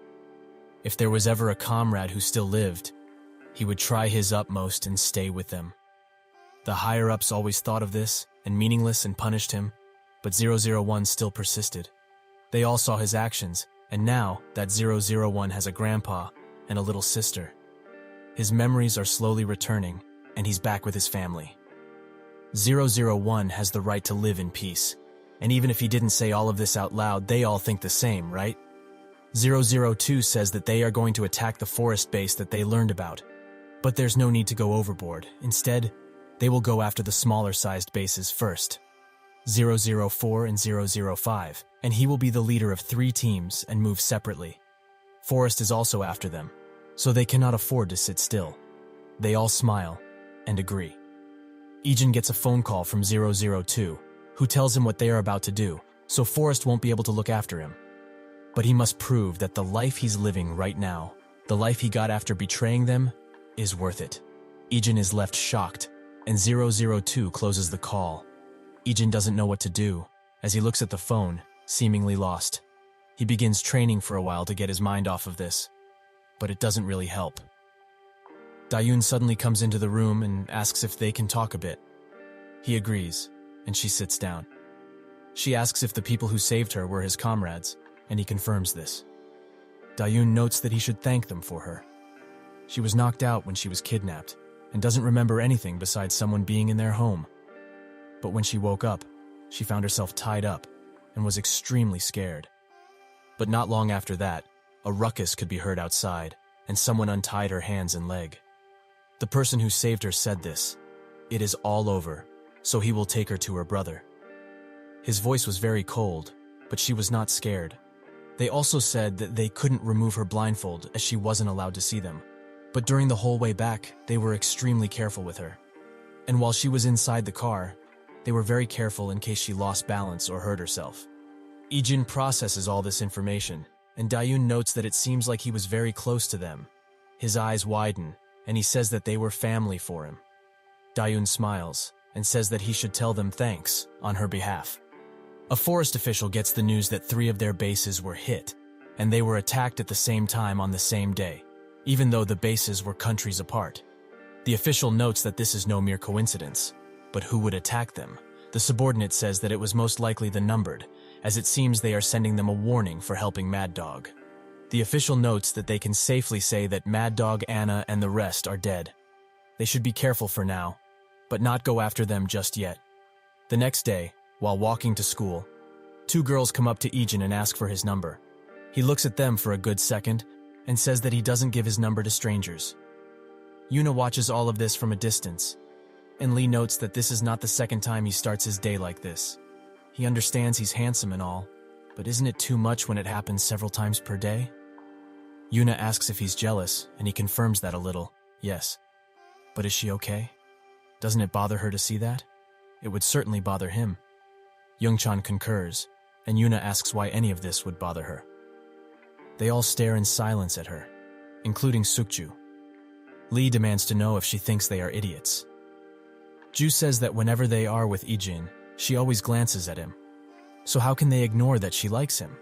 If there was ever a comrade who still lived, he would try his utmost and stay with them. The higher-ups always thought of this and meaningless and punished him, but 001 still persisted. They all saw his actions, and now that 001 has a grandpa and a little sister. His memories are slowly returning, and he's back with his family. 001 has the right to live in peace, and even if he didn't say all of this out loud, they all think the same, right? 002 says that they are going to attack the forest base that they learned about, but there's no need to go overboard. Instead, they will go after the smaller-sized bases first. 004 and 005, and he will be the leader of 3 teams and move separately. Forrest is also after them, so they cannot afford to sit still. They all smile and agree. Ijin gets a phone call from 002, who tells him what they are about to do, so Forrest won't be able to look after him. But he must prove that the life he's living right now The life he got after betraying them is worth it. Ijin is left shocked, and 002 closes the call. Ijin doesn't know what to do, as he looks at the phone, seemingly lost. He begins training for a while to get his mind off of this, but it doesn't really help. Dayun suddenly comes into the room and asks if they can talk a bit. He agrees, and she sits down. She asks if the people who saved her were his comrades, and he confirms this. Dayun notes that he should thank them for her. She was knocked out when she was kidnapped, and doesn't remember anything besides someone being in their home. But when she woke up, she found herself tied up, and was extremely scared. But not long after that, a ruckus could be heard outside, and someone untied her hands and leg. The person who saved her said this: "It is all over, so he will take her to her brother." His voice was very cold, but she was not scared. They also said that they couldn't remove her blindfold as she wasn't allowed to see them. But during the whole way back, they were extremely careful with her. And while she was inside the car, they were very careful in case she lost balance or hurt herself. Ijin processes all this information, and Dayun notes that it seems like he was very close to them. His eyes widen, and he says that they were family for him. Dayun smiles, and says that he should tell them thanks on her behalf. A forest official gets the news that 3 of their bases were hit, and they were attacked at the same time on the same day, even though the bases were countries apart. The official notes that this is no mere coincidence, but who would attack them? The subordinate says that it was most likely the Numbered, as it seems they are sending them a warning for helping Mad Dog. The official notes that they can safely say that Mad Dog, Anna, and the rest are dead. They should be careful for now, but not go after them just yet. The next day, while walking to school, 2 girls come up to Ijin and ask for his number. He looks at them for a good second and says that he doesn't give his number to strangers. Yuna watches all of this from a distance, and Lee notes that this is not the second time he starts his day like this. He understands he's handsome and all, but isn't it too much when it happens several times per day? Yuna asks if he's jealous, and he confirms that a little, yes. But is she okay? Doesn't it bother her to see that? It would certainly bother him. Youngchan concurs, and Yuna asks why any of this would bother her. They all stare in silence at her, including Sukju. Lee demands to know if she thinks they are idiots. Ju says that whenever they are with Ijin, she always glances at him. So how can they ignore that she likes him?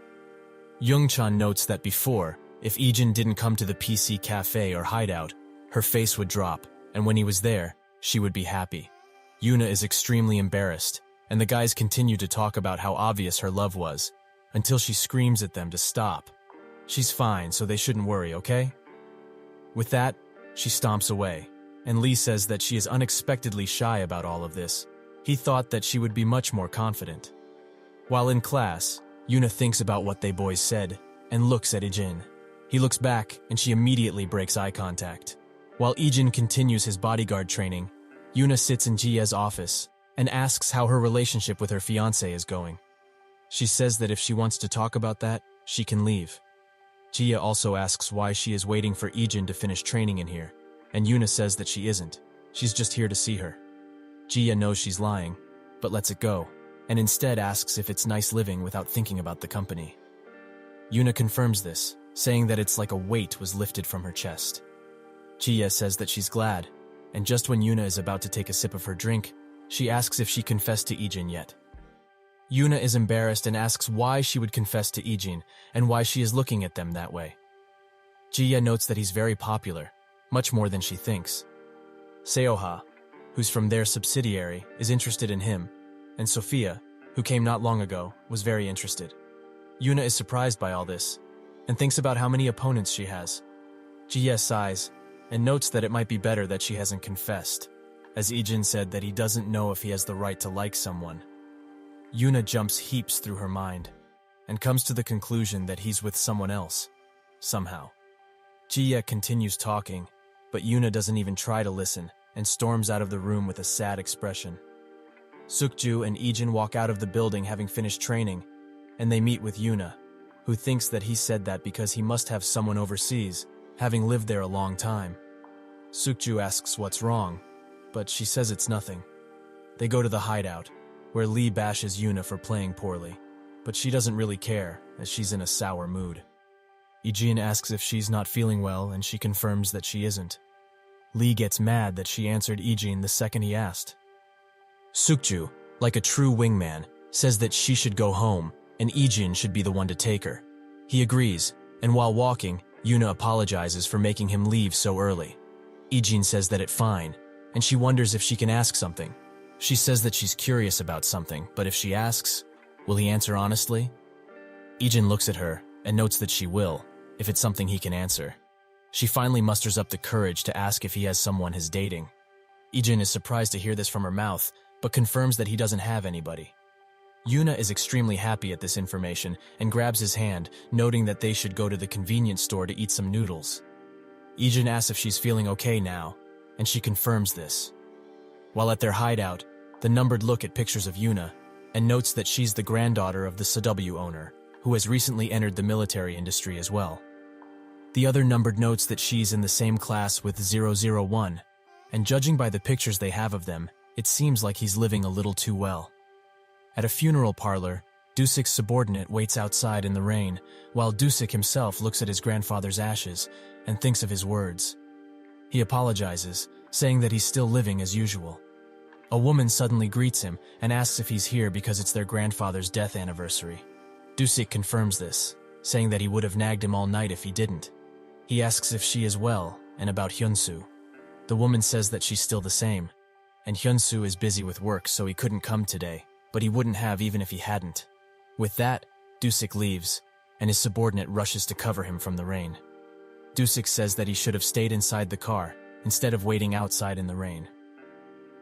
Youngchan notes that before, if Ijin didn't come to the PC cafe or hideout, her face would drop, and when he was there, she would be happy. Yuna is extremely embarrassed, and the guys continue to talk about how obvious her love was, until she screams at them to stop. She's fine, so they shouldn't worry, okay? With that, she stomps away, and Lee says that she is unexpectedly shy about all of this. He thought that she would be much more confident. While in class, Yuna thinks about what they boys said, and looks at Ijin. He looks back, and she immediately breaks eye contact. While Ijin continues his bodyguard training, Yuna sits in Jia's office and asks how her relationship with her fiancé is going. She says that if she wants to talk about that, she can leave. Jia also asks why she is waiting for Ijin to finish training in here, and Yuna says that she isn't. She's just here to see her. Jia knows she's lying, but lets it go, and instead asks if it's nice living without thinking about the company. Yuna confirms this, saying that it's like a weight was lifted from her chest. Jia says that she's glad, and just when Yuna is about to take a sip of her drink, she asks if she confessed to Ijin yet. Yuna is embarrassed and asks why she would confess to Ijin and why she is looking at them that way. Jia notes that he's very popular, much more than she thinks. Seoha, who's from their subsidiary, is interested in him, and Sophia, who came not long ago, was very interested. Yuna is surprised by all this, and thinks about how many opponents she has. Jia sighs, and notes that it might be better that she hasn't confessed, as Ijin said that he doesn't know if he has the right to like someone. Yuna jumps heaps through her mind, and comes to the conclusion that he's with someone else, somehow. Jia continues talking, but Yuna doesn't even try to listen, and storms out of the room with a sad expression. Sukju and Ijin walk out of the building having finished training, and they meet with Yuna, who thinks that he said that because he must have someone overseas, having lived there a long time. Sukju asks what's wrong, but she says it's nothing. They go to the hideout, where Lee bashes Yuna for playing poorly, but she doesn't really care, as she's in a sour mood. Ijin asks if she's not feeling well, and she confirms that she isn't. Lee gets mad that she answered Ijin the second he asked. Sukju, like a true wingman, says that she should go home, and Ijin should be the one to take her. He agrees, and while walking, Yuna apologizes for making him leave so early. Ijin says that it's fine, and she wonders if she can ask something. She says that she's curious about something, but if she asks, will he answer honestly? Ijin looks at her and notes that she will, if it's something he can answer. She finally musters up the courage to ask if he has someone he's dating. Ijin is surprised to hear this from her mouth, but confirms that he doesn't have anybody. Yuna is extremely happy at this information and grabs his hand, noting that they should go to the convenience store to eat some noodles. Ijin asks if she's feeling okay now, and she confirms this. While at their hideout, the numbered look at pictures of Yuna and notes that she's the granddaughter of the CW owner, who has recently entered the military industry as well. The other numbered notes that she's in the same class with 001, and judging by the pictures they have of them, it seems like he's living a little too well. At a funeral parlor, Dusik's subordinate waits outside in the rain, while Dusik himself looks at his grandfather's ashes and thinks of his words. He apologizes, saying that he's still living as usual. A woman suddenly greets him and asks if he's here because it's their grandfather's death anniversary. Dusik confirms this, saying that he would have nagged him all night if he didn't. He asks if she is well and about Hyunsu. The woman says that she's still the same, and Hyunsu is busy with work so he couldn't come today, but he wouldn't have even if he hadn't. With that, Dusik leaves, and his subordinate rushes to cover him from the rain. Dusik says that he should have stayed inside the car instead of waiting outside in the rain.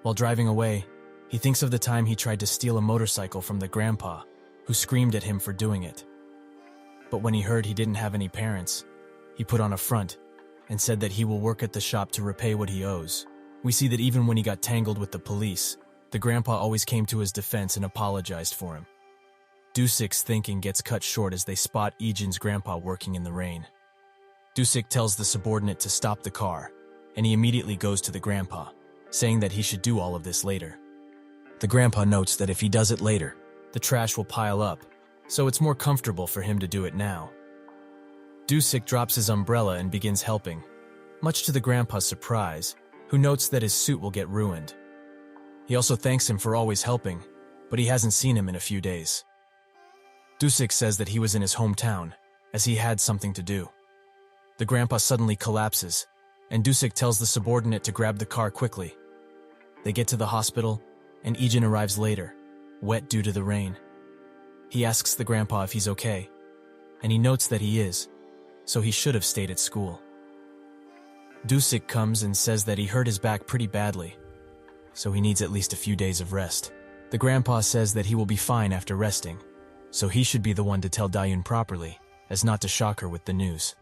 While driving away, he thinks of the time he tried to steal a motorcycle from the grandpa, who screamed at him for doing it. But when he heard he didn't have any parents, he put on a front and said that he will work at the shop to repay what he owes. We see that even when he got tangled with the police, the grandpa always came to his defense and apologized for him. Dusik's thinking gets cut short as they spot Ijin's grandpa working in the rain. Dusik tells the subordinate to stop the car, and he immediately goes to the grandpa, saying that he should do all of this later. The grandpa notes that if he does it later, the trash will pile up, so it's more comfortable for him to do it now. Dusik drops his umbrella and begins helping, much to the grandpa's surprise, who notes that his suit will get ruined. He also thanks him for always helping, but he hasn't seen him in a few days. Dusik says that he was in his hometown, as he had something to do. The grandpa suddenly collapses, and Dusik tells the subordinate to grab the car quickly. They get to the hospital, and Ijin arrives later, wet due to the rain. He asks the grandpa if he's okay, and he notes that he is, so he should have stayed at school. Dusik comes and says that he hurt his back pretty badly, so he needs at least a few days of rest. The grandpa says that he will be fine after resting, so he should be the one to tell Dayun properly, as not to shock her with the news.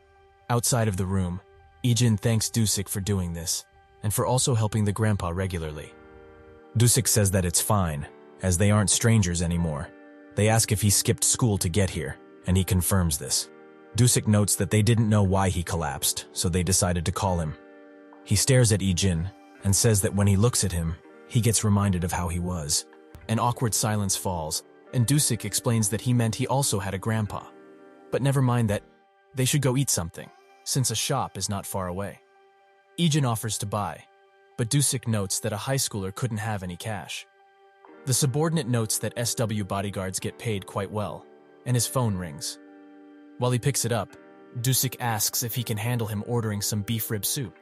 Outside of the room, Ijin thanks Dusik for doing this, and for also helping the grandpa regularly. Dusik says that it's fine, as they aren't strangers anymore. They ask if he skipped school to get here, and he confirms this. Dusik notes that they didn't know why he collapsed, so they decided to call him. He stares at Ijin, and says that when he looks at him, he gets reminded of how he was. An awkward silence falls, and Dusik explains that he meant he also had a grandpa. But never mind that, they should go eat something, since a shop is not far away. Ijin offers to buy, but Dusik notes that a high schooler couldn't have any cash. The subordinate notes that SW bodyguards get paid quite well, and his phone rings. While he picks it up, Dusik asks if he can handle him ordering some beef rib soup.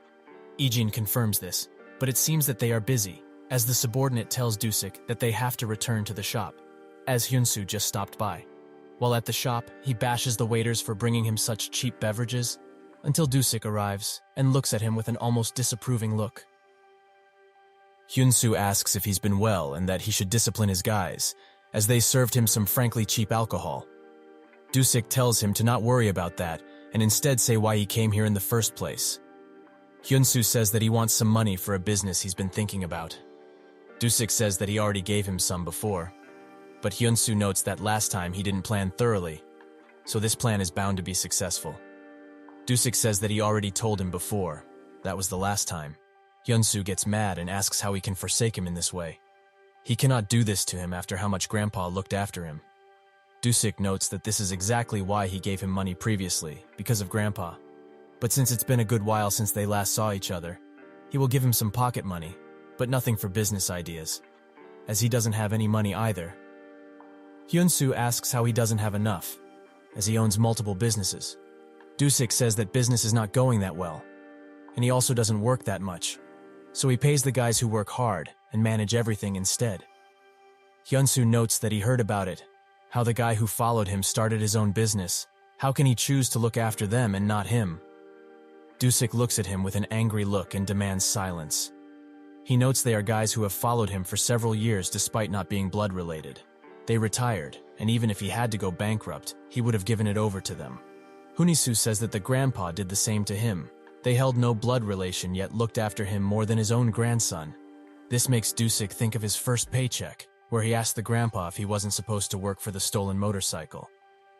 Ijin confirms this, but it seems that they are busy, as the subordinate tells Dusik that they have to return to the shop, as Hyunsu just stopped by. While at the shop, he bashes the waiters for bringing him such cheap beverages, until Dusik arrives and looks at him with an almost disapproving look. Hyunsu asks if he's been well and that he should discipline his guys, as they served him some frankly cheap alcohol. Dusik tells him to not worry about that and instead say why he came here in the first place. Hyunsu says that he wants some money for a business he's been thinking about. Dusik says that he already gave him some before, but Hyunsu notes that last time he didn't plan thoroughly, so this plan is bound to be successful. Dusik says that he already told him before. That was the last time. Hyunsu gets mad and asks how he can forsake him in this way. He cannot do this to him after how much Grandpa looked after him. Dusik notes that this is exactly why he gave him money previously, because of Grandpa. But since it's been a good while since they last saw each other, he will give him some pocket money, but nothing for business ideas, as he doesn't have any money either. Hyun-soo asks how he doesn't have enough, as he owns multiple businesses. Dusik says that business is not going that well, and he also doesn't work that much, so he pays the guys who work hard and manage everything instead. Hyun-soo notes that he heard about it, how the guy who followed him started his own business. How can he choose to look after them and not him? Dusik looks at him with an angry look and demands silence. He notes they are guys who have followed him for several years despite not being blood-related. They retired, and even if he had to go bankrupt, he would have given it over to them. Hunisu says that the grandpa did the same to him. They held no blood relation yet looked after him more than his own grandson. This makes Dusik think of his first paycheck, where he asked the grandpa if he wasn't supposed to work for the stolen motorcycle.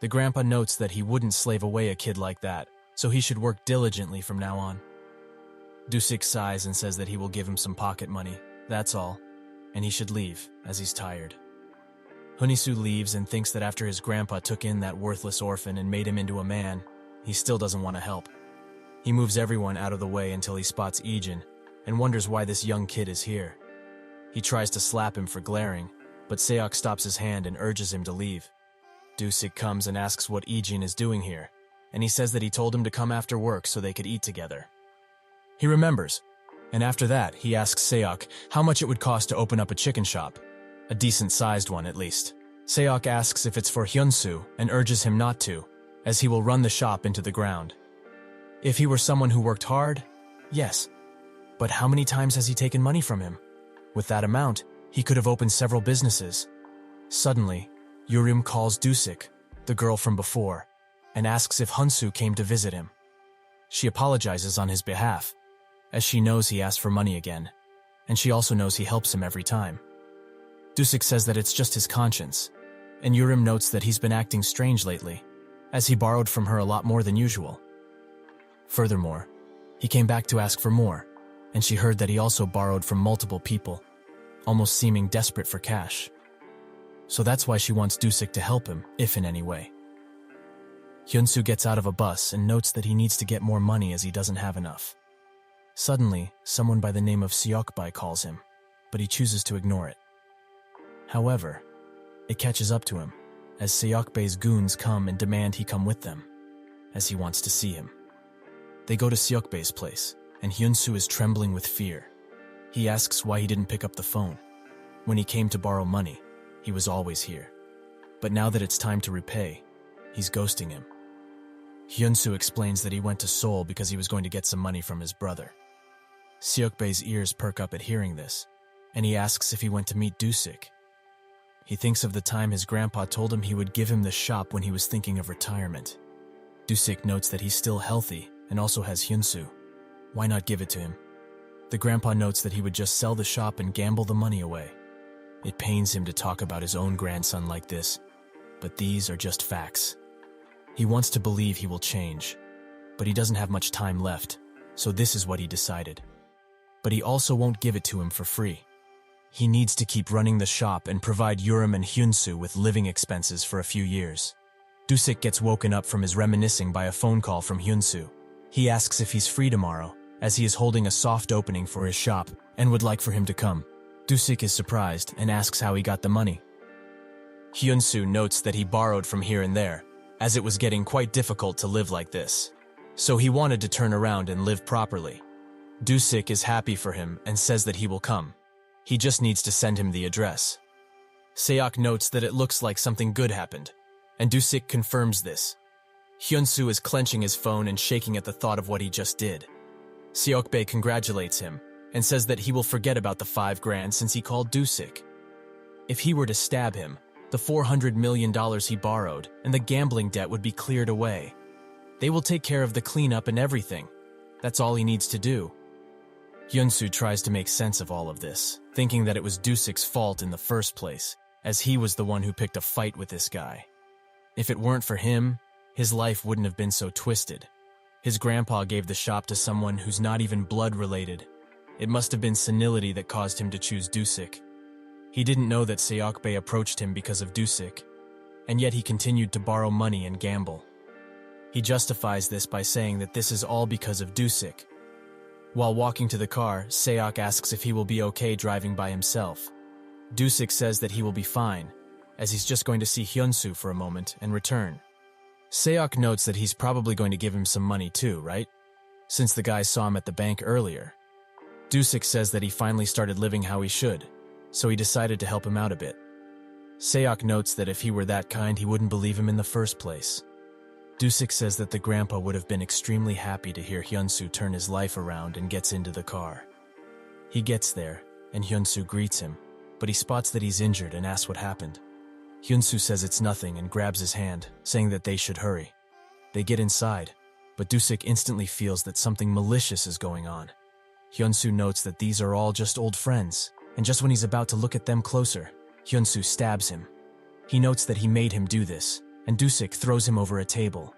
The grandpa notes that he wouldn't slave away a kid like that, so he should work diligently from now on. Dusik sighs and says that he will give him some pocket money, that's all, and he should leave, as he's tired. Hunisu leaves and thinks that after his grandpa took in that worthless orphan and made him into a man, he still doesn't want to help. He moves everyone out of the way until he spots Ijin and wonders why this young kid is here. He tries to slap him for glaring, but Seok stops his hand and urges him to leave. Dusik comes and asks what Ijin is doing here, and he says that he told him to come after work so they could eat together. He remembers, and after that he asks Seok how much it would cost to open up a chicken shop, a decent-sized one at least. Seok asks if it's for Hyun-soo and urges him not to, as he will run the shop into the ground. If he were someone who worked hard, yes, but how many times has he taken money from him? With that amount, he could have opened several businesses. Suddenly, Yurim calls Dusik, the girl from before, and asks if Hyun-soo came to visit him. She apologizes on his behalf, as she knows he asked for money again, and she also knows he helps him every time. Dusik says that it's just his conscience, and Yurim notes that he's been acting strange lately, as he borrowed from her a lot more than usual. Furthermore, he came back to ask for more, and she heard that he also borrowed from multiple people, almost seeming desperate for cash. So that's why she wants Dusik to help him, if in any way. Hyun-soo gets out of a bus and notes that he needs to get more money as he doesn't have enough. Suddenly, someone by the name of Seokbae calls him, but he chooses to ignore it. However, it catches up to him, as Seokbae's goons come and demand he come with them, as he wants to see him. They go to Seokbae's place, and Hyun-soo is trembling with fear. He asks why he didn't pick up the phone. When he came to borrow money, he was always here. But now that it's time to repay, he's ghosting him. Hyun-soo explains that he went to Seoul because he was going to get some money from his brother. Seokbae's ears perk up at hearing this, and he asks if he went to meet Dusik. He thinks of the time his grandpa told him he would give him the shop when he was thinking of retirement. Dusik notes that he's still healthy and also has Hyun-soo. Why not give it to him? The grandpa notes that he would just sell the shop and gamble the money away. It pains him to talk about his own grandson like this, but these are just facts. He wants to believe he will change, but he doesn't have much time left, so this is what he decided. But he also won't give it to him for free. He needs to keep running the shop and provide Yurim and Hyun-soo with living expenses for a few years. Dusik gets woken up from his reminiscing by a phone call from Hyun-soo. He asks if he's free tomorrow, as he is holding a soft opening for his shop and would like for him to come. Dusik is surprised and asks how he got the money. Hyun-soo notes that he borrowed from here and there, as it was getting quite difficult to live like this. So he wanted to turn around and live properly. Dusik is happy for him and says that he will come. He just needs to send him the address. Seok notes that it looks like something good happened, and Dusik confirms this. Hyun-soo is clenching his phone and shaking at the thought of what he just did. Seokbae congratulates him and says that he will forget about the $5,000 since he called Dusik. If he were to stab him, the $400 million he borrowed and the gambling debt would be cleared away. They will take care of the cleanup and everything. That's all he needs to do. Hyun-soo tries to make sense of all of this, thinking that it was Dusik's fault in the first place, as he was the one who picked a fight with this guy. If it weren't for him, his life wouldn't have been so twisted. His grandpa gave the shop to someone who's not even blood-related. It must have been senility that caused him to choose Dusik. He didn't know that Seokbae approached him because of Dusik, and yet he continued to borrow money and gamble. He justifies this by saying that this is all because of Dusik. While walking to the car, Seok asks if he will be okay driving by himself. Dusik says that he will be fine, as he's just going to see Hyunsu for a moment and return. Seok notes that he's probably going to give him some money too, right? Since the guy saw him at the bank earlier. Dusik says that he finally started living how he should, so he decided to help him out a bit. Seok notes that if he were that kind, he wouldn't believe him in the first place. Dusik says that the grandpa would have been extremely happy to hear Hyunsu turn his life around and gets into the car. He gets there, and Hyunsu greets him, but he spots that he's injured and asks what happened. Hyunsu says it's nothing and grabs his hand, saying that they should hurry. They get inside, but Dusik instantly feels that something malicious is going on. Hyunsu notes that these are all just old friends, and just when he's about to look at them closer, Hyunsu stabs him. He notes that he made him do this, and Dusik throws him over a table.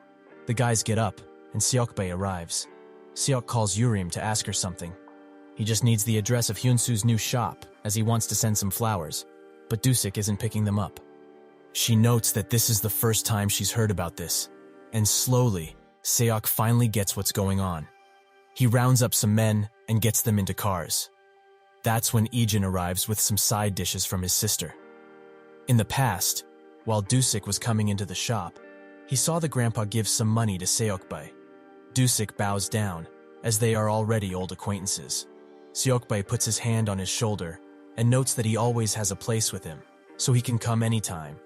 The guys get up, and Seokbae arrives. Seok calls Yurim to ask her something. He just needs the address of Hyunsu's new shop, as he wants to send some flowers, but Dusik isn't picking them up. She notes that this is the first time she's heard about this, and slowly, Seok finally gets what's going on. He rounds up some men and gets them into cars. That's when Ijin arrives with some side dishes from his sister. In the past, while Dusik was coming into the shop, he saw the grandpa give some money to Seokbae. Dusik bows down, as they are already old acquaintances. Seokbae puts his hand on his shoulder and notes that he always has a place with him, so he can come anytime.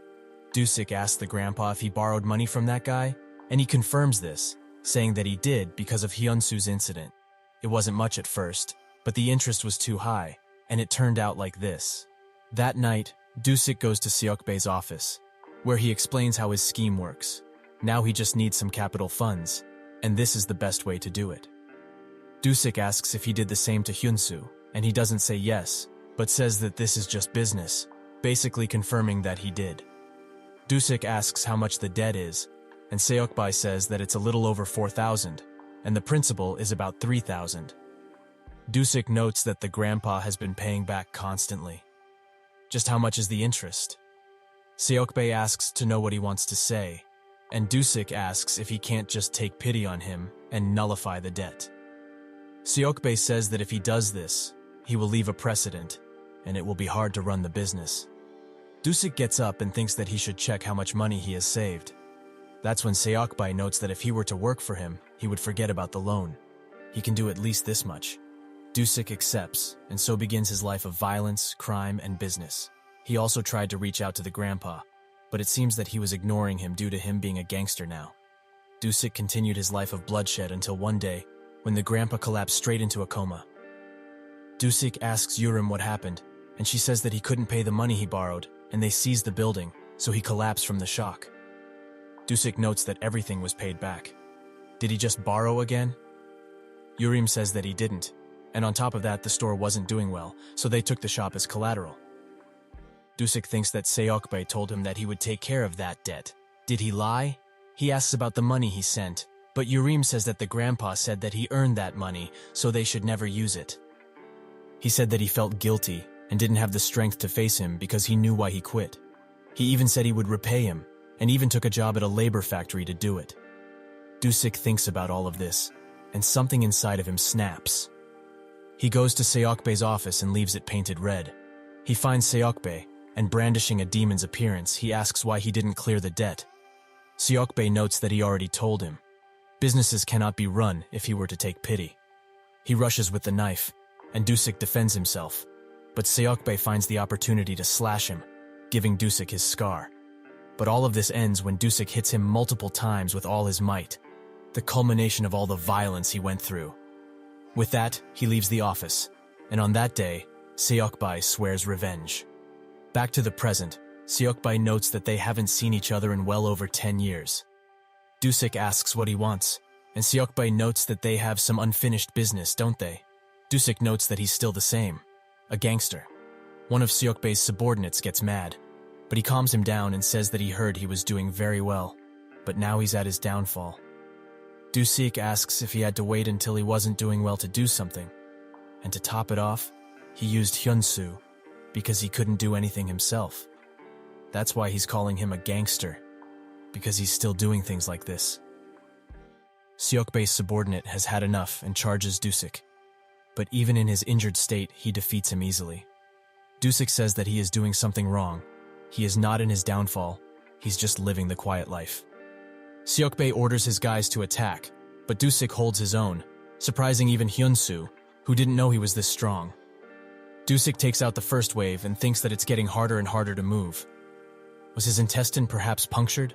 Dusik asks the grandpa if he borrowed money from that guy, and he confirms this, saying that he did because of Hyunsu's incident. It wasn't much at first, but the interest was too high, and it turned out like this. That night, Dusik goes to Seokbae's office, where he explains how his scheme works. Now he just needs some capital funds, and this is the best way to do it. Dusik asks if he did the same to Hyunsu, and he doesn't say yes, but says that this is just business, basically confirming that he did. Dusik asks how much the debt is, and Seokbae says that it's a little over 4,000, and the principal is about 3,000. Dusik notes that the grandpa has been paying back constantly. Just how much is the interest? Seokbae asks to know what he wants to say, and Dusik asks if he can't just take pity on him and nullify the debt. Seokbae says that if he does this, he will leave a precedent, and it will be hard to run the business. Dusik gets up and thinks that he should check how much money he has saved. That's when Seokbae notes that if he were to work for him, he would forget about the loan. He can do at least this much. Dusik accepts, and so begins his life of violence, crime, and business. He also tried to reach out to the grandpa, but it seems that he was ignoring him due to him being a gangster now. Dusik continued his life of bloodshed until one day, when the grandpa collapsed straight into a coma. Dusik asks Yurim what happened, and she says that he couldn't pay the money he borrowed, and they seized the building, so he collapsed from the shock. Dusik notes that everything was paid back. Did he just borrow again? Yurim says that he didn't, and on top of that, the store wasn't doing well, so they took the shop as collateral. Dusik thinks that Seokbae told him that he would take care of that debt. Did he lie? He asks about the money he sent, but Yurim says that the grandpa said that he earned that money, so they should never use it. He said that he felt guilty and didn't have the strength to face him because he knew why he quit. He even said he would repay him, and even took a job at a labor factory to do it. Dusik thinks about all of this, and something inside of him snaps. He goes to Seokbae's office and leaves it painted red. He finds Seokbae, and brandishing a demon's appearance, he asks why he didn't clear the debt. Seokbae notes that he already told him. Businesses cannot be run if he were to take pity. He rushes with the knife, and Dusik defends himself, but Seokbae finds the opportunity to slash him, giving Dusik his scar. But all of this ends when Dusik hits him multiple times with all his might, the culmination of all the violence he went through. With that, he leaves the office, and on that day, Seokbae swears revenge. Back to the present, Seokbae notes that they haven't seen each other in well over 10 years. Dusik asks what he wants, and Seokbae notes that they have some unfinished business, don't they? Dusik notes that he's still the same, a gangster. One of Seokbae's subordinates gets mad, but he calms him down and says that he heard he was doing very well, but now he's at his downfall. Dusik asks if he had to wait until he wasn't doing well to do something, and to top it off, he used Hyunsu because he couldn't do anything himself. That's why he's calling him a gangster, because he's still doing things like this. Seokbae's subordinate has had enough and charges Dusik. But even in his injured state, he defeats him easily. Dusik says that he is doing something wrong. He is not in his downfall, he's just living the quiet life. Seokbae orders his guys to attack, but Dusik holds his own, surprising even Hyunsu, who didn't know he was this strong. Dusik takes out the first wave and thinks that it's getting harder and harder to move. Was his intestine perhaps punctured?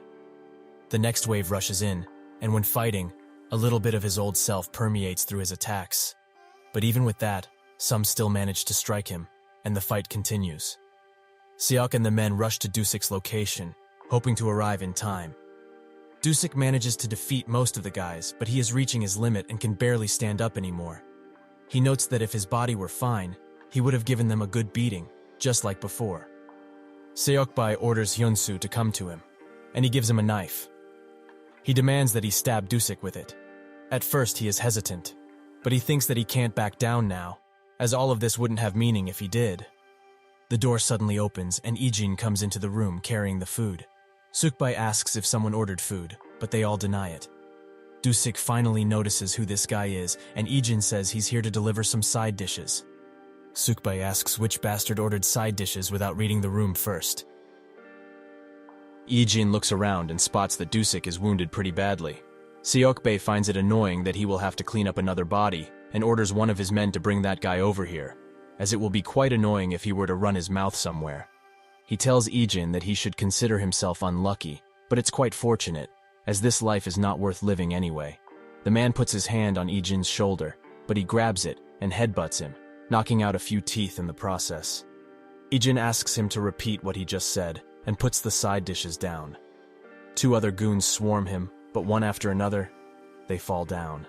The next wave rushes in, and when fighting, a little bit of his old self permeates through his attacks. But even with that, some still manage to strike him, and the fight continues. Seok and the men rush to Dusik's location, hoping to arrive in time. Dusik manages to defeat most of the guys, but he is reaching his limit and can barely stand up anymore. He notes that if his body were fine, he would have given them a good beating, just like before. Seokbae orders Hyunsu to come to him, and he gives him a knife. He demands that he stab Dusik with it. At first he is hesitant, but he thinks that he can't back down now, as all of this wouldn't have meaning if he did. The door suddenly opens and Ijin comes into the room carrying the food. Sukbae asks if someone ordered food, but they all deny it. Dusik finally notices who this guy is, and Ijin says he's here to deliver some side dishes. Sukbae asks which bastard ordered side dishes without reading the room first. Ijin looks around and spots that Dusik is wounded pretty badly. Seokbae finds it annoying that he will have to clean up another body, and orders one of his men to bring that guy over here, as it will be quite annoying if he were to run his mouth somewhere. He tells Ijin that he should consider himself unlucky, but it's quite fortunate, as this life is not worth living anyway. The man puts his hand on Ijin's shoulder, but he grabs it and headbutts him, knocking out a few teeth in the process. Ijin asks him to repeat what he just said, and puts the side dishes down. Two other goons swarm him, but one after another, they fall down.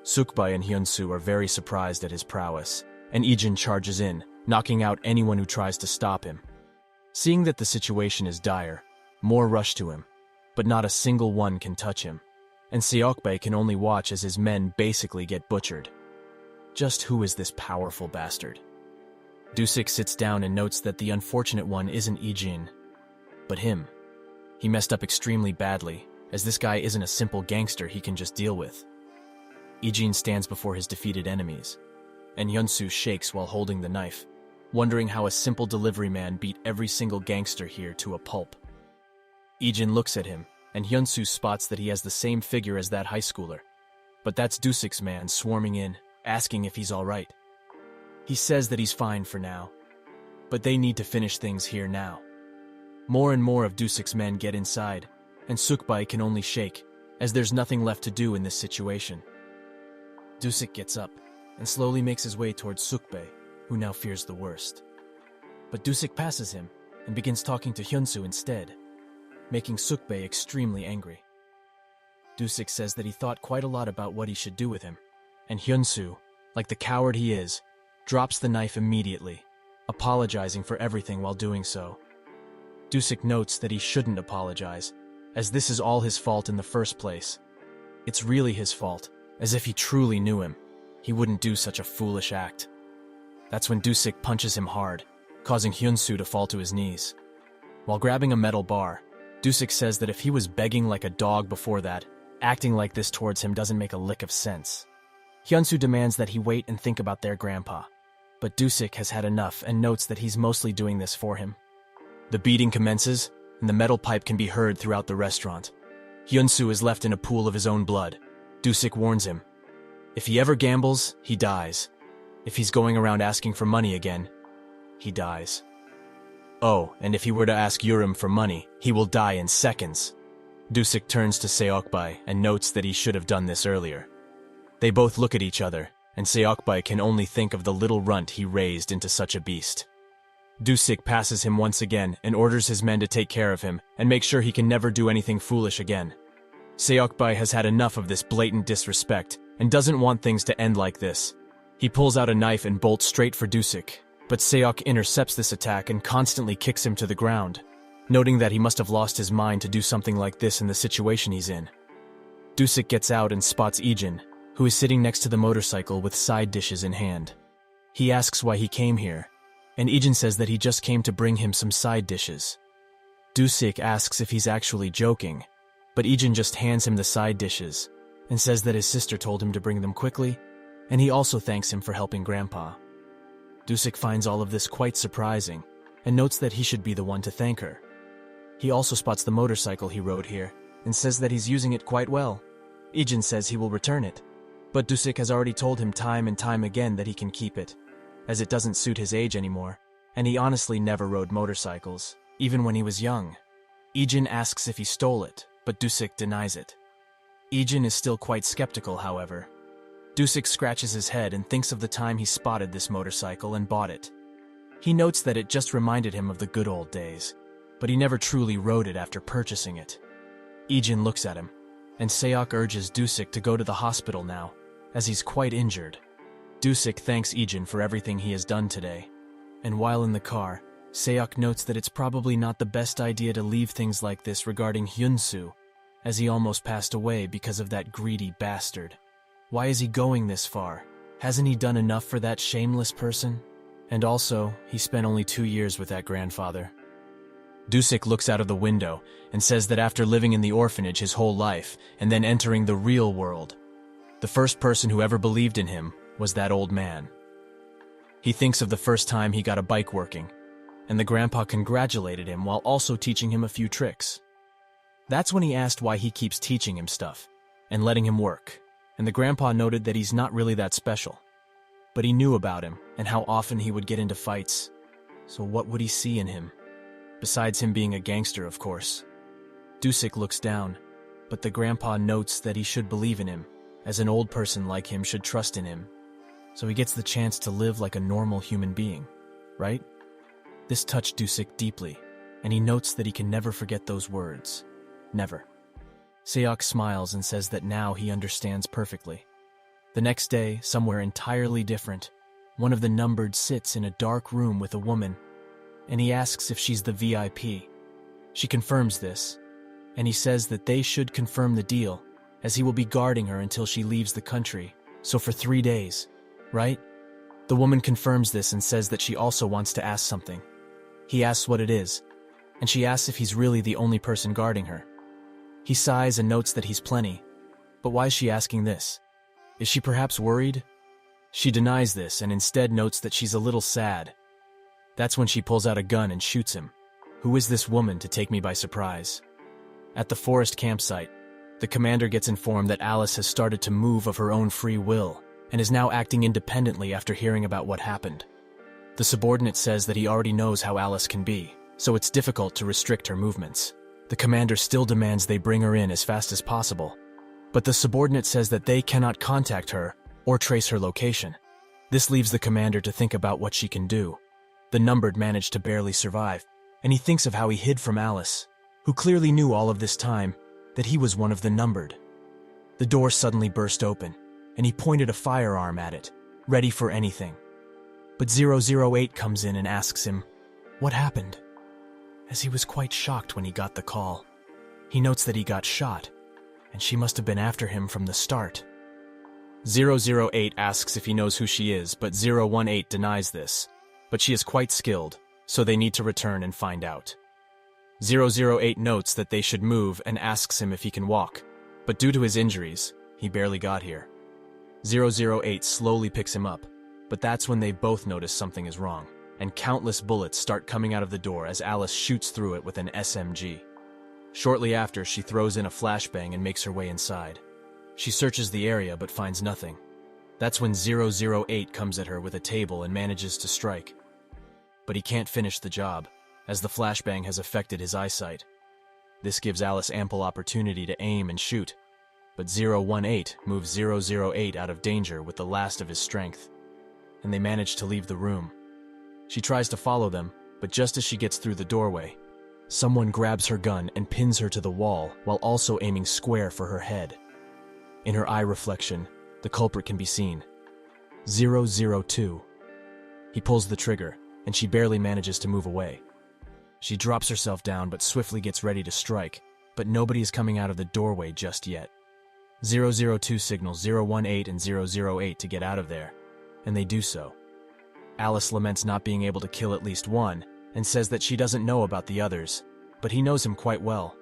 Sukbae and Hyunsu are very surprised at his prowess, and Ijin charges in, knocking out anyone who tries to stop him. Seeing that the situation is dire, more rush to him, but not a single one can touch him, and Seokbae can only watch as his men basically get butchered. Just who is this powerful bastard? Dusik sits down and notes that the unfortunate one isn't Ijin, but him. He messed up extremely badly, as this guy isn't a simple gangster he can just deal with. Ijin stands before his defeated enemies, and Hyunsu shakes while holding the knife, wondering how a simple delivery man beat every single gangster here to a pulp. Ijin looks at him, and Hyunsu spots that he has the same figure as that high schooler, but that's Dusik's man swarming in, asking if he's alright. He says that he's fine for now, but they need to finish things here now. More and more of Dusik's men get inside, and Sukbae can only shake, as there's nothing left to do in this situation. Dusik gets up, and slowly makes his way towards Sukbae, who now fears the worst. But Dusik passes him, and begins talking to Hyunsu instead, making Sukbae extremely angry. Dusik says that he thought quite a lot about what he should do with him, and Hyunsu, like the coward he is, drops the knife immediately, apologizing for everything while doing so. Dusik notes that he shouldn't apologize, as this is all his fault in the first place. It's really his fault, as if he truly knew him. He wouldn't do such a foolish act. That's when Dusik punches him hard, causing Hyunsu to fall to his knees. While grabbing a metal bar, Dusik says that if he was begging like a dog before that, acting like this towards him doesn't make a lick of sense. Hyunsu demands that he wait and think about their grandpa, but Dusik has had enough and notes that he's mostly doing this for him. The beating commences, and the metal pipe can be heard throughout the restaurant. Hyunsu is left in a pool of his own blood. Dusik warns him. If he ever gambles, he dies. If he's going around asking for money again, he dies. Oh, and if he were to ask Yurim for money, he will die in seconds. Dusik turns to Seokbae and notes that he should have done this earlier. They both look at each other, and Seokbae can only think of the little runt he raised into such a beast. Dusik passes him once again and orders his men to take care of him and make sure he can never do anything foolish again. Seokbae has had enough of this blatant disrespect and doesn't want things to end like this. He pulls out a knife and bolts straight for Dusik, but Seok intercepts this attack and constantly kicks him to the ground, noting that he must have lost his mind to do something like this in the situation he's in. Dusik gets out and spots Ijin, who is sitting next to the motorcycle with side dishes in hand. He asks why he came here, and Ijin says that he just came to bring him some side dishes. Dusik asks if he's actually joking, but Ijin just hands him the side dishes and says that his sister told him to bring them quickly, and he also thanks him for helping Grandpa. Dusik finds all of this quite surprising and notes that he should be the one to thank her. He also spots the motorcycle he rode here and says that he's using it quite well. Ijin says he will return it, but Dusik has already told him time and time again that he can keep it, as it doesn't suit his age anymore, and he honestly never rode motorcycles, even when he was young. Ijin asks if he stole it, but Dusik denies it. Ijin is still quite skeptical, however. Dusik scratches his head and thinks of the time he spotted this motorcycle and bought it. He notes that it just reminded him of the good old days, but he never truly rode it after purchasing it. Ijin looks at him, and Seok urges Dusik to go to the hospital now, as he's quite injured. Dusik thanks Ijin for everything he has done today, and while in the car, Seok notes that it's probably not the best idea to leave things like this regarding Hyunsu, as he almost passed away because of that greedy bastard. Why is he going this far? Hasn't he done enough for that shameless person? And also, he spent only 2 years with that grandfather. Dusik looks out of the window and says that after living in the orphanage his whole life and then entering the real world, the first person who ever believed in him was that old man. He thinks of the first time he got a bike working, and the grandpa congratulated him while also teaching him a few tricks. That's when he asked why he keeps teaching him stuff and letting him work, and the grandpa noted that he's not really that special. But he knew about him and how often he would get into fights, so what would he see in him? Besides him being a gangster, of course. Dusik looks down, but the grandpa notes that he should believe in him, as an old person like him should trust in him, so he gets the chance to live like a normal human being, right? This touched Dusik deeply, and he notes that he can never forget those words. Never. Seok smiles and says that now he understands perfectly. The next day, somewhere entirely different, one of the numbered sits in a dark room with a woman, and he asks if she's the VIP. She confirms this, and he says that they should confirm the deal, as he will be guarding her until she leaves the country, so for 3 days, right? The woman confirms this and says that she also wants to ask something. He asks what it is, and she asks if he's really the only person guarding her. He sighs and notes that he's plenty, but why is she asking this? Is she perhaps worried? She denies this and instead notes that she's a little sad. That's when she pulls out a gun and shoots him. Who is this woman to take me by surprise? At the forest campsite, the commander gets informed that Alice has started to move of her own free will and is now acting independently after hearing about what happened. The subordinate says that he already knows how Alice can be, so it's difficult to restrict her movements. The commander still demands they bring her in as fast as possible, but the subordinate says that they cannot contact her or trace her location. This leaves the commander to think about what she can do. The numbered managed to barely survive, and he thinks of how he hid from Alice, who clearly knew all of this time that he was one of the numbered. The door suddenly burst open, and he pointed a firearm at it, ready for anything. But 008 comes in and asks him, "What happened?" As he was quite shocked when he got the call. He notes that he got shot, and she must have been after him from the start. 008 asks if he knows who she is, but 018 denies this. But she is quite skilled, so they need to return and find out. 008 notes that they should move and asks him if he can walk, but due to his injuries, he barely got here. 008 slowly picks him up, but that's when they both notice something is wrong, and countless bullets start coming out of the door as Alice shoots through it with an SMG. Shortly after, she throws in a flashbang and makes her way inside. She searches the area but finds nothing. That's when 008 comes at her with a table and manages to strike. But he can't finish the job, as the flashbang has affected his eyesight. This gives Alice ample opportunity to aim and shoot, but 018 moves 008 out of danger with the last of his strength, and they manage to leave the room. She tries to follow them, but just as she gets through the doorway, someone grabs her gun and pins her to the wall while also aiming square for her head. In her eye reflection, the culprit can be seen. 002. He pulls the trigger, and she barely manages to move away. She drops herself down but swiftly gets ready to strike, but nobody is coming out of the doorway just yet. 002 signals 018 and 008 to get out of there, and they do so. Alice laments not being able to kill at least one, and says that she doesn't know about the others, but he knows him quite well.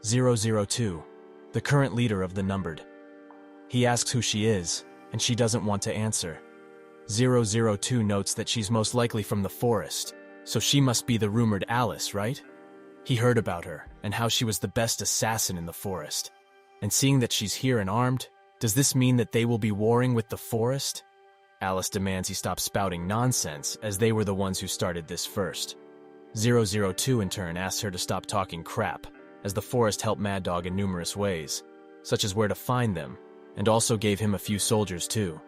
002, the current leader of the numbered. He asks who she is, and she doesn't want to answer. 002 notes that she's most likely from the forest, so she must be the rumored Alice, right? He heard about her, and how she was the best assassin in the forest. And seeing that she's here and armed, does this mean that they will be warring with the forest? Alice demands he stop spouting nonsense, as they were the ones who started this first. 002 in turn asks her to stop talking crap, as the forest helped Mad Dog in numerous ways, such as where to find them, and also gave him a few soldiers too.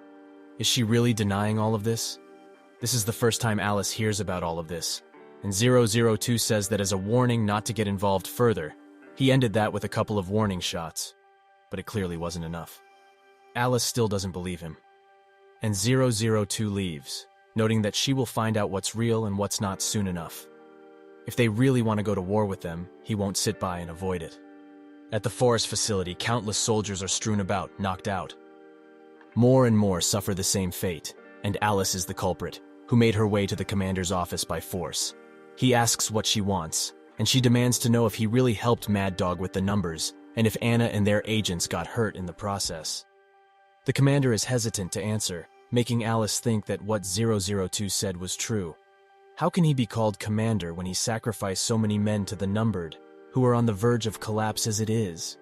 Is she really denying all of this? This is the first time Alice hears about all of this, and 002 says that as a warning not to get involved further, he ended that with a couple of warning shots, but it clearly wasn't enough. Alice still doesn't believe him, and 002 leaves, noting that she will find out what's real and what's not soon enough. If they really want to go to war with them, he won't sit by and avoid it. At the forest facility, countless soldiers are strewn about, knocked out. More and more suffer the same fate, and Alice is the culprit, who made her way to the commander's office by force. He asks what she wants, and she demands to know if he really helped Mad Dog with the numbers, and if Anna and their agents got hurt in the process. The commander is hesitant to answer, making Alice think that what 002 said was true. How can he be called commander when he sacrificed so many men to the numbered, who are on the verge of collapse as it is?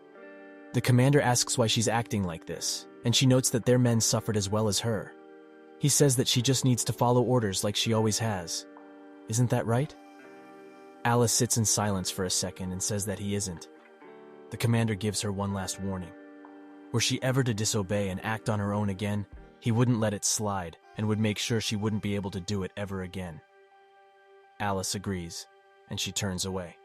The commander asks why she's acting like this, and she notes that their men suffered as well as her. He says that she just needs to follow orders like she always has. Isn't that right? Alice sits in silence for a second and says that he isn't. The commander gives her one last warning. Were she ever to disobey and act on her own again, he wouldn't let it slide and would make sure she wouldn't be able to do it ever again. Alice agrees, and she turns away.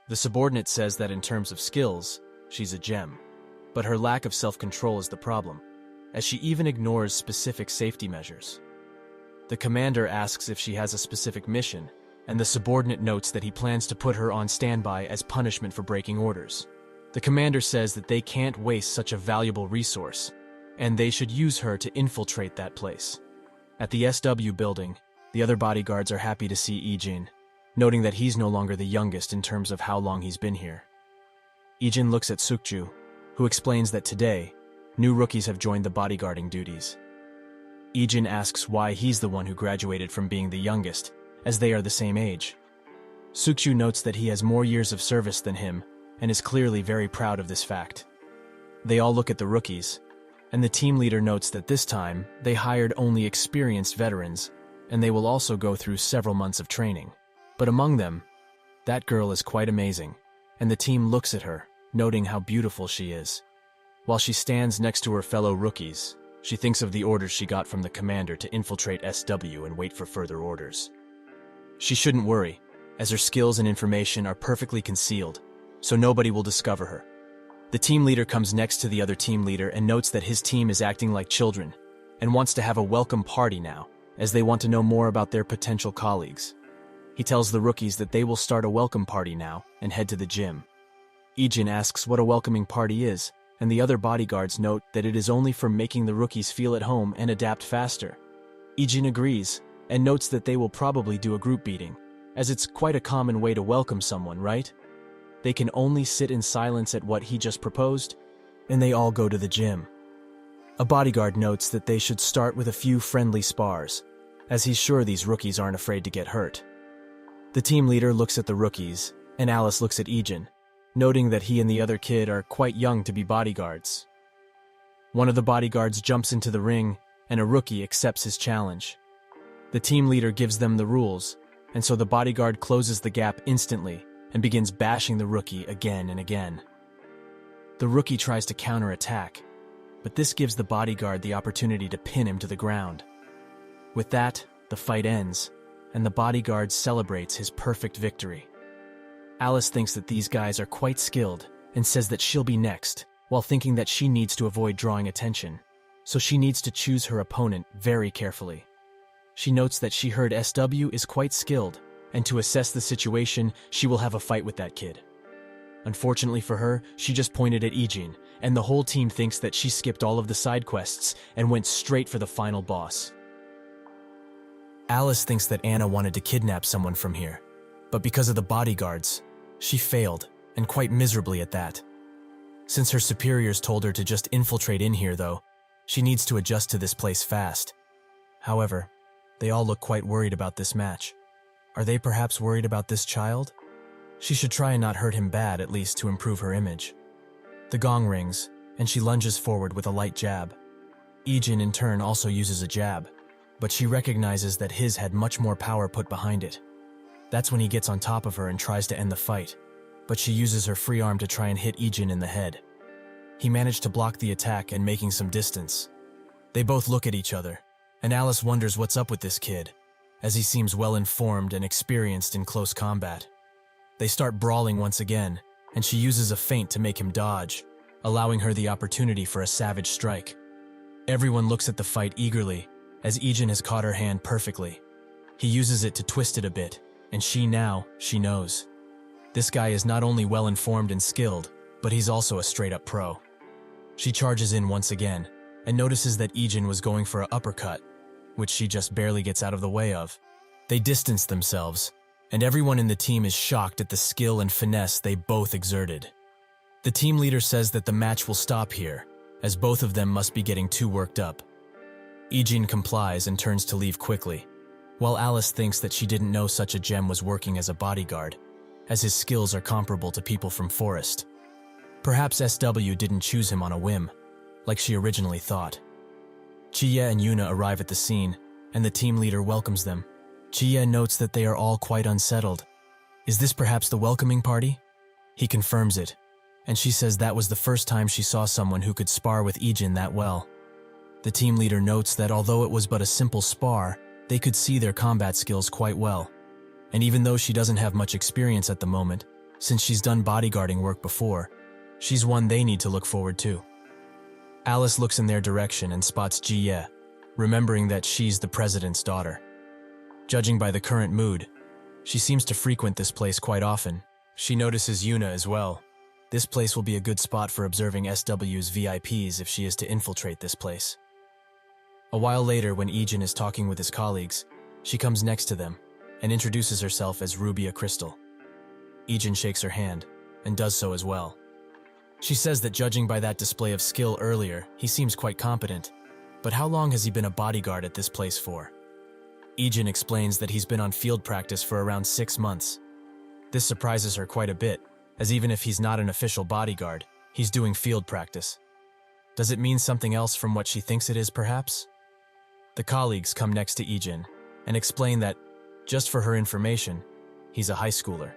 The subordinate says that in terms of skills, she's a gem, but her lack of self-control is the problem, as she even ignores specific safety measures. The commander asks if she has a specific mission, and the subordinate notes that he plans to put her on standby as punishment for breaking orders. The commander says that they can't waste such a valuable resource, and they should use her to infiltrate that place. At the SW building, the other bodyguards are happy to see Ijin, noting that he's no longer the youngest in terms of how long he's been here. Ijin looks at Sukju, who explains that today, new rookies have joined the bodyguarding duties. Ijin asks why he's the one who graduated from being the youngest, as they are the same age. Sukju notes that he has more years of service than him, and is clearly very proud of this fact. They all look at the rookies, and the team leader notes that this time, they hired only experienced veterans, and they will also go through several months of training. But among them, that girl is quite amazing, and the team looks at her, noting how beautiful she is. While she stands next to her fellow rookies, she thinks of the orders she got from the commander to infiltrate SW and wait for further orders. She shouldn't worry, as her skills and information are perfectly concealed, so nobody will discover her. The team leader comes next to the other team leader and notes that his team is acting like children, and wants to have a welcome party now, as they want to know more about their potential colleagues. He tells the rookies that they will start a welcome party now and head to the gym. Ijin asks what a welcoming party is, and the other bodyguards note that it is only for making the rookies feel at home and adapt faster. Ijin agrees, and notes that they will probably do a group meeting, as it's quite a common way to welcome someone, right? They can only sit in silence at what he just proposed, and they all go to the gym. A bodyguard notes that they should start with a few friendly spars, as he's sure these rookies aren't afraid to get hurt. The team leader looks at the rookies, and Alice looks at Ijin, noting that he and the other kid are quite young to be bodyguards. One of the bodyguards jumps into the ring, and a rookie accepts his challenge. The team leader gives them the rules, and so the bodyguard closes the gap instantly and begins bashing the rookie again and again. The rookie tries to counterattack, but this gives the bodyguard the opportunity to pin him to the ground. With that, the fight ends, and the bodyguard celebrates his perfect victory. Alice thinks that these guys are quite skilled and says that she'll be next, while thinking that she needs to avoid drawing attention, so she needs to choose her opponent very carefully. She notes that she heard SW is quite skilled, and to assess the situation, she will have a fight with that kid. Unfortunately for her, she just pointed at Ijin, and the whole team thinks that she skipped all of the side quests and went straight for the final boss. Alice thinks that Anna wanted to kidnap someone from here, but because of the bodyguards, She failed, and quite miserably at that. Since her superiors told her to just infiltrate in here though, she needs to adjust to this place fast. However, they all look quite worried about this match. Are they perhaps worried about this child? She should try and not hurt him bad, at least to improve her image. The gong rings, and she lunges forward with a light jab. Ijin in turn also uses a jab, but she recognizes that his had much more power put behind it. That's when he gets on top of her and tries to end the fight, but she uses her free arm to try and hit Ijin in the head. He managed to block the attack and making some distance. They both look at each other, and Alice wonders what's up with this kid, as he seems well-informed and experienced in close combat. They start brawling once again, and she uses a feint to make him dodge, allowing her the opportunity for a savage strike. Everyone looks at the fight eagerly, as Ijin has caught her hand perfectly. He uses it to twist it a bit, and she knows. This guy is not only well-informed and skilled, but he's also a straight-up pro. She charges in once again, and notices that Ijin was going for an uppercut, which she just barely gets out of the way of. They distance themselves, and everyone in the team is shocked at the skill and finesse they both exerted. The team leader says that the match will stop here, as both of them must be getting too worked up. Ijin complies and turns to leave quickly, while Alice thinks that she didn't know such a gem was working as a bodyguard, as his skills are comparable to people from Forest. Perhaps SW didn't choose him on a whim, like she originally thought. Chie and Yuna arrive at the scene, and the team leader welcomes them. Chie notes that they are all quite unsettled. Is this perhaps the welcoming party? He confirms it, and she says that was the first time she saw someone who could spar with Ijin that well. The team leader notes that although it was but a simple spar, they could see their combat skills quite well. And even though she doesn't have much experience at the moment, since she's done bodyguarding work before, she's one they need to look forward to. Alice looks in their direction and spots Jie, remembering that she's the president's daughter. Judging by the current mood, she seems to frequent this place quite often. She notices Yuna as well. This place will be a good spot for observing SW's VIPs if she is to infiltrate this place. A while later, when Ijin is talking with his colleagues, she comes next to them and introduces herself as Rubia Crystal. Ijin shakes her hand, and does so as well. She says that judging by that display of skill earlier, he seems quite competent, but how long has he been a bodyguard at this place for? Ijin explains that he's been on field practice for around 6 months. This surprises her quite a bit, as even if he's not an official bodyguard, he's doing field practice. Does it mean something else from what she thinks it is, perhaps? The colleagues come next to Ijin and explain that, just for her information, he's a high schooler.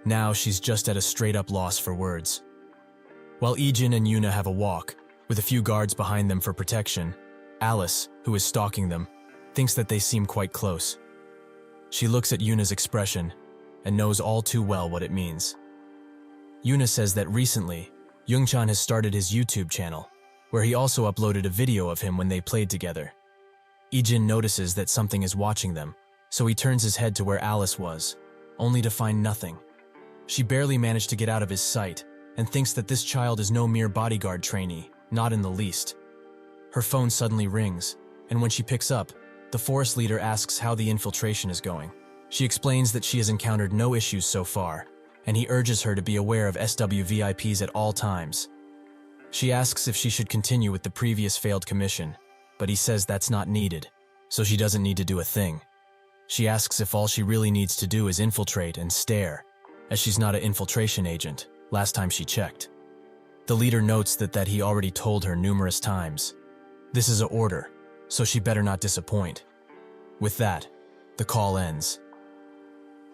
Now she's just at a straight-up loss for words. While Ijin and Yuna have a walk, with a few guards behind them for protection, Alice, who is stalking them, thinks that they seem quite close. She looks at Yuna's expression and knows all too well what it means. Yuna says that recently, Youngchan has started his YouTube channel, where he also uploaded a video of him when they played together. Ijin notices that something is watching them, so he turns his head to where Alice was, only to find nothing. She barely managed to get out of his sight, and thinks that this child is no mere bodyguard trainee, not in the least. Her phone suddenly rings, and when she picks up, the forest leader asks how the infiltration is going. She explains that she has encountered no issues so far, and he urges her to be aware of SW VIPs at all times. She asks if she should continue with the previous failed commission, but he says that's not needed, so she doesn't need to do a thing. She asks if all she really needs to do is infiltrate and stare, as she's not an infiltration agent, last time she checked. The leader notes that he already told her numerous times. This is an order, so she better not disappoint. With that, the call ends.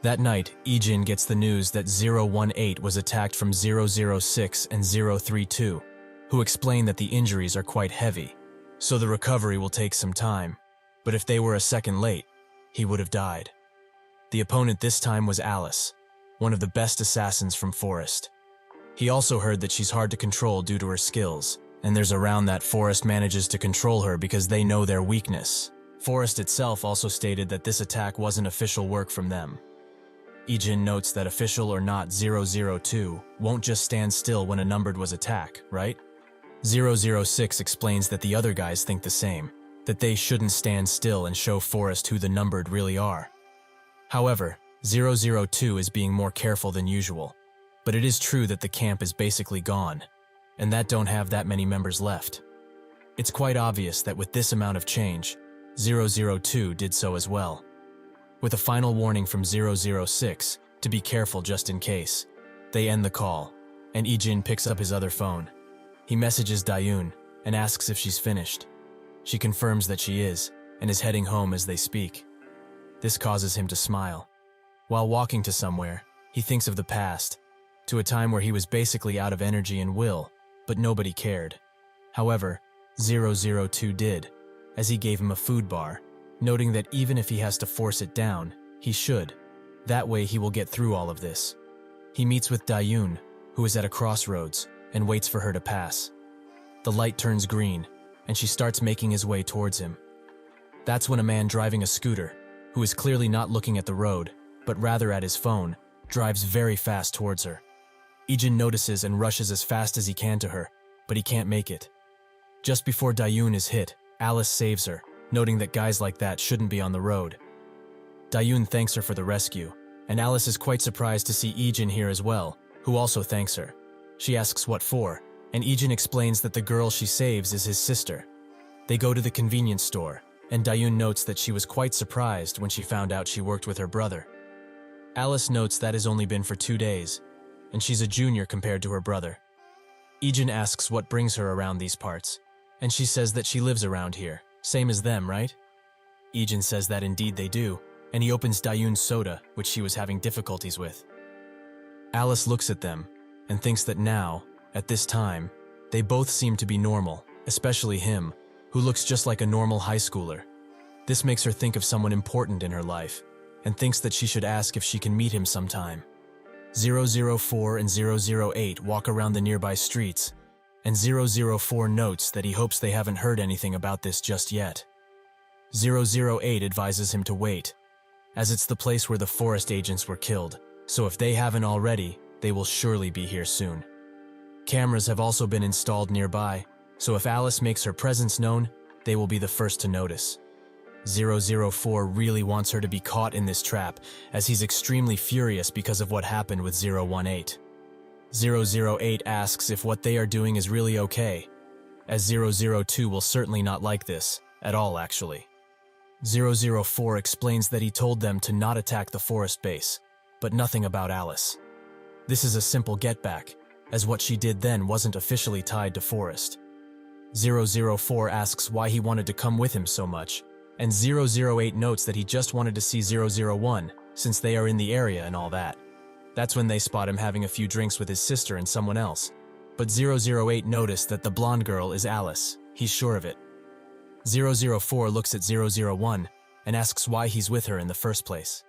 That night, Ijin gets the news that 018 was attacked from 006 and 032, who explain that the injuries are quite heavy, so the recovery will take some time, but if they were a second late, he would have died. The opponent this time was Alice, one of the best assassins from Forest. He also heard that she's hard to control due to her skills, and there's around that Forest manages to control her because they know their weakness. Forest itself also stated that this attack wasn't official work from them. Ijin notes that official or not 002 won't just stand still when a numbered was attack, right? 006 explains that the other guys think the same, that they shouldn't stand still and show Forest who the numbered really are. However, 002 is being more careful than usual, But it is true that the camp is basically gone, and that don't have that many members left. It's quite obvious that with this amount of change, 002 did so as well. With a final warning from 006 to be careful just in case, they end the call, and Ijin picks up his other phone. He messages Dayun and asks if she's finished. She confirms that she is, and is heading home as they speak. This causes him to smile. While walking to somewhere, he thinks of the past, to a time where he was basically out of energy and will, but nobody cared. However, 002 did, as he gave him a food bar, noting that even if he has to force it down, he should. That way he will get through all of this. He meets with Dayun, who is at a crossroads, and waits for her to pass. The light turns green, and she starts making his way towards him. That's when a man driving a scooter, who is clearly not looking at the road, but rather at his phone, drives very fast towards her. Ijin notices and rushes as fast as he can to her, but he can't make it. Just before Dayun is hit, Alice saves her, noting that guys like that shouldn't be on the road. Dayun thanks her for the rescue, and Alice is quite surprised to see Ijin here as well, who also thanks her. She asks what for, and Ijin explains that the girl she saves is his sister. They go to the convenience store, and Dayun notes that she was quite surprised when she found out she worked with her brother. Alice notes that has only been for 2 days, and she's a junior compared to her brother. Ijin asks what brings her around these parts, and she says that she lives around here, same as them, right? Ijin says that indeed they do, and he opens Dayun's soda, which she was having difficulties with. Alice looks at them, and thinks that now, at this time, they both seem to be normal, especially him, who looks just like a normal high schooler. This makes her think of someone important in her life, and thinks that she should ask if she can meet him sometime. 004 and 008 walk around the nearby streets, and 004 notes that he hopes they haven't heard anything about this just yet. 008 advises him to wait, as it's the place where the forest agents were killed, so if they haven't already, they will surely be here soon. Cameras have also been installed nearby, so if Alice makes her presence known, they will be the first to notice. 004 really wants her to be caught in this trap, as he's extremely furious because of what happened with 018. 008 asks if what they are doing is really okay, as 002 will certainly not like this, at all actually. 004 explains that he told them to not attack the forest base, but nothing about Alice. This is a simple get-back, as what she did then wasn't officially tied to forest. 004 asks why he wanted to come with him so much, and 008 notes that he just wanted to see 001, since they are in the area and all that. That's when they spot him having a few drinks with his sister and someone else. But 008 noticed that the blonde girl is Alice. He's sure of it. 004 looks at 001 and asks why he's with her in the first place.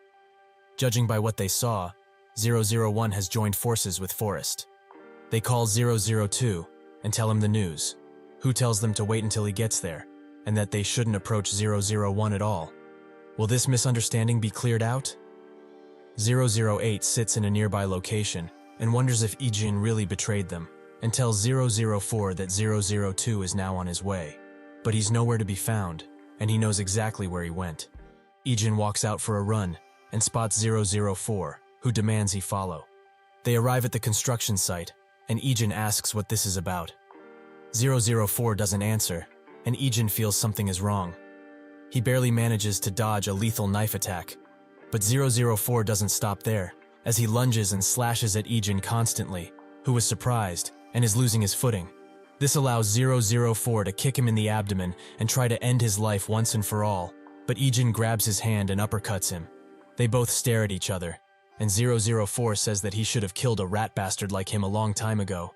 Judging by what they saw, 001 has joined forces with Forrest. They call 002 and tell him the news, who tells them to wait until he gets there, and that they shouldn't approach 001 at all. Will this misunderstanding be cleared out? 008 sits in a nearby location and wonders if Ijin really betrayed them, and tells 004 that 002 is now on his way. But he's nowhere to be found, and he knows exactly where he went. Ijin walks out for a run and spots 004, who demands he follow. They arrive at the construction site, and Ijin asks what this is about. 004 doesn't answer, and Ijin feels something is wrong. He barely manages to dodge a lethal knife attack, but 004 doesn't stop there, as he lunges and slashes at Ijin constantly, who is surprised and is losing his footing. This allows 004 to kick him in the abdomen and try to end his life once and for all, but Ijin grabs his hand and uppercuts him. They both stare at each other, and 004 says that he should have killed a rat bastard like him a long time ago.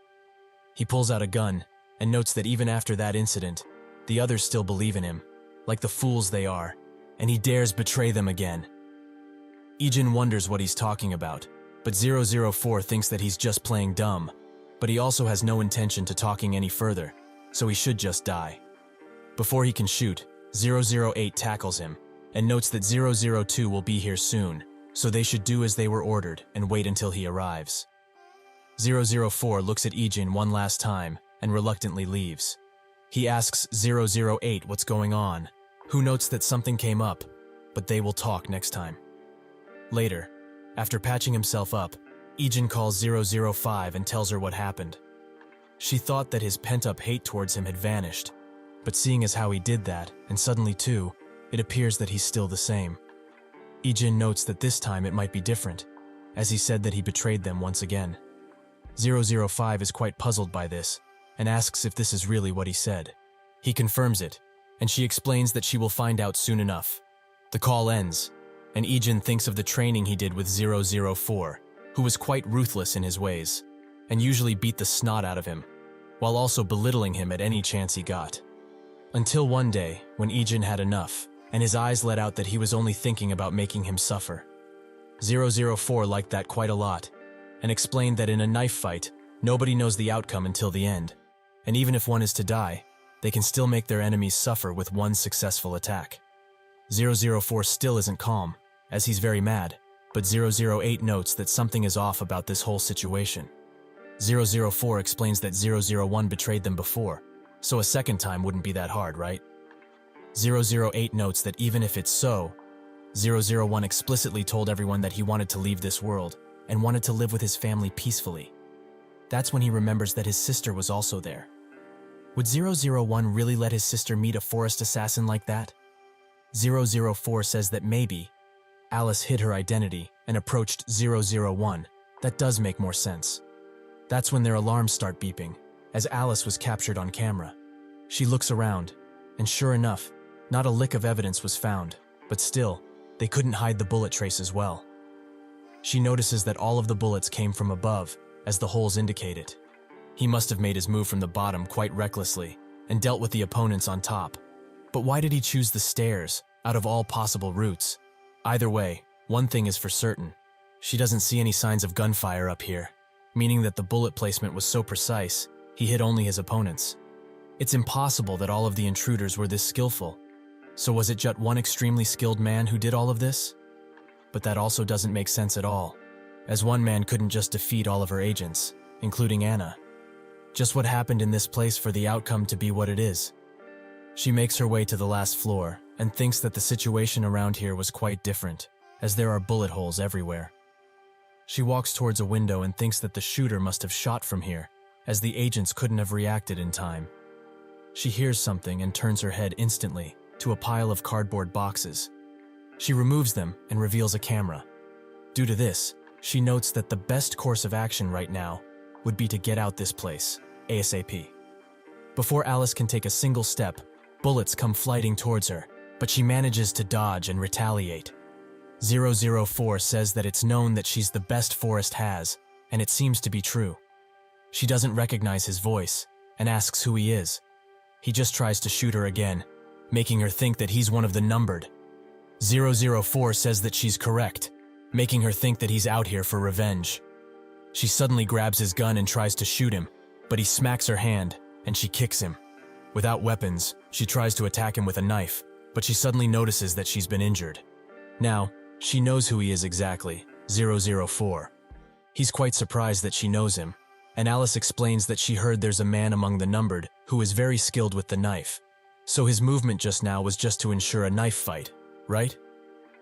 He pulls out a gun and notes that even after that incident, the others still believe in him, like the fools they are, and he dares betray them again. Ijin wonders what he's talking about, but 004 thinks that he's just playing dumb, but he also has no intention to talking any further, so he should just die. Before he can shoot, 008 tackles him, and notes that 002 will be here soon, so they should do as they were ordered and wait until he arrives. 004 looks at Ijin one last time and reluctantly leaves. He asks 008 what's going on, who notes that something came up, but they will talk next time. Later, after patching himself up, Ijin calls 005 and tells her what happened. She thought that his pent-up hate towards him had vanished, but seeing as how he did that, and suddenly too, it appears that he's still the same. Ijin notes that this time it might be different, as he said that he betrayed them once again. 005 is quite puzzled by this, and asks if this is really what he said. He confirms it, and she explains that she will find out soon enough. The call ends, and Ijin thinks of the training he did with 004, who was quite ruthless in his ways, and usually beat the snot out of him, while also belittling him at any chance he got. Until one day, when Ijin had enough, and his eyes let out that he was only thinking about making him suffer. 004 liked that quite a lot, and explained that in a knife fight, nobody knows the outcome until the end, and even if one is to die, they can still make their enemies suffer with one successful attack. 004 still isn't calm, as he's very mad, but 008 notes that something is off about this whole situation. 004 explains that 001 betrayed them before, so a second time wouldn't be that hard, right? 008 notes that even if it's so, 001 explicitly told everyone that he wanted to leave this world and wanted to live with his family peacefully. That's when he remembers that his sister was also there. Would 001 really let his sister meet a forest assassin like that? 004 says that maybe Alice hid her identity and approached 001. That does make more sense. That's when their alarms start beeping, as Alice was captured on camera. She looks around, and sure enough, not a lick of evidence was found, but still, they couldn't hide the bullet trace as well. She notices that all of the bullets came from above, as the holes indicated. He must have made his move from the bottom quite recklessly, and dealt with the opponents on top. But why did he choose the stairs, out of all possible routes? Either way, one thing is for certain. She doesn't see any signs of gunfire up here, meaning that the bullet placement was so precise, he hit only his opponents. It's impossible that all of the intruders were this skillful. So was it just one extremely skilled man who did all of this? But that also doesn't make sense at all, as one man couldn't just defeat all of her agents, including Anna. Just what happened in this place for the outcome to be what it is? She makes her way to the last floor and thinks that the situation around here was quite different, as there are bullet holes everywhere. She walks towards a window and thinks that the shooter must have shot from here, as the agents couldn't have reacted in time. She hears something and turns her head instantly to a pile of cardboard boxes. She removes them and reveals a camera. Due to this, she notes that the best course of action right now would be to get out this place, ASAP. Before Alice can take a single step, bullets come flying towards her, but she manages to dodge and retaliate. 004 says that it's known that she's the best Forrest has, and it seems to be true. She doesn't recognize his voice and asks who he is. He just tries to shoot her again, making her think that he's one of the numbered. 004 says that she's correct, making her think that he's out here for revenge. She suddenly grabs his gun and tries to shoot him, but he smacks her hand, and she kicks him. Without weapons, she tries to attack him with a knife, but she suddenly notices that she's been injured. Now, she knows who he is exactly, 004. He's quite surprised that she knows him, and Alice explains that she heard there's a man among the numbered who is very skilled with the knife. So his movement just now was just to ensure a knife fight, right?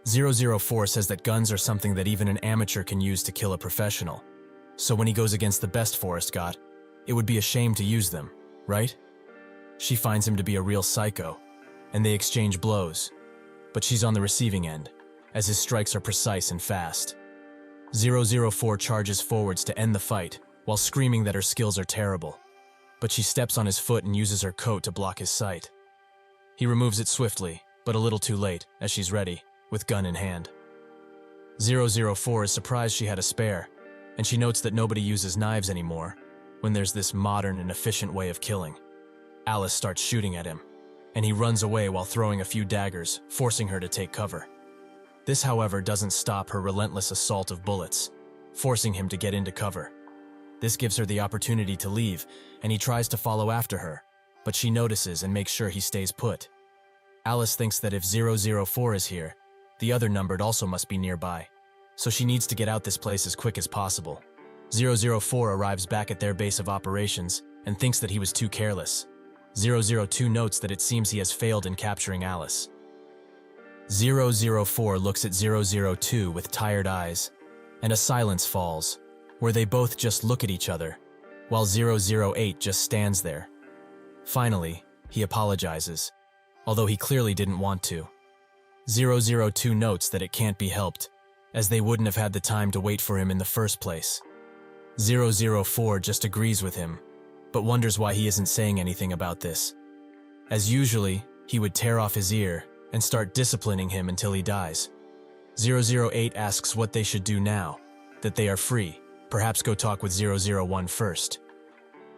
004 says that guns are something that even an amateur can use to kill a professional. So when he goes against the best Forrest got, it would be a shame to use them, right? She finds him to be a real psycho, and they exchange blows. But she's on the receiving end, as his strikes are precise and fast. 004 charges forwards to end the fight, while screaming that her skills are terrible. But she steps on his foot and uses her coat to block his sight. He removes it swiftly, but a little too late, as she's ready, with gun in hand. 004 is surprised she had a spare, and she notes that nobody uses knives anymore, when there's this modern and efficient way of killing. Alice starts shooting at him, and he runs away while throwing a few daggers, forcing her to take cover. This, however, doesn't stop her relentless assault of bullets, forcing him to get into cover. This gives her the opportunity to leave, and he tries to follow after her, but she notices and makes sure he stays put. Alice thinks that if 004 is here, the other numbered also must be nearby, so she needs to get out this place as quick as possible. 004 arrives back at their base of operations and thinks that he was too careless. 002 notes that it seems he has failed in capturing Alice. 004 looks at 002 with tired eyes, and a silence falls, where they both just look at each other, while 008 just stands there. Finally, he apologizes, although he clearly didn't want to. 002 notes that it can't be helped, as they wouldn't have had the time to wait for him in the first place. 004 just agrees with him, but wonders why he isn't saying anything about this. As usually, he would tear off his ear and start disciplining him until he dies. 008 asks what they should do now, that they are free, perhaps go talk with 001 first.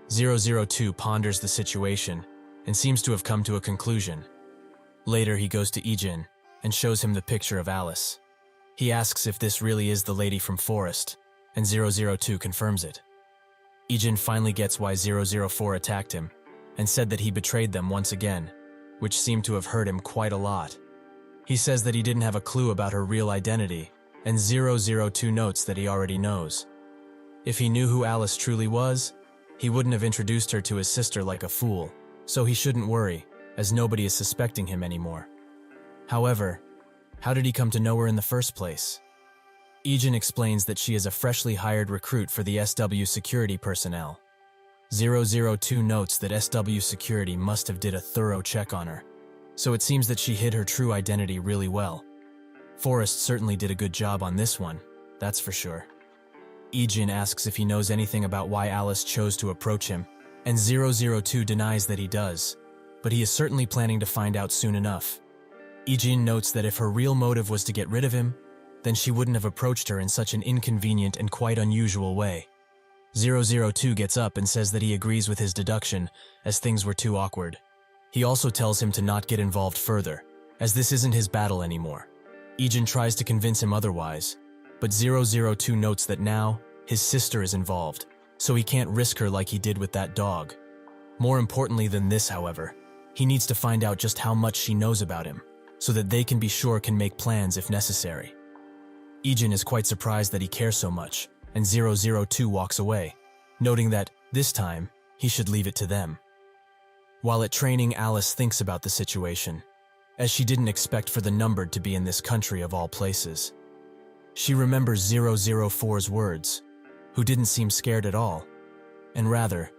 002 ponders the situation and seems to have come to a conclusion. Later he goes to Ijin and shows him the picture of Alice. He asks if this really is the lady from Forest, and 002 confirms it. Ijin finally gets why 004 attacked him, and said that he betrayed them once again, which seemed to have hurt him quite a lot. He says that he didn't have a clue about her real identity, and 002 notes that he already knows. If he knew who Alice truly was, he wouldn't have introduced her to his sister like a fool, so he shouldn't worry, as nobody is suspecting him anymore. However, how did he come to know her in the first place? Ijin explains that she is a freshly hired recruit for the SW security personnel. 002 notes that SW security must have did a thorough check on her, so it seems that she hid her true identity really well. Forrest certainly did a good job on this one, that's for sure. Ijin asks if he knows anything about why Alice chose to approach him, and 002 denies that he does, but he is certainly planning to find out soon enough. Ijin notes that if her real motive was to get rid of him, then she wouldn't have approached her in such an inconvenient and quite unusual way. 002 gets up and says that he agrees with his deduction, as things were too awkward. He also tells him to not get involved further, as this isn't his battle anymore. Ijin tries to convince him otherwise, but 002 notes that now, his sister is involved, so he can't risk her like he did with that dog. More importantly than this, however, he needs to find out just how much she knows about him, so that they can be sure can make plans if necessary. Ijin is quite surprised that he cares so much, and 002 walks away, noting that, this time, he should leave it to them. While at training, Alice thinks about the situation, as she didn't expect for the numbered to be in this country of all places. She remembers 004's words, who didn't seem scared at all, and rather,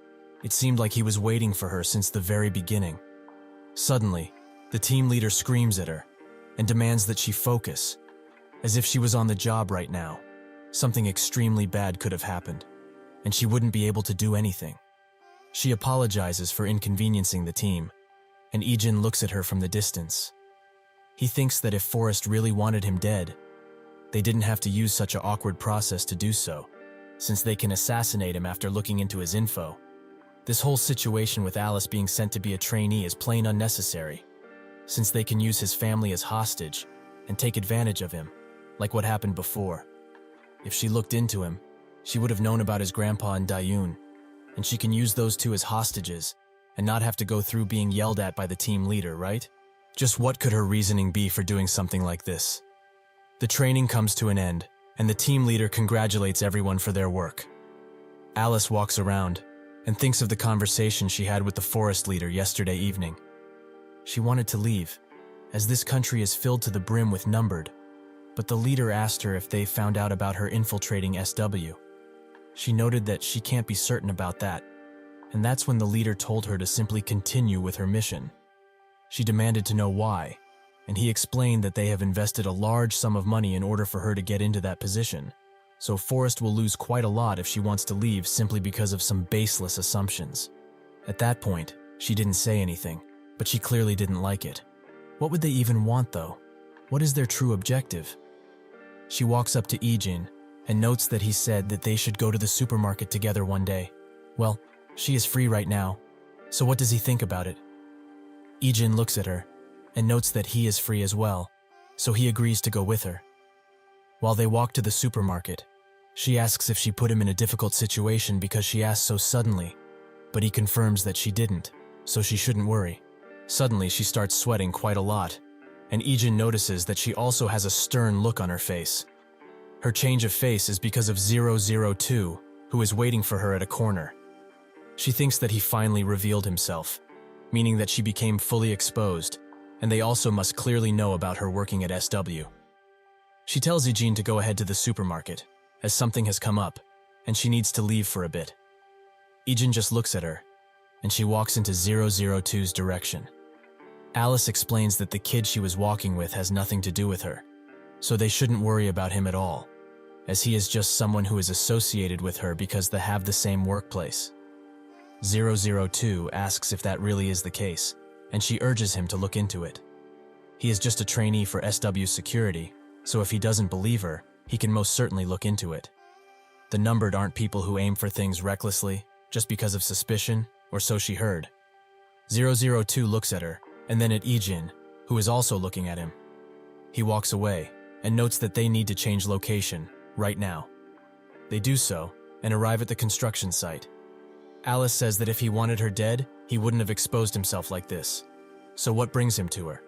it seemed like he was waiting for her since the very beginning. Suddenly, the team leader screams at her, and demands that she focus, as if she was on the job right now. Something extremely bad could have happened, and she wouldn't be able to do anything. She apologizes for inconveniencing the team, and Ijin looks at her from the distance. He thinks that if Forrest really wanted him dead, they didn't have to use such an awkward process to do so, since they can assassinate him after looking into his info. This whole situation with Alice being sent to be a trainee is plain unnecessary, since they can use his family as hostage and take advantage of him, like what happened before. If she looked into him, she would have known about his grandpa and Dayun, and she can use those two as hostages and not have to go through being yelled at by the team leader, right? Just what could her reasoning be for doing something like this? The training comes to an end, and the team leader congratulates everyone for their work. Alice walks around and thinks of the conversation she had with the forest leader yesterday evening. She wanted to leave, as this country is filled to the brim with numbered, but the leader asked her if they found out about her infiltrating SW. She noted that she can't be certain about that, and that's when the leader told her to simply continue with her mission. She demanded to know why, and he explained that they have invested a large sum of money in order for her to get into that position, so Forrest will lose quite a lot if she wants to leave simply because of some baseless assumptions. At that point, she didn't say anything, but she clearly didn't like it. What would they even want, though? What is their true objective? She walks up to Ijin and notes that he said that they should go to the supermarket together one day. Well, she is free right now, so what does he think about it? Ijin looks at her and notes that he is free as well, so he agrees to go with her. While they walk to the supermarket, she asks if she put him in a difficult situation because she asked so suddenly, but he confirms that she didn't, so she shouldn't worry. Suddenly, she starts sweating quite a lot, and Ijin notices that she also has a stern look on her face. Her change of face is because of 002, who is waiting for her at a corner. She thinks that he finally revealed himself, meaning that she became fully exposed, and they also must clearly know about her working at SW. She tells Ijin to go ahead to the supermarket, as something has come up, and she needs to leave for a bit. Ijin just looks at her, and she walks into 002's direction. Alice explains that the kid she was walking with has nothing to do with her, so they shouldn't worry about him at all, as he is just someone who is associated with her because they have the same workplace. 002 asks if that really is the case, and she urges him to look into it. He is just a trainee for SW security, so if he doesn't believe her, he can most certainly look into it. The numbered aren't people who aim for things recklessly, just because of suspicion, or so she heard. 002 looks at her, and then at Ijin, who is also looking at him. He walks away, and notes that they need to change location, right now. They do so, and arrive at the construction site. Alice says that if he wanted her dead, he wouldn't have exposed himself like this. So what brings him to her?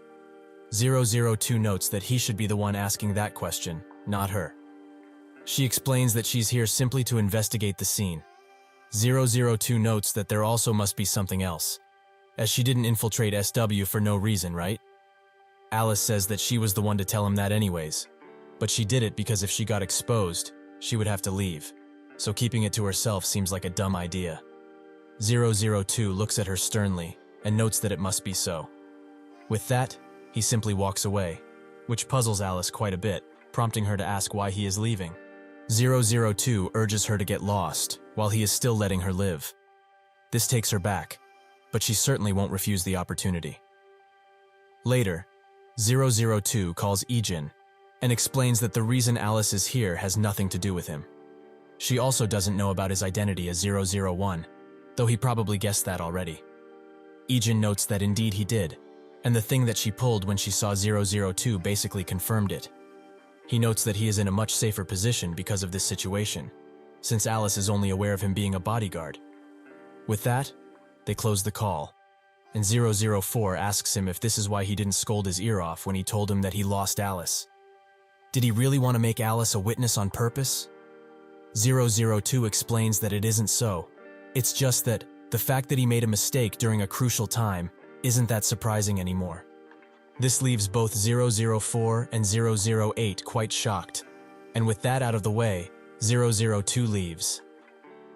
002 notes that he should be the one asking that question, not her. She explains that she's here simply to investigate the scene. 002 notes that there also must be something else, as she didn't infiltrate SW for no reason, right? Alice says that she was the one to tell him that anyways, but she did it because if she got exposed, she would have to leave, so keeping it to herself seems like a dumb idea. 002 looks at her sternly and notes that it must be so. With that, he simply walks away, which puzzles Alice quite a bit, prompting her to ask why he is leaving. 002 urges her to get lost, while he is still letting her live. This takes her back, but she certainly won't refuse the opportunity. Later, 002 calls Ijin and explains that the reason Alice is here has nothing to do with him. She also doesn't know about his identity as 001, though he probably guessed that already. Ijin notes that indeed he did, and the thing that she pulled when she saw 002 basically confirmed it. He notes that he is in a much safer position because of this situation, since Alice is only aware of him being a bodyguard. With that, they close the call, and 004 asks him if this is why he didn't scold his ear off when he told him that he lost Alice. Did he really want to make Alice a witness on purpose? 002 explains that it isn't so. It's just that the fact that he made a mistake during a crucial time isn't that surprising anymore. This leaves both 004 and 008 quite shocked, and with that out of the way, 002 leaves.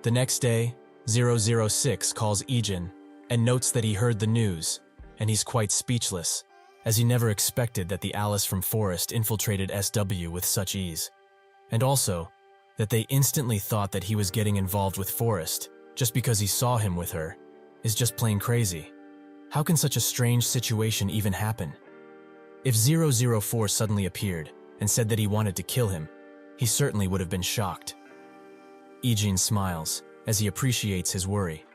The next day, 006 calls Ijin and notes that he heard the news, and he's quite speechless, as he never expected that the Alice from Forest infiltrated SW with such ease, and also that they instantly thought that he was getting involved with Forest just because he saw him with her is just plain crazy. How can such a strange situation even happen? If 004 suddenly appeared and said that he wanted to kill him, he certainly would have been shocked. Ijin smiles as he appreciates his worry.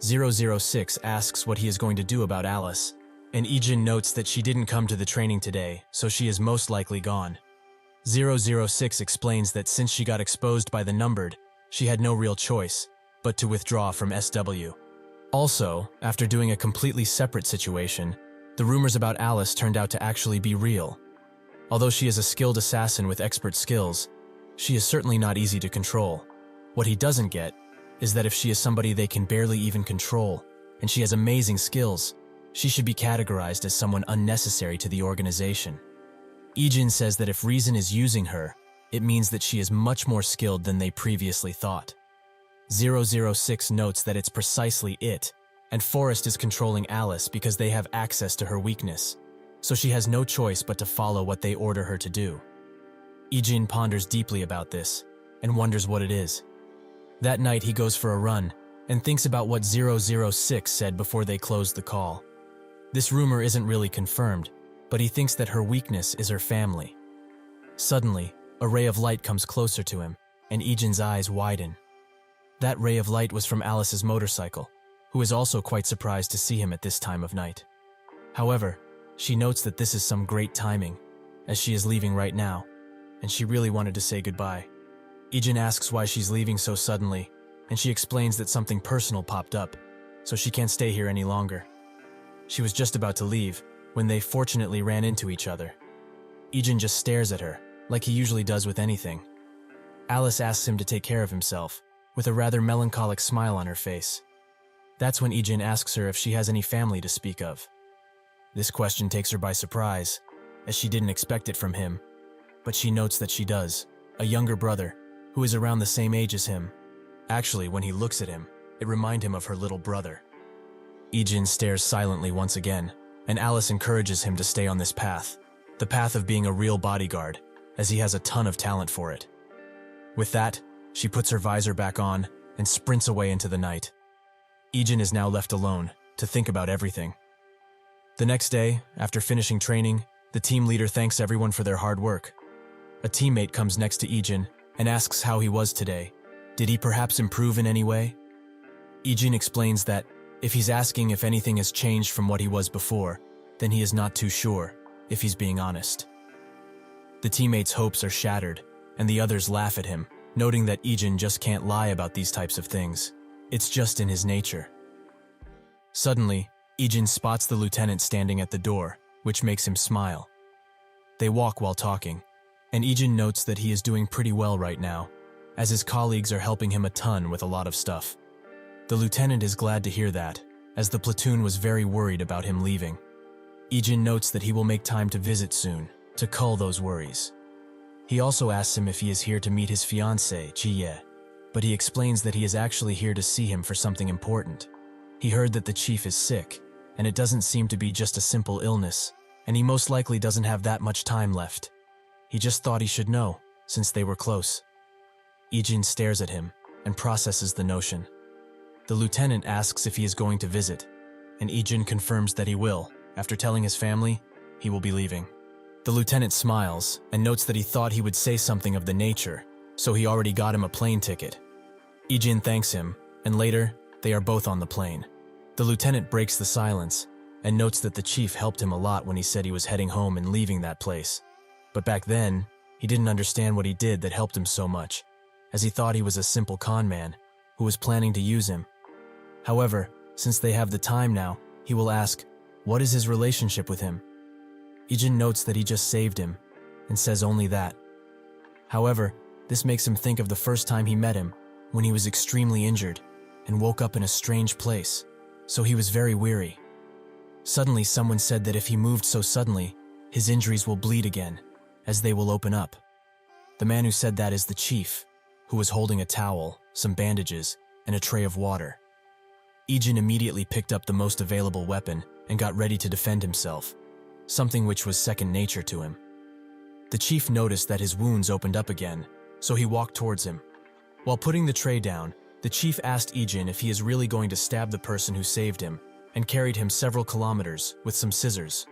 006 asks what he is going to do about Alice, and Ijin notes that she didn't come to the training today, so she is most likely gone. 006 explains that since she got exposed by the numbered, she had no real choice but to withdraw from SW. Also, after doing a completely separate situation, the rumors about Alice turned out to actually be real. Although she is a skilled assassin with expert skills, she is certainly not easy to control. What he doesn't get is that if she is somebody they can barely even control, and she has amazing skills, she should be categorized as someone unnecessary to the organization. Ijin says that if Reason is using her, it means that she is much more skilled than they previously thought. 006 notes that it's precisely it, and Forest is controlling Alice because they have access to her weakness, so she has no choice but to follow what they order her to do. Ijin ponders deeply about this, and wonders what it is. That night he goes for a run, and thinks about what 006 said before they closed the call. This rumor isn't really confirmed, but he thinks that her weakness is her family. Suddenly, a ray of light comes closer to him, and Ijin's eyes widen. That ray of light was from Alice's motorcycle, who is also quite surprised to see him at this time of night. However, she notes that this is some great timing, as she is leaving right now, and she really wanted to say goodbye. Ijin asks why she's leaving so suddenly, and she explains that something personal popped up, so she can't stay here any longer. She was just about to leave, when they fortunately ran into each other. Ijin just stares at her, like he usually does with anything. Alice asks him to take care of himself, with a rather melancholic smile on her face. That's when Ijin asks her if she has any family to speak of. This question takes her by surprise, as she didn't expect it from him, but she notes that she does, a younger brother, who is around the same age as him. Actually, when he looks at him, it reminds him of her little brother. Ijin stares silently once again, and Alice encourages him to stay on this path, the path of being a real bodyguard, as he has a ton of talent for it. With that, she puts her visor back on and sprints away into the night. Ijin is now left alone to think about everything. The next day, after finishing training, the team leader thanks everyone for their hard work. A teammate comes next to Ijin and asks how he was today. Did he perhaps improve in any way? Ijin explains that if he's asking if anything has changed from what he was before, then he is not too sure, if he's being honest. The teammates' hopes are shattered, and the others laugh at him, noting that Ijin just can't lie about these types of things. It's just in his nature. Suddenly, Ijin spots the lieutenant standing at the door, which makes him smile. They walk while talking, and Ijin notes that he is doing pretty well right now, as his colleagues are helping him a ton with a lot of stuff. The lieutenant is glad to hear that, as the platoon was very worried about him leaving. Ijin notes that he will make time to visit soon, to cull those worries. He also asks him if he is here to meet his fiancée, Jiye, but he explains that he is actually here to see him for something important. He heard that the chief is sick, and it doesn't seem to be just a simple illness, and he most likely doesn't have that much time left. He just thought he should know, since they were close. Ijin stares at him and processes the notion. The lieutenant asks if he is going to visit, and Ijin confirms that he will. After telling his family, he will be leaving. The lieutenant smiles and notes that he thought he would say something of the nature, so he already got him a plane ticket. Ijin thanks him, and later, they are both on the plane. The lieutenant breaks the silence and notes that the chief helped him a lot when he said he was heading home and leaving that place. But back then, he didn't understand what he did that helped him so much, as he thought he was a simple con man who was planning to use him. However, since they have the time now, he will ask, what is his relationship with him? Ijin notes that he just saved him, and says only that. However, this makes him think of the first time he met him, when he was extremely injured, and woke up in a strange place, so he was very weary. Suddenly someone said that if he moved so suddenly, his injuries will bleed again, as they will open up. The man who said that is the chief, who was holding a towel, some bandages, and a tray of water. Ijin immediately picked up the most available weapon and got ready to defend himself, something which was second nature to him. The chief noticed that his wounds opened up again, so he walked towards him. While putting the tray down, the chief asked Ijin if he is really going to stab the person who saved him, and carried him several kilometers with some scissors.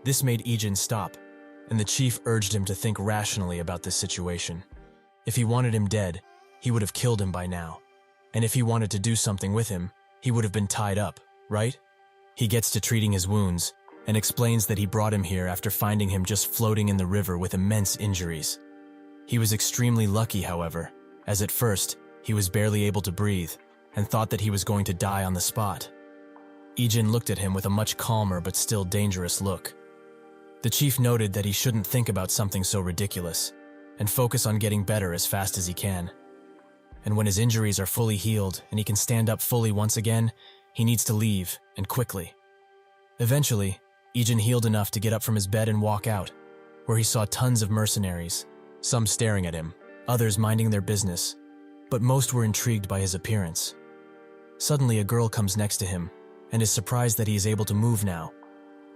This made Ijin stop, and the chief urged him to think rationally about this situation. If he wanted him dead, he would have killed him by now, and if he wanted to do something with him, he would have been tied up, right? He gets to treating his wounds, and explains that he brought him here after finding him just floating in the river with immense injuries. He was extremely lucky, however, as at first, he was barely able to breathe, and thought that he was going to die on the spot. Ijin looked at him with a much calmer but still dangerous look. The chief noted that he shouldn't think about something so ridiculous, and focus on getting better as fast as he can. And when his injuries are fully healed and he can stand up fully once again, he needs to leave, and quickly. Eventually, Ijin healed enough to get up from his bed and walk out, where he saw tons of mercenaries, some staring at him, others minding their business, but most were intrigued by his appearance. Suddenly a girl comes next to him, and is surprised that he is able to move now.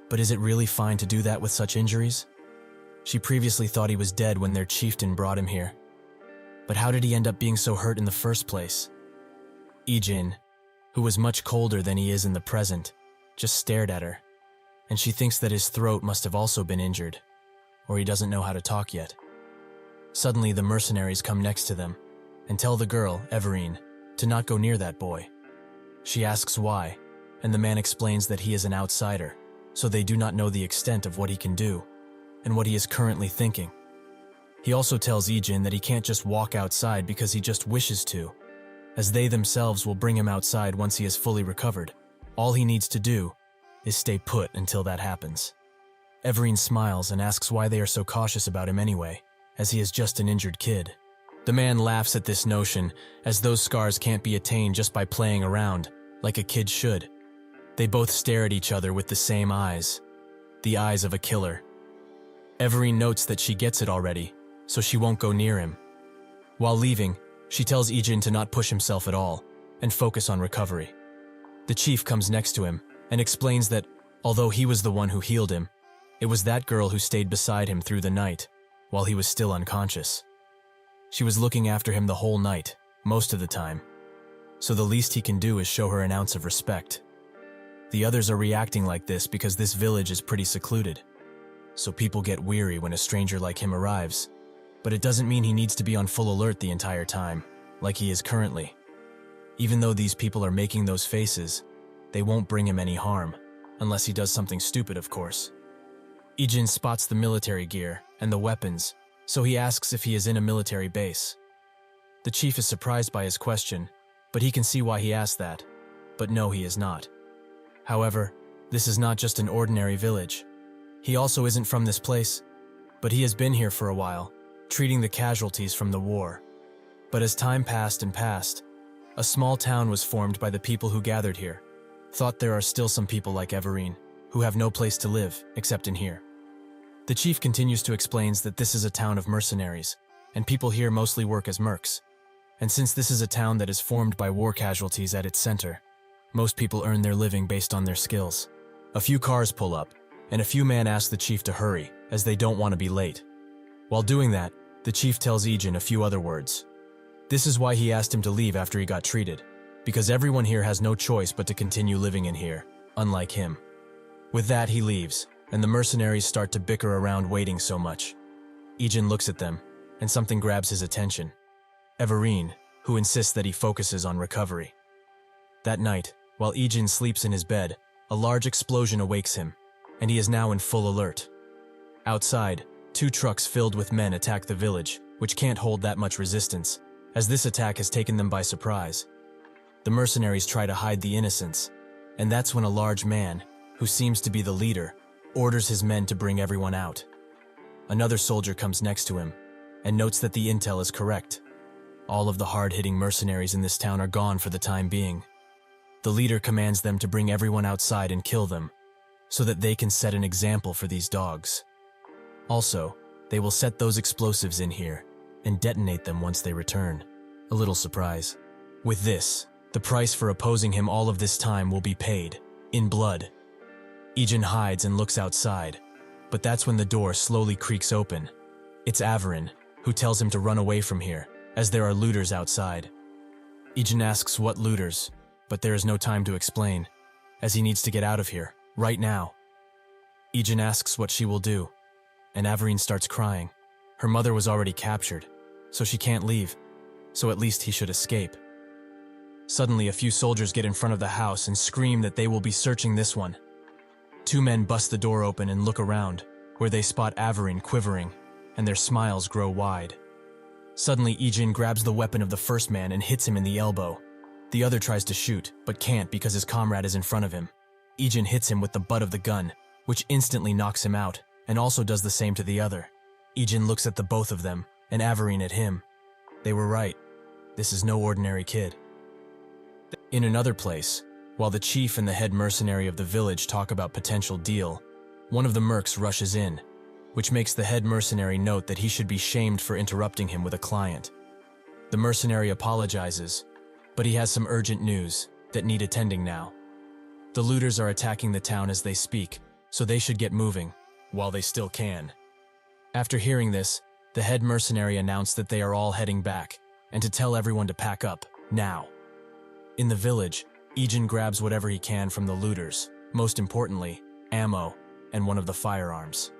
But is it really fine to do that with such injuries? She previously thought he was dead when their chieftain brought him here. But how did he end up being so hurt in the first place? Ijin, who was much colder than he is in the present, just stared at her, and she thinks that his throat must have also been injured, or he doesn't know how to talk yet. Suddenly the mercenaries come next to them, and tell the girl, Everine, to not go near that boy. She asks why, and the man explains that he is an outsider, so they do not know the extent of what he can do, and what he is currently thinking. He also tells Ijin that he can't just walk outside because he just wishes to, as they themselves will bring him outside once he is fully recovered. All he needs to do is stay put until that happens. Everine smiles and asks why they are so cautious about him anyway, as he is just an injured kid. The man laughs at this notion, as those scars can't be attained just by playing around, like a kid should. They both stare at each other with the same eyes, the eyes of a killer. Everine notes that she gets it already, so she won't go near him. While leaving, she tells Ijin to not push himself at all and focus on recovery. The chief comes next to him and explains that, although he was the one who healed him, it was that girl who stayed beside him through the night while he was still unconscious. She was looking after him the whole night, most of the time, so the least he can do is show her an ounce of respect. The others are reacting like this because this village is pretty secluded, so people get weary when a stranger like him arrives, but it doesn't mean he needs to be on full alert the entire time, like he is currently. Even though these people are making those faces, they won't bring him any harm, unless he does something stupid, of course. Ijin spots the military gear and the weapons, so he asks if he is in a military base. The chief is surprised by his question, but he can see why he asked that. But no, he is not. However, this is not just an ordinary village. He also isn't from this place, but he has been here for a while, treating the casualties from the war. But as time passed and passed, a small town was formed by the people who gathered here. Thought there are still some people like Everine, who have no place to live except in here. The chief continues to explain that this is a town of mercenaries, and people here mostly work as mercs. And since this is a town that is formed by war casualties at its center, most people earn their living based on their skills. A few cars pull up, and a few men ask the chief to hurry, as they don't want to be late. While doing that, the chief tells Ijin a few other words. This is why he asked him to leave after he got treated, because everyone here has no choice but to continue living in here, unlike him. With that, he leaves, and the mercenaries start to bicker around waiting so much. Ijin looks at them, and something grabs his attention. Everine, who insists that he focuses on recovery. That night, while Ijin sleeps in his bed, a large explosion awakes him, and he is now in full alert. Outside, 2 trucks filled with men attack the village, which can't hold that much resistance, as this attack has taken them by surprise. The mercenaries try to hide the innocents, and that's when a large man, who seems to be the leader, orders his men to bring everyone out. Another soldier comes next to him, and notes that the intel is correct. All of the hard-hitting mercenaries in this town are gone for the time being. The leader commands them to bring everyone outside and kill them, so that they can set an example for these dogs. Also, they will set those explosives in here and detonate them once they return. A little surprise. With this, the price for opposing him all of this time will be paid, in blood. Ijin hides and looks outside, but that's when the door slowly creaks open. It's Averin, who tells him to run away from here, as there are looters outside. Ijin asks what looters, but there is no time to explain, as he needs to get out of here, right now. Ijin asks what she will do, and Averin starts crying. Her mother was already captured, so she can't leave, so at least he should escape. Suddenly, a few soldiers get in front of the house and scream that they will be searching this one. 2 men bust the door open and look around, where they spot Averin quivering, and their smiles grow wide. Suddenly, Ijin grabs the weapon of the first man and hits him in the elbow. The other tries to shoot, but can't because his comrade is in front of him. Ijin hits him with the butt of the gun, which instantly knocks him out, and also does the same to the other. Ijin looks at the both of them, and Averin at him. They were right. This is no ordinary kid. In another place, while the chief and the head mercenary of the village talk about potential deal, one of the mercs rushes in, which makes the head mercenary note that he should be shamed for interrupting him with a client. The mercenary apologizes, but he has some urgent news that need attending now. The looters are attacking the town as they speak, so they should get moving, while they still can. After hearing this, the head mercenary announced that they are all heading back, and to tell everyone to pack up, now. In the village, Ijin grabs whatever he can from the looters, most importantly, ammo, and one of the firearms.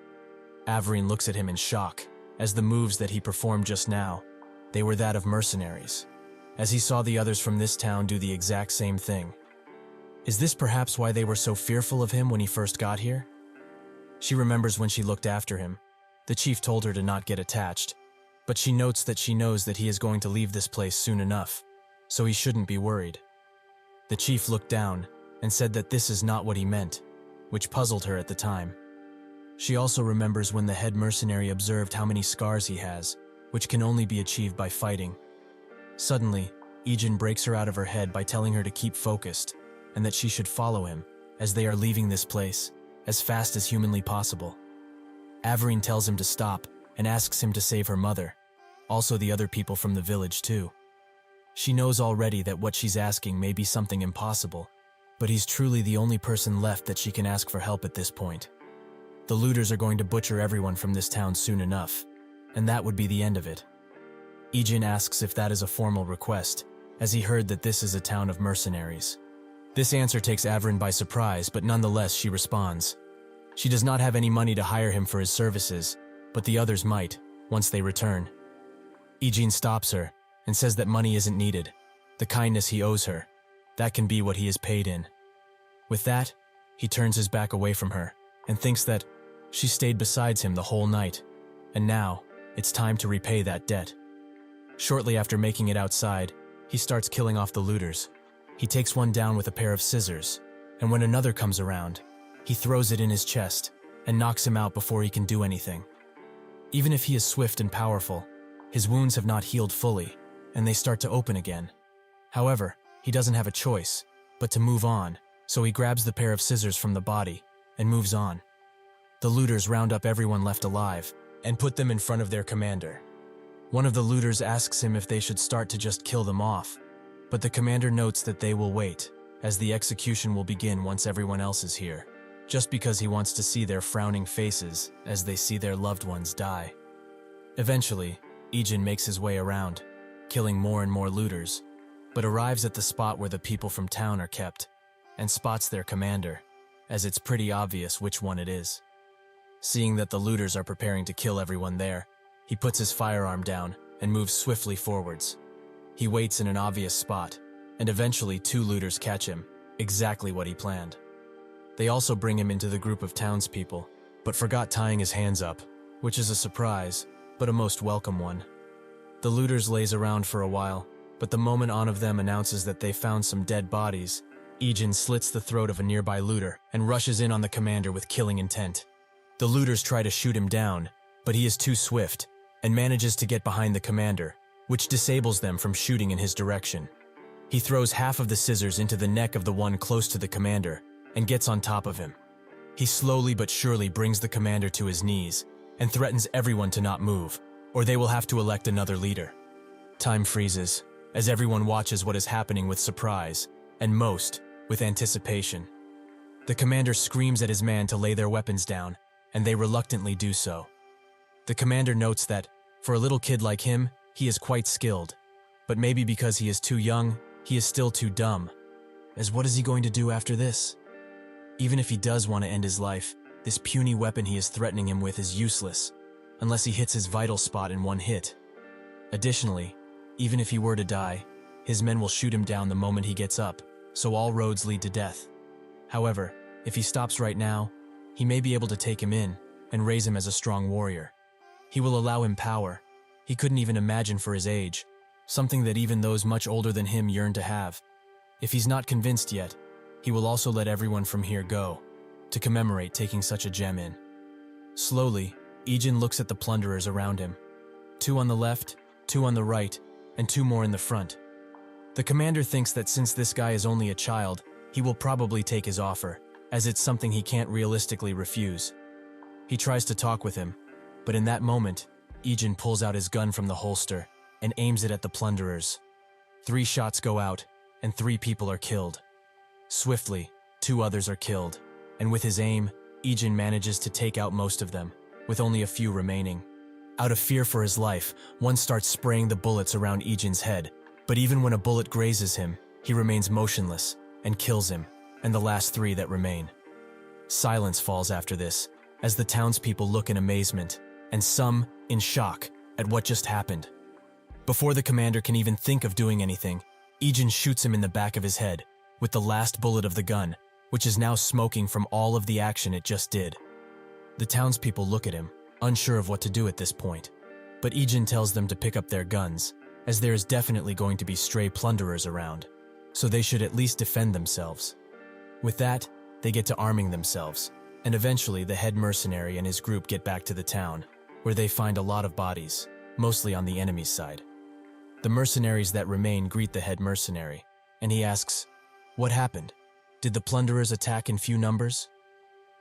Averin looks at him in shock, as the moves that he performed just now, they were that of mercenaries, as he saw the others from this town do the exact same thing. Is this perhaps why they were so fearful of him when he first got here? She remembers when she looked after him. The chief told her to not get attached, but she notes that she knows that he is going to leave this place soon enough, so he shouldn't be worried. The chief looked down and said that this is not what he meant, which puzzled her at the time. She also remembers when the head mercenary observed how many scars he has, which can only be achieved by fighting. Suddenly, Ijin breaks her out of her head by telling her to keep focused, and that she should follow him, as they are leaving this place, as fast as humanly possible. Averin tells him to stop, and asks him to save her mother. also the other people from the village too. She knows already that what she's asking may be something impossible, but he's truly the only person left that she can ask for help at this point. The looters are going to butcher everyone from this town soon enough, and that would be the end of it. Ijin asks if that is a formal request, as he heard that this is a town of mercenaries. This answer takes Avrin by surprise, but nonetheless she responds. She does not have any money to hire him for his services, but the others might, once they return. Ijin stops her and says that money isn't needed. The kindness he owes her, that can be what he is paid in. With that, he turns his back away from her and thinks that she stayed beside him the whole night, and now it's time to repay that debt. Shortly after making it outside, he starts killing off the looters. He takes one down with a pair of scissors, and when another comes around, he throws it in his chest and knocks him out before he can do anything. Even if he is swift and powerful, his wounds have not healed fully, and they start to open again. However, he doesn't have a choice but to move on, so he grabs the pair of scissors from the body and moves on. The looters round up everyone left alive and put them in front of their commander. One of the looters asks him if they should start to just kill them off, but the commander notes that they will wait, as the execution will begin once everyone else is here, just because he wants to see their frowning faces as they see their loved ones die. Eventually, Ijin makes his way around, killing more and more looters, but arrives at the spot where the people from town are kept, and spots their commander, as it's pretty obvious which one it is. Seeing that the looters are preparing to kill everyone there, he puts his firearm down and moves swiftly forwards. He waits in an obvious spot, and eventually 2 looters catch him, exactly what he planned. They also bring him into the group of townspeople, but forgot tying his hands up, which is a surprise, but a most welcome one. The looters lays around for a while, but the moment one of them announces that they found some dead bodies, Ijin slits the throat of a nearby looter and rushes in on the commander with killing intent. The looters try to shoot him down, but he is too swift and manages to get behind the commander, which disables them from shooting in his direction. He throws half of the scissors into the neck of the one close to the commander and gets on top of him. He slowly but surely brings the commander to his knees and threatens everyone to not move, or they will have to elect another leader. Time freezes, as everyone watches what is happening with surprise, and most with anticipation. The commander screams at his man to lay their weapons down, and they reluctantly do so. The commander notes that, for a little kid like him, he is quite skilled, but maybe because he is too young, he is still too dumb. As what is he going to do after this? Even if he does want to end his life, this puny weapon he is threatening him with is useless, unless he hits his vital spot in one hit. Additionally, even if he were to die, his men will shoot him down the moment he gets up, so all roads lead to death. However, if he stops right now, he may be able to take him in and raise him as a strong warrior. He will allow him power he couldn't even imagine for his age, something that even those much older than him yearn to have. If he's not convinced yet, he will also let everyone from here go, to commemorate taking such a gem in. Slowly, Ijin looks at the plunderers around him. 2 on the left, 2 on the right, and 2 more in the front. The commander thinks that since this guy is only a child, he will probably take his offer, as it's something he can't realistically refuse. He tries to talk with him, but in that moment, Ijin pulls out his gun from the holster and aims it at the plunderers. 3 shots go out, and 3 people are killed. Swiftly, 2 others are killed, and with his aim, Ijin manages to take out most of them, with only a few remaining. Out of fear for his life, one starts spraying the bullets around Ijin's head, but even when a bullet grazes him, he remains motionless and kills him, and the last 3 that remain. Silence falls after this, as the townspeople look in amazement, and some in shock at what just happened. Before the commander can even think of doing anything, Ijin shoots him in the back of his head with the last bullet of the gun, which is now smoking from all of the action it just did. The townspeople look at him, unsure of what to do at this point, but Ijin tells them to pick up their guns, as there is definitely going to be stray plunderers around, so they should at least defend themselves. With that, they get to arming themselves, and eventually the head mercenary and his group get back to the town, where they find a lot of bodies, mostly on the enemy's side. The mercenaries that remain greet the head mercenary, and he asks, "What happened? Did the plunderers attack in few numbers?"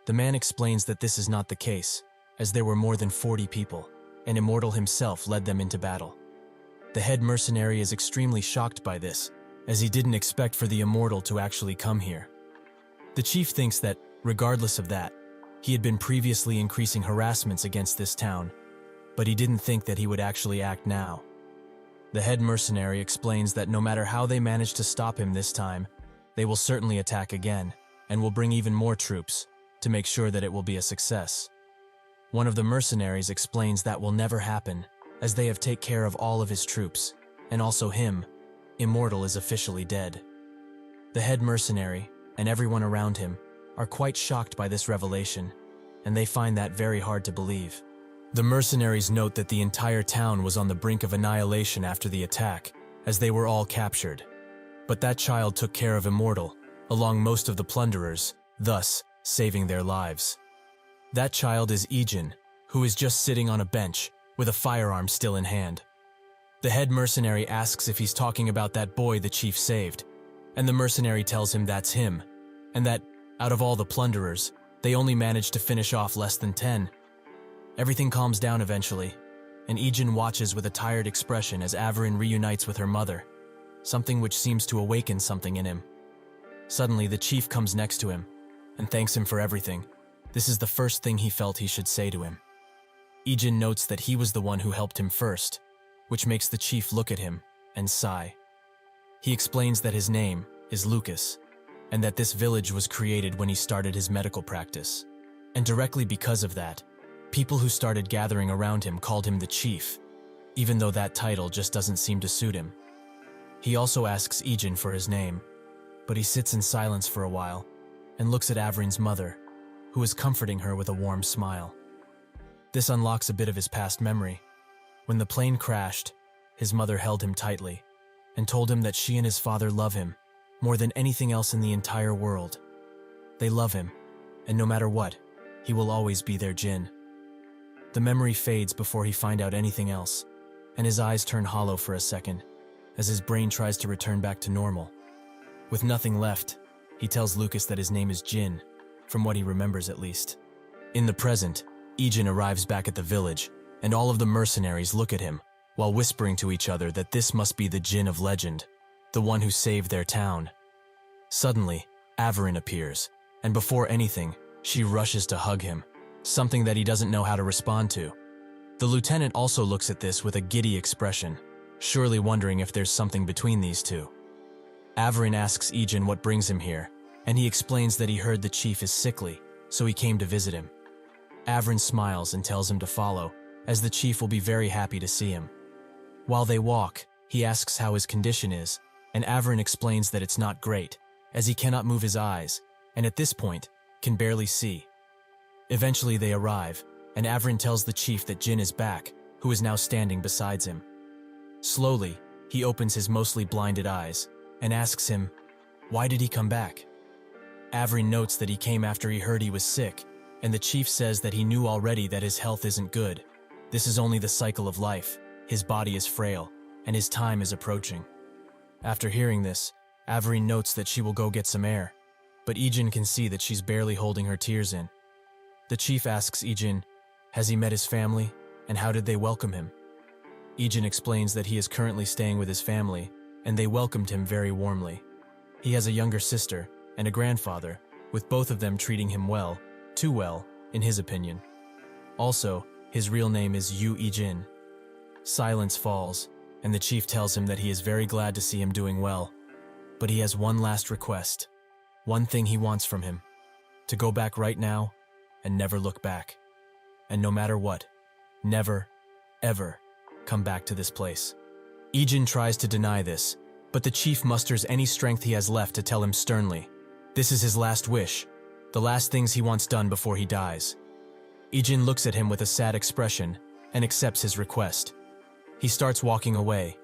The man explains that this is not the case, as there were more than 40 people, and Immortal himself led them into battle. The head mercenary is extremely shocked by this, as he didn't expect for the immortal to actually come here. The chief thinks that, regardless of that, he had been previously increasing harassments against this town, but he didn't think that he would actually act now. The head mercenary explains that no matter how they manage to stop him this time, they will certainly attack again, and will bring even more troops, to make sure that it will be a success. One of the mercenaries explains that will never happen, as they have taken care of all of his troops, and also him. Immortal is officially dead. The head mercenary, and everyone around him, are quite shocked by this revelation, and they find that very hard to believe. The mercenaries note that the entire town was on the brink of annihilation after the attack, as they were all captured. But that child took care of Immortal, along most of the plunderers, thus saving their lives. That child is Ejin, who is just sitting on a bench, with a firearm still in hand. The head mercenary asks if he's talking about that boy the chief saved, and the mercenary tells him that's him, and that, out of all the plunderers, they only managed to finish off less than 10. Everything calms down eventually, and Ejin watches with a tired expression as Averin reunites with her mother, something which seems to awaken something in him. Suddenly, the chief comes next to him, and thanks him for everything. This is the first thing he felt he should say to him. Ejin notes that he was the one who helped him first, which makes the chief look at him and sigh. He explains that his name is Lucas, and that this village was created when he started his medical practice. And directly because of that, people who started gathering around him called him the chief, even though that title just doesn't seem to suit him. He also asks Ejin for his name, but he sits in silence for a while and looks at Averin's mother, who is comforting her with a warm smile. This unlocks a bit of his past memory. When the plane crashed, his mother held him tightly and told him that she and his father love him more than anything else in the entire world. They love him, and no matter what, he will always be their Jin. The memory fades before he finds out anything else, and his eyes turn hollow for a second, as his brain tries to return back to normal. With nothing left, he tells Lucas that his name is Jin, from what he remembers at least. In the present, Ejin arrives back at the village, and all of the mercenaries look at him, while whispering to each other that this must be the Jin of legend, the one who saved their town. Suddenly, Averin appears, and before anything, she rushes to hug him, something that he doesn't know how to respond to. The lieutenant also looks at this with a giddy expression, surely wondering if there's something between these two. Averin asks Ejin what brings him here, and he explains that he heard the chief is sickly, so he came to visit him. Averin smiles and tells him to follow, as the chief will be very happy to see him. While they walk, he asks how his condition is, and Averin explains that it's not great, as he cannot move his eyes, and at this point, can barely see. Eventually they arrive, and Averin tells the chief that Jin is back, who is now standing beside him. Slowly, he opens his mostly blinded eyes, and asks him, why did he come back? Averin notes that he came after he heard he was sick, and the chief says that he knew already that his health isn't good. This is only the cycle of life, his body is frail, and his time is approaching. After hearing this, Averin notes that she will go get some air, but Ejin can see that she's barely holding her tears in. The chief asks Ejin, has he met his family, and how did they welcome him? Ejin explains that he is currently staying with his family, and they welcomed him very warmly. He has a younger sister and a grandfather, with both of them treating him well, too well, in his opinion. Also, his real name is Yu Ejin. Silence falls, and the chief tells him that he is very glad to see him doing well, but he has one last request, one thing he wants from him, to go back right now and never look back. And no matter what, never, ever come back to this place. Ejin tries to deny this, but the chief musters any strength he has left to tell him sternly, this is his last wish, the last things he wants done before he dies. Ejin looks at him with a sad expression and accepts his request. He starts walking away,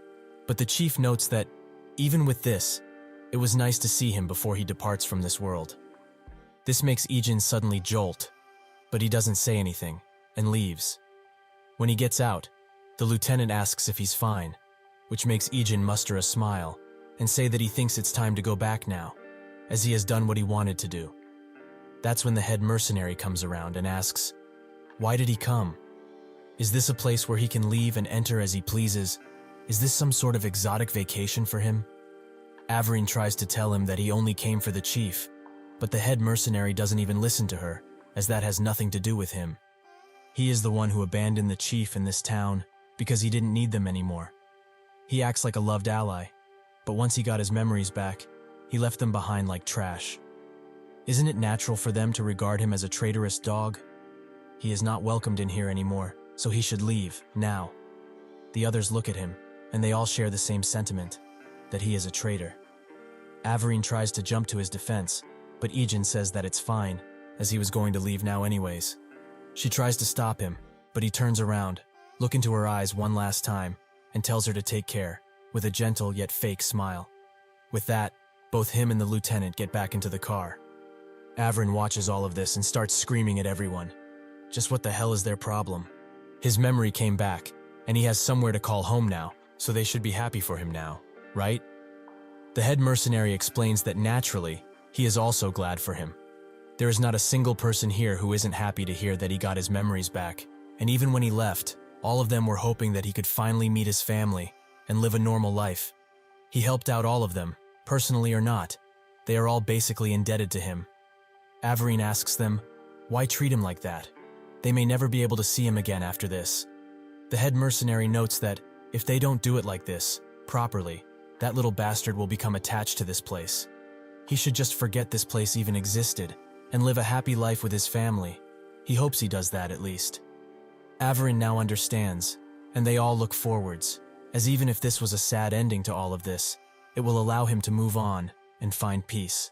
but the chief notes that, even with this, it was nice to see him before he departs from this world. This makes Ejin suddenly jolt, but he doesn't say anything, and leaves. When he gets out, the lieutenant asks if he's fine, which makes Ejin muster a smile and say that he thinks it's time to go back now, as he has done what he wanted to do. That's when the head mercenary comes around and asks, why did he come? Is this a place where he can leave and enter as he pleases? Is this some sort of exotic vacation for him? Averin tries to tell him that he only came for the chief, but the head mercenary doesn't even listen to her, as that has nothing to do with him. He is the one who abandoned the chief in this town because he didn't need them anymore. He acts like a loved ally, but once he got his memories back, he left them behind like trash. Isn't it natural for them to regard him as a traitorous dog? He is not welcomed in here anymore, so he should leave, now. The others look at him, and they all share the same sentiment, that he is a traitor. Averin tries to jump to his defense, but Ijin says that it's fine, as he was going to leave now anyways. She tries to stop him, but he turns around, look into her eyes one last time, and tells her to take care, with a gentle yet fake smile. With that, both him and the lieutenant get back into the car. Averin watches all of this and starts screaming at everyone. Just what the hell is their problem? His memory came back, and he has somewhere to call home now, so they should be happy for him now, right? The head mercenary explains that naturally, he is also glad for him. There is not a single person here who isn't happy to hear that he got his memories back, and even when he left, all of them were hoping that he could finally meet his family and live a normal life. He helped out all of them, personally or not. They are all basically indebted to him. Averin asks them, why treat him like that? They may never be able to see him again after this. The head mercenary notes that if they don't do it like this, properly, that little bastard will become attached to this place. He should just forget this place even existed and live a happy life with his family. He hopes he does that at least. Averin now understands, and they all look forwards, as even if this was a sad ending to all of this, it will allow him to move on and find peace.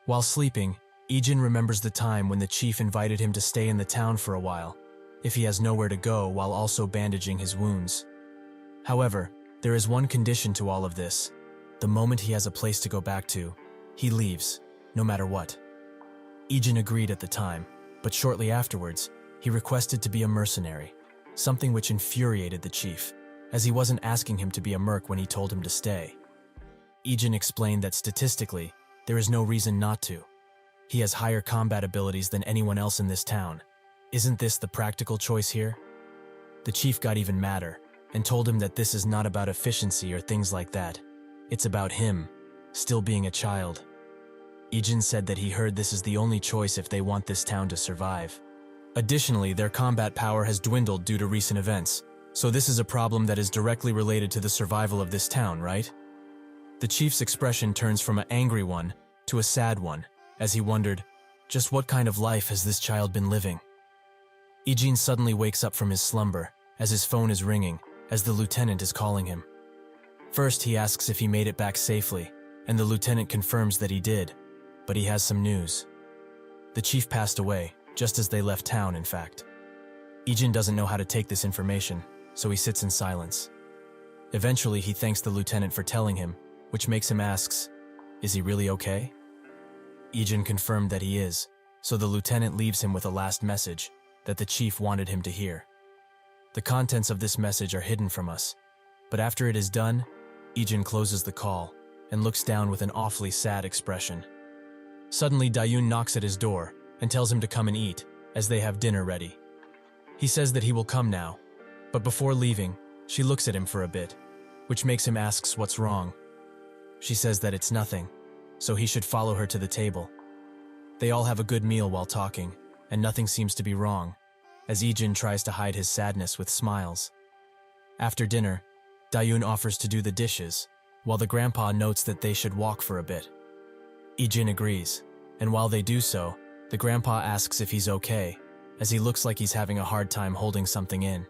While sleeping, Ijin remembers the time when the chief invited him to stay in the town for a while, if he has nowhere to go while also bandaging his wounds. However, there is one condition to all of this. The moment he has a place to go back to, he leaves, no matter what. Ijin agreed at the time, but shortly afterwards, he requested to be a mercenary, something which infuriated the chief, as he wasn't asking him to be a merc when he told him to stay. Ijin explained that statistically, there is no reason not to. He has higher combat abilities than anyone else in this town. Isn't this the practical choice here? The chief got even madder and told him that this is not about efficiency or things like that. It's about him, still being a child. Ijin said that he heard this is the only choice if they want this town to survive. Additionally, their combat power has dwindled due to recent events, so this is a problem that is directly related to the survival of this town, right? The chief's expression turns from an angry one to a sad one, as he wondered, just what kind of life has this child been living? Ijin suddenly wakes up from his slumber, as his phone is ringing, as the lieutenant is calling him. First, he asks if he made it back safely, and the lieutenant confirms that he did, but he has some news. The chief passed away, just as they left town, in fact. Ijin doesn't know how to take this information, so he sits in silence. Eventually, he thanks the lieutenant for telling him, which makes him asks, is he really okay? Ijin confirmed that he is, so the lieutenant leaves him with a last message that the chief wanted him to hear. The contents of this message are hidden from us, but after it is done, Ijin closes the call and looks down with an awfully sad expression. Suddenly, Dayun knocks at his door and tells him to come and eat, as they have dinner ready. He says that he will come now, but before leaving, she looks at him for a bit, which makes him asks what's wrong. She says that it's nothing, so he should follow her to the table. They all have a good meal while talking, and nothing seems to be wrong, as Ijin tries to hide his sadness with smiles. After dinner, Dayun offers to do the dishes, while the grandpa notes that they should walk for a bit. Ijin agrees, and while they do so, the grandpa asks if he's okay, as he looks like he's having a hard time holding something in.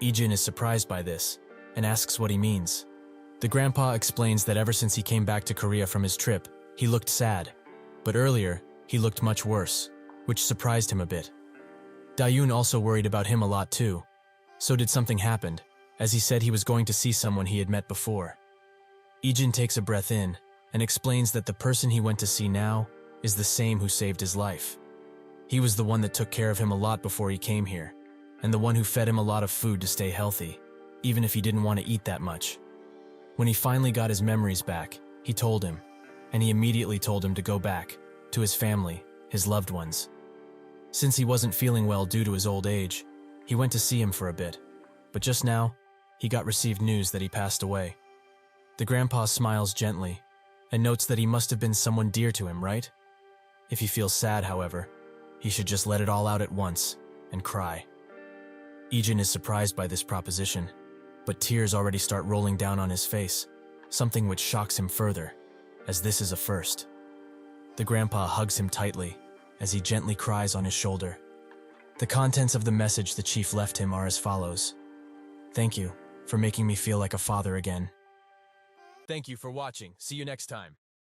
Ijin is surprised by this, and asks what he means. The grandpa explains that ever since he came back to Korea from his trip, he looked sad, but earlier, he looked much worse, which surprised him a bit. Dayun also worried about him a lot too. So did something happen, as he said he was going to see someone he had met before. Ijin takes a breath in and explains that the person he went to see now is the same who saved his life. He was the one that took care of him a lot before he came here, and the one who fed him a lot of food to stay healthy, even if he didn't want to eat that much. When he finally got his memories back, he told him, and he immediately told him to go back, to his family, his loved ones. Since he wasn't feeling well due to his old age, he went to see him for a bit, but just now, he got received news that he passed away. The grandpa smiles gently and notes that he must have been someone dear to him, right? If he feels sad, however, he should just let it all out at once and cry. Ijin is surprised by this proposition, but tears already start rolling down on his face, something which shocks him further, as this is a first. The grandpa hugs him tightly as he gently cries on his shoulder. The contents of the message the chief left him are as follows. Thank you for making me feel like a father again. Thank you for watching. See you next time.